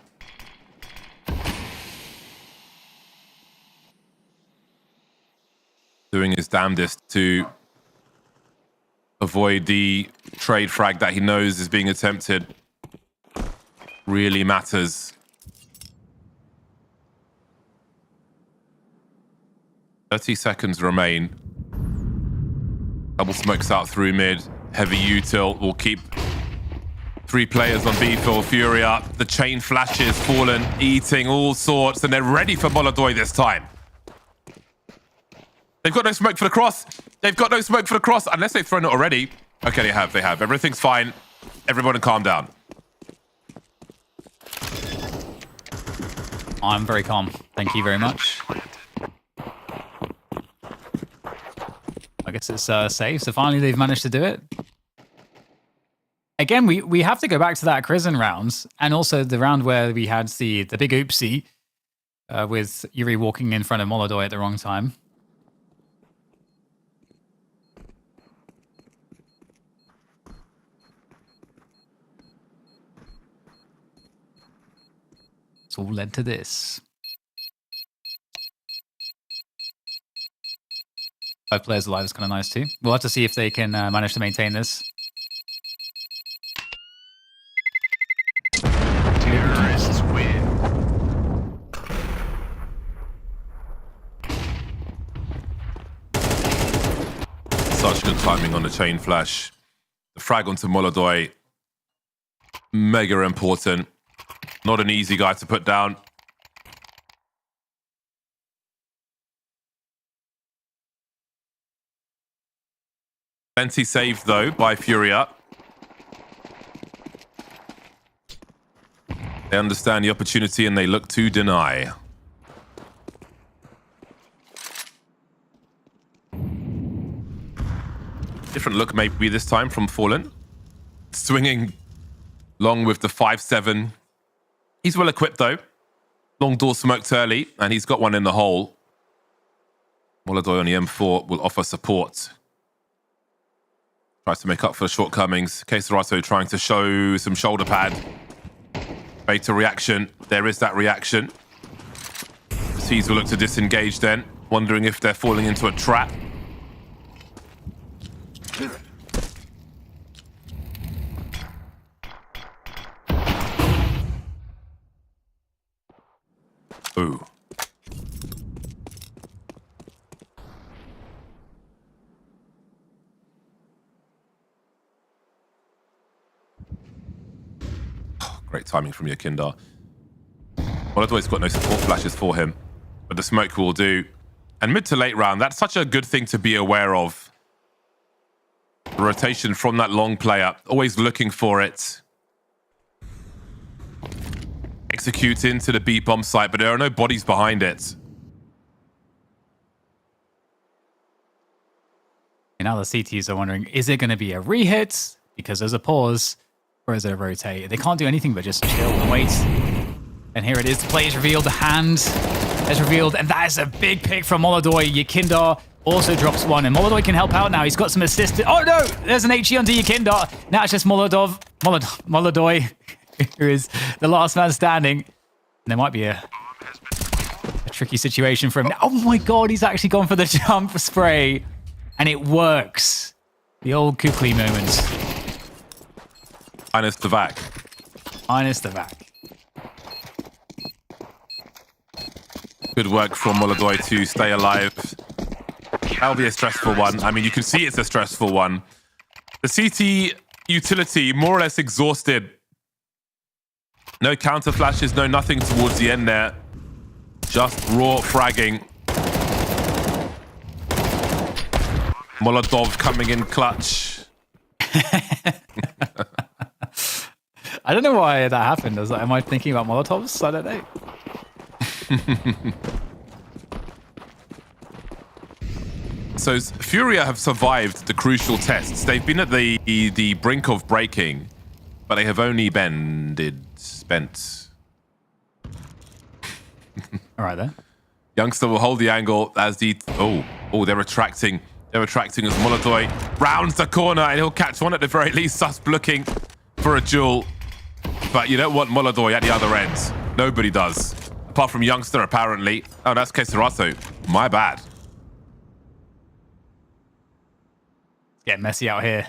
doing his damnedest to avoid the trade frag that he knows is being attempted. Really matters. 30 seconds remain. Double smokes out through mid. Heavy util will keep 3 players on B for FURIA. The chain flashes, Fallen, eating all sorts, and they're ready for Molodoi this time. They've got no smoke for the cross. They've got no smoke for the cross, unless they've thrown it already. Okay, they have. Everything's fine. Everybody calm down. I'm very calm. Thank you very much. I guess it's safe. So finally they've managed to do it. Again, we have to go back to that Crizzen round, and also the round where we had the big oopsie with Yuri walking in front of Molodoi at the wrong time. It's all led to this. 5 players alive is kind of nice too. We'll have to see if they can manage to maintain this. Terrorists win. Such good timing on the chain flash. The frag onto Molodoi. Mega important. Not an easy guy to put down. Plenty saved though by FURIA. They understand the opportunity and they look to deny. Different look maybe this time from Fallen. Swinging long with the 5-7. He's well equipped though. Long door smoked early, and he's got one in the hole. Molodoi on the M4 will offer support. Tries to make up for the shortcomings. Queserato trying to show some shoulder pad. Beta reaction. There is that reaction. Seas will look to disengage then, wondering if they're falling into a trap. Ooh. Great timing from Yakinda. Molodoi's got no support flashes for him, but the smoke will do. And mid to late round, that's such a good thing to be aware of. The rotation from that long player, always looking for it. Execute into the B bomb site, but there are no bodies behind it. And now the CTs are wondering, is it going to be a re-hit because there's a pause, or is it a rotate? They can't do anything but just chill and wait. And here it is, the play is revealed, the hand is revealed, and that is a big pick from Molodoi. Yakinda also drops one, and Molodoi can help out now. He's got some assist. Oh no, there's an HE onto Yakinda. Now it's just Molodoi, who is the last man standing. And there might be a tricky situation for him. Oh my god, he's actually gone for the jump spray. And it works. The old Kukli moment. Minus the vac. Minus the vac. Good work from Molodoi to stay alive. That'll be a stressful one. I mean, you can see it's a stressful one. The CT utility more or less exhausted. No counter flashes, no nothing towards the end there. Just raw fragging. Molodov coming in clutch. I don't know why that happened. Am I thinking about Molotovs? I don't know. So FURIA have survived the crucial tests. They've been at the brink of breaking, but they have only spent. All right then. Youngster will hold the angle as the they're retracting. They're retracting as Molodoi rounds the corner, and he'll catch one at the very least. Susp looking for a duel, but you don't want Molodoi at the other end. Nobody does, apart from Youngster apparently. Oh, that's Queserato. My bad. Get messy out here.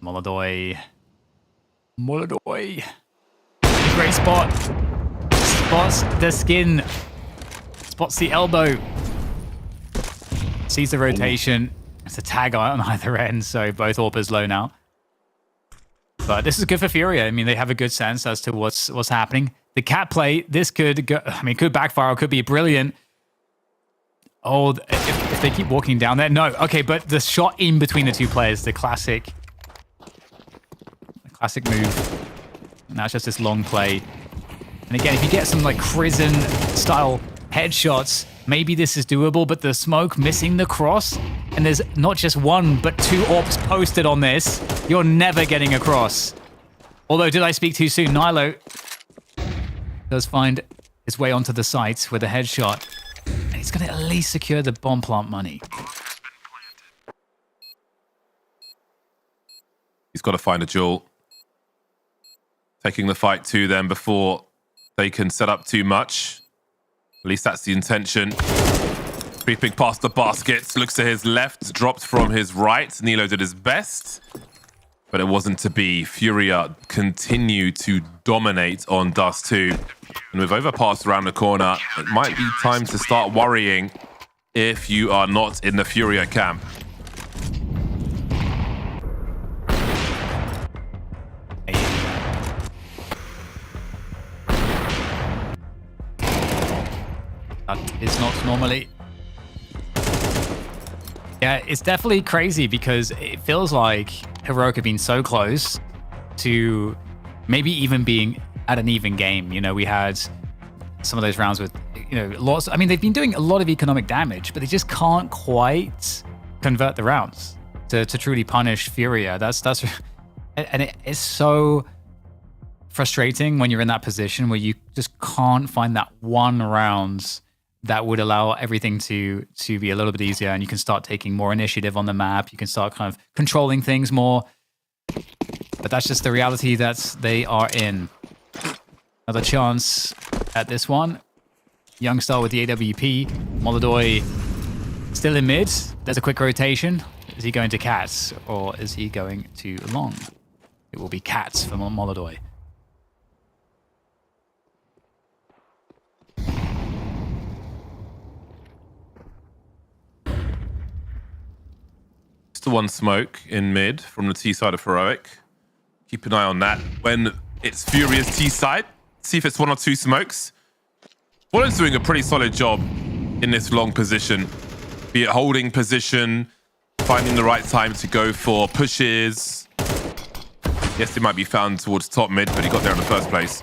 Molodoy. Great spot. Spots the skin. Spots the elbow. Sees the rotation. It's a tag on either end, so both AWPers low now. But this is good for FURIA. I mean, they have a good sense as to what's happening. The cat play, this could go, I mean, could backfire or could be brilliant. Oh, if they keep walking down there. No, okay, but the shot in between the two players, the classic move. Now it's just this long play. And again, if you get some like Prison style headshots, maybe this is doable, but the smoke missing the cross, and there's not just one, but 2 AWPs posted on this. You're never getting across. Although, did I speak too soon? Nilo does find his way onto the site with a headshot, and he's going to at least secure the bomb plant money. He's got to find a duel. Taking the fight to them before they can set up too much. At least that's the intention. Creeping past the baskets, looks to his left, dropped from his right. Nilo did his best, but it wasn't to be. FURIA continue to dominate on Dust 2. And with Overpass around the corner, it might be time to start worrying if you are not in the FURIA camp. That is not normally. Yeah, it's definitely crazy because it feels like Heroic have been so close to maybe even being at an even game. You know, we had some of those rounds with, you know, lots. I mean, they've been doing a lot of economic damage, but they just can't quite convert the rounds to truly punish FURIA. And it is so frustrating when you're in that position where you just can't find that one round that would allow everything to be a little bit easier, and you can start taking more initiative on the map. You can start kind of controlling things more. But that's just the reality that they are in. Another chance at this one. Youngstar with the AWP. Molodoy still in mid. There's a quick rotation. Is he going to Cats or is he going to Long? It will be Cats for Molodoy. One smoke in mid from the T side of Heroic. Keep an eye on that. When it's FURIA's T side, see if it's 1 or 2 smokes. Wallen's doing a pretty solid job in this long position. Be it holding position, finding the right time to go for pushes. Yes, he might be found towards top mid, but he got there in the first place.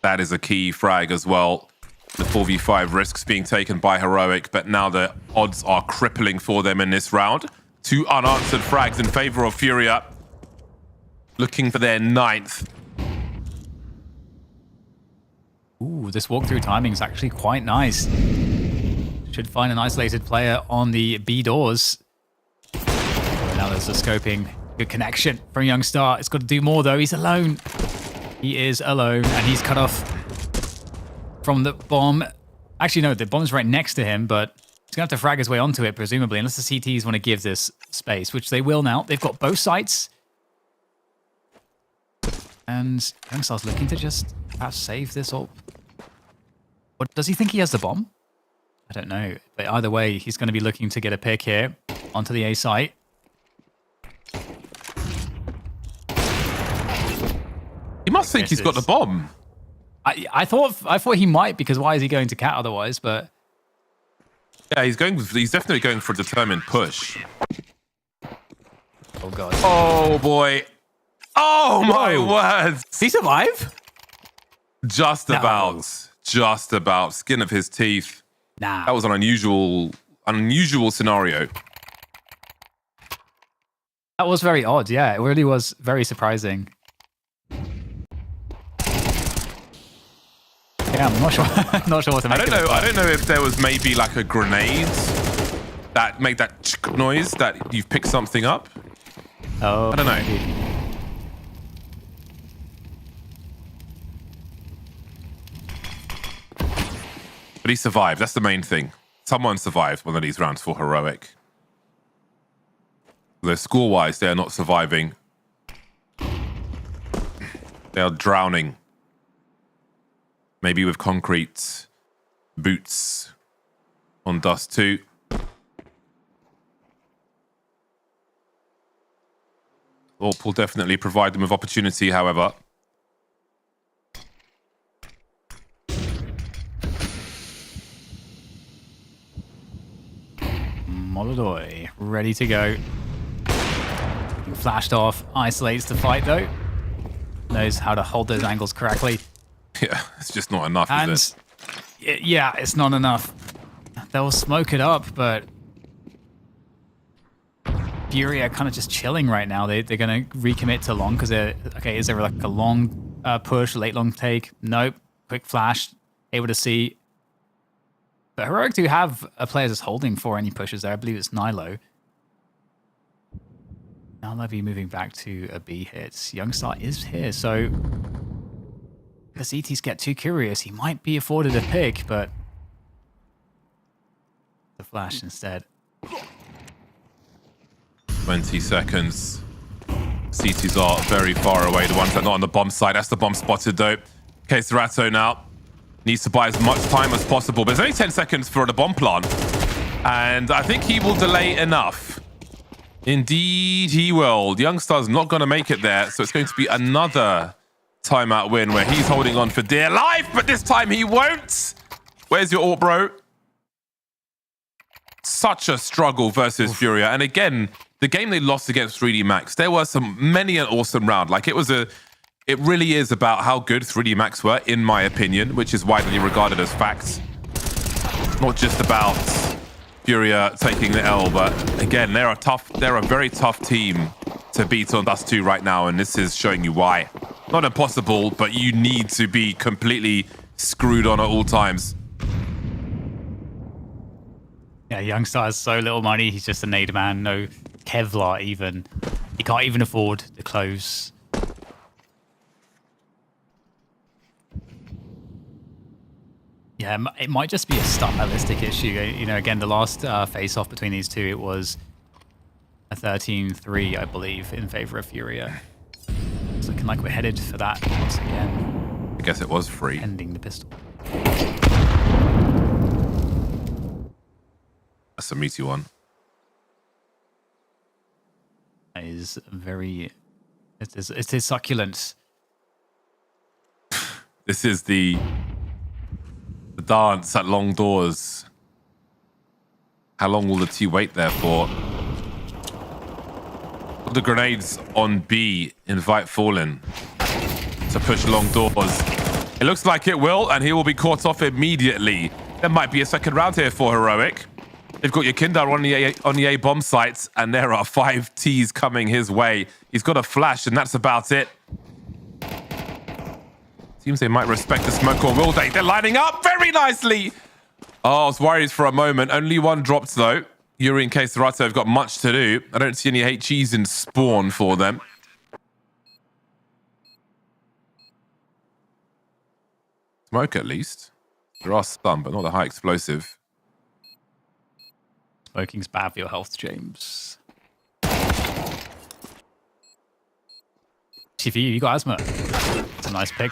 That is a key frag as well. The 4v5 risks being taken by Heroic, but now the odds are crippling for them in this round. 2 unanswered frags in favor of FURIA, looking for their 9th. Ooh, this walkthrough timing is actually quite nice. Should find an isolated player on the B doors. Now there's a scoping. Good connection from Youngstar. It's got to do more though. He's alone. He is alone, and he's cut off from the bomb. Actually, no, the bomb's right next to him, but he's going to have to frag his way onto it, presumably, unless the CTs want to give this space, which they will now. They've got both sites. And Youngstar's looking to just perhaps save this up. What, does he think he has the bomb? I don't know. But either way, he's going to be looking to get a pick here onto the A site. He must think he's got the bomb. I thought he might, because why is he going to Cat otherwise? But yeah, he's definitely going for a determined push. Oh god. Oh boy. Oh my words. Did he survive? Just about. Just about. Skin of his teeth. Nah. That was an unusual scenario. That was very odd, yeah. It really was very surprising. Yeah, I'm not sure. Not sure what to make. I don't know if there was maybe like a grenade that made that noise that you've picked something up. Oh, I don't know. Maybe. But he survived. That's the main thing. someone survived one of these rounds for Heroic. Though score-wise, they are not surviving. They are drowning. Maybe with concrete boots on Dust 2. Orp will definitely provide them with opportunity, however. Molodoi, ready to go. Flashed off, isolates the fight though. Knows how to hold those angles correctly. Yeah, it's just not enough, And is it? yeah, it's not enough. They'll smoke it up, but FURIA kind of just chilling right now. They're going to recommit to long because they're, okay, is there like a long push, late long take? Nope. Quick flash, able to see. But Heroic do have a player that's holding for any pushes there. I believe it's Nilo. Now they'll be moving back to a B hit. Youngstar is here, so the CTs get too curious. He might be afforded a pick, but the flash instead. 20 seconds. CTs are very far away. The ones that are not on the bomb side. That's the bomb spotted though. Cesarato now needs to buy as much time as possible. But there's only 10 seconds for the bomb plant. And I think he will delay enough. Indeed he will. Youngstar's not going to make it there. So it's going to be another timeout win where he's holding on for dear life. But this time he won't. Where's your AWP, bro? Such a struggle versus FURIA. And again, the game they lost against 3D Max, there were many an awesome round. Like it really is about how good 3D Max were, in my opinion, which is widely regarded as fact. Not just about FURIA taking the L, but again, they're a very tough team to beat on Dust 2 right now, and this is showing you why. Not impossible, but you need to be completely screwed on at all times. Yeah, Youngstar has so little money. He's just a nade man, no Kevlar even. He can't even afford the clothes. Yeah, it might just be a stylistic issue. You know, again, the last face-off between these two, it was a 13-3, I believe, in favor of FURIA. It's looking like we're headed for that once again. I guess it was free. Ending the pistol. That's a meaty one. It is very... It is succulent. This is the dance at long doors. How long will the T wait there for? Put the grenades on B. Invite Fallen to push long doors. It looks like it will, and he will be caught off immediately. There might be a second round here for Heroic. They've got Yakindar on the A bomb sites, and there are 5 Ts coming his way. He's got a flash, and that's about it. Seems they might respect the smoke, or will they? They're lining up very nicely. Oh, I was worried for a moment. Only one dropped, though. Yuri and Cesarato have got much to do. I don't see any HEs in spawn for them. Smoke, at least. There are some, but not the high explosive. Smoking's bad for your health, James. See for you got asthma. It's a nice pick.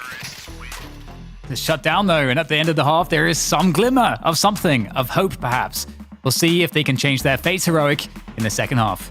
It's shut down though, and at the end of the half, there is some glimmer of something, of hope perhaps. We'll see if they can change their fate. Heroic in the second half.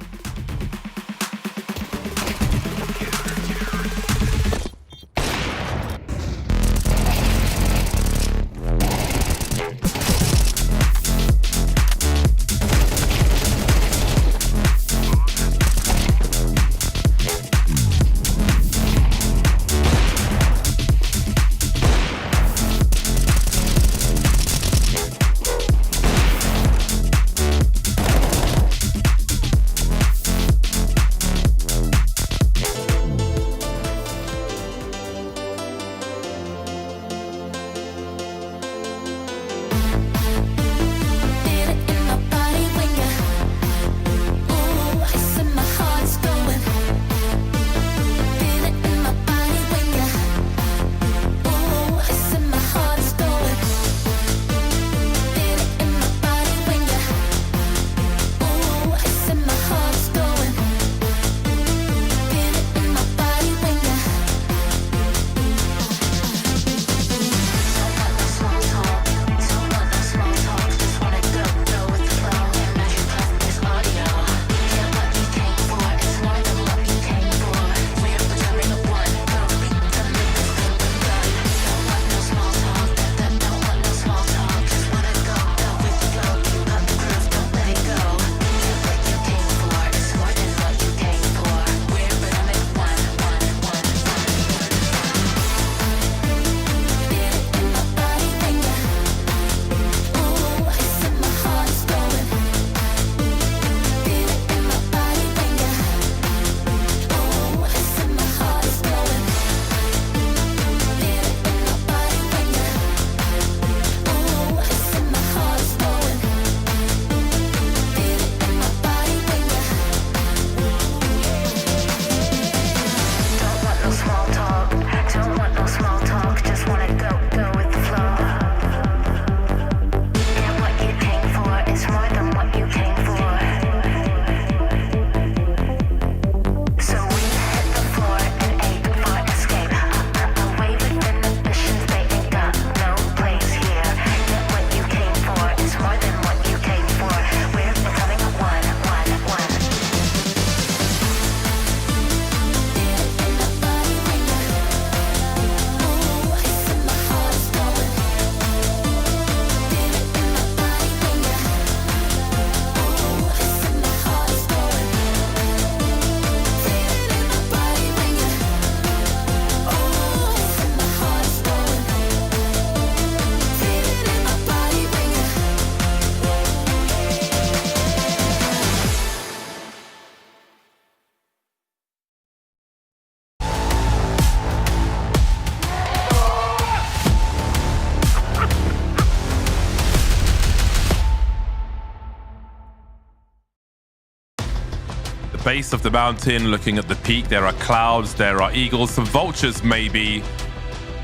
base of the mountain, looking at the peak. There are clouds, there are eagles, some vultures maybe,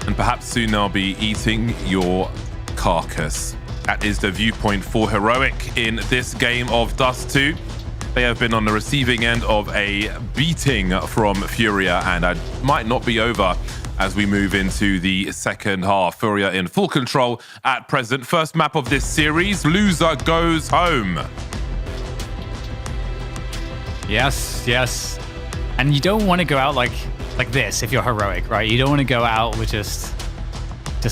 and perhaps soon they'll be eating your carcass. That is the viewpoint for Heroic in this game of Dust 2. They have been on the receiving end of a beating from FURIA, and it might not be over as we move into the second half. FURIA in full control at present. First map of this series, loser goes home. Yes, yes. And you don't want to go out like this if you're Heroic, right? You don't want to go out with just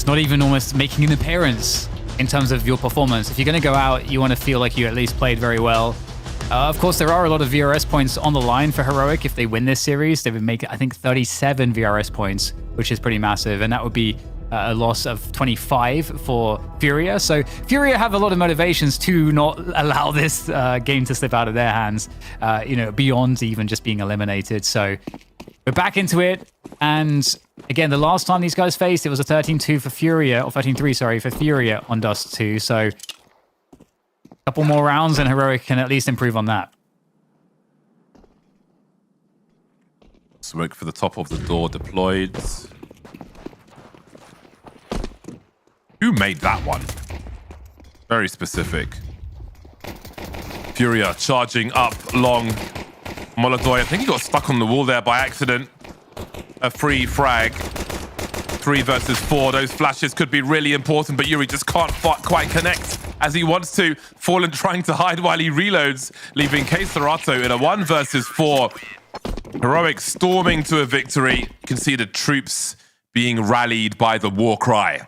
not even almost making an appearance in terms of your performance. If you're going to go out, you want to feel like you at least played very well. Of course, there are a lot of VRS points on the line for Heroic. If they win this series, they would make, I think, 37 VRS points, which is pretty massive. And that would be a loss of 25 for FURIA. So FURIA have a lot of motivations to not allow this game to slip out of their hands, beyond even just being eliminated. So we're back into it. And again, the last time these guys faced, it was a 13-2 for FURIA, or 13-3, sorry, for FURIA on Dust 2. So couple more rounds and Heroic can at least improve on that. Smoke for the top of the door deployed. Who made that one? Very specific. FURIA charging up long. Molodoi, I think he got stuck on the wall there by accident. A free frag. 3 versus 4. Those flashes could be really important, but Yuri just can't quite connect as he wants to. Fallen trying to hide while he reloads, leaving Keisarato in a 1 versus 4. Heroic storming to a victory. You can see the troops being rallied by the war cry.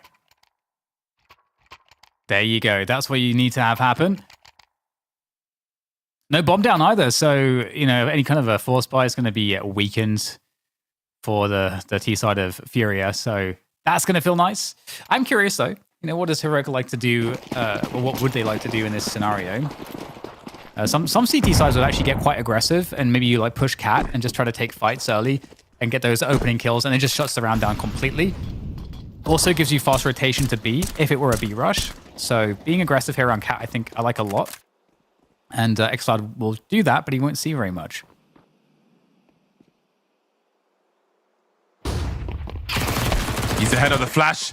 There you go. That's what you need to have happen. No bomb down either, so, any kind of a force buy is going to be weakened for the T side of FURIA, so that's going to feel nice. I'm curious, though. What does Heroic like to do, or what would they like to do in this scenario? Some CT sides would actually get quite aggressive, and maybe you push Cat and just try to take fights early and get those opening kills, and it just shuts the round down completely. Also gives you fast rotation to B if it were a B rush. So being aggressive here around Cat, I think I like a lot. And xCloud will do that, but he won't see very much. He's ahead of the flash.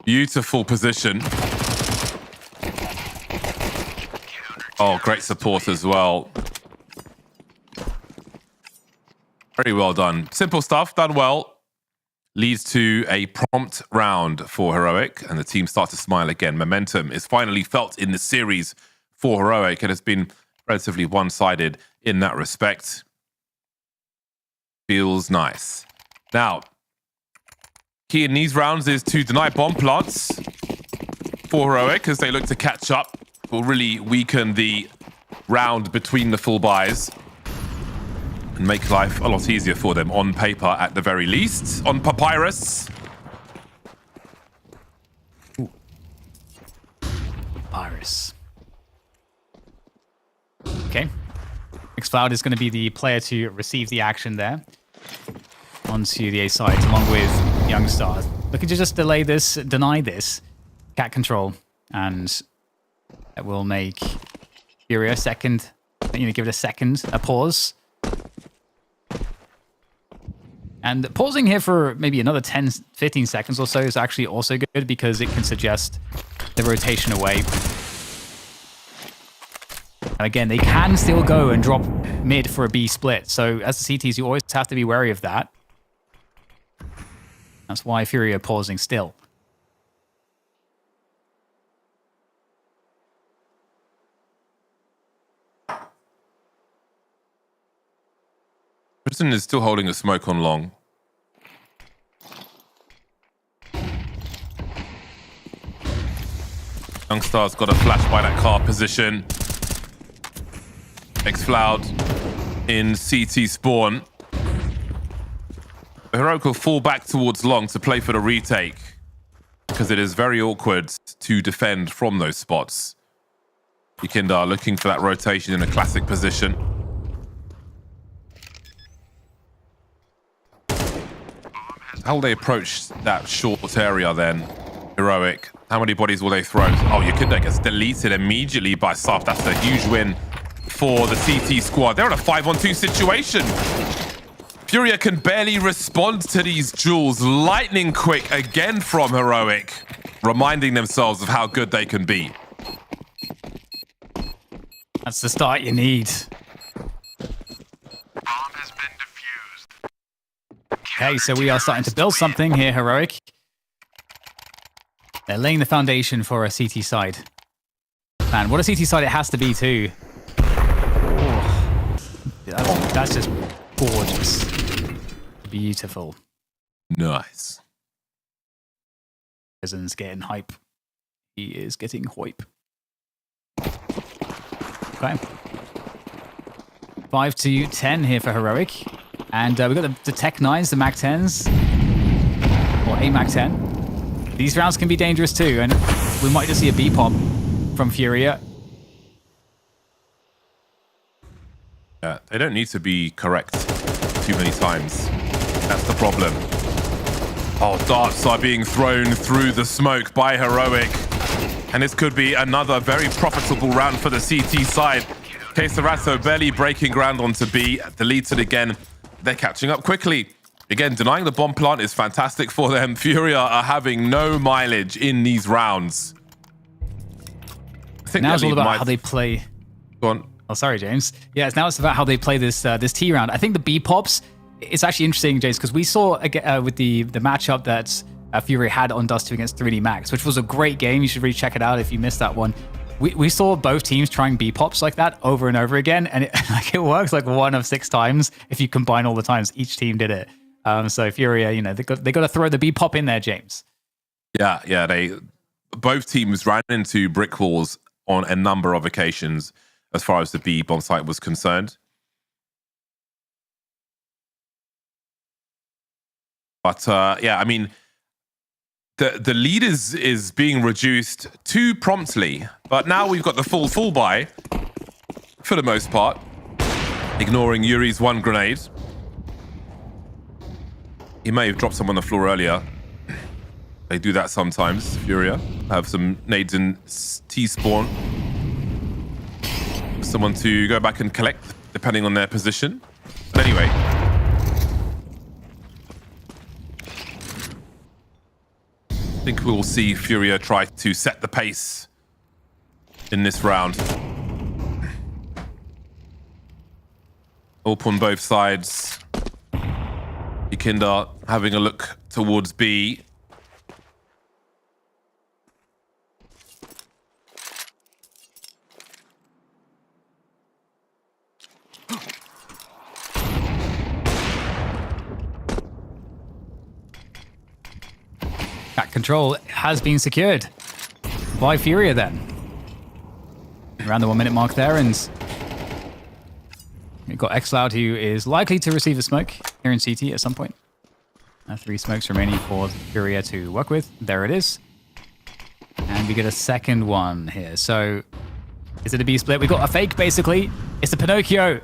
Beautiful position. Oh, great support as well. Very well done. Simple stuff, done well. Leads to a prompt round for Heroic, and the team start to smile again. Momentum is finally felt in the series for Heroic. It has been relatively one-sided in that respect. Feels nice. Now, key in these rounds is to deny bomb plants for Heroic as they look to catch up. Will really weaken the round between the full buys and make life a lot easier for them on paper at the very least. On Papyrus. Ooh. Papyrus. Okay. xCloud is going to be the player to receive the action there. Onto the A side, along with Youngstar. Looking to just deny this cat control, and that will make FURIA give it a pause. And pausing here for maybe another 10-15 seconds or so is actually also good because it can suggest the rotation away. And again, they can still go and drop mid for a B split. So as the CTs, you always have to be wary of that. That's why FURIA are pausing still. Prison is still holding a smoke on long. Youngstar's got a flash by that car position. xCloud in CT spawn. The Heroic will fall back towards long to play for the retake because it is very awkward to defend from those spots. Yekindar looking for that rotation in a classic position. How will they approach that short area then? Heroic. How many bodies will they throw? Oh, Yekindar gets deleted immediately by Saf. That's a huge win for the CT squad. They're in a 5-on-2 situation. FURIA can barely respond to these duels. Lightning quick again from Heroic, reminding themselves of how good they can be. That's the start you need. Okay, so we are starting to build something here, Heroic. They're laying the foundation for a CT side. Man, what a CT side it has to be too. Oh, that's just gorgeous. Beautiful. Nice. President's getting hype. He is getting hype. Okay. 5-10 here for Heroic. And we've got the Tech 9s, the Mac 10s. Or a Mac 10. These rounds can be dangerous too. And we might just see a B-pop from FURIA. Yeah, they don't need to be correct too many times. That's the problem. Oh, darts are being thrown through the smoke by Heroic. And this could be another very profitable round for the CT side. Queserato barely breaking ground onto B. Deleted again. They're catching up quickly. Again, denying the bomb plant is fantastic for them. FURIA are having no mileage in these rounds. I think now it's all about how they play. Go on. Oh, sorry, James. Yeah, now it's about how they play this this T round. I think the B pops. It's actually interesting, James, because we saw with the matchup that FURIA had on Dust 2 against 3D Max, which was a great game. You should really check it out if you missed that one. We saw both teams trying B pops like that over and over again, and it works like 1 of 6 times if you combine all the times each team did it. So FURIA, you know, they got to throw the B pop in there, James. Yeah. Both teams ran into brick walls on a number of occasions as far as the B bomb site was concerned. But yeah, I mean, the lead is being reduced too promptly. But now we've got the full buy for the most part, ignoring Yuri's 1 grenade. He may have dropped some on the floor earlier. They do that sometimes, FURIA. Have some nades in T-spawn. Someone to go back and collect, depending on their position. But anyway. I think we'll see FURIA try to set the pace in this round. Open both sides. Ikinda having a look towards B. Back control has been secured by FURIA then. Around the 1 minute mark there, and we've got xCloud, who is likely to receive a smoke here in CT at some point. 3 smokes remaining for FURIA to work with. There it is. And we get a second one here. So is it a B split? We got a fake, basically. It's the Pinocchio.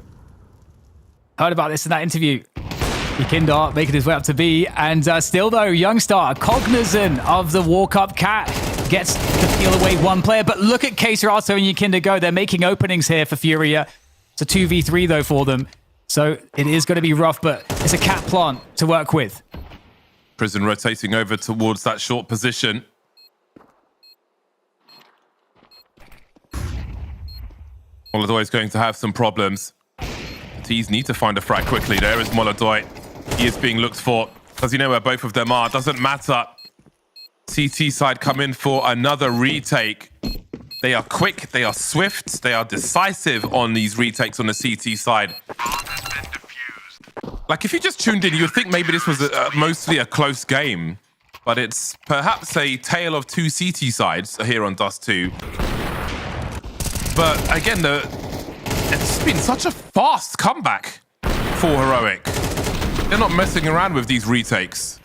Heard about this in that interview. Ikinda making his way up to B, and still though, Youngstar, cognizant of the walk-up cat, gets to peel away 1 player, but look at Queserato and Ikinda go. They're making openings here for FURIA. It's a 2v3 though for them, so it is going to be rough, but it's a cat plant to work with. Prison rotating over towards that short position. Molodoy going to have some problems. T's need to find a frag quickly. There is Molodoy. He is being looked for. Does he know where both of them are? Doesn't matter. CT side come in for another retake. They are quick, they are swift, they are decisive on these retakes on the CT side. Like, if you just tuned in, you would think maybe this was mostly a close game. But it's perhaps a tale of 2 CT sides here on Dust 2. But again, it's been such a fast comeback for Heroic. They're not messing around with these retakes.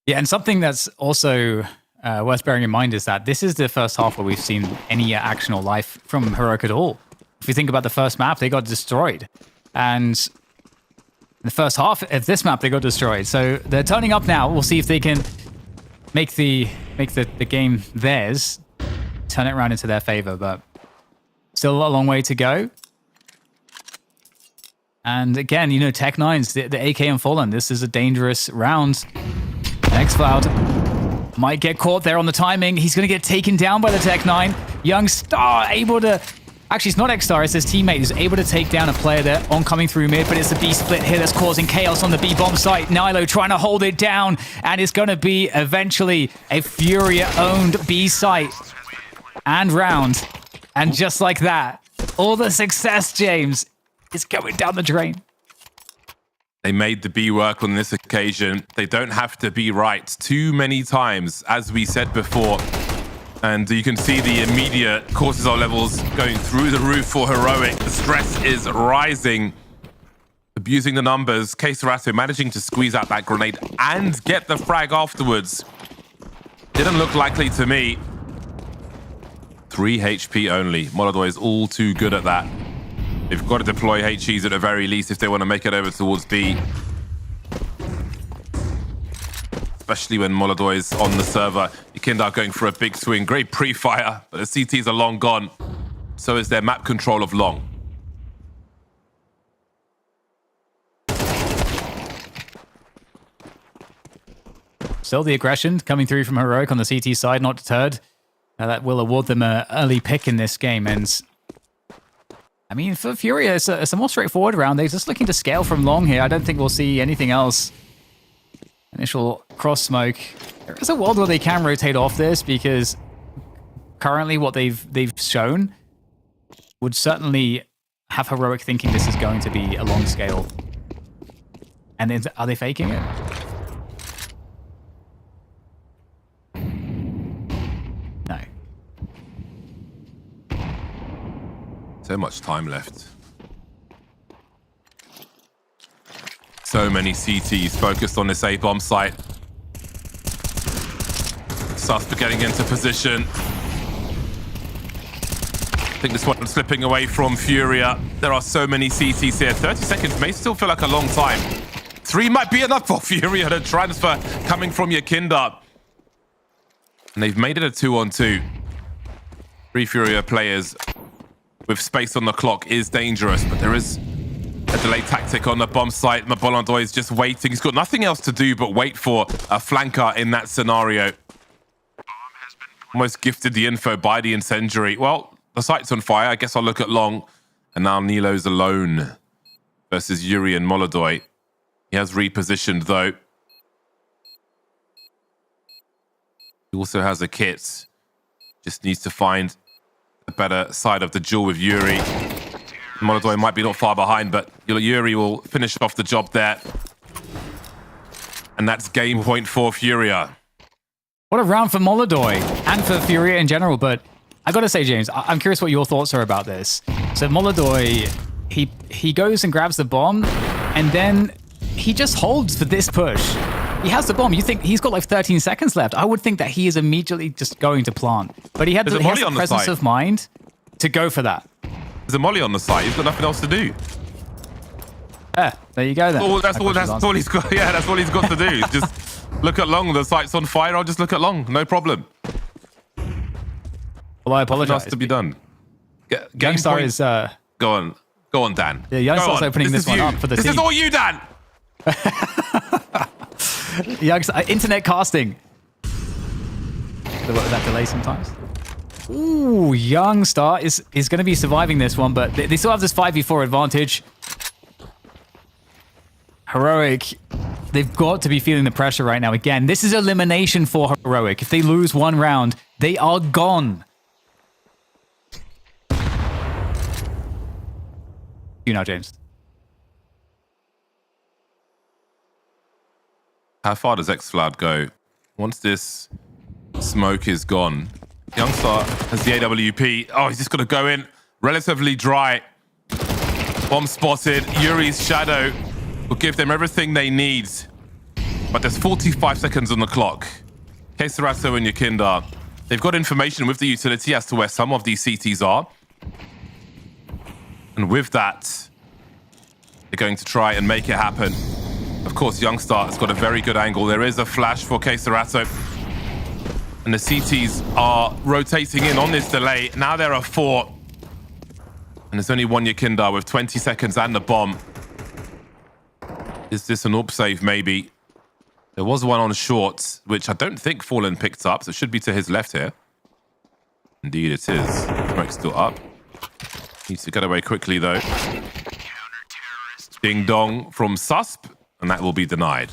Yeah, and something that's also worth bearing in mind is that this is the first half where we've seen any action or life from Heroic at all. If you think about the first map, they got destroyed. And in the first half of this map, they got destroyed. So they're turning up now. We'll see if they can make the game theirs, turn it around into their favor. But Still a long way to go. And again, you know, Tech9's, the AK and Fallen, this is a dangerous round. xCloud might get caught there on the timing. He's going to get taken down by the Tech9. Young Star able to... Actually, it's not X-Star, it's his teammate who's able to take down a player there oncoming through mid, but it's the B split here that's causing chaos on the B bomb site. Nilo trying to hold it down, and it's going to be eventually a FURIA-owned B site and round. And just like that, all the success, James, is going down the drain. They made the B work on this occasion. They don't have to be right too many times, as we said before. And you can see the immediate cortisol levels going through the roof for Heroic. The stress is rising. Abusing the numbers. queserato managing to squeeze out that grenade and get the frag afterwards. Didn't look likely to me. 3 HP only. Molodoi is all too good at that. They've got to deploy HEs at the very least if they want to make it over towards B. Especially when Molodoi is on the server. Yekindar going for a big swing. Great pre-fire, but the CTs are long gone. So is their map control of long. Still the aggression coming through from Heroic on the CT side, not deterred. That will award them an early pick in this game. And I mean, for FURIA, it's a more straightforward round. They're just looking to scale from long here. I don't think we'll see anything else. Initial cross smoke. There is a world where they can rotate off this because currently what they've shown would certainly have Heroic thinking this is going to be a long scale. And then are they faking it? No. So much time left. So many CTs focused on this A-bomb site. Susp getting into position. I think this one's slipping away from FURIA. There are so many CTs here. 30 seconds may still feel like a long time. 3 might be enough for FURIA to transfer coming from Yekindar. And they've made it a 2-on-2. 3 FURIA players with space on the clock is dangerous, but there is a delay tactic on the bomb site. Molodoi is just waiting. He's got nothing else to do but wait for a flanker in that scenario. Almost gifted the info by the incendiary. Well, the site's on fire. I guess I'll look at long. And now Nilo's alone versus Yuri and Molodoi. He has repositioned, though. He also has a kit. Just needs to find a better side of the duel with Yuri. Molodoi might be not far behind, but Yuri will finish off the job there. And that's game point for FURIA. What a round for Molodoi and for FURIA in general, but I gotta say, James, I'm curious what your thoughts are about this. So Molodoi, he goes and grabs the bomb, and then he just holds for this push. He has the bomb. You think he's got like 13 seconds left. I would think that he is immediately just going to plant. But he has the presence of mind to go for that. There's a molly on the side. He's got nothing else to do. Yeah, there you go then. That's all he's got. Yeah, that's all he's got to do. Just look at long. The site's on fire. I'll just look at long. No problem. Well, I apologize. Nothing else to be done. Youngstar is... Go on, Dan. Yeah, Youngstar's opening this one up for the team. This is all you, Dan! Youngstar, internet casting. That delay sometimes. Ooh, Youngstar is going to be surviving this one, but they still have this 5v4 advantage. Heroic, they've got to be feeling the pressure right now. Again, this is elimination for Heroic. If they lose one round, they are gone. You know, James. How far does xCloud go? Once this smoke is gone, Youngstar has the AWP. Oh, he's just got to go in. Relatively dry. Bomb spotted. Yuri's shadow will give them everything they need. But there's 45 seconds on the clock. queserato and Yekindar, they've got information with the utility as to where some of these CTs are. And with that, they're going to try and make it happen. Of course, Youngstar has got a very good angle. There is a flash for queserato. And the CTs are rotating in on this delay. Now there are 4. And there's only one Yakinda with 20 seconds and the bomb. Is this an AWP save? Maybe. There was one on short, which I don't think Fallen picked up, so it should be to his left here. Indeed it is. Smoke's still up. Needs to get away quickly, though. Ding dong from Susp, and that will be denied.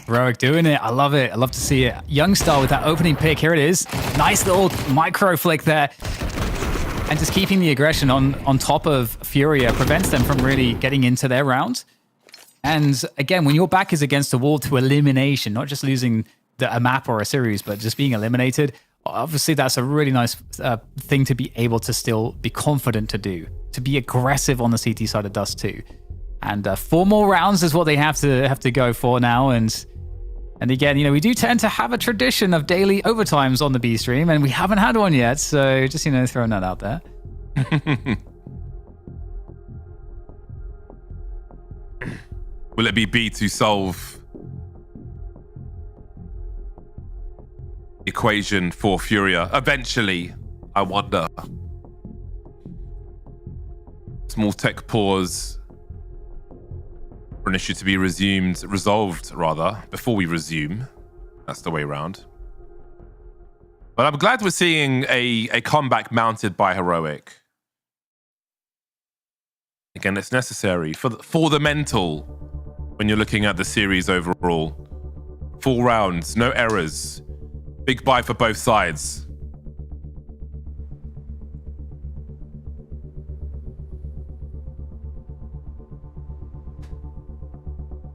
Heroic doing it. I love it. I love to see it. Youngstar with that opening pick. Here it is. Nice little micro flick there. And just keeping the aggression on top of FURIA prevents them from really getting into their round. And again, when your back is against the wall to elimination, not just losing a map or a series, but just being eliminated, obviously that's a really nice thing to be able to still be confident to do. To be aggressive on the CT side of Dust 2. And 4 more rounds is what they have to go for now. And again, you know, we do tend to have a tradition of daily overtimes on the B stream, and we haven't had one yet. So just, you know, throwing that out there. Will it be B to solve equation for FURIA? Eventually, I wonder. Small tech pause. For an issue to be resolved rather, before we resume. That's the way around. But I'm glad we're seeing a comeback mounted by Heroic. Again, it's necessary for the mental when you're looking at the series overall. 4 rounds, no errors. Big buy for both sides.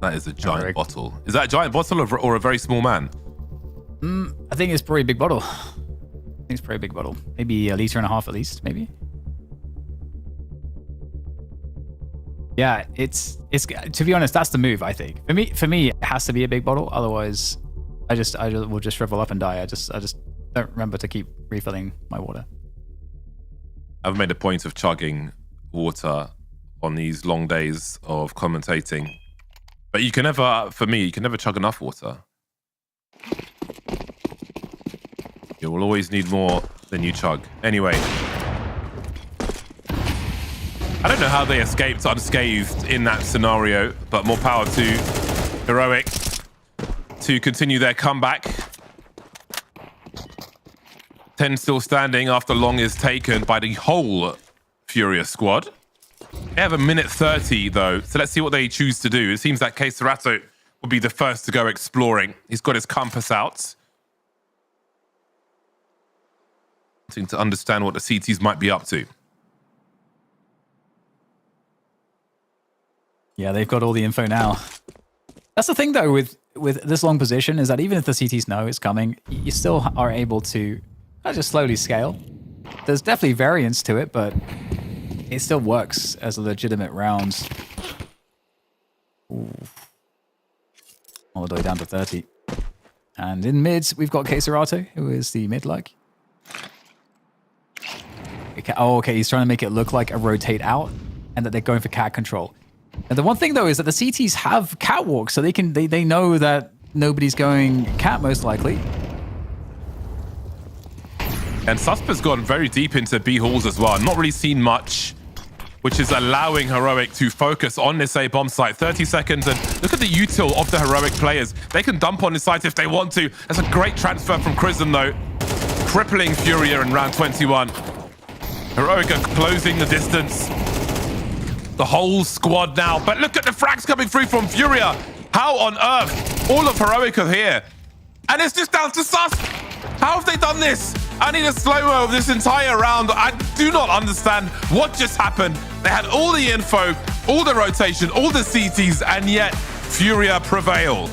That is a giant bottle. Is that a giant bottle or a very small man? I think it's probably a big bottle. I think it's probably a big bottle. Maybe 1.5 liters at least, maybe. Yeah, it's to be honest, that's the move, I think. For me, it has to be a big bottle. Otherwise, I will just shrivel up and die. I just don't remember to keep refilling my water. I've made a point of chugging water on these long days of commentating. But you can never, for me, you can never chug enough water. You will always need more than you chug. Anyway. I don't know how they escaped unscathed in that scenario, but more power to Heroic to continue their comeback. 10 still standing after long is taken by the whole FURIA squad. They have 1:30 though, so let's see what they choose to do. It seems that Keiserato will be the first to go exploring. He's got his compass out. Wanting to understand what the CTs might be up to. Yeah, they've got all the info now. That's the thing though with this long position, is that even if the CTs know it's coming, you still are able to just slowly scale. There's definitely variance to it, but it still works as a legitimate round. Ooh. All the way down to 30. And in mids, we've got Keiserato, who is the mid-like. Oh, okay, he's trying to make it look like a rotate out, and that they're going for cat control. And the one thing, though, is that the CTs have catwalks, so they know that nobody's going cat, most likely. And Susp has gone very deep into B halls as well. Not really seen much, which is allowing Heroic to focus on this A bomb site. 30 seconds, and look at the util of the Heroic players. They can dump on this site if they want to. That's a great transfer from Chrism, though. Crippling FURIA in round 21. Heroic are closing the distance. The whole squad now. But look at the frags coming through from FURIA. How on earth? All of Heroic are here. And it's just down to Susp. How have they done this? I need a slow-mo of this entire round. I do not understand what just happened. They had all the info, all the rotation, all the CTs, and yet FURIA prevail.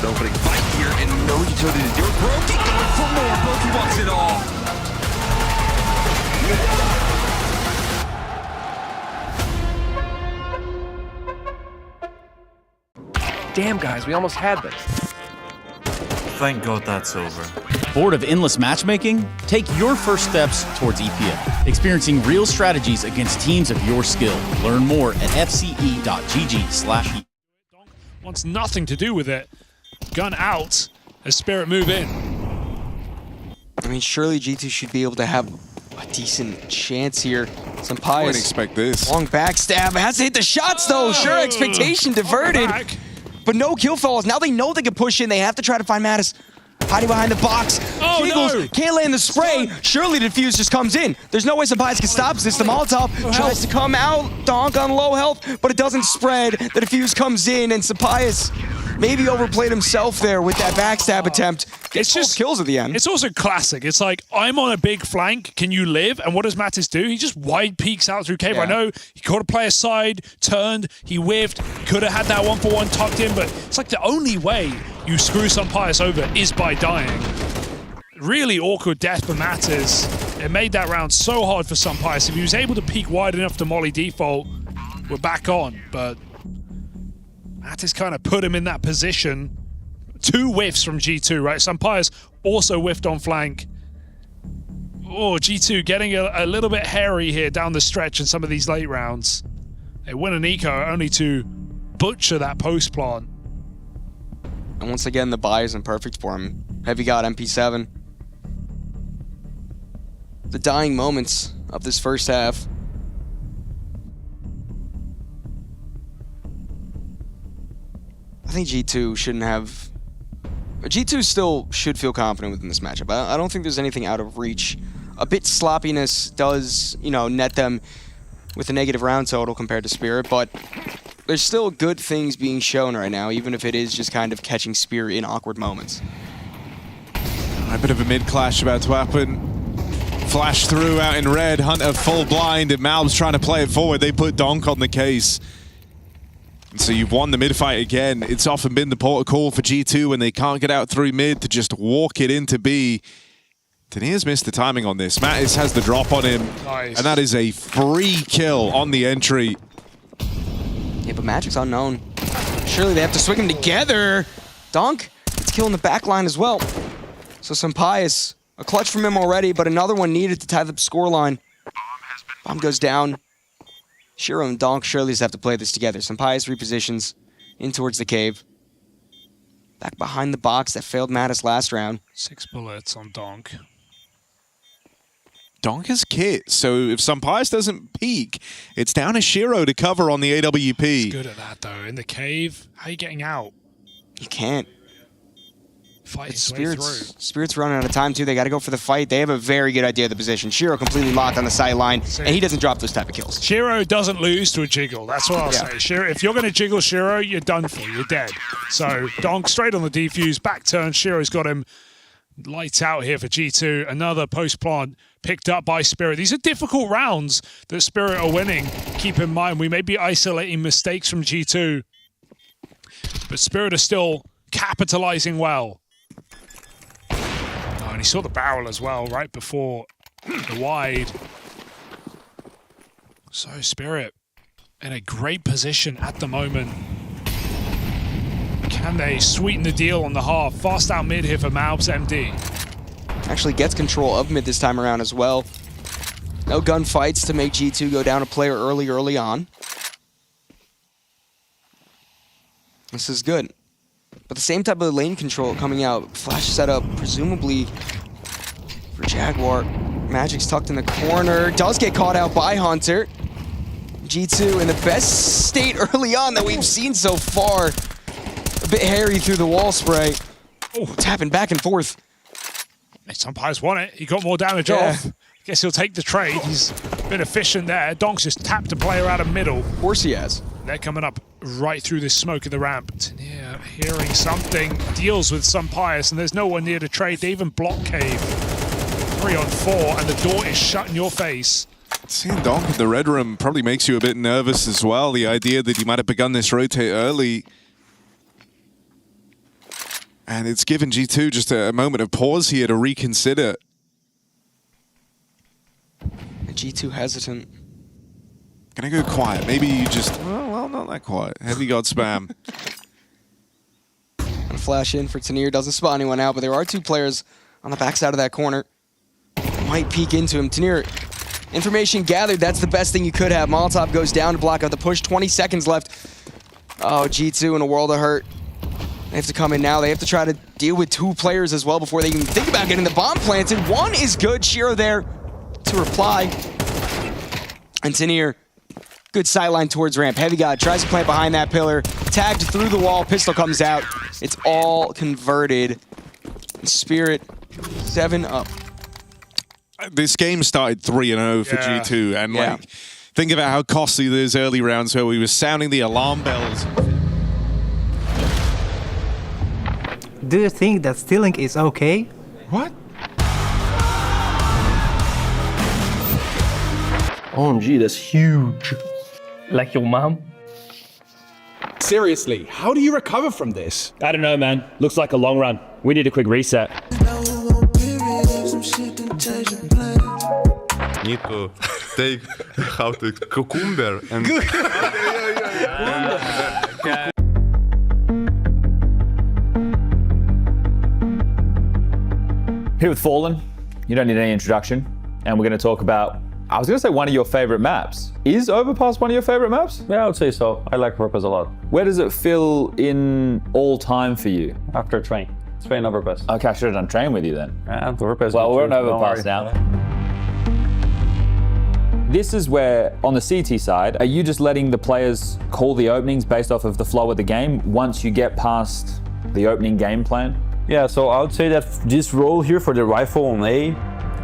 An opening fight here and no utility to do it. Brokey going for more. Brokey wants it all. Damn, guys, we almost had this. Thank God that's over. Bored of endless matchmaking? Take your first steps towards EPL, experiencing real strategies against teams of your skill. Learn more at fce.gg/. Wants nothing to do with it. Gun out as Spirit move in. I mean, surely G2 should be able to have a decent chance here. Some pies. I wouldn't expect this. Long backstab. Has to hit the shots though. Sure, expectation diverted. But no kill falls. Now they know they can push in. They have to try to find Mattis. Hiding behind the box. Jiggles can't land the spray. Surely the defuse just comes in. There's no way Sampaius can stop this. The Molotov tries to come out. Donk on low health, but it doesn't spread. The defuse comes in, and Sampaius maybe overplayed himself there with that backstab attempt. It's just kills at the end. It's also classic. It's like, I'm on a big flank. Can you live? And what does Mattis do? He just wide peeks out through cave. I know he caught a player side, turned, he whiffed, could have had that 1-for-1 tucked in, but it's like the only way you screw Sampaius over is by dying. Really awkward death for Mattis. It made that round so hard for Sampaius. If he was able to peek wide enough to molly default, we're back on. But Mattis kind of put him in that position. 2 whiffs from G2, right? Sampaius also whiffed on flank. Oh, G2 getting a little bit hairy here down the stretch in some of these late rounds. They win an eco only to butcher that post plant. And once again, the buy isn't perfect for him. Heavy got MP7. The dying moments of this first half. I think G2 shouldn't have... G2 still should feel confident within this matchup. I don't think there's anything out of reach. A bit sloppiness does, you know, net them with a negative round total compared to Spirit, but there's still good things being shown right now, even if it is just kind of catching Spirit in awkward moments. A bit of a mid-clash about to happen. Flash through out in red, Hunter full blind, and Malb's trying to play it forward. They put Donk on the case. And so you've won the mid-fight again. It's often been the protocol for G2 when they can't get out through mid to just walk it into B. Tanir's missed the timing on this. Mattis has the drop on him. Nice. And that is a free kill on the entry. Yeah, but Magic's unknown. Surely they have to swing them together. Donk gets killed in the back line as well. So Sampaius, a clutch from him already, but another one needed to tie the scoreline. Bomb goes down. Shiro and Donk surely just have to play this together. Sampaius repositions in towards the cave. Back behind the box that failed Mattis last round. 6 bullets on Donk. Donk is kit, so if Sampaius doesn't peek, it's down to Shiro to cover on the AWP. He's good at that though. In the cave, how are you getting out? You can't. Fight Spirit's running out of time too. They got to go for the fight. They have a very good idea of the position. Shiro completely locked on the sideline, and he doesn't drop those type of kills. Shiro doesn't lose to a jiggle. That's what I'll say. Shiro, if you're going to jiggle Shiro, you're done for. You're dead. So Donk straight on the defuse, back turn. Shiro's got him lights out here for G2. Another post plant picked up by Spirit. These are difficult rounds that Spirit are winning. Keep in mind, we may be isolating mistakes from G2, but Spirit are still capitalizing well. Oh, and he saw the barrel as well right before the wide. So Spirit in a great position at the moment. Can they sweeten the deal on the half? Fast out mid here for Malb's MD. Actually gets control of mid this time around as well. No gunfights to make G2 go down a player early on. This is good. But the same type of lane control coming out. Flash setup, presumably for Jaguar. Magic's tucked in the corner. Does get caught out by Hunter. G2 in the best state early on that we've seen so far. A bit hairy through the wall spray. Oh, tapping back and forth. Sampaius won it. He got more damage off. Guess he'll take the trade. He's been efficient there. Donk's just tapped a player out of middle. Of course he has. They're coming up right through this smoke of the ramp. Yeah, hearing something. Deals with Sampaius, and there's no one near to trade. They even block cave. 3 on 4, and the door is shut in your face. Seeing Donk in the red room probably makes you a bit nervous as well. The idea that he might have begun this rotate early. And it's given G2 just a moment of pause here to reconsider. G2 hesitant. Gonna go quiet. Maybe you just, well, not that quiet. Heavy God spam. Gonna flash in for Tanir. Doesn't spot anyone out, but there are 2 players on the backside of that corner. Might peek into him. Tanir, information gathered. That's the best thing you could have. Molotov goes down to block out the push. 20 seconds left. Oh, G2 in a world of hurt. They have to come in now. They have to try to deal with 2 players as well before they even think about getting the bomb planted. 1 is good. Shiro there to reply. And Tanir, good sideline towards ramp. Heavy God tries to plant behind that pillar. Tagged through the wall. Pistol comes out. It's all converted. Spirit 7 up. This game started 3-0 for G2, and like, think about how costly those early rounds were. We were sounding the alarm bells. Do you think that stealing is okay? What? OMG, that's huge. Like your mom? Seriously, how do you recover from this? I don't know, man. Looks like a long run. We need a quick reset. Need to take how to cucumber and Here with Fallen, you don't need any introduction, and we're going to talk about, I was going to say one of your favorite maps. Is Overpass one of your favorite maps? Yeah, I would say so. I like Overpass a lot. Where does it fill in all time for you? After train. Train Overpass. Okay, I should have done train with you then. Yeah, Overpass. Well, we're on Overpass now. This is where, on the CT side, are you just letting the players call the openings based off of the flow of the game once you get past the opening game plan? Yeah, so I would say that this role here for the rifle on A,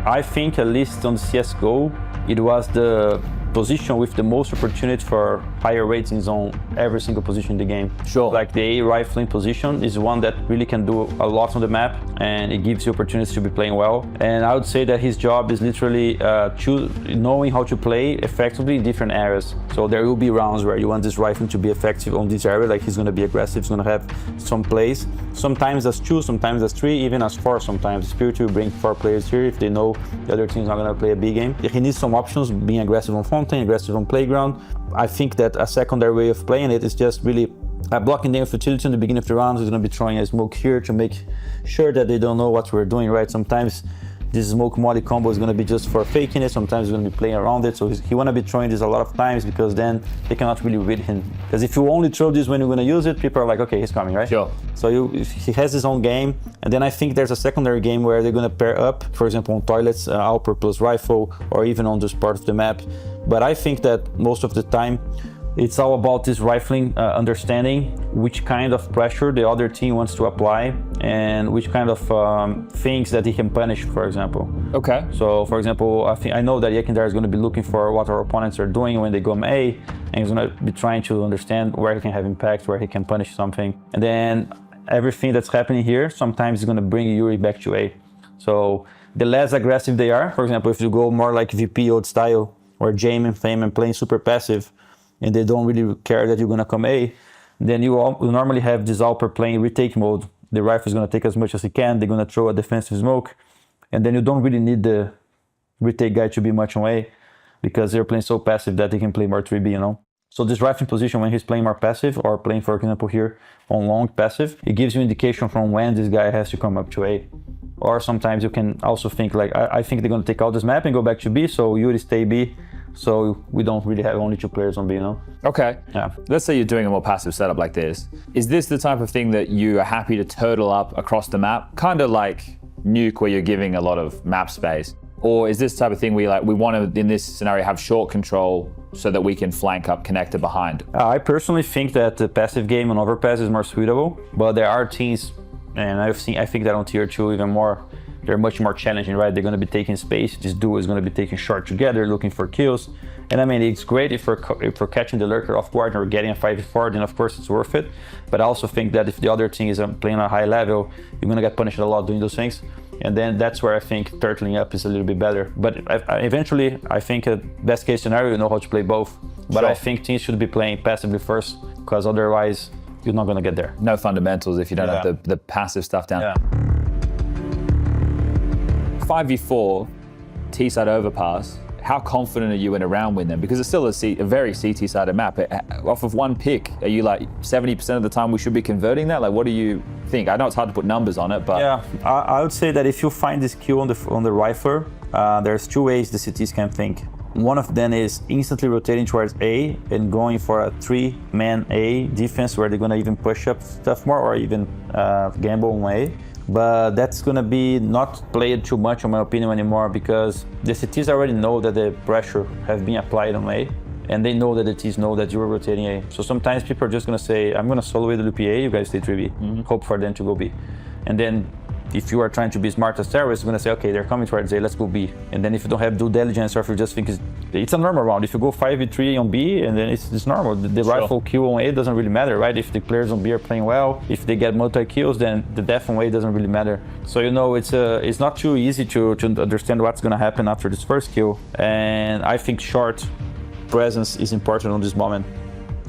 I think at least on CSGO, it was the position with the most opportunity for higher ratings on every single position in the game. Sure. Like the A rifling position is one that really can do a lot on the map, and it gives you opportunities to be playing well. And I would say that his job is literally knowing how to play effectively in different areas. So there will be rounds where you want this rifling to be effective on this area, like he's going to be aggressive, he's going to have some plays. Sometimes as 2, sometimes as 3, even as 4 sometimes. Spirit will bring 4 players here if they know the other team's not going to play a big game. He needs some options, being aggressive on Fountain, aggressive on Playground. I think that a secondary way of playing it is just really blocking their futility in the beginning of the round. He's going to be throwing a smoke here to make sure that they don't know what we're doing, right? Sometimes this smoke molly combo is going to be just for faking it. Sometimes he's going to be playing around it. So he want to be throwing this a lot of times because then they cannot really read him. Because if you only throw this when you're going to use it, people are like, okay, he's coming, right? Sure. So he has his own game. And then I think there's a secondary game where they're going to pair up, for example, on toilets, Alper plus rifle, or even on this part of the map. But I think that most of the time, it's all about this rifling, understanding which kind of pressure the other team wants to apply and which kind of things that he can punish, for example. Okay. So, for example, I know that Yekindar is going to be looking for what our opponents are doing when they go A, and he's going to be trying to understand where he can have impact, where he can punish something. And then everything that's happening here, sometimes is going to bring Yuri back to A. So the less aggressive they are, for example, if you go more like VP old style, or Jame and Fame and playing super passive, and they don't really care that you're going to come A, then you normally have this Alper playing retake mode. The rifle is going to take as much as he can. They're going to throw a defensive smoke, and then you don't really need the retake guy to be much on A because they're playing so passive that they can play more 3B, you know? So this rifling position, when he's playing more passive or playing, for example, here on long passive, it gives you indication from when this guy has to come up to A. Or sometimes you can also think like, I think they're going to take out this map and go back to B, so Yuri stay B. So we don't really have only 2 players on B, you know? Okay. Yeah. Let's say you're doing a more passive setup like this. Is this the type of thing that you are happy to turtle up across the map? Kind of like Nuke, where you're giving a lot of map space. Or is this the type of thing where we want to, in this scenario, have short control so that we can flank up connector behind? I personally think that the passive game on Overpass is more suitable, but there are teams, and I think that on tier 2 even more, they're much more challenging, right? They're going to be taking space. This duo is going to be taking short together, looking for kills. And I mean, it's great if we're catching the lurker off guard and we're getting a 5v4, then of course it's worth it. But I also think that if the other team is playing at a high level, you're going to get punished a lot doing those things. And then that's where I think turtling up is a little bit better. But eventually, I think a best case scenario, you know how to play both. But I think teams should be playing passively first, because otherwise, you're not gonna get there. No fundamentals if you don't have the passive stuff down. Yeah. 5v4, T-side overpass. How confident are you in a round win then? Because it's still a very CT-sided map. Off of one pick, are you like 70% of the time we should be converting that? Like, what do you think? I know it's hard to put numbers on it, but yeah, I would say that if you find this kill on the rifler, there's two ways the CTs can think. One of them is instantly rotating towards A and going for a 3-man A defense where they're gonna even push up stuff more or even gamble on A. But that's gonna be not played too much in my opinion anymore because the CTs already know that the pressure has been applied on A and they know that the T's know that you're rotating A. So sometimes people are just gonna say, I'm gonna solo with the loop A, you guys stay 3B, hope for them to go B. And then if you are trying to be smart as terrorists, you're gonna say, okay, they're coming towards A, let's go B. And then if you don't have due diligence or if you just think it's a normal round, if you go 5v3 on B, and then it's normal. The rifle kill on A doesn't really matter, right? If the players on B are playing well, if they get multi-kills, then the death on A doesn't really matter. So, you know, it's not too easy to understand what's gonna happen after this first kill. And I think short presence is important on this moment.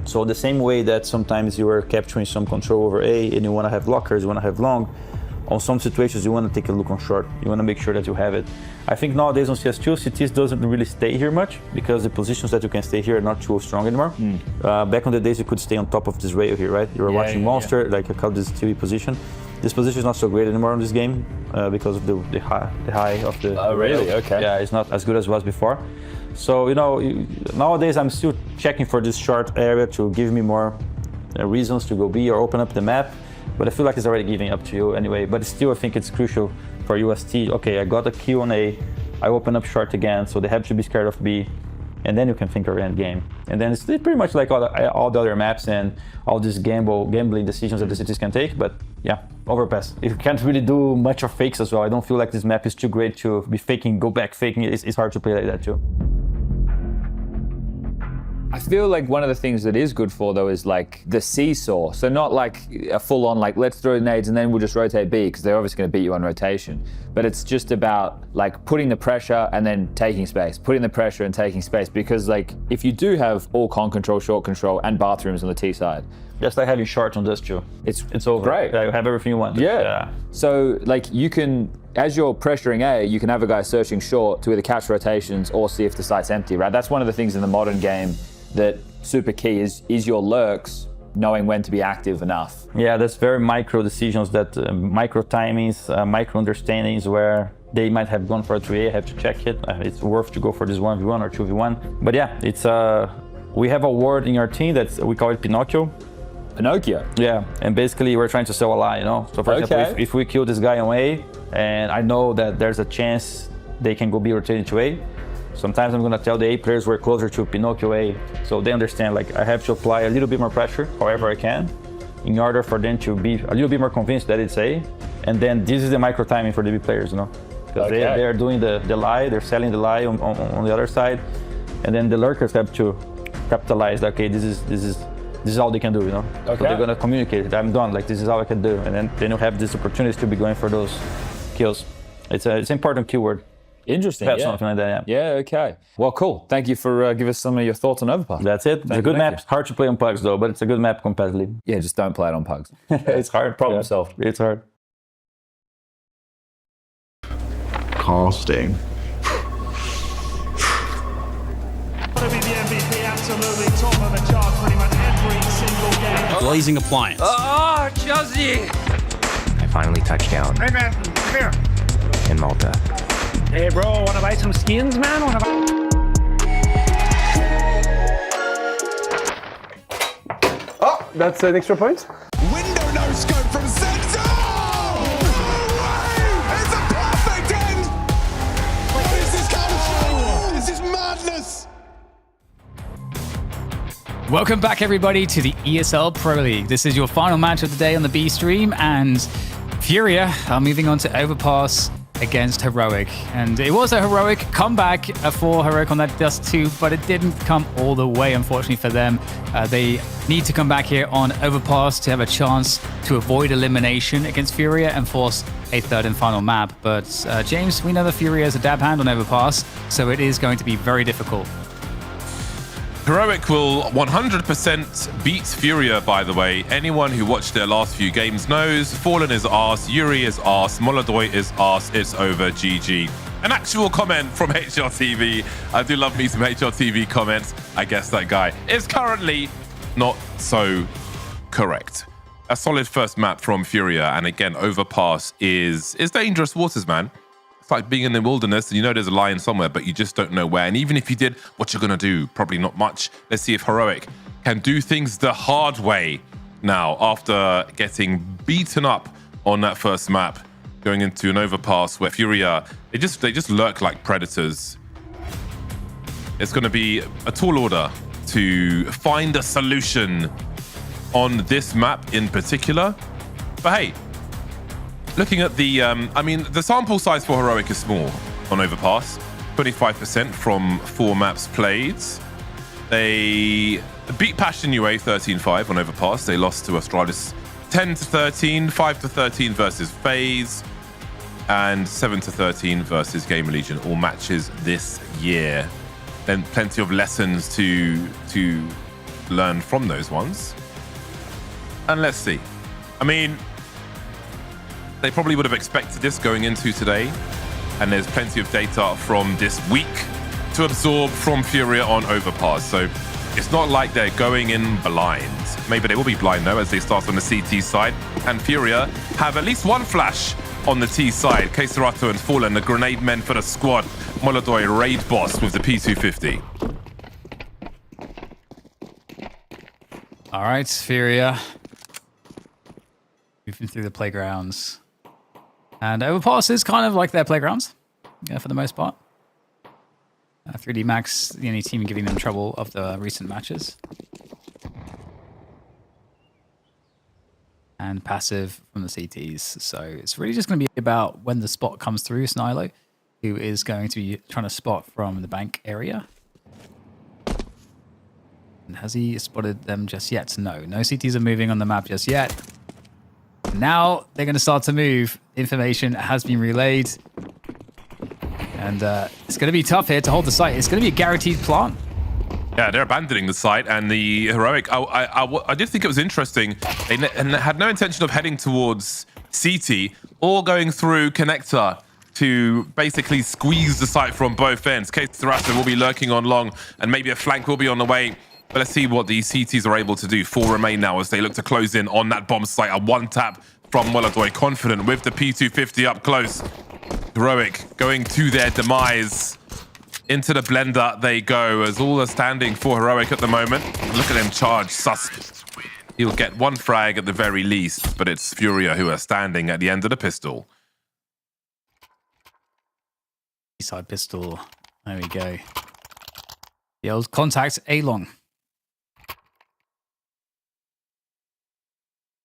So the same way that sometimes you are capturing some control over A and you wanna have lockers, you wanna have long, on some situations, you want to take a look on short. You want to make sure that you have it. I think nowadays on CS2, CTs doesn't really stay here much because the positions that you can stay here are not too strong anymore. Back on the days, you could stay on top of this rail here, right? You were watching Monster, like I call this TV position. This position is not so great anymore in this game because of the high of the Oh, really? rail. Okay. Yeah, it's not as good as it was before. So, you know, nowadays I'm still checking for this short area to give me more reasons to go B or open up the map. But I feel like it's already giving up to you anyway. But still, I think it's crucial for UST. Okay, I got a kill on A. I open up short again, so they have to be scared of B. And then you can think around game. And then it's pretty much like all the other maps and all these gambling decisions that the cities can take. But yeah, Overpass. You can't really do much of fakes as well. I don't feel like this map is too great to be faking, go back faking. It's hard to play like that too. I feel like one of the things that is good for though is like the seesaw. So not like a full on like let's throw nades and then we'll just rotate B because they're obviously going to beat you on rotation. But it's just about like putting the pressure and then taking space, putting the pressure and taking space because like if you do have all con control, short control and bathrooms on the T side. Just like having short on this too. It's over. Great. You have everything you want. Yeah. So like you can, as you're pressuring A, you can have a guy searching short to either catch rotations or see if the site's empty, right? That's one of the things in the modern game that super key is your lurks knowing when to be active enough. Yeah, that's very micro decisions, that micro timings, micro understandings where they might have gone for a 3A, have to check it. It's worth to go for this 1v1 or 2v1. But yeah, it's we have a word in our team that we call it Pinocchio. Pinocchio? Yeah, and basically we're trying to sell a lie, you know? So for example, if we kill this guy on A and I know that there's a chance they can go be rotated to A, sometimes I'm gonna tell the A players we're closer to Pinocchio A, so they understand like I have to apply a little bit more pressure, however I can, in order for them to be a little bit more convinced that it's A, and then this is the micro timing for the B players, you know, because they are doing the lie, they're selling the lie on the other side, and then the lurkers have to capitalize. Okay, this is all they can do, you know. So they're gonna communicate. I'm done. Like this is all I can do, and then you have this opportunity to be going for those kills. It's an important keyword. Interesting. Perhaps something like that, yeah. Yeah, okay. Well, cool. Thank you for giving us some of your thoughts on Overpass. That's it. It's a good map. Hard to play on pugs though, but it's a good map competitively. Yeah, just don't play it on pugs. It's hard. Problem solved. It's hard. Casting. To be the MVP, absolutely top of the chart pretty much every single game. Blazing appliance. Oh, Josie! I finally touched down Hey man, come here. in Malta. Hey bro, wanna buy some skins, man? Oh, that's an extra point. Window no scope from Senzo! No way! It's a perfect end! What is this Counter-Strike? This is madness! Welcome back, everybody, to the ESL Pro League. This is your final match of the day on the B stream, and FURIA are moving on to Overpass against Heroic. And it was a heroic comeback for Heroic on that Dust 2, but it didn't come all the way, unfortunately, for them. They need to come back here on Overpass to have a chance to avoid elimination against FURIA and force a third and final map. But James, we know that FURIA is a dab hand on Overpass, so it is going to be very difficult. Heroic will 100% beat FURIA, by the way. Anyone who watched their last few games knows Fallen is arse, Yuri is arse, Molodoy is arse, it's over, GG. An actual comment from HRTV. I do love me some HRTV comments. I guess that guy is currently not so correct. A solid first map from FURIA, and again, Overpass is dangerous waters, man. It's like being in the wilderness and you know there's a lion somewhere, but you just don't know where. And even if you did, what you're gonna do? Probably not much. Let's see if Heroic can do things the hard way now after getting beaten up on that first map, going into an Overpass where FURIA, they just lurk like predators. It's gonna be a tall order to find a solution on this map in particular. But hey, looking at the, I mean, the sample size for Heroic is small on Overpass. 25% from 4 maps played. They beat Passion UA 13-5 on Overpass. They lost to Astralis 10-13, 5-13 versus FaZe, and 7-13 versus Gamer Legion. All matches this year. Then plenty of lessons to learn from those ones. And let's see. I mean, they probably would have expected this going into today. And there's plenty of data from this week to absorb from FURIA on Overpass. So it's not like they're going in blind. Maybe they will be blind though as they start on the CT side. And FURIA have at least one flash on the T side. Keserato and Fallen, the grenade men for the squad. Molodoy raid boss with the P250. All right, FURIA. Moving through the playgrounds. And Overpass is kind of like their playgrounds, for the most part. 3D Max, the only team giving them trouble of the recent matches. And passive from the CTs. So it's really just going to be about when the spot comes through, Snilo, who is going to be trying to spot from the bank area. And has he spotted them just yet? No. No CTs are moving on the map just yet. Now they're going to start to move. Information has been relayed. And it's going to be tough here to hold the site. It's going to be a guaranteed plant. Yeah, they're abandoning the site, and the Heroic, I did think it was interesting. They had no intention of heading towards CT or going through Connector to basically squeeze the site from both ends. Keserato will be lurking on long, and maybe a flank will be on the way. But let's see what the CTs are able to do. 4 remain now as they look to close in on that bomb site. A one tap from Molodoy, confident with the P250 up close. Heroic going to their demise. Into the blender they go as all are standing for Heroic at the moment. Look at them charge sus. He'll get one frag at the very least, but it's FURIA who are standing at the end of the pistol. Side pistol. There we go. The old contact A-long.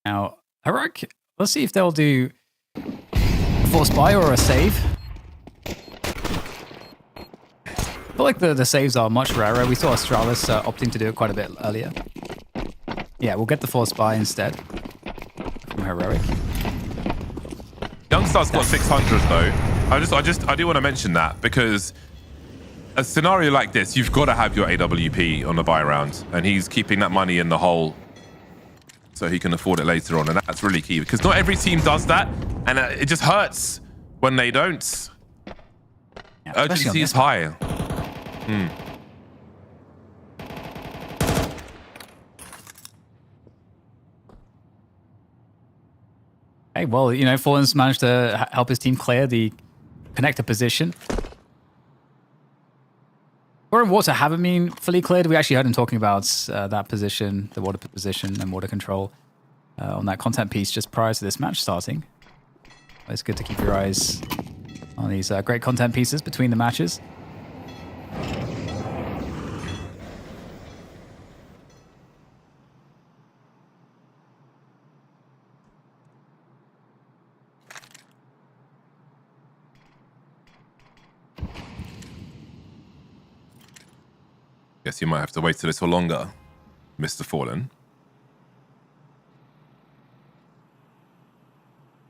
Now, Heroic, let's see if they'll do a force buy or a save. I feel like the saves are much rarer. We saw Astralis opting to do it quite a bit earlier. Yeah, we'll get the force buy instead from Heroic. Youngstar's got 600 though. I do want to mention that because a scenario like this, you've got to have your AWP on the buy round, and he's keeping that money in the hole so he can afford it later on, and that's really key because not every team does that, and it just hurts when they don't. Yeah, urgency is high. Hey, well, you know, Fallen's managed to help his team clear the connector position. Or in water haven't been fully cleared. We actually heard him talking about that position, the water position and water control on that content piece just prior to this match starting. It's good to keep your eyes on these great content pieces between the matches. Guess you might have to wait a little longer, Mr. Fallen.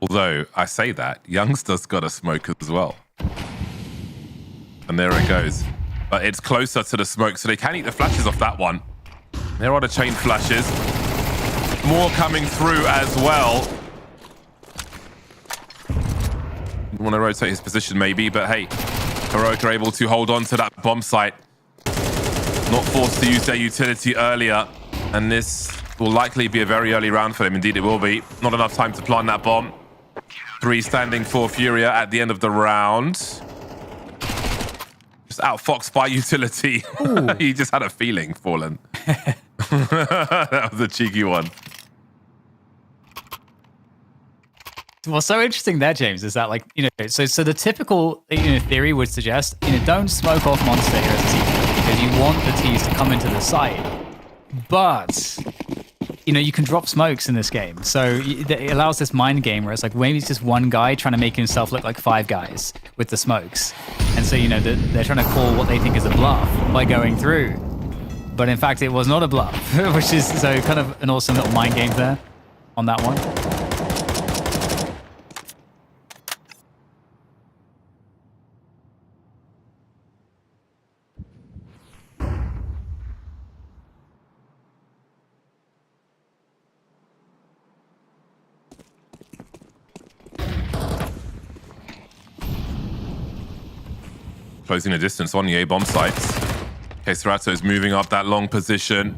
Although, I say that, Youngster's got a smoke as well. And there it goes. but it's closer to the smoke, so they can eat the flashes off that one. There are the chain flashes. More coming through as well. Want to rotate his position maybe, but hey, Heroic are able to hold on to that bomb site. Not forced to use their utility earlier, and this will likely be a very early round for them. Indeed, it will be. Not enough time to plant that bomb. 3 standing for FURIA at the end of the round. Just outfoxed by utility. He just had a feeling, Fallen. That was a cheeky one. What's so interesting there, James, is that, like, you know, so the typical, you know, theory would suggest, you know, don't smoke off Monster here as a team because you want the teams to come into the site. But, you know, you can drop smokes in this game. So it allows this mind game where it's like maybe it's just one guy trying to make himself look like 5 guys with the smokes. And so, you know, they're trying to call what they think is a bluff by going through. But in fact, it was not a bluff, which is so kind of an awesome little mind game there on that one. Closing the distance on the A-bomb sites. Keserato is moving up that long position.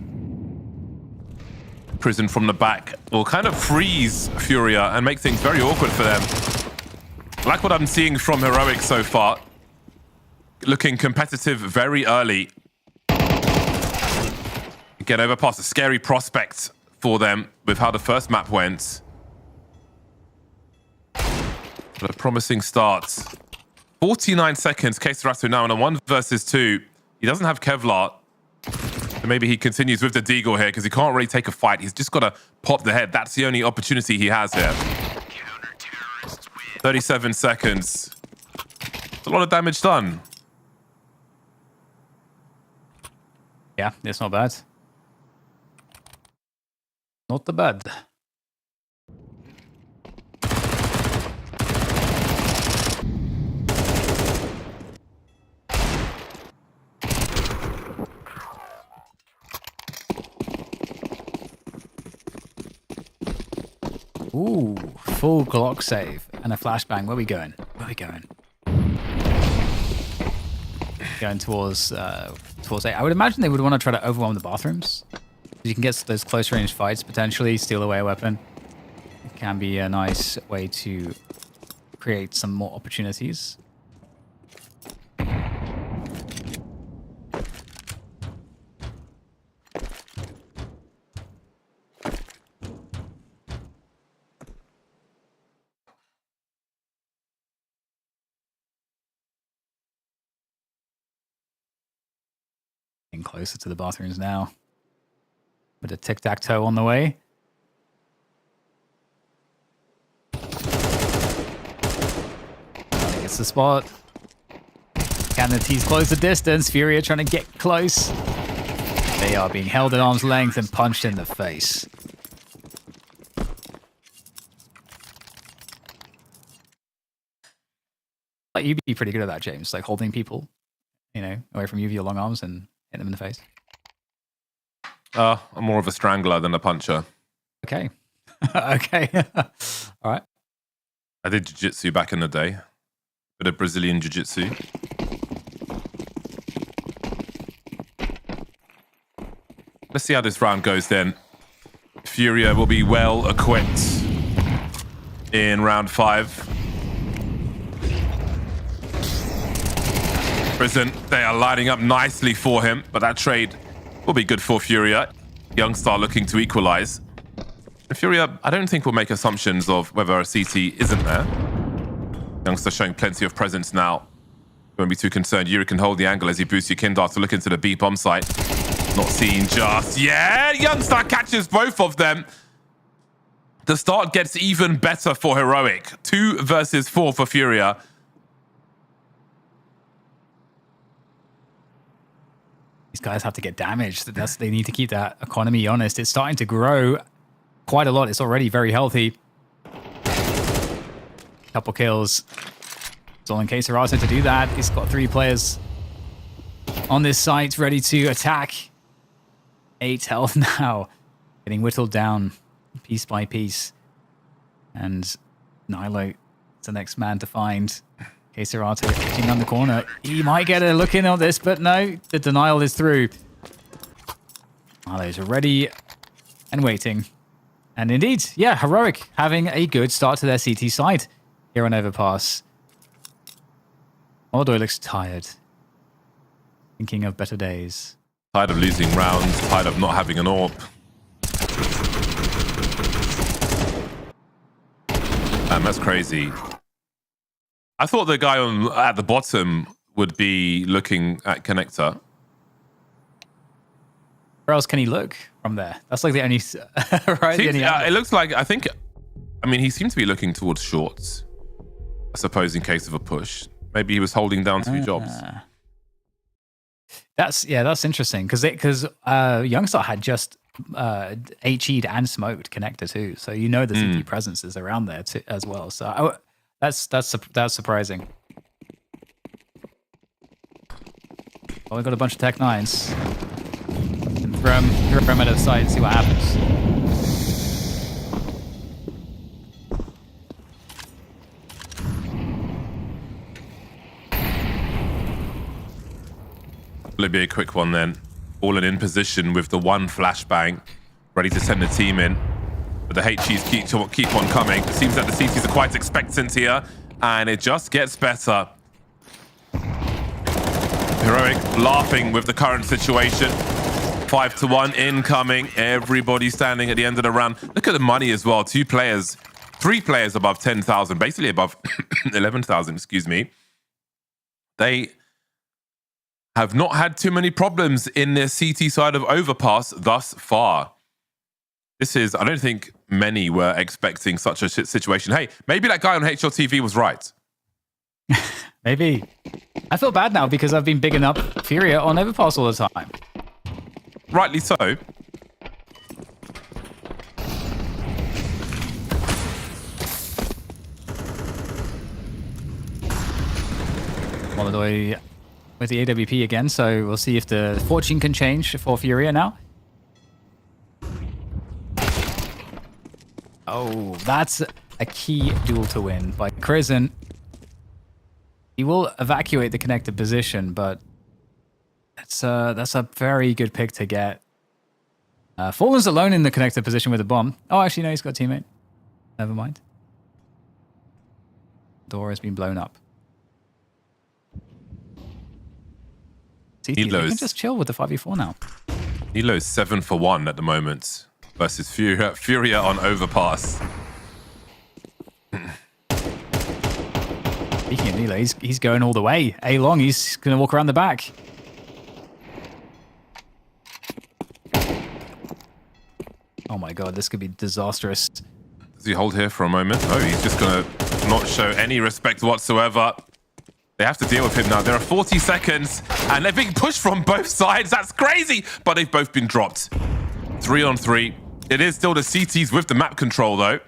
Prison from the back will kind of freeze FURIA and make things very awkward for them. I like what I'm seeing from Heroic so far. Looking competitive very early. Again, Overpass, a scary prospect for them with how the first map went. But a promising start. 49 seconds, Keserato now in a 1 versus 2. He doesn't have Kevlar. So maybe he continues with the Deagle here because he can't really take a fight. He's just got to pop the head. That's the only opportunity he has here. 37 seconds. It's a lot of damage done. Yeah, it's not bad. Not the bad. Ooh, full Glock save and a flashbang. Where are we going? Where are we going? Going towards A. I would imagine they would want to try to overwhelm the bathrooms. You can get those close range fights, potentially steal away a weapon. It can be a nice way to create some more opportunities. Closer to the bathrooms now. With a tic-tac-toe on the way. I think it's the spot. Can the T's close the distance? FURIA trying to get close. They are being held at arm's length and punched in the face. Like, you'd be pretty good at that, James. Like holding people, you know, away from you with your long arms and hit them in the face. I'm more of a strangler than a puncher. Okay. Okay. All right. I did jiu-jitsu back in the day. Bit of Brazilian jiu-jitsu. Let's see how this round goes then. FURIA will be well equipped in round 5. Prison, they are lining up nicely for him, but that trade will be good for FURIA. Youngstar looking to equalize. And FURIA, I don't think will make assumptions of whether a CT isn't there. Youngstar showing plenty of presence now. Won't be too concerned. Yuri can hold the angle as he boosts Yukindar to look into the B bomb site. Not seen just yet. Youngstar catches both of them. The start gets even better for Heroic. 2 versus 4 for FURIA. These guys have to get damaged. They need to keep that economy honest. It's starting to grow quite a lot. It's already very healthy. Couple kills. It's all in case Horizon to do that. He's got 3 players on this site, ready to attack. 8 health now. Getting whittled down piece by piece. And Nilo is the next man to find. Queserato hitting on the corner. He might get a look in on this, but no, the denial is through. Nilo's ready and waiting. And indeed, yeah, Heroic having a good start to their CT side here on Overpass. Odoy looks tired. Thinking of better days. Tired of losing rounds, tired of not having an AWP. That's crazy. I thought the guy at the bottom would be looking at connector. Where else can he look from there? That's like the only... right? It looks like, I mean, he seemed to be looking towards shorts. I suppose in case of a push. Maybe he was holding down 2 jobs. That's interesting because Youngstar had just HE'd and smoked connector too, so you know the CT presence is around there too, as well. So that's surprising. Well, we got a bunch of Tech 9s. Throw him out of sight and see what happens. It'll be a quick one then. All in position with the 1 flashbang, ready to send the team in. But the HEs keep on coming. Seems that the CTs are quite expectant here, and it just gets better. Heroic laughing with the current situation. 5-1 incoming. Everybody standing at the end of the round. Look at the money as well. 3 players above 10,000, basically above 11,000, excuse me. They have not had too many problems in their CT side of Overpass thus far. I don't think many were expecting such a situation. Hey, maybe that guy on HLTV was right. Maybe. I feel bad now because I've been bigging up FURIA on Overpass all the time. Rightly so. Molodoy with the AWP again, so we'll see if the fortune can change for FURIA now. Oh, that's a key duel to win by Crizzen. He will evacuate the connected position, but that's a very good pick to get. Fallen's alone in the connected position with a bomb. Oh, actually, no, he's got a teammate. Never mind. Door has been blown up. You can just chill with the 5v4 now. Nilo's 7 for 1 at the moment versus FURIA on Overpass. Speaking of Nilo, he's going all the way. A-long, he's going to walk around the back. Oh my god, this could be disastrous. Does he hold here for a moment? Oh, he's just going to not show any respect whatsoever. They have to deal with him now. There are 40 seconds, and they're being pushed from both sides. That's crazy, but they've both been dropped. 3-on-3. It is still the CTs with the map control, though.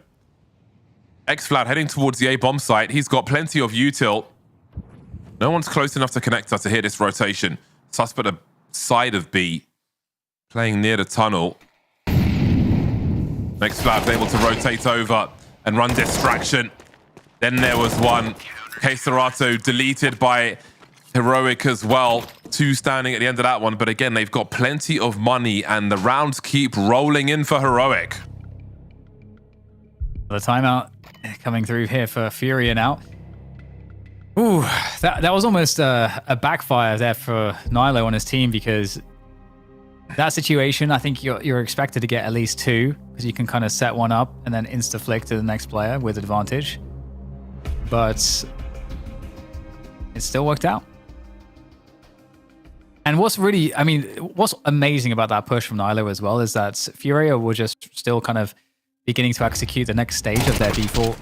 X-Flat heading towards the A-bomb site. He's got plenty of util. No one's close enough to connect us to hear this rotation. Suspect a side of B. Playing near the tunnel. X-Flat able to rotate over and run distraction. Then there was one. Queserato deleted by Heroic as well. 2 standing at the end of that one. But again, they've got plenty of money and the rounds keep rolling in for Heroic. The timeout coming through here for FURIA now. Ooh, that was almost a backfire there for Nilo on his team, because that situation, I think you're expected to get at least 2, because you can kind of set one up and then insta-flick to the next player with advantage. But it still worked out. And what's amazing about that push from Nilo as well is that FURIA were just still kind of beginning to execute the next stage of their default,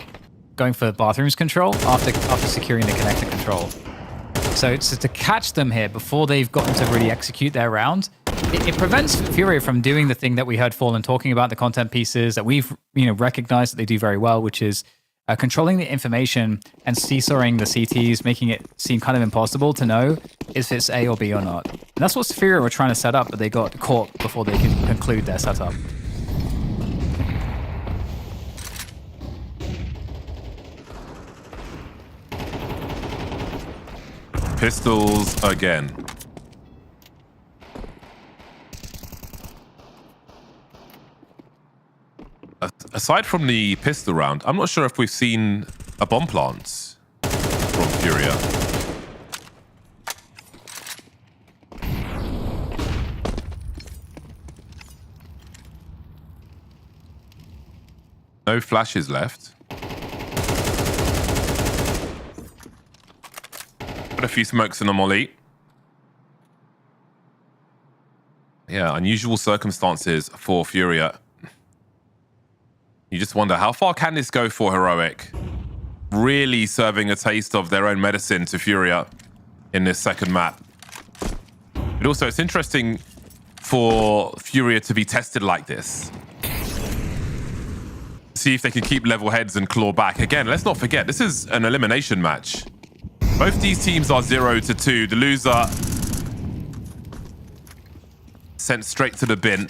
going for bathrooms control after securing the connector control. So to catch them here before they've gotten to really execute their round, it prevents FURIA from doing the thing that we heard Fallen talking about, the content pieces that we've recognized that they do very well, which is controlling the information and seesawing the CTs, making it seem kind of impossible to know if it's A or B or not. And that's what FURIA were trying to set up, but they got caught before they could conclude their setup. Pistols again. Aside from the pistol round, I'm not sure if we've seen a bomb plant from FURIA. No flashes left. Put a few smokes in a molly. Yeah, unusual circumstances for FURIA. You just wonder, how far can this go for Heroic? Really serving a taste of their own medicine to FURIA in this second map. But also, it's interesting for FURIA to be tested like this. See if they can keep level heads and claw back. Again, let's not forget, this is an elimination match. Both these teams are 0-2. The loser sent straight to the bin.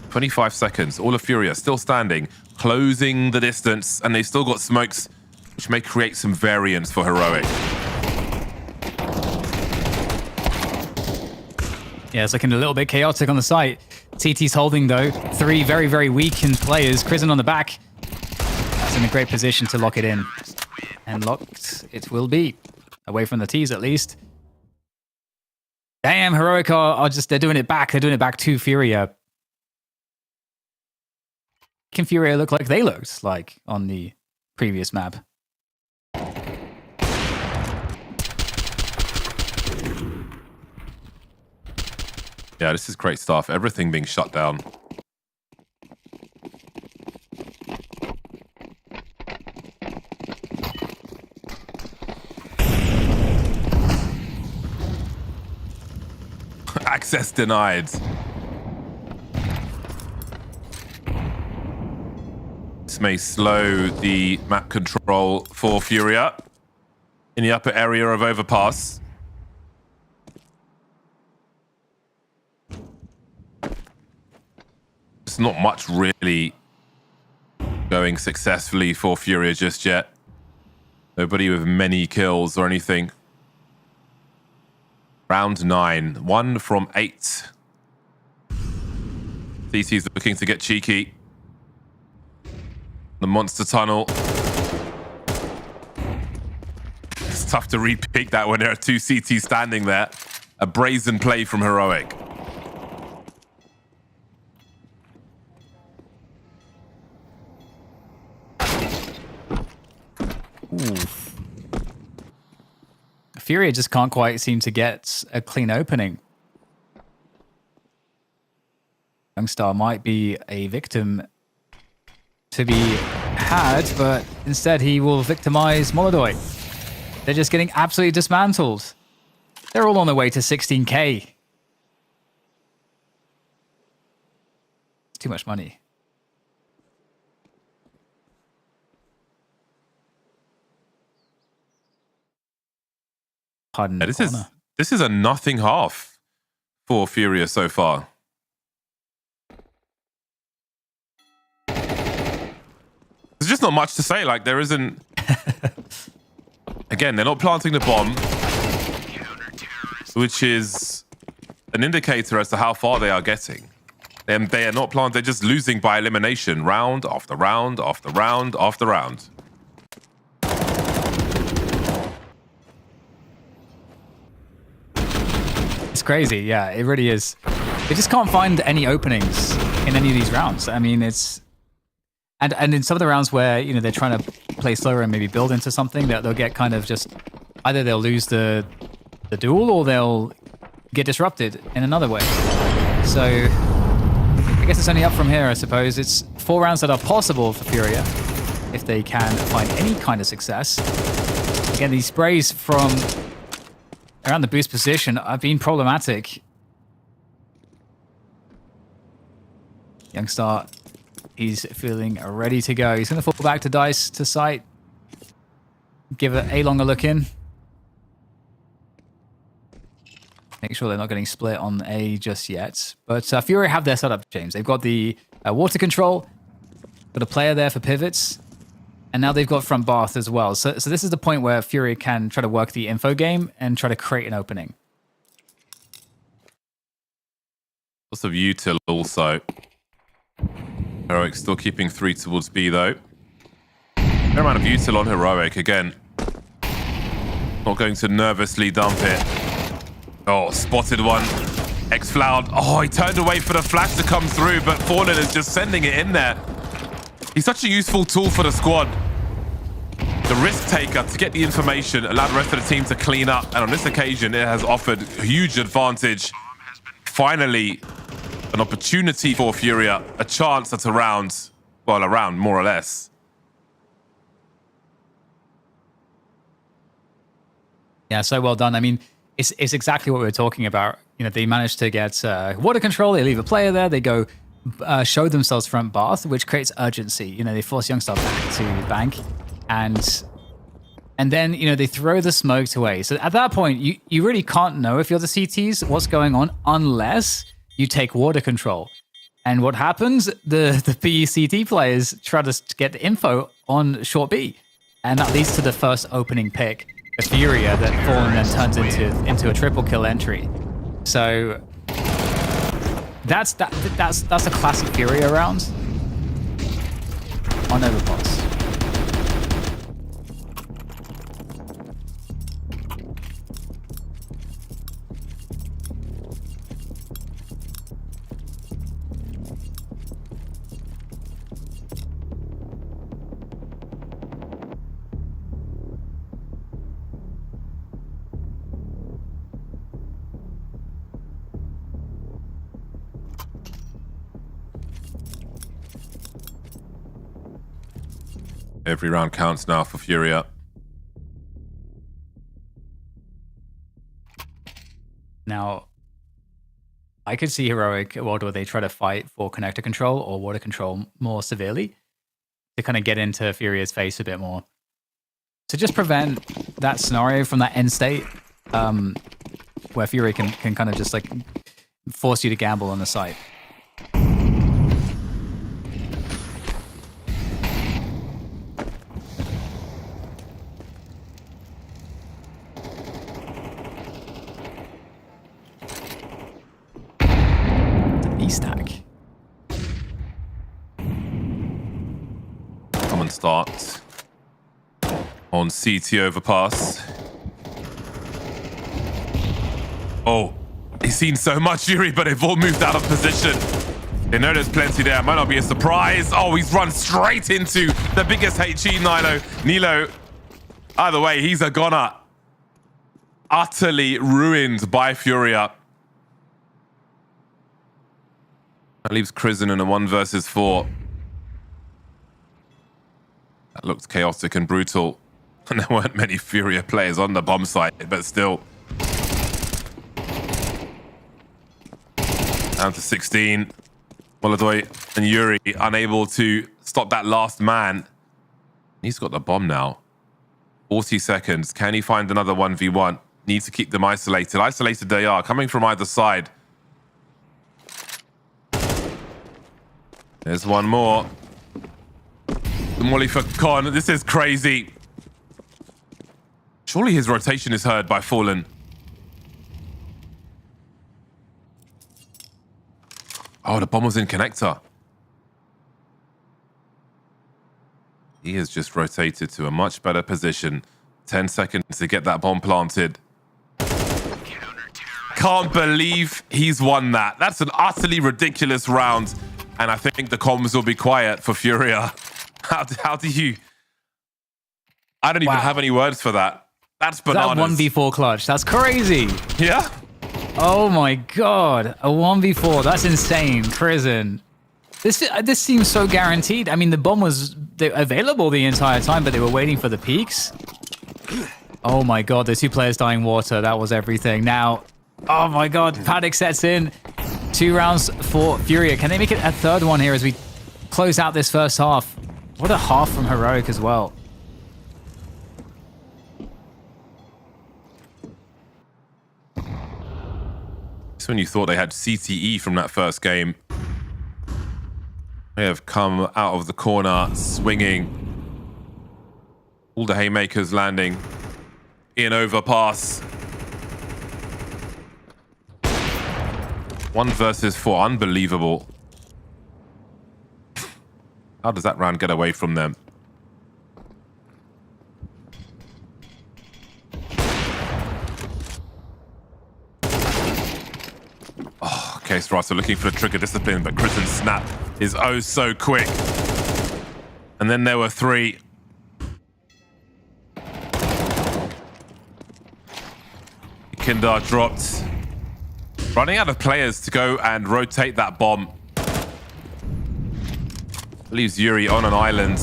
"25 seconds. All of FURIA still standing, closing the distance, and they still got smokes, which may create some variance for Heroic." Yeah, it's looking a little bit chaotic on the site. CT's holding, though. 3 very, very weakened players. Prison on the back. That's in a great position to lock it in. And locked it will be. Away from the T's, at least. Damn, Heroic are just, they're doing it back. They're doing it back to FURIA. Can FURIA look like they looked like on the previous map? Yeah, this is great stuff. Everything being shut down. Access denied. This may slow the map control for FURIA in the upper area of Overpass. It's not much really going successfully for FURIA just yet. Nobody with many kills or anything. Round 9, 1 from 8. CT's looking to get cheeky. The monster tunnel. It's tough to re-pick that when there are 2 CTs standing there. A brazen play from Heroic. Oof. FURIA just can't quite seem to get a clean opening. Youngstar might be a victim to be had, but instead he will victimize Molodoy. They're just getting absolutely dismantled. They're all on their way to 16k. It's too much money. Yeah, this is a nothing half for FURIA so far. There's just not much to say. Like, there isn't. Again, they're not planting the bomb, which is an indicator as to how far they are getting. They are not planting. They're just losing by elimination, round after round after round after round. It's crazy, yeah, it really is. They just can't find any openings in any of these rounds. I mean, it's... And in some of the rounds where, you know, they're trying to play slower and maybe build into something, they'll get kind of just... Either they'll lose the duel or they'll get disrupted in another way. So, I guess it's only up from here, I suppose. It's 4 rounds that are possible for FURIA, if they can find any kind of success. Again, these sprays from around the boost position have been problematic. Youngstar, he's feeling ready to go. He's going to fall back to Dice to sight. Give it a longer look in. Make sure they're not getting split on A just yet. But FURIA have their setup, James. They've got the water control, got a player there for pivots, and now they've got front bath as well. So this is the point where FURIA can try to work the info game and try to create an opening. Lots of util also. Heroic still keeping 3 towards B though. Fair amount of util on Heroic again. Not going to nervously dump it. Oh, spotted one. X-Floud. Oh, he turned away for the flash to come through, but Fallen is just sending it in there. He's such a useful tool for the squad. The risk taker to get the information, allow the rest of the team to clean up, and on this occasion, it has offered a huge advantage. Finally, an opportunity for FURIA, a chance at around, well, around more or less. Yeah, so well done. I mean, it's exactly what we were talking about. You know, they managed to get water control. They leave a player there. They go show themselves front bath, which creates urgency. You know, they force Youngstar back to bank, and then you know they throw the smokes away. So at that point, you really can't know if you're the CTs what's going on unless you take water control. And what happens? The PECT players try to get the info on short B, and that leads to the first opening pick. A FURIA that Fallen then turns into a triple kill entry. So that's a classic FURIA round on Overpass. Every round counts now for FURIA. Now, I could see Heroic a world where they try to fight for connector control or water control more severely to kind of get into FURIA's face a bit more. To just prevent that scenario from that end state where FURIA can kind of just like force you to gamble on the site. Stack. Common start on CT Overpass. Oh, he's seen so much Yuri, but they've all moved out of position. They know there's plenty there. Might not be a surprise. Oh, he's run straight into the biggest HE, Nilo. Either way, he's a goner. Utterly ruined by FURIA. That leaves Crizzen in a 1 versus 4. That looked chaotic and brutal. And there weren't many FURIA players on the bomb site, but still. Down to 16. Molodoy and Yuri unable to stop that last man. He's got the bomb now. 40 seconds. Can he find another 1v1? Needs to keep them isolated. Isolated they are, coming from either side. There's one more. The molly for Con. This is crazy. Surely his rotation is heard by Fallen. Oh, the bomb was in connector. He has just rotated to a much better position. 10 seconds to get that bomb planted. Can't believe he's won that. That's an utterly ridiculous round. And I think the comms will be quiet for FURIA. How do you... I don't even have any words for that. That's bananas. That 1v4 clutch. That's crazy. Yeah? Oh my god. A 1v4. That's insane. Crizzen. This seems so guaranteed. I mean, the bomb was available the entire time, but they were waiting for the peaks. Oh my god. The 2 players dying water. That was everything. Now, oh my god. Panic sets in. 2 rounds for FURIA. Can they make it a third one here as we close out this first half? What a half from Heroic as well. It's when you thought they had CTE from that first game. They have come out of the corner swinging. All the haymakers landing in Overpass. 1 versus 4, unbelievable. How does that round get away from them? Oh, okay, Strasser looking for the trigger discipline, but Kristen's snap is oh so quick. And then there were 3. Kindar dropped. Running out of players to go and rotate that bomb. Leaves Yuri on an island.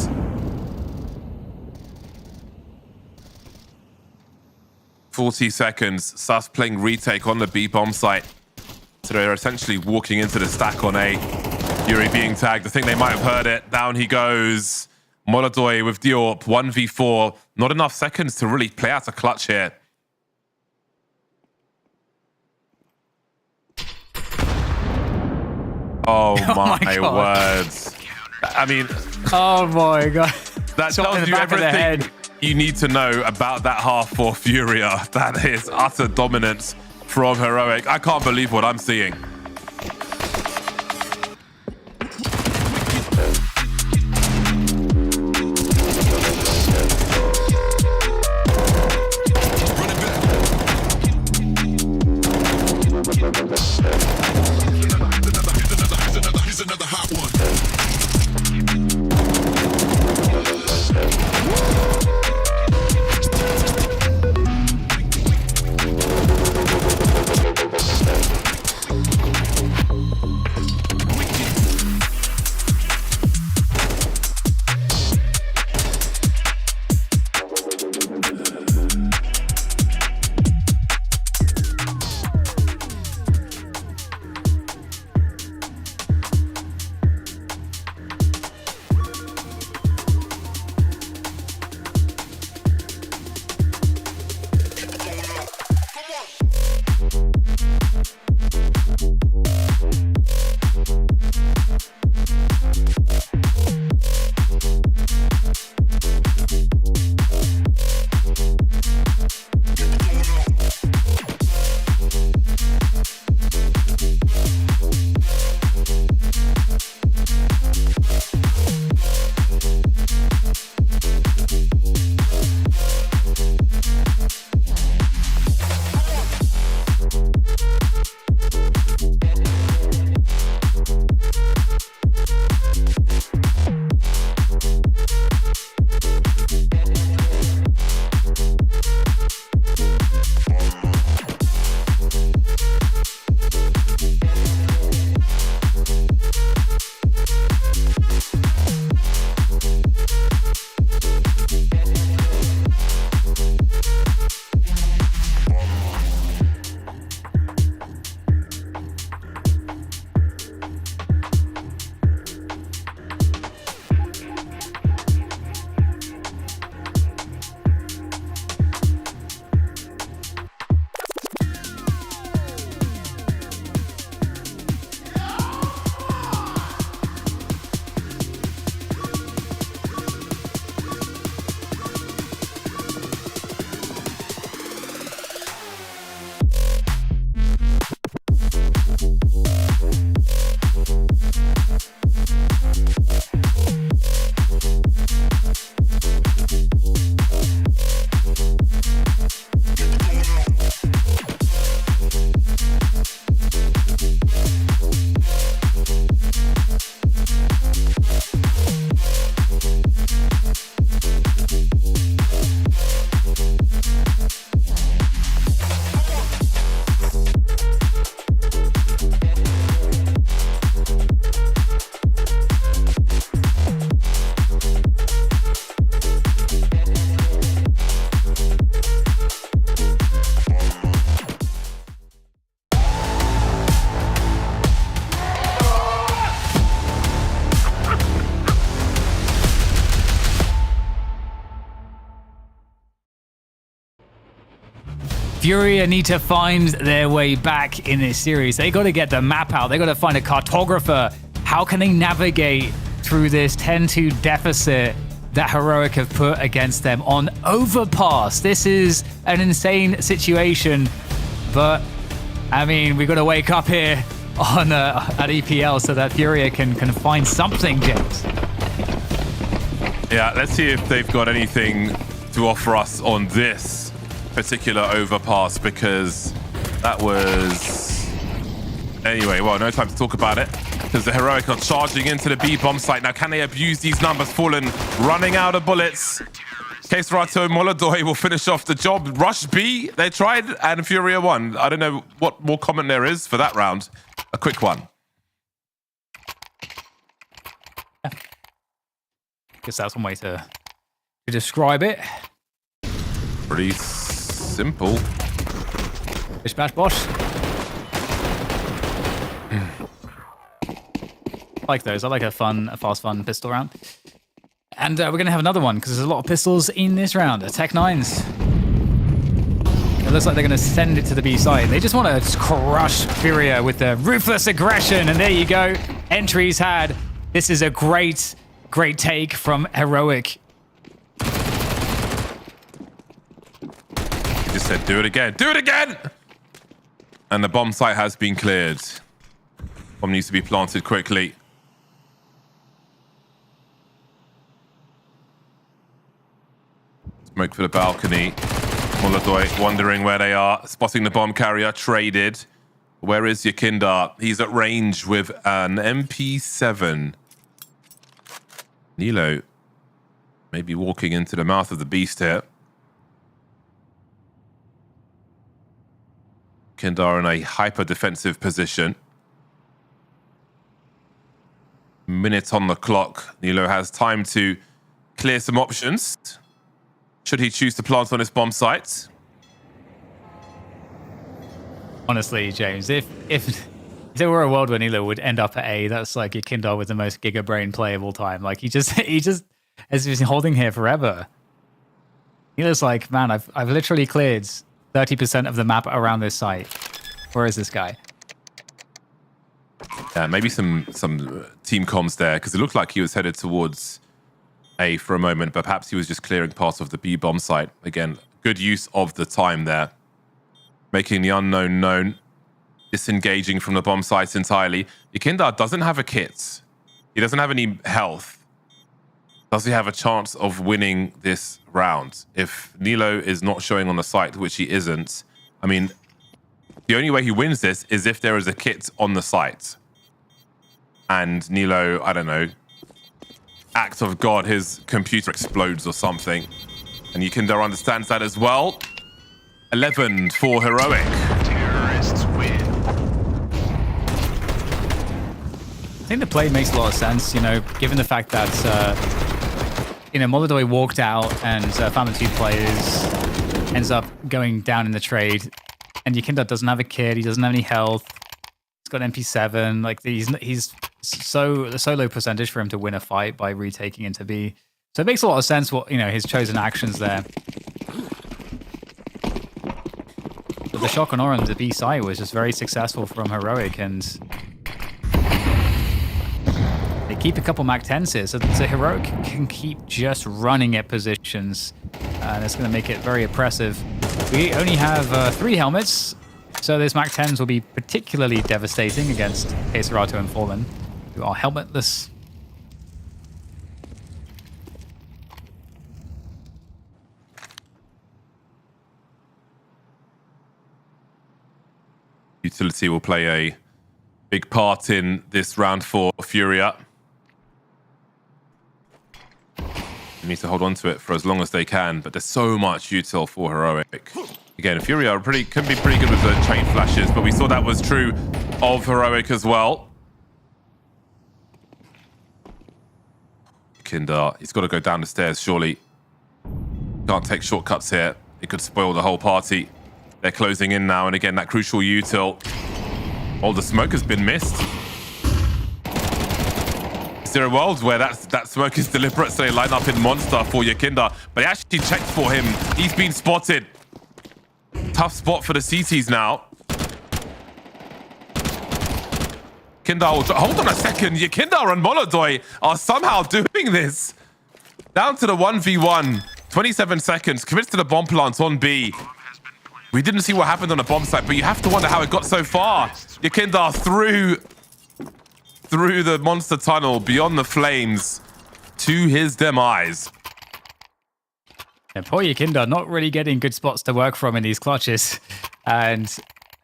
"40 seconds. Sus playing retake on the B bomb site. So they're essentially walking into the stack on A. Yuri being tagged. I think they might have heard it. Down he goes. Molodoy with Diorp. 1v4. Not enough seconds to really play out a clutch here. Oh my words. I mean... Oh my god. That tells you everything you need to know about that half for FURIA. That is utter dominance from Heroic. I can't believe what I'm seeing. FURIA need to find their way back in this series. They got to get the map out. They got to find a cartographer. How can they navigate through this 10-2 deficit that Heroic have put against them on Overpass? This is an insane situation, but I mean, we got to wake up here on at EPL so that FURIA can find something, James. Yeah, let's see if they've got anything to offer us on this particular Overpass, because that was... Anyway, well, no time to talk about it, because the Heroic are charging into the B bomb site. Now, can they abuse these numbers? Fallen running out of bullets. Kesrato Molodoi will finish off the job. Rush B, they tried, and FURIA won. I don't know what more comment there is for that round. A quick one. Guess that's one way to describe it. Pretty simple. Bish bash bosh. I like those. I like a fast, fun pistol round. And we're going to have another one because there's a lot of pistols in this round. Tech 9s. It looks like they're going to send it to the B side. They just want to just crush FURIA with their ruthless aggression. And there you go. Entries had. This is a great take from Heroic. Just said, do it again. Do it again! And the bomb site has been cleared. Bomb needs to be planted quickly. Smoke for the balcony. Molodoi wondering where they are. Spotting the bomb carrier. Traded. Where is Yakinda? He's at range with an MP7. Nilo maybe walking into the mouth of the beast here. Yakinda in a hyper-defensive position. Minute on the clock. Nilo has time to clear some options. Should he choose to plant on his bomb site? Honestly, James, if there were a world where Nilo would end up at A, that's like Yakinda with the most giga brain play of all time. Like he just has been holding here forever. Nilo's like, man, I've literally cleared 30% of the map around this site. Where is this guy? Yeah, maybe some team comms there, because it looked like he was headed towards A for a moment, but perhaps he was just clearing part of the B bomb site. Again, good use of the time there. Making the unknown known. Disengaging from the bomb site entirely. Yakinda doesn't have a kit. He doesn't have any health. Does he have a chance of winning this round? If Nilo is not showing on the site, which he isn't, I mean, the only way he wins this is if there is a kit on the site. And Nilo, I don't know, act of God, his computer explodes or something. And Yakinda understands that as well. 11 for Heroic. Terrorists win. I think the play makes a lot of sense, you know, given the fact that, Molodoi walked out and Famine 2 players ends up going down in the trade. And Yakinda doesn't have a kit, he doesn't have any health. He's got an MP7, like he's so low percentage for him to win a fight by retaking into B. So it makes a lot of sense what, his chosen actions there. But the shock on Orange, the B side was just very successful from Heroic, and they keep a couple Mac 10s here, so Heroic can keep just running at positions, and it's going to make it very oppressive. We only have 3 helmets, so those Mac 10s will be particularly devastating against Kesrato and Fallen, who are helmetless. Utility will play a big part in this round for FURIA. They need to hold on to it for as long as they can, but there's so much util for Heroic. Again, FURIA can be pretty good with the chain flashes, but we saw that was true of Heroic as well. Yakinda, he's got to go down the stairs, surely. Can't take shortcuts here. It could spoil the whole party. They're closing in now, and again, that crucial util. Oh, the smoke has been missed. Is there a world where that smoke is deliberate, so they line up in Monster for Yakinda, but they actually checked for him. He's been spotted. Tough spot for the CTs now. Kindar will hold on a second. Kindar and Molodoi are somehow doing this. Down to the 1v1. 27 seconds. Commits to the bomb plant on B. We didn't see what happened on the bomb site, but you have to wonder how it got so far. Kindar through the monster tunnel, beyond the flames, to his demise. And poor Kindar not really getting good spots to work from in these clutches. And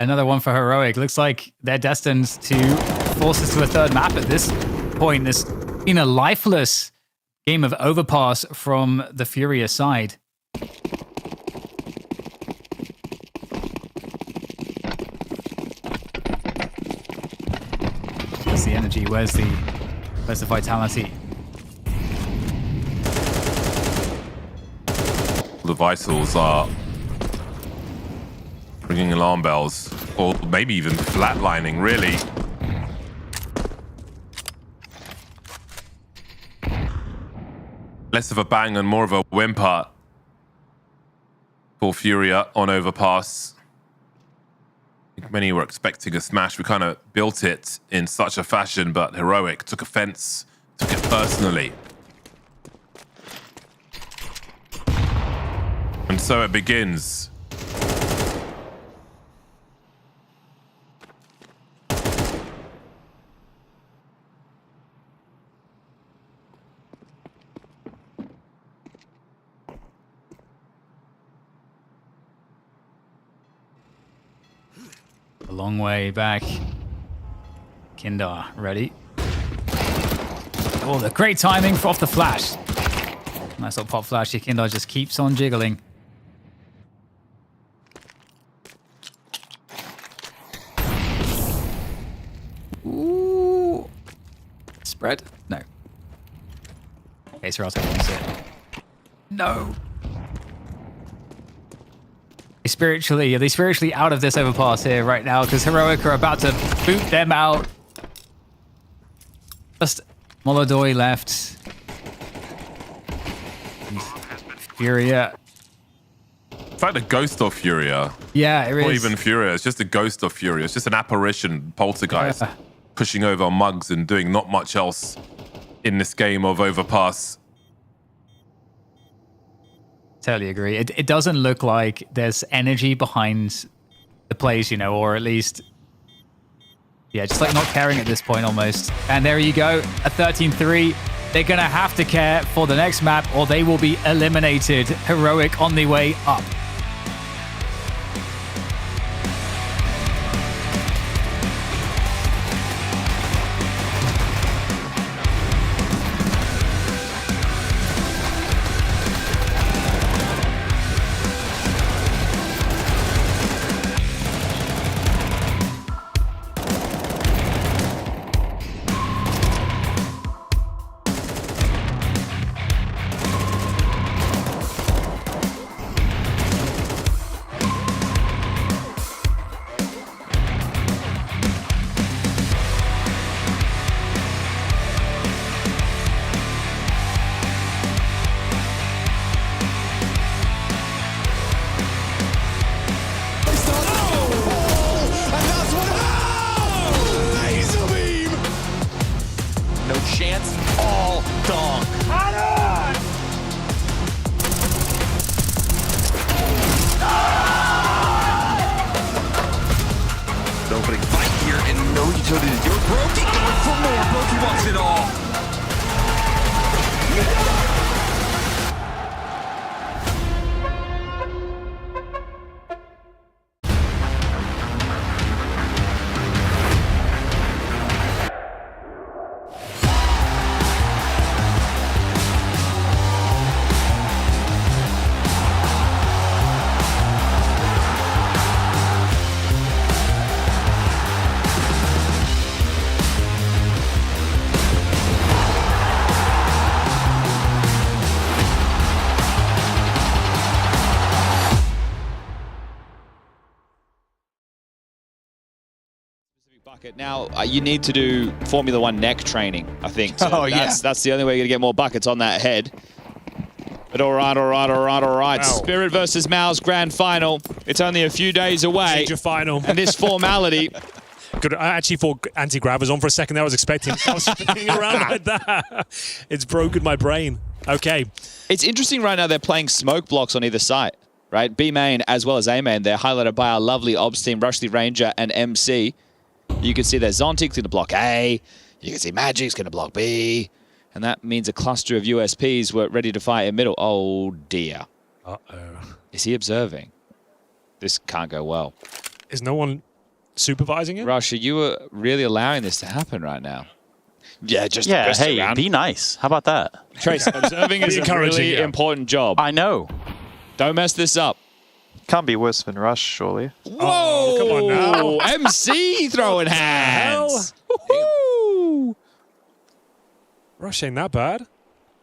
another one for Heroic. Looks like they're destined to force us to a third map at this point. This in a lifeless game of Overpass from the FURIA side. Where's the energy? Where's the vitality? The vitals are ringing alarm bells, or maybe even flatlining, really. Less of a bang and more of a whimper for FURIA on Overpass. I think many were expecting a smash. We kind of built it in such a fashion, but Heroic took offense, took it personally. And so it begins. A long way back. Kindar ready. Oh, the great timing off the flash. Nice little pop flash. Kindar just keeps on jiggling. Ooh. Spread? No. Okay, so I'll take it. No. Are they spiritually out of this Overpass here right now? Because Heroic are about to boot them out. Just Molodoi left. And FURIA. It's like the ghost of FURIA. Yeah, it is. Not even FURIA. It's just a ghost of FURIA. It's just an apparition, poltergeist, pushing over mugs and doing not much else in this game of Overpass. Totally agree. It doesn't look like there's energy behind the plays, you know, or at least, yeah, just like not caring at this point almost. And there you go, a 13-3. They're going to have to care for the next map or they will be eliminated. Heroic on the way up. Opening fight here, and no utility to do it. Brokey going for more. Brokey wants it all. Bucket. Now, you need to do Formula 1 neck training, I think. So Oh, that's the only way you're going to get more buckets on that head. But all right. Wow. Spirit versus Mao's grand final. It's only a few days away. Major final. And this formality. Good. I actually thought anti-grav was on for a second. I was expecting. I was spinning around like that. It's broken my brain. Okay. It's interesting right now. They're playing smoke blocks on either side, right? B main as well as A main. They're highlighted by our lovely Obs team, Rushley Ranger and MC. You can see that Zontic's going to block A. You can see Magic's going to block B. And that means a cluster of USPs were ready to fight in middle. Oh, dear. Uh-oh. Is he observing? This can't go well. Is no one supervising it? Rush, you were really allowing this to happen right now. Yeah, just hey, around. be nice. How about that? Trace, observing is a really important job. I know. Don't mess this up. Can't be worse than Rush, surely. Whoa! Come on now. MC throwing hands. Woohoo! Rush ain't that bad.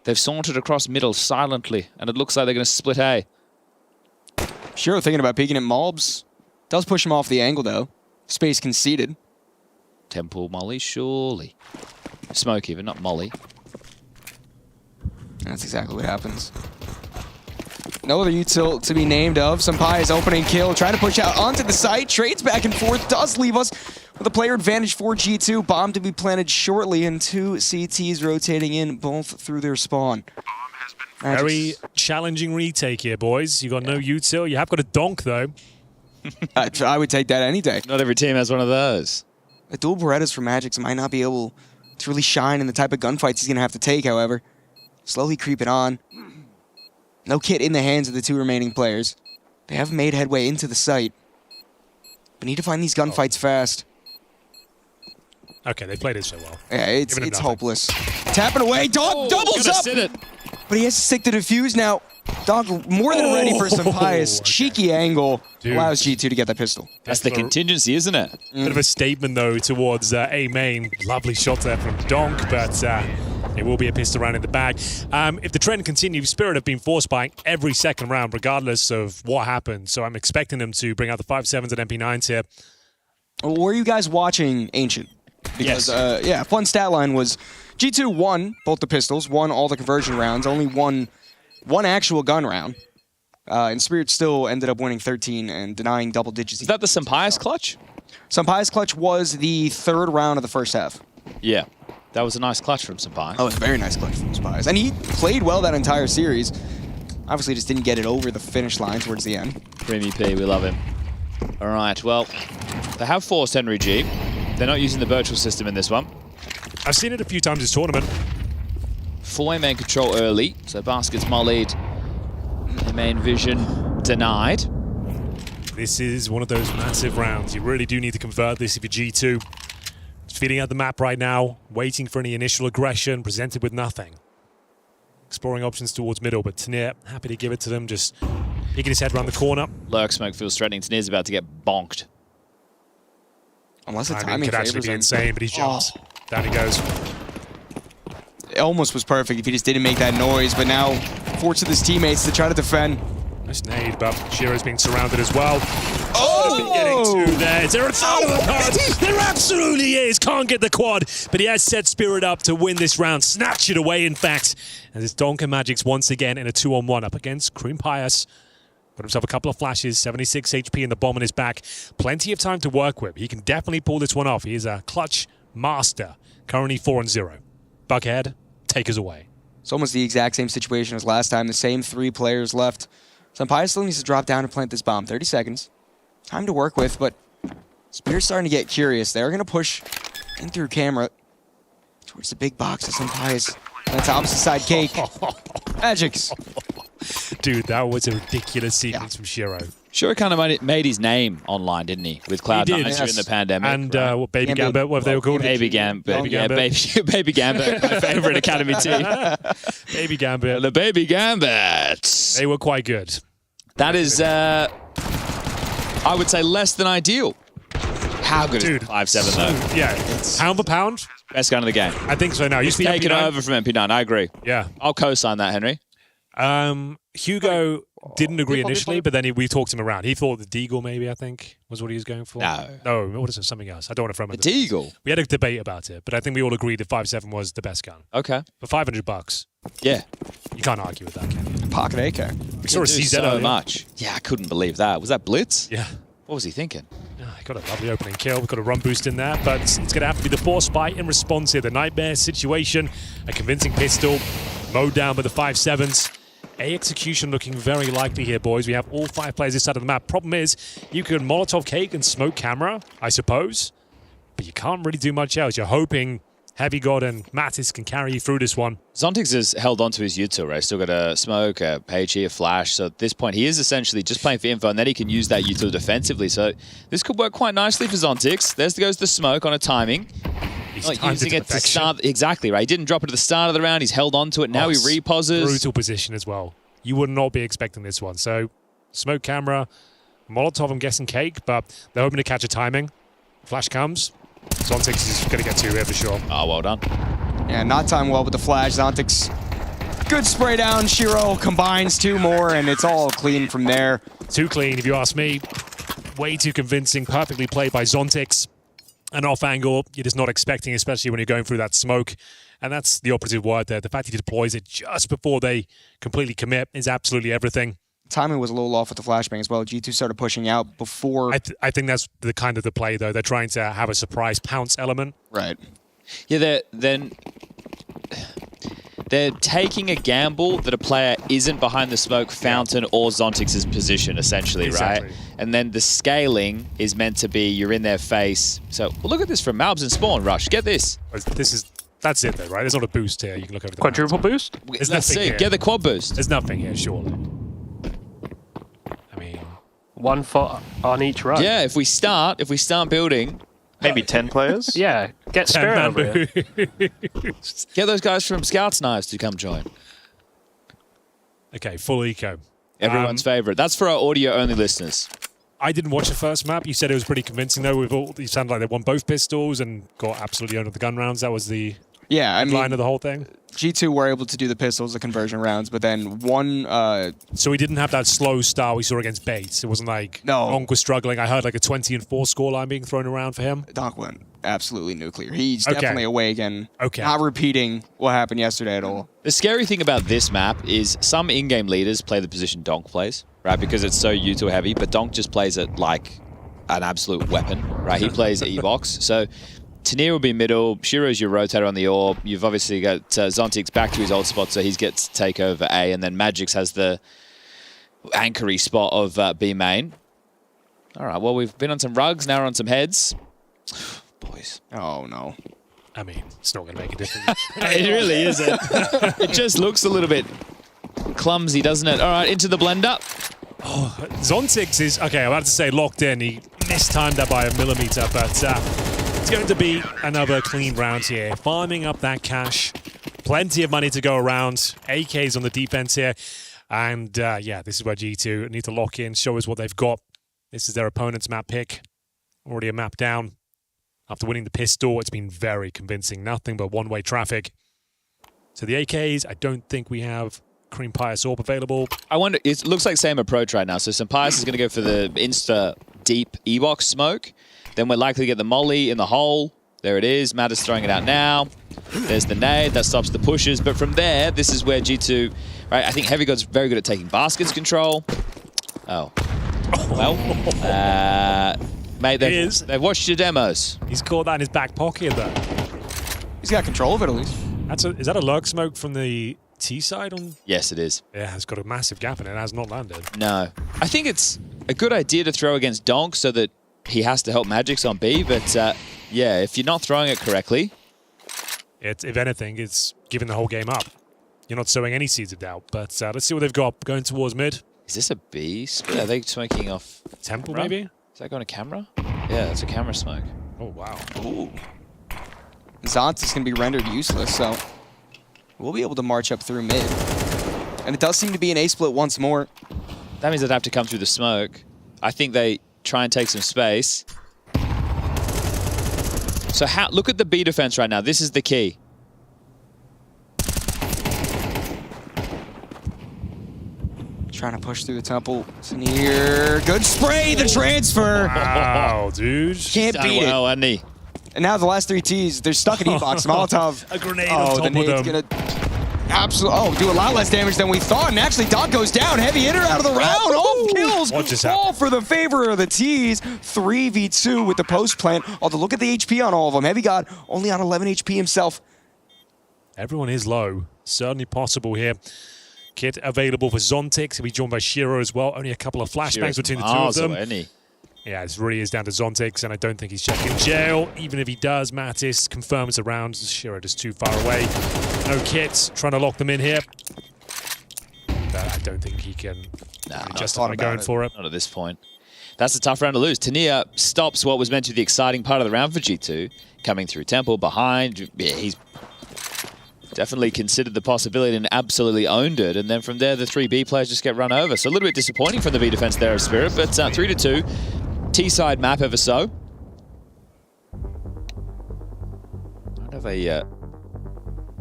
They've sauntered across middle silently, and it looks like they're going to split A. Shiro thinking about peeking at Mobs. Does push him off the angle, though. Space conceded. Temple Molly, surely. Smoky, but not Molly. That's exactly what happens. No other util to be named of. Senpai is opening kill, trying to push out onto the site. Trades back and forth, does leave us with a player advantage for G2. Bomb to be planted shortly, and 2 CTs rotating in, both through their spawn. Very challenging retake here, boys. You got no util. You have got a donk, though. I would take that any day. Not every team has one of those. The dual Berettas for Magix might not be able to really shine in the type of gunfights he's going to have to take, however. Slowly creeping on. No kit in the hands of the 2 remaining players. They have made headway into the site. But need to find these gunfights fast. Okay, they played it so well. Yeah, it's hopeless. Tapping away, Dog doubles up! But he has to stick to defuse now. Dog more than ready for some pious cheeky angle. Dude. Allows G2 to get that pistol. That's the contingency, isn't it? Bit of a statement, though, towards A main. Lovely shot there from Donk, but it will be a pistol round in the bag. If the trend continues, Spirit have been force buying every second round, regardless of what happened. So I'm expecting them to bring out the 5.7s and MP9s here. Were you guys watching Ancient? Because, yeah, fun stat line was G2 won both the pistols, won all the conversion rounds, only won one actual gun round. And Spirit still ended up winning 13 and denying double digits. Is that the Senpai's clutch? Senpai's clutch was the 3rd round of the first half. Yeah. That was a nice clutch from Senpai. Oh, it was a very nice clutch from Senpai. And he played well that entire series. Obviously just didn't get it over the finish line towards the end. Creamy P, we love him. All right, well, they have forced Henry G. They're not using the virtual system in this one. I've seen it a few times this tournament. 4 main control early, so Basket's mollied. The main vision denied. This is one of those massive rounds. You really do need to convert this if you're G2. Just feeding out the map right now, waiting for any initial aggression, presented with nothing. Exploring options towards middle, but Tanir, happy to give it to them, just peeking his head around the corner. Lurk smoke feels threatening. Tanir's about to get bonked. Unless the timing timing could actually be insane, but he jumps. Down he goes. It almost was perfect if he just didn't make that noise, but now forcing his teammates to try to defend. Nice nade, but Shiro's being surrounded as well. Getting to there. Is there a foul on the card? There absolutely is. Can't get the quad, but he has set Spirit up to win this round. Snatch it away, in fact. And it's Donk and Magix once again in a 2-on-1 up against Cream Pius. Got himself a couple of flashes, 76 HP and the bomb on his back. Plenty of time to work with. He can definitely pull this one off. He is a clutch master. Currently 4-0. Buckhead, take us away. It's almost the exact same situation as last time. The same 3 players left. Senpai still needs to drop down and plant this bomb. 30 seconds. Time to work with, but Spirit's starting to get curious. They're going to push in through camera towards the big box of Senpai's. That's opposite side cake. Magix. Dude, that was a ridiculous sequence from Shiro. Shiro kind of made his name online, didn't he? With Cloud9 during the pandemic. And what Baby Gambit, what they were called? Baby Gambit. Baby Gambit, my favorite academy team. Baby Gambit. The Baby Gambit. They were quite good. That is, I would say, less than ideal. How good is 5.7 though? Yeah, pound for pound. Best gun of the game. I think so now. He's taken over from MP9, I agree. Yeah. I'll co-sign that, Henry. Hugo didn't agree initially, but then we talked him around. He thought the Deagle, maybe, I think, was what he was going for. No, what is it? Something else. I don't want to throw him The Deagle? We had a debate about it, but I think we all agreed that 5.7 was the best gun. Okay. For $500. Yeah. You can't argue with that, can you? Pocket AK. We saw a CZ so earlier. much. Yeah, I couldn't believe that. Was that Blitz? Yeah. What was he thinking? Got a lovely opening kill. We've got a run boost in there, but it's going to have to be the force fight in response here. The nightmare situation, a convincing pistol, mowed down by the 5-7s. A execution looking very likely here, boys. We have all 5 players this side of the map. Problem is, you can Molotov cake and smoke camera, I suppose, but you can't really do much else. You're hoping Heavy God and Mattis can carry you through this one. Zontix has held on to his util, right? Still got a smoke, a page here, flash. So at this point, he is essentially just playing for info, and then he can use that util defensively. So this could work quite nicely for Zontix. There goes the smoke on a timing. He's not using it to start. Exactly, right? He didn't drop it at the start of the round. He's held on to it. Now he reposes. Brutal position as well. You would not be expecting this one. So smoke camera, Molotov, I'm guessing cake, but they're hoping to catch a timing. Flash comes. Zontix is going to get 2 here for sure. Oh, well done. Yeah, not timed well with the flash. Zontix, good spray down. Shiro combines 2 more, and it's all clean from there. Too clean, if you ask me. Way too convincing. Perfectly played by Zontix. An off angle you're just not expecting, especially when you're going through that smoke. And that's the operative word there. The fact he deploys it just before they completely commit is absolutely everything. Timing was a little off with the flashbang as well. G2 started pushing out before. I think that's the kind of the play, though. They're trying to have a surprise pounce element. Right. Yeah, they're taking a gamble that a player isn't behind the smoke fountain or Zontix's position, essentially, Exactly. right? And then the scaling is meant to be you're in their face. So well, look at this from Malbs and Spawn, Rush. Get this. That's it, though, right? There's not a boost here. You can look over the Quadruple boost? There's Let's nothing see. here. Get the quad boost. There's nothing here, surely. I mean, 1 foot on each run. Yeah, if we start building. Maybe 10 players? Yeah, get Spirit over here. Get those guys from Scouts Knives to come join. Okay, full eco. Everyone's favorite. That's for our audio-only listeners. I didn't watch the first map. You said it was pretty convincing, though. You sounded like they won both pistols and got absolutely owned with the gun rounds. That was the line of the whole thing. G2 were able to do the pistols, the conversion rounds, but then one... So we didn't have that slow start we saw against Bates. It wasn't like Onk was struggling. I heard like a 20-4 scoreline being thrown around for him. Donk went absolutely nuclear. He's definitely away again. Okay. Not repeating what happened yesterday at all. The scary thing about this map is some in-game leaders play the position Donk plays, right? Because it's so util heavy, but Donk just plays it like an absolute weapon, right? He plays E-Box. So Tanir will be middle. Shiro's your rotator on the orb. You've obviously got Zontix back to his old spot, so he gets to take over A, and then Magix has the anchory spot of B main. All right, well, we've been on some rugs, now we're on some heads. Boys. Oh, no. I mean, it's not going to make a difference. It really isn't. It just looks a little bit clumsy, doesn't it? All right, into the blender. Oh, Zontix is, okay, I'm about to say locked in. He mistimed that by a millimeter, but it's going to be another clean round here. Farming up that cash. Plenty of money to go around. AKs on the defense here. And yeah, this is where G2 need to lock in, show us what they've got. This is their opponent's map pick. Already a map down. After winning the pistol, it's been very convincing. Nothing but one-way traffic. So the AKs, I don't think we have Cream Pious Orb available. I wonder, it looks like same approach right now. So Sampius is going to go for the insta deep E-Box smoke. Then we're likely to get the molly in the hole. There it is. Matt is throwing it out now. There's the nade. That stops the pushes. But from there, this is where G2, right? I think Heavy God's very good at taking baskets control. Oh. Well, mate, they've watched your demos. He's caught that in his back pocket, though. He's got control of it, at least. Is that a lurk smoke from the T side? Yes, it is. Yeah, it's got a massive gap in it. It has not landed. No. I think it's a good idea to throw against Donk so that he has to help Magix on B, but yeah, if you're not throwing it correctly... If anything, it's giving the whole game up. You're not sowing any seeds of doubt, but let's see what they've got going towards mid. Is this a B split? Are they smoking off... Temple, camera? maybe? Is that going to camera? Yeah, it's a camera smoke. Oh, wow. Ooh. Zont is going to be rendered useless, so we'll be able to march up through mid. And it does seem to be an A split once more. That means they'd have to come through the smoke. I think they try and take some space. So look at the B defense right now. This is the key. Trying to push through the temple. Tanir. Good spray, the transfer. Wow, dude. Can't beat it. Well, hasn't he? And now the last 3 Ts, they're stuck in E-Box. Molotov. A grenade on top the nade's of them. Absolutely. Oh, do a lot less damage than we thought. And actually, Doc goes down. Heavy hitter out of the round. All kills. All for the favor of the T's. 3v2 with the post plant. Although, look at the HP on all of them. Heavy God only on 11 HP himself. Everyone is low. Certainly possible here. Kit available for Zontix. He'll be joined by Shiro as well. Only a couple of flashbangs between the two of them. Yeah, it really is down to Zontix, and I don't think he's checking jail. Even if he does, Mattis confirms the round. Shiro just too far away. No Kit, trying to lock them in here. But I don't think he can justify going for it. Not at this point. That's a tough round to lose. Tania stops what was meant to be the exciting part of the round for G2. Coming through Temple, behind. Yeah, he's definitely considered the possibility and absolutely owned it. And then from there, the 3B players just get run over. So a little bit disappointing from the B defense there of Spirit, but 3-2. T-side map ever so. Kind of a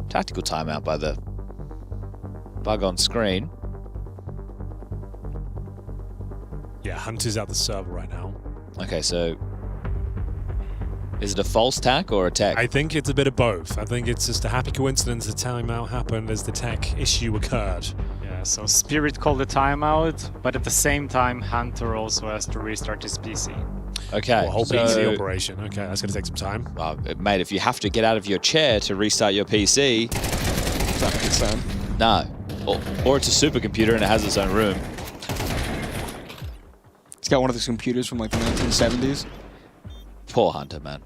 tactical timeout by the bug on screen. Yeah, Hunter's out the server right now. Okay, so is it a false tack or a tech? I think it's a bit of both. I think it's just a happy coincidence the timeout happened as the tech issue occurred. Yeah, so Spirit called the timeout, but at the same time, Hunter also has to restart his PC. Okay. A whole PC operation. Okay, that's going to take some time. Well, mate, if you have to get out of your chair to restart your PC... It's not a good sign. No. Or it's a supercomputer and it has its own room. It's got one of those computers from like the 1970s. Poor Hunter, man.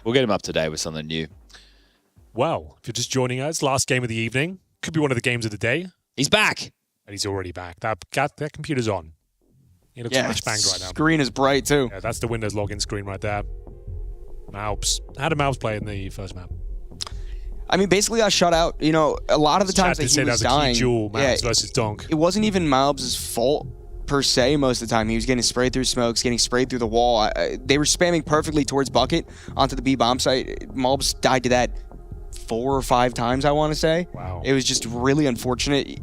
We'll get him up to date with something new. Well, if you're just joining us, last game of the evening. Could be one of the games of the day. He's back. And he's already back. That computer's on. He looks much banged right now. Screen is bright too. Yeah, that's the Windows login screen right there. Malps. How did Malps play in the first map? I mean, basically got shut out. You know, a lot of the times that he was dying. Malps versus Donk. It wasn't even Malps' fault per se most of the time. He was getting sprayed through smokes, getting sprayed through the wall. They were spamming perfectly towards Bucket onto the B bomb site. Malps died to that 4 or 5 times, I want to say. Wow. It was just really unfortunate.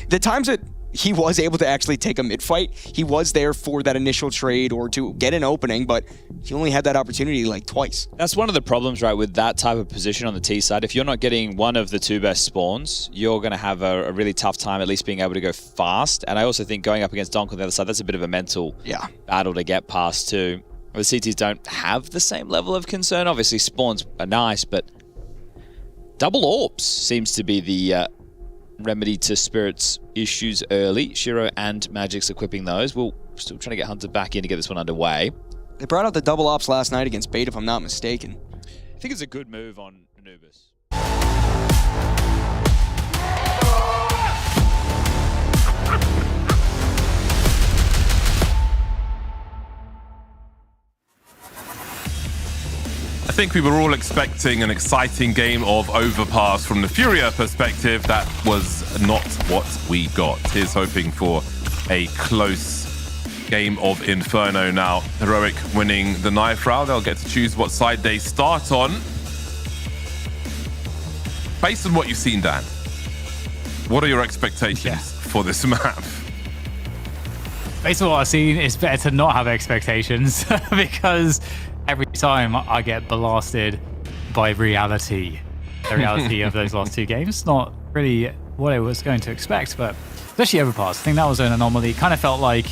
The times that he was able to actually take a mid-fight, he was there for that initial trade or to get an opening, but he only had that opportunity like twice. That's one of the problems, right, with that type of position on the T side. If you're not getting one of the 2 best spawns, you're going to have a really tough time at least being able to go fast. And I also think going up against Donk on the other side, that's a bit of a mental battle to get past too. The CTs don't have the same level of concern. Obviously, spawns are nice, but double orbs seems to be the remedy to Spirit's issues early. Shiro and Magic's equipping those. We're still trying to get Hunter back in to get this one underway. They brought out the double ops last night against Bait, if I'm not mistaken. I think it's a good move on Anubis. I think we were all expecting an exciting game of Overpass from the FURIA perspective. That was not what we got. Here's hoping for a close game of Inferno now. Heroic winning the knife round. They'll get to choose what side they start on. Based on what you've seen, Dan, what are your expectations for this map? Based on what I've seen, it's better to not have expectations because every time I get blasted by reality. The reality of those last 2 games. Not really what I was going to expect, but especially Overpass. I think that was an anomaly. Kind of felt like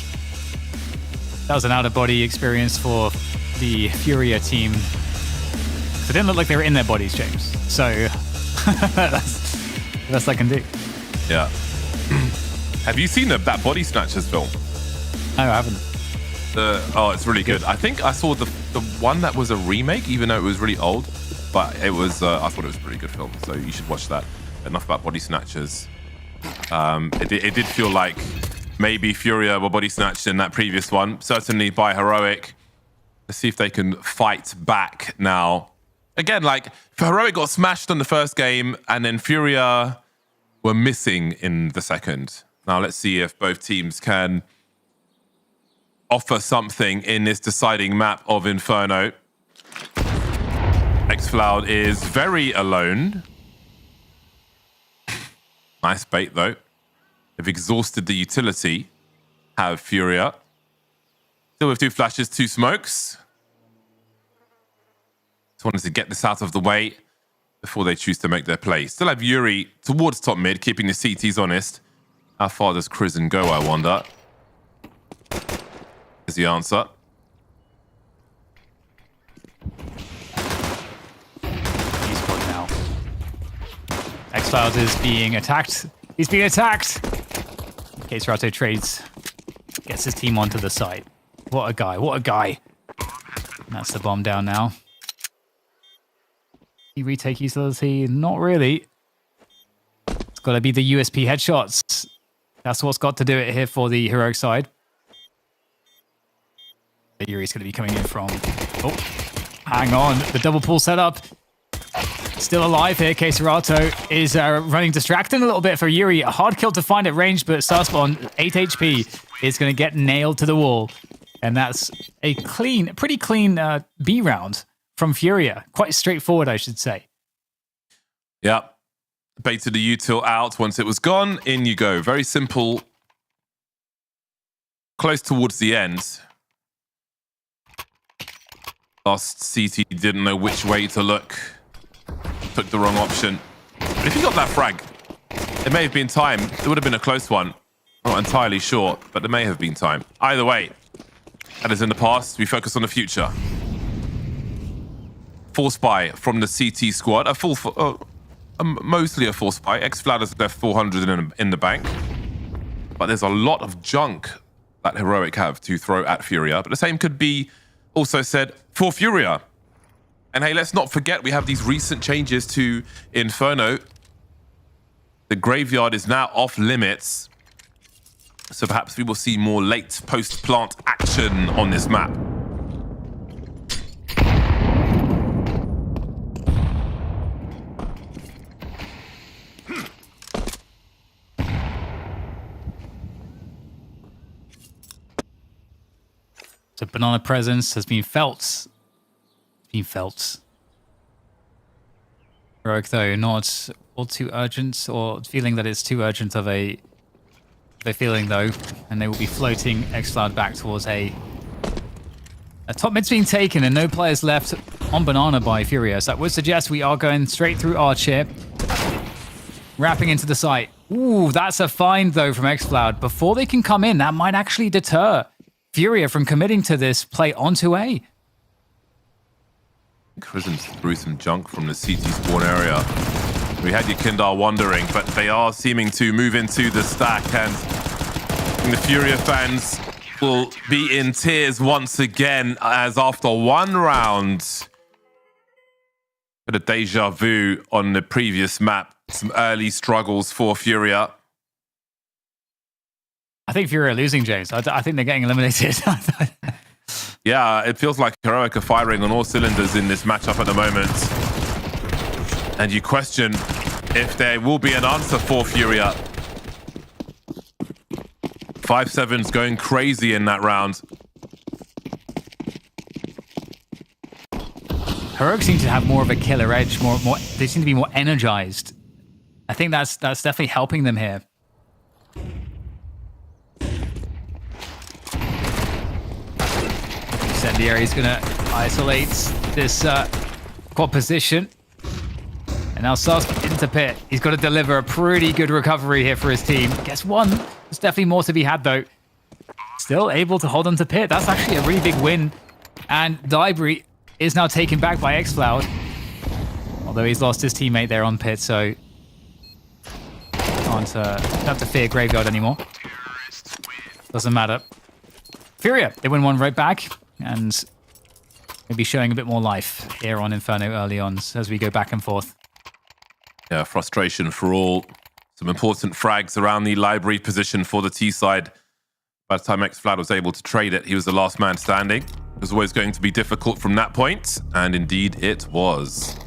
that was an out-of-body experience for the FURIA team. So it didn't look like they were in their bodies, James. So that's the best I can do. Yeah. Have you seen that Body Snatchers film? No, I haven't. Oh, it's really good. I think I saw the one that was a remake, even though it was really old. But it was, I thought it was a pretty good film, so you should watch that. Enough about Body Snatchers. It did feel like maybe FURIA were body snatched in that previous one, certainly by Heroic. Let's see if they can fight back now. Again, like, Heroic got smashed on the first game, and then FURIA were missing in the second. Now let's see if both teams can offer something in this deciding map of Inferno. xFloud is very alone. Nice bait, though. They've exhausted the utility. Have FURIA. Still with 2 flashes, 2 smokes. Just wanted to get this out of the way. before they choose to make their play. Still have Yuri towards top mid, keeping the CTs honest. How far does Crizzen go, I wonder? Is the answer. He's got now. X-Files is being attacked. He's being attacked. Serato trades. Gets his team onto the site. What a guy. What a guy. And that's the bomb down now. He retake utility? Not really. It's got to be the USP headshots. That's what's got to do it here for the heroic side. Yuri's going to be coming in from... Oh, hang on. The double pull setup. Still alive here. Serato is running distracting a little bit for Yuri. A hard kill to find at range, but Suspon, 8 HP, is going to get nailed to the wall. And that's a clean, pretty clean B round from FURIA. Quite straightforward, I should say. Yeah. Baited the util out. Once it was gone, in you go. Very simple. Close towards the end. Last CT didn't know which way to look. Took the wrong option. But if he got that frag, it may have been time. It would have been a close one. Not entirely sure, but there may have been time. Either way, that is in the past. We focus on the future. Force buy from the CT squad. Mostly a force buy. X-Flat has left 400 in the bank. But there's a lot of junk that Heroic have to throw at FURIA. But the same could be also said for FURIA. And hey, let's not forget we have these recent changes to Inferno. The graveyard is now off limits. So perhaps we will see more late post-plant action on this map. So banana presence has been felt. Heroic, though, not all too urgent, or feeling that it's too urgent of a feeling, though, and they will be floating X-Cloud back towards a top mid's being taken and no players left on banana by FURIA. So that would suggest we are going straight through Arch here, wrapping into the site. Ooh, that's a find, though, from X-Cloud. Before they can come in, that might actually deter FURIA from committing to this play onto A. Crizzen threw some junk from the CT spawn area. We had your Kindar wondering, but they are seeming to move into the stack, and the FURIA fans will be in tears once again, as after one round, bit of deja vu on the previous map, some early struggles for FURIA. I think FURIA are losing, James. I think they're getting eliminated. Yeah, it feels like Heroic are firing on all cylinders in this matchup at the moment. And you question if there will be an answer for FURIA. 5-7's going crazy in that round. Heroic seem to have more of a killer edge. They seem to be more energized. I think that's definitely helping them here. Incendiary is going to isolate this quad position. And now Sus into pit. He's got to deliver a pretty good recovery here for his team. Gets one. There's definitely more to be had, though. Still able to hold on to pit. That's actually a really big win. And Dibri is now taken back by X-Cloud. Although he's lost his teammate there on pit, so can't have to fear Graveyard anymore. Doesn't matter. FURIA, they win one right back. And maybe showing a bit more life here on Inferno early on as we go back and forth. Yeah, frustration for all. Some important frags around the library position for the T side. By the time X-Flat was able to trade it, he was the last man standing. It was always going to be difficult from that point, and indeed it was.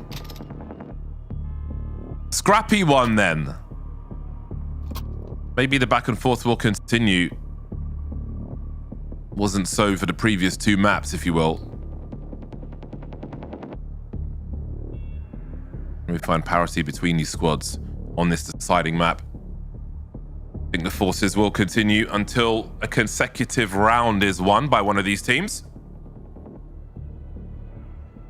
Scrappy one then. Maybe the back and forth will continue. Wasn't so for the previous two maps, if you will. We find parity between these squads on this deciding map. I think the forces will continue until a consecutive round is won by one of these teams.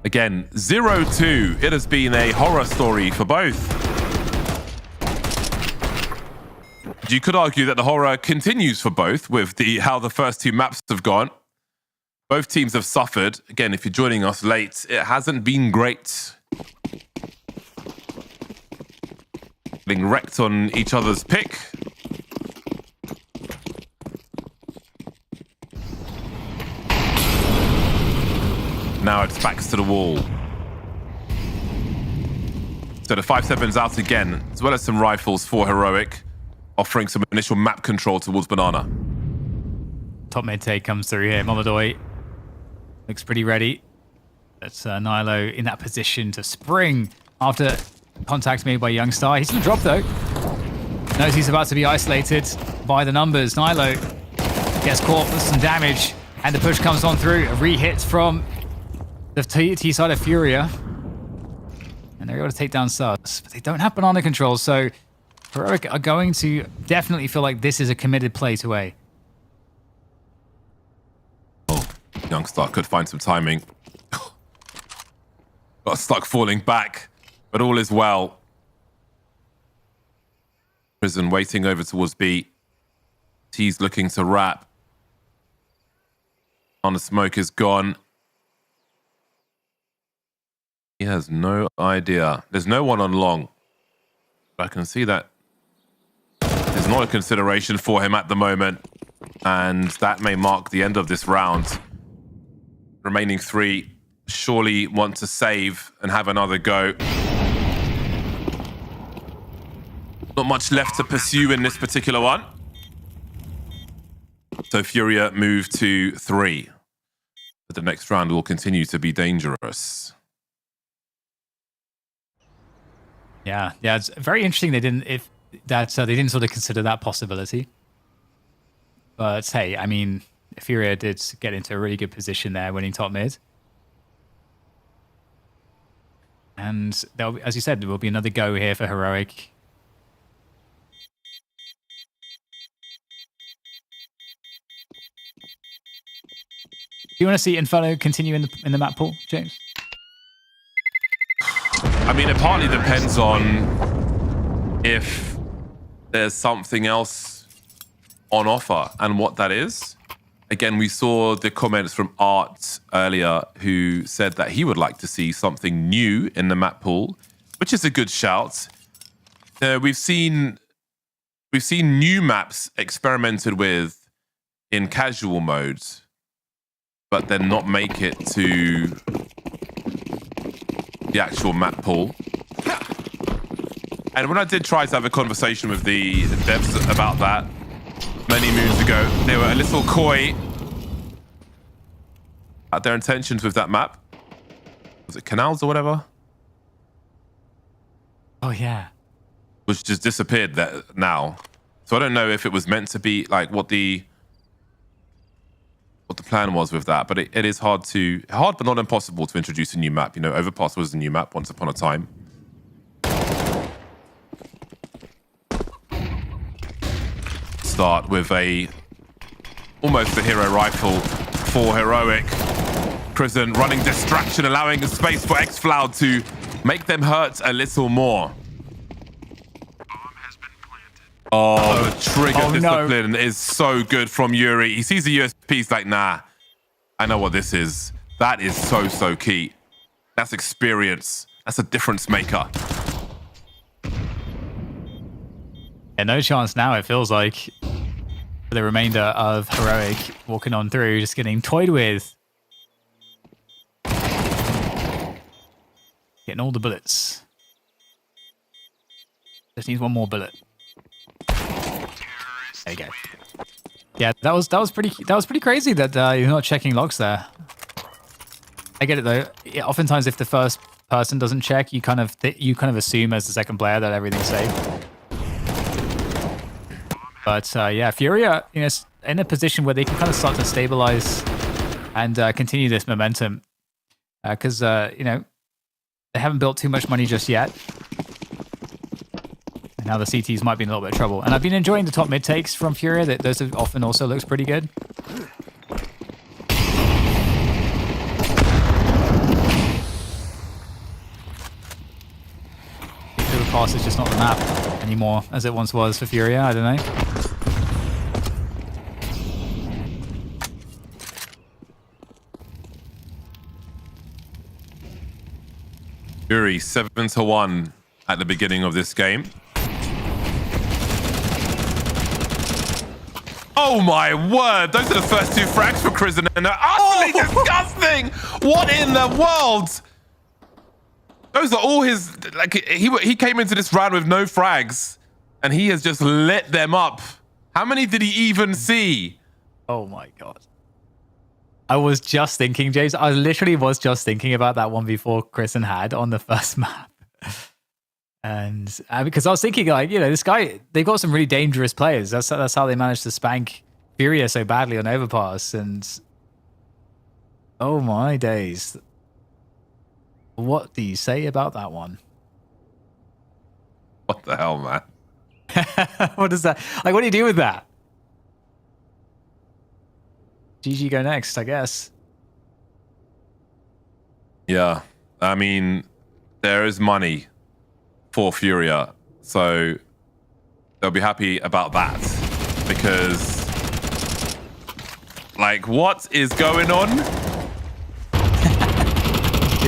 Again, 0-2. It has been a horror story for both. You could argue that the horror continues for both with how the first two maps have gone. Both teams have suffered. Again, if you're joining us late, it hasn't been great. Getting wrecked on each other's pick. Now it's backs to the wall. So the 5-7's out again, as well as some rifles for Heroic, offering some initial map control towards Banana. Top mid take comes through here. Momodoy looks pretty ready. That's Nilo in that position to spring after contact made by Youngstar. He's going to drop though. Knows he's about to be isolated by the numbers. Nilo gets caught with some damage and the push comes on through. A re-hit from the T side of FURIA. And they're able to take down Sus, but they don't have banana control, so Heroic are going to definitely feel like this is a committed play to A. Oh, Youngstar could find some timing. Got stuck falling back, but all is well. Prison waiting over towards B. T's looking to wrap. On the smoke is gone. He has no idea. There's no one on long. I can see that there's not a consideration for him at the moment. And that may mark the end of this round. Remaining 3 surely want to save and have another go. Not much left to pursue in this particular one. So FURIA move to 3. But the next round will continue to be dangerous. Yeah, it's very interesting they didn't they didn't sort of consider that possibility. But hey, I mean, FURIA did get into a really good position there, winning top mid. And there'll be, as you said, there will be another go here for Heroic. Do you want to see Inferno continue in the map pool, James? I mean, it partly depends on if there's something else on offer and what that is. Again, we saw the comments from Art earlier who said that he would like to see something new in the map pool, which is a good shout. We've seen new maps experimented with in casual modes, but then not make it to the actual map pool. And when I did try to have a conversation with the devs about that many moons ago, they were a little coy at their intentions with that map. Was it Canals or whatever? Oh yeah. Which just disappeared there now. So I don't know if it was meant to be like what the plan was with that, but it is hard but not impossible to introduce a new map. You know, Overpass was a new map once upon a time. Start with almost a hero rifle for Heroic. Prison running distraction, allowing a space for xFloud to make them hurt a little more. Oh, the trigger discipline is so good from Yuri. He sees the USP, he's like, nah, I know what this is. That is so key. That's experience. That's a difference maker. Yeah, no chance now, it feels like, for the remainder of Heroic walking on through, just getting toyed with. Getting all the bullets. Just needs one more bullet. There you go. Yeah, that was pretty crazy that you're not checking logs there. I get it though. Oftentimes, if the first person doesn't check, you kind of assume as the second player that everything's safe. But yeah, FURIA, in a position where they can kind of start to stabilize and continue this momentum, because they haven't built too much money just yet. Now the CTs might be in a little bit of trouble. And I've been enjoying the top mid takes from FURIA. Those have often also looks pretty good. Overpass is just not the map anymore as it once was for FURIA. I don't know. Fury 7-1 at the beginning of this game. Oh my word! Those are the first 2 frags for Crizzen, and they're utterly disgusting. What in the world? Those are all his. Like he came into this round with no frags, and he has just lit them up. How many did he even see? Oh my god! I was just thinking, James. I literally was just thinking about that one before Crizzen had on the first map. And because I was thinking, like, you know, this guy, they've got some really dangerous players. That's how they managed to spank FURIA so badly on Overpass. And oh my days. What do you say about that one? What the hell, man? What is that? Like, what do you do with that? GG go next, I guess. Yeah. I mean, there is money for FURIA, so they'll be happy about that, because like, what is going on?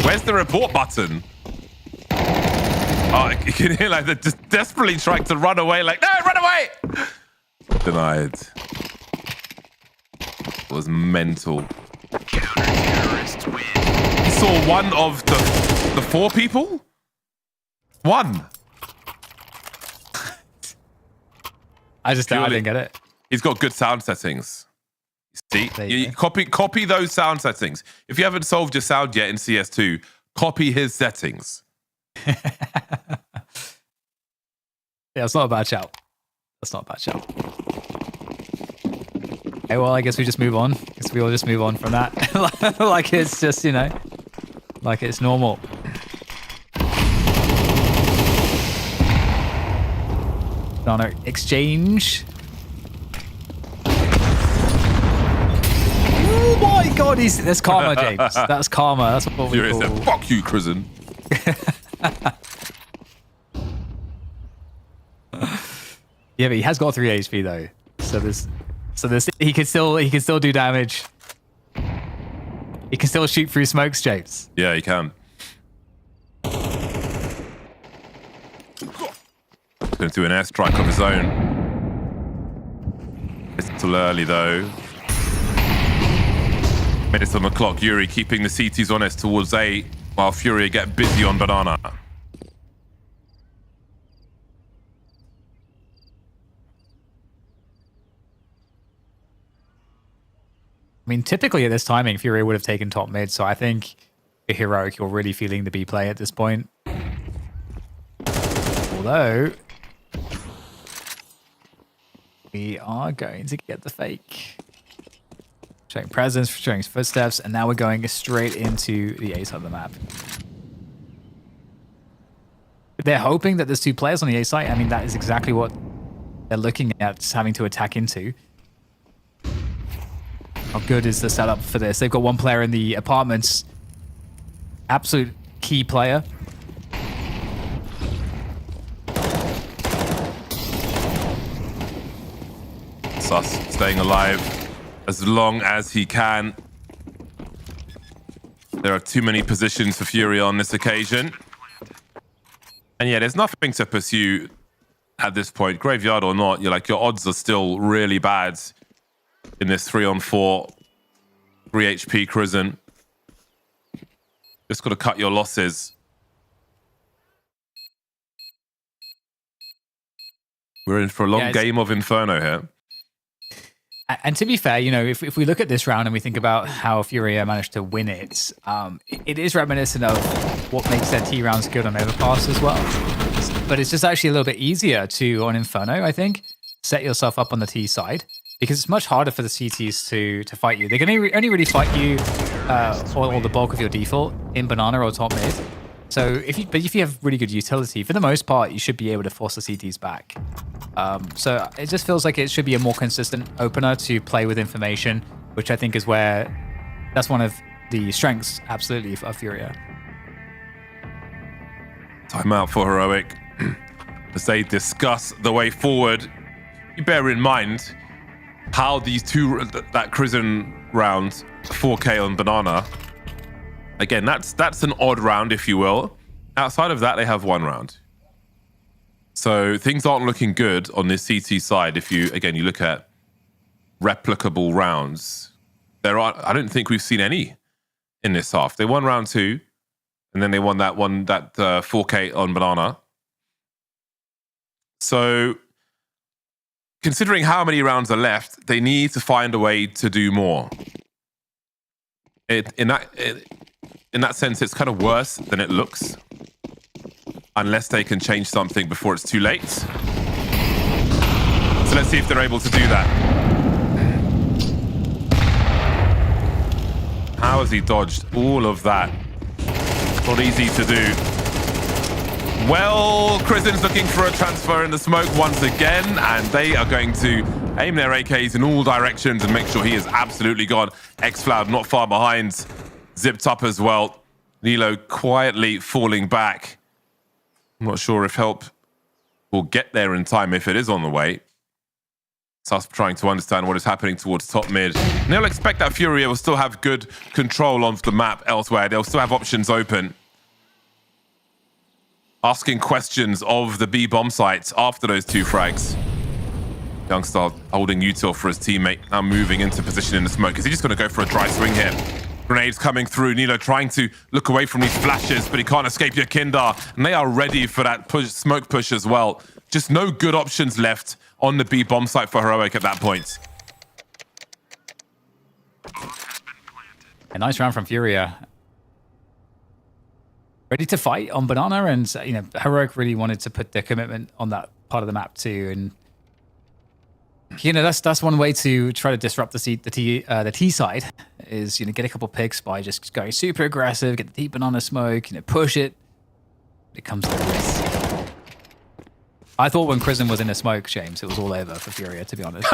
Where's the report button? Oh, you can hear like they're just desperately trying to run away, like, no, run away! Denied. It was mental. Counter-terrorists win. He saw one of the 4 people? One. I didn't get it. He's got good sound settings. See, you copy those sound settings. If you haven't solved your sound yet in CS2, copy his settings. Yeah, it's not a bad shout. That's not a bad shout. Okay, well, I guess we just move on. I guess we all just move on from that. Like it's just, you know, like it's normal. Honor exchange. Oh my god, that's karma, James. That's karma. That's what we call. Fuck you, Crizzen. Yeah, but he has got 3 HP though. So this he can still do damage. He can still shoot through smokes, James. Yeah, he can. Going to do an airstrike of his own. It's still early though. Minutes on the clock. Yuri keeping the CTs honest towards A, while FURIA get busy on banana. I mean, typically at this timing, FURIA would have taken top mid, so I think for Heroic, you're really feeling the B play at this point. Although we are going to get the fake. Showing presence, showing footsteps, and now we're going straight into the A side of the map. They're hoping that there's 2 players on the A site. I mean, that is exactly what they're looking at having to attack into. How good is the setup for this? They've got 1 player in the apartments. Absolute key player. Sus staying alive as long as he can. There are too many positions for FURIA on this occasion. And yeah, there's nothing to pursue at this point. Graveyard or not, you're like, your odds are still really bad in this 3-on-4, 3 HP Crizzen. Just got to cut your losses. We're in for a long game of Inferno here. And to be fair, you know, if we look at this round and we think about how FURIA managed to win it, it is reminiscent of what makes their T rounds good on Overpass as well. But it's just actually a little bit easier to, on Inferno, I think, set yourself up on the T side, because it's much harder for the CTs to fight you. They can only really fight you or the bulk of your default in banana or top mid. So if you have really good utility, for the most part, you should be able to force the CTs back. So it just feels like it should be a more consistent opener to play with information, which I think is that's one of the strengths, absolutely, of FURIA. Timeout for Heroic. as they discuss the way forward. You bear in mind how these two, that Crimson round, 4K on Banana. Again, that's an odd round, if you will. Outside of that, they have one round. So things aren't looking good on this CT side. If you, again, you look at replicable rounds, I don't think we've seen any in this half. They won round 2, and then they won that 4K on Banana. So considering how many rounds are left, they need to find a way to do more. In that sense, it's kind of worse than it looks, unless they can change something before it's too late. So let's see if they're able to do that. How has he dodged all of that? Not easy to do. Well, Crisen's looking for a transfer in the smoke once again, and they are going to aim their AKs in all directions and make sure he is absolutely gone. X-Floud not far behind, zipped up as well. Nilo quietly falling back. I'm not sure if help will get there in time if it is on the way. It's us trying to understand what is happening towards top mid. And they'll expect that FURIA will still have good control of the map elsewhere. They'll still have options open. Asking questions of the B bomb sites after those 2 frags. Youngstar holding util for his teammate, now moving into position in the smoke. Is he just going to go for a dry swing here? Grenades coming through. Nilo trying to look away from these flashes, but he can't escape Yakindar. And they are ready for that smoke push as well. Just no good options left on the B bomb site for Heroic at that point. A nice round from FURIA. Ready to fight on Banana, and you know, Heroic really wanted to put their commitment on that part of the map too. And you know, that's one way to try to disrupt the T side is, you know, get a couple picks by just going super aggressive, get the deep Banana smoke, you know, push it. It comes to this. I thought when Crisen was in a smoke, James, it was all over for FURIA, to be honest.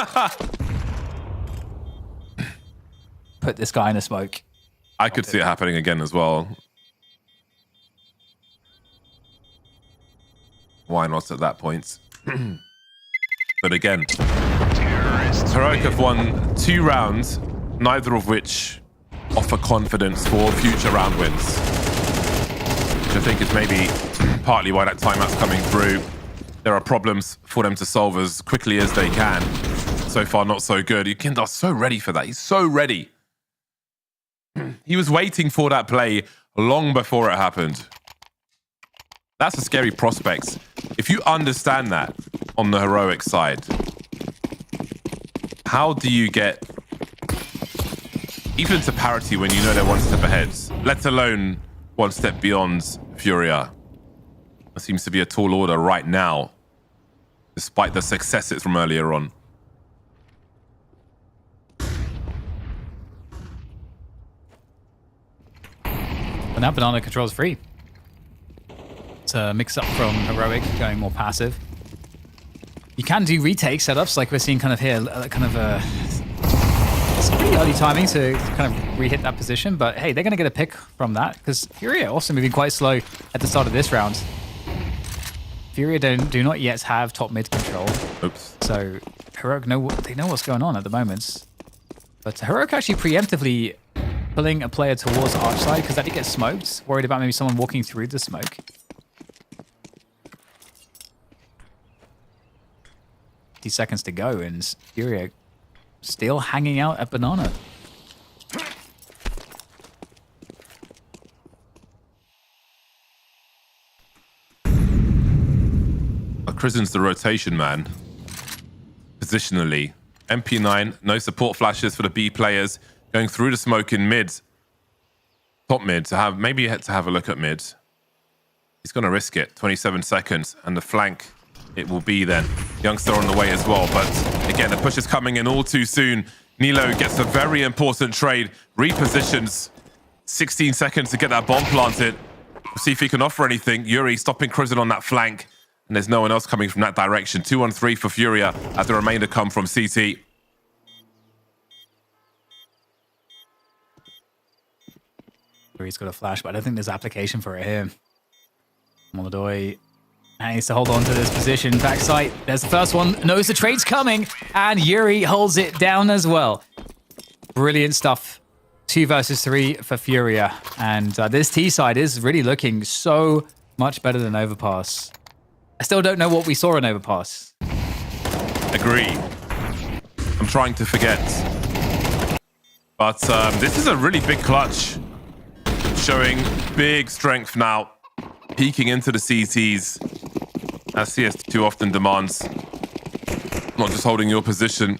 Put this guy in a smoke. I could see it happening again as well. Why not at that point? But again, Heroic have won 2 rounds, neither of which offer confidence for future round wins. Which I think is maybe partly why that timeout's coming through. There are problems for them to solve as quickly as they can. So far, not so good. Yukindar's so ready for that. He's so ready. He was waiting for that play long before it happened. That's a scary prospect. If you understand that on the Heroic side, how do you get even to parity when you know they're one step ahead, let alone one step beyond FURIA? That seems to be a tall order right now, despite the successes from earlier on. But now Banana controls free. It's a mix up from Heroic, going more passive. You can do retake setups like we're seeing kind of here, it's pretty early timing to kind of re-hit that position, but hey, they're going to get a pick from that because FURIA also moving quite slow at the start of this round. FURIA do not yet have top mid control. Oops. So Heroic they know what's going on at the moment. But Heroic actually preemptively pulling a player towards Arch side because that did get smoked. Worried about maybe someone walking through the smoke. 50 seconds to go and FURIA still hanging out at Banana. Crisen's the rotation man. Positionally. MP9, no support flashes for the B players. Going through the smoke in mid. Top mid to have, maybe to have a look at mid. He's going to risk it. 27 seconds. And the flank, it will be then. Youngster on the way as well. But again, the push is coming in all too soon. Nilo gets a very important trade. Repositions. 16 seconds to get that bomb planted. We'll see if he can offer anything. Yuri stopping Crisen on that flank. And there's no one else coming from that direction. 2-on-3 for FURIA as the remainder come from CT. He's got a flash, but I don't think there's application for it here. Molodoi And needs to hold on to this position. Backside, there's the first one. Knows the trade's coming. And Yuri holds it down as well. Brilliant stuff. 2 versus 3 for FURIA. And this T side is really looking so much better than Overpass. I still don't know what we saw in Overpass. Agree. I'm trying to forget. But this is a really big clutch. Showing big strength now. Peeking into the CTs. As CS2 often demands. Not just holding your position.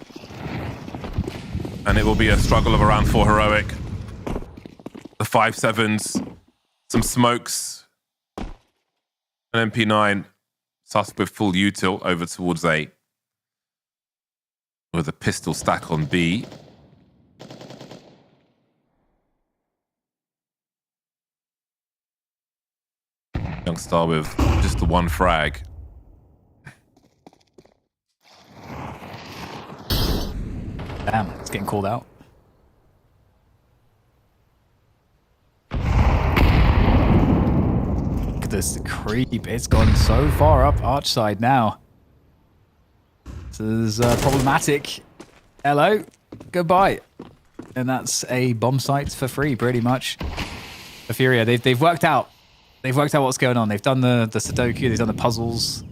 And it will be a struggle of around 4 heroic. The 5-7s. Some smokes. An MP9. Sus with full util over towards A. With a pistol stack on B. Youngstar with just the 1 frag. Damn, it's getting called out. Look at this creep. It's gone so far up arch side now. This is problematic. Hello. Goodbye. And that's a bomb site for free, pretty much. For FURIA, they've worked out. They've worked out what's going on. They've done the Sudoku, they've done the puzzles.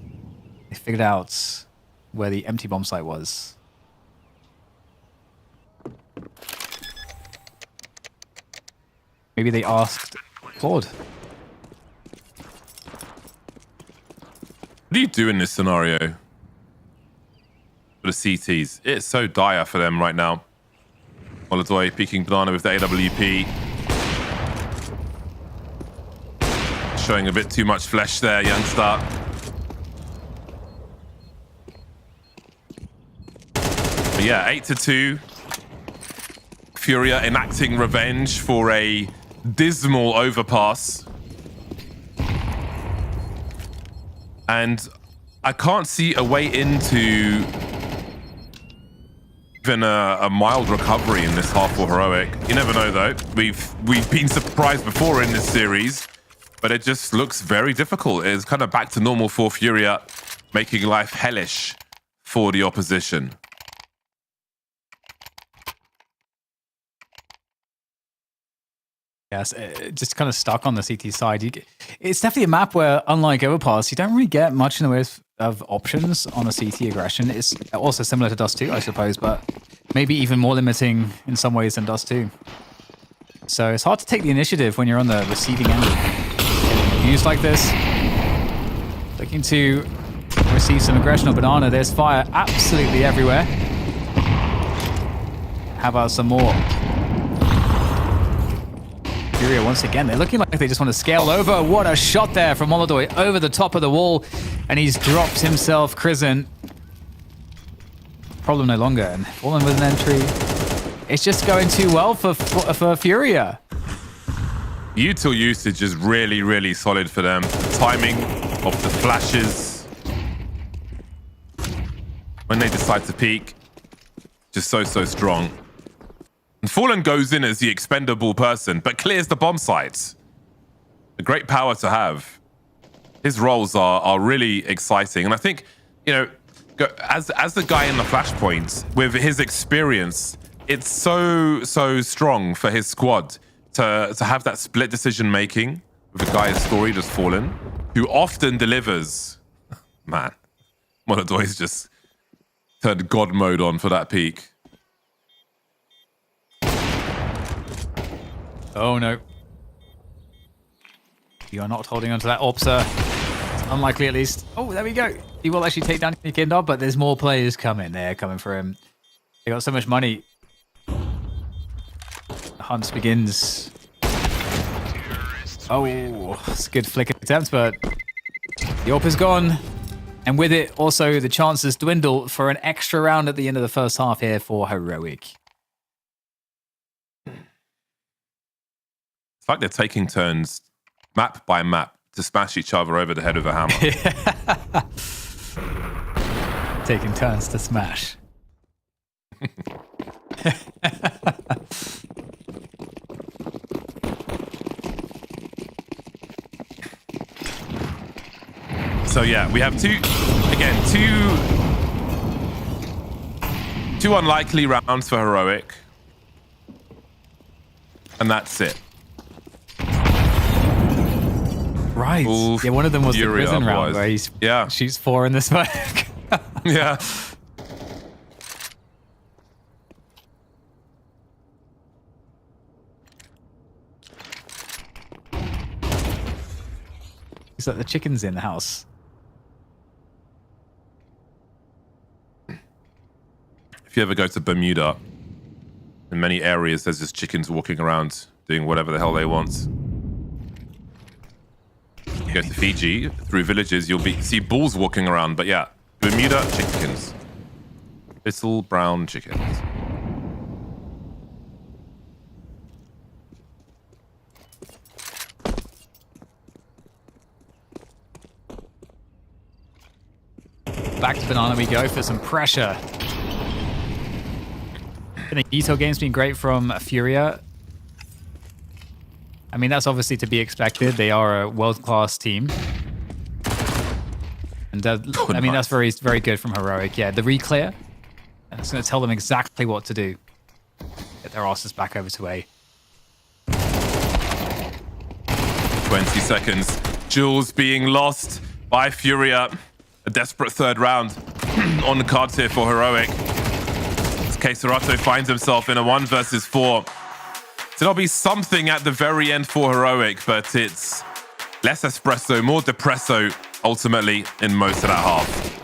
They figured out where the empty bomb site was. Maybe they asked Claude. What do you do in this scenario? For the CTs. It's so dire for them right now. Molodoy peeking banana with the AWP. Showing a bit too much flesh there, Youngstar. But yeah, 8-2. FURIA enacting revenge for a dismal Overpass. And I can't see a way into even a mild recovery in this half for heroic. You never know though. We've been surprised before in this series, but it just looks very difficult. It's kind of back to normal for FURIA, making life hellish for the opposition. Yes, just kind of stuck on the CT side. It's definitely a map where, unlike Overpass, you don't really get much in the way of options on a CT aggression. It's also similar to Dust 2, I suppose, but maybe even more limiting in some ways than Dust 2. So it's hard to take the initiative when you're on the receiving end of news like this. Looking to receive some aggression on Banana. There's fire absolutely everywhere. How about some more? FURIA once again, they're looking like they just want to scale over. What a shot there from Molodoy over the top of the wall. And he's dropped himself Krisen. Problem no longer. And fallen with an entry. It's just going too well for FURIA. Util usage is really, really solid for them. The timing of the flashes. When they decide to peek. Just so strong. And Fallen goes in as the expendable person, but clears the bomb sites. A great power to have. His roles are really exciting. And I think, you know, as the guy in the flashpoint, with his experience, it's so strong for his squad to have that split decision making with a guy as storied as Fallen, who often delivers. Man, Molodoy's just turned God mode on for that peak. Oh no. You are not holding onto that AWP, sir. It's unlikely at least. Oh, there we go. He will actually take down Kindar, but there's more players coming. They're coming for him. They got so much money. The hunt begins. Oh, it's a good flick attempt, but the AWP is gone. And with it, also the chances dwindle for an extra round at the end of the first half here for Heroic. It's like they're taking turns, map by map, to smash each other over the head with a hammer. Taking turns to smash. So yeah, we have two unlikely rounds for Heroic. And that's it. Right. Oof, yeah, one of them was FURIA, the prison round boys. where he shoots 4 in the smoke. Yeah. He's like the chickens in the house. If you ever go to Bermuda, in many areas there's just chickens walking around doing whatever the hell they want. You go to Fiji, through villages, you'll see bulls walking around, but yeah, Bermuda, chickens. Little brown chickens. Back to Banana we go for some pressure. The ESL game's been great from FURIA. I mean, that's obviously to be expected. They are a world-class team. And I mean, that's very, very good from Heroic. Yeah, the reclear. And it's going to tell them exactly what to do. Get their asses back over to A. 20 seconds. Jules being lost by FURIA. A desperate third round on the cards here for Heroic. As Queserato finds himself in a 1 versus 4. So there'll be something at the very end for Heroic, but it's less espresso, more depresso, ultimately, in most of that half.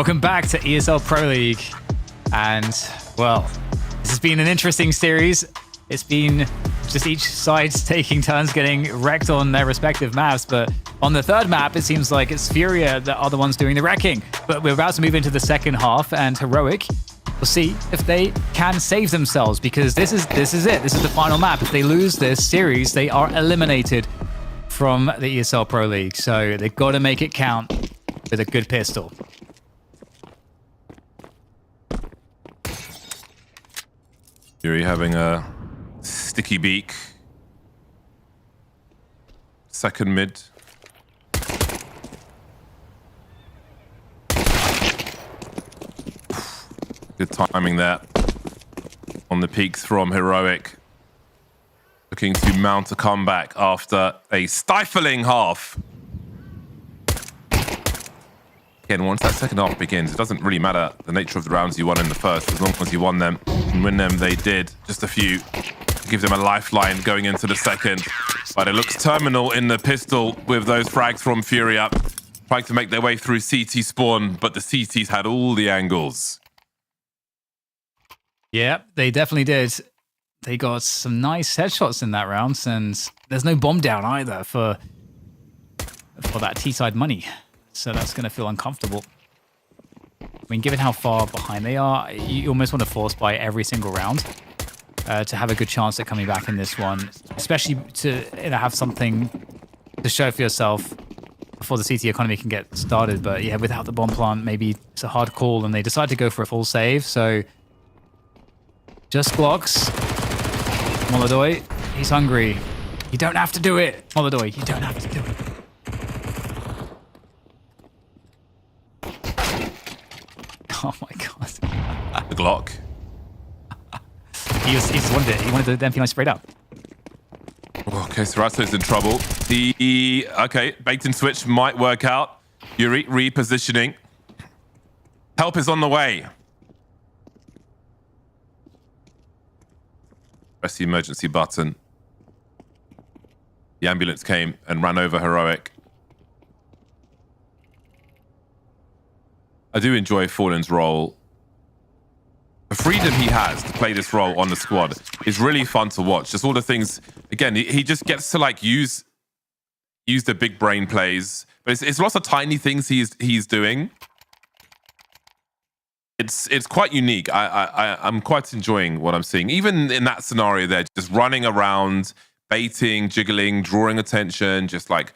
Welcome back to ESL Pro League. And, well, this has been an interesting series. It's been just each side taking turns getting wrecked on their respective maps. But on the third map, it seems like it's FURIA that are the ones doing the wrecking. But we're about to move into the second half, and Heroic, we'll see if they can save themselves, because this is it. This is the final map. If they lose this series, they are eliminated from the ESL Pro League. So they've got to make it count with a good pistol. Yuri having a sticky beak. Second mid. Good timing there on the peaks from Heroic. Looking to mount a comeback after a stifling half. Again, once that second half begins, it doesn't really matter the nature of the rounds you won in the first, as long as you won them and win them. They did just a few. Give them a lifeline going into the second. But it looks terminal in the pistol with those frags from FURIA. Trying to make their way through CT spawn, but the CTs had all the angles. Yeah, they definitely did. They got some nice headshots in that round, and there's no bomb down either for that T-side money. So that's going to feel uncomfortable. I mean, given how far behind they are, you almost want to force buy every single round to have a good chance at coming back in this one, especially to have something to show for yourself before the CT economy can get started. But yeah, without the bomb plant, maybe it's a hard call, and they decide to go for a full save. So just Glocks. Molodoy, he's hungry. You don't have to do it, Molodoy. You don't have to do it. Oh my god. The Glock. He just wanted it. He wanted the MP9 sprayed out. Okay, Sarato's in trouble. Okay, bait-in switch might work out. Yuri repositioning. Help is on the way. Press the emergency button. The ambulance came and ran over Heroic. I do enjoy Fallen's role. The freedom he has to play this role on the squad is really fun to watch. Just all the things, again, he just gets to like use the big brain plays, but it's lots of tiny things he's doing. It's quite unique. I'm quite enjoying what I'm seeing. Even in that scenario there, just running around, baiting, jiggling, drawing attention, just like,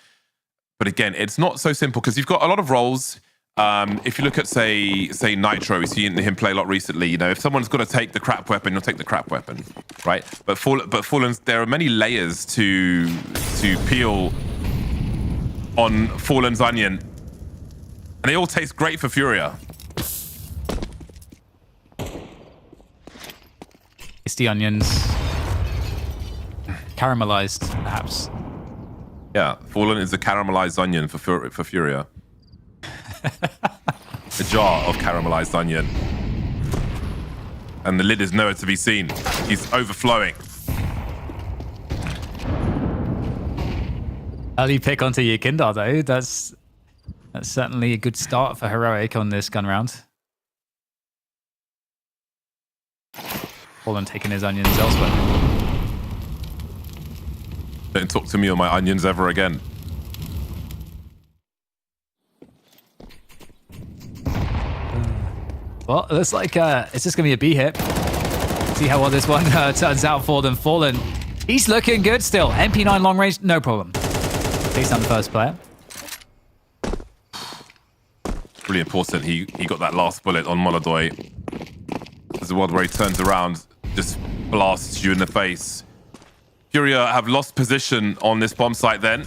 but again, it's not so simple because you've got a lot of roles. If you look at say Nitro, we've seen him play a lot recently. You know, if someone's got to take the crap weapon, you'll take the crap weapon, right? But Fallen's, there are many layers to peel on Fallen's onion, and they all taste great for FURIA. It's the onions, caramelized, perhaps. Yeah, Fallen is a caramelized onion for FURIA. A jar of caramelized onion. And the lid is nowhere to be seen. He's overflowing. Early pick onto Yekindar, though. That's certainly a good start for Heroic on this gun round. Fallen taking his onions elsewhere. Don't talk to me on my onions ever again. Well, it looks like it's just going to be a B hit. See how well this one turns out for them. Fallen, he's looking good still. MP9 long range, no problem. At least I'm the first player. Really important. He got that last bullet on Molodoy. There's a world where he turns around, just blasts you in the face. FURIA have lost position on this bomb site then.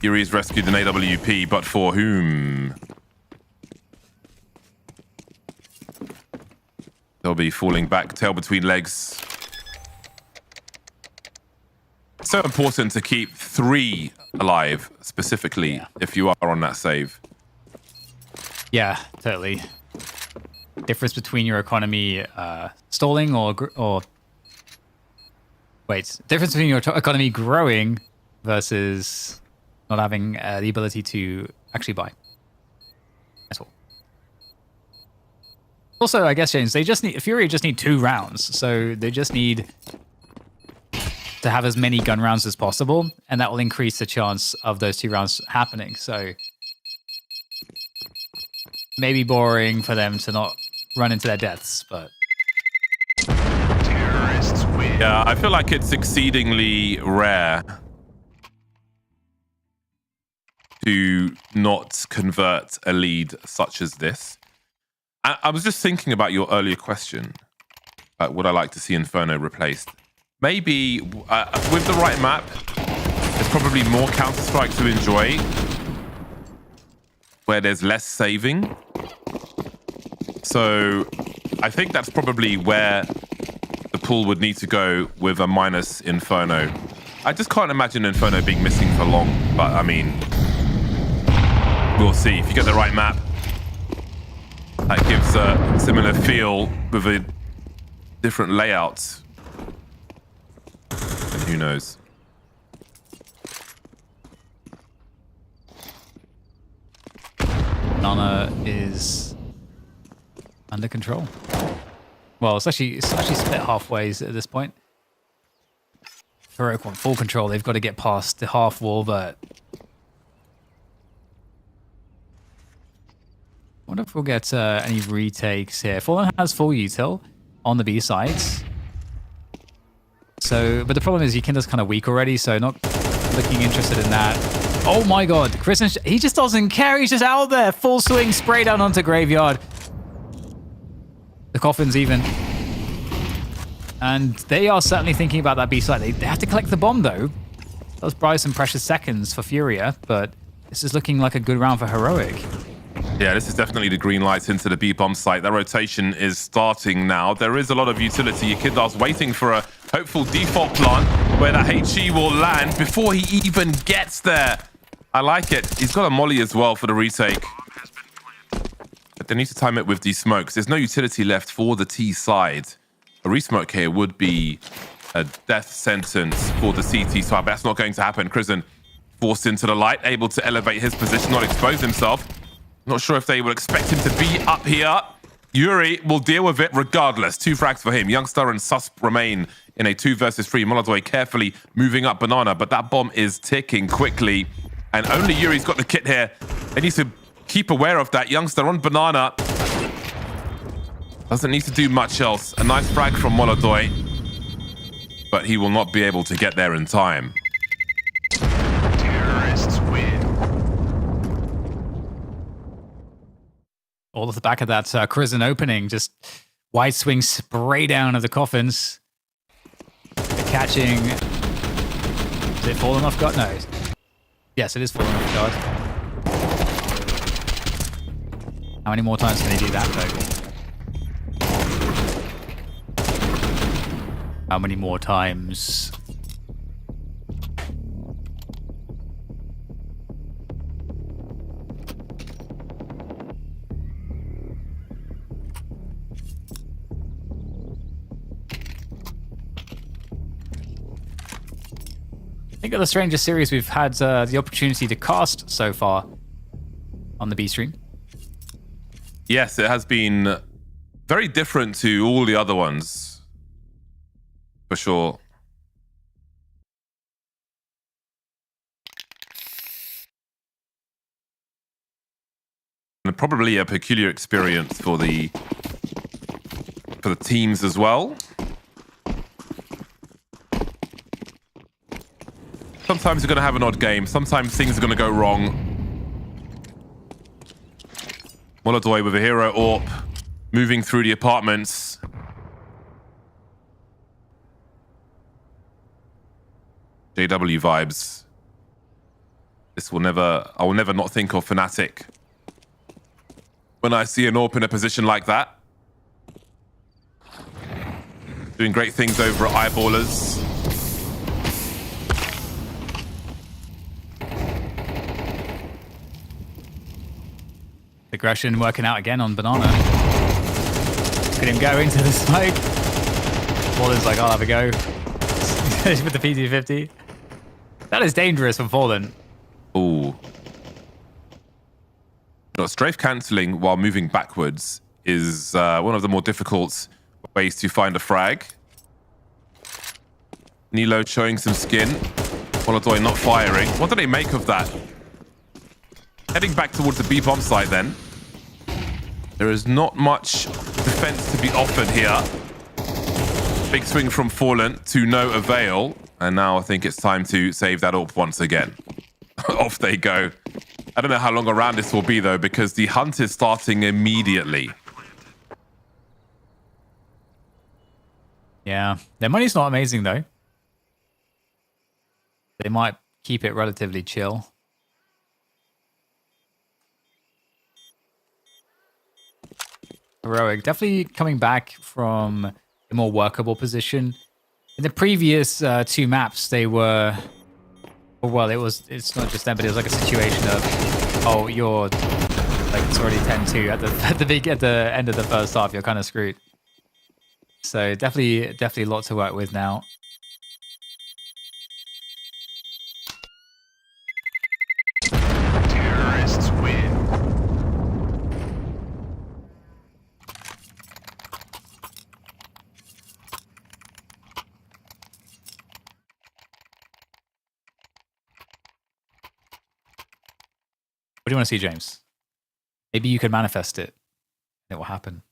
Yuri's rescued an AWP, but for whom? They'll be falling back, tail between legs. It's so important to keep 3 alive, specifically, if you are on that save. Yeah, totally. Difference between your economy stalling or wait, difference between your economy growing versus not having the ability to actually buy. That's all. Also, I guess, James, FURIA just need 2 rounds. So they just need to have as many gun rounds as possible, and that will increase the chance of those 2 rounds happening. So maybe boring for them to not run into their deaths, but Yeah, I feel like it's exceedingly rare to not convert a lead such as this. I was just thinking about your earlier question. Would I like to see Inferno replaced? Maybe with the right map, there's probably more Counter-Strike to enjoy, where there's less saving. So I think that's probably where the pool would need to go with a minus Inferno. I just can't imagine Inferno being missing for long, but I mean, we'll see. If you get the right map, that gives a similar feel with a different layout. And who knows? Nana is under control. Well, it's actually split halfway at this point. Heroic want full control. They've got to get past the half wall, but I wonder if we'll get any retakes here. Fallen has full util on the B sides. So, but the problem is Yikinda's kind of weak already, so not looking interested in that. Oh my god, Kristen, he just doesn't care. He's just out there. Full swing, spray down onto Graveyard. The coffin's even. And they are certainly thinking about that B side. They have to collect the bomb though. That was probably some precious seconds for FURIA, but this is looking like a good round for Heroic. Yeah, this is definitely the green lights into the B-bomb site. That rotation is starting now. There is a lot of utility. Yikinda's waiting for a hopeful default plant where that HE will land before he even gets there. I like it. He's got a molly as well for the retake. But they need to time it with these smokes. There's no utility left for the T side. A resmoke here would be a death sentence for the CT side, but that's not going to happen. Krisen forced into the light, able to elevate his position, not expose himself. Not sure if they will expect him to be up here. Yuri will deal with it regardless. 2 frags for him. Youngster and Susp remain in a 2 versus 3. Molodoi carefully moving up Banana, but that bomb is ticking quickly. And only Yuri's got the kit here. They need to keep aware of that. Youngster on Banana. Doesn't need to do much else. A nice frag from Molodoi. But he will not be able to get there in time. Terrorists win. All at the back of that Krisen opening, just wide swing spray down of the coffins. They're catching. Is it fallen off guard? No. Yes, it is fallen off guard. How many more times can they do that, though? How many more times? I think of the strangest series we've had the opportunity to cast so far on the B stream. Yes, it has been very different to all the other ones, for sure. And probably a peculiar experience for the teams as well. Sometimes you're going to have an odd game. Sometimes things are going to go wrong. Molodoi with a hero AWP, moving through the apartments. JW vibes. This will never, I will never not think of Fnatic when I see an AWP in a position like that. Doing great things over at Eyeballers. Aggression working out again on Banana. Look at him go into the smoke. Fallen's like, I'll have a go. With the PT50. That is dangerous from Fallen. Ooh. Strafe cancelling while moving backwards is one of the more difficult ways to find a frag. Nilo showing some skin. Molotov not firing. What do they make of that? Heading back towards the B bomb site then. There is not much defense to be offered here. Big swing from Fallen to no avail. And now I think it's time to save that AWP once again. Off they go. I don't know how long around this will be though, because the hunt is starting immediately. Yeah, their money's not amazing though. They might keep it relatively chill. Heroic definitely coming back from a more workable position. In the previous 2 maps, they were, well, it's not just them, but it was like a situation of, oh, you're like it's already 10-2 at the end of the first half. You're kind of screwed. So definitely a lot to work with now. Terrorists win. What do you want to see, James? Maybe you could manifest it. It will happen.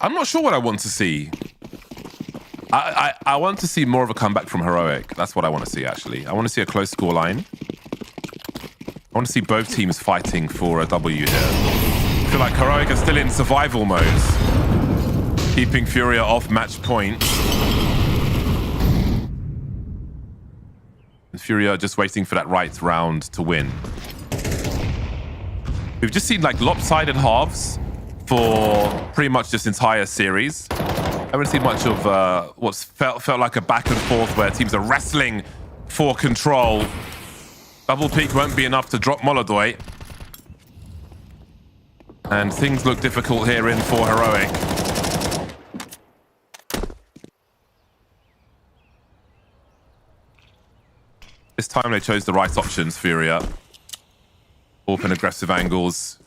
I'm not sure what I want to see. I want to see more of a comeback from Heroic. That's what I want to see, actually. I want to see a close scoreline. I want to see both teams fighting for a W here. I feel like Heroic are still in survival mode, keeping FURIA off match point. And FURIA just waiting for that right round to win. We've just seen like lopsided halves for pretty much this entire series. I haven't seen much of what's felt like a back and forth where teams are wrestling for control. Double peak won't be enough to drop Molodoi. And things look difficult here in for Heroic. This time they chose the right options, FURIA. Open aggressive angles.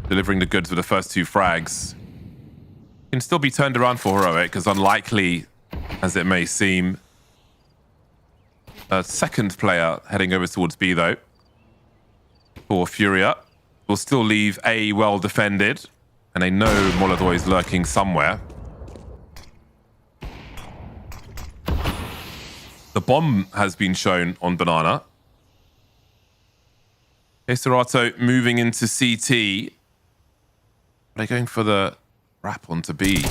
Delivering the goods with the first 2 frags. Can still be turned around for Heroic, as unlikely as it may seem. A second player heading over towards B, though. For FURIA. Will still leave A well defended. And they know Molodoi is lurking somewhere. The bomb has been shown on Banana. Eserato moving into CT. Are they going for the wrap onto B?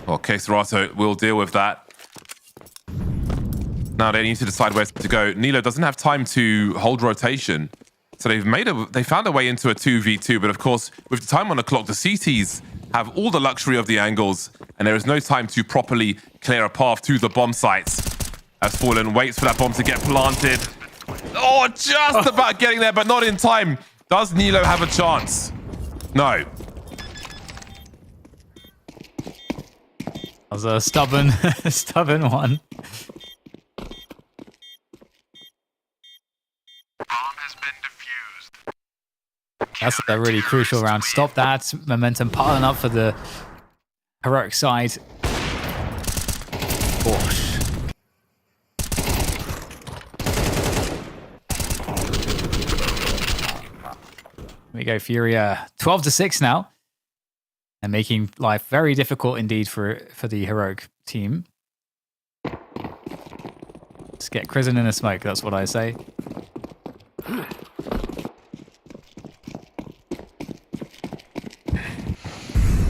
Well, Eserato will deal with that. Now they need to decide where to go. Nilo doesn't have time to hold rotation. So they found a way into a 2v2, but of course, with the time on the clock, the CTs have all the luxury of the angles, and there is no time to properly clear a path to the bomb sites. As Fallen waits for that bomb to get planted. Oh, just about getting there, but not in time. Does Nilo have a chance? No. That was a stubborn, stubborn one. That's a really crucial round. Stop that momentum piling up for the Heroic side. Gosh. Here we go, FURIA 12-6 now. And making life very difficult indeed for the Heroic team. Let's get Krisen in a smoke, that's what I say.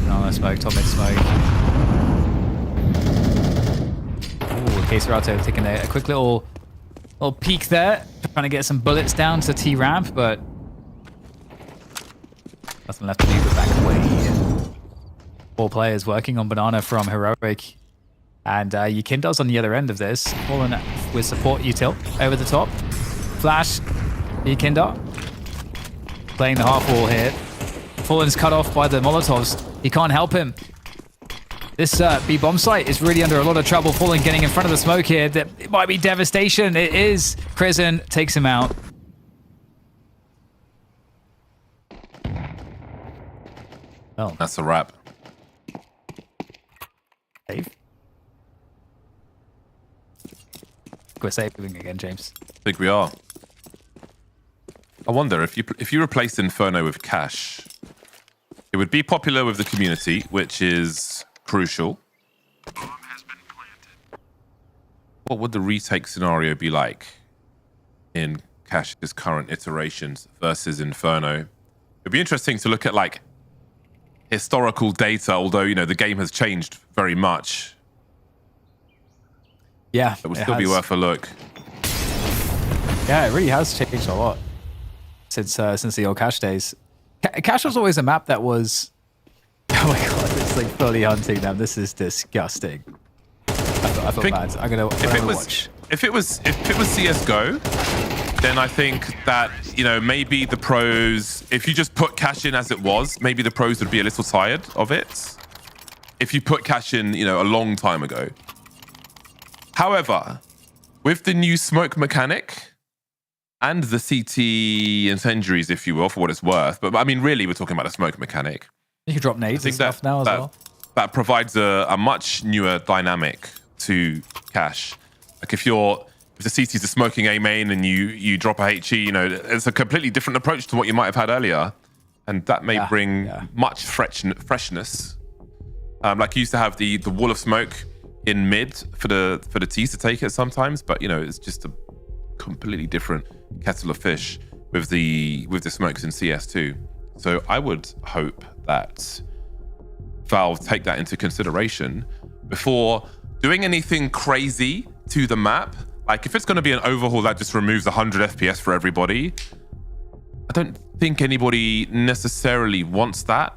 No smoke, top mid smoke. Ooh, Eserato taking a quick little peek there. Trying to get some bullets down to T-ramp, but nothing left to do but back away. 4 players working on Banana from Heroic. And Yukindo's on the other end of this. Fallen with support util over the top. Flash, Yukindo. Playing the half wall here. Fallen's cut off by the Molotovs. He can't help him. This B bomb site is really under a lot of trouble. Fallen getting in front of the smoke here. It might be devastation. It is. Krisen takes him out. Oh, that's a wrap. Save. We're saving again, James. I think we are. I wonder if you replace Inferno with Cash, it would be popular with the community, which is crucial. What would the retake scenario be like in Cash's current iterations versus Inferno? It'd be interesting to look at like historical data, although, you know, the game has changed very much. Yeah, it would still be worth a look. Yeah, it really has changed a lot since the old Cash days. Cash was always a map that was, oh my god, it's like fully hunting them. This is disgusting. I feel bad. I'm gonna watch. If it was CS:GO, then I think that, you know, maybe the pros, if you just put Cash in as it was, maybe the pros would be a little tired of it. If you put Cash in, you know, a long time ago. However, with the new smoke mechanic and the CT incendiaries, if you will, for what it's worth, but I mean, really, we're talking about the smoke mechanic. You can drop nades and stuff now as well. That provides a much newer dynamic to Cash. Like if the CT's a smoking A main and you drop a HE, you know, it's a completely different approach to what you might have had earlier, and that may bring much freshness. Like you used to have the wall of smoke in mid for the T's to take it sometimes, but you know, it's just a completely different kettle of fish with the smokes in CS2. So I would hope that Valve take that into consideration before doing anything crazy to the map. Like if it's going to be an overhaul that just removes 100 FPS for everybody, I don't think anybody necessarily wants that.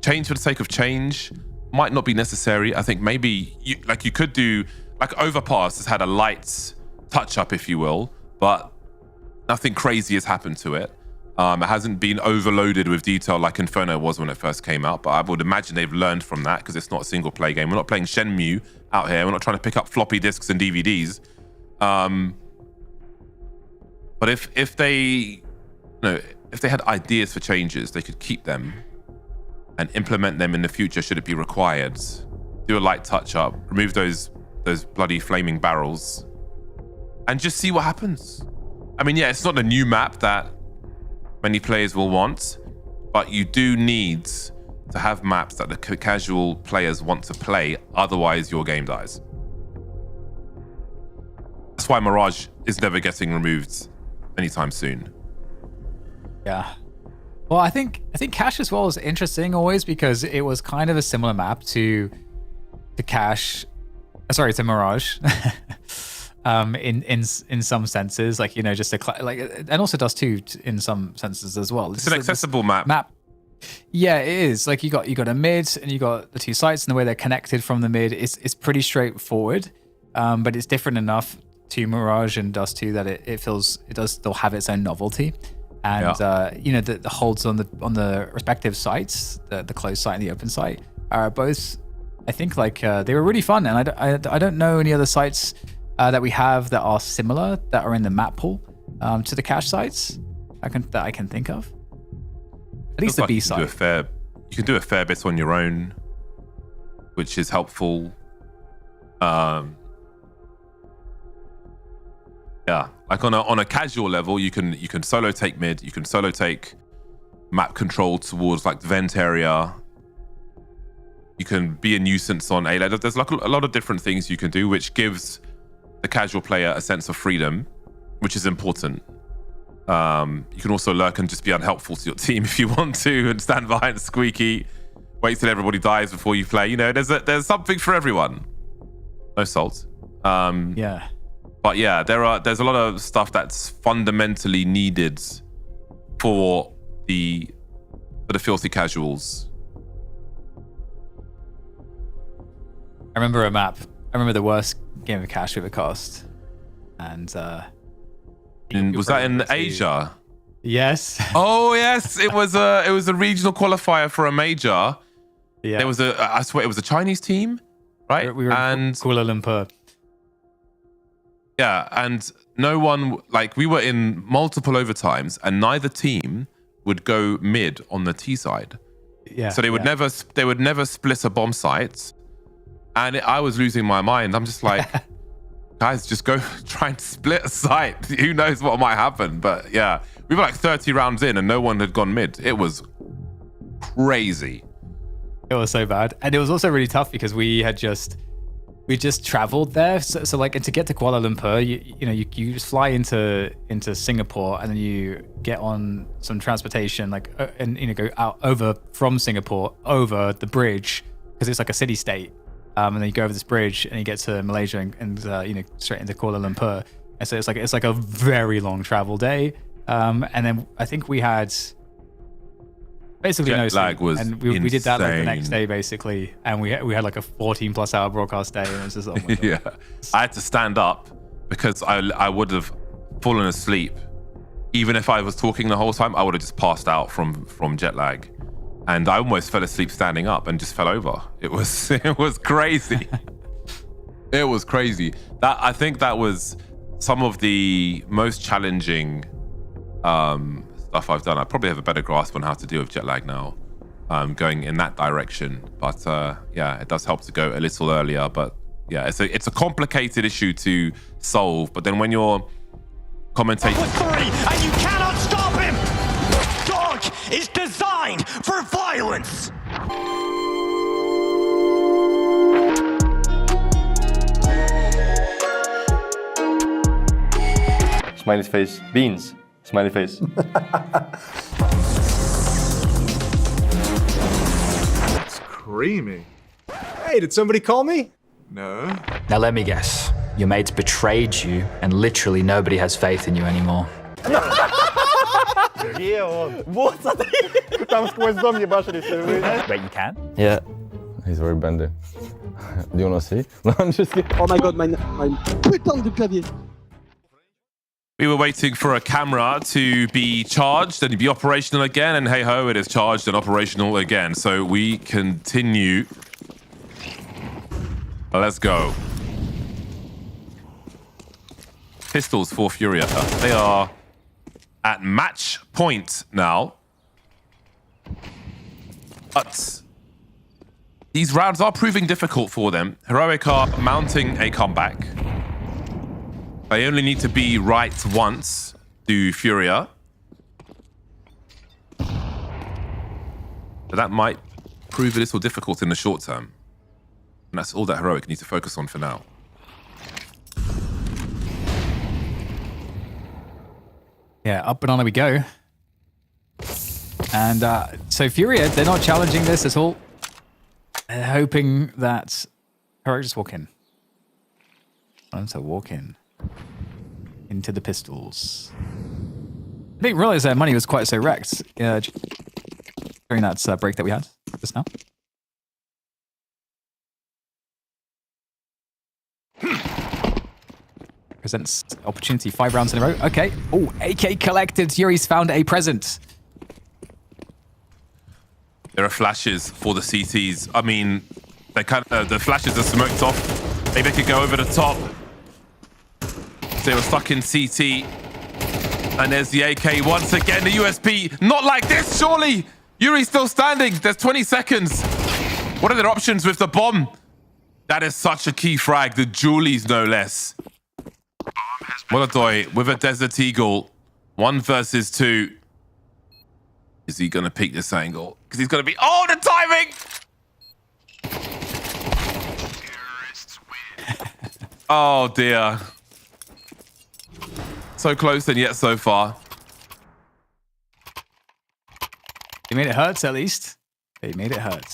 Change for the sake of change might not be necessary. I think maybe you could do, like Overpass has had a light touch up, if you will, but nothing crazy has happened to it. It hasn't been overloaded with detail like Inferno was when it first came out, but I would imagine they've learned from that because it's not a single play game. We're not playing Shenmue out here. We're not trying to pick up floppy disks and DVDs. But if they had ideas for changes, they could keep them and implement them in the future should it be required. Do a light touch up, remove those bloody flaming barrels, and just see what happens. I mean, yeah, it's not a new map that many players will want, but you do need to have maps that the casual players want to play, otherwise your game dies. That's why Mirage is never getting removed anytime soon. Yeah. Well, I think Cash as well is interesting always because it was kind of a similar map to Mirage. in some senses, like, you know, just and also Dust 2 in some senses as well. It's an accessible map. Yeah, it is. Like you got a mid and you got the two sites, and the way they're connected from the mid it's pretty straightforward. But it's different enough to Mirage and Dust 2 that it does still have its own novelty. And you know, the holds on the respective sites, the closed site and the open site, are both, I think, like they were really fun. And I don't know any other sites that we have that are similar, that are in the map pool to the Cash sites that I can think of. At least the B side. You can do a fair bit on your own, which is helpful. Yeah, like on a casual level, you can solo take mid, you can solo take map control towards like the vent area. You can be a nuisance on A. There's like a lot of different things you can do, which gives the casual player a sense of freedom, which is important. You can also lurk and just be unhelpful to your team if you want to, and stand behind Squeaky, wait till everybody dies before you play. You know, there's something for everyone. No salt. Yeah. But yeah, there's a lot of stuff that's fundamentally needed for the filthy casuals. I remember a map. I remember the worst game of Cash we've ever cast, and was that in Asia? Yes. Oh yes, it was a regional qualifier for a major. Yeah. There was I swear it was a Chinese team, right? We were in Kuala Lumpur. Yeah, and no one, like, we were in multiple overtimes and neither team would go mid on the T side. Yeah. So they would never split a bomb site, and I was losing my mind. I'm just like, guys, just go try and split a site. Who knows what might happen? But yeah, we were like 30 rounds in, and no one had gone mid. It was crazy. It was so bad, and it was also really tough because we just traveled there. So like, and to get to Kuala Lumpur, you just fly into Singapore, and then you get on some transportation, like, and go out over from Singapore over the bridge because it's like a city state, and then you go over this bridge and you get to Malaysia and straight into Kuala Lumpur. And so it's like a very long travel day, and then I think we had basically no sleep, and we did that like the next day basically, and we had like a 14+ hour broadcast day, and it was just, oh my God. Yeah, I had to stand up because I would have fallen asleep. Even if I was talking the whole time, I would have just passed out from jet lag, and I almost fell asleep standing up and just fell over. It was crazy. It was crazy. I think that was some of the most challenging stuff I've done. I probably have a better grasp on how to deal with jet lag now, going in that direction. But yeah, it does help to go a little earlier. But yeah, it's a complicated issue to solve. But then when you're commentating, and you cannot stop him. Dog is designed for violence. Smiley face. Beans. Smiley face. Screaming. Hey, did somebody call me? No. Now let me guess. Your mates betrayed you, and literally nobody has faith in you anymore. What? Tam skłóć do mnie baszli sobie. Wait, you can? Yeah. He's very bendy. Do you want to see? No, I'm just kidding. Oh my God, my putain de clavier. we were waiting for a camera to be charged and be operational again, and hey ho, it is charged and operational again. So we continue. Let's go. Pistols for FURIA. They are at match point now. But these rounds are proving difficult for them. Heroic are mounting a comeback. They only need to be right once to FURIA. But that might prove a little difficult in the short term. And that's all that Heroic needs to focus on for now. Yeah, up banana we go. And so FURIA, they're not challenging this at all. They're hoping that Heroic just walk in. Want to walk in. Into the pistols. I didn't realize their money was quite so wrecked during that break that we had just now. Presents opportunity 5 rounds in a row. Okay. Oh, AK collected. Yuri's found a present. There are flashes for the CTs. I mean, they the flashes are smoked off. Maybe they could go over the top. They were stuck in CT. And there's the AK once again. The USP. Not like this, surely. Yuri's still standing. There's 20 seconds. What are their options with the bomb? That is such a key frag. The Julies, no less. Molodoy with a Desert Eagle. 1 versus 2. Is he going to peek this angle? Because he's going to be... Oh, the timing! Oh, dear. So close and yet so far. You made it hurt, at least. You made it hurt.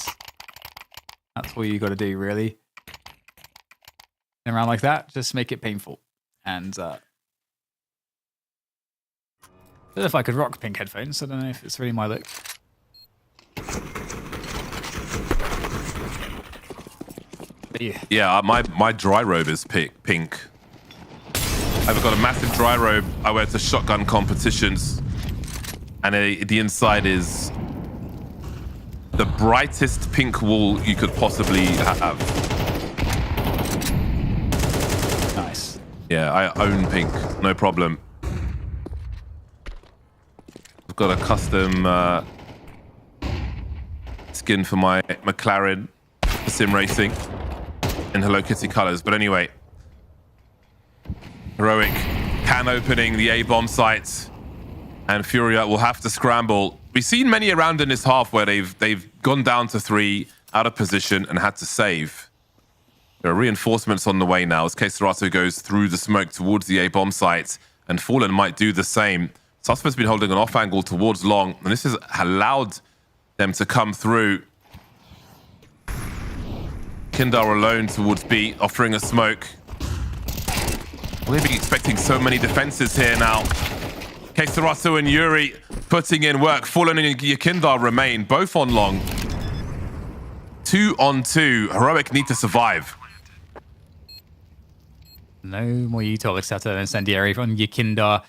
That's all you got to do, really. In a round like that, just make it painful. And I don't know if I could rock pink headphones. I don't know if it's really my look. Yeah, my dry robe is pink. I've got a massive dry robe I wear to shotgun competitions. And the inside is the brightest pink wool you could possibly have. Nice. Yeah, I own pink, no problem. I've got a custom skin for my McLaren for sim racing in Hello Kitty colors. But anyway, Heroic can opening the A-bomb site, and FURIA will have to scramble. We've seen many around in this half where they've gone down to 3 out of position and had to save. There are reinforcements on the way now as Queserato goes through the smoke towards the A-bomb site, and Fallen might do the same. Suspect's been holding an off angle towards long, and this has allowed them to come through. Kindar alone towards B, offering a smoke. We'll be expecting so many defenses here now. Queserato and Yuri putting in work. Fallen and Yakindar remain, both on long. 2 on 2. Heroic need to survive. No more Utah except an incendiary from Yakindar.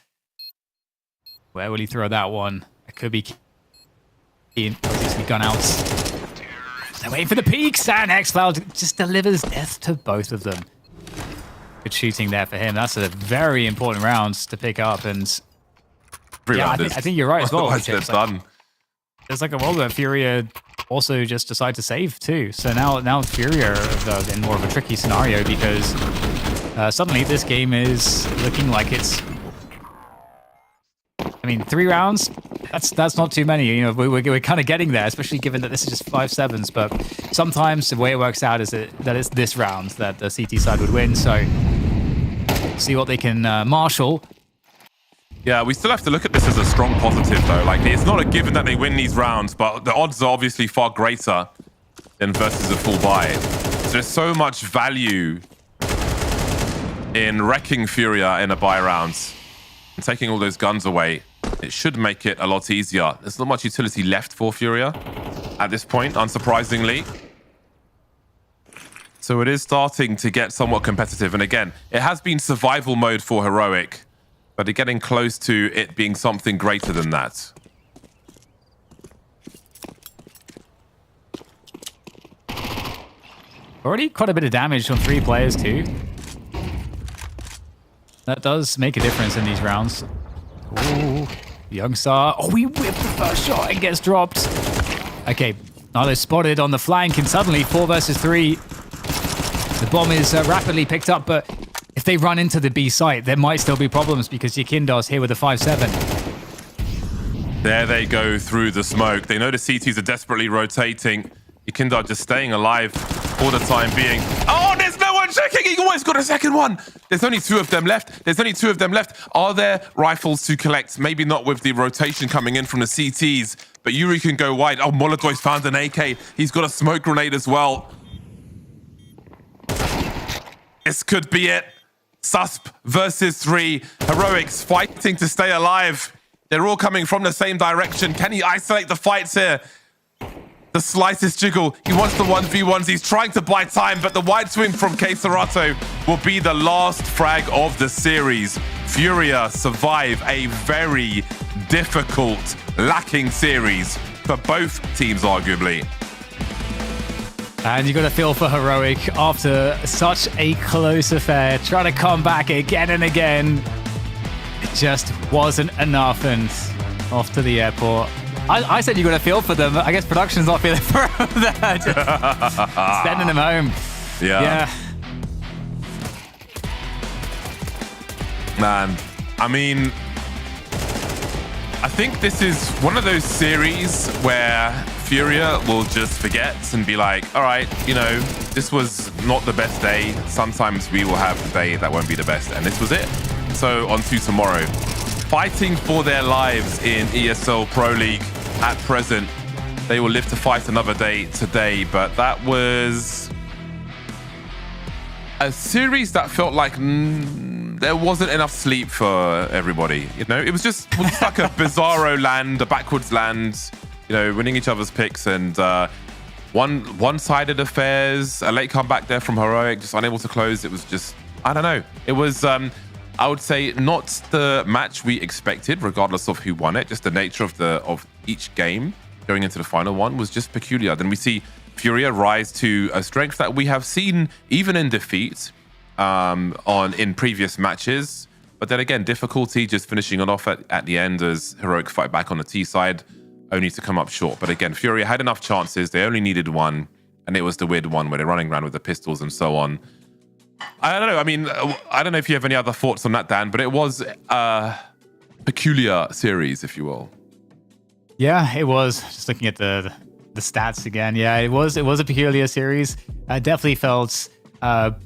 Where will he throw that one? It could be Keen. Gun out. They're waiting for the peaks, and xCloud just delivers death to both of them. Good shooting there for him. That's a very important round to pick up, and yeah, I think you're right as well. They're done. There's like a world where FURIA also just decide to save too. So now FURIA are in more of a tricky scenario because suddenly this game is looking like it's. I mean, 3 rounds. That's not too many. You know, we're kind of getting there, especially given that this is just 5-7s. But sometimes the way it works out is that it's this round that the CT side would win. So see what they can marshal. Yeah, we still have to look at this as a strong positive, though. Like, it's not a given that they win these rounds, but the odds are obviously far greater than versus a full buy. So there's so much value in wrecking FURIA in a buy round and taking all those guns away. It should make it a lot easier. There's not much utility left for FURIA at this point, unsurprisingly. So it is starting to get somewhat competitive. And again, it has been survival mode for Heroic, but they're getting close to it being something greater than that. Already quite a bit of damage on 3 players too. That does make a difference in these rounds. Ooh, Youngstar. Oh, he whipped the first shot and gets dropped. Okay, now they're spotted on the flank, and suddenly 4 versus 3. The bomb is rapidly picked up, but if they run into the B site, there might still be problems because Yakindar's here with a 5-7. There they go through the smoke. They know the CTs are desperately rotating. Yakindar just staying alive for the time being. Oh, there's no one checking! He almost got a second one! There's only 2 of them left. Are there rifles to collect? Maybe not with the rotation coming in from the CTs, but Yuri can go wide. Oh, Molotoy's found an AK. He's got a smoke grenade as well. This could be it. Susp versus 3. Heroics fighting to stay alive. They're all coming from the same direction. Can he isolate the fights here? The slightest jiggle. He wants the 1v1s. He's trying to buy time, but the wide swing from Queserato will be the last frag of the series. FURIA survive a very difficult, lacking series for both teams, arguably. And you got to feel for Heroic after such a close affair, trying to come back again and again. It just wasn't enough, and off to the airport. I said you got to feel for them. I guess production's not feeling for them. Just sending them home. Yeah. Man, I mean, I think this is one of those series where FURIA will just forget and be like, all right, you know, this was not the best day. Sometimes we will have a day that won't be the best, and this was it. So on to tomorrow. Fighting for their lives in ESL Pro League at present. They will live to fight another day today, but that was a series that felt like there wasn't enough sleep for everybody. You know, it was just like a bizarro land, a backwards land, you know, winning each other's picks, and one-sided affairs, a late comeback there from Heroic, just unable to close. It was just, I don't know. It was, I would say, not the match we expected, regardless of who won it. Just the nature of each game going into the final one was just peculiar. Then we see FURIA rise to a strength that we have seen even in defeat in previous matches. But then again, difficulty just finishing it off at the end as Heroic fight back on the T side. only to come up short. But again, FURIA had enough chances. They only needed one, and it was the weird one where they're running around with the pistols and so on. I don't know. I mean, I don't know if you have any other thoughts on that, Dan, but it was a peculiar series, if you will. Yeah, it was. Just looking at the stats again. Yeah, it was a peculiar series. Definitely felt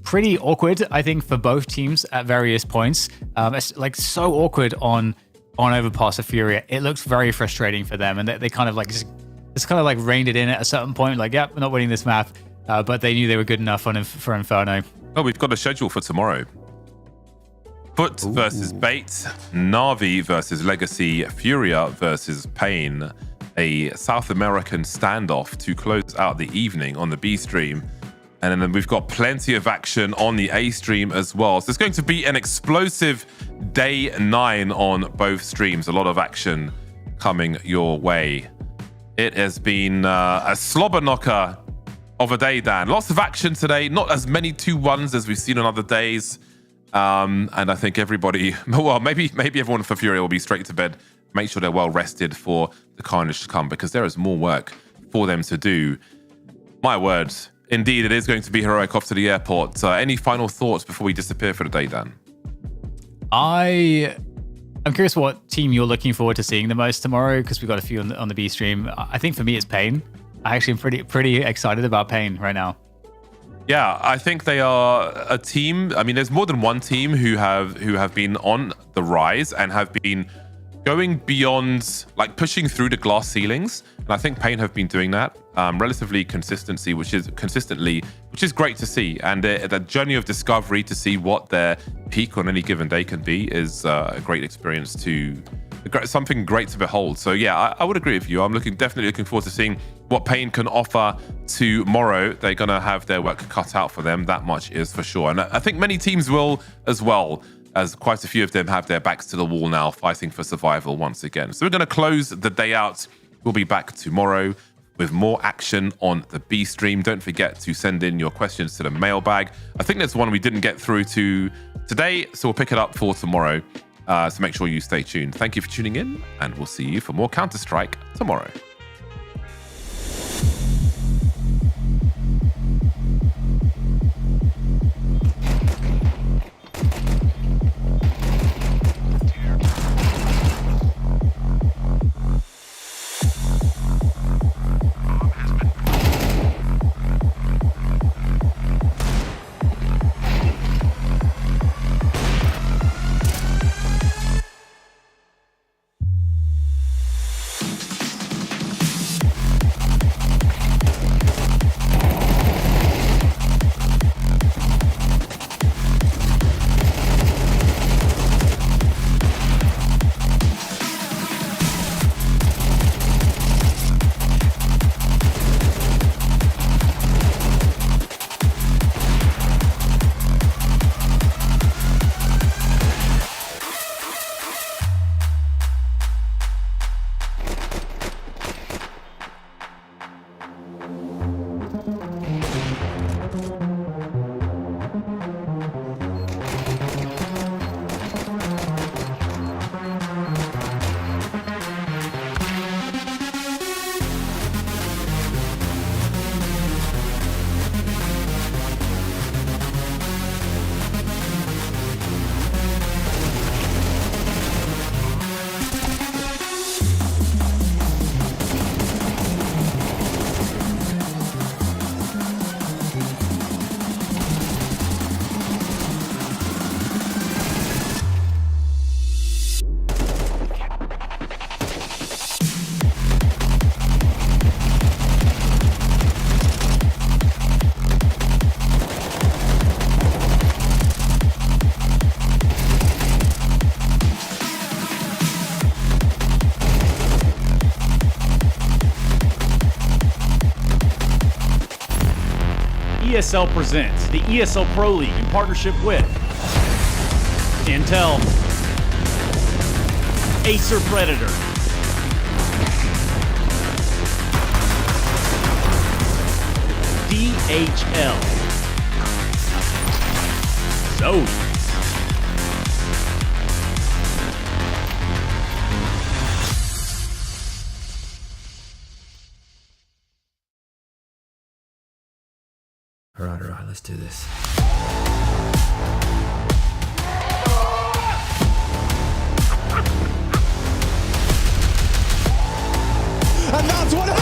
pretty awkward, I think, for both teams at various points. It's like so awkward on Overpass of FURIA. It looked very frustrating for them, and they kind of like just kind of like reined it in at a certain point. Like, yeah, we're not winning this map, but they knew they were good enough for Inferno. Oh, we've got a schedule for tomorrow. FUT versus Bait, Na'Vi versus Legacy, FURIA versus Pain. A South American standoff to close out the evening on the B stream. And then we've got plenty of action on the A stream as well. So it's going to be an explosive day 9 on both streams. A lot of action coming your way. It has been a slobber knocker of a day, Dan. Lots of action today. Not as many 2-1s as we've seen on other days. And I think everybody, well, maybe everyone for FURIA will be straight to bed. Make sure they're well rested for the carnage to come, because there is more work for them to do. My words. Indeed, it is going to be heroic off to the airport. Any final thoughts before we disappear for the day, Dan? I'm curious what team you're looking forward to seeing the most tomorrow, because we've got a few on the B stream. I think for me, it's Pain. I actually am pretty excited about Pain right now. Yeah, I think they are a team. I mean, there's more than one team who have been on the rise and have been going beyond, like pushing through the glass ceilings. And I think Pain have been doing that relatively consistently, which is great to see. And the journey of discovery to see what their peak on any given day can be is a great experience something great to behold. So yeah, I would agree with you. I'm definitely looking forward to seeing what Pain can offer tomorrow. They're going to have their work cut out for them. That much is for sure. And I think many teams will as well, as quite a few of them have their backs to the wall now, fighting for survival once again. So we're going to close the day out. We'll be back tomorrow with more action on the B stream. Don't forget to send in your questions to the mailbag. I think there's one we didn't get through to today, so we'll pick it up for tomorrow. So make sure you stay tuned. Thank you for tuning in, and we'll see you for more Counter-Strike tomorrow. ESL presents the ESL Pro League in partnership with Intel, Acer Predator, DHL, Zoe, Alright, let's do this. And that's what